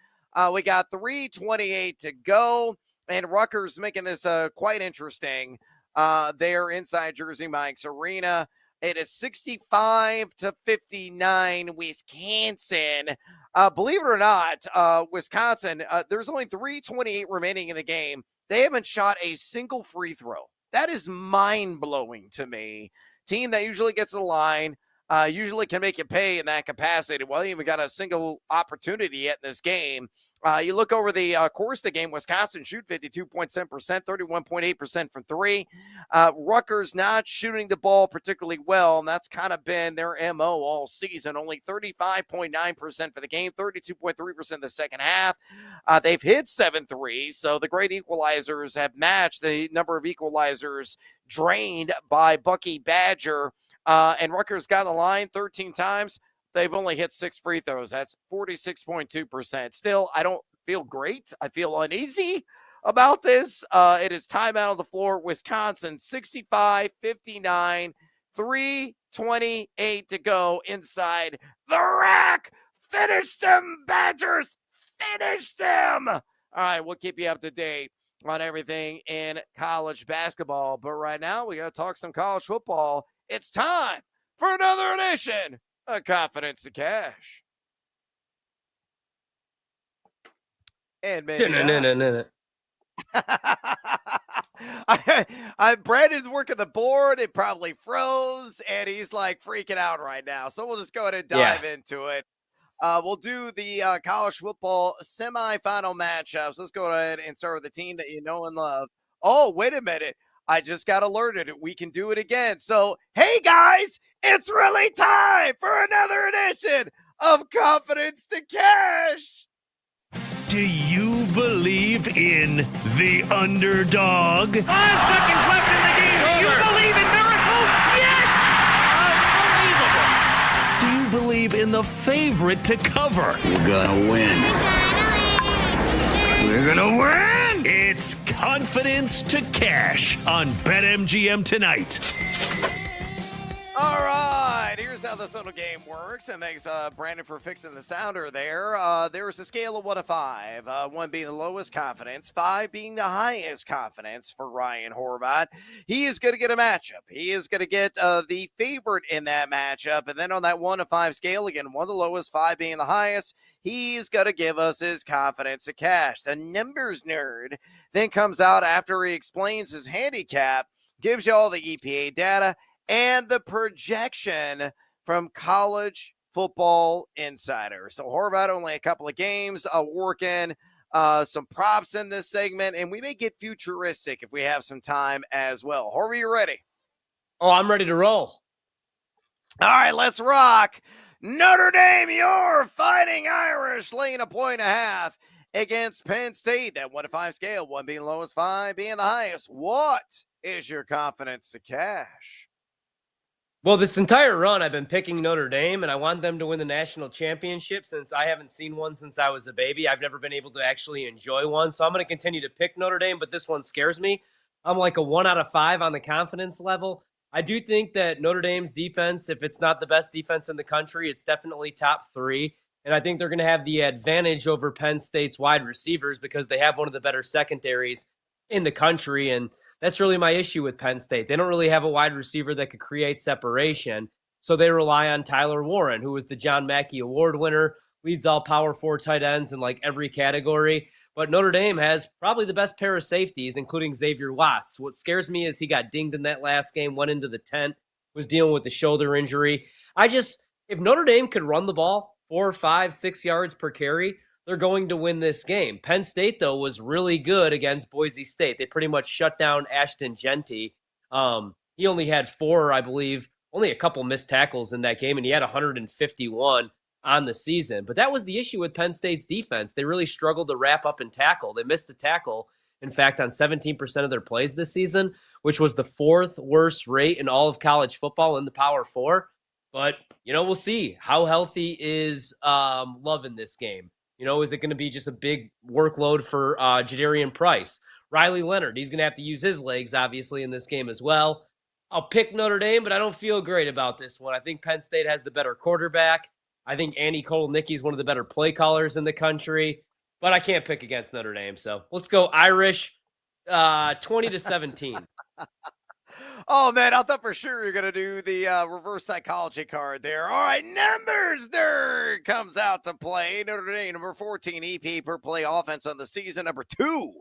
We got 3:28 to go. And Rutgers making this quite interesting. They're inside Jersey Mike's Arena. It is 65-59 Wisconsin. Believe it or not, Wisconsin, there's only 3:28 remaining in the game. They haven't shot a single free throw. That is mind-blowing to me. Team that usually gets the line, usually can make you pay in that capacity. Well, they even got a single opportunity yet in this game. You look over the course of the game, Wisconsin shoot 52.7%, 31.8% from three. Rutgers not shooting the ball particularly well, and that's kind of been their MO all season. Only 35.9% for the game, 32.3% the second half. They've hit 7 threes, so the great equalizers have matched the number of equalizers drained by Bucky Badger. And Rutgers got a line 13 times. They've only hit 6 free throws. That's 46.2%. Still, I don't feel great. I feel uneasy about this. It is timeout on the floor. Wisconsin, 65-59, 3:28 to go inside the rack. Finish them, Badgers. Finish them. All right, we'll keep you up to date on everything in college basketball. But right now, we got to talk some college football. It's time for another edition of Confidence to Cash. And maybe Brandon's working the board. It probably froze, and he's like freaking out right now. So we'll just go ahead and dive into it. We'll do the college football semifinal matchups. Let's go ahead and start with the team that you know and love. Oh, wait a minute. I just got alerted. We can do it again. So, hey, guys, it's really time for another edition of Confidence to Cash. Do you believe in the underdog? 5 seconds left in the game. Do you believe in miracles? Yes! Unbelievable. Do you believe in the favorite to cover? We're gonna win. We're gonna win! It's Confidence to Cash on BetMGM tonight. All right, here's how this little game works. And thanks, Brandon, for fixing the sounder there. There's a scale of 1 to 5, 1 being the lowest confidence, 5 being the highest confidence for Ryan Horvat. He is going to get a matchup. He is going to get the favorite in that matchup. And then on that 1 to 5 scale, again, 1 the lowest, 5 being the highest, he's going to give us his Confidence to Cash. The numbers nerd then comes out after he explains his handicap, gives you all the EPA data, and the projection from College Football Insider. So Horvat, only a couple of games, working some props in this segment, and we may get futuristic if we have some time as well. Horvat, you ready? Oh, I'm ready to roll. All right, let's rock. Notre Dame, your Fighting Irish, laying 1.5 against Penn State. That 1 to 5 scale, 1 being the lowest, 5 being the highest. What is your confidence to cash? Well, this entire run, I've been picking Notre Dame, and I want them to win the national championship since I haven't seen one since I was a baby. I've never been able to actually enjoy one, so I'm going to continue to pick Notre Dame, but this one scares me. I'm like a 1 out of 5 on the confidence level. I do think that Notre Dame's defense, if it's not the best defense in the country, it's definitely top 3. And I think they're going to have the advantage over Penn State's wide receivers because they have one of the better secondaries in the country. And that's really my issue with Penn State. They don't really have a wide receiver that could create separation. So they rely on Tyler Warren, who is the John Mackey Award winner, leads all Power 4 tight ends in like every category. But Notre Dame has probably the best pair of safeties, including Xavier Watts. What scares me is he got dinged in that last game, went into the tent, was dealing with the shoulder injury. If Notre Dame could run the ball 4, 5, 6 yards per carry, they're going to win this game. Penn State, though, was really good against Boise State. They pretty much shut down Ashton Genty. He only had 4, I believe, only a couple missed tackles in that game, and he had 151 on the season. But that was the issue with Penn State's defense. They really struggled to wrap up and tackle. They missed a tackle, in fact, on 17% of their plays this season, which was the 4th worst rate in all of college football in the Power 4. But, we'll see. How healthy is Love in this game? Is it going to be just a big workload for Jadarian Price? Riley Leonard, he's going to have to use his legs, obviously, in this game as well. I'll pick Notre Dame, but I don't feel great about this one. I think Penn State has the better quarterback. I think Andy Cole-Nicky is one of the better play callers in the country, but I can't pick against Notre Dame. So let's go Irish, 20-17. Oh, man, I thought for sure you're going to do the reverse psychology card there. All right, numbers nerd comes out to play. Notre Dame, number 14, EPA per play offense on the season. Number 2,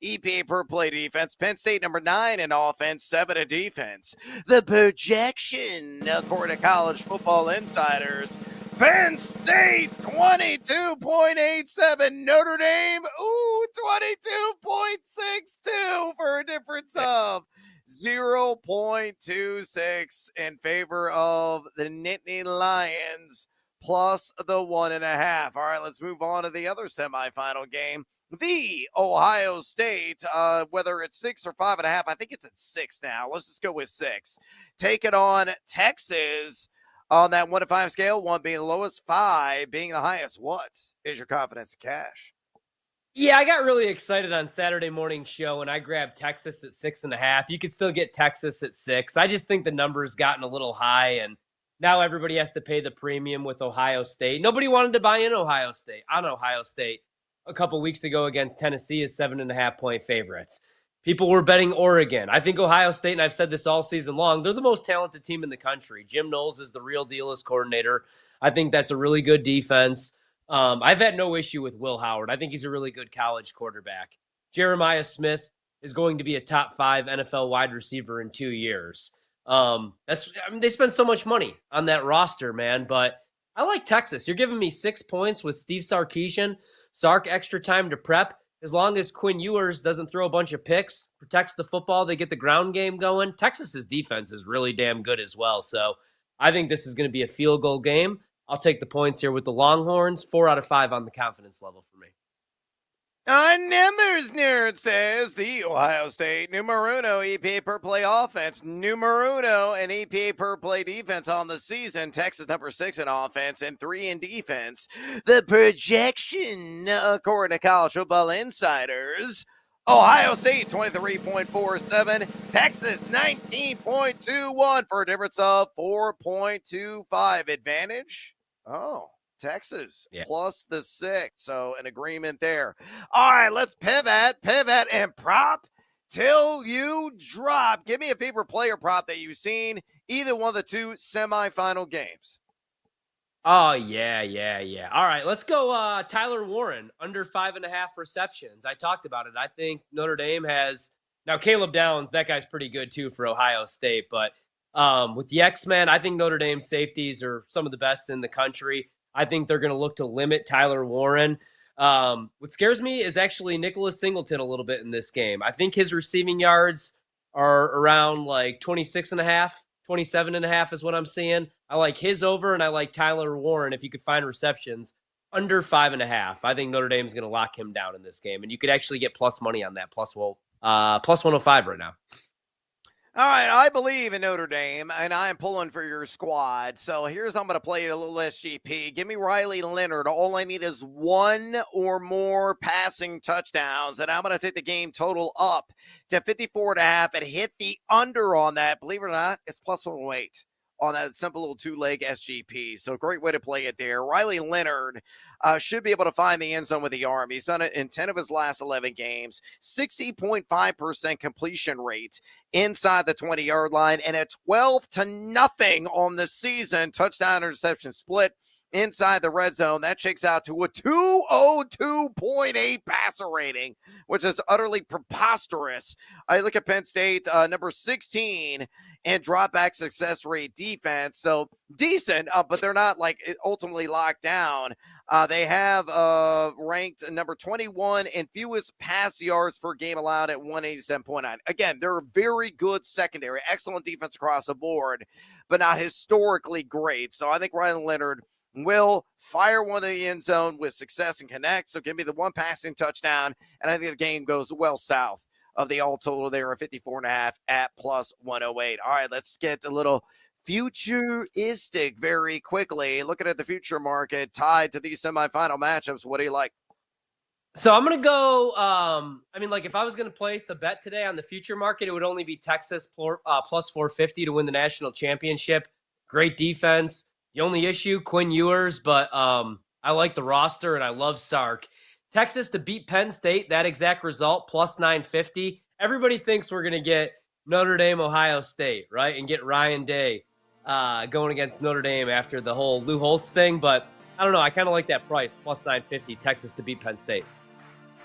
EPA per play defense. Penn State, number 9 in offense, 7 in defense. The projection, according to College Football Insiders, Penn State, 22.87. Notre Dame, 22.62 for a difference of 0.26 in favor of the Nittany Lions plus the 1.5. All right, let's move on to the other semifinal game. The Ohio State, whether it's 6 or 5.5, I think it's at 6 now. Let's just go with 6. Take it on Texas on that 1 to 5 scale, 1 being the lowest, 5 being the highest. What is your confidence to cash? Yeah, I got really excited on Saturday morning show, and I grabbed Texas at 6.5. You could still get Texas at 6. I just think the number has gotten a little high, and now everybody has to pay the premium with Ohio State. Nobody wanted to buy in Ohio State a couple weeks ago against Tennessee as 7.5-point favorites. People were betting Oregon. I think Ohio State, and I've said this all season long, they're the most talented team in the country. Jim Knowles is the real deal as coordinator. I think that's a really good defense. I've had no issue with Will Howard. I think he's a really good college quarterback. Jeremiah Smith is going to be a top 5 NFL wide receiver in 2 years. They spend so much money on that roster, man, but I like Texas. You're giving me 6 points with Steve Sarkisian. Sark extra time to prep. As long as Quinn Ewers doesn't throw a bunch of picks, protects the football, they get the ground game going. Texas's defense is really damn good as well. So I think this is going to be a field goal game. I'll take the points here with the Longhorns. 4 out of 5 on the confidence level for me. Numbers nerd says the Ohio State numero uno EPA per play offense, numero uno and EPA per play defense on the season. Texas number 6 in offense and 3 in defense. The projection, according to College Football Insiders, Ohio State 23.47, Texas 19.21 for a difference of 4.25 advantage. Oh, Texas plus the 6. So an agreement there. All right, let's pivot and prop till you drop. Give me a favorite player prop that you've seen either one of the 2 semifinal games. Oh, yeah. All right, let's go Tyler Warren, under 5.5 receptions. I talked about it. I think Notre Dame has – now Caleb Downs, that guy's pretty good too for Ohio State. But with the X-Men, I think Notre Dame's safeties are some of the best in the country. I think they're going to look to limit Tyler Warren. What scares me is actually Nicholas Singleton a little bit in this game. I think his receiving yards are around like 26.5 27.5 is what I'm seeing. I like his over, and I like Tyler Warren if you could find receptions under 5.5. I think Notre Dame's going to lock him down in this game, and you could actually get plus money on that, plus 105 right now. All right, I believe in Notre Dame, and I am pulling for your squad. So here's how I'm going to play it a little SGP. Give me Riley Leonard. All I need is one or more passing touchdowns, and I'm going to take the game total up to 54.5 and hit the under on that. Believe it or not, it's plus 108 on that simple little two-leg SGP. So great way to play it there. Riley Leonard should be able to find the end zone with the arm. He's done it in 10 of his last 11 games, 60.5% completion rate inside the 20-yard line, and a 12-0 on the season touchdown interception split inside the red zone. That shakes out to a 202.8 passer rating, which is utterly preposterous. I look at Penn State, number 16 and drop back success rate defense. So decent, but they're not like ultimately locked down. They have ranked number 21 in fewest pass yards per game allowed at 187.9. Again, they're a very good secondary, excellent defense across the board, but not historically great. So I think Riley Leonard will fire one of the end zone with success and connect. So give me the one passing touchdown, and I think the game goes well south of the all total there at 54.5 at plus 108. All right, let's get a little futuristic very quickly. Looking at the future market tied to these semifinal matchups, what do you like? So I'm going to go, if I was going to place a bet today on the future market, it would only be Texas plus 450 to win the national championship. Great defense. The only issue, Quinn Ewers, but I like the roster and I love Sark. Texas to beat Penn State, that exact result, plus 950. Everybody thinks we're going to get Notre Dame, Ohio State, right? And get Ryan Day going against Notre Dame after the whole Lou Holtz thing. But I don't know. I kind of like that price, plus 950, Texas to beat Penn State.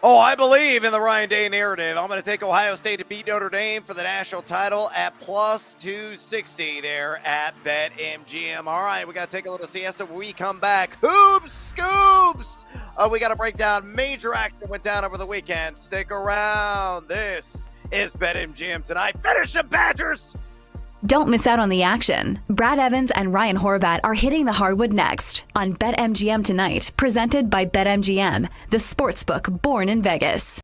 Oh, I believe in the Ryan Day narrative. I'm going to take Ohio State to beat Notre Dame for the national title at plus 260 there at BetMGM. All right, we got to take a little siesta when we come back. Hoops Scoops! We got to break down major action that went down over the weekend. Stick around. This is BetMGM tonight. Finish the Badgers! Don't miss out on the action. Brad Evans and Ryan Horvat are hitting the hardwood next on BetMGM tonight, presented by BetMGM, the sportsbook born in Vegas.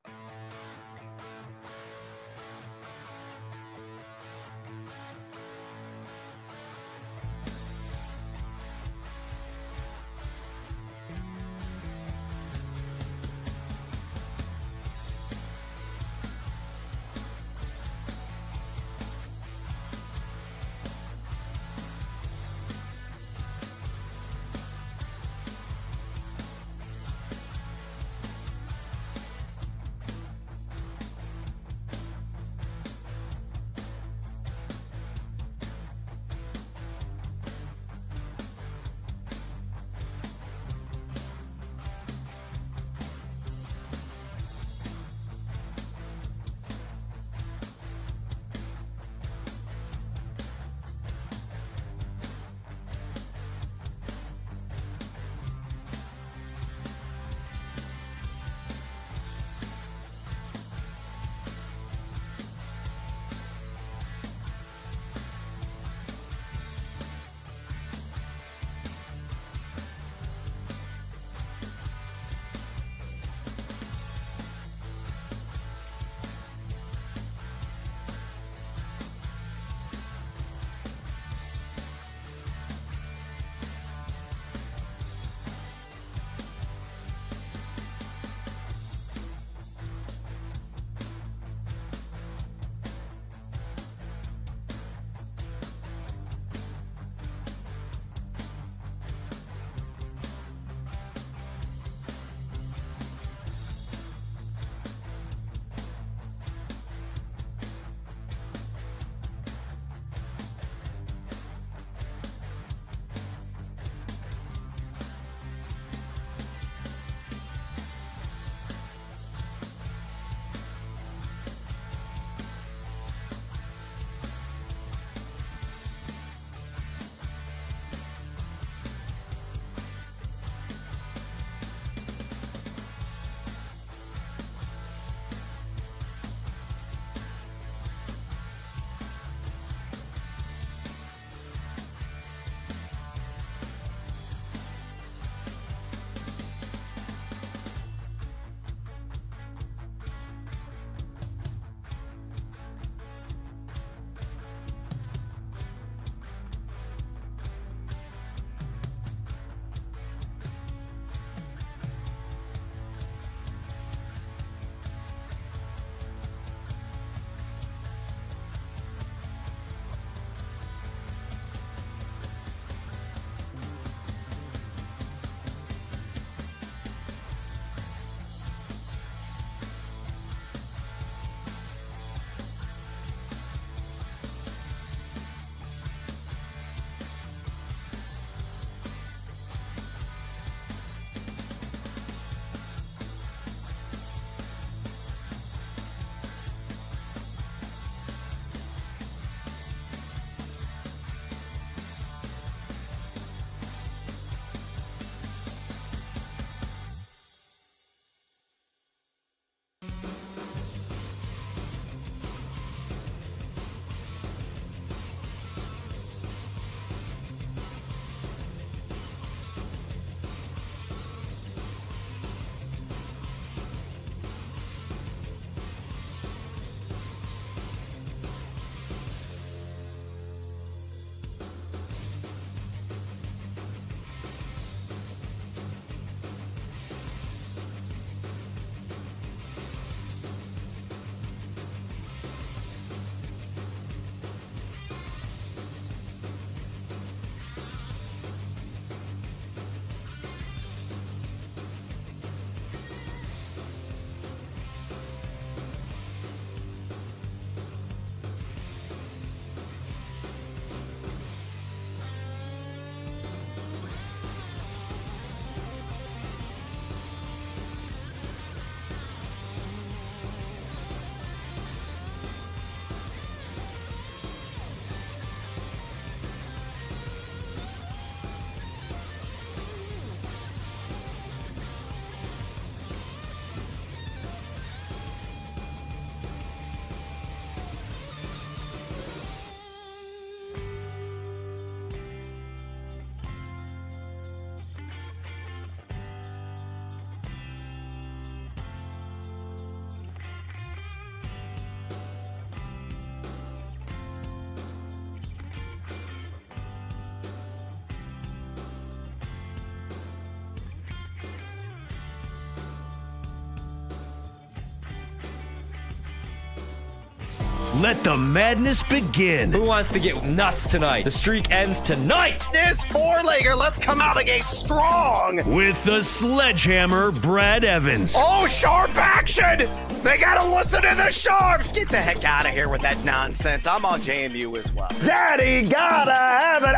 Let the madness begin. Who wants to get nuts tonight? The streak ends tonight. This four-legger, let's come out of the gate strong. With the sledgehammer, Brad Evans. Oh, sharp action. They got to listen to the sharps. Get the heck out of here with that nonsense. I'm on JMU as well. Daddy gotta have it.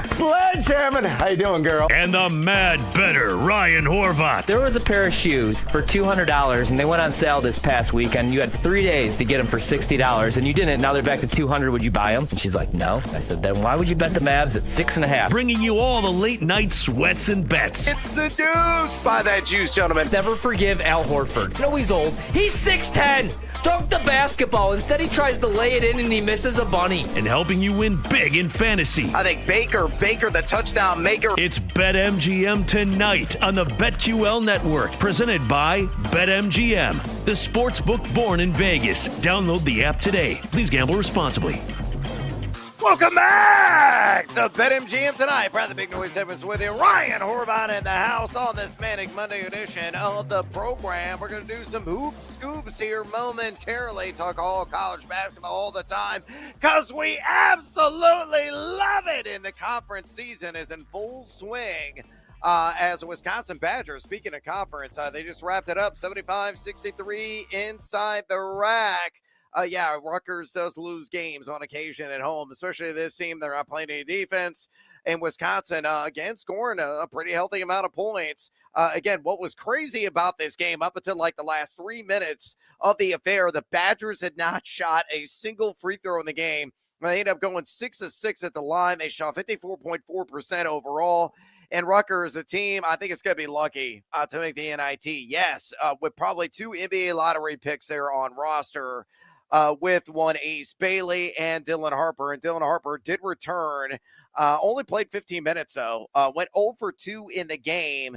Sledgehammer. How you doing, girl? And the mad better, Ryan Horvat. There was a pair of shoes for $200, and they went on sale this past weekend. You had 3 days to get them for $60, and you didn't. Now they're back to $200. Would you buy them? And she's like, no. I said, then why would you bet the Mavs at 6.5? Bringing you all the late night sweats and bets. It's seduced by that juice, gentlemen. Never forgive Al Horford. You know he's old. He's 6'10". Dunk the basketball. Instead, he tries to lay it in and he misses a bunny. And helping you win big in fantasy. I think Baker, the touchdown maker. It's BetMGM tonight on the BetQL network. Presented by BetMGM, the sports book born in Vegas. Download the app today. Please gamble responsibly. Welcome back to BetMGM tonight. Brad the Big Noise Evans with you. Ryan Horvat in the house on this Manic Monday edition of the program. We're going to do some hoop scoops here momentarily. Talk all college basketball all the time because we absolutely love it. And the conference season is in full swing. As Wisconsin Badgers, speaking of conference, they just wrapped it up 75-63 inside the rack. Rutgers does lose games on occasion at home, especially this team. They're not playing any defense. And Wisconsin, again, scoring a pretty healthy amount of points. Again, what was crazy about this game up until like the last 3 minutes of the affair, the Badgers had not shot a single free throw in the game. They ended up going 6 of 6 at the line. They shot 54.4% overall. And Rutgers, a team, I think it's going to be lucky to make the NIT. Yes, with probably 2 NBA lottery picks there on roster. With one Ace Bailey and Dylan Harper. And Dylan Harper did return, only played 15 minutes, though. Went 0 for 2 in the game.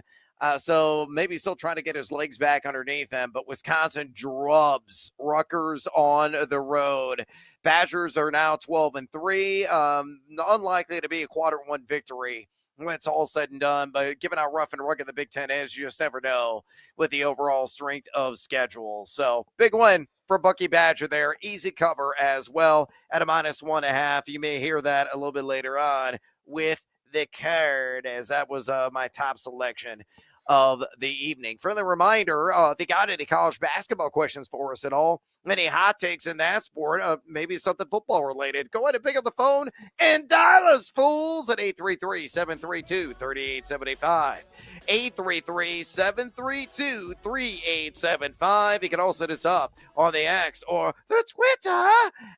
So maybe still trying to get his legs back underneath him. But Wisconsin drubs Rutgers on the road. Badgers are now 12-3. Unlikely to be a quarter one victory when it's all said and done. But given how rough and rugged the Big Ten is, you just never know with the overall strength of schedule. So big win for Bucky Badger there. Easy cover as well at a -1.5. You may hear that a little bit later on with the card, as that was my top selection of the evening. Friendly reminder, if you got any college basketball questions for us at all, any hot takes in that sport, maybe something football related, go ahead and pick up the phone and dial us, fools, at 833-732-3875. 833-732-3875. You can also hit us up on the X or the Twitter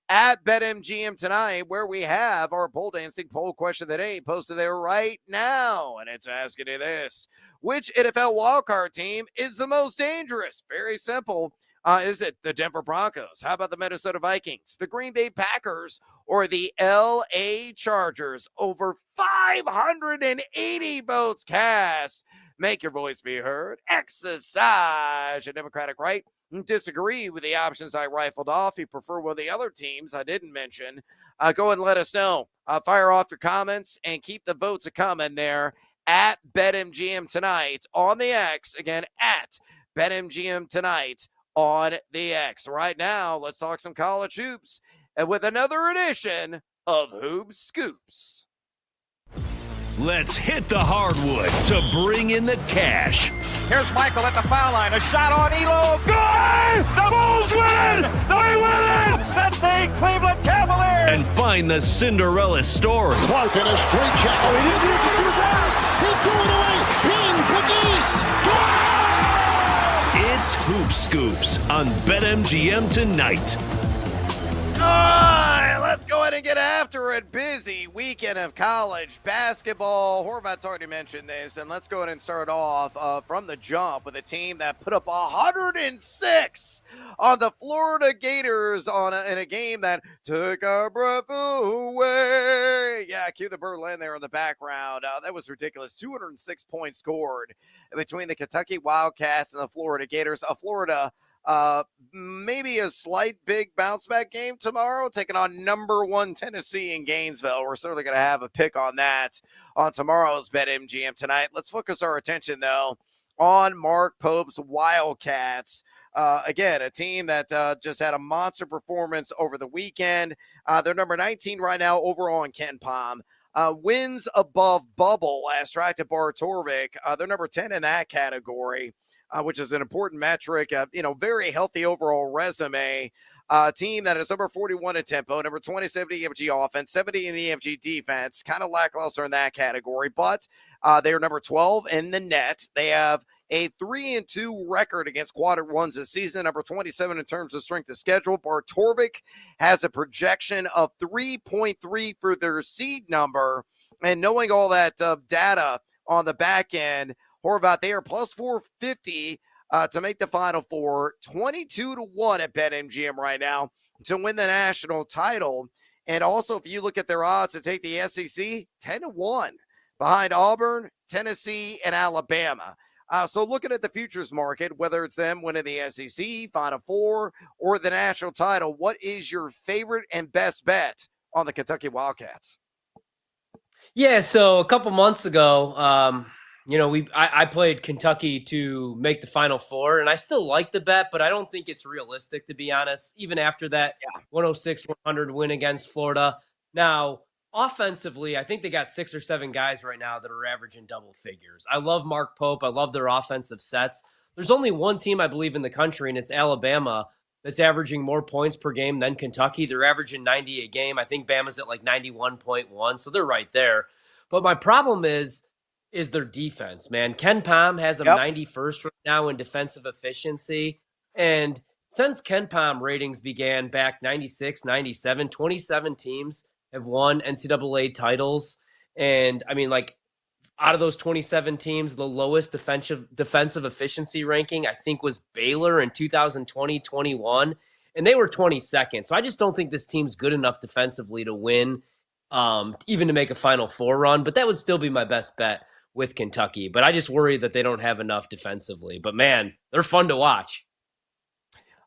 at BetMGM tonight, where we have our pole dancing poll question of the day posted there right now. And it's asking you this: which NFL wildcard team is the most dangerous? Very simple. Is it the Denver Broncos? How about the Minnesota Vikings, the Green Bay Packers, or the LA Chargers? Over 580 votes cast. Make your voice be heard. Exercise your democratic right. Disagree with the options I rifled off. You prefer one of the other teams I didn't mention. Go and let us know. Fire off your comments and keep the votes coming there at BetMGM tonight on the X. Again, at BetMGM tonight on the X. Right now, let's talk some college hoops with another edition of Hoop Scoops. Let's hit the hardwood to bring in the cash. Here's Michael at the foul line. A shot on Elo. Good! The Bulls win! They win! Set the Cleveland Cavaliers! And find the Cinderella story. Clark in a straight check. Oh, he didn't do that! He threw it away! It's Hoop Scoops on BetMGM tonight. All right, let's go ahead and get after it. Busy weekend of college basketball. Horvat's already mentioned this, and let's go ahead and start off from the jump with a team that put up 106 on the Florida Gators in a game that took our breath away. Yeah, cue the Birdland there in the background. That was ridiculous. 206 points scored between the Kentucky Wildcats and the Florida Gators. Florida maybe a slight big bounce back game tomorrow, taking on number 1 Tennessee in Gainesville. We're certainly going to have a pick on that on tomorrow's BetMGM tonight. Let's focus our attention, though, on Mark Pope's Wildcats. Again, a team that just had a monster performance over the weekend. They're number 19 right now overall in Ken Palm. Wins above bubble as tracked at Bar Torvik. They're number 10 in that category, which is an important metric. Very healthy overall resume. Team that is number 41 in tempo, number 27 in EFG offense, 70 in EFG defense, kind of lackluster in that category, but they are number 12 in the net. They have a 3-2 record against quadrant ones this season, number 27 in terms of strength of schedule. Bar Torvik has a projection of 3.3 for their seed number, and knowing all that data on the back end, Horvath, they are plus 450 to make the Final Four, 22-1 at BetMGM right now to win the national title. And also, if you look at their odds to take the SEC, 10-1 behind Auburn, Tennessee, and Alabama. So looking at the futures market, whether it's them winning the SEC, Final Four, or the national title, what is your favorite and best bet on the Kentucky Wildcats? Yeah, so a couple months ago, I played Kentucky to make the Final Four, and I still like the bet, but I don't think it's realistic, to be honest, even after that 106-100 win against Florida. Now, offensively, I think they got 6 or 7 guys right now that are averaging double figures. I love Mark Pope. I love their offensive sets. There's only one team, I believe, in the country, and it's Alabama, that's averaging more points per game than Kentucky. They're averaging 90 a game. I think Bama's at like 91.1, so they're right there. But my problem is their defense, man. Ken Palm has them 91st right now in defensive efficiency. And since Ken Palm ratings began back 96, 97, 27 teams have won NCAA titles. And I mean, like, out of those 27 teams, the lowest defensive efficiency ranking, I think, was Baylor in 2020-21, and they were 22nd. So I just don't think this team's good enough defensively to win, even to make a Final Four run. But that would still be my best bet with Kentucky. But I just worry that they don't have enough defensively. But, man, they're fun to watch.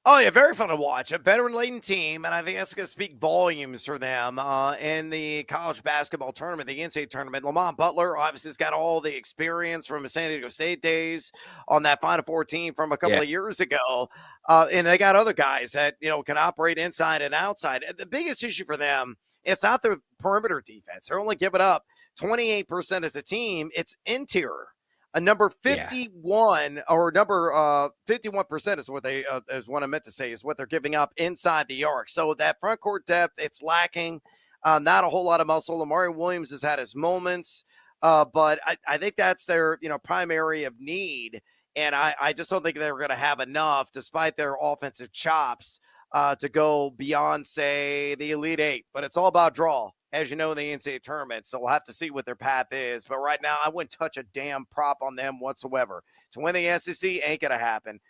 Oh, yeah, very fun to watch. A veteran-laden team, and I think that's going to speak volumes for them in the college basketball tournament, the NCAA tournament. Lamont Butler obviously has got all the experience from his San Diego State days on that Final Four team from a couple of years ago. And they got other guys that, can operate inside and outside. The biggest issue for them, it's not their perimeter defense. They're only giving up 28% as a team. It's interior. A number 51 or number 51% is what they is what I meant to say is what they're giving up inside the arc. So that front court depth, it's lacking. Not a whole lot of muscle. Amari Williams has had his moments, but I think that's their primary of need. And I just don't think they're going to have enough, despite their offensive chops, to go beyond, say, the Elite Eight. But it's all about draw, as you know, in the NCAA tournament. So we'll have to see what their path is. But right now, I wouldn't touch a damn prop on them whatsoever. To win the SEC ain't going to happen.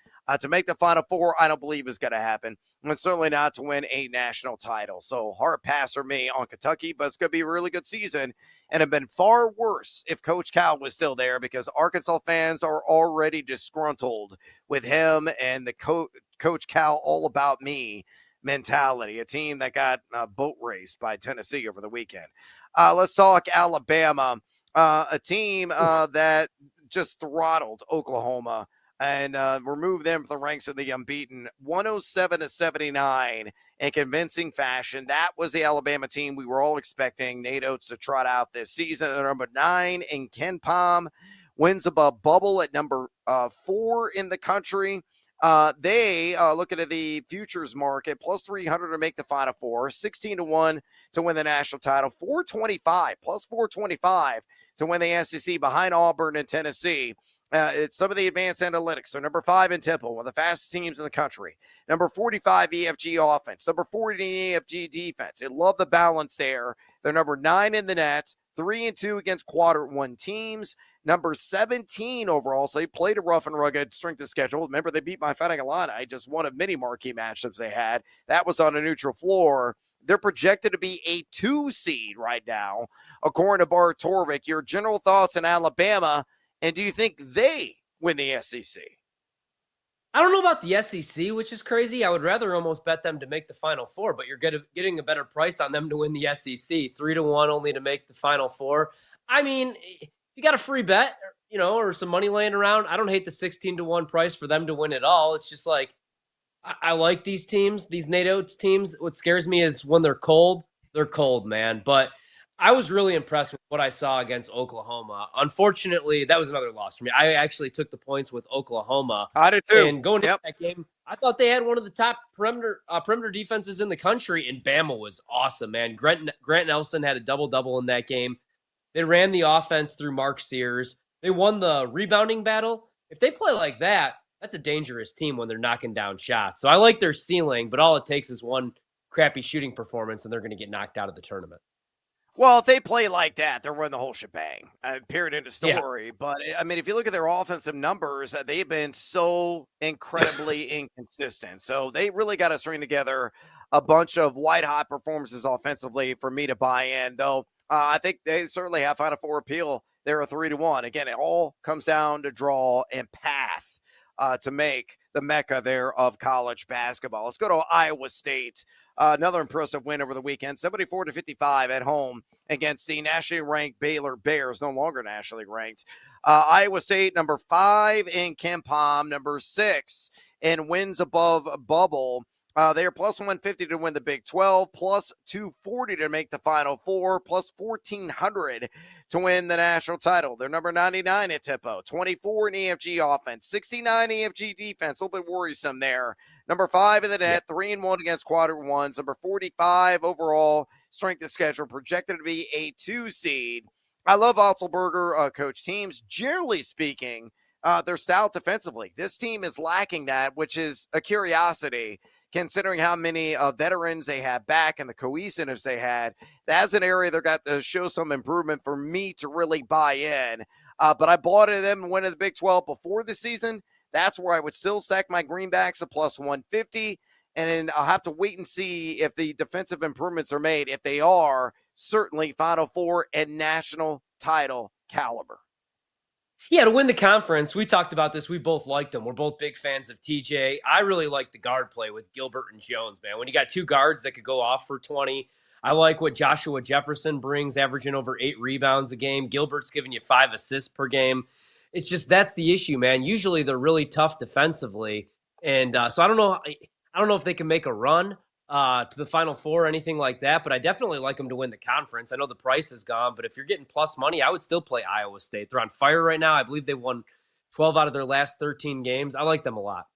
To make the Final Four, I don't believe is going to happen. And certainly not to win a national title. So hard pass for me on Kentucky, but it's going to be a really good season. And it'd been far worse if Coach Cal was still there, because Arkansas fans are already disgruntled with him and the Coach Cal all about me mentality, a team that got boat raced by Tennessee over the weekend. Let's talk Alabama, a team that just throttled Oklahoma and removed them from the ranks of the unbeaten, 107-79 in convincing fashion. That was the Alabama team we were all expecting Nate Oates to trot out this season. They're number 9 in Ken Palm, wins above bubble at number 4 in the country. They looking at the futures market, plus 300 to make the Final Four, 16-1 to win the national title, 425, plus 425 to win the SEC behind Auburn and Tennessee. It's some of the advanced analytics. They're number 5 in tempo, one of the fastest teams in the country. Number 45 EFG offense, number 40 EFG defense. They love the balance there. They're number 9 in the net, 3-2 against quadrant 1 teams. Number 17 overall, so they played a rough and rugged strength of schedule. Remember, they beat my Fighting Illini, just one of many marquee matchups they had. That was on a neutral floor. They're projected to be a 2 seed right now, according to Bar Torvik. Your general thoughts on Alabama, and do you think they win the SEC? I don't know about the SEC, which is crazy. I would rather almost bet them to make the Final Four, but you're getting a better price on them to win the SEC, 3-1 only to make the Final Four. I mean, you got a free bet, or some money laying around, I don't hate the 16-1 price for them to win it all. It's just like, I like these teams, these Nate Oates teams. What scares me is when they're cold, man. But I was really impressed with what I saw against Oklahoma. Unfortunately, that was another loss for me. I actually took the points with Oklahoma. I did too. And going into that game, I thought they had one of the top perimeter defenses in the country, and Bama was awesome, man. Grant Nelson had a double-double in that game. They ran the offense through Mark Sears. They won the rebounding battle. If they play like that, that's a dangerous team when they're knocking down shots. So I like their ceiling, but all it takes is one crappy shooting performance, and they're going to get knocked out of the tournament. Well, if they play like that, they'll run the whole shebang, period, end of story. Yeah. But, I mean, if you look at their offensive numbers, they've been so incredibly inconsistent. So they really got to string together a bunch of white-hot performances offensively for me to buy in, though. I think they certainly have Final Four appeal. They're a 3-1. Again, it all comes down to draw and path to make the mecca there of college basketball. Let's go to Iowa State. Another impressive win over the weekend, 74-55 at home against the nationally ranked Baylor Bears, no longer nationally ranked. Iowa State, number 5 in KenPom, number 6 in wins above bubble. They are plus 150 to win the Big 12, plus 240 to make the Final Four, plus 1,400 to win the national title. They're number 99 at tempo, 24 in EFG offense, 69 EFG defense, a little bit worrisome there. Number 5 in the net, 3-1 against quadrant ones, number 45 overall strength of schedule, projected to be a 2 seed. I love Otzelberger coach teams. Generally speaking, they're stout defensively. This team is lacking that, which is a curiosity, considering how many veterans they have back and the cohesiveness they had. That's an area they've got to show some improvement for me to really buy in. But I bought into them winning the Big 12 before the season. That's where I would still stack my greenbacks at plus 150. And then I'll have to wait and see if the defensive improvements are made. If they are, certainly Final Four and national title caliber. Yeah, to win the conference, we talked about this. We both liked them. We're both big fans of TJ. I really like the guard play with Gilbert and Jones, man. When you got two guards that could go off for 20, I like what Joshua Jefferson brings, averaging over 8 rebounds a game. Gilbert's giving you 5 assists per game. It's just that's the issue, man. Usually they're really tough defensively, and so I don't know if they can make a run to the Final Four or anything like that, but I definitely like them to win the conference. I know the price is gone, but if you're getting plus money, I would still play Iowa State. They're on fire right now. I believe they won 12 out of their last 13 games. I like them a lot.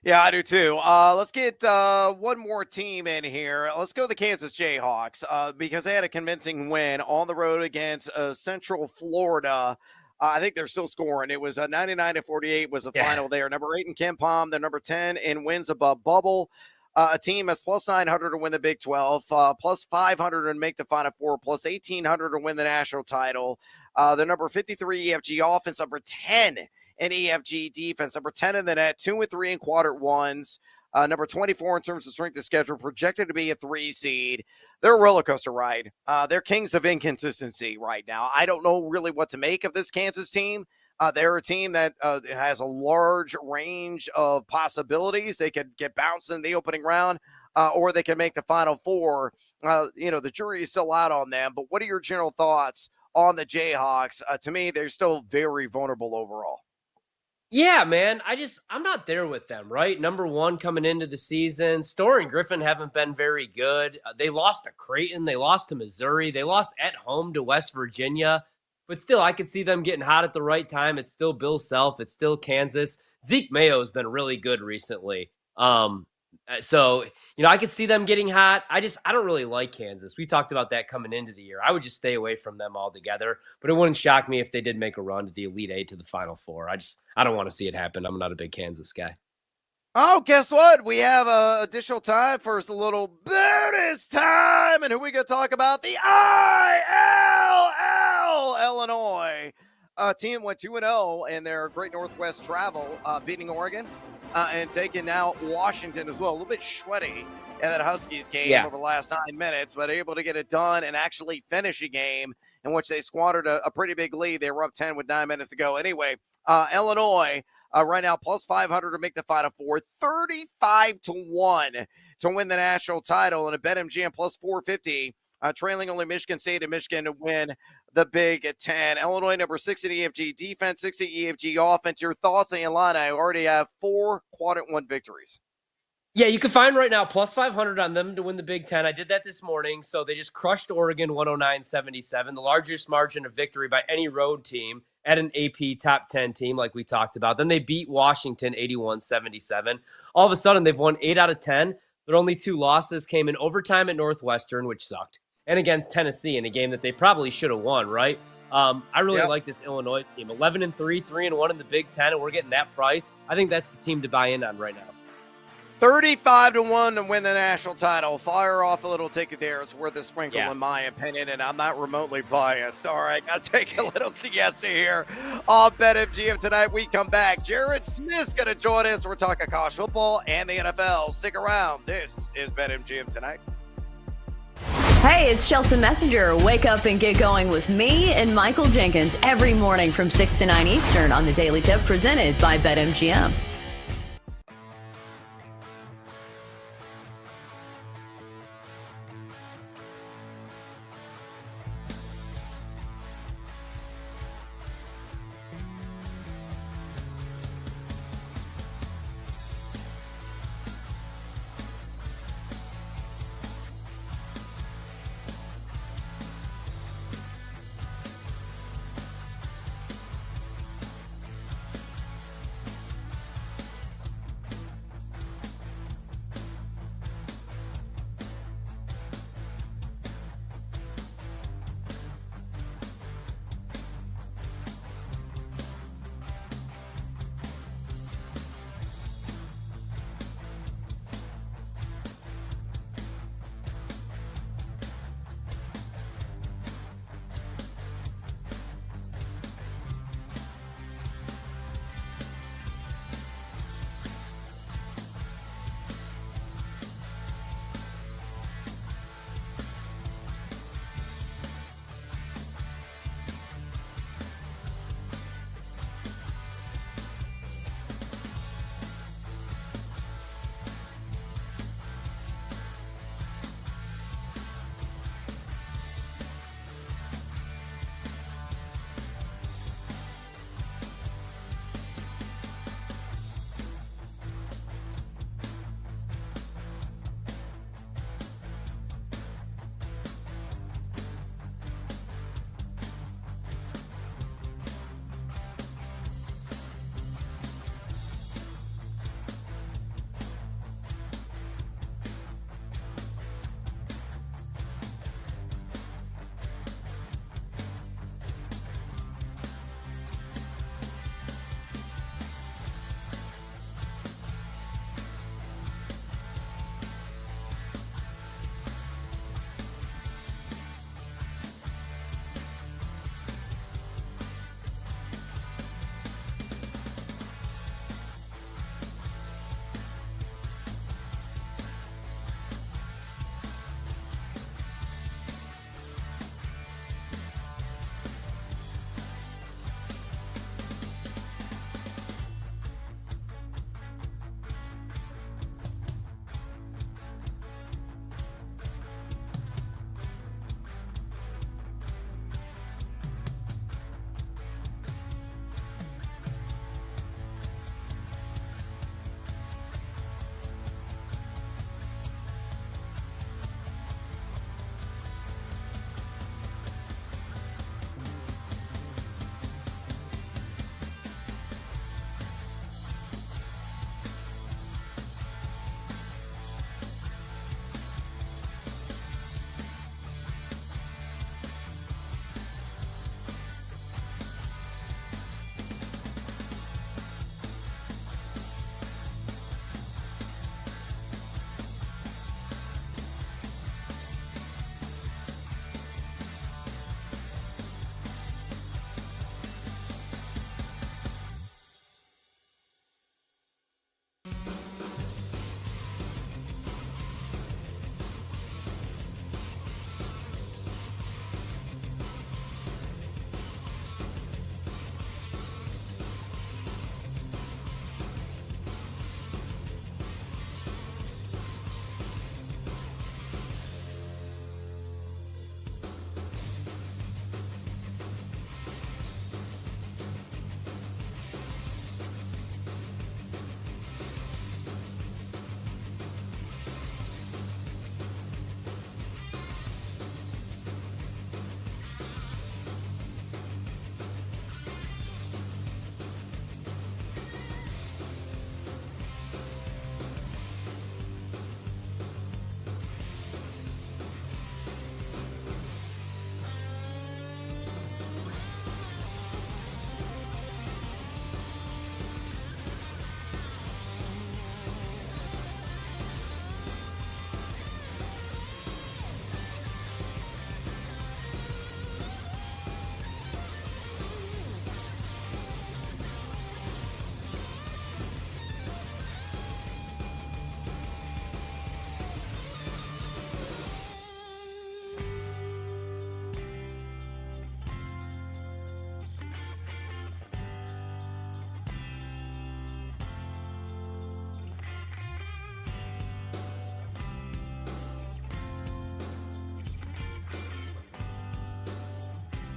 Yeah, I do too. Let's get one more team in here. Let's go the Kansas Jayhawks because they had a convincing win on the road against Central Florida. I think they're still scoring. It was 99-48 was the final there. Number 8 in KenPom. They're number 10 in wins above bubble. A team that's plus 900 to win the Big 12, plus 500 to make the Final Four, plus 1,800 to win the national title. They're number 53 EFG offense, number 10 in EFG defense, number 10 in the net, 2-3 in quadrant ones, number 24 in terms of strength of schedule, projected to be a 3 seed. They're a roller coaster ride. They're kings of inconsistency right now. I don't know really what to make of this Kansas team. They're a team that has a large range of possibilities. They could get bounced in the opening round, or they can make the Final Four. The jury is still out on them. But what are your general thoughts on the Jayhawks? To me, they're still very vulnerable overall. Yeah, man. I'm not there with them, right? Number 1 coming into the season. Storr and Griffin haven't been very good. They lost to Creighton. They lost to Missouri. They lost at home to West Virginia. But still, I could see them getting hot at the right time. It's still Bill Self. It's still Kansas. Zeke Mayo has been really good recently. So, I could see them getting hot. I don't really like Kansas. We talked about that coming into the year. I would just stay away from them altogether. But it wouldn't shock me if they did make a run to the Elite Eight to the Final Four. I don't want to see it happen. I'm not a big Kansas guy. Oh, guess what? We have additional time for a little bonus time. And who we going to talk about? The ILL Illinois team went 2-0 in their Great Northwest travel, beating Oregon and taking now Washington as well. A little bit sweaty in that Huskies game over the last 9 minutes, but able to get it done and actually finish a game in which they squandered a pretty big lead. They were up 10 with 9 minutes to go. Anyway, Illinois right now plus 500 to make the Final Four, 35-1 to win the national title, and a BetMGM plus 450, trailing only Michigan State and Michigan to win the Big Ten. Illinois, number 6 in EFG defense, 6 in EFG offense. Your thoughts on Illini? I already have 4 quadrant 1 victories. Yeah, you can find right now plus 500 on them to win the Big Ten. I did that this morning. So they just crushed Oregon 109-77, the largest margin of victory by any road team at an AP top 10 team like we talked about. Then they beat Washington 81-77. All of a sudden, they've won 8 out of 10. Their only 2 losses came in overtime at Northwestern, which sucked, and against Tennessee in a game that they probably should have won, right? I really like this Illinois team. 11-3, 3-1 in the Big Ten, and we're getting that price. I think that's the team to buy in on right now. 35-1 to win the national title. Fire off a little ticket there. It's worth a sprinkle, in my opinion, and I'm not remotely biased. All right, got to take a little siesta here on BetMGM tonight. We come back. Jared Smith's going to join us. We're talking college football and the NFL. Stick around. This is BetMGM tonight. Hey, it's Chelsea Messenger. Wake up and get going with me and Michael Jenkins every morning from 6 to 9 Eastern on the Daily Tip presented by BetMGM.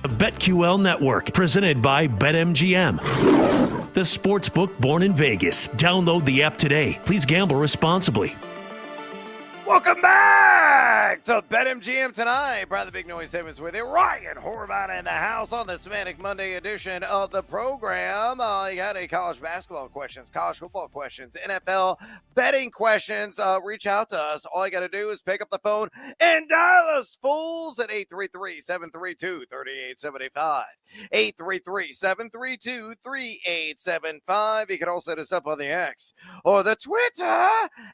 The BetQL Network, presented by BetMGM. The sportsbook born in Vegas. Download the app today. Please gamble responsibly. Welcome back to BetMGM tonight. Brad the Big Noise Simmons with you. Ryan Horvath in the house on this Manic Monday edition of the program. You got any college basketball questions, college football questions, NFL betting questions, reach out to us. All you got to do is pick up the phone and dial us fools at 833-732-3875. 833-732-3875. You can also hit us up on the X or the Twitter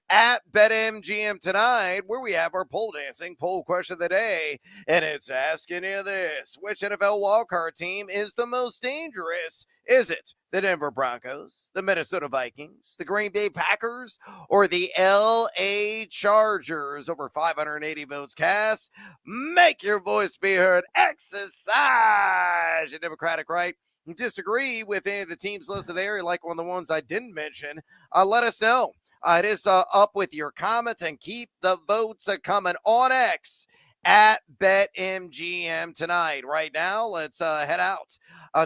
at BetMGM tonight, where we have our pole dancing poll question of the day, and it's asking you this: which NFL wildcard team is the most dangerous? Is it the Denver Broncos, the Minnesota Vikings, the Green Bay Packers, or the LA Chargers? Over 580 votes cast. Make your voice be heard. Exercise your Democratic right. Disagree with any of the teams listed there, like one of the ones I didn't mention, let us know. It is up with your comments, and keep the votes coming on X at BetMGM tonight. Right now, let's head out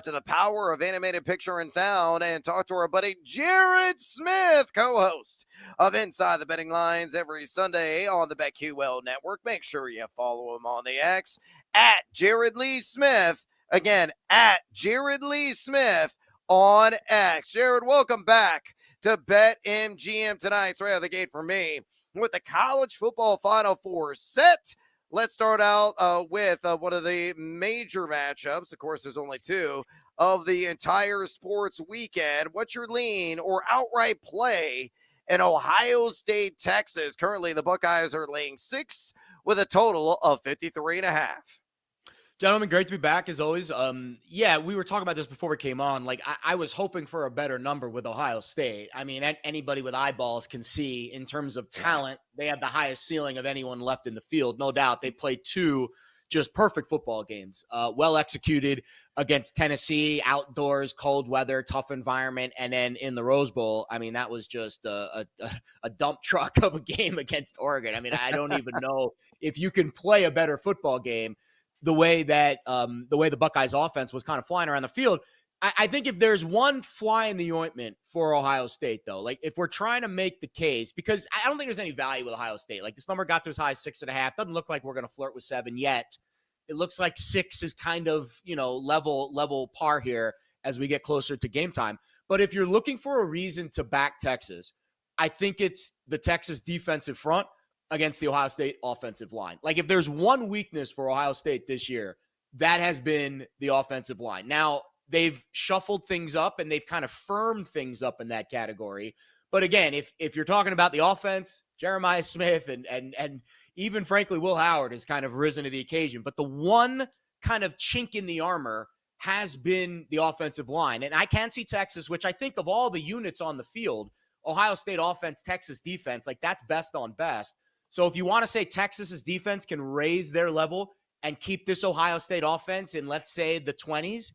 to the power of animated picture and sound and talk to our buddy Jared Smith, co-host of Inside the Betting Lines every Sunday on the BetQL Network. Make sure you follow him on the X at Jared Lee Smith. Again, at Jared Lee Smith on X. Jared, welcome back to BetMGM tonight. It's right out of the gate for me with the college football Final Four set. Let's start out with one of the major matchups. Of course, there's only two of the entire sports weekend. What's your lean or outright play in Ohio State, Texas? Currently, the Buckeyes are laying 6 with a total of 53.5. Gentlemen, great to be back as always. Yeah, we were talking about this before we came on. Like, I was hoping for a better number with Ohio State. I mean, anybody with eyeballs can see in terms of talent, they have the highest ceiling of anyone left in the field. No doubt. They played 2 just perfect football games, well executed against Tennessee, outdoors, cold weather, tough environment. And then in the Rose Bowl, I mean, that was just a dump truck of a game against Oregon. I mean, I don't even know if you can play a better football game the way that the Buckeyes offense was kind of flying around the field. I think if there's one fly in the ointment for Ohio State, though, like if we're trying to make the case, because I don't think there's any value with Ohio State. Like this number got to as high as 6.5. Doesn't look like we're going to flirt with 7 yet. It looks like 6 is kind of, level par here as we get closer to game time. But if you're looking for a reason to back Texas, I think it's the Texas defensive front against the Ohio State offensive line. Like if there's one weakness for Ohio State this year, that has been the offensive line. Now, they've shuffled things up and they've kind of firmed things up in that category. But again, if you're talking about the offense, Jeremiah Smith and even frankly, Will Howard has kind of risen to the occasion. But the one kind of chink in the armor has been the offensive line. And I can see Texas, which I think of all the units on the field, Ohio State offense, Texas defense, like that's best on best. So if you want to say Texas's defense can raise their level and keep this Ohio State offense in, let's say, the 20s,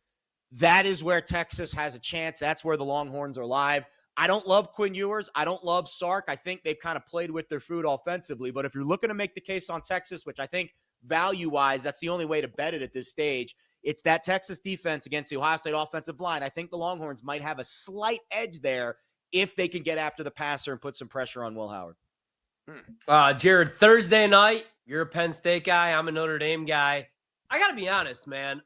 that is where Texas has a chance. That's where the Longhorns are live. I don't love Quinn Ewers. I don't love Sark. I think they've kind of played with their food offensively. But if you're looking to make the case on Texas, which I think value-wise, that's the only way to bet it at this stage, it's that Texas defense against the Ohio State offensive line. I think the Longhorns might have a slight edge there if they can get after the passer and put some pressure on Will Howard. Jared, Thursday night, you're a Penn State guy. I'm a Notre Dame guy. I got to be honest, man.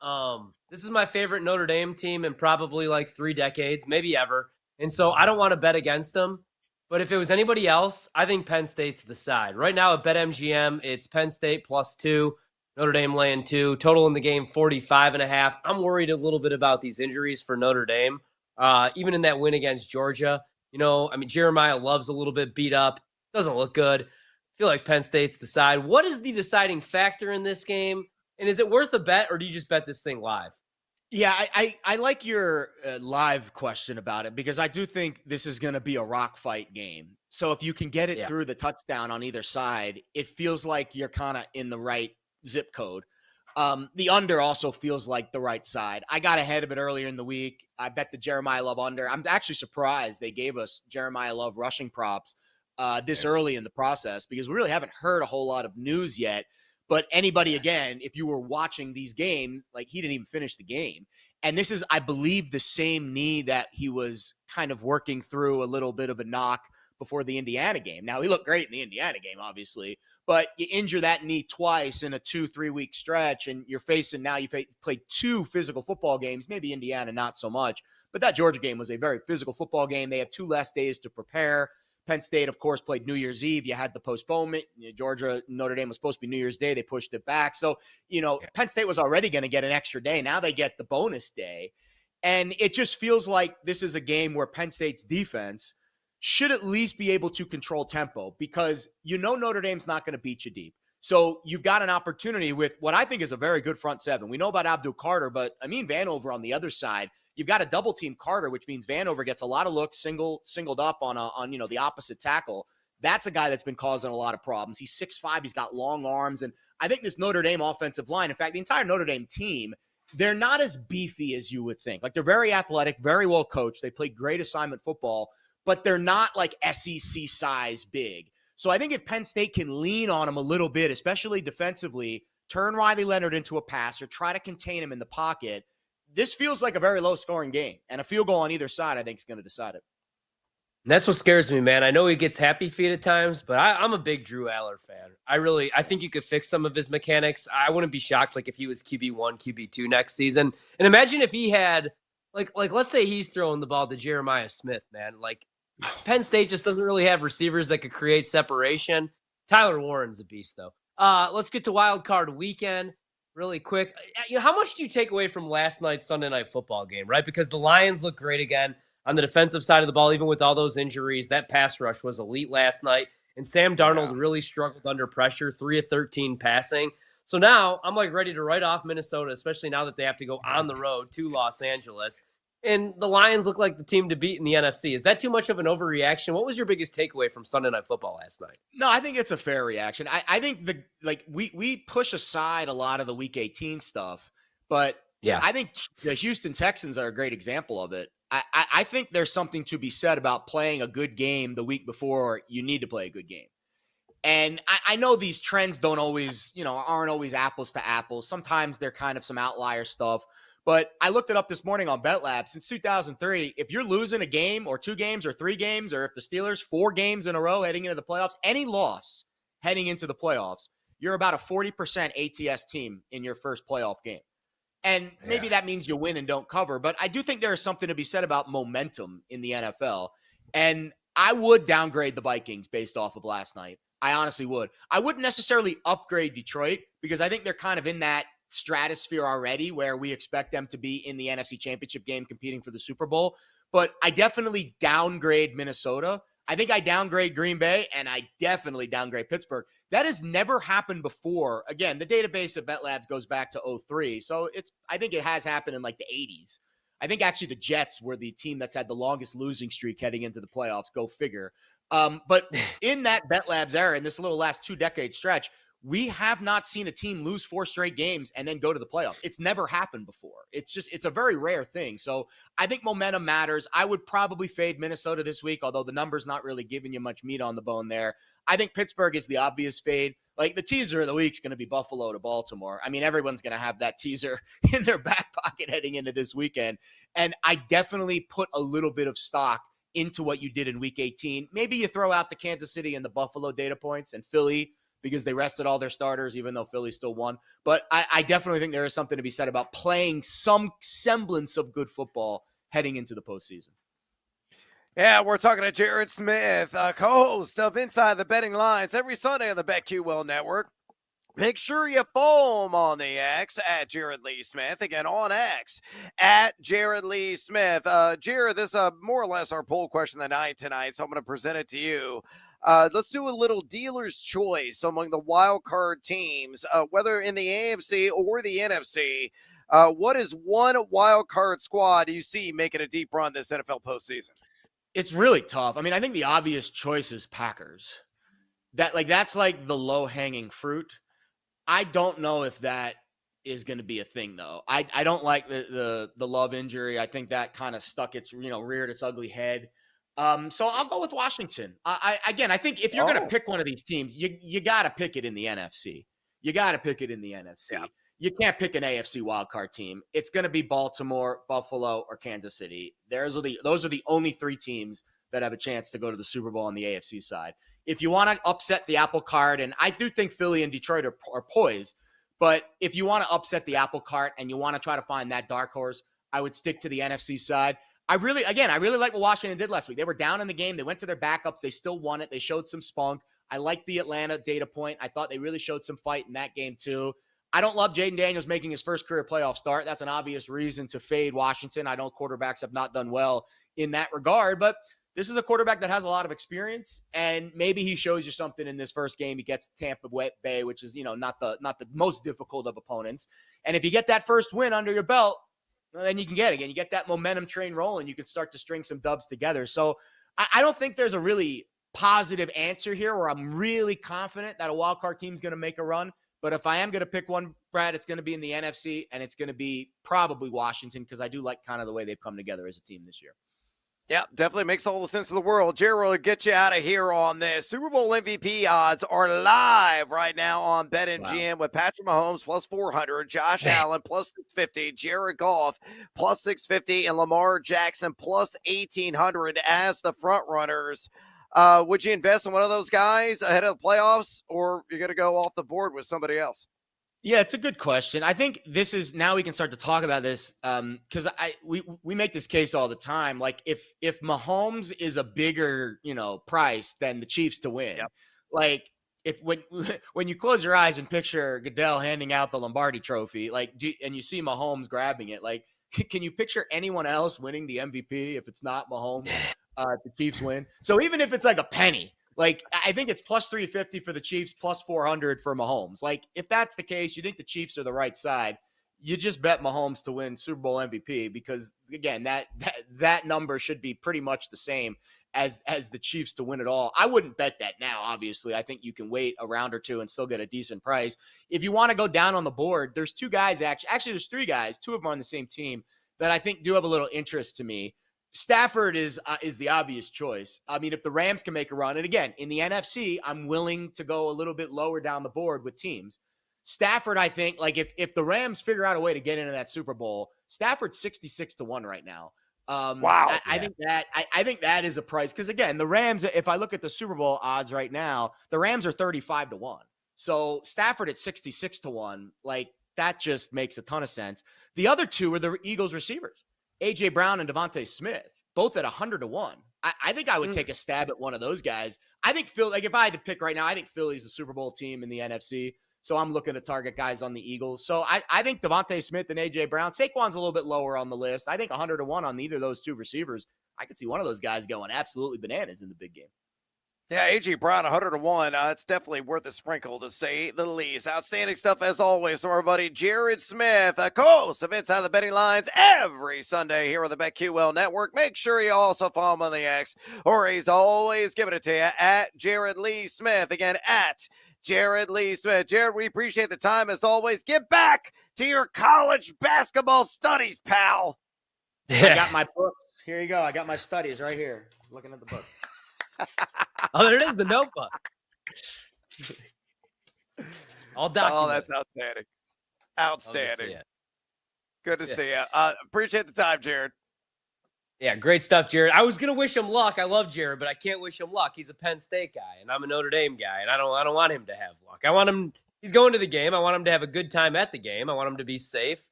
This is my favorite Notre Dame team in probably like 3 decades, maybe ever. And so I don't want to bet against them. But if it was anybody else, I think Penn State's the side. Right now at BetMGM, it's Penn State +2, Notre Dame laying 2, total in the game 45.5. I'm worried a little bit about these injuries for Notre Dame. Even in that win against Georgia, Jeremiah Love's a little bit beat up. Doesn't look good. I feel like Penn State's the side. What is the deciding factor in this game? And is it worth a bet, or do you just bet this thing live? Yeah, I like your live question about it, because I do think this is going to be a rock fight game. So if you can get it through the touchdown on either side, it feels like you're kind of in the right zip code. The under also feels like the right side. I got ahead of it earlier in the week. I bet the Jeremiah Love under. I'm actually surprised they gave us Jeremiah Love rushing props this early in the process, because we really haven't heard a whole lot of news yet. But anybody, again, if you were watching these games, like he didn't even finish the game. And this is, I believe, the same knee that he was kind of working through a little bit of a knock before the Indiana game. Now, he looked great in the Indiana game, obviously, but you injure that knee twice in a 2-3 week stretch, and you're facing now, you played 2 physical football games, maybe Indiana not so much, but that Georgia game was a very physical football game. They have 2 less days to prepare. Penn State, of course, played New Year's Eve. You had the postponement. Georgia, Notre Dame was supposed to be New Year's Day. They pushed it back. So, Penn State was already going to get an extra day. Now they get the bonus day. And it just feels like this is a game where Penn State's defense should at least be able to control tempo, because Notre Dame's not going to beat you deep. So you've got an opportunity with what I think is a very good front seven. We know about Abdul Carter, but Amin Vanover on the other side, you've got a double team Carter, which means Vanover gets a lot of looks singled up on the opposite tackle. That's a guy that's been causing a lot of problems. He's 6'5", he's got long arms, and I think this Notre Dame offensive line, in fact, the entire Notre Dame team, they're not as beefy as you would think. Like, they're very athletic, very well coached. They play great assignment football, but they're not like SEC size big. So I think if Penn State can lean on him a little bit, especially defensively, turn Riley Leonard into a passer, try to contain him in the pocket, this feels like a very low-scoring game. And a field goal on either side, I think, is going to decide it. And that's what scares me, man. I know he gets happy feet at times, but I'm a big Drew Aller fan. I think you could fix some of his mechanics. I wouldn't be shocked if he was QB1, QB2 next season. And imagine if he had, like let's say he's throwing the ball to Jeremiah Smith, man. Like, Penn State just doesn't really have receivers that could create separation. Tyler Warren's a beast, though. Let's get to Wildcard weekend really quick. How much do you take away from last night's Sunday Night Football game, right? Because the Lions look great again on the defensive side of the ball, even with all those injuries. That pass rush was elite last night, and Sam Darnold really struggled under pressure, 3 of 13 passing. So now I'm ready to write off Minnesota, especially now that they have to go on the road to Los Angeles. And the Lions look like the team to beat in the NFC. Is that too much of an overreaction? What was your biggest takeaway from Sunday Night Football last night? No, I think it's a fair reaction. I think we push aside a lot of the Week 18 stuff, but yeah, I think the Houston Texans are a great example of it. I think there's something to be said about playing a good game the week before you need to play a good game. And I know these trends don't always, aren't always apples to apples. Sometimes they're kind of some outlier stuff. But I looked it up this morning on BetLab. Since 2003, if you're losing a game or 2 games or 3 games, or if the Steelers 4 games in a row heading into the playoffs, any loss heading into the playoffs, you're about a 40% ATS team in your first playoff game. And maybe that means you win and don't cover. But I do think there is something to be said about momentum in the NFL. And I would downgrade the Vikings based off of last night. I honestly would. I wouldn't necessarily upgrade Detroit, because I think they're kind of in that stratosphere already where we expect them to be in the NFC Championship game competing for the Super Bowl. But I definitely downgrade Minnesota. I think I downgrade Green Bay, and I definitely downgrade Pittsburgh. That has never happened before. Again, the database of BetLabs goes back to 2003. So I think it has happened in like the 80s. I think actually the Jets were the team that's had the longest losing streak heading into the playoffs. Go figure. But in that BetLabs era, in this little last 2-decade stretch, we have not seen a team lose 4 straight games and then go to the playoffs. It's never happened before. It's a very rare thing. So I think momentum matters. I would probably fade Minnesota this week, although the number's not really giving you much meat on the bone there. I think Pittsburgh is the obvious fade. Like, the teaser of the week is going to be Buffalo to Baltimore. I mean, everyone's going to have that teaser in their back pocket heading into this weekend. And I definitely put a little bit of stock into what you did in Week 18. Maybe you throw out the Kansas City and the Buffalo data points, and Philly, because they rested all their starters, even though Philly still won. But I definitely think there is something to be said about playing some semblance of good football heading into the postseason. Yeah, we're talking to Jared Smith, co-host of Inside the Betting Lines every Sunday on the BetQL Network. Make sure you follow him on the X at Jared Lee Smith. Again, on X at Jared Lee Smith. Jared, this is more or less our poll question of the night tonight, so I'm going to present it to you. Let's do a little dealer's choice among the wild card teams, whether in the AFC or the NFC. What is one wild card squad you see making a deep run this NFL postseason? It's really tough. I mean, I think the obvious choice is Packers. That's like the low-hanging fruit. I don't know if that is going to be a thing, though. I don't like the Love injury. I think that kind of reared its ugly head. So I'll go with Washington. I think if you're going to pick one of these teams, you got to pick it in the NFC. you got to pick it in the NFC. Yeah. You can't pick an AFC wildcard team. It's going to be Baltimore, Buffalo, or Kansas City. Those are the only 3 teams that have a chance to go to the Super Bowl on the AFC side. If you want to upset the apple cart, and I do think Philly and Detroit are poised, but if you want to upset the apple cart and you want to try to find that dark horse, I would stick to the NFC side. I really like what Washington did last week. They were down in the game. They went to their backups. They still won it. They showed some spunk. I like the Atlanta data point. I thought they really showed some fight in that game too. I don't love Jaden Daniels making his first career playoff start. That's an obvious reason to fade Washington. I know quarterbacks have not done well in that regard, but this is a quarterback that has a lot of experience, and maybe he shows you something in this first game. He gets Tampa Bay, which is, not the most difficult of opponents. And if you get that first win under your belt, well, then you can you get that momentum train rolling. You can start to string some dubs together. So I don't think there's a really positive answer here where I'm really confident that a wild card team is going to make a run. But if I am going to pick one, Brad, it's going to be in the NFC, and it's going to be probably Washington, because I do like kind of the way they've come together as a team this year. Yeah, definitely makes all the sense in the world. Jared will get you out of here on this. Super Bowl MVP odds are live right now on BetMGM with Patrick Mahomes plus 400, Josh Allen plus 650, Jared Goff plus 650, and Lamar Jackson plus 1,800 as the front runners. Would you invest in one of those guys ahead of the playoffs, or you're going to go off the board with somebody else? Yeah, it's a good question. I think this is now we can start to talk about this because we make this case all the time. Like if Mahomes is a bigger price than the Chiefs to win, like when you close your eyes and picture Goodell handing out the Lombardi Trophy, and you see Mahomes grabbing it, like can you picture anyone else winning the MVP if it's not Mahomes? The Chiefs win. So even if it's like a penny. Like, I think it's plus 350 for the Chiefs, plus 400 for Mahomes. Like, if that's the case, you think the Chiefs are the right side, you just bet Mahomes to win Super Bowl MVP because, again, that number should be pretty much the same as the Chiefs to win it all. I wouldn't bet that now, obviously. I think you can wait a round or two and still get a decent price. If you want to go down on the board, there's 2 guys, actually there's 3 guys, 2 of them are on the same team, that I think do have a little interest to me. Stafford is the obvious choice. I mean, if the Rams can make a run, and again, in the NFC, I'm willing to go a little bit lower down the board with teams. Stafford, I think, like if the Rams figure out a way to get into that Super Bowl, Stafford's 66-1 right now. Wow. I think that is a price. Because again, the Rams, if I look at the Super Bowl odds right now, the Rams are 35-1. So Stafford at 66-1, like that just makes a ton of sense. The other 2 are the Eagles receivers. A.J. Brown and Devontae Smith, both at 100-1. I think I would take a stab at one of those guys. I think Phil, like if I had to pick right now, I think Philly's the Super Bowl team in the NFC. So I'm looking to target guys on the Eagles. So I think Devontae Smith and A.J. Brown, Saquon's a little bit lower on the list. I think 100-1 on either of those 2 receivers. I could see one of those guys going absolutely bananas in the big game. Yeah, A.J. Brown, 100-1. It's definitely worth a sprinkle, to say the least. Outstanding stuff, as always, from our buddy Jared Smith, co-host of Inside the Betting Lines every Sunday here on the BetQL Network. Make sure you also follow him on the X, or he's always giving it to you at Jared Lee Smith. Again, at Jared Lee Smith. Jared, we appreciate the time, as always. Get back to your college basketball studies, pal. I got my book. Here you go. I got my studies right here. Looking at the book. Oh, there it is, the notebook. All documented. Oh, that's outstanding. Outstanding. Good to see you. Appreciate the time, Jared. Yeah, great stuff, Jared. I was gonna wish him luck. I love Jared, but I can't wish him luck. He's a Penn State guy, and I'm a Notre Dame guy, and I don't want him to have luck. I want him. He's going to the game. I want him to have a good time at the game. I want him to be safe.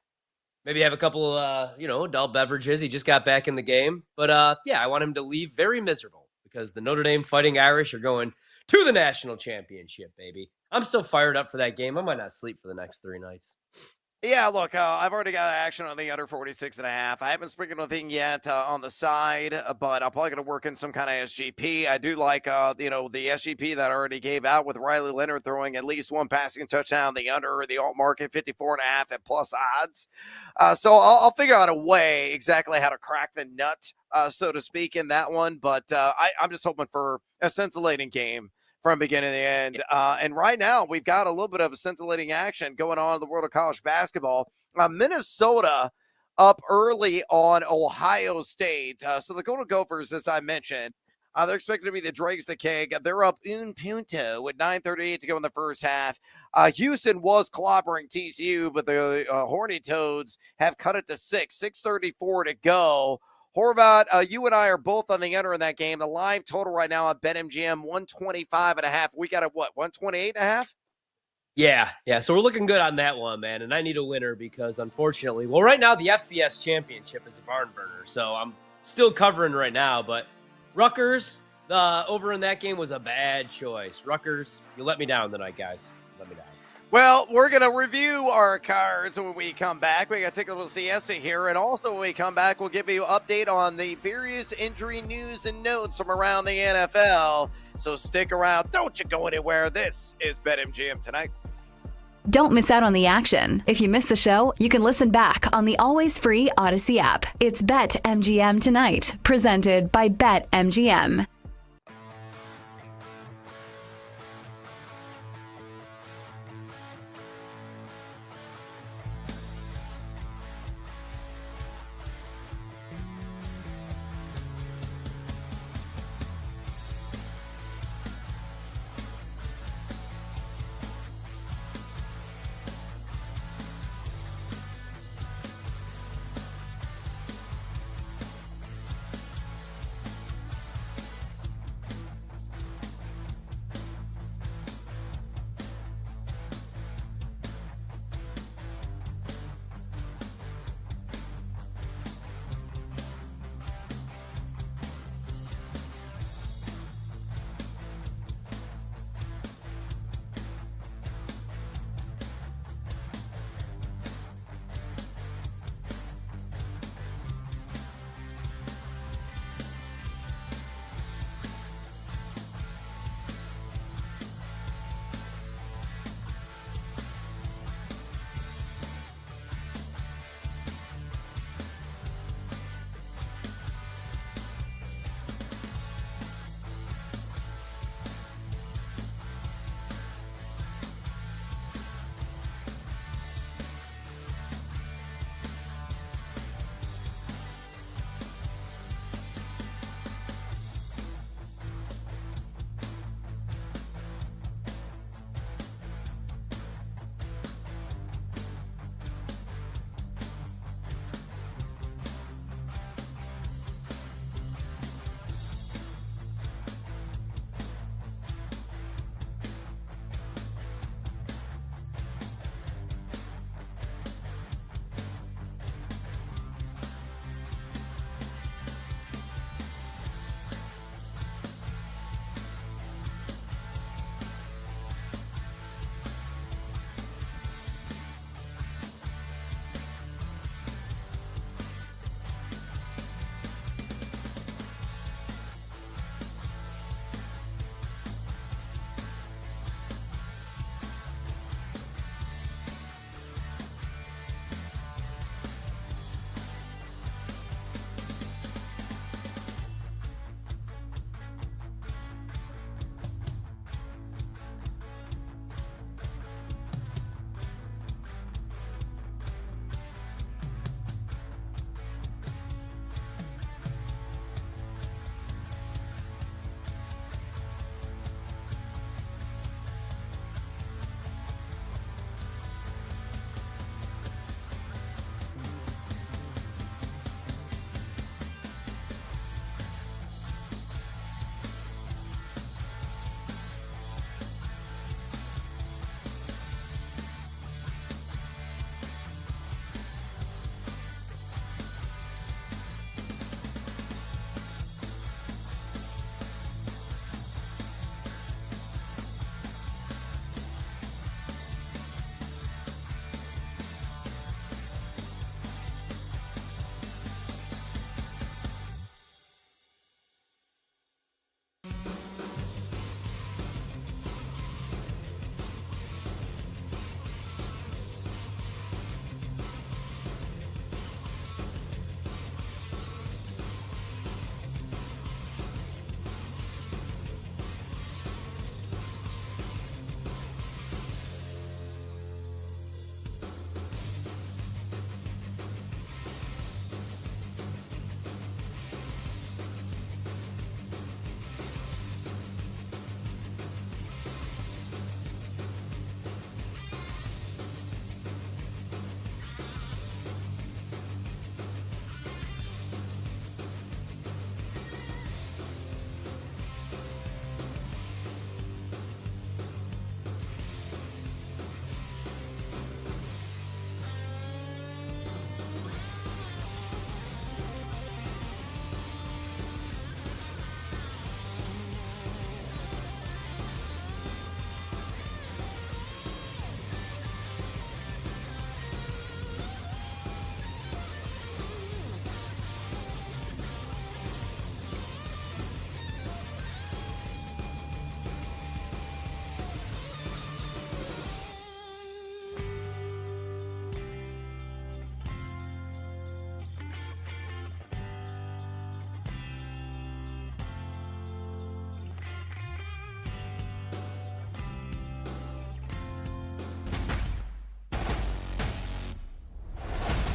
Maybe have a couple, adult beverages. He just got back in the game, but I want him to leave very miserable. Because the Notre Dame Fighting Irish are going to the national championship, baby. I'm so fired up for that game. I might not sleep for the next 3 nights. Yeah, look, I've already got action on the under 46.5. I haven't sprinkled anything yet on the side, but I'm probably going to work in some kind of SGP. I do like, the SGP that I already gave out with Riley Leonard throwing at least 1 passing touchdown, the under, the alt market, 54.5 at plus odds. So I'll figure out a way exactly how to crack the nut, so to speak, in that one. But I'm just hoping for a scintillating game from beginning to the end. And right now, we've got a little bit of a scintillating action going on in the world of college basketball. Minnesota up early on Ohio State. So the Golden Gophers, as I mentioned, They're expected to be the dregs the keg. They're up un punto with 9:38 to go in the first half. Houston was clobbering TCU, but the Horny Toads have cut it to 6:34 to go. Horvat, you and I are both on the under in that game. The live total right now at BetMGM, 125.5. We got a what, 128.5? Yeah. So we're looking good on that one, man. And I need a winner because, unfortunately, well, right now the FCS championship is a barn burner. So I'm still covering right now. But Rutgers, over in that game was a bad choice. Rutgers, you let me down tonight, guys. Let me down. Well, we're going to review our cards when we come back. We got to take a little siesta here. And also when we come back, we'll give you an update on the various injury news and notes from around the NFL. So stick around. Don't you go anywhere. This is BetMGM Tonight. Don't miss out on the action. If you missed the show, you can listen back on the always free Odyssey app. It's BetMGM Tonight, presented by BetMGM.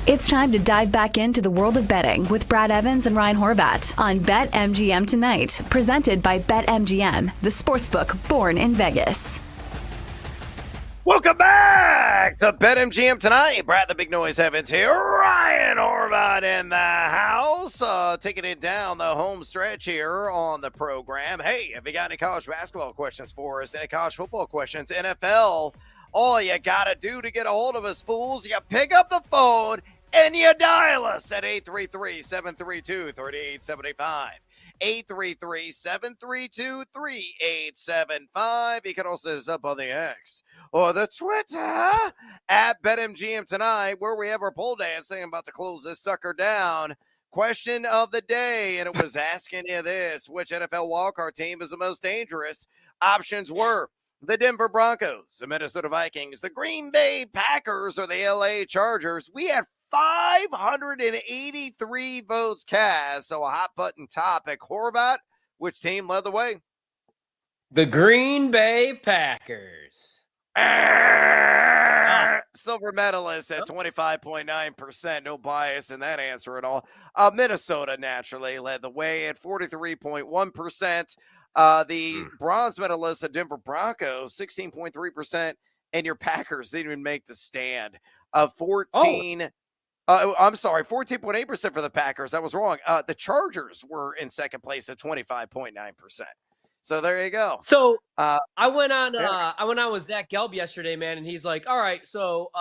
It's time to dive back into the world of betting with Brad Evans and Ryan Horvat on BetMGM Tonight, presented by BetMGM, the sportsbook born in Vegas. Welcome back to BetMGM Tonight. Brad the Big Noise Evans here. Ryan Horvat in the house. Taking it down the home stretch here on the program. Hey, have you got any college basketball questions for us? Any college football questions? NFL? All you got to do to get a hold of us, fools, you pick up the phone and you dial us at 833-732-3875. 833-732-3875. You can also hit us up on the X or the Twitter at BetMGM Tonight, where we have our pole dancing. I'm about to close this sucker down. Question of the day, and it was asking you this: which NFL wildcard team is the most dangerous? Options were the Denver Broncos, the Minnesota Vikings, the Green Bay Packers, or the LA Chargers. We had 583 votes cast, so a hot button topic. Horvat, which team led the way? The Green Bay Packers. Silver medalist at 25.9%. No bias in that answer at all. Minnesota naturally led the way at 43.1%. The bronze medalist, the Denver Broncos, 16.3%. And your Packers didn't even make the stand. 14.8% for the Packers. I was wrong. The Chargers were in second place at 25.9%. So there you go. So I went on with Zach Gelb yesterday, man, and he's like, all right, so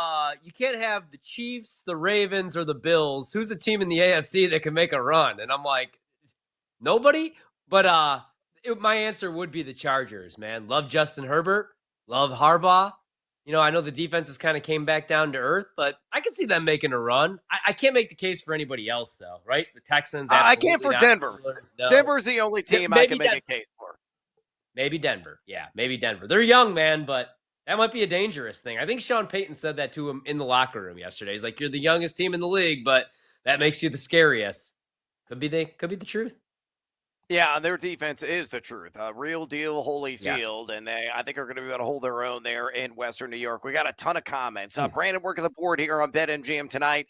you can't have the Chiefs, the Ravens, or the Bills. Who's a team in the AFC that can make a run? And I'm like, nobody. But my answer would be the Chargers, man. Love Justin Herbert. Love Harbaugh. You know, I know the defenses kind of came back down to earth, but I can see them making a run. I can't make the case for anybody else, though, right? The Texans. I can't for Denver. No. Denver's the only team I can make a case for. Maybe Denver. Yeah, maybe Denver. They're young, man, but that might be a dangerous thing. I think Sean Payton said that to him in the locker room yesterday. He's like, you're the youngest team in the league, but that makes you the scariest. Could be the truth. Yeah, their defense is the truth. Real deal, Holyfield, and I think are going to be able to hold their own there in Western New York. We got a ton of comments. Brandon, working the board here on BetMGM Tonight.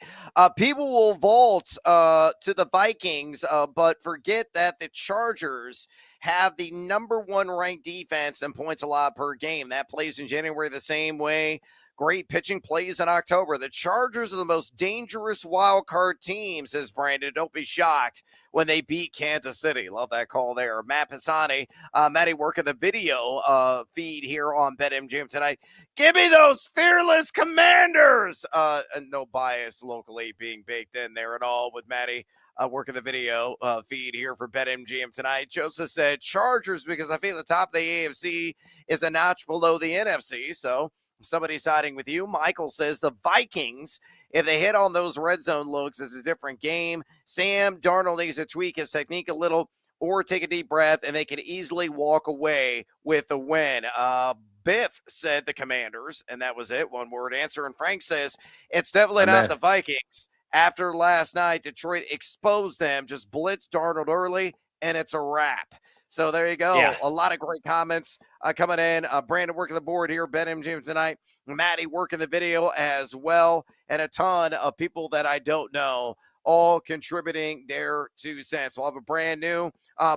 People will vault to the Vikings, but forget that the Chargers have the number one ranked defense and points allowed per game. That plays in January the same way. Great pitching plays in October. The Chargers are the most dangerous wild card team, says Brandon. Don't be shocked when they beat Kansas City. Love that call there. Matt Pisani, Matty working the video feed here on BetMGM Tonight. Give me those fearless Commanders. And no bias locally being baked in there at all with Matty working the video feed here for BetMGM Tonight. Joseph said Chargers because I feel the top of the AFC is a notch below the NFC. So somebody siding with you. Michael says the Vikings, if they hit on those red zone looks, it's a different game. Sam Darnold needs to tweak his technique a little or take a deep breath, and they can easily walk away with the win. Biff said the Commanders, and that was it. One word answer. And Frank says it's definitely not the Vikings. After last night, Detroit exposed them, just blitz Darnold early, and it's a wrap. So there you go. Yeah. A lot of great comments coming in. Brandon working the board here, BetMGM Tonight. Maddie working the video as well. And a ton of people that I don't know all contributing their 2 cents. We'll have a brand new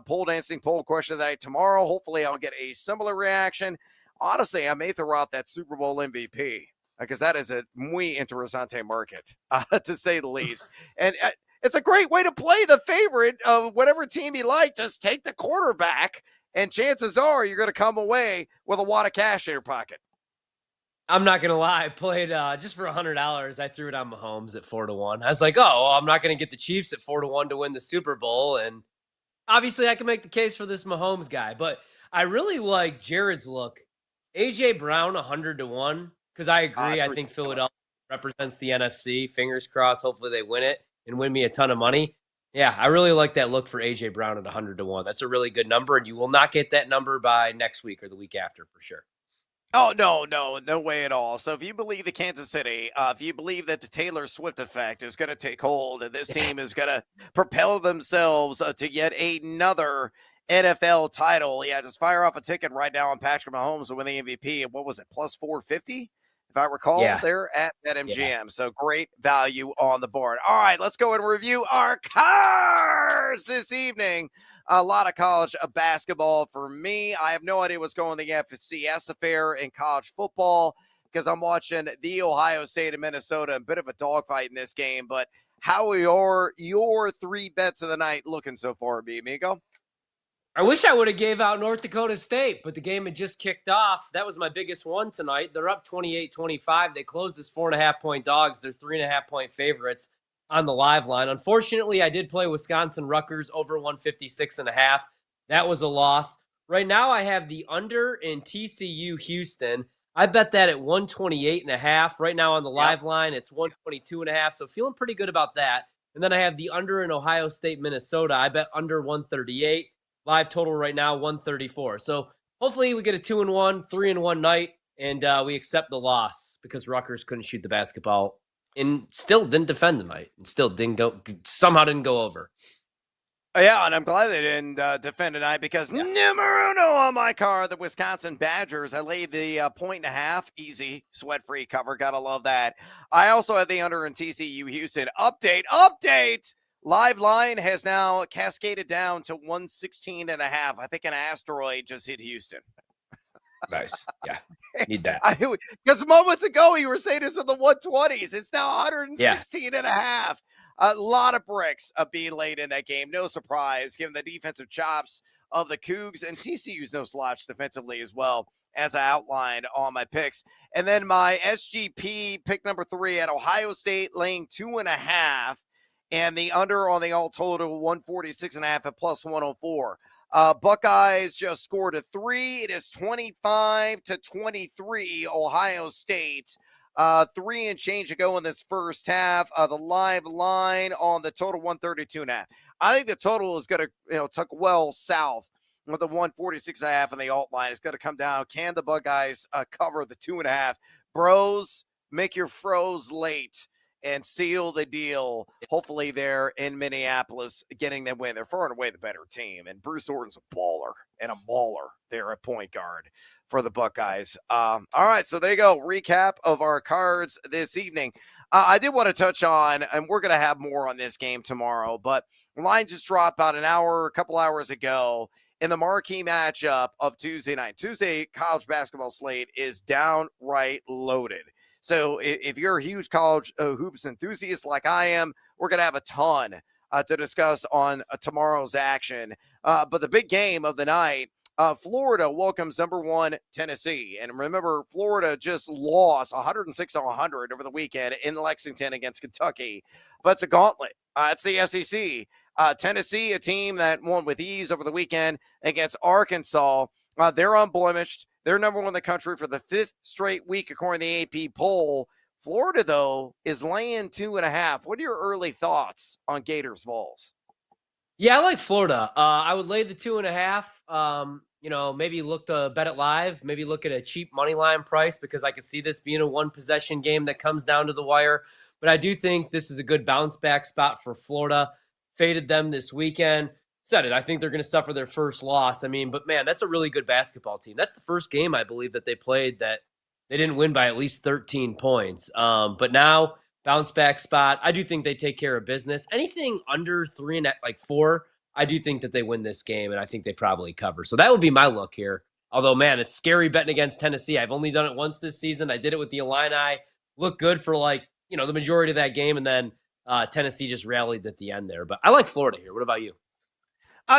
pole dancing poll question of the night tomorrow. Hopefully I'll get a similar reaction. Honestly, I may throw out that Super Bowl MVP because that is a muy interesante market, to say the least. And it's a great way to play the favorite of whatever team you like. Just take the quarterback, and chances are you're going to come away with a wad of cash in your pocket. I'm not going to lie. I played just for $100. I threw it on Mahomes at 4-1. I was like, well, I'm not going to get the Chiefs at 4-1 to win the Super Bowl. And obviously I can make the case for this Mahomes guy, but I really like Jared's look. AJ Brown 100-1 because I agree. I think Philadelphia represents the NFC. Fingers crossed. Hopefully they win it and win me a ton of money. Yeah, I really like that look for A.J. Brown at 100-1. That's a really good number, and you will not get that number by next week or the week after for sure. Oh, no way at all. So if you believe the Kansas City, if you believe that the Taylor Swift effect is going to take hold and this team is going to propel themselves to yet another NFL title, yeah, just fire off a ticket right now on Patrick Mahomes to win the MVP. And what was it, plus 450? if I recall. Yeah. They're at BetMGM. So great value on the board. All right, let's go and review our cards this evening. A lot of college basketball for me. I have no idea what's going on in the FCS affair in college football because I'm watching the Ohio State and Minnesota, a bit of a dogfight in this game. But how are your 3 bets of the night looking so far, B, amigo? I wish I would have gave out North Dakota State, but the game had just kicked off. That was my biggest one tonight. They're up 28-25. They closed as 4.5-point dogs. They're 3.5-point favorites on the live line. Unfortunately, I did play Wisconsin Rutgers over 156.5. That was a loss. Right now, I have the under in TCU Houston. I bet that at 128.5. Right now on the live line, it's 122.5. So feeling pretty good about that. And then I have the under in Ohio State, Minnesota. I bet under 138. Live total right now, 134. So hopefully we get a 2-1, 3-1 night, and we accept the loss because Rutgers couldn't shoot the basketball and still didn't defend tonight and still somehow didn't go over. Yeah, and I'm glad they didn't defend tonight because numero uno on my card, the Wisconsin Badgers. I laid the 1.5, easy, sweat-free cover. Gotta love that. I also had the under in TCU Houston. Update! Live line has now cascaded down to 116.5. I think an asteroid just hit Houston. Nice. Yeah. Need that. Because moments ago, you were saying this in the 120s. It's now 116.5. A lot of bricks being laid in that game. No surprise, given the defensive chops of the Cougs. And TCU's no slouch defensively as well, as I outlined on my picks. And then my SGP pick number 3 at Ohio State laying 2.5. And the under on the all total 146.5 at plus 104. Buckeyes just scored a 3. It is 25-23. Ohio State. 3 and change to go in this first half. The live line on the total 132.5. I think the total is going to tuck well south with the 146.5 and the alt line. It's going to come down. Can the Buckeyes cover the 2.5? Bros, make your froze late and seal the deal. Hopefully they're in Minneapolis getting them win. They're far and away the better team. And Bruce Orton's a baller and a mauler there at point guard for the Buckeyes. All right, so there you go. Recap of our cards this evening. I did want to touch on, and we're going to have more on this game tomorrow, but line just dropped about a couple hours ago in the marquee matchup of Tuesday night. Tuesday college basketball slate is downright loaded. So if you're a huge college hoops enthusiast like I am, we're going to have a ton to discuss on tomorrow's action. But the big game of the night, Florida welcomes number 1 Tennessee. And remember, Florida just lost 106-100 over the weekend in Lexington against Kentucky. But it's a gauntlet. It's the SEC. Tennessee, a team that won with ease over the weekend against Arkansas. They're unblemished. They're number 1 in the country for the 5th straight week, according to the AP poll. Florida, though, is laying 2.5. What are your early thoughts on Gators Vols? Yeah, I like Florida. I would lay the 2.5. Maybe look to bet it live. Maybe look at a cheap money line price because I could see this being a 1-possession game that comes down to the wire. But I do think this is a good bounce back spot for Florida. Faded them this weekend. Said it. I think they're going to suffer their first loss. But man, that's a really good basketball team. That's the first game I believe that they played that they didn't win by at least 13 points. But now bounce back spot. I do think they take care of business. Anything under 3 and 4, I do think that they win this game, and I think they probably cover. So that would be my look here. Although, man, it's scary betting against Tennessee. I've only done it once this season. I did it with the Illini. Looked good for the majority of that game, and then Tennessee just rallied at the end there. But I like Florida here. What about you?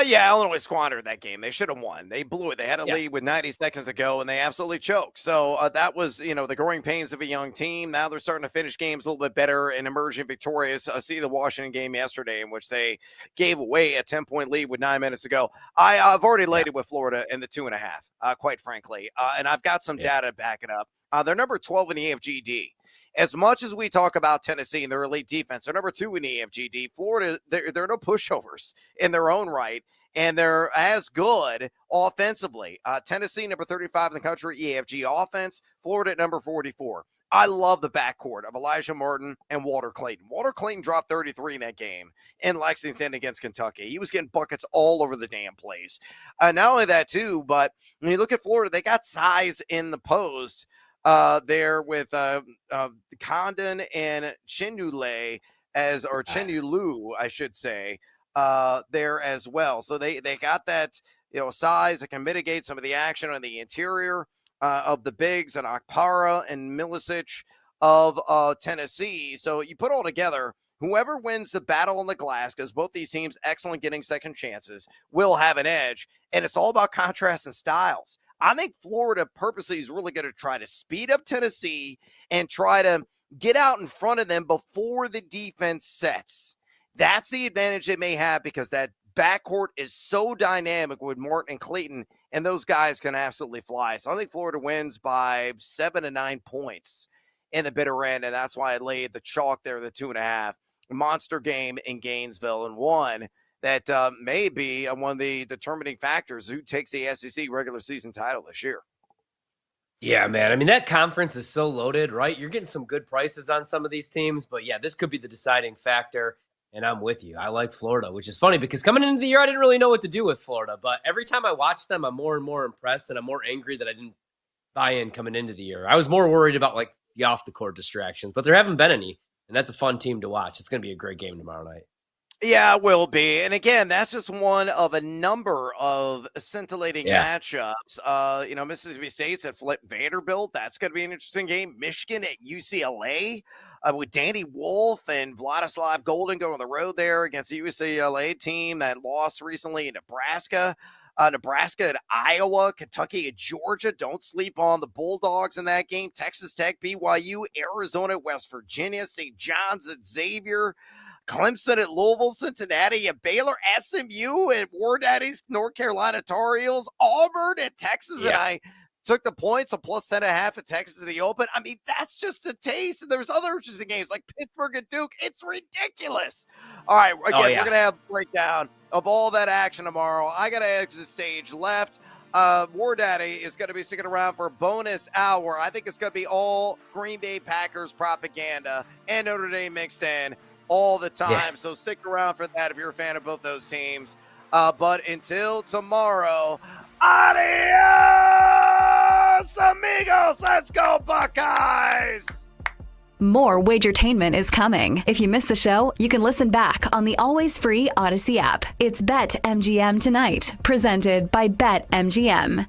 Yeah, Illinois squandered that game. They should have won. They blew it. They had a lead with 90 seconds to go, and they absolutely choked. So that was, the growing pains of a young team. Now they're starting to finish games a little bit better and emerging victorious. See the Washington game yesterday in which they gave away a 10-point lead with 9 minutes to go. I've already laid it with Florida in the 2.5, quite frankly, and I've got some data to back it up. They're number 12 in the EFGD. As much as we talk about Tennessee and their elite defense, they're number 2 in the EFGD. Florida, they're no pushovers in their own right, and they're as good offensively. Tennessee, number 35 in the country, EFG offense. Florida at number 44. I love the backcourt of Elijah Martin and Walter Clayton. Walter Clayton dropped 33 in that game in Lexington against Kentucky. He was getting buckets all over the damn place. Not only that, too, but when you look at Florida, they got size in the post. there with Condon and Chinule or Chinulu, I should say, there as well. So they got that, size that can mitigate some of the action on the interior of the bigs and Okpara and Milicic of Tennessee. So you put all together, whoever wins the battle on the glass, because both these teams excellent getting second chances, will have an edge. And it's all about contrast and styles. I think Florida purposely is really going to try to speed up Tennessee and try to get out in front of them before the defense sets. That's the advantage they may have, because that backcourt is so dynamic with Morton and Clayton, and those guys can absolutely fly. So I think Florida wins by 7 to 9 points in the bitter end, and that's why I laid the chalk there, the 2.5. Monster game in Gainesville, and one that may be one of the determining factors who takes the SEC regular season title this year. Yeah, man. I mean, that conference is so loaded, right? You're getting some good prices on some of these teams, but yeah, this could be the deciding factor. And I'm with you. I like Florida, which is funny because coming into the year, I didn't really know what to do with Florida. But every time I watch them, I'm more and more impressed, and I'm more angry that I didn't buy in coming into the year. I was more worried about like the off-the-court distractions, but there haven't been any. And that's a fun team to watch. It's going to be a great game tomorrow night. Yeah, it will be. And again, that's just one of a number of scintillating matchups. Mississippi State's at Vanderbilt. That's going to be an interesting game. Michigan at UCLA with Danny Wolf and Vladislav Golden going on the road there against the UCLA team that lost recently in Nebraska. Nebraska at Iowa, Kentucky at Georgia. Don't sleep on the Bulldogs in that game. Texas Tech, BYU, Arizona at West Virginia, St. John's at Xavier, Clemson at Louisville, Cincinnati at Baylor, SMU at War Daddies, North Carolina Tar Heels, Auburn at Texas, and I took the points, a plus 10.5 at Texas in the Open. I mean, that's just a taste. And there's other interesting games like Pittsburgh and Duke. It's ridiculous. All right, again, we're going to have a breakdown of all that action tomorrow. I got to exit stage left. War Daddy is going to be sticking around for a bonus hour. I think it's going to be all Green Bay Packers propaganda and Notre Dame mixed in all the time. Yeah. So stick around for that if you're a fan of both those teams. But until tomorrow, adios, amigos. Let's go, Buckeyes. More Wagertainment is coming. If you missed the show, you can listen back on the always free Odyssey app. It's BetMGM Tonight, presented by BetMGM.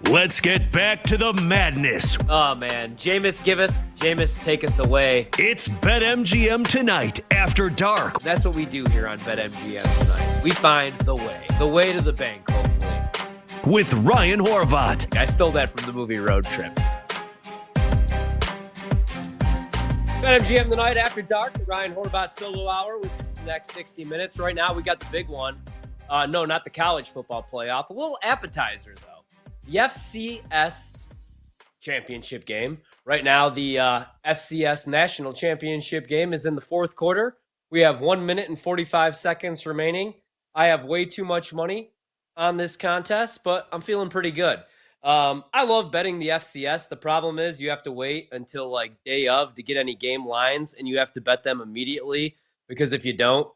Let's get back to the madness. Oh, man. Jameis giveth, Jameis taketh away. It's BetMGM Tonight After Dark. That's what we do here on BetMGM Tonight. We find the way to the bank, hopefully. With Ryan Horvat. I stole that from the movie Road Trip. BetMGM Tonight After Dark, the Ryan Horvat solo hour with the next 60 minutes. Right now, we got the big one. No, not the college football playoff. A little appetizer, though. The FCS championship game. Right now, the FCS national championship game is in the fourth quarter. We have 1 minute and 45 seconds remaining. I have way too much money on this contest, but I'm feeling pretty good. I love betting the FCS. The problem is you have to wait until like day of to get any game lines, and you have to bet them immediately, because if you don't,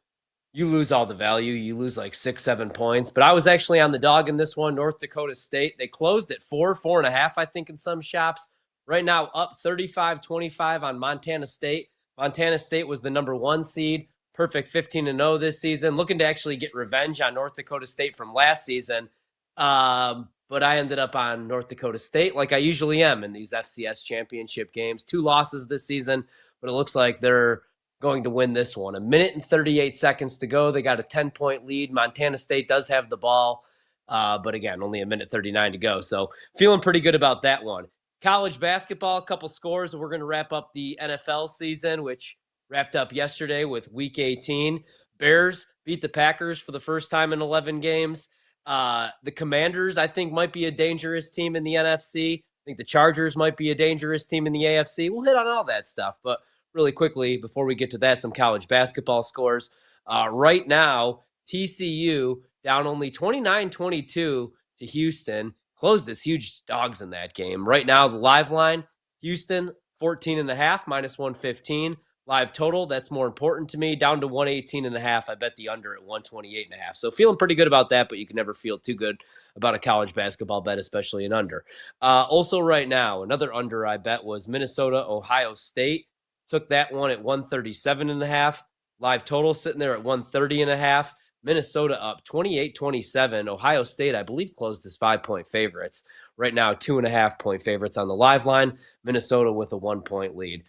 you lose all the value. You lose like 6-7 points. But I was actually on the dog in this one, North Dakota State. They closed at 4.5, I think, in some shops. Right now, up 35-25 on Montana State. Montana State was the number 1 seed. Perfect 15-0 this season. Looking to actually get revenge on North Dakota State from last season. But I ended up on North Dakota State like I usually am in these FCS championship games. 2 losses this season, but it looks like they're going to win this one. 1 minute and 38 seconds to go. They got a 10-point lead. Montana State does have the ball, but again, only 1 minute 39 to go. So feeling pretty good about that one. College basketball, a couple scores. We're going to wrap up the NFL season, which wrapped up yesterday with Week 18. Bears beat the Packers for the first time in 11 games. The Commanders, I think, might be a dangerous team in the NFC. I think the Chargers might be a dangerous team in the AFC. We'll hit on all that stuff, but really quickly, before we get to that, some college basketball scores. Right now, TCU down only 29-22 to Houston. Closed as huge dogs in that game. Right now, the live line, Houston 14.5, minus 115. Live total, that's more important to me, down to 118.5. I bet the under at 128.5. So feeling pretty good about that, but you can never feel too good about a college basketball bet, especially an under. Also right now, another under I bet was Minnesota, Ohio State. Took that one at 137.5. Live total sitting there at 130.5. Minnesota up 28-27. Ohio State, I believe, closed as 5-point favorites. Right now, 2.5-point favorites on the live line. Minnesota with a 1-point lead.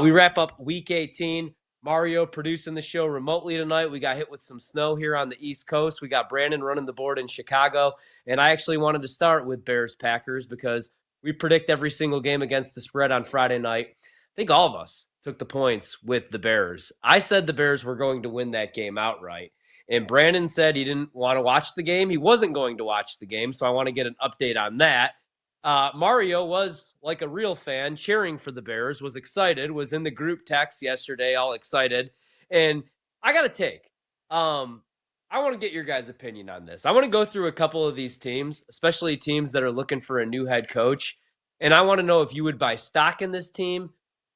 We wrap up Week 18. Mario producing the show remotely tonight. We got hit with some snow here on the East Coast. We got Brandon running the board in Chicago. And I actually wanted to start with Bears-Packers because we predict every single game against the spread on Friday night. I think all of us took the points with the Bears. I said the Bears were going to win that game outright. And Brandon said he didn't want to watch the game. He wasn't going to watch the game, so I want to get an update on that. Mario was like a real fan, cheering for the Bears, was excited, was in the group text yesterday, all excited. And I got to take. I want to get your guys' opinion on this. I want to go through a couple of these teams, especially teams that are looking for a new head coach. And I want to know if you would buy stock in this team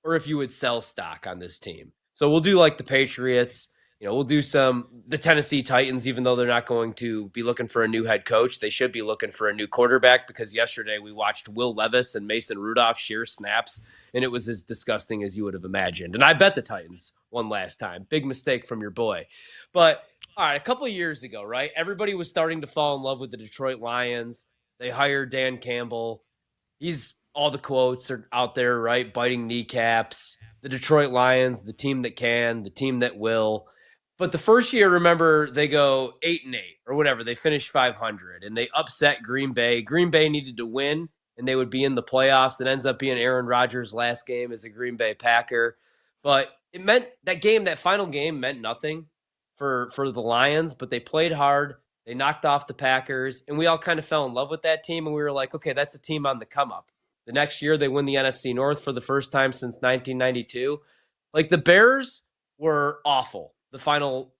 or if you would sell stock on this team. So we'll do like the Patriots. We'll do the Tennessee Titans, even though they're not going to be looking for a new head coach. They should be looking for a new quarterback because yesterday we watched Will Levis and Mason Rudolph share snaps, and it was as disgusting as you would have imagined. And I bet the Titans one last time. Big mistake from your boy. But, all right, a couple of years ago, right, everybody was starting to fall in love with the Detroit Lions. They hired Dan Campbell. All the quotes are out there, right, biting kneecaps. The Detroit Lions, the team that can, the team that will. But the first year, remember, they go 8-8 or whatever. They finished 500, and they upset Green Bay. Green Bay needed to win, and they would be in the playoffs. It ends up being Aaron Rodgers' last game as a Green Bay Packer. But it meant that final game meant nothing for the Lions, but they played hard. They knocked off the Packers, and we all kind of fell in love with that team, and we were like, okay, that's a team on the come-up. The next year, they win the NFC North for the first time since 1992. Like, the Bears were awful the final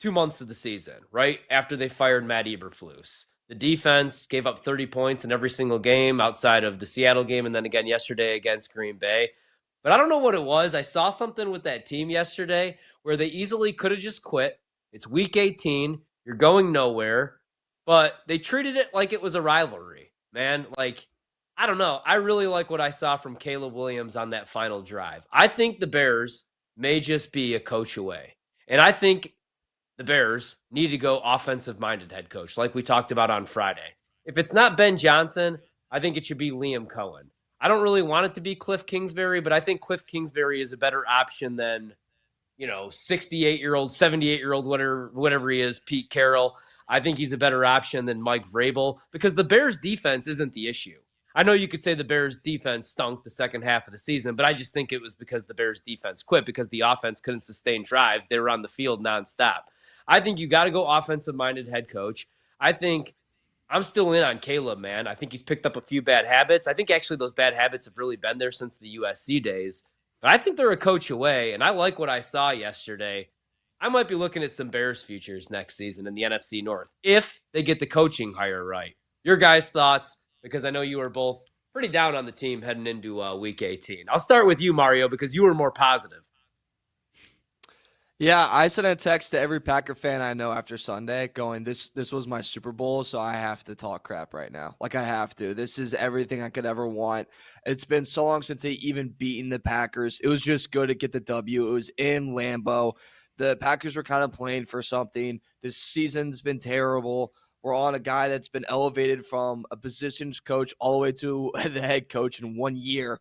2 months of the season, right after they fired Matt Eberflus. The defense gave up 30 points in every single game outside of the Seattle game and then again yesterday against Green Bay. But I don't know what it was. I saw something with that team yesterday where they easily could have just quit. It's Week 18. You're going nowhere. But they treated it like it was a rivalry, man. Like, I don't know. I really like what I saw from Caleb Williams on that final drive. I think the Bears may just be a coach away. And I think the Bears need to go offensive-minded head coach, like we talked about on Friday. If it's not Ben Johnson, I think it should be Liam Cohen. I don't really want it to be Cliff Kingsbury, but I think Cliff Kingsbury is a better option than, 68-year-old, 78-year-old, whatever he is, Pete Carroll. I think he's a better option than Mike Vrabel because the Bears defense isn't the issue. I know you could say the Bears defense stunk the second half of the season, but I just think it was because the Bears defense quit because the offense couldn't sustain drives. They were on the field nonstop. I think you got to go offensive-minded head coach. I think I'm still in on Caleb, man. I think he's picked up a few bad habits. I think actually those bad habits have really been there since the USC days. But I think they're a coach away, and I like what I saw yesterday. I might be looking at some Bears futures next season in the NFC North if they get the coaching hire right. Your guys' thoughts, because I know you were both pretty down on the team heading into Week 18. I'll start with you, Mario, because you were more positive. Yeah, I sent a text to every Packer fan I know after Sunday going, this was my Super Bowl, so I have to talk crap right now. Like, I have to. This is everything I could ever want. It's been so long since they even beaten the Packers. It was just good to get the W. It was in Lambeau. The Packers were kind of playing for something. This season's been terrible. We're on a guy that's been elevated from a positions coach all the way to the head coach in 1 year.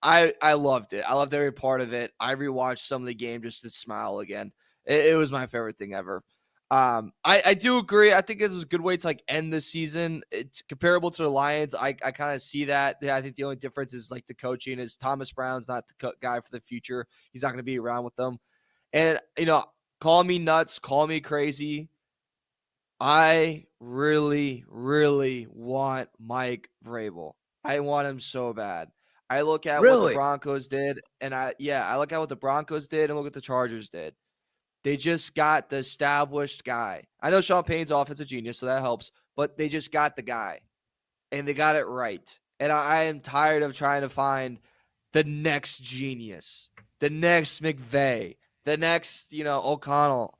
I loved it. I loved every part of it. I rewatched some of the game just to smile again. It was my favorite thing ever. I do agree. I think this was a good way to end the season. It's comparable to the Lions. I kind of see that. Yeah, I think the only difference is the coaching is Thomas Brown's not the guy for the future. He's not going to be around with them. And, call me nuts, call me crazy. I really, really want Mike Vrabel. I want him so bad. I look at what the Broncos did, and I look at what the Broncos did and look at the Chargers did. They just got the established guy. I know Sean Payne's offensive genius, so that helps, but they just got the guy, and they got it right. And I am tired of trying to find the next genius, the next McVay, the next, O'Connell.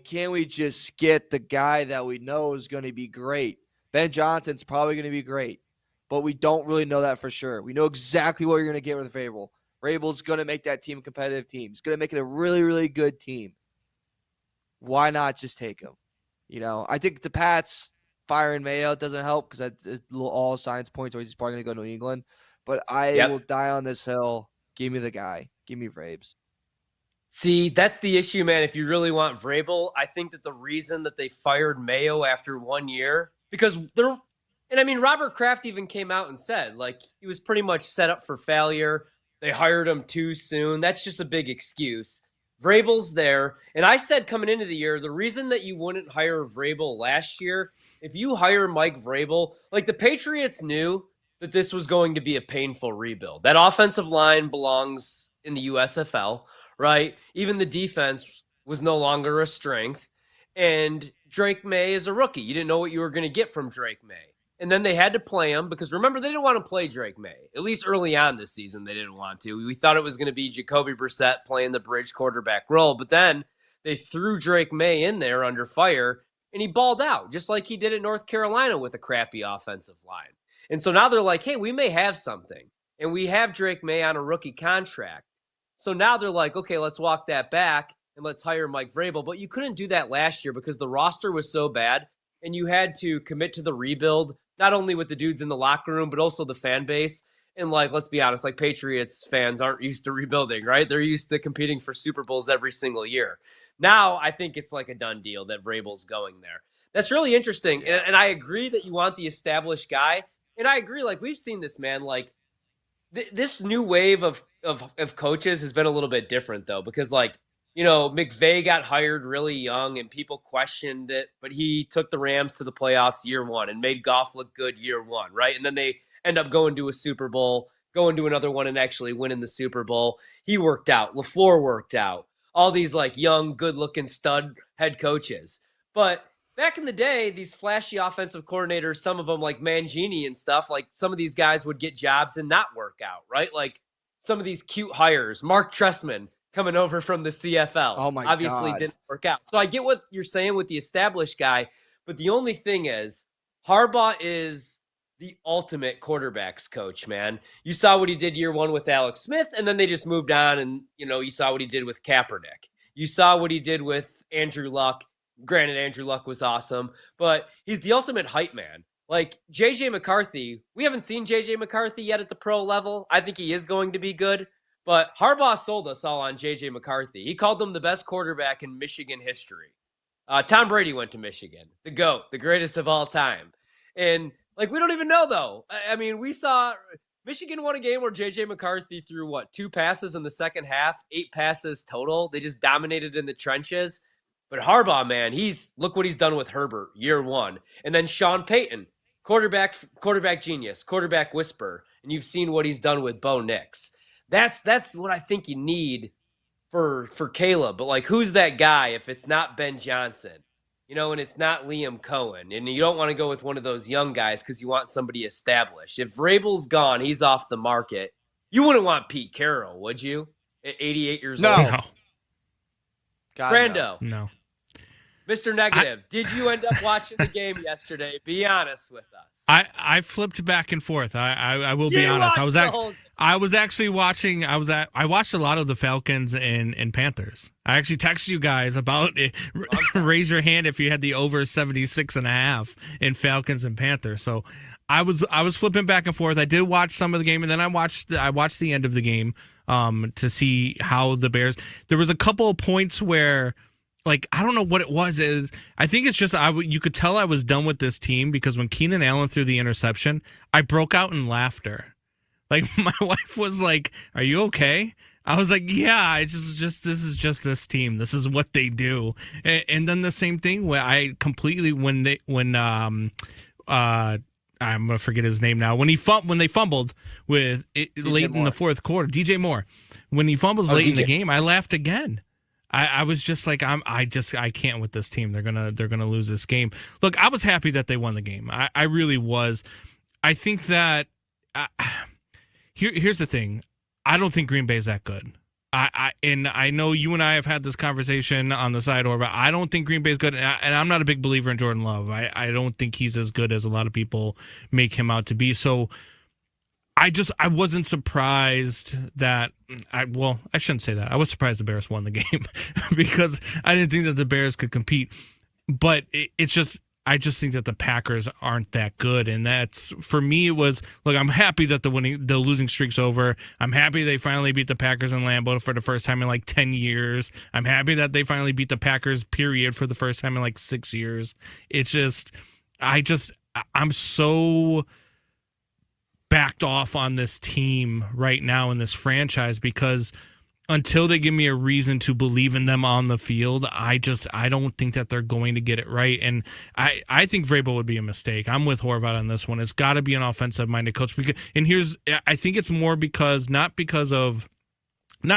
Can we just get the guy that we know is going to be great? Ben Johnson's probably going to be great. But we don't really know that for sure. We know exactly what you're going to get with Vrabel. Vrabel's going to make that team a competitive team. He's going to make it a really, really good team. Why not just take him? I think the Pats firing Mayo doesn't help because all signs point towards he's probably going to go to New England. But I will die on this hill. Give me the guy. Give me Vrabes. See, that's the issue, man. If you really want Vrabel, I think that the reason that they fired Mayo after 1 year, because they're – and I mean, Robert Kraft even came out and said, he was pretty much set up for failure. They hired him too soon. That's just a big excuse. Vrabel's there. And I said coming into the year, the reason that you wouldn't hire Vrabel last year, if you hire Mike Vrabel, the Patriots knew that this was going to be a painful rebuild. That offensive line belongs in the USFL, right? Even the defense was no longer a strength. And Drake May is a rookie. You didn't know what you were going to get from Drake May. And then they had to play him because, remember, they didn't want to play Drake May. At least early on this season, they didn't want to. We thought it was going to be Jacoby Brissett playing the bridge quarterback role. But then they threw Drake May in there under fire, and he balled out, just like he did at North Carolina with a crappy offensive line. And so now they're like, hey, we may have something. And we have Drake May on a rookie contract. So now they're like, okay, let's walk that back and let's hire Mike Vrabel. But you couldn't do that last year because the roster was so bad, and you had to commit to the rebuild, not only with the dudes in the locker room, but also the fan base. And let's be honest, Patriots fans aren't used to rebuilding, right? They're used to competing for Super Bowls every single year. Now I think it's a done deal that Vrabel's going there. That's really interesting. And I agree that you want the established guy. And I agree, we've seen this, man, this new wave of coaches has been a little bit different though, because McVay got hired really young and people questioned it, but he took the Rams to the playoffs year one and made Goff look good year one, right? And then they end up going to a Super Bowl, going to another one and actually winning the Super Bowl. He worked out. LaFleur worked out. All these young, good-looking stud head coaches. But back in the day, these flashy offensive coordinators, some of them like Mangini and stuff, some of these guys would get jobs and not work out, right? Some of these cute hires, Mark Trestman, coming over from the CFL. Oh my Obviously God. didn't work out. So I get what you're saying with the established guy, but the only thing is Harbaugh is the ultimate quarterbacks coach, man. You saw what he did year one with Alex Smith, and then they just moved on, and you saw what he did with Kaepernick. You saw what he did with Andrew Luck. Granted, Andrew Luck was awesome, but he's the ultimate hype man. Like JJ McCarthy, we haven't seen JJ McCarthy yet at the pro level. I think he is going to be good, but Harbaugh sold us all on JJ McCarthy. He called him the best quarterback in Michigan history. Tom Brady went to Michigan, the GOAT, the greatest of all time. And like, we don't even know though. I mean, we saw Michigan won a game where JJ McCarthy threw 2 passes in the second half, 8 passes total. They just dominated in the trenches. But Harbaugh, man, look what he's done with Herbert year 1. And then Sean Payton, quarterback genius, quarterback whisperer. And you've seen what he's done with Bo Nix. That's what I think you need for Caleb. But like, who's that guy if it's not Ben Johnson? And it's not Liam Cohen. And you don't want to go with one of those young guys because you want somebody established. If Vrabel's gone, he's off the market. You wouldn't want Pete Carroll, would you? At 88 years old? No. Brando. No. Mr. Negative, did you end up watching the game yesterday? Be honest with us. I flipped back and forth. I will be honest. I was actually watching. I watched a lot of the Falcons and Panthers. I actually texted you guys about it. Raise your hand if you had the over 76.5 in Falcons and Panthers. So I was flipping back and forth. I did watch some of the game, and then I watched the end of the game to see how the Bears. There was a couple of points where, like, I don't know what it was. I think it's just you could tell I was done with this team because when Keenan Allen threw the interception, I broke out in laughter. Like, my wife was like, "Are you okay?" I was like, "Yeah, this is just this team. This is what they do." And then the same thing where I'm gonna forget his name now. When they fumbled with it late in the fourth quarter, DJ Moore. When he fumbles late in the game, I laughed again. I was just like, I can't with this team. They're gonna lose this game. Look, I was happy that they won the game. I really was. I think that here's the thing. I don't think Green Bay is that good. And I know you and I have had this conversation on the side, but I don't think Green Bay is good. And I'm not a big believer in Jordan Love. I don't think he's as good as a lot of people make him out to be. So I wasn't surprised that I shouldn't say that. I was surprised the Bears won the game because I didn't think that the Bears could compete. But I just think that the Packers aren't that good. And that's, for me, it was, look, I'm happy that the losing streak's over. I'm happy they finally beat the Packers in Lambeau for the first time in like 10 years. I'm happy that they finally beat the Packers, period, for the first time in like 6 years. It's just, I'm so backed off on this team right now in this franchise because until they give me a reason to believe in them on the field, I don't think that they're going to get it right. And I think Vrabel would be a mistake. I'm with Horvath on this one. It's got to be an offensive-minded coach. I think it's more because not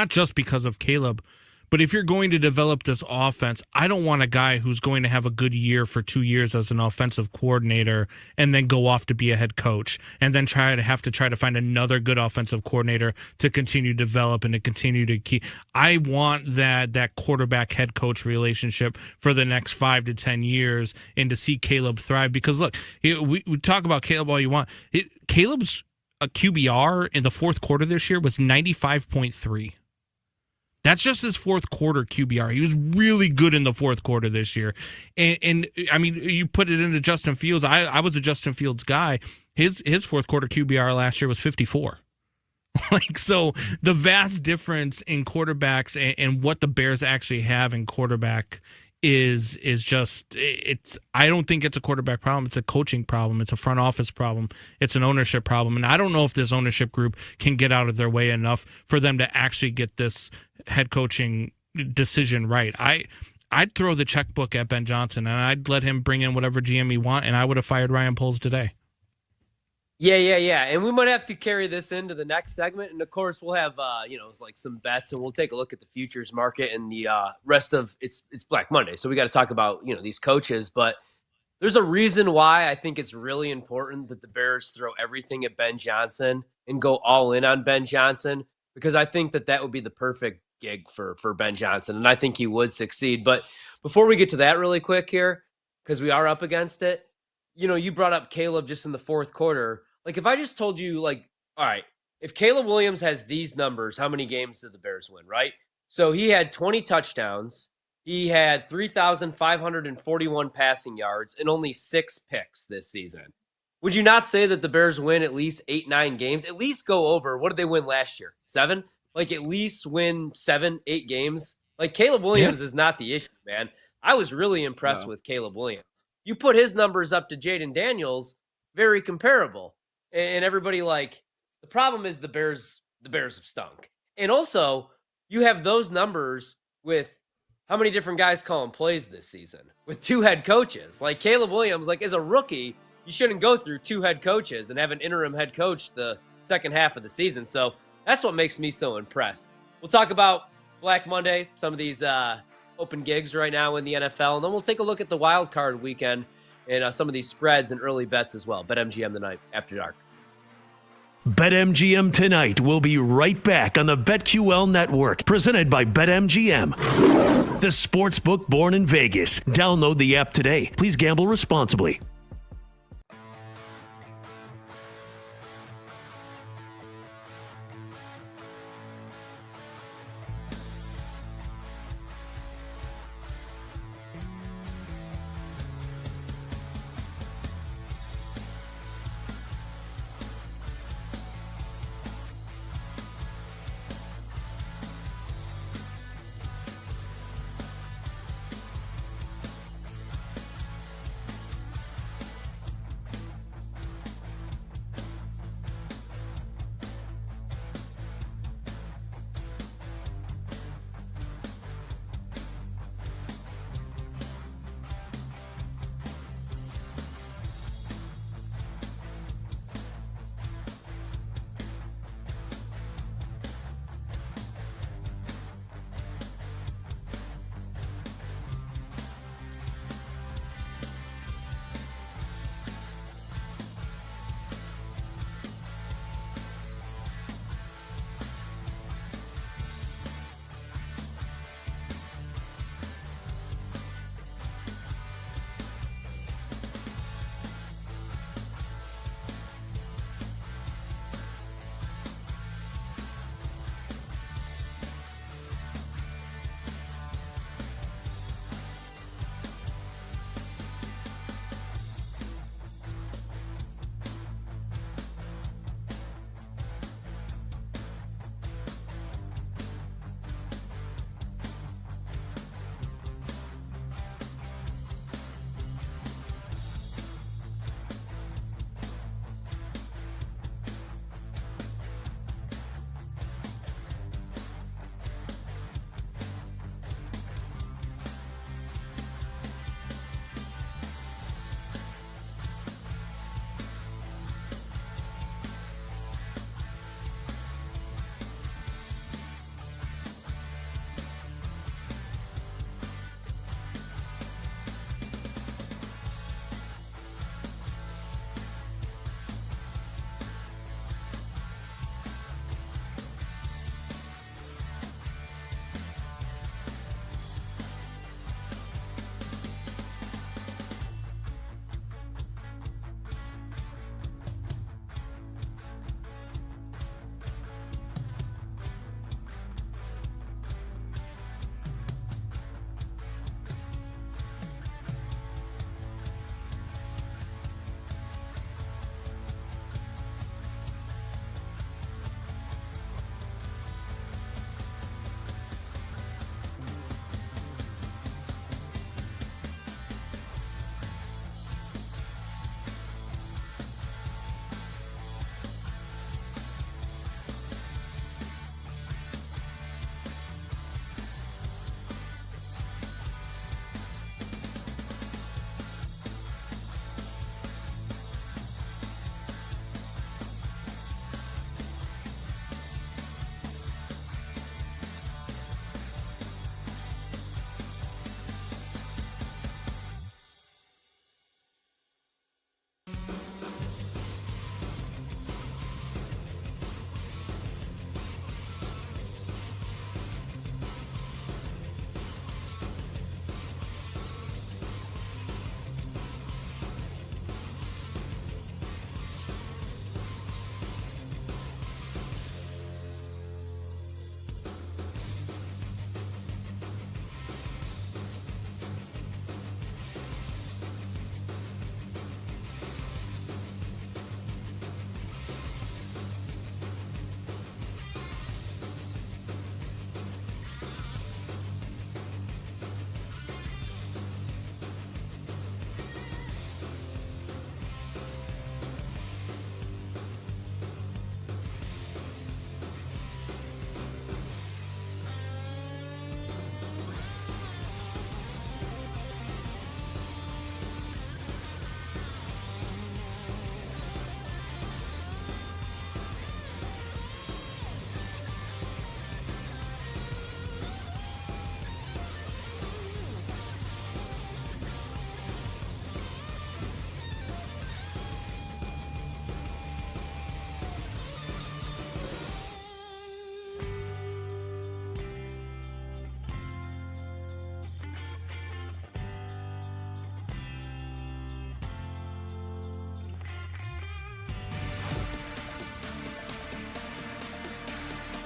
just because of Caleb, but if you're going to develop this offense, I don't want a guy who's going to have a good year for 2 years as an offensive coordinator and then go off to be a head coach and then try to find another good offensive coordinator to continue to develop and to continue to keep. I want that quarterback head coach relationship for the next 5 to 10 years and to see Caleb thrive because look, we talk about Caleb all you want. Caleb's QBR in the fourth quarter this year was 95.3. That's just his fourth quarter QBR. He was really good in the fourth quarter this year. And I mean, you put it into Justin Fields. I was a Justin Fields guy. His fourth quarter QBR last year was 54. So the vast difference in quarterbacks and what the Bears actually have in quarterback is just, I don't think it's a quarterback problem. It's a coaching problem. It's a front office problem. It's an ownership problem. And I don't know if this ownership group can get out of their way enough for them to actually get this head coaching decision right. I'd throw the checkbook at Ben Johnson and I'd let him bring in whatever GM he want, and I would have fired Ryan Poles today. Yeah. And we might have to carry this into the next segment. And of course we'll have, like some bets, and we'll take a look at the futures market and the rest of it's Black Monday. So we got to talk about, these coaches, but there's a reason why I think it's really important that the Bears throw everything at Ben Johnson and go all in on Ben Johnson, because I think that would be the perfect gig for Ben Johnson. And I think he would succeed. But before we get to that really quick here, because we are up against it, you brought up Caleb just in the fourth quarter. Like, if I just told you, like, all right, if Caleb Williams has these numbers, how many games did the Bears win, right? So he had 20 touchdowns. He had 3,541 passing yards and only 6 picks this season. Would you not say that the Bears win at least 8-9 games? At least go over. What did they win last year? 7? Like at least win 7-8 games. Like Caleb Williams is not the issue, man. I was really impressed with Caleb Williams. You put his numbers up to Jaden Daniels, very comparable. And everybody the problem is the Bears have stunk. And also, you have those numbers with how many different guys calling plays this season with 2 head coaches. Like Caleb Williams, as a rookie, you shouldn't go through 2 head coaches and have an interim head coach the second half of the season. So that's what makes me so impressed. We'll talk about Black Monday, some of these open gigs right now in the NFL, and then we'll take a look at the wild card weekend and some of these spreads and early bets as well. BetMGM tonight after dark. BetMGM tonight will be right back on the BetQL network, presented by BetMGM. The sportsbook born in Vegas. Download the app today. Please gamble responsibly.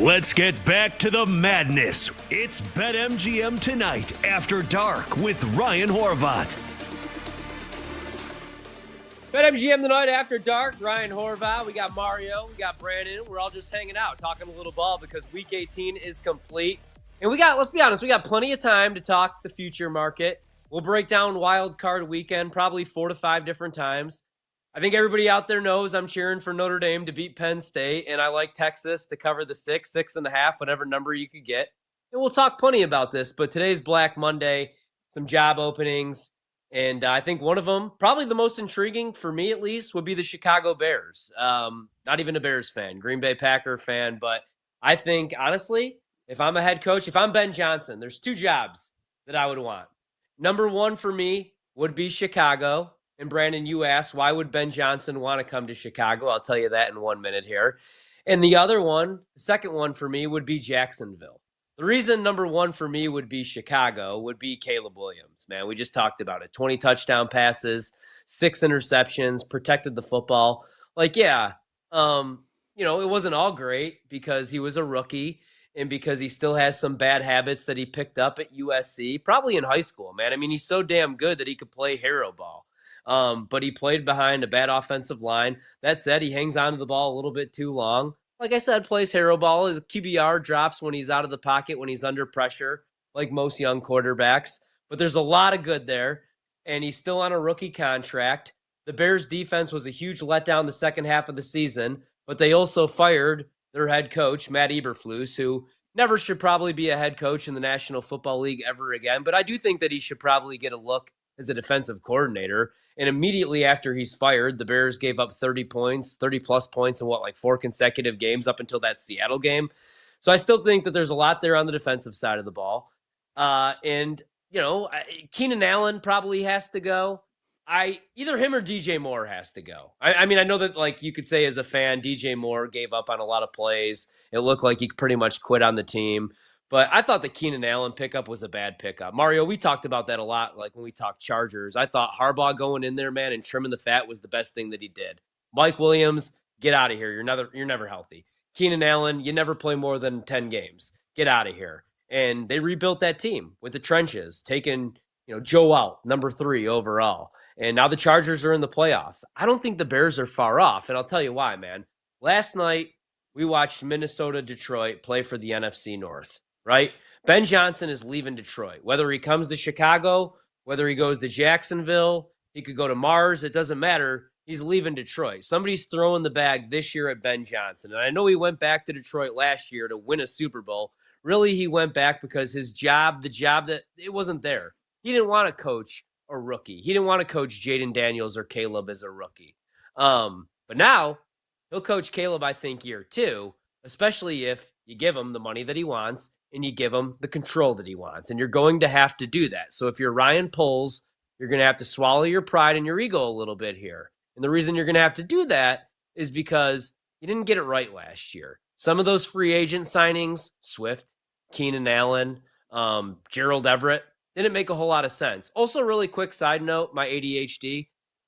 Let's get back to the madness. It's BetMGM Tonight After Dark with Ryan Horvat. BetMGM Tonight After Dark, Ryan Horvat. We got Mario, we got Brandon. We're all just hanging out, talking a little ball because Week 18 is complete. And let's be honest, we got plenty of time to talk the future market. We'll break down Wildcard weekend probably 4 to 5 different times. I think everybody out there knows I'm cheering for Notre Dame to beat Penn State, and I like Texas to cover the 6.5, whatever number you could get. And we'll talk plenty about this, but today's Black Monday, some job openings, and I think one of them, probably the most intriguing for me at least, would be the Chicago Bears. Not even a Bears fan, Green Bay Packer fan, but I think, honestly, if I'm a head coach, if I'm Ben Johnson, there's 2 jobs that I would want. Number 1 for me would be Chicago. And Brandon, you asked, why would Ben Johnson want to come to Chicago? I'll tell you that in 1 minute here. And the other one, the second one for me would be Jacksonville. The reason number 1 for me would be Chicago would be Caleb Williams, man. We just talked about it. 20 touchdown passes, 6 interceptions, protected the football. Like, yeah, it wasn't all great because he was a rookie and because he still has some bad habits that he picked up at USC, probably in high school, man. I mean, he's so damn good that he could play hero ball. But he played behind a bad offensive line. That said, he hangs on to the ball a little bit too long. Like I said, plays hero ball. His QBR drops when he's out of the pocket, when he's under pressure, like most young quarterbacks. But there's a lot of good there, and he's still on a rookie contract. The Bears' defense was a huge letdown the second half of the season, but they also fired their head coach, Matt Eberflus, who never should probably be a head coach in the National Football League ever again. But I do think that he should probably get a look as a defensive coordinator. And immediately after he's fired, the Bears gave up 30 plus points in 4 consecutive games up until that Seattle game. So I still think that there's a lot there on the defensive side of the ball. Keenan Allen probably has to go. Either him or DJ Moore has to go. I mean, I know that you could say as a fan, DJ Moore gave up on a lot of plays. It looked like he pretty much quit on the team. But I thought the Keenan Allen pickup was a bad pickup. Mario, we talked about that a lot, like when we talked Chargers. I thought Harbaugh going in there, man, and trimming the fat was the best thing that he did. Mike Williams, get out of here. You're never healthy. Keenan Allen, you never play more than 10 games. Get out of here. And they rebuilt that team with the trenches, taking Joe out, number 3 overall. And now the Chargers are in the playoffs. I don't think the Bears are far off, and I'll tell you why, man. Last night, we watched Minnesota-Detroit play for the NFC North. Right? Ben Johnson is leaving Detroit. Whether he comes to Chicago, whether he goes to Jacksonville, he could go to Mars. It doesn't matter. He's leaving Detroit. Somebody's throwing the bag this year at Ben Johnson. And I know he went back to Detroit last year to win a Super Bowl. Really, he went back because his job, the job that it wasn't there. He didn't want to coach a rookie. He didn't want to coach Jaden Daniels or Caleb as a rookie. But now he'll coach Caleb, I think, year 2, especially if you give him the money that he wants and you give him the control that he wants. And you're going to have to do that. So if you're Ryan Poles, you're going to have to swallow your pride and your ego a little bit here. And the reason you're going to have to do that is because you didn't get it right last year. Some of those free agent signings, Swift, Keenan Allen, Gerald Everett, didn't make a whole lot of sense. Also, really quick side note, my ADHD.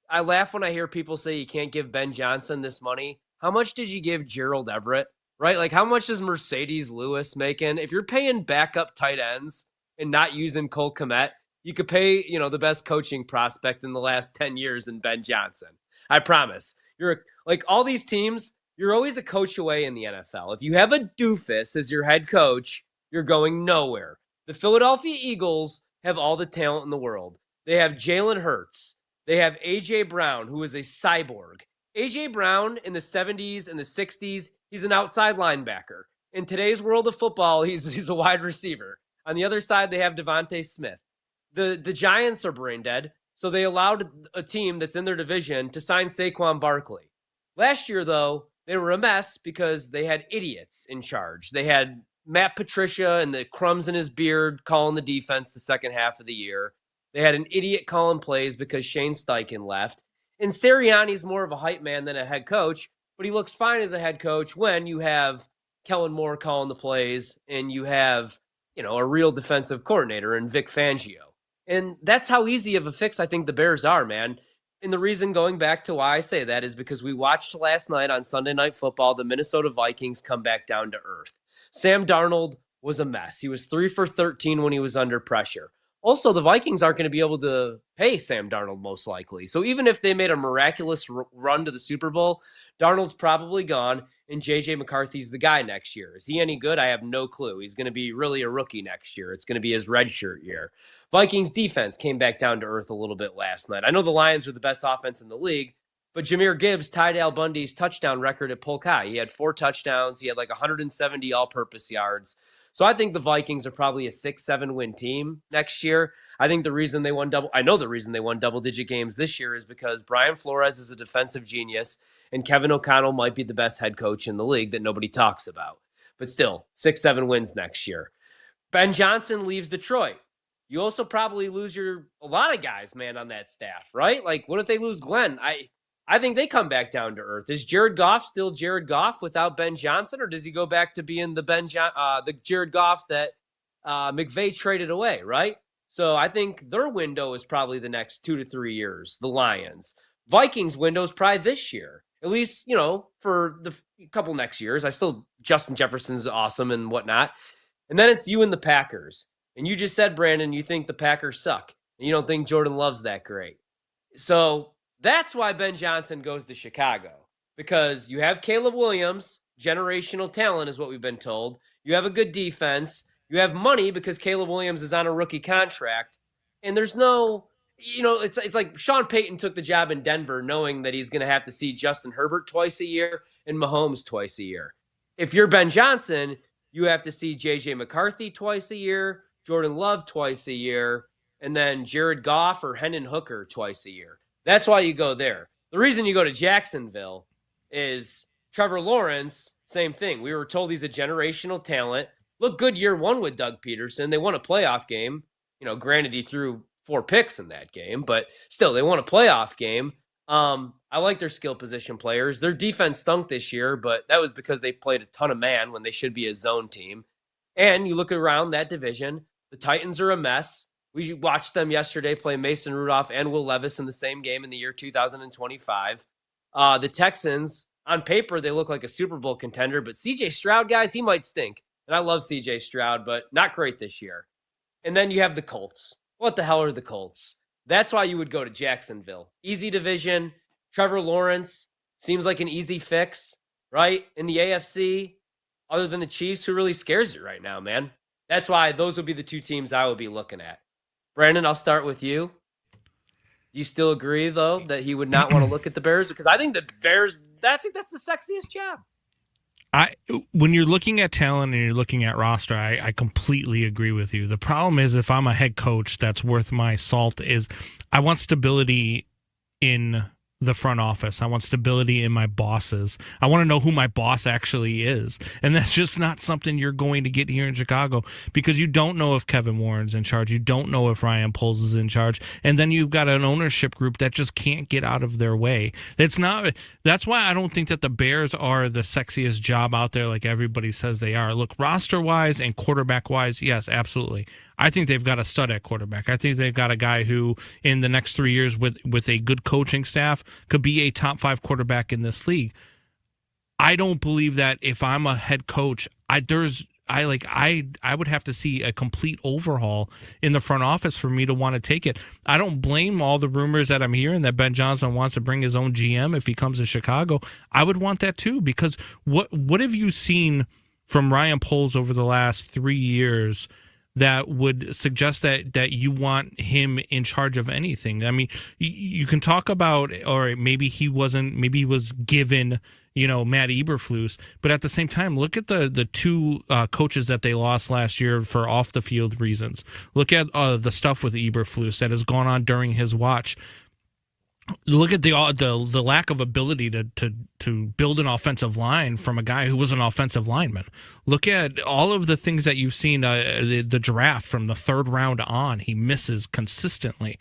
I laugh when I hear people say you can't give Ben Johnson this money. How much did you give Gerald Everett? Right? Like, how much is Mercedes Lewis making? If you're paying backup tight ends and not using Cole Kmet, you could pay, the best coaching prospect in the last 10 years in Ben Johnson. I promise. You're like all these teams, you're always a coach away in the NFL. If you have a doofus as your head coach, you're going nowhere. The Philadelphia Eagles have all the talent in the world. They have Jalen Hurts. They have A.J. Brown, who is a cyborg. A.J. Brown in the 70s and the 60s, he's an outside linebacker. In today's world of football, he's a wide receiver. On the other side, they have Devontae Smith. The Giants are brain dead, so they allowed a team that's in their division to sign Saquon Barkley. Last year, though, they were a mess because they had idiots in charge. They had Matt Patricia and the crumbs in his beard calling the defense the second half of the year. They had an idiot calling plays because Shane Steichen left. And Sirianni's more of a hype man than a head coach, but he looks fine as a head coach when you have Kellen Moore calling the plays and you have, a real defensive coordinator in Vic Fangio. And that's how easy of a fix I think the Bears are, man. And the reason going back to why I say that is because we watched last night on Sunday Night Football, the Minnesota Vikings come back down to earth. Sam Darnold was a mess. He was 3 for 13 when he was under pressure. Also, the Vikings aren't going to be able to pay Sam Darnold most likely. So even if they made a miraculous run to the Super Bowl, Darnold's probably gone, and J.J. McCarthy's the guy next year. Is he any good? I have no clue. He's going to be really a rookie next year. It's going to be his redshirt year. Vikings defense came back down to earth a little bit last night. I know the Lions are the best offense in the league, but Jahmyr Gibbs tied Al Bundy's touchdown record at Polk High. He had 4 touchdowns. He had like 170 all-purpose yards. So I think the Vikings are probably a 6-7 win team next year. I think the reason they won double-digit games this year is because Brian Flores is a defensive genius, and Kevin O'Connell might be the best head coach in the league that nobody talks about. But still, 6-7 wins next year. Ben Johnson leaves Detroit. You also probably lose a lot of guys, man, on that staff, right? Like, what if they lose Glenn? I think they come back down to earth. Is Jared Goff still Jared Goff without Ben Johnson, or does he go back to being the Jared Goff that McVay traded away, right? So I think their window is probably the next 2 to 3 years, the Lions. Vikings window is probably this year, at least, for the couple next years. Justin Jefferson's awesome and whatnot. And then it's you and the Packers. And you just said, Brandon, you think the Packers suck. And you don't think Jordan Love's that great. So that's why Ben Johnson goes to Chicago, because you have Caleb Williams, generational talent is what we've been told. You have a good defense. You have money because Caleb Williams is on a rookie contract. And there's no, it's like Sean Payton took the job in Denver knowing that he's going to have to see Justin Herbert twice a year and Mahomes twice a year. If you're Ben Johnson, you have to see J.J. McCarthy twice a year, Jordan Love twice a year, and then Jared Goff or Hendon Hooker twice a year. That's why you go there. The reason you go to Jacksonville is Trevor Lawrence, same thing. We were told he's a generational talent. Looked good year 1 with Doug Peterson. They won a playoff game. Granted, he threw 4 picks in that game, but still, they won a playoff game. I like their skill position players. Their defense stunk this year, but that was because they played a ton of man when they should be a zone team. And you look around that division, the Titans are a mess. We watched them yesterday play Mason Rudolph and Will Levis in the same game in the year 2025. The Texans, on paper, they look like a Super Bowl contender, but C.J. Stroud, guys, he might stink. And I love C.J. Stroud, but not great this year. And then you have the Colts. What the hell are the Colts? That's why you would go to Jacksonville. Easy division. Trevor Lawrence seems like an easy fix, right? In the AFC, other than the Chiefs, who really scares you right now, man? That's why those would be the 2 teams I would be looking at. Brandon, I'll start with you. Do you still agree, though, that he would not want to look at the Bears? Because I think the Bears, I think that's the sexiest job. When you're looking at talent and you're looking at roster, I completely agree with you. The problem is, if I'm a head coach that's worth my salt, is I want stability in the front office. I want stability in my bosses. I want to know who my boss actually is. And that's just not something you're going to get here in Chicago, because you don't know if Kevin Warren's in charge. You don't know if Ryan Poles is in charge. And then you've got an ownership group that just can't get out of their way. That's why I don't think that the Bears are the sexiest job out there like everybody says they are. Look, roster-wise and quarterback-wise, yes, absolutely. I think they've got a stud at quarterback. I think they've got a guy who, in the next 3 years with a good coaching staff, could be a top 5 quarterback in this league. I don't believe that if I'm a head coach, I would have to see a complete overhaul in the front office for me to want to take it. I don't blame all the rumors that I'm hearing that Ben Johnson wants to bring his own GM if he comes to Chicago. I would want that too, because what have you seen from Ryan Poles over the last 3 years that would suggest that you want him in charge of anything? I mean, you can talk about, or maybe he was given, Matt Eberflus, but at the same time, look at the 2 coaches that they lost last year for off the field reasons. Look at the stuff with Eberflus that has gone on during his watch. Look at the lack of ability to build an offensive line from a guy who was an offensive lineman. Look at all of the things that you've seen, the draft from the 3rd round on. He misses consistently.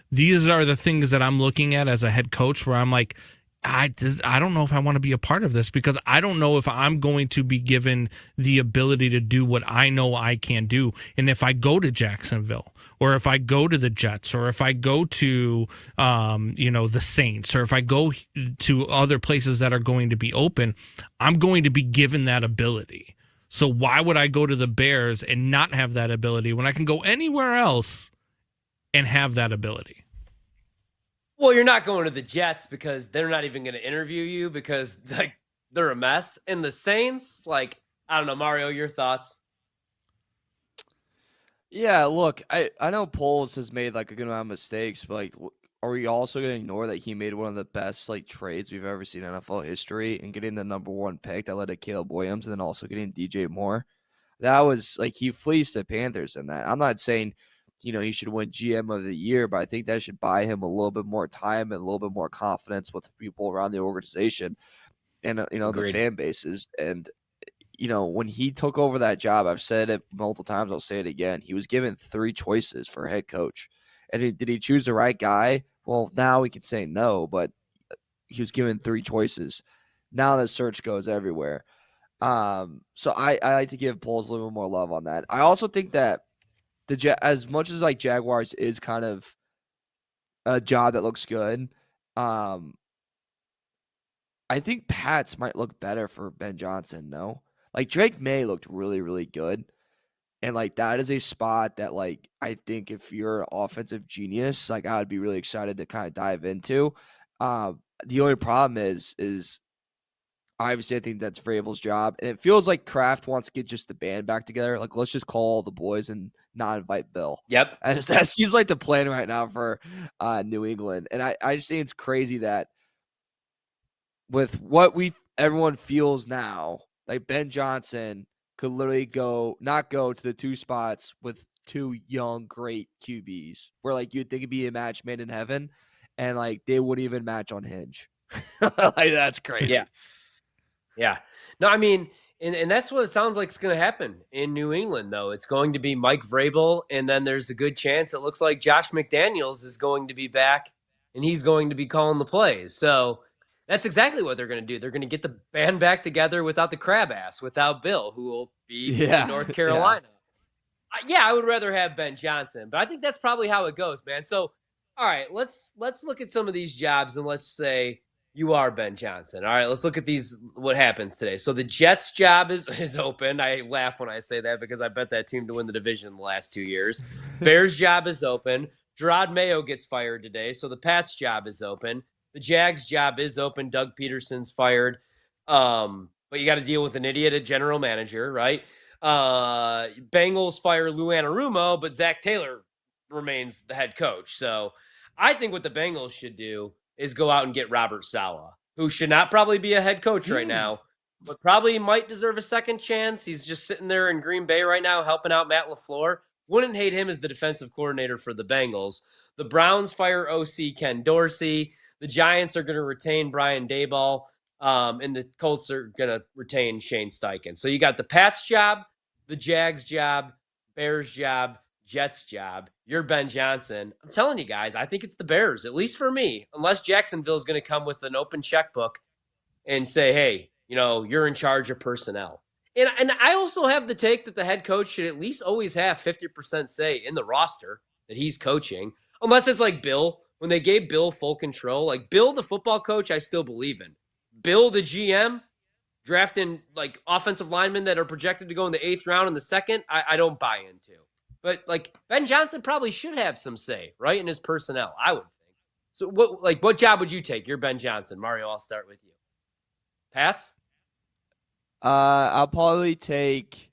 These are the things that I'm looking at as a head coach where I'm like, I don't know if I want to be a part of this, because I don't know if I'm going to be given the ability to do what I know I can do. And if I go to Jacksonville, or if I go to the Jets, or if I go to, the Saints, or if I go to other places that are going to be open, I'm going to be given that ability. So why would I go to the Bears and not have that ability when I can go anywhere else and have that ability? Well, you're not going to the Jets because they're not even going to interview you because like they're a mess. And the Saints, like, I don't know, Mario, your thoughts? Yeah, look, I know Poles has made like a good amount of mistakes, but like, are we also going to ignore that he made one of the best like trades we've ever seen in NFL history and getting the number 1 pick that led to Caleb Williams and then also getting DJ Moore? That was like he fleeced the Panthers in that. I'm not saying, he should win GM of the year, but I think that should buy him a little bit more time and a little bit more confidence with people around the organization and the fan bases. And when he took over that job, I've said it multiple times, I'll say it again. He was given 3 choices for head coach. And did he choose the right guy? Well, now we can say no, but he was given 3 choices. Now the search goes everywhere. So I like to give Poles a little more love on that. I also think that as much as like Jaguars is kind of a job that looks good, I think Pats might look better for Ben Johnson, no? Like Drake May looked really, really good. And like that is a spot that like I think if you're an offensive genius, like I would be really excited to kind of dive into. The only problem is obviously I think that's Vrabel's job. And it feels like Kraft wants to get just the band back together. Like let's just call the boys and not invite Bill. Yep. And that seems like the plan right now for New England. And I just think it's crazy that with what everyone feels now, like Ben Johnson could literally not go to the 2 spots with 2 young, great QBs where like you'd think it'd be a match made in heaven and like they wouldn't even match on Hinge. Like that's crazy. Yeah. Yeah. No, I mean, and that's what it sounds like is going to happen in New England, though. It's going to be Mike Vrabel, and then there's a good chance it looks like Josh McDaniels is going to be back, and he's going to be calling the plays. So that's exactly what they're going to do. They're going to get the band back together without the crab ass, without Bill, who will be in North Carolina. I would rather have Ben Johnson, but I think that's probably how it goes, man. So, all right, let's look at some of these jobs, and let's say you are Ben Johnson. All right, let's look at what happens today. So the Jets job is open. I laugh when I say that because I bet that team to win the division the last 2 years. Bears job is open. Gerard Mayo gets fired today, so the Pats job is open. The Jags job is open. Doug Peterson's fired. But you got to deal with an idiot at general manager, right? Bengals fire Lou Anarumo, but Zach Taylor remains the head coach. So I think what the Bengals should do is go out and get Robert Saleh, who should not probably be a head coach right now, but probably might deserve a second chance. He's just sitting there in Green Bay right now helping out Matt LaFleur. Wouldn't hate him as the defensive coordinator for the Bengals. The Browns fire OC Ken Dorsey. The Giants are going to retain Brian Daboll, and the Colts are going to retain Shane Steichen. So you got the Pats job, the Jags job, Bears job, Jets job. You're Ben Johnson. I'm telling you guys, I think it's the Bears, at least for me, unless Jacksonville is going to come with an open checkbook and say, hey, you're in charge of personnel. And I also have the take that the head coach should at least always have 50% say in the roster that he's coaching, unless it's like Bill. When they gave Bill full control, like Bill, the football coach, I still believe in. Bill, the GM, drafting like offensive linemen that are projected to go in the 8th round and the 2nd, I don't buy into. But like Ben Johnson probably should have some say, right, in his personnel, I would think. So what job would you take? You're Ben Johnson. Mario, I'll start with you. Pats? I'll probably take.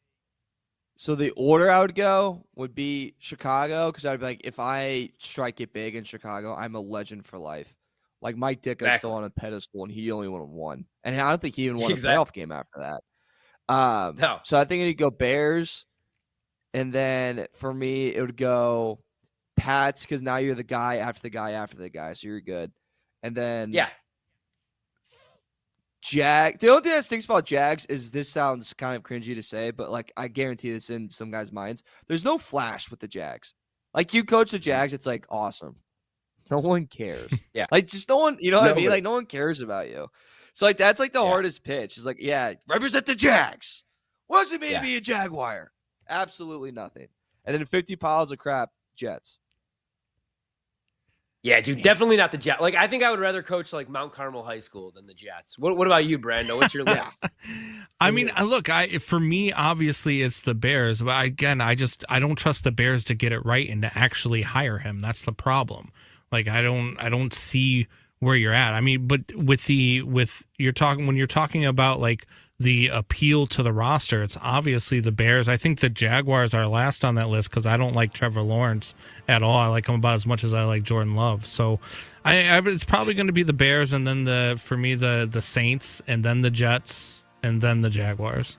So the order I would go would be Chicago, because I'd be like, if I strike it big in Chicago, I'm a legend for life. Like Mike Ditka's still on a pedestal, and he only won 1. And I don't think he even won a playoff game after that. No. So I think it'd go Bears, and then for me it would go Pats, because now you're the guy after the guy after the guy, so you're good. And then the only thing that stinks about Jags is, this sounds kind of cringy to say, but like I guarantee this in some guys' minds, there's no flash with the Jags. Like you coach the Jags, it's like awesome. No one cares. Like just no one, what I mean? Like no one cares about you. So like that's like the hardest pitch. It's like, represent the Jags. What does it mean to be a Jaguar? Absolutely nothing. And then 50 piles of crap, Jets. Yeah, dude, definitely not the Jets. Like, I think I would rather coach like Mount Carmel High School than the Jets. What about you, Brando? What's your list? I mean, look, for me, obviously it's the Bears, but again, I don't trust the Bears to get it right and to actually hire him. That's the problem. Like, I don't see where you're at. I mean, but when you're talking about like the appeal to the roster, it's obviously the Bears. I think the Jaguars are last on that list because I don't like Trevor Lawrence at all. I like him about as much as I like Jordan Love. So it's probably going to be the Bears, and then the Saints, and then the Jets, and then the Jaguars.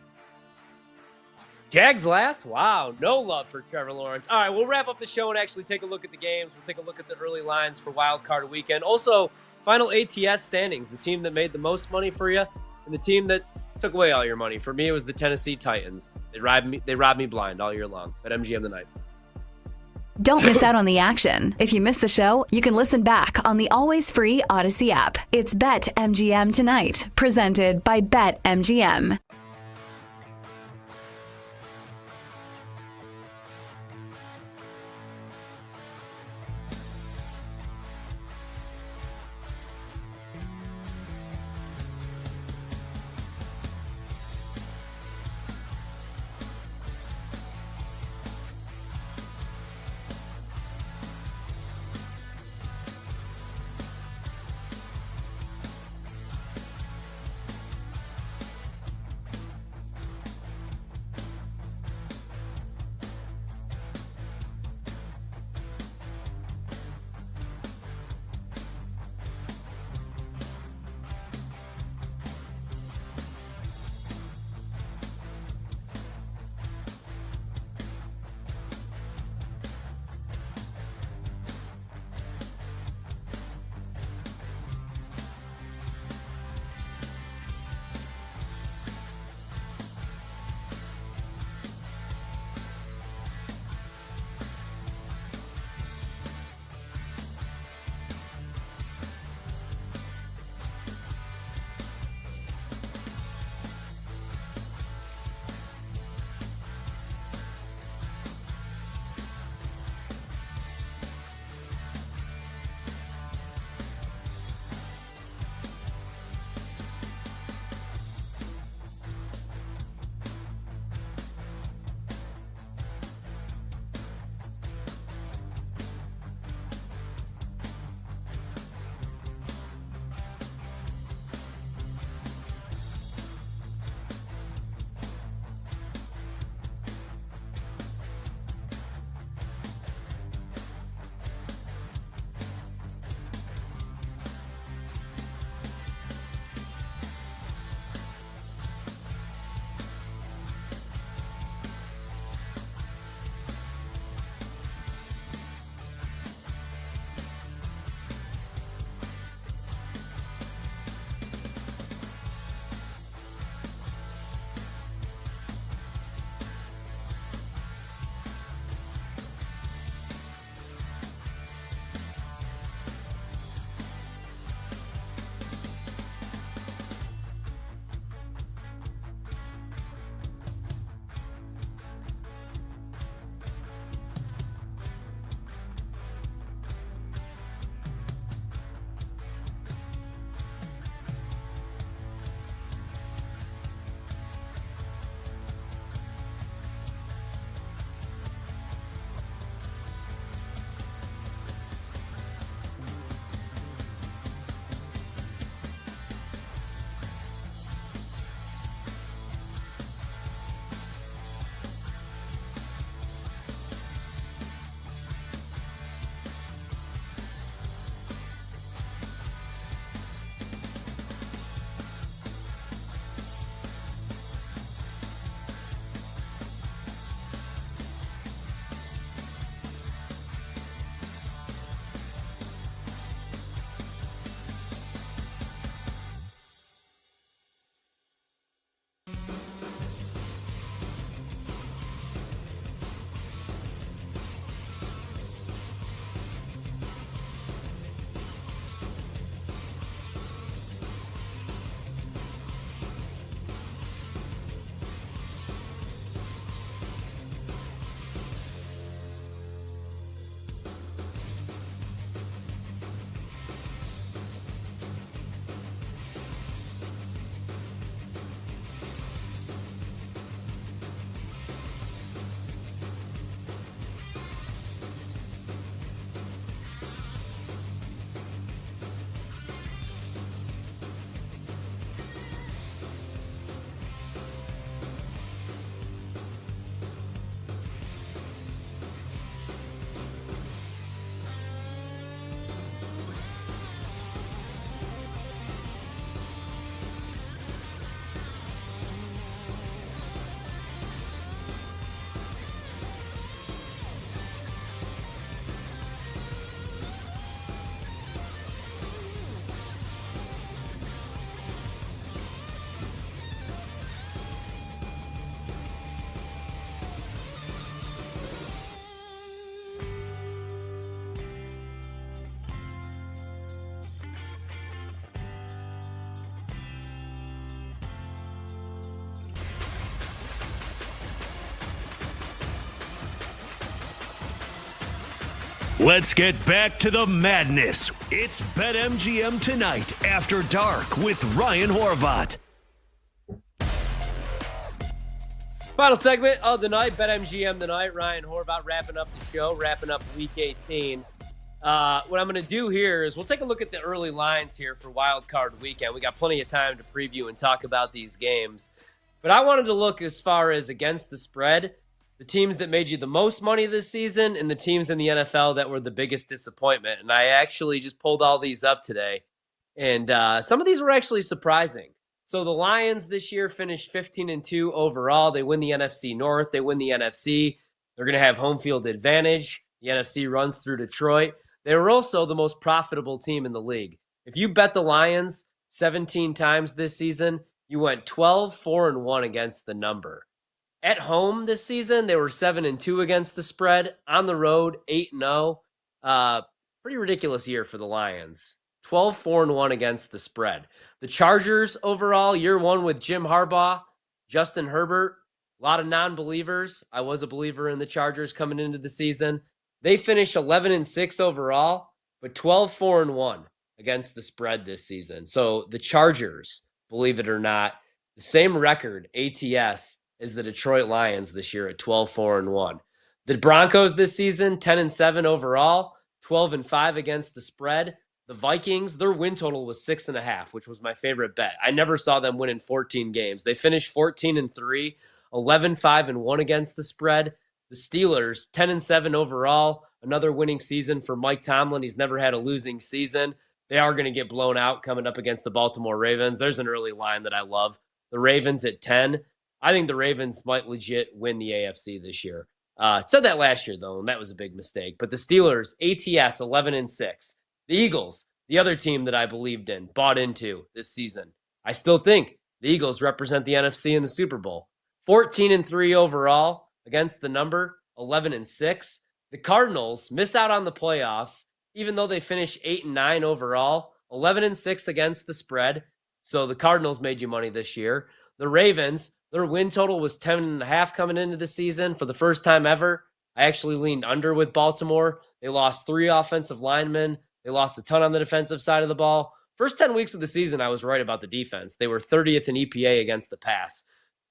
Jags last? Wow, no love for Trevor Lawrence. All right, we'll wrap up the show and actually take a look at the games. We'll take a look at the early lines for Wildcard weekend. Also, final ATS standings, the team that made the most money for you and the team that took away all your money. For me, it was the Tennessee Titans. They robbed me blind all year long. At MGM tonight. Don't miss out on the action. If you missed the show, you can listen back on the always free Odyssey app. It's BetMGM Tonight, presented by BetMGM. Let's get back to the madness. It's BetMGM Tonight After Dark with Ryan Horvat. Final segment of the night, BetMGM Tonight. Ryan Horvat wrapping up the show, wrapping up Week 18. What I'm going to do here is we'll take a look at the early lines here for Wildcard Weekend. We got plenty of time to preview and talk about these games. But I wanted to look as far as against the spread, the teams that made you the most money this season and the teams in the NFL that were the biggest disappointment. And I actually just pulled all these up today. And some of these were actually surprising. So the Lions this year finished 15-2 overall. They win the NFC North. They win the NFC. They're going to have home field advantage. The NFC runs through Detroit. They were also the most profitable team in the league. If you bet the Lions 17 times this season, you went 12-4-1 against the number. At home this season, they were 7-2 against the spread. On the road, 8-0. Pretty ridiculous year for the Lions. 12-4-1 against the spread. The Chargers overall, year one with Jim Harbaugh, Justin Herbert, a lot of non-believers. I was a believer in the Chargers coming into the season. They finished 11-6 overall, but 12-4-1 against the spread this season. So the Chargers, believe it or not, the same record, ATS, as the Detroit Lions this year at 12-4-1. The Broncos this season, 10-7 overall, 12-5 against the spread. The Vikings, their win total was 6.5, which was my favorite bet. I never saw them win in 14 games. They finished 14-3, 11-5-1 against the spread. The Steelers, 10-7 overall, another winning season for Mike Tomlin. He's never had a losing season. They are going to get blown out coming up against the Baltimore Ravens. There's an early line that I love. The Ravens at 10. I think the Ravens might legit win the AFC this year. Said that last year, though, and that was a big mistake. But the Steelers, ATS, 11-6. The Eagles, the other team that I believed in, bought into this season. I still think the Eagles represent the NFC in the Super Bowl. 14-3 overall against the number, 11-6. The Cardinals miss out on the playoffs, even though they finished 8-9 overall, 11-6 against the spread. So the Cardinals made you money this year. The Ravens, their win total was 10.5 coming into the season for the first time ever. I actually leaned under with Baltimore. They lost 3 offensive linemen. They lost a ton on the defensive side of the ball. First 10 weeks of the season, I was right about the defense. They were 30th in EPA against the pass.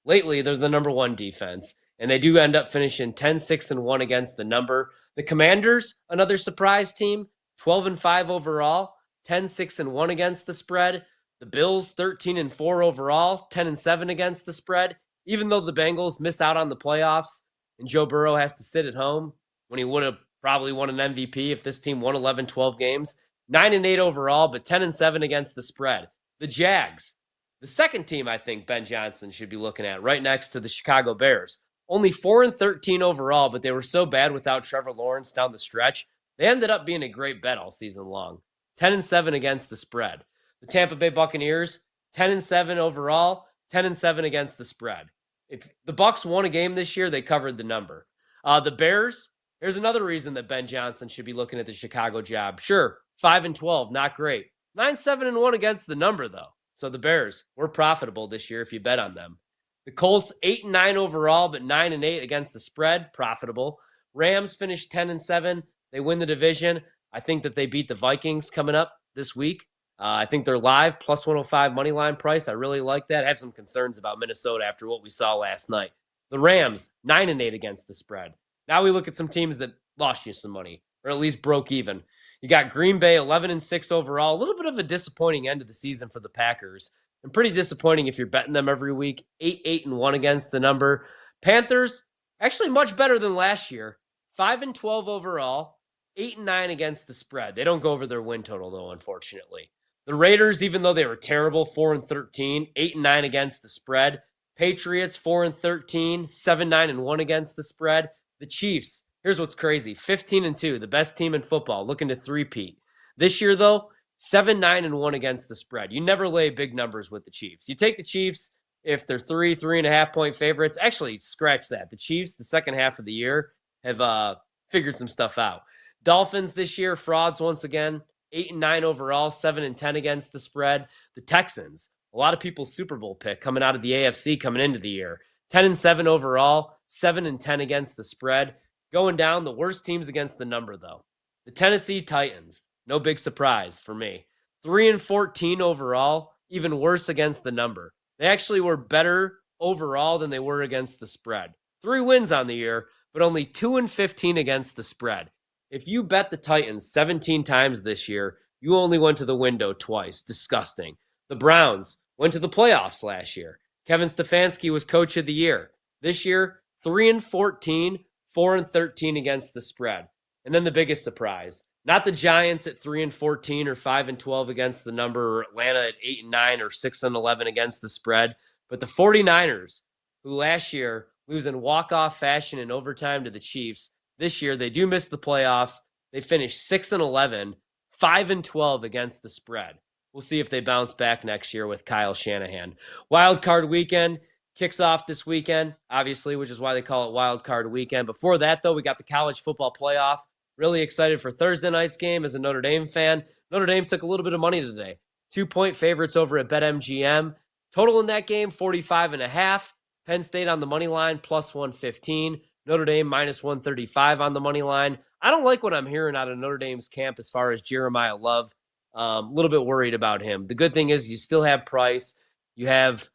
Lately, they're the number 1 defense, and they do end up finishing 10-6-1 against the number. The Commanders, another surprise team, 12-5 overall, 10-6-1 against the spread. The Bills, 13-4 overall, 10-7 against the spread. Even though the Bengals miss out on the playoffs and Joe Burrow has to sit at home when he would have probably won an MVP if this team won 11, 12 games. 9-8 overall, but 10-7 against the spread. The Jags, the second team I think Ben Johnson should be looking at, right next to the Chicago Bears. Only 4-13 overall, but they were so bad without Trevor Lawrence down the stretch. They ended up being a great bet all season long. 10-7 against the spread. The Tampa Bay Buccaneers, 10-7 overall, 10-7 against the spread. If the Bucs won a game this year, they covered the number. The Bears, here's another reason that Ben Johnson should be looking at the Chicago job. Sure, 5-12, not great. 9-7-1 against the number, though. So the Bears were profitable this year if you bet on them. The Colts, 8-9 overall, but 9-8 against the spread, profitable. Rams finished 10-7. They win the division. I think that they beat the Vikings coming up this week. I think they're live, plus 105 money line price. I really like that. I have some concerns about Minnesota after what we saw last night. The Rams, 9-8 against the spread. Now we look at some teams that lost you some money, or at least broke even. You got Green Bay, 11-6 overall. A little bit of a disappointing end of the season for the Packers. And pretty disappointing if you're betting them every week. 8-1 against the number. Panthers, actually much better than last year. 5-12 overall. 8-9 against the spread. They don't go over their win total, though, unfortunately. The Raiders, even though they were terrible, 4-13, 8-9 against the spread. Patriots, 4-13, 7-9-1 against the spread. The Chiefs, here's what's crazy, 15-2, the best team in football, looking to three-peat. This year, though, 7-9-1 against the spread. You never lay big numbers with the Chiefs. You take the Chiefs if they're 3.5 point favorites. Actually, scratch that. The Chiefs, the second half of the year, have figured some stuff out. Dolphins this year, frauds once again. 8-9 overall, 7-10 against the spread. The Texans, a lot of people's Super Bowl pick coming out of the AFC coming into the year. 10-7 overall, 7-10 against the spread. Going down, the worst teams against the number, though. The Tennessee Titans, no big surprise for me. 3-14 overall, even worse against the number. They actually were better overall than they were against the spread. 3 wins on the year, but only 2-15 against the spread. If you bet the Titans 17 times this year, you only went to the window twice. Disgusting. The Browns went to the playoffs last year. Kevin Stefanski was coach of the year. This year, 3-14, 4-13 against the spread. And then the biggest surprise, not the Giants at 3-14 or 5-12 against the number, or Atlanta at 8-9 or 6-11 against the spread, but the 49ers, who last year lose in walk-off fashion in overtime to the Chiefs. This year, they do miss the playoffs. They finished 6-11, 5-12 against the spread. We'll see if they bounce back next year with Kyle Shanahan. Wildcard weekend kicks off this weekend, obviously, which is why they call it Wildcard weekend. Before that, though, we got the college football playoff. Really excited for Thursday night's game as a Notre Dame fan. Notre Dame took a little bit of money today. 2-point favorites over at BetMGM. Total in that game, 45.5. Penn State on the money line, plus 115. Notre Dame minus 135 on the money line. I don't like what I'm hearing out of Notre Dame's camp as far as Jeremiah Love. A little bit worried about him. The good thing is you still have Price. You have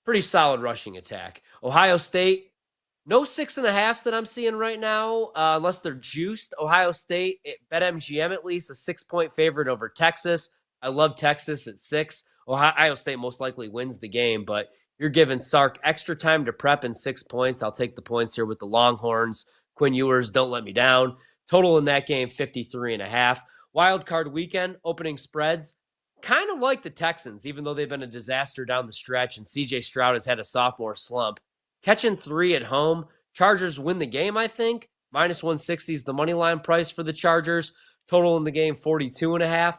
pretty solid rushing attack. Ohio State, no 6.5s that I'm seeing right now, unless they're juiced. Ohio State, at BetMGM at least, a 6-point favorite over Texas. I love Texas at 6. Ohio State most likely wins the game, but you're giving Sark extra time to prep in 6 points. I'll take the points here with the Longhorns. Quinn Ewers, don't let me down. Total in that game, 53.5. Wild card weekend, opening spreads, kind of like the Texans, even though they've been a disaster down the stretch, and C.J. Stroud has had a sophomore slump. Catching 3 at home. Chargers win the game, I think. Minus 160 is the money line price for the Chargers. Total in the game, 42.5.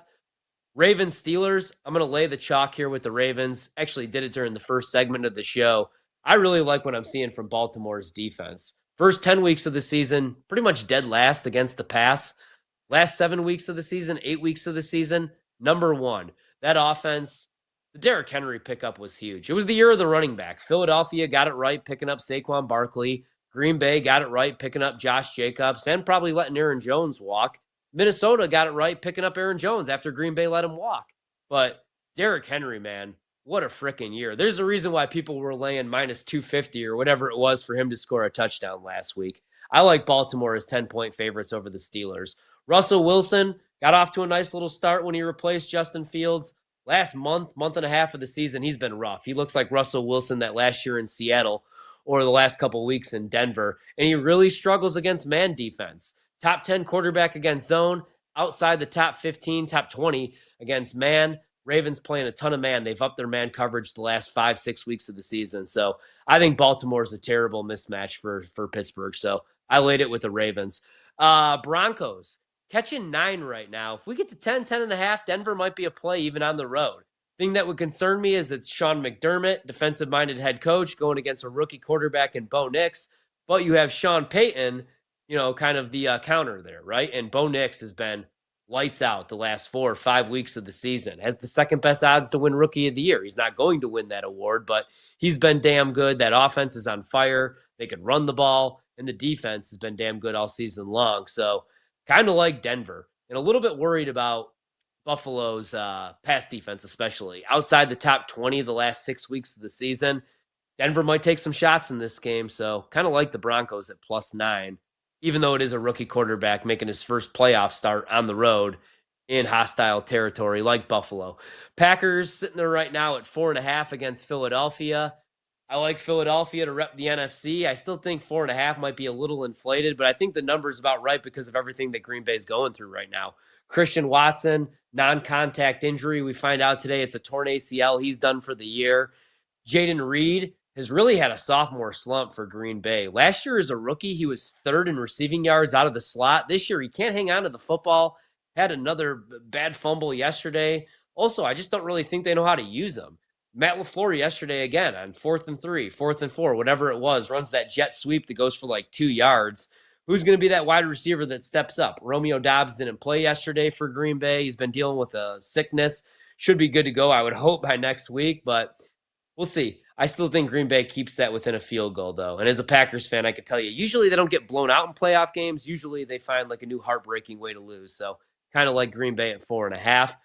Ravens Steelers, I'm going to lay the chalk here with the Ravens. Actually did it during the first segment of the show. I really like what I'm seeing from Baltimore's defense. First 10 weeks of the season, pretty much dead last against the pass. Last 7 weeks of the season, 8 weeks of the season, number 1. That offense, the Derrick Henry pickup was huge. It was the year of the running back. Philadelphia got it right, picking up Saquon Barkley. Green Bay got it right, picking up Josh Jacobs, and probably letting Aaron Jones walk. Minnesota got it right, picking up Aaron Jones after Green Bay let him walk. But Derrick Henry, man, what a freaking year. There's a reason why people were laying minus 250 or whatever it was for him to score a touchdown last week. I like Baltimore as 10-point favorites over the Steelers. Russell Wilson got off to a nice little start when he replaced Justin Fields. Last month and a half of the season, he's been rough. He looks like Russell Wilson that last year in Seattle or the last couple of weeks in Denver. And he really struggles against man defense. Top 10 quarterback against zone, outside the top 15, top 20 against man. Ravens playing a ton of man. They've upped their man coverage the last 5-6 weeks of the season. So I think Baltimore is a terrible mismatch for Pittsburgh. So I laid it with the Ravens. Broncos catching 9 right now. If we get to 10.5, Denver might be a play even on the road. Thing that would concern me is it's Sean McDermott, defensive-minded head coach, going against a rookie quarterback in Bo Nix. But you have Sean Payton, kind of the counter there, right? And Bo Nix has been lights out the last 4 or 5 weeks of the season. Has the second best odds to win Rookie of the Year. He's not going to win that award, but he's been damn good. That offense is on fire. They could run the ball, and the defense has been damn good all season long. So kind of like Denver, and a little bit worried about Buffalo's pass defense, especially. Outside the top 20 the last 6 weeks of the season, Denver might take some shots in this game, so kind of like the Broncos at +9. Even though it is a rookie quarterback making his first playoff start on the road in hostile territory like Buffalo. Packers sitting there right now at 4.5 against Philadelphia. I like Philadelphia to rep the NFC. I still think 4.5 might be a little inflated, but I think the number is about right because of everything that Green Bay is going through right now. Christian Watson, non-contact injury. We find out today it's a torn ACL. He's done for the year. Jaden Reed has really had a sophomore slump for Green Bay. Last year as a rookie, he was 3rd in receiving yards out of the slot. This year, he can't hang on to the football. Had another bad fumble yesterday. Also, I just don't really think they know how to use him. Matt LaFleur yesterday, again, on 4th and 3, 4th and 4, whatever it was, runs that jet sweep that goes for like 2 yards. Who's going to be that wide receiver that steps up? Romeo Doubs didn't play yesterday for Green Bay. He's been dealing with a sickness. Should be good to go, I would hope, by next week, but We'll see. I still think Green Bay keeps that within a field goal, though. And as a Packers fan, I could tell you, usually they don't get blown out in playoff games. Usually they find like a new heartbreaking way to lose. So kind of like Green Bay at 4.5.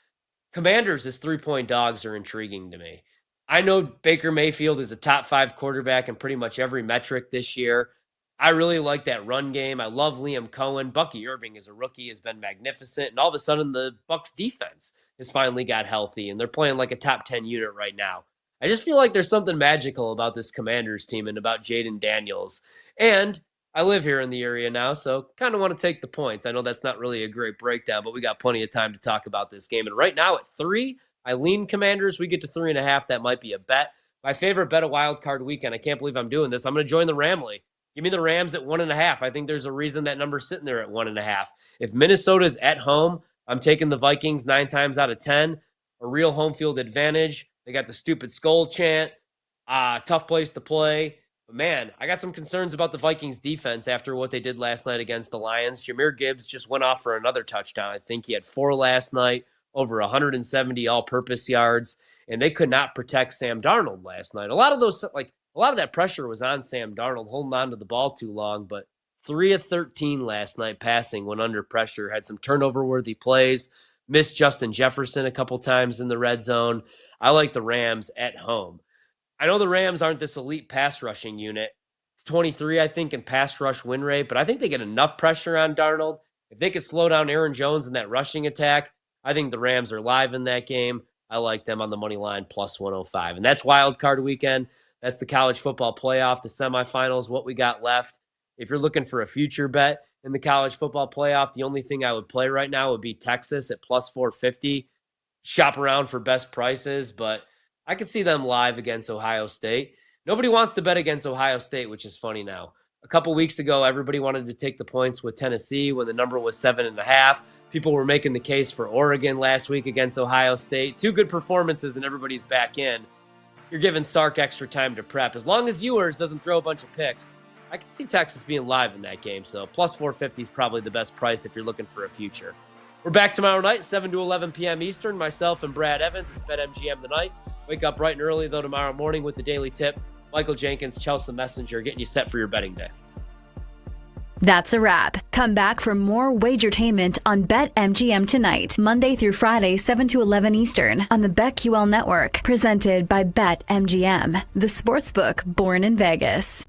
Commanders as 3-point dogs are intriguing to me. I know Baker Mayfield is a top 5 quarterback in pretty much every metric this year. I really like that run game. I love Liam Cohen. Bucky Irving as a rookie has been magnificent. And all of a sudden, the Bucs defense has finally got healthy, and they're playing like a top 10 unit right now. I just feel like there's something magical about this Commanders team and about Jaden Daniels. And I live here in the area now, so kind of want to take the points. I know that's not really a great breakdown, but we got plenty of time to talk about this game. And right now at 3, I lean Commanders. We get to 3.5. That might be a bet. My favorite bet of Wild Card weekend. I can't believe I'm doing this. I'm going to join the Ramley. Give me the Rams at 1.5. I think there's a reason that number's sitting there at 1.5. If Minnesota's at home, I'm taking the Vikings 9 times out of 10. A real home field advantage. They got the stupid skull chant. Tough place to play. But man, I got some concerns about the Vikings defense after what they did last night against the Lions. Jahmyr Gibbs just went off for another touchdown. I think he had 4 last night, over 170 all-purpose yards, and they could not protect Sam Darnold last night. A lot of that pressure was on Sam Darnold, holding on to the ball too long, but 3 of 13 last night passing when under pressure, had some turnover-worthy plays, missed Justin Jefferson a couple times in the red zone. I like the Rams at home. I know the Rams aren't this elite pass rushing unit. It's 23, I think, in pass rush win rate, but I think they get enough pressure on Darnold. If they could slow down Aaron Jones in that rushing attack, I think the Rams are live in that game. I like them on the money line plus 105. And that's Wild Card weekend. That's the college football playoff, the semifinals, what we got left. If you're looking for a future bet in the college football playoff, the only thing I would play right now would be Texas at plus 450. Shop around for best prices, but I could see them live against Ohio State. Nobody wants to bet against Ohio State, which is funny now. A couple weeks ago, everybody wanted to take the points with Tennessee when the number was 7.5. People were making the case for Oregon last week against Ohio State. 2 good performances and everybody's back in. You're giving Sark extra time to prep. As long as Ewers doesn't throw a bunch of picks, I can see Texas being live in that game. So plus 450 is probably the best price if you're looking for a future. We're back tomorrow night, 7 to 11 p.m. Eastern. Myself and Brad Evans. It's BetMGM tonight. Wake up bright and early, though, tomorrow morning with the Daily Tip. Michael Jenkins, Chelsea Messenger, getting you set for your betting day. That's a wrap. Come back for more Wagertainment on BetMGM tonight, Monday through Friday, 7 to 11 Eastern on the BetQL Network, presented by BetMGM, the sportsbook born in Vegas.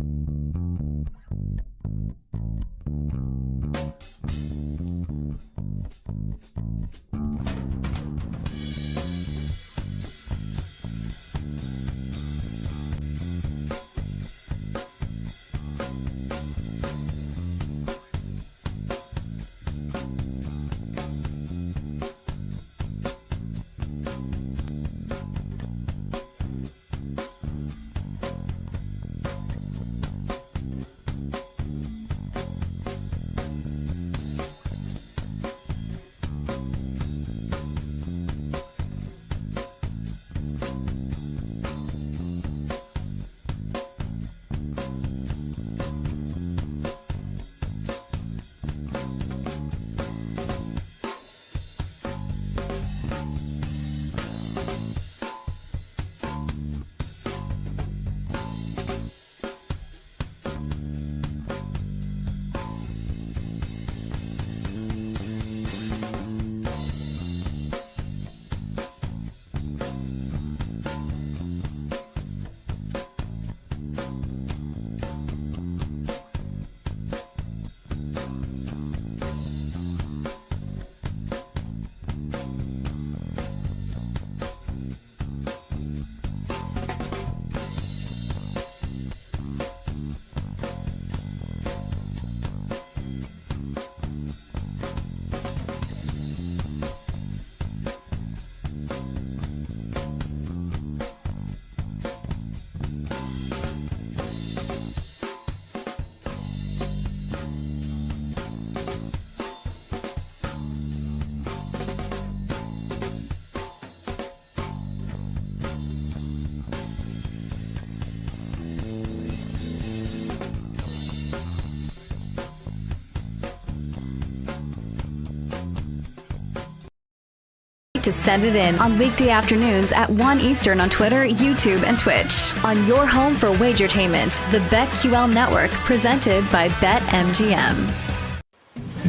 to Send It In on weekday afternoons at 1 Eastern on Twitter, YouTube, and Twitch. On your home for wagertainment, the BetQL Network, presented by BetMGM.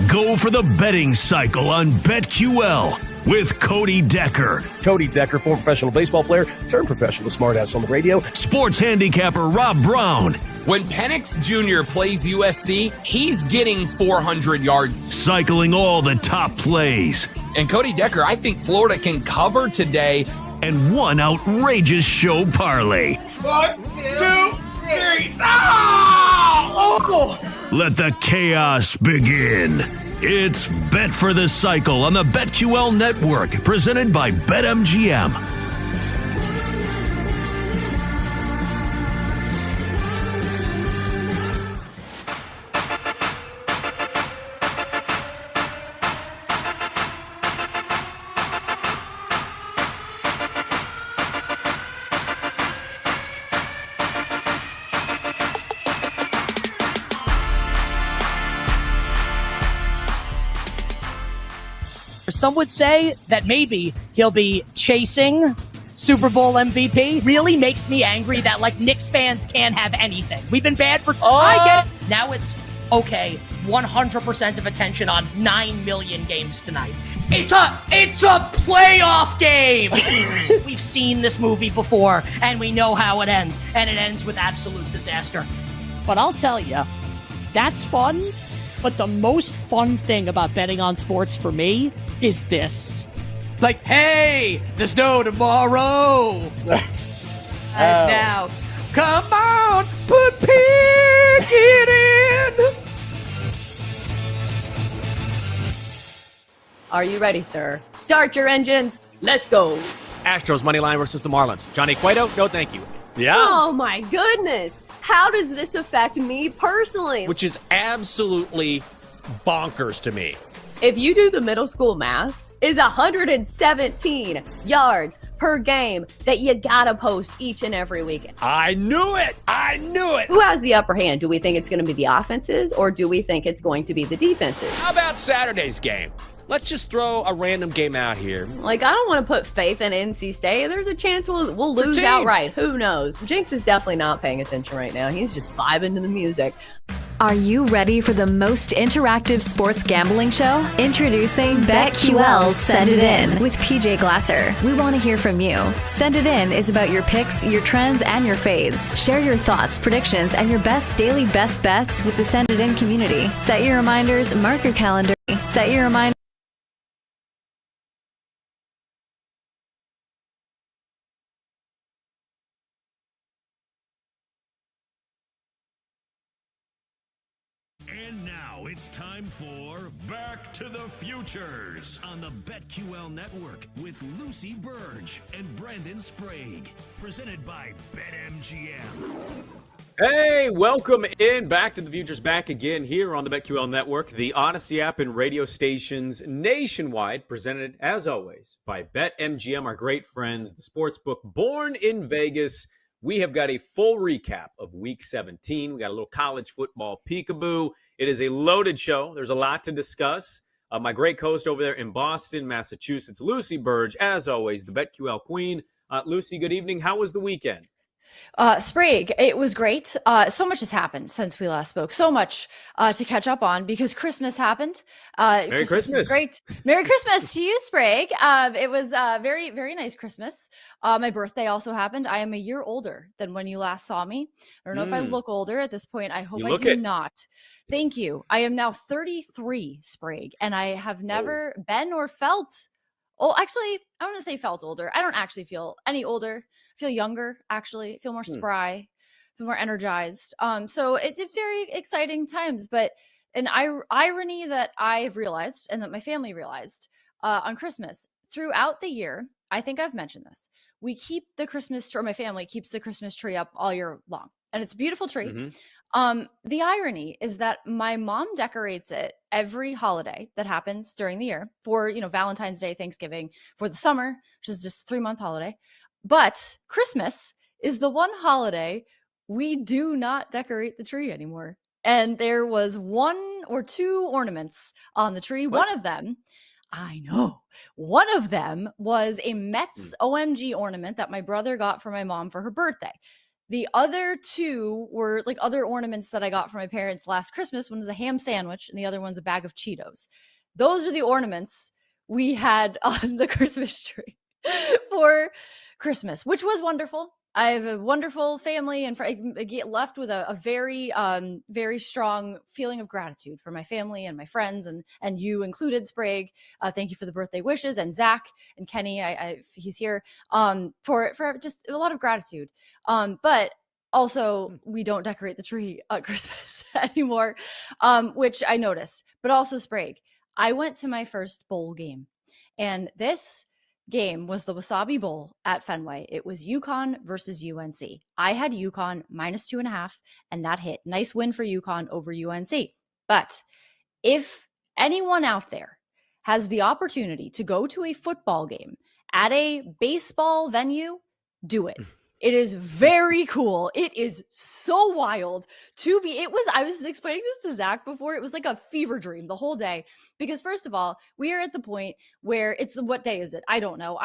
Go for the betting cycle on BetQL with Cody Decker. Cody Decker, former professional baseball player, turned professional smartass on the radio. Sports handicapper Rob Brown. When Penix Jr. plays USC, he's getting 400 yards. Cycling all the top plays. And Cody Decker, I think Florida can cover today. And one outrageous show parlay. 1, 2, 3. Oh! Let the chaos begin. It's Bet for the Cycle on the BetQL Network, presented by BetMGM. Some would say that maybe he'll be chasing Super Bowl MVP. Really makes me angry that, like, Knicks fans can't have anything. We've been bad for... I get it. Now it's, okay, 100% of attention on 9 million games tonight. It's a playoff game! We've seen this movie before, and we know how it ends. And it ends with absolute disaster. But I'll tell you, that's fun. But the most fun thing about betting on sports for me is this. Like, hey, there's no tomorrow. And now, come on, pick it in. Are you ready, sir? Start your engines. Let's go. Astros money line versus the Marlins. Johnny Cueto, no thank you. Yeah. Oh, my goodness. How does this affect me personally? Which is absolutely bonkers to me. If you do the middle school math, is 117 yards per game that you gotta post each and every weekend. I knew it. Who has the upper hand? Do we think it's going to be the offenses, or do we think it's going to be the defenses? How about Saturday's game? Let's just throw a random game out here. Like, I don't want to put faith in NC State. There's a chance we'll lose outright. Who knows? Jinx is definitely not paying attention right now. He's just vibing to the music. Are you ready for the most interactive sports gambling show? Introducing BetQL's Send It In with PJ Glasser. We want to hear from you. Send It In is about your picks, your trends, and your fades. Share your thoughts, predictions, and your best daily best bets with the Send It In community. Set your reminders, mark your calendar. Set your reminder. And now it's time for Back to the Futures on the BetQL Network with Lucy Burge and Brandon Sprague. Presented by BetMGM. Hey, welcome in. Back to the Futures, back again here on the BetQL Network, the Odyssey app and radio stations nationwide, presented as always by BetMGM, our great friends, the sportsbook born in Vegas. We have got a full recap of Week 17. We got a little college football peekaboo. It is a loaded show. There's a lot to discuss. My great co-host over there in Boston, Massachusetts, Lucy Burge, as always, the BetQL queen. Lucy, good evening. How was the weekend? Sprague, it was great. So much has happened since we last spoke. So much to catch up on because Christmas happened. Merry Christmas. Was great. Merry Christmas to you, Sprague. It was very, very nice Christmas. My birthday also happened. I am a year older than when you last saw me. I don't know if I look older at this point. I hope I do not. Thank you. I am now 33, Sprague, and I have never been or felt. Oh, actually, I want to say felt older. I don't actually feel any older. I feel younger, actually. I feel more spry, feel more energized. So it's very exciting times. But an irony that I've realized and that my family realized on Christmas throughout the year, I think I've mentioned this. We keep the Christmas tree, or my family keeps the Christmas tree up all year long. And it's a beautiful tree. Mm-hmm. The irony is that my mom decorates it every holiday that happens during the year for, Valentine's Day, Thanksgiving, for the summer, which is just a 3-month holiday. But Christmas is the one holiday we do not decorate the tree anymore. And there was 1 or 2 ornaments on the tree. What? One of them I know. One of them was a Mets OMG ornament that my brother got for my mom for her birthday. The other two were like other ornaments that I got from my parents last Christmas. One was a ham sandwich and the other one's a bag of Cheetos. Those are the ornaments we had on the Christmas tree for Christmas, which was wonderful. I have a wonderful family, and I get left with a very, very strong feeling of gratitude for my family and my friends, and you included, Sprague. Thank you for the birthday wishes, and Zach and Kenny. He's here. For just a lot of gratitude. But also, we don't decorate the tree at Christmas anymore, which I noticed. But also, Sprague, I went to my first bowl game, and this game was the Wasabi Bowl at Fenway. It was UConn versus UNC. I had UConn -2.5, and that hit. Nice win for UConn over UNC. But if anyone out there has the opportunity to go to a football game at a baseball venue, do it. It is very cool. It is so wild to be. I was explaining this to Zach before. It was like a fever dream the whole day. Because first of all, we are at the point where what day is it? I don't know.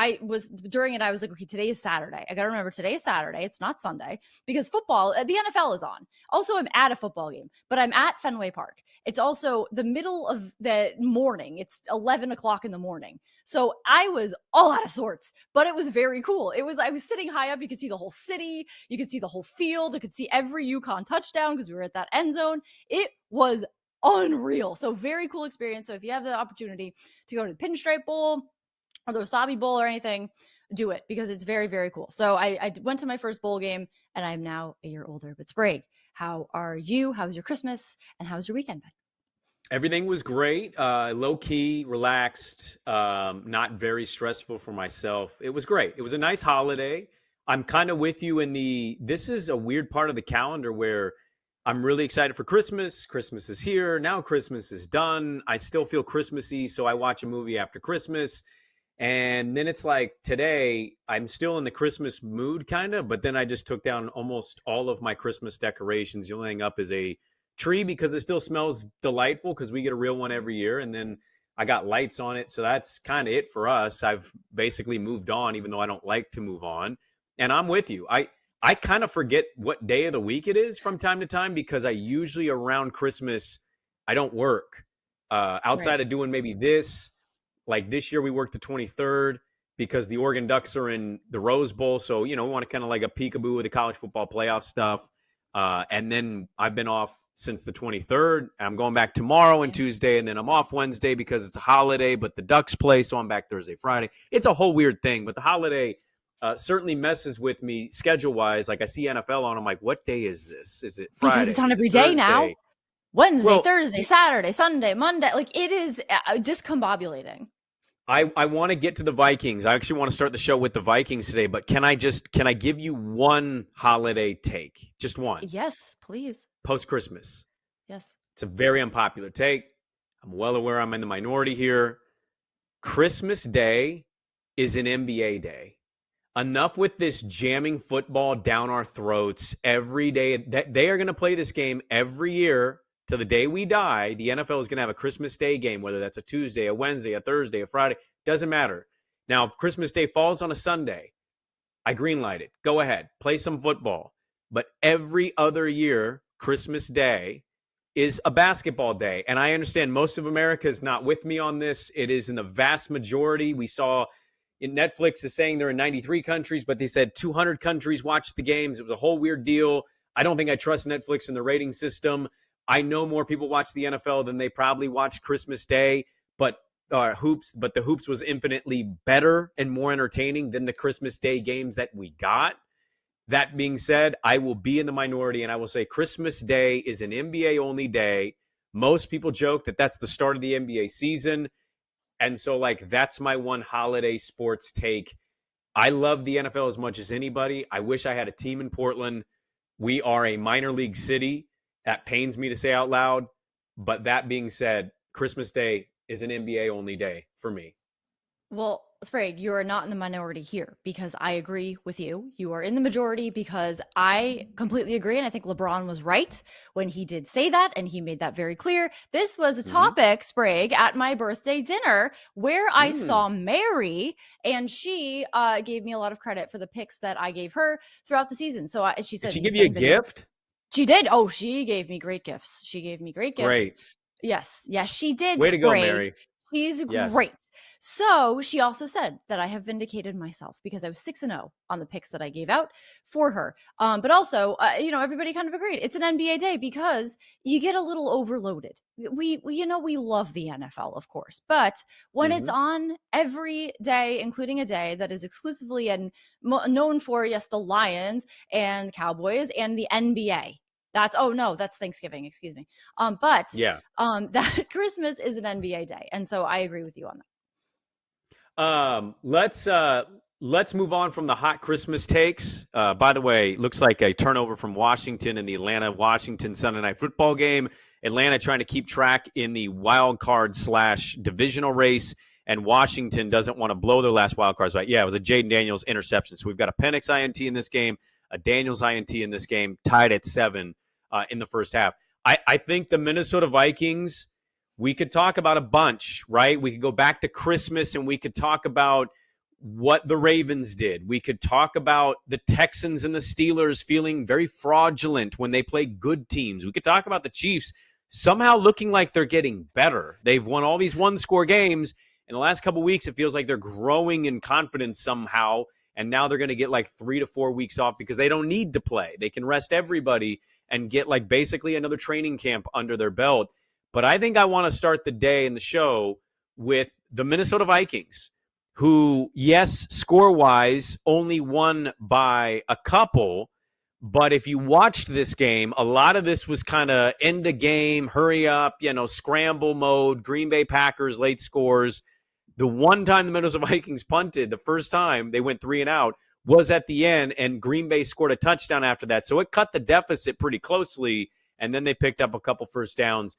During it, I was like, okay, today is Saturday. I got to remember today is Saturday. It's not Sunday because football, the NFL is on. Also, I'm at a football game, but I'm at Fenway Park. It's also the middle of the morning. It's 11 o'clock in the morning. So I was all out of sorts, but it was very cool. I was sitting high up. You could see the whole city. You could see the whole field. You could see every UConn touchdown because we were at that end zone. It was unreal. So very cool experience. So if you have the opportunity to go to the Pinstripe Bowl or the Wasabi Bowl or anything, do it because it's very, very cool. So I went to my first bowl game and I'm now a year older. But Sprague, how are you? How was your Christmas? And how was your weekend been? Everything was great, low key, relaxed, not very stressful for myself. It was great. It was a nice holiday. I'm kind of with you this is a weird part of the calendar where I'm really excited for Christmas. Christmas is here. Now Christmas is done. I still feel Christmassy, so I watch a movie after Christmas. And then it's like today, I'm still in the Christmas mood kind of, but then I just took down almost all of my Christmas decorations. The only thing up is a tree because it still smells delightful because we get a real one every year. And then I got lights on it. So that's kind of it for us. I've basically moved on, even though I don't like to move on. And I'm with you. I kind of forget what day of the week it is from time to time because I usually around Christmas, I don't work outside of doing maybe this. Like this year we worked the 23rd because the Oregon Ducks are in the Rose Bowl. So, we want to kind of like a peekaboo with the college football playoff stuff. And then I've been off since the 23rd. I'm going back tomorrow and Tuesday, and then I'm off Wednesday because it's a holiday, but the Ducks play, so I'm back Thursday, Friday. It's a whole weird thing, but the holiday certainly messes with me schedule-wise. Like I see NFL on, I'm like, what day is this? Is it Friday? Because it's on every day now. Wednesday, Thursday, Saturday, Sunday, Monday. Like it is discombobulating. I want to get to the Vikings. I actually want to start the show with the Vikings today, but can I give you one holiday take? Just one. Yes, please. Post-Christmas. Yes. It's a very unpopular take. I'm well aware I'm in the minority here. Christmas Day is an NBA day. Enough with this jamming football down our throats every day. They are going to play this game every year to the day we die. The NFL is going to have a Christmas Day game, whether that's a Tuesday, a Wednesday, a Thursday, a Friday. Doesn't matter. Now, if Christmas Day falls on a Sunday, I greenlight it. Go ahead. Play some football. But every other year, Christmas Day is a basketball day. And I understand most of America is not with me on this. It is in the vast majority. We saw Netflix is saying they're in 93 countries, but they said 200 countries watched the games. It was a whole weird deal. I don't think I trust Netflix and the rating system. I know more people watch the NFL than they probably watched Christmas Day, but the hoops was infinitely better and more entertaining than the Christmas Day games that we got. That being said, I will be in the minority and I will say Christmas Day is an NBA only day. Most people joke that that's the start of the NBA season. And so that's my one holiday sports take. I love the NFL as much as anybody. I wish I had a team in Portland. We are a minor league city. That pains me to say out loud. But that being said, Christmas Day is an NBA only day for me. Well, Sprague, you are not in the minority here because I agree with you. You are in the majority because I completely agree. And I think LeBron was right when he did say that. And he made that very clear. This was a topic, Sprague, at my birthday dinner where I saw Mary, and she gave me a lot of credit for the picks that I gave her throughout the season. So she said, Did she give you a gift? She did. Oh, she gave me great gifts. She gave me great gifts. Great. Yes, she did. Way to go, Sprague. Mary. She's Yes. great. So she also said that I have vindicated myself because I was 6-0 on the picks that I gave out for her. But also, everybody kind of agreed. It's an NBA day because you get a little overloaded. We love the NFL, of course, but when it's on every day, including a day that is exclusively and known for, yes, the Lions and the Cowboys and the NBA. That's Thanksgiving, excuse me. That Christmas is an NBA day. And so I agree with you on that. Let's move on from the hot Christmas takes. By the way, looks like a turnover from Washington in the Atlanta-Washington Sunday Night Football game. Atlanta trying to keep track in the wild card / divisional race, and Washington doesn't want to blow their last wild card spot. Yeah, it was a Jaden Daniels interception. So we've got a Penix INT in this game, a Daniels INT in this game, tied at 7 in the first half. I think the Minnesota Vikings, we could talk about a bunch, right? We could go back to Christmas and we could talk about what the Ravens did. We could talk about the Texans and the Steelers feeling very fraudulent when they play good teams. We could talk about the Chiefs somehow looking like they're getting better. They've won all these one-score games. In the last couple of weeks, it feels like they're growing in confidence somehow, and now they're going to get like 3 to 4 weeks off because they don't need to play. They can rest everybody and get like basically another training camp under their belt. But I think I want to start the day in the show with the Minnesota Vikings, who, yes, score-wise, only won by a couple. But if you watched this game, a lot of this was kind of end of game, hurry up, scramble mode, Green Bay Packers, late scores. The one time the Minnesota Vikings punted, the first time they went 3 and out, was at the end, and Green Bay scored a touchdown after that. So it cut the deficit pretty closely, and then they picked up a couple first downs,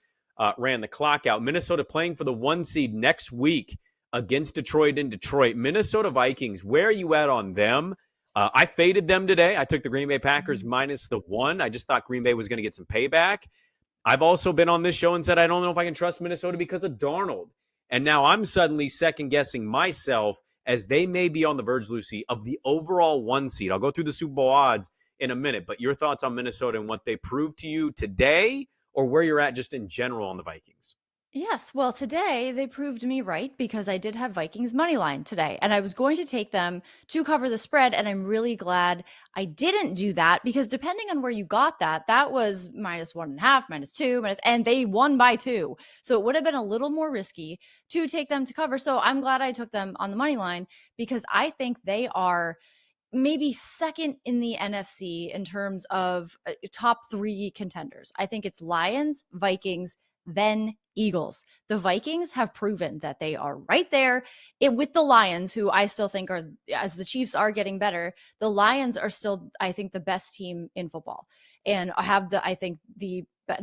ran the clock out. Minnesota playing for the 1 seed next week against Detroit in Detroit. Minnesota Vikings, where are you at on them? I faded them today. I took the Green Bay Packers minus the 1. I just thought Green Bay was going to get some payback. I've also been on this show and said I don't know if I can trust Minnesota because of Darnold. And now I'm suddenly second-guessing myself as they may be on the verge, Lucy, of the overall 1 seed. I'll go through the Super Bowl odds in a minute, but your thoughts on Minnesota and what they proved to you today, or where you're at just in general on the Vikings? Yes, well, today they proved me right because I did have Vikings money line today, and I was going to take them to cover the spread, and I'm really glad I didn't do that because depending on where you got that was -1.5, -2, and they won by 2. So it would have been a little more risky to take them to cover. So I'm glad I took them on the money line because I think they are maybe second in the NFC in terms of top 3 contenders. I think it's Lions, Vikings, then Eagles. The Vikings have proven that they are right there with the Lions, who I still think are, as the Chiefs are getting better, the Lions are still, I think, the best team in football, and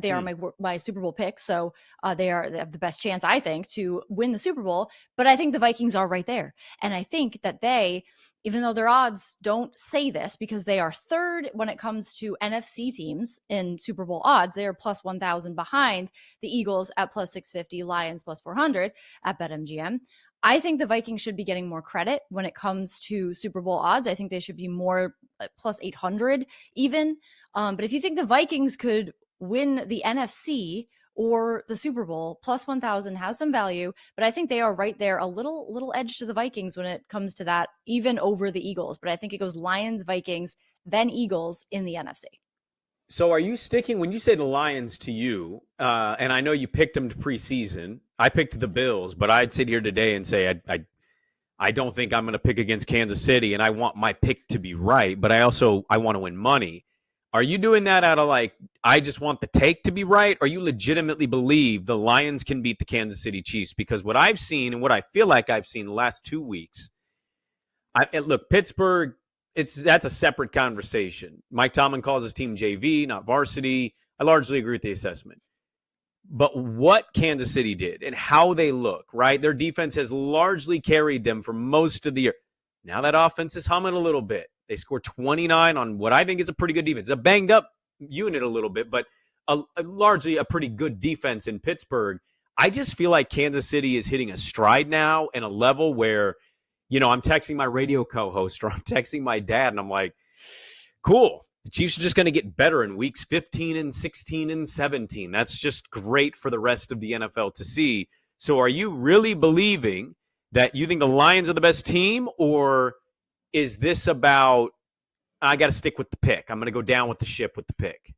they are my Super Bowl pick. So they have the best chance, I think, to win the Super Bowl. But I think the Vikings are right there, and I think that they, even though their odds don't say this because they are third when it comes to NFC teams in Super Bowl odds, they are plus 1,000 behind the Eagles at plus 650, Lions plus 400 at BetMGM. I think the Vikings should be getting more credit when it comes to Super Bowl odds. I think they should be more plus 800 even. But if you think the Vikings could win the NFC or the Super Bowl, plus 1,000 has some value, but I think they are right there, a little edge to the Vikings when it comes to that, even over the Eagles. But I think it goes Lions, Vikings, then Eagles in the NFC. So are you sticking, when you say the Lions to you, and I know you picked them to preseason, I picked the Bills, but I'd sit here today and say I don't think I'm going to pick against Kansas City, and I want my pick to be right, but I want to win money. Are you doing that out of I just want the take to be right, or you legitimately believe the Lions can beat the Kansas City Chiefs? Because what I've seen and what I feel like I've seen the last 2 weeks, look, Pittsburgh, that's a separate conversation. Mike Tomlin calls his team JV, not varsity. I largely agree with the assessment. But what Kansas City did and how they look, right? Their defense has largely carried them for most of the year. Now that offense is humming a little bit. They scored 29 on what I think is a pretty good defense. It's a banged up unit a little bit, but largely a pretty good defense in Pittsburgh. I just feel like Kansas City is hitting a stride now and a level where, I'm texting my radio co-host or I'm texting my dad and I'm like, cool. The Chiefs are just going to get better in weeks 15 and 16 and 17. That's just great for the rest of the NFL to see. So are you really believing that you think the Lions are the best team, or is this about, I got to stick with the pick? I'm going to go down with the ship with the pick.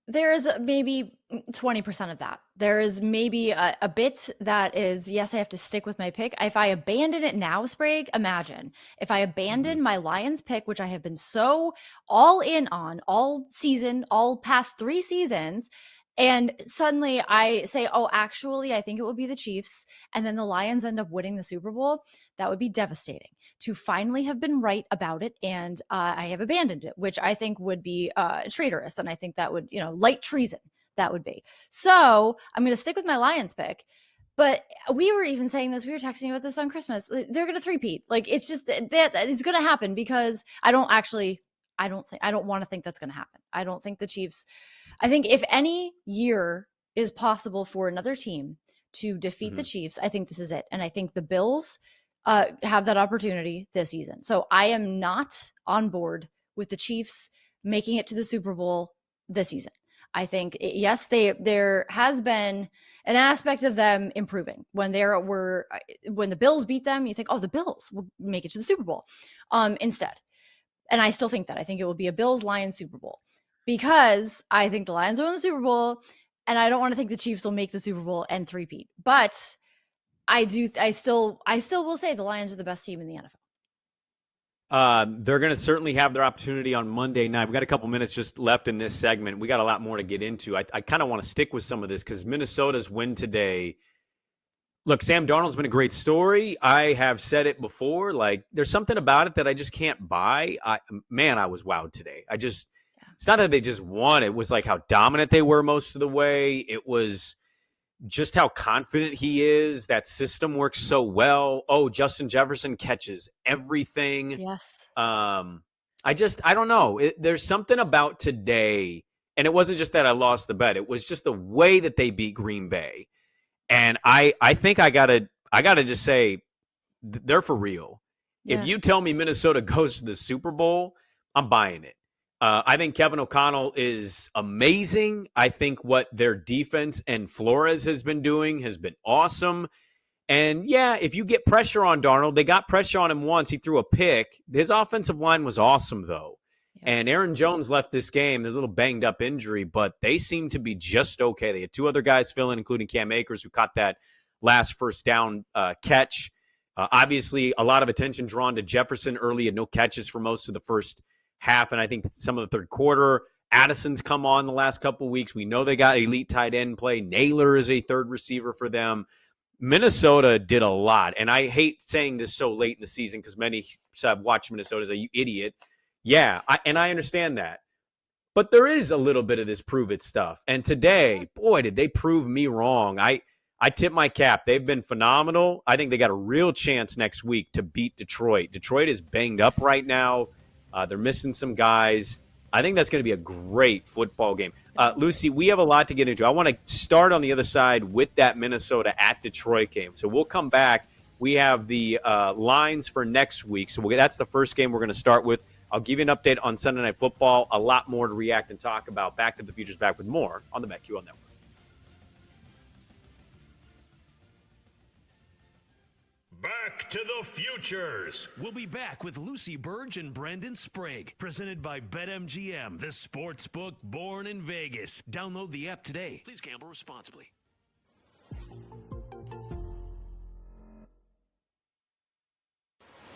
There is maybe 20% of that. There is maybe a bit that is, yes, I have to stick with my pick. If I abandon it now, Sprague, imagine if I abandon my Lions pick, which I have been so all in on all season, all past 3 seasons, and suddenly I say, oh, actually, I think it will be the Chiefs, and then the Lions end up winning the Super Bowl. That would be devastating to finally have been right about it, and I have abandoned it, which I think would be traitorous, and I think that would, light treason, that would be. So I'm going to stick with my Lions pick, but we were even saying this, we were texting about this on Christmas, they're going to three-peat. Like, it's just, that it's going to happen because I don't want to think that's going to happen. I don't think the Chiefs, I think if any year is possible for another team to defeat the Chiefs, I think this is it. And I think the Bills have that opportunity this season. So I am not on board with the Chiefs making it to the Super Bowl this season. I think, yes, there has been an aspect of them improving. When the Bills beat them, you think, oh, the Bills will make it to the Super Bowl instead. And I still think that. I think it will be a Bills-Lions Super Bowl because I think the Lions will win the Super Bowl, and I don't want to think the Chiefs will make the Super Bowl and three-peat. But I still will say the Lions are the best team in the NFL. They're going to certainly have their opportunity on Monday night. We've got a couple minutes just left in this segment. We got a lot more to get into. I kind of want to stick with some of this because Minnesota's win today. Look, Sam Darnold's been a great story. I have said it before. Like, there's something about it that I just can't buy. I was wowed today. It's not that they just won. It was like how dominant they were most of the way. It was just how confident he is. That system works so well. Oh, Justin Jefferson catches everything. Yes. I don't know. There's something about today, and it wasn't just that I lost the bet. It was just the way that they beat Green Bay. And I think I gotta just say they're for real. Yeah. If you tell me Minnesota goes to the Super Bowl, I'm buying it. I think Kevin O'Connell is amazing. I think what their defense and Flores has been doing has been awesome. And yeah, if you get pressure on Darnold, they got pressure on him once. He threw a pick. His offensive line was awesome, though. Yeah. And Aaron Jones left this game. There's a little banged up injury, but they seem to be just okay. They had 2 other guys fill in, including Cam Akers, who caught that last first down catch. Obviously, a lot of attention drawn to Jefferson early and no catches for most of the first half, and I think some of the third quarter. Addison's come on the last couple of weeks. We know they got elite tight end play. Naylor is a third receiver for them. Minnesota did a lot, and I hate saying this so late in the season because many have watched Minnesota as a idiot. Yeah, I understand that. But there is a little bit of this prove it stuff. And today, boy, did they prove me wrong. I tip my cap. They've been phenomenal. I think they got a real chance next week to beat Detroit. Detroit is banged up right now. They're missing some guys. I think that's going to be a great football game. Lucy, we have a lot to get into. I want to start on the other side with that Minnesota at Detroit game. So we'll come back. We have the lines for next week. So that's the first game we're going to start with. I'll give you an update on Sunday Night Football. A lot more to react and talk about. Back to the Futures, back with more on the BetQL Network. Back to the Futures. We'll be back with Lucy Burge and Brendan Sprague. Presented by BetMGM, the sports book born in Vegas. Download the app today. Please gamble responsibly.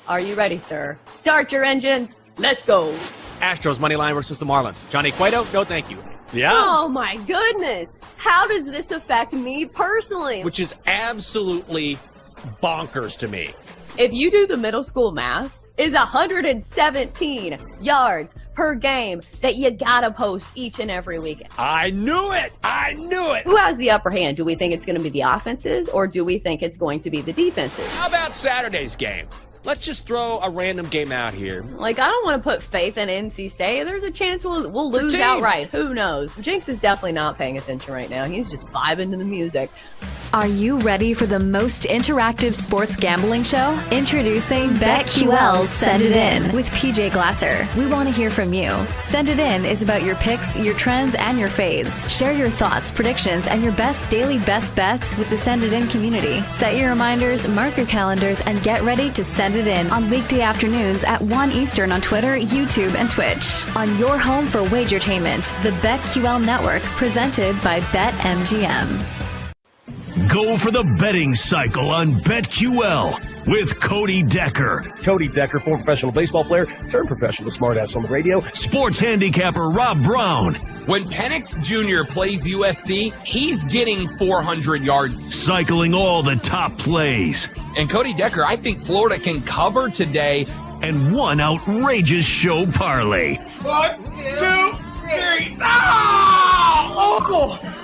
Are you ready, sir? Start your engines. Let's go. Astros money line versus the Marlins. Johnny Cueto, no thank you. Yeah. Oh, my goodness. How does this affect me personally? Which is absolutely bonkers to me. If you do the middle school math, is 117 yards per game that you gotta post each and every weekend. I knew it. I knew it. Who has the upper hand? Do we think it's going to be the offenses or do we think it's going to be the defenses? How about Saturday's game? Let's just throw a random game out here. Like, I don't want to put faith in NC State. There's a chance we'll lose outright. Who knows? Jinx is definitely not paying attention right now. He's just vibing to the music. Are you ready for the most interactive sports gambling show? Introducing BetQL's Send It In with PJ Glasser. We want to hear from you. Send It In is about your picks, your trends, and your fades. Share your thoughts, predictions, and your best daily best bets with the Send It In community. Set your reminders, mark your calendars, and get ready to send it in on weekday afternoons at 1 Eastern on Twitter, YouTube, and Twitch. On your home for wagertainment, the BetQL Network, presented by BetMGM. Go for the betting cycle on BetQL with Cody Decker. Cody Decker, former professional baseball player, turned professional smartass on the radio. Sports handicapper Rob Brown. When Penix Jr. plays USC, he's getting 400 yards. Cycling all the top plays. And Cody Decker, I think Florida can cover today. And one outrageous show parlay. 1, 2, 3. Oh!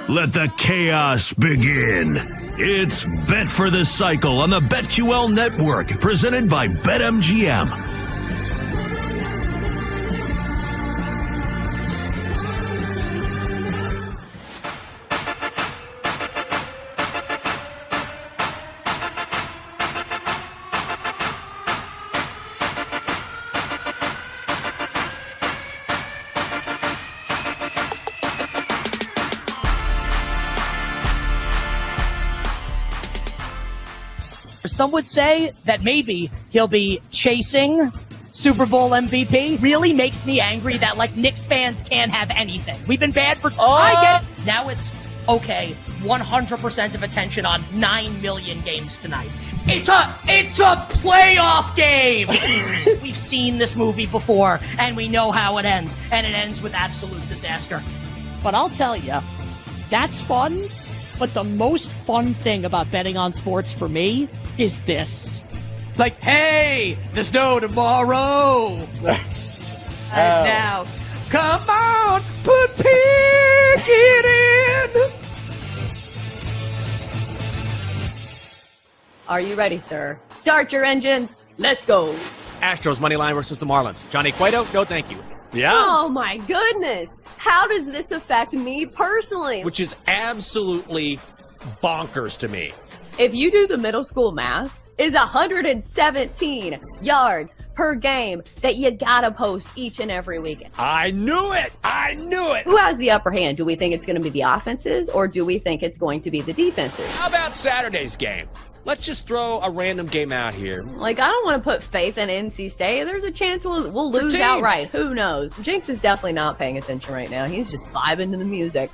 Let the chaos begin. It's Bet for the Cycle on the BetQL Network, presented by BetMGM. Some would say that maybe he'll be chasing Super Bowl MVP. Really makes me angry that, like, Knicks fans can't have anything. We've been bad for... I get it. Now it's, okay, 100% of attention on 9 million games tonight. It's a playoff game! We've seen this movie before, and we know how it ends. And it ends with absolute disaster. But I'll tell you, that's fun. But the most fun thing about betting on sports for me is this. Like, hey, there's no tomorrow. And now, come on, pick it in. Are you ready, sir? Start your engines. Let's go. Astros money line versus the Marlins. Johnny Cueto, no thank you. Yeah. Oh, my goodness. How does this affect me personally? Which is absolutely bonkers to me. If you do the middle school math, is 117 yards per game that you gotta post each and every weekend. I knew it. I knew it. Who has the upper hand? Do we think it's going to be the offenses or do we think it's going to be the defenses? How about Saturday's game? Let's just throw a random game out here. Like, I don't want to put faith in NC State. There's a chance we'll lose outright. Who knows? Jinx is definitely not paying attention right now. He's just vibing to the music.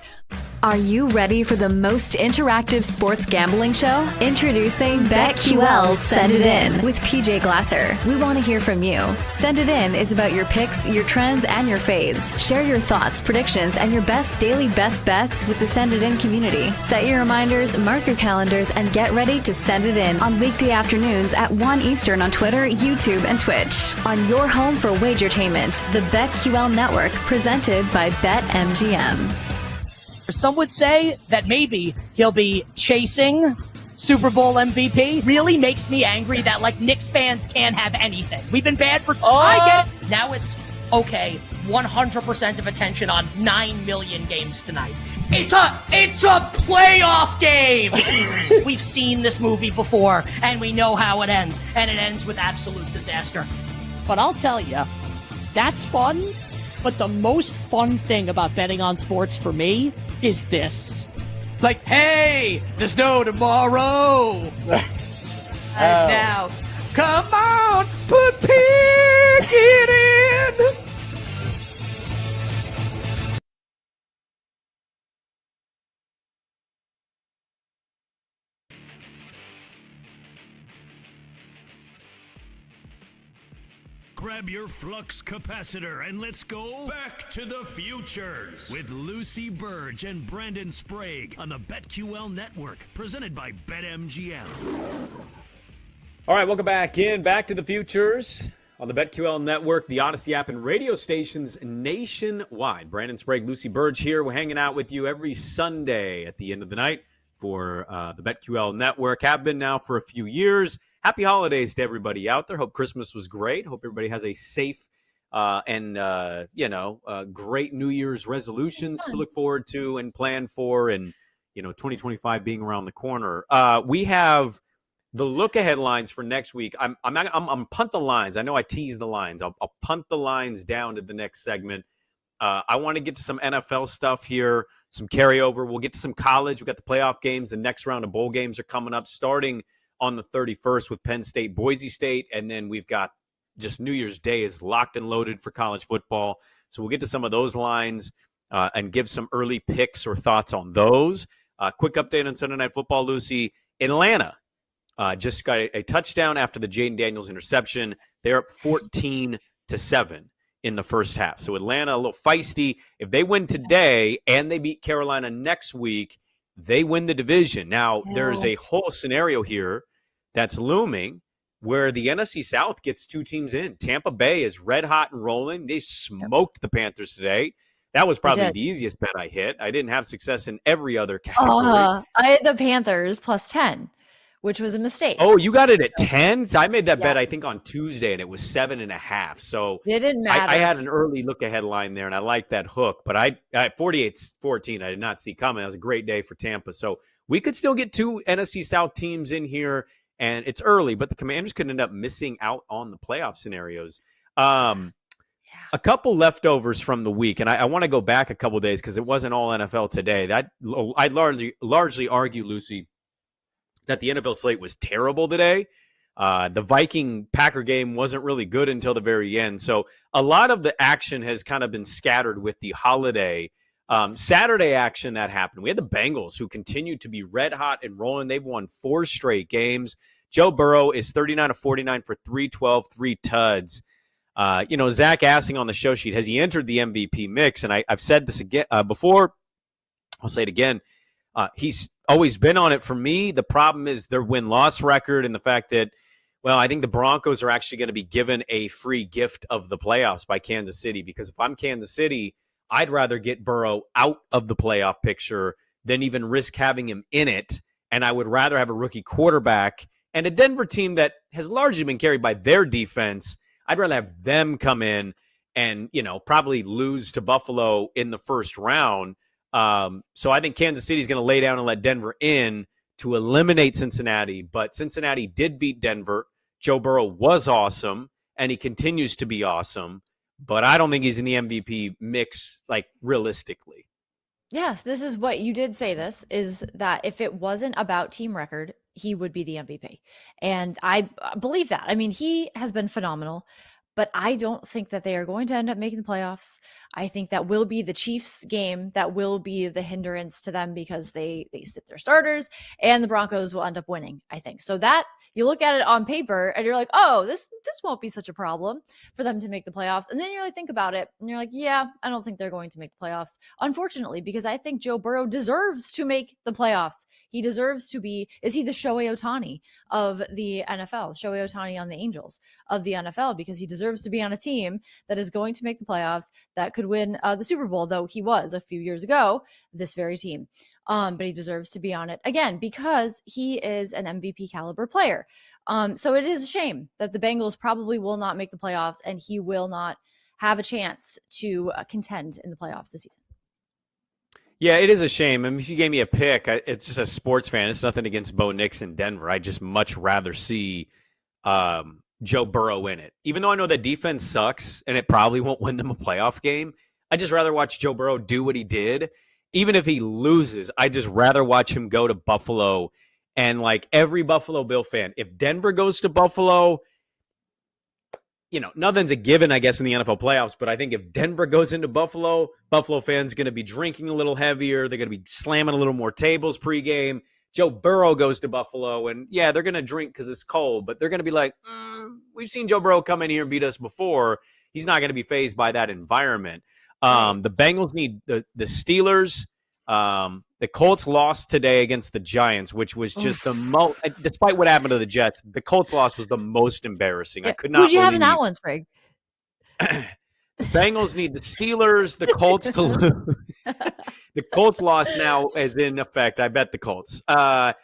Are you ready for the most interactive sports gambling show? Introducing BetQL's Send It In with PJ Glasser. We want to hear from you. Send It In is about your picks, your trends, and your fades. Share your thoughts, predictions, and your best daily best bets with the Send It In community. Set your reminders, mark your calendars, and get ready to send it in on weekday afternoons at 1 Eastern on Twitter, YouTube, and Twitch. On your home for wagertainment, the BetQL Network, presented by BetMGM. Some would say that maybe he'll be chasing Super Bowl MVP. Really makes me angry that, like, Knicks fans can't have anything. We've been bad for... I get it. Now it's, okay, 100% of attention on 9 million games tonight. It's a playoff game! We've seen this movie before, and we know how it ends. And it ends with absolute disaster. But I'll tell you, that's fun. But the most fun thing about betting on sports for me is this. Like, hey, there's no tomorrow. And now, come on, pick it in. Grab your flux capacitor and let's go back to the futures with Lucy Burge and Brandon Sprague on the BetQL Network, presented by BetMGM. All right, welcome back to the futures on the BetQL network, the Odyssey app, and radio stations nationwide. Brandon Sprague, Lucy Burge here. We're hanging out with you every Sunday at the end of the night for the BetQL network. Have been now for a few years. Happy holidays to everybody out there. Hope Christmas was great. Hope everybody has a safe and great New Year's resolutions to look forward to and plan for, and 2025 being around the corner. We have the look-ahead lines for next week. I'm punt the lines. I know I tease the lines. I'll punt the lines down to the next segment. I want to get to some NFL stuff here, some carryover. We'll get to some college. We've got the playoff games. The next round of bowl games are coming up, starting on the 31st with Penn State, Boise State, and then we've got just New Year's Day is locked and loaded for college football. So we'll get to some of those lines and give some early picks or thoughts on those. Quick update on Sunday Night Football, Lucy. Atlanta just got a touchdown after the Jaden Daniels interception. They're up 14-7 in the first half. So Atlanta, a little feisty. If they win today and they beat Carolina next week, they win the division. Now, there's a whole scenario here that's looming where the NFC South gets two teams in. Tampa Bay is red hot and rolling. They smoked the Panthers today. That was probably the easiest bet I hit. I didn't have success in every other category. I had the Panthers plus 10. Which was a mistake. Oh, you got it at 10? So I made that bet, I think, on Tuesday, and it was 7.5. So it didn't matter. I had an early look-ahead line there, and I liked that hook. But I 48-14, I did not see coming. That was a great day for Tampa. So we could still get two NFC South teams in here, and it's early, but the Commanders could end up missing out on the playoff scenarios. A couple leftovers from the week, and I want to go back a couple days because it wasn't all NFL today. I'd largely argue, Lucy, that the NFL slate was terrible today. The Viking-Packer game wasn't really good until the very end. So a lot of the action has kind of been scattered with the holiday. Saturday action that happened. We had the Bengals, who continue to be red hot and rolling. They've won 4 straight games. Joe Burrow is 39 of 49 for 312, 3 tuds. Zach asking on the show sheet, has he entered the MVP mix? And I've said this again before. I'll say it again. He's always been on it for me. The problem is their win-loss record and the fact that, I think the Broncos are actually going to be given a free gift of the playoffs by Kansas City, because if I'm Kansas City, I'd rather get Burrow out of the playoff picture than even risk having him in it. And I would rather have a rookie quarterback and a Denver team that has largely been carried by their defense. I'd rather have them come in and, probably lose to Buffalo in the first round. So I think Kansas City is going to lay down and let Denver in to eliminate Cincinnati. But Cincinnati did beat Denver. Joe Burrow was awesome, and he continues to be awesome. But I don't think he's in the MVP mix, realistically. Yes, this is what you did say this, is that if it wasn't about team record, he would be the MVP. And I believe that. I mean, he has been phenomenal. But I don't think that they are going to end up making the playoffs. I think that will be the Chiefs game that will be the hindrance to them because they sit their starters, and the Broncos will end up winning, I think. So that you look at it on paper and you're like, oh, this won't be such a problem for them to make the playoffs. And then you really think about it and you're like, yeah, I don't think they're going to make the playoffs, unfortunately, because I think Joe Burrow deserves to make the playoffs. He deserves to be, is he the Shohei Ohtani of the NFL? Shohei Ohtani on the Angels of the NFL, because he deserves to be on a team that is going to make the playoffs, that could win the Super Bowl, though he was a few years ago, this very team. But he deserves to be on it again because he is an MVP caliber player. So it is a shame that the Bengals probably will not make the playoffs and he will not have a chance to contend in the playoffs this season. Yeah, it is a shame. I mean, if you gave me a pick, it's just a sports fan. It's nothing against Bo Nix in Denver. I'd just much rather see Joe Burrow in it. Even though I know that defense sucks and it probably won't win them a playoff game, I'd just rather watch Joe Burrow do what he did. Even if he loses, I'd just rather watch him go to Buffalo. And like every Buffalo Bill fan, if Denver goes to Buffalo, nothing's a given, I guess, in the NFL playoffs. But I think if Denver goes into Buffalo, Buffalo fans going to be drinking a little heavier. They're going to be slamming a little more tables pregame. Joe Burrow goes to Buffalo, and yeah, they're going to drink because it's cold. But they're going to be like, we've seen Joe Burrow come in here and beat us before. He's not going to be fazed by that environment. The Bengals need the Steelers. The Colts lost today against the Giants, which was just the most, despite what happened to the Jets, the Colts loss was the most embarrassing. I could not Who'd you have in believe- that one, Sprague? The Bengals need the Steelers, the Colts to lose. The Colts lost now is in effect. I bet the Colts. The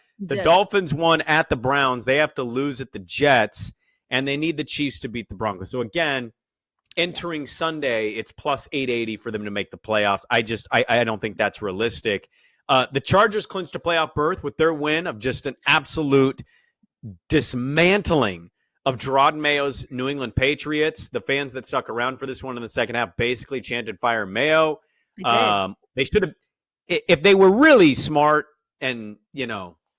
Dolphins won at the Browns. They have to lose at the Jets, and they need the Chiefs to beat the Broncos. So again, entering Sunday, it's plus 880 for them to make the playoffs. I don't think that's realistic. The Chargers clinched a playoff berth with their win of just an absolute dismantling of Gerard Mayo's New England Patriots. The fans that stuck around for this one in the second half basically chanted "Fire Mayo." They should have, if they were really smart and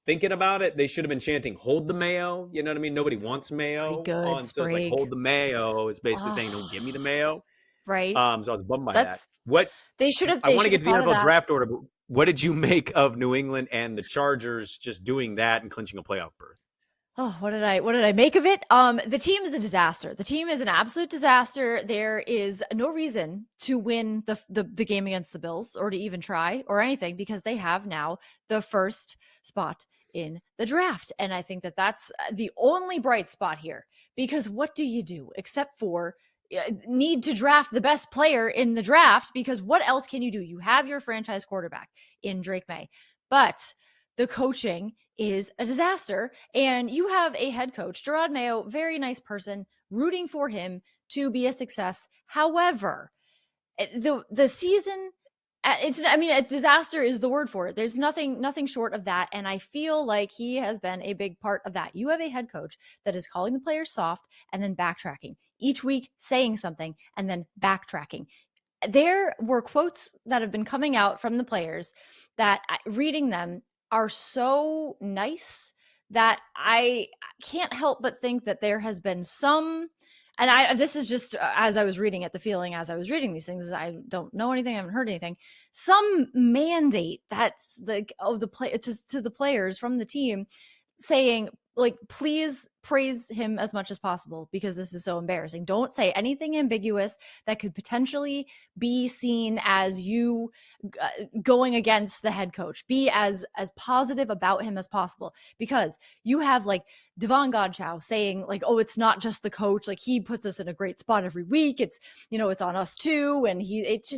thinking about it, they should have been chanting "Hold the Mayo." You know what I mean? Nobody wants Mayo. Pretty good, so it's like "Hold the Mayo" is basically saying "Don't give me the Mayo." Right. So I was bummed by that. What they should have? I want to get to the NFL draft order, but what did you make of New England and the Chargers just doing that and clinching a playoff berth? Oh, what did I make of it? The team is a disaster. The team is an absolute disaster. There is no reason to win the game against the Bills or to even try or anything because they have now the first spot in the draft. And I think that that's the only bright spot here because what do you do except for need to draft the best player in the draft because what else can you do? You have your franchise quarterback in Drake May, but the coaching is a disaster. And you have a head coach, Gerard Mayo, very nice person, rooting for him to be a success. However, the season, a disaster is the word for it. There's nothing short of that. And I feel like he has been a big part of that. You have a head coach that is calling the players soft and then backtracking each week, saying something and then backtracking. There were quotes that have been coming out from the players that reading them are so nice that I can't help but think that there has been some, and this is just as I was reading it, the feeling as I was reading these things is I don't know anything, I haven't heard anything, some mandate that's to the players from the team saying like, please praise him as much as possible because this is so embarrassing. Don't say anything ambiguous that could potentially be seen as you going against the head coach. Be as positive about him as possible because you have like Devon Godchow saying like, oh, it's not just the coach. Like he puts us in a great spot every week. It's, it's on us too. And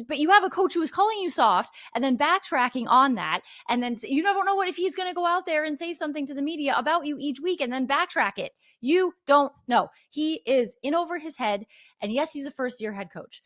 but you have a coach who is calling you soft and then backtracking on that. And then you don't know if he's going to go out there and say something to the media about you each week and then backtrack it. You don't know. He is in over his head. And yes, he's a first-year head coach.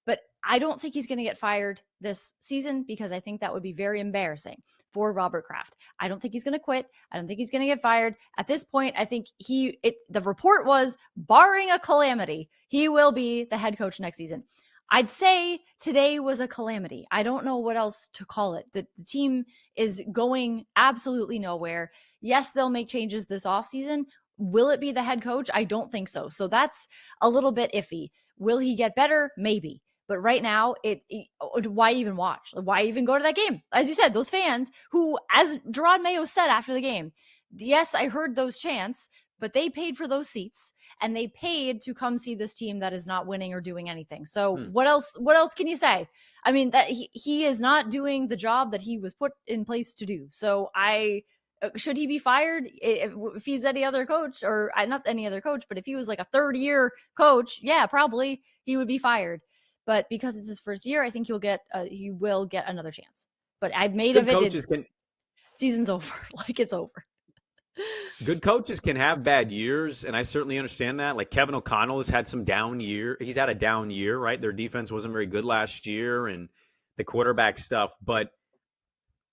But I don't think he's going to get fired this season because I think that would be very embarrassing for Robert Kraft. I don't think he's going to quit. I don't think he's going to get fired. At this point, I think the report was, barring a calamity, he will be the head coach next season. I'd say today was a calamity. I don't know what else to call it. The team is going absolutely nowhere. Yes, they'll make changes this offseason. Will it be the head coach? I don't think so. So that's a little bit iffy. Will he get better? Maybe. But right now, why even watch? Why even go to that game? As you said, those fans who, as Gerard Mayo said after the game, yes, I heard those chants, but they paid for those seats and they paid to come see this team that is not winning or doing anything. So what else can you say? I mean, that he is not doing the job that he was put in place to do. So should he be fired if he's any other coach or not any other coach, but if he was like a third-year coach, yeah, probably he would be fired. But because it's his first year, I think he will get another chance. But I've made Good of it. Season's over. Like it's over. Good coaches can have bad years, and I certainly understand that. Like Kevin O'Connell has had some down year. He's had a down year, right? Their defense wasn't very good last year and the quarterback stuff. But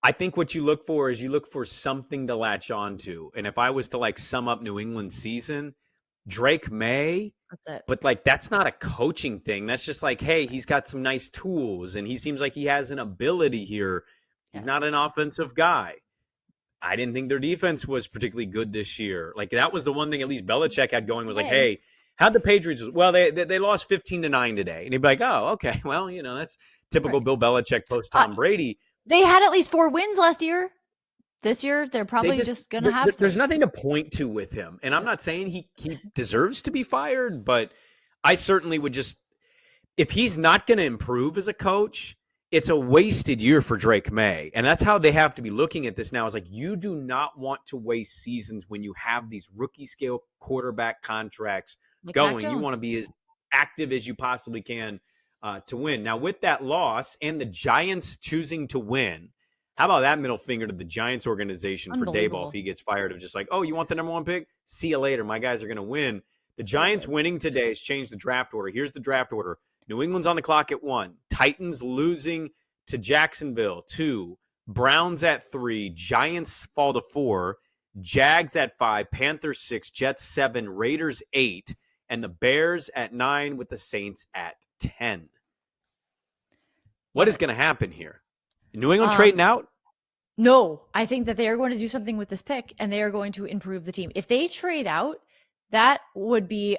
I think what you look for is something to latch on to. And if I was to like sum up New England's season, Drake May, that's it. But that's not a coaching thing. That's just like, hey, he's got some nice tools and he seems like he has an ability here. He's not an offensive guy. I didn't think their defense was particularly good this year. Like that was the one thing at least Belichick had going was like, hey, how'd the Patriots? Well, they lost 15-9 today. And he'd be like, oh, okay. Well, that's typical Bill Belichick post Tom Brady. They had at least 4 wins last year. This year, they're probably just going to have. There's nothing to point to with him. And I'm not saying he deserves to be fired, but I certainly would just, if he's not going to improve as a coach, it's a wasted year for Drake May. And that's how they have to be looking at this now. Is like, you do not want to waste seasons when you have these rookie scale quarterback contracts going. You want to be as active as you possibly can to win. Now, with that loss and the Giants choosing to win, how about that middle finger to the Giants organization for Daboll if he gets fired of just like, oh, you want the number 1 pick? See you later. My guys are going to win. The Giants winning today has changed the draft order. Here's the draft order. New England's on the clock at 1. Titans losing to Jacksonville 2. Browns at 3. Giants fall to 4. Jags at 5. Panthers 6. Jets 7. Raiders 8. And the Bears at 9 with the Saints at 10. What is going to happen here? New England trading out? No, I think that they are going to do something with this pick, and they are going to improve the team. If they trade out, that would be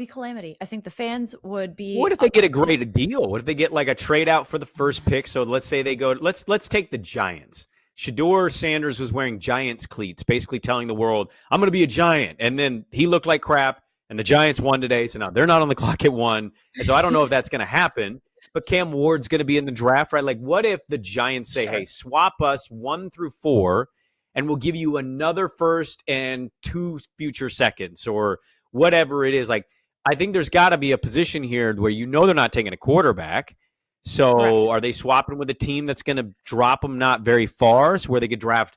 calamity. I think the fans would be. What if they get a great deal? What if they get like a trade out for the first pick? So let's say they go. Let's take the Giants. Shedeur Sanders was wearing Giants cleats, basically telling the world, "I'm going to be a Giant." And then he looked like crap, and the Giants won today. So now they're not on the clock at 1. And so I don't know if that's going to happen. But Cam Ward's going to be in the draft, right? Like, what if the Giants say, "Hey, swap us 1 through 4." And we'll give you another first and 2 future seconds or whatever it is. Like, I think there's got to be a position here where they're not taking a quarterback. So Correct. Are they swapping with a team that's going to drop them not very far, so where they could draft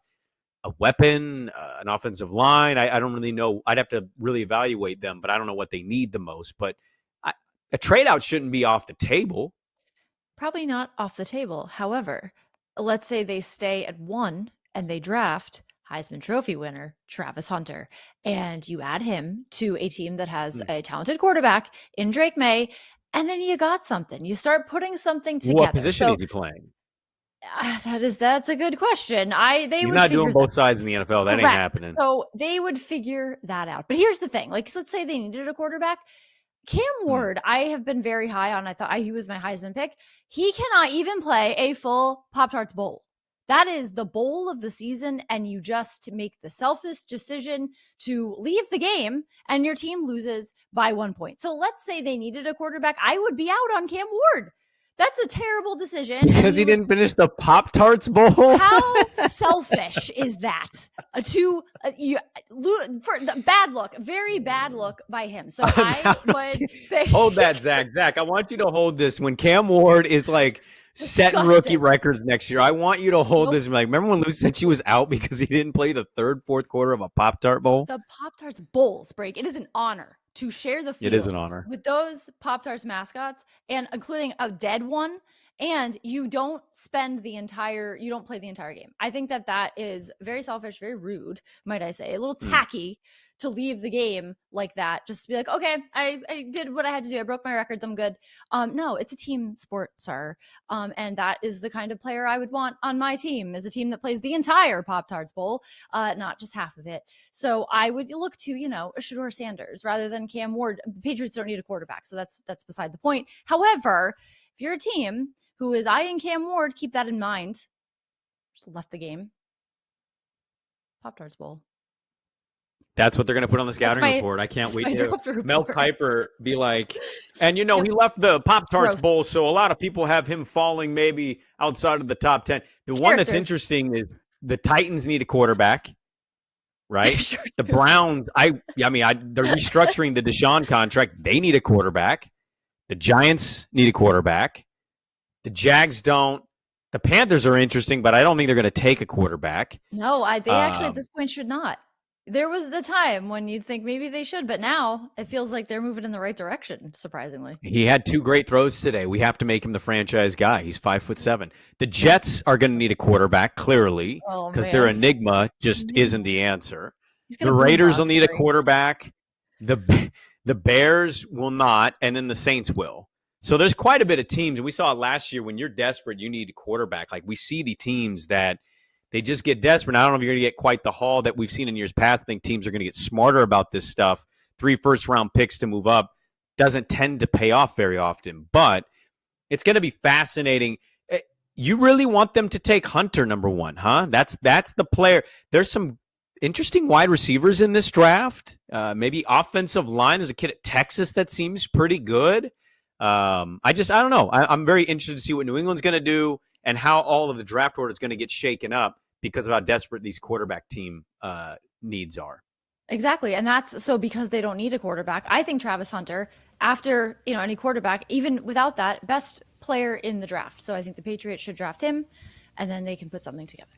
a weapon, an offensive line? I don't really know. I'd have to really evaluate them, but I don't know what they need the most. But a trade out shouldn't be off the table. Probably not off the table. However, let's say they stay at 1 and they draft Heisman Trophy winner Travis Hunter, and you add him to a team that has a talented quarterback in Drake May, and then you got something. You start putting something together. What position is he playing? That's a good question. He's not doing both sides in the NFL. That ain't happening. So they would figure that out. But here's the thing: like, let's say they needed a quarterback. Cam Ward, I have been very high on. I thought he was my Heisman pick. He cannot even play a full Pop-Tarts Bowl. That is the bowl of the season, and you just make the selfish decision to leave the game, and your team loses by 1 point. So let's say they needed a quarterback. I would be out on Cam Ward. That's a terrible decision. Because he didn't finish the Pop-Tarts Bowl? How selfish is that? Bad look, very bad look by him. So I would hold that, Zach. Zach, I want you to hold this. When Cam Ward is like setting rookie records next year, I want you to hold this. Like, remember when Lucy said she was out because he didn't play the third, fourth quarter of a Pop-Tart Bowl? The Pop-Tarts Bowls break. It is an honor to share the field. It is an honor with those Pop-Tarts mascots, and including a dead one. And you don't play the entire game. I think that is very selfish, very rude, might I say, a little tacky to leave the game like that. Just to be like, okay, I did what I had to do. I broke my records. I'm good. No, it's a team sport, sir. And that is the kind of player I would want on my team, is a team that plays the entire Pop-Tarts Bowl, not just half of it. So I would look to, a Shedeur Sanders rather than Cam Ward. The Patriots don't need a quarterback, so that's beside the point. However, if you're a team who is eyeing Cam Ward, keep that in mind. Just left the game. Pop-Tarts Bowl. That's what they're going to put on the scouting report. I can't wait to Mel Kiper be like, and he left the Pop-Tarts Bowl, so a lot of people have him falling maybe outside of the top 10. The one that's interesting is the Titans need a quarterback, right? The Browns, they're restructuring the Deshaun contract. They need a quarterback. The Giants need a quarterback. The Jags don't. The Panthers are interesting, but I don't think they're going to take a quarterback. No, they actually at this point should not. There was the time when you'd think maybe they should, but now it feels like they're moving in the right direction, surprisingly. He had 2 great throws today. We have to make him the franchise guy. He's 5'7". The Jets are going to need a quarterback, clearly, because their enigma just isn't the answer. The Raiders will need a quarterback. The Bears will not, and then the Saints will. So there's quite a bit of teams. And we saw it last year when you're desperate, you need a quarterback. Like, we see the teams that they just get desperate. I don't know if you're going to get quite the haul that we've seen in years past. I think teams are going to get smarter about this stuff. 3 first-round picks to move up doesn't tend to pay off very often. But it's going to be fascinating. You really want them to take Hunter number 1, huh? That's the player. There's some interesting wide receivers in this draft. Maybe offensive line. There's a kid at Texas that seems pretty good. I don't know. I'm very interested to see what New England's going to do and how all of the draft order is going to get shaken up because of how desperate these quarterback team needs are. Exactly. And that's so because they don't need a quarterback. I think Travis Hunter, after, any quarterback, even without that, best player in the draft. So I think the Patriots should draft him, and then they can put something together.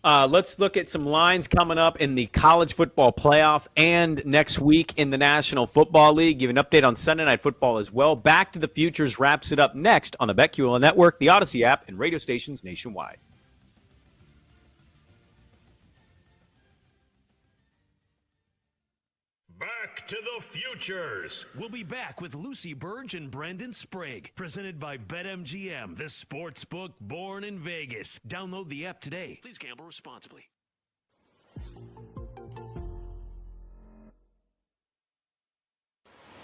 Let's look at some lines coming up in the college football playoff and next week in the National Football League. Give an update on Sunday Night Football as well. Back to the Futures wraps it up next on the BetQL Network, the Odyssey app, and radio stations nationwide. Back to the Futures. We'll be back with Lucy Burge and Brendan Sprague. Presented by BetMGM, the sports book born in Vegas. Download the app today. Please gamble responsibly.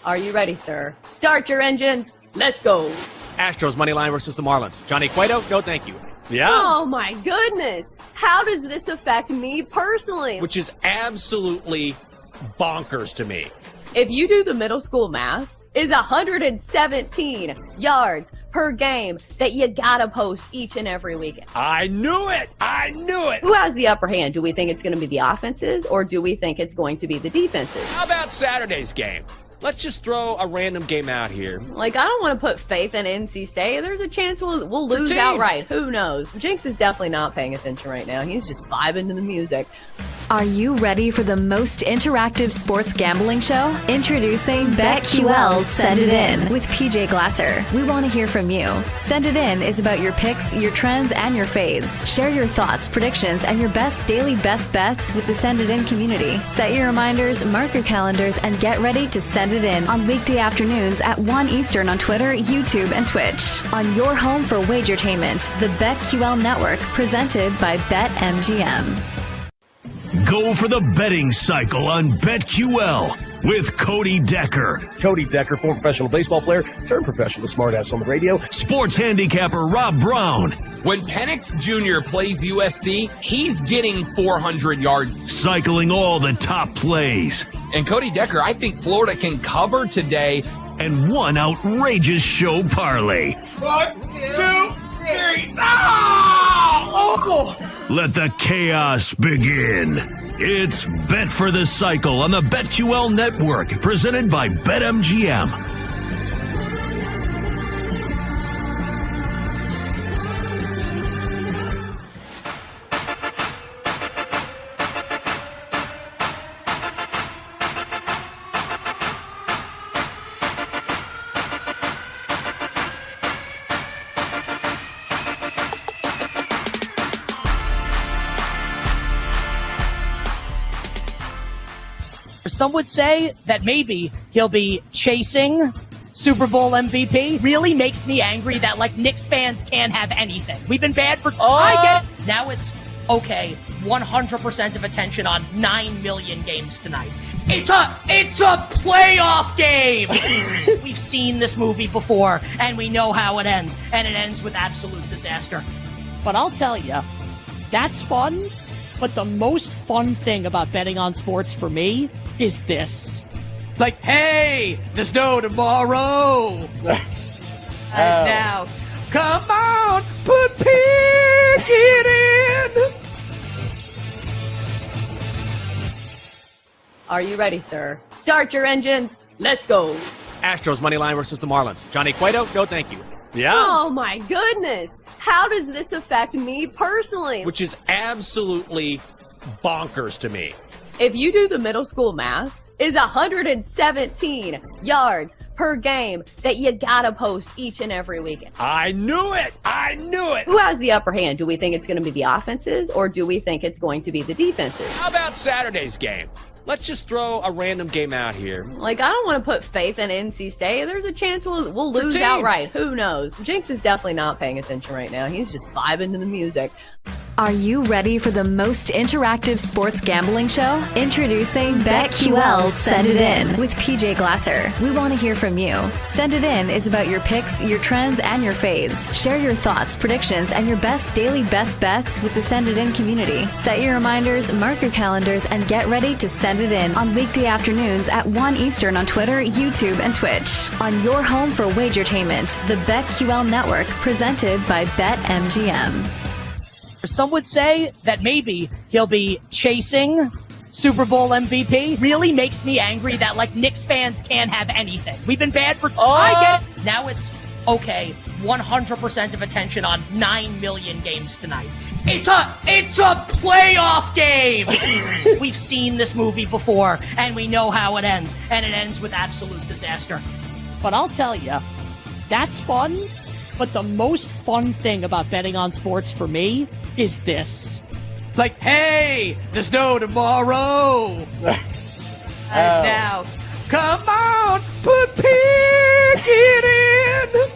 Are you ready, sir? Start your engines. Let's go. Astros money line versus the Marlins. Johnny Cueto, no thank you. Yeah. Oh, my goodness. How does this affect me personally? Which is absolutely bonkers to me. If you do the middle school math, is 117 yards per game that you gotta post each and every weekend. I knew it. Who has the upper hand? Do we think it's going to be the offenses, or do we think it's going to be the defenses? How about Saturday's game? Let's just throw a random game out here. Like, I don't want to put faith in NC State. There's a chance we'll lose outright. Who knows? Jinx is definitely not paying attention right now. He's just vibing to the music. Are you ready for the most interactive sports gambling show? Introducing BetQL's Send It In with PJ Glasser. We want to hear from you. Send It In is about your picks, your trends, and your fades. Share your thoughts, predictions, and your best daily best bets with the Send It In community. Set your reminders, mark your calendars, and get ready to send it in on weekday afternoons at 1 Eastern on Twitter, YouTube, and Twitch. On your home for wagertainment, the BetQL Network, presented by BetMGM. Go for the betting cycle on BetQL with Cody Decker. Cody Decker, former professional baseball player, turned professional smartass on the radio. Sports handicapper Rob Brown. When Penix Jr. plays USC, he's getting 400 yards. Cycling all the top plays. And Cody Decker, I think Florida can cover today. And one outrageous show parlay. 1, 2, 3. Let the chaos begin. It's Bet for the Cycle on the BetQL Network, presented by BetMGM. Some would say that maybe he'll be chasing Super Bowl MVP. Really makes me angry that, Knicks fans can't have anything. We've been bad for... I get it. Now it's, okay, 100% of attention on 9 million games tonight. It's a playoff game! We've seen this movie before, and we know how it ends. And it ends with absolute disaster. But I'll tell you, that's fun. But the most fun thing about betting on sports for me is this. Hey, there's no tomorrow. And now, come on, pick it in. Are you ready, sir? Start your engines. Let's go. Astros money line versus the Marlins. Johnny Cueto, no thank you. Yeah. Oh, my goodness. How does this affect me personally? Which is absolutely bonkers to me. If you do the middle school math, is 117 yards per game that you gotta post each and every weekend. I knew it. Who has the upper hand? Do we think it's going to be the offenses, or do we think it's going to be the defenses? How about Saturday's game? Let's just throw a random game out here. I don't want to put faith in NC State. There's a chance we'll lose outright. Who knows? Jinx is definitely not paying attention right now. He's just vibing to the music. Are you ready for the most interactive sports gambling show? Introducing BetQL's Send It In with PJ Glasser. We want to hear from you. Send It In is about your picks, your trends, and your fades. Share your thoughts, predictions, and your best daily best bets with the Send It In community. Set your reminders, mark your calendars, and get ready to send it in on weekday afternoons at 1 Eastern on Twitter, YouTube, and Twitch. On your home for wagertainment, the BetQL Network, presented by BetMGM. Some would say that maybe he'll be chasing Super Bowl MVP. Really makes me angry that, like, Knicks fans can't have anything. We've been bad for... I get it. Now it's, okay, 100% of attention on 9 million games tonight. It's a playoff game! We've seen this movie before, and we know how it ends. And it ends with absolute disaster. But I'll tell you, that's fun. But the most fun thing about betting on sports for me is this. Like, hey, there's no tomorrow. And now, come on, put it in.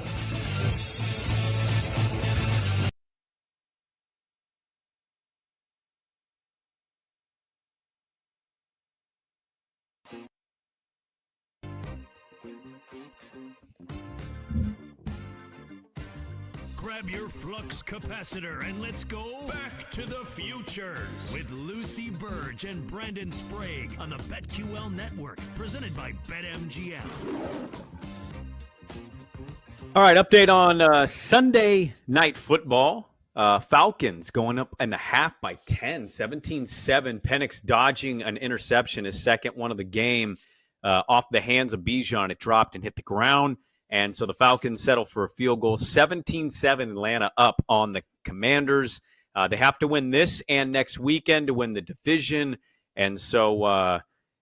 Grab your flux capacitor and let's go back to the futures with Lucy Burge and Brandon Sprague on the BetQL Network, presented by BetMGM. All right, update on Sunday Night Football. Falcons going up in the half by 10, 17-7. Penix dodging an interception, his second one of the game, off the hands of Bijan. It dropped and hit the ground. And so the Falcons settle for a field goal. 17-7, Atlanta up on the Commanders. They have to win this and next weekend to win the division. And so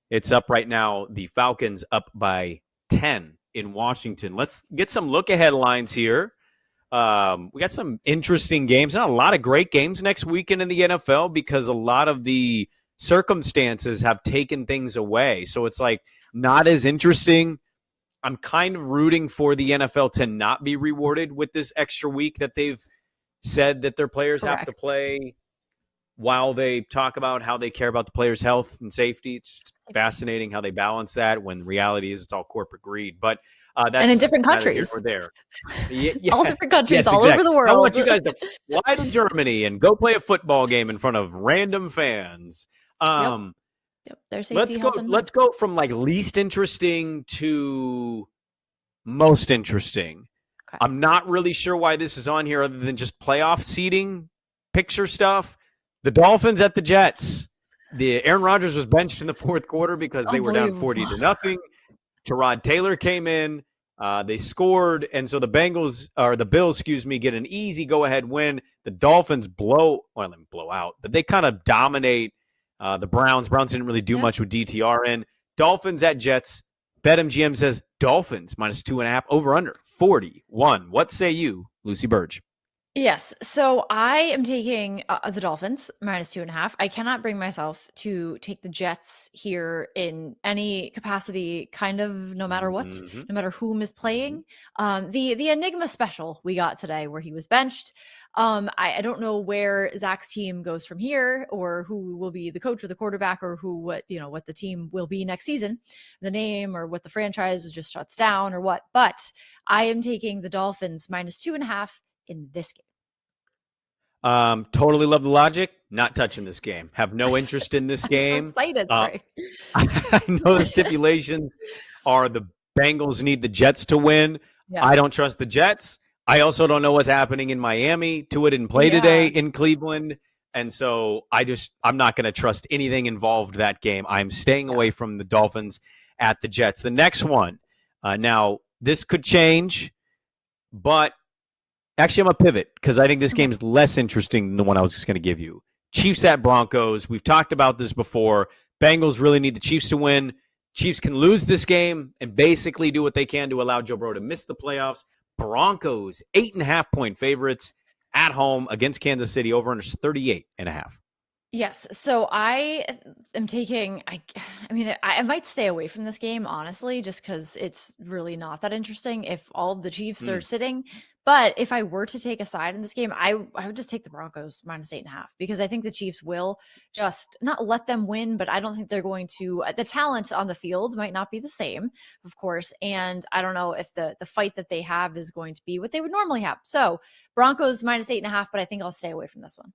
it's up right now. The Falcons up by 10 in Washington. Let's get some look-ahead lines here. We got some interesting games. Not a lot of great games next weekend in the NFL because a lot of the circumstances have taken things away. So it's like not as interesting. I'm kind of rooting for the NFL to not be rewarded with this extra week that they've said that their players have to play while they talk about how they care about the players' health and safety. It's just fascinating how they balance that when the reality is it's all corporate greed. But that's and in different countries. Or there. All different countries, yes, all exactly. over the world. I want you guys to fly to Germany and go play a football game in front of random fans. Yep, their safety. Let's go from like least interesting to most interesting. Okay. I'm not really sure why this is on here other than just playoff seeding picture stuff. The Dolphins at the Jets. The Aaron Rodgers was benched in the fourth quarter because they were down 40-0. Tyrod Taylor came in. They scored, and so the Bills, get an easy go-ahead win. The Dolphins blow out, but they kind of dominate the Browns. Browns didn't really do much with DTR in. Dolphins at Jets. BetMGM says Dolphins -2.5, over/under 41. What say you, Lucy Burge? Yes. So I am taking the Dolphins -2.5. I cannot bring myself to take the Jets here in any capacity, kind of no matter what, no matter whom is playing. The Enigma special we got today where he was benched. I don't know where Zach's team goes from here or who will be the coach or the quarterback or what the team will be next season, the name or what the franchise just shuts down or what. But I am taking the Dolphins -2.5 in this game. Totally love the logic. Not touching this game. Have no interest in this game. I'm so excited. I know the stipulations are the Bengals need the Jets to win. Yes. I don't trust the Jets. I also don't know what's happening in Miami. Tua didn't play today in Cleveland. And so I'm not going to trust anything involved that game. I'm staying away from the Dolphins at the Jets. The next one. Now, this could change, but actually, I'm going to pivot because I think this game is less interesting than the one I was just going to give you. Chiefs at Broncos. We've talked about this before. Bengals really need the Chiefs to win. Chiefs can lose this game and basically do what they can to allow Joe Burrow to miss the playoffs. Broncos, 8.5-point favorites at home against Kansas City. Over under 38.5. Yes. So I am taking, I might stay away from this game, honestly, just because it's really not that interesting if all of the Chiefs are sitting. But if I were to take a side in this game, I would just take the Broncos -8.5 because I think the Chiefs will just not let them win, but I don't think they're going to. The talent on the field might not be the same, of course. And I don't know if the fight that they have is going to be what they would normally have. So Broncos -8.5, but I think I'll stay away from this one.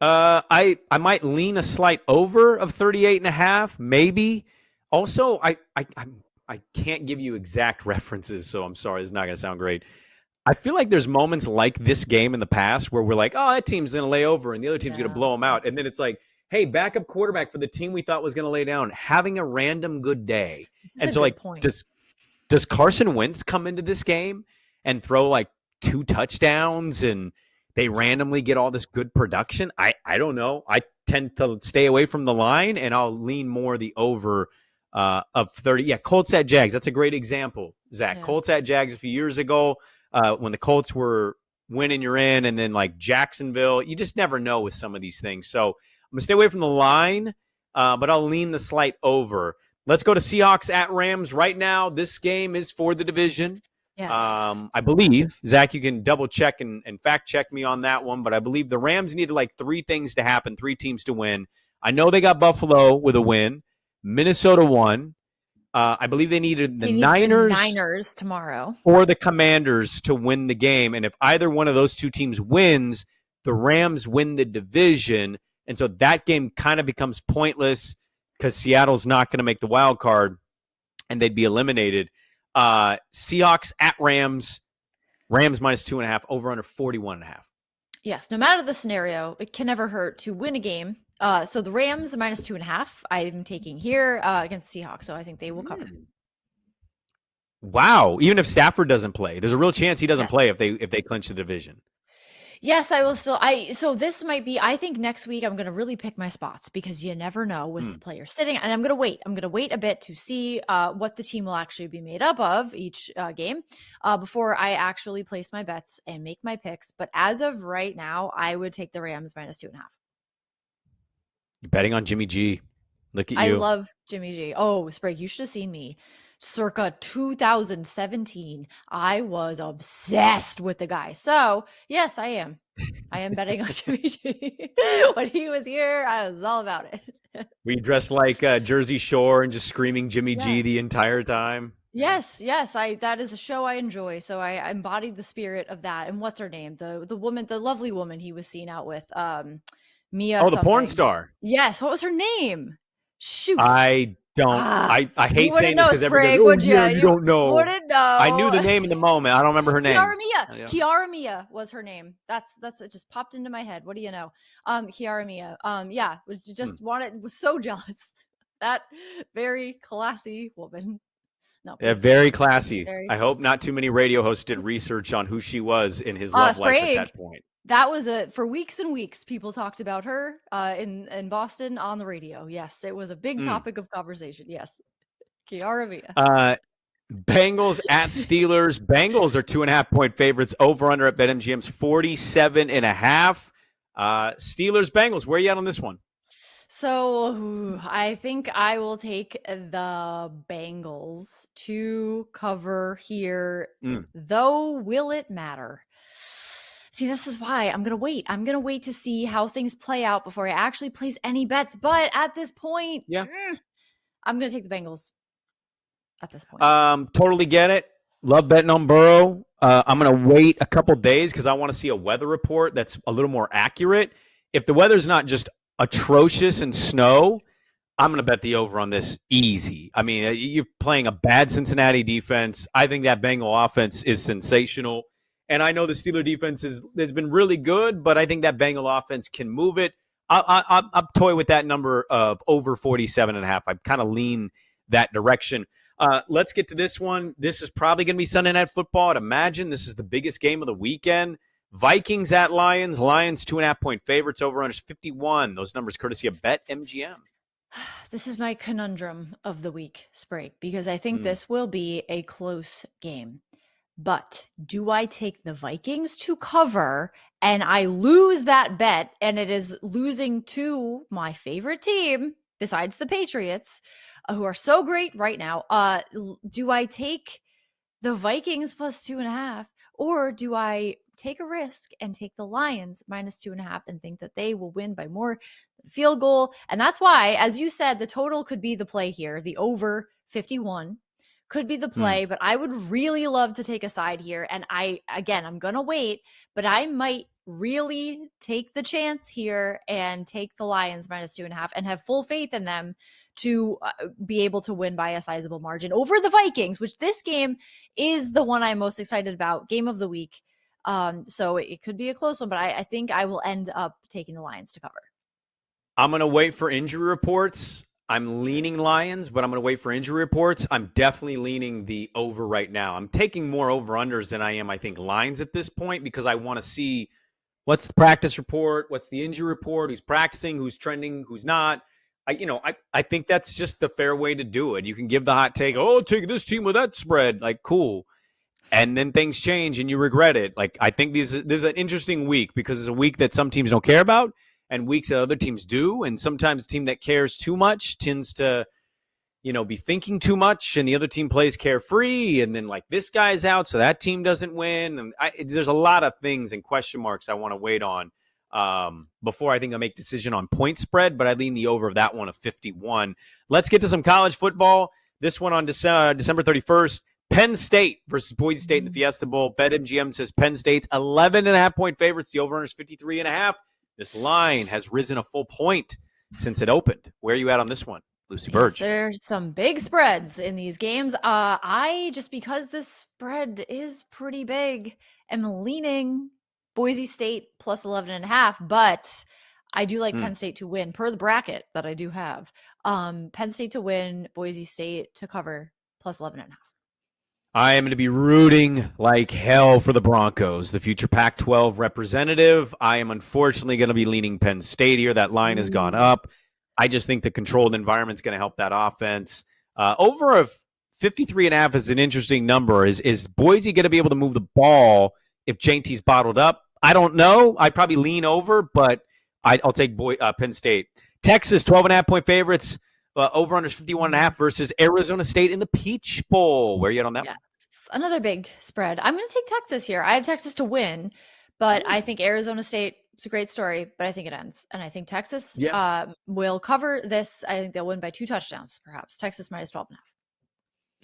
I might lean a slight over of 38.5, maybe. Also, I can't give you exact references, so I'm sorry, it's not going to sound great. I feel like there's moments like this game in the past where we're like, oh, that team's going to lay over and the other team's going to blow them out. And then it's like, hey, backup quarterback for the team we thought was going to lay down, having a random good day. And so, like, does Carson Wentz come into this game and throw like 2 touchdowns and they randomly get all this good production? I don't know. I tend to stay away from the line, and I'll lean more the over of 30. Yeah, Colts at Jags. That's a great example, Zach. Yeah. Colts at Jags a few years ago when the Colts were winning, you're in, and then like Jacksonville. You just never know with some of these things. So I'm going to stay away from the line, but I'll lean the slight over. Let's go to Seahawks at Rams. Right now, this game is for the division. Yes. I believe, Zach, you can double check and fact check me on that one, but I believe the Rams needed like 3 things to happen, 3 teams to win. I know they got Buffalo with a win. Minnesota won. I believe they needed the Niners tomorrow or the Commanders to win the game. And if either one of those 2 teams wins, the Rams win the division. And so that game kind of becomes pointless because Seattle's not going to make the wild card and they'd be eliminated. Seahawks at Rams -2.5, over under 41.5. Yes, no matter the scenario, it can never hurt to win a game. So the Rams -2.5, I'm taking here against Seahawks, so I think they will cover. Wow, even if Stafford doesn't play, there's a real chance he doesn't play if they clinch the division. Yes, I will still. So this might be. I think next week I'm going to really pick my spots because you never know with the players sitting, and I'm going to wait. I'm going to wait a bit to see what the team will actually be made up of each game before I actually place my bets and make my picks. But as of right now, I would take the Rams -2.5. You're betting on Jimmy G. Look at you. I love Jimmy G. Oh, Sprague, you should have seen me. Circa 2017, I was obsessed with the guy. So, yes, I am. I am betting on Jimmy G. When he was here, I was all about it. Were you dressed like Jersey Shore and just screaming Jimmy G the entire time? Yes. That is a show I enjoy. So I embodied the spirit of that. And what's her name? The woman, the lovely woman he was seen out with. Mia. Oh, the porn star. Yes. What was her name? Shoot. I don't. I hate saying this because everybody goes, you don't know. Wouldn't know. I knew the name in the moment. I don't remember her name. Kiara Mia was her name. That's it. Just popped into my head. What do you know? Kiara Mia. Was so jealous. That very classy woman. No. Yeah, very classy. I hope not too many radio hosts did research on who she was in his love life at that point. That was for weeks and weeks. People talked about her in Boston on the radio. Yes, it was a big topic of conversation. Yes, Kiara Mia. Bengals at Steelers. Bengals are 2.5-point favorites. Over under at BetMGM's 47.5. Steelers Bengals. Where are you at on this one? So I think I will take the Bengals to cover here. Though, will it matter? See, this is why I'm going to wait. I'm going to wait to see how things play out before I actually place any bets. But at this point, I'm going to take the Bengals at this point. Totally get it. Love betting on Burrow. I'm going to wait a couple days because I want to see a weather report that's a little more accurate. If the weather's not just atrocious and snow, I'm going to bet the over on this easy. I mean, you're playing a bad Cincinnati defense. I think that Bengal offense is sensational. And I know the Steeler defense has been really good, but I think that Bengal offense can move it. I'll toy with that number of over 47.5. I kind of lean that direction. Let's get to this one. This is probably going to be Sunday Night Football. I'd imagine this is the biggest game of the weekend. Vikings at Lions. Lions 2.5-point favorites. Over under 51. Those numbers courtesy of BetMGM. This is my conundrum of the week, Sprague, because I think this will be a close game. But do I take the Vikings to cover and I lose that bet and it is losing to my favorite team besides the Patriots, who are so great right now? Do I take the Vikings plus 2.5, or do I take a risk and take the Lions minus 2.5 and think that they will win by more than a field goal? And that's why, as you said, the total could be the play here. The over 51 could be the play, but I would really love to take a side here. And I'm going to wait, but I might really take the chance here and take the Lions minus 2.5 and have full faith in them to be able to win by a sizable margin over the Vikings, which this game is the one I'm most excited about, game of the week. So it could be a close one, but I think I will end up taking the Lions to cover. I'm going to wait for injury reports. I'm leaning Lions, but I'm going to wait for injury reports. I'm definitely leaning the over right now. I'm taking more over-unders than I am, I think, lines at this point, because I want to see what's the practice report, what's the injury report, who's practicing, who's trending, who's not. I think that's just the fair way to do it. You can give the hot take, take this team with that spread. Like, cool. And then things change and you regret it. Like, I think this is an interesting week because it's a week that some teams don't care about and weeks that other teams do. And sometimes a team that cares too much tends to, be thinking too much, and the other team plays carefree, and then like this guy's out, so that team doesn't win. And there's a lot of things and question marks I want to wait on before I think I make decision on point spread, but I lean the over of that one of 51. Let's get to some college football. This one on December 31st, Penn State versus Boise State in the Fiesta Bowl. BetMGM says Penn State's 11.5-point favorites. The over-under is 53.5. This line has risen a full point since it opened. Where are you at on this one, Lucy Burge? Yes, there's some big spreads in these games. I just, because this spread is pretty big, am leaning Boise State plus 11.5, but I do like Penn State to win per the bracket that I do have. Penn State to win, Boise State to cover plus 11.5. I am going to be rooting like hell for the Broncos, the future Pac-12 representative. I am unfortunately going to be leaning Penn State here. That line has gone up. I just think the controlled environment is going to help that offense. Over of 53.5 is an interesting number. Is Boise going to be able to move the ball if JT's bottled up? I don't know. I'd probably lean over, but I'll take Penn State. Texas, 12.5-point favorites. Over under 51.5 versus Arizona State in the Peach Bowl. Where are you at on that one? Another big spread. I'm going to take Texas here. I have Texas to win, but I think Arizona State, it's a great story, but I think it ends. And I think Texas will cover this. I think they'll win by 2 touchdowns, perhaps. Texas minus 12.5.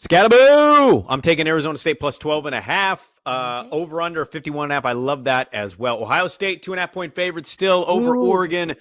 Scatterboo! I'm taking Arizona State plus 12.5. Over under 51.5. I love that as well. Ohio State, 2.5-point favorites still over Oregon.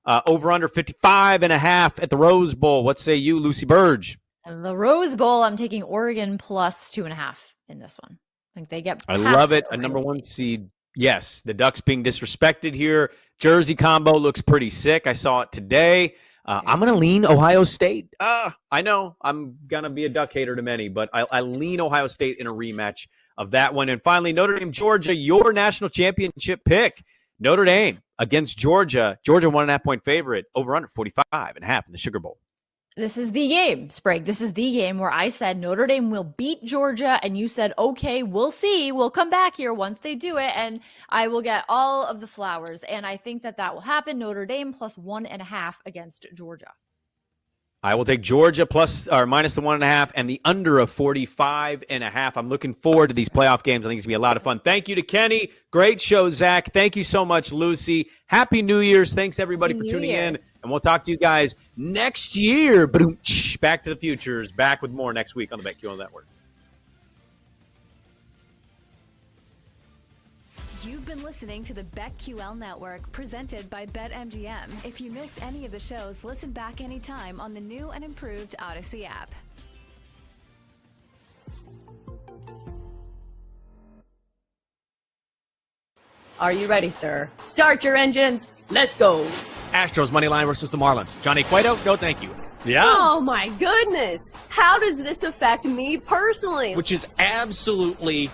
Over under 55.5 at the Rose Bowl. What say you, Lucy Burge? The Rose Bowl, I'm taking Oregon plus 2.5 in this one. I think they get I love it. A number 1 seed. Yes, the Ducks being disrespected here. Jersey combo looks pretty sick. I saw it today. I'm going to lean Ohio State. I know I'm going to be a Duck hater to many, but I lean Ohio State in a rematch of that one. And finally, Notre Dame, Georgia, your national championship pick. Notre Dame against Georgia. Georgia 1.5-point favorite. Over under 45.5 in the Sugar Bowl. This is the game, Sprague. This is the game where I said Notre Dame will beat Georgia, and you said, okay, we'll see. We'll come back here once they do it, and I will get all of the flowers. And I think that will happen. Notre Dame plus 1.5 against Georgia. I will take Georgia plus or minus the 1.5 and the under of 45.5. I'm looking forward to these playoff games. I think it's going to be a lot of fun. Thank you to Kenny. Great show, Zach. Thank you so much, Lucy. Happy New Year's. Thanks, everybody, for tuning in. And we'll talk to you guys next year. Back to the Futures. Back with more next week on the BetQL Network. You've been listening to the BetQL Network, presented by BetMGM. If you missed any of the shows, listen back anytime on the new and improved Odyssey app. Are you ready, sir? Start your engines. Let's go. Astros money line versus the Marlins. Johnny Cueto, no thank you. Yeah. Oh, my goodness. How does this affect me personally? Which is absolutely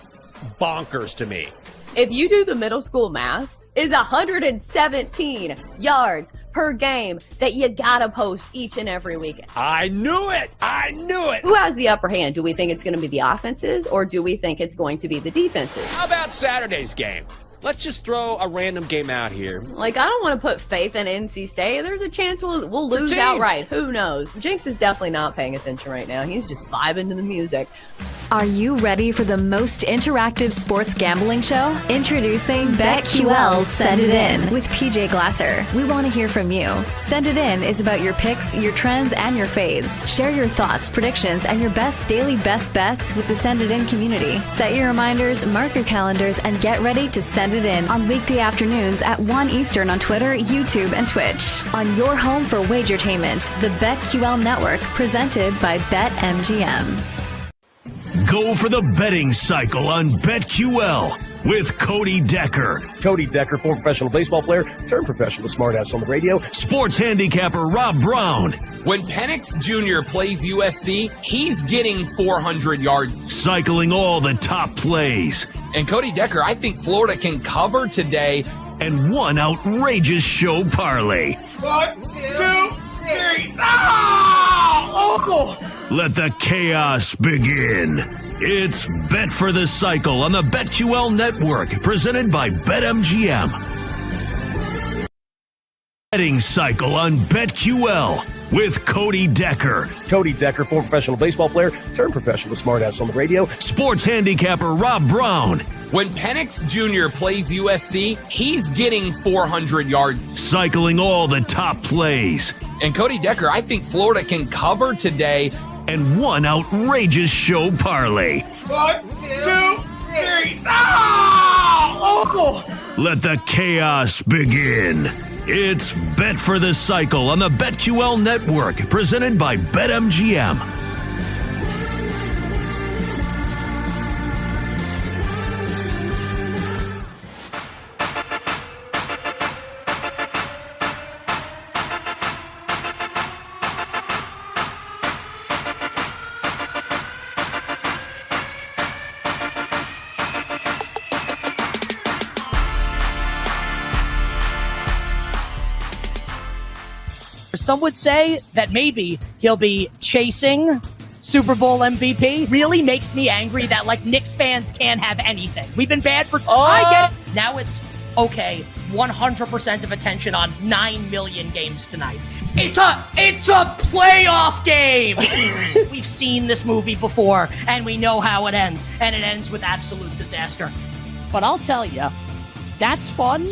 bonkers to me. If you do the middle school math, is 117 yards per game that you gotta post each and every weekend. I knew it. Who has the upper hand? Do we think it's going to be the offenses or do we think it's going to be the defenses? How about Saturday's game? Let's just throw a random game out here. Like, I don't want to put faith in NC State. There's a chance we'll lose outright. Who knows? Jinx is definitely not paying attention right now. He's just vibing to the music. Are you ready for the most interactive sports gambling show? Introducing BetQL Send It In with PJ Glasser. We want to hear from you. Send It In is about your picks, your trends, and your fades. Share your thoughts, predictions, and your best daily best bets with the Send It In community. Set your reminders, mark your calendars, and get ready to send it in on weekday afternoons at 1 Eastern on Twitter, YouTube, and Twitch. On your home for wagertainment, the BetQL Network, presented by BetMGM. Go for the betting cycle on BetQL with Cody Decker. Cody Decker, former professional baseball player, turned professional smartass on the radio. Sports handicapper Rob Brown. When Penix Jr. plays USC, he's getting 400 yards. Cycling all the top plays. And Cody Decker, I think Florida can cover today. And one outrageous show parlay. 1, 2, 3. Let the chaos begin. It's Bet for the Cycle on the BetQL Network, presented by BetMGM. Betting cycle on BetQL with Cody Decker. Cody Decker, former professional baseball player, turned professional smartass on the radio. Sports handicapper Rob Brown. When Penix Jr. plays USC, he's getting 400 yards. Cycling all the top plays. And Cody Decker, I think Florida can cover today. And one outrageous show parlay. 1, 2, 3. Let the chaos begin. It's Bet for the Cycle on the BetQL Network, presented by BetMGM. Some would say that maybe he'll be chasing Super Bowl MVP. Really makes me angry that, like, Knicks fans can't have anything. We've been bad for... I get it. Now it's, okay, 100% of attention on 9 million games tonight. It's a playoff game! We've seen this movie before, and we know how it ends. And it ends with absolute disaster. But I'll tell you, that's fun.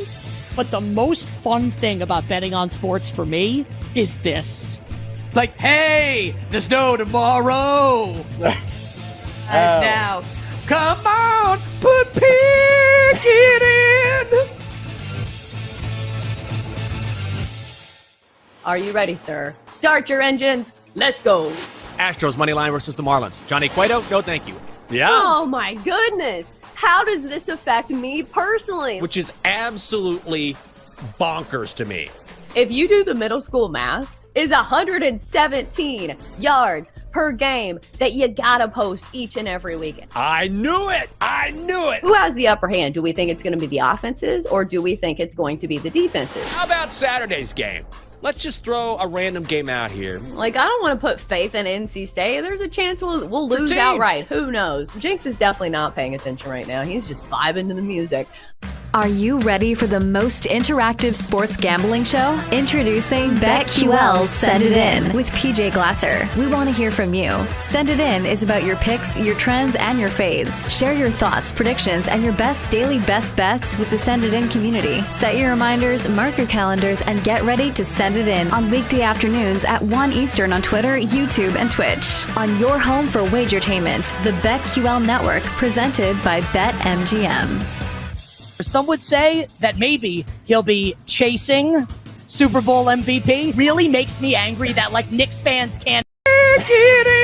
But the most fun thing about betting on sports for me is this. Like, hey, there's no tomorrow. And now, come on, put Pickett in. Are you ready, sir? Start your engines. Let's go. Astros money line versus the Marlins. Johnny Cueto, no thank you. Yeah. Oh, my goodness. How does this affect me personally? Which is absolutely bonkers to me. If you do the middle school math, is 117 yards per game that you gotta post each and every weekend. I knew it. Who has the upper hand? Do we think it's going to be the offenses or do we think it's going to be the defenses? How about Saturday's game? Let's just throw a random game out here. Like, I don't want to put faith in NC State. There's a chance we'll lose outright. Who knows? Jinx is definitely not paying attention right now. He's just vibing to the music. Are you ready for the most interactive sports gambling show? Introducing BetQL Send It In with PJ Glasser. We want to hear from you. Send It In is about your picks, your trends, and your fades. Share your thoughts, predictions, and your best daily best bets with the Send It In community. Set your reminders, mark your calendars, and get ready to send it in on weekday afternoons at 1 Eastern on Twitter, YouTube, and Twitch. On your home for wagertainment, the BetQL Network, presented by BetMGM. Some would say that maybe he'll be chasing Super Bowl MVP. Really makes me angry that, like, Knicks fans can't get in.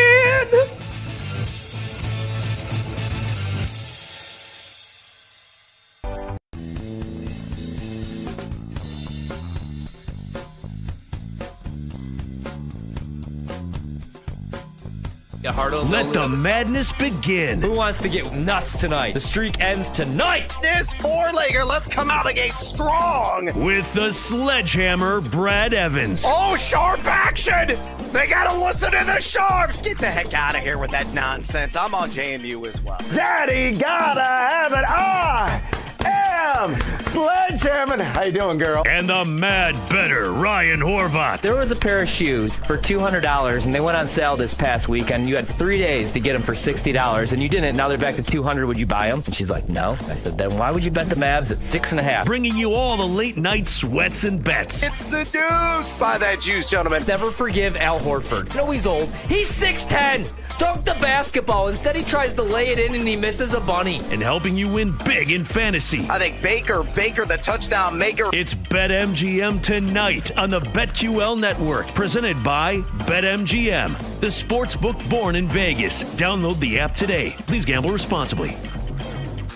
Let the madness begin. Who wants to get nuts tonight? The streak ends tonight. This four-legger, let's come out of the gate strong. With the sledgehammer, Brad Evans. Oh, sharp action. They got to listen to the sharps. Get the heck out of here with that nonsense. I'm on JMU as well. Daddy gotta have it. I am Sledgehammer. How you doing, girl? And the mad better, Ryan Horvat. There was a pair of shoes for $200, and they went on sale this past weekend. You had 3 days to get them for $60, and you didn't. Now they're back to $200. Would you buy them? And she's like, no. I said, then why would you bet the Mavs at 6.5? Bringing you all the late night sweats and bets. It's seduced by that juice, gentlemen. Never forgive Al Horford. You know he's old. He's 6'10". Dunk the basketball. Instead, he tries to lay it in, and he misses a bunny. And helping you win big in fantasy. I think Baker, the touchdown maker. It's BetMGM tonight on the BetQL network. Presented by BetMGM, the sportsbook born in Vegas. Download the app today. Please gamble responsibly.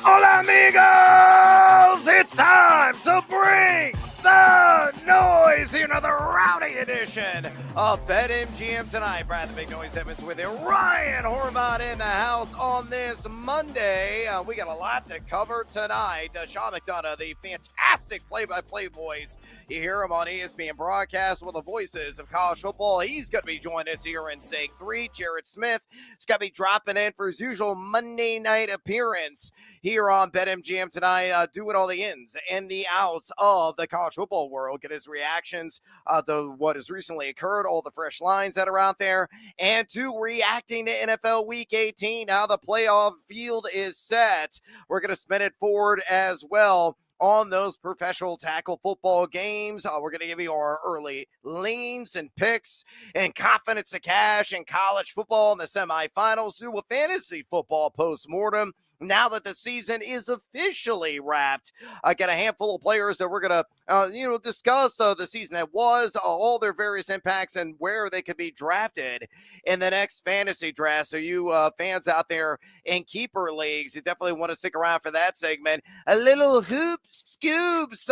Hola, amigos! It's time to bring the noise here, another rowdy edition of BetMGM tonight. Brad the Big Noise Evans with you. Ryan Horvat in the house on this Monday. We got a lot to cover tonight. Sean McDonough, the fantastic play-by-play voice. You hear him on ESPN broadcast with the voices of college football. He's going to be joining us here in Seg 3. Jared Smith is going to be dropping in for his usual Monday night appearance here on BetMGM tonight, doing all the ins and the outs of the college football world, get his reactions to what has recently occurred, all the fresh lines that are out there, and to reacting to NFL Week 18, how the playoff field is set. We're going to spin it forward as well on those professional tackle football games. We're going to give you our early leans and picks and confidence to cash in college football in the semifinals, do a fantasy football postmortem now that the season is officially wrapped. I got a handful of players that we're going to, discuss the season that was, all their various impacts and where they could be drafted in the next fantasy draft. So you fans out there in keeper leagues, you definitely want to stick around for that segment. A little hoop scoops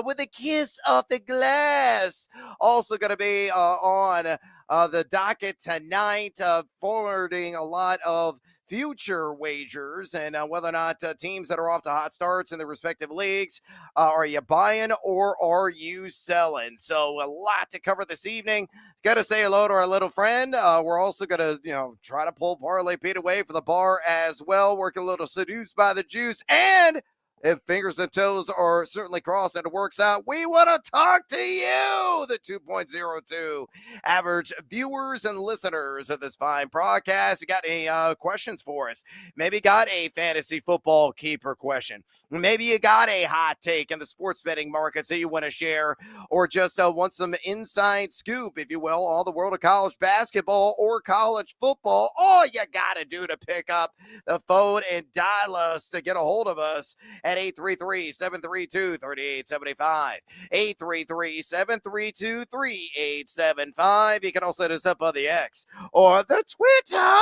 with a kiss off the glass. Also going to be on the docket tonight, forwarding a lot of future wagers and whether or not teams that are off to hot starts in their respective leagues, are you buying or are you selling? So a lot to cover this evening. Got to say hello to our little friend. We're also going to, try to pull Parlay Pete away for the bar as well. Working a little seduced by the juice. And if fingers and toes are certainly crossed and it works out, we want to talk to you, the 2.02 average viewers and listeners of this fine broadcast. You got any questions for us? Maybe got a fantasy football keeper question. Maybe you got a hot take in the sports betting markets that you want to share, or just want some inside scoop, if you will, on the world of college basketball or college football. All you got to do to pick up the phone and dial us to get a hold of us at 833-732-3875. 833-732-3875. You can also hit us up on the X or the Twitter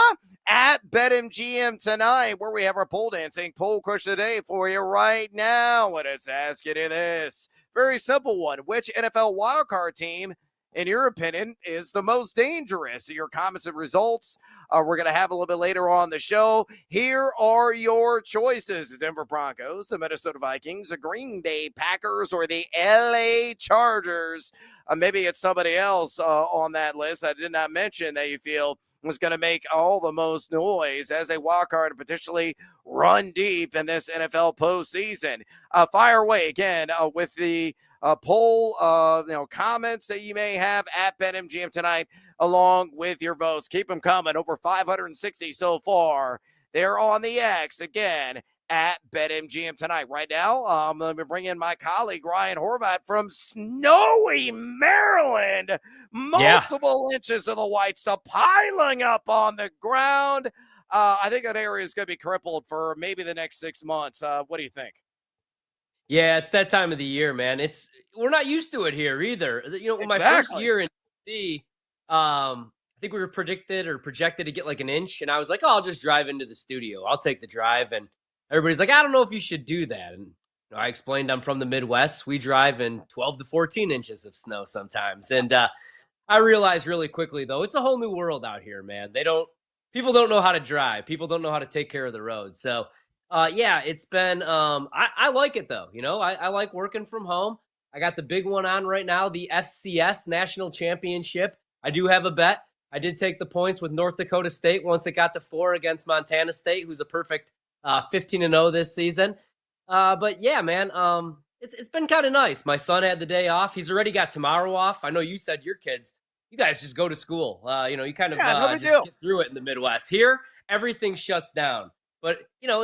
at BetMGM tonight, where we have our pole dancing poll question today for you right now. And it's asking you this very simple one: which NFL wildcard team, in your opinion, is the most dangerous? Your comments and results we're going to have a little bit later on the show. Here are your choices: the Denver Broncos, the Minnesota Vikings, the Green Bay Packers, or the LA Chargers. Maybe it's somebody else on that list I did not mention that you feel was going to make all the most noise as a wild card and potentially run deep in this NFL postseason. Fire away again with the poll, comments that you may have at BetMGM tonight, along with your votes. Keep them coming. Over 560 so far. They're on the X again at BetMGM tonight. Right now, let me bring in my colleague Ryan Horvat from snowy Maryland. Multiple inches of the white stuff piling up on the ground. I think that area is going to be crippled for maybe the next 6 months. What do you think? Yeah, it's that time of the year, man. We're not used to it here either. My first year in D.C., I think we were predicted or projected to get like an inch, and I was like, I'll just drive into the studio. I'll take the drive. And everybody's like, I don't know if you should do that. And I explained I'm from the Midwest. We drive in 12 to 14 inches of snow sometimes. And I realized really quickly, though, it's a whole new world out here, man. They don't people don't know how to drive. People don't know how to take care of the road. So, yeah, it's been. I like it though. I like working from home. I got the big one on right now, the FCS National Championship. I do have a bet. I did take the points with North Dakota State once it got to 4 against Montana State, who's a perfect 15-0 this season. But yeah, man, it's been kind of nice. My son had the day off. He's already got tomorrow off. I know you said your kids, you guys just go to school. You kind of no big just deal. get through it in the Midwest. Here, everything shuts down. But,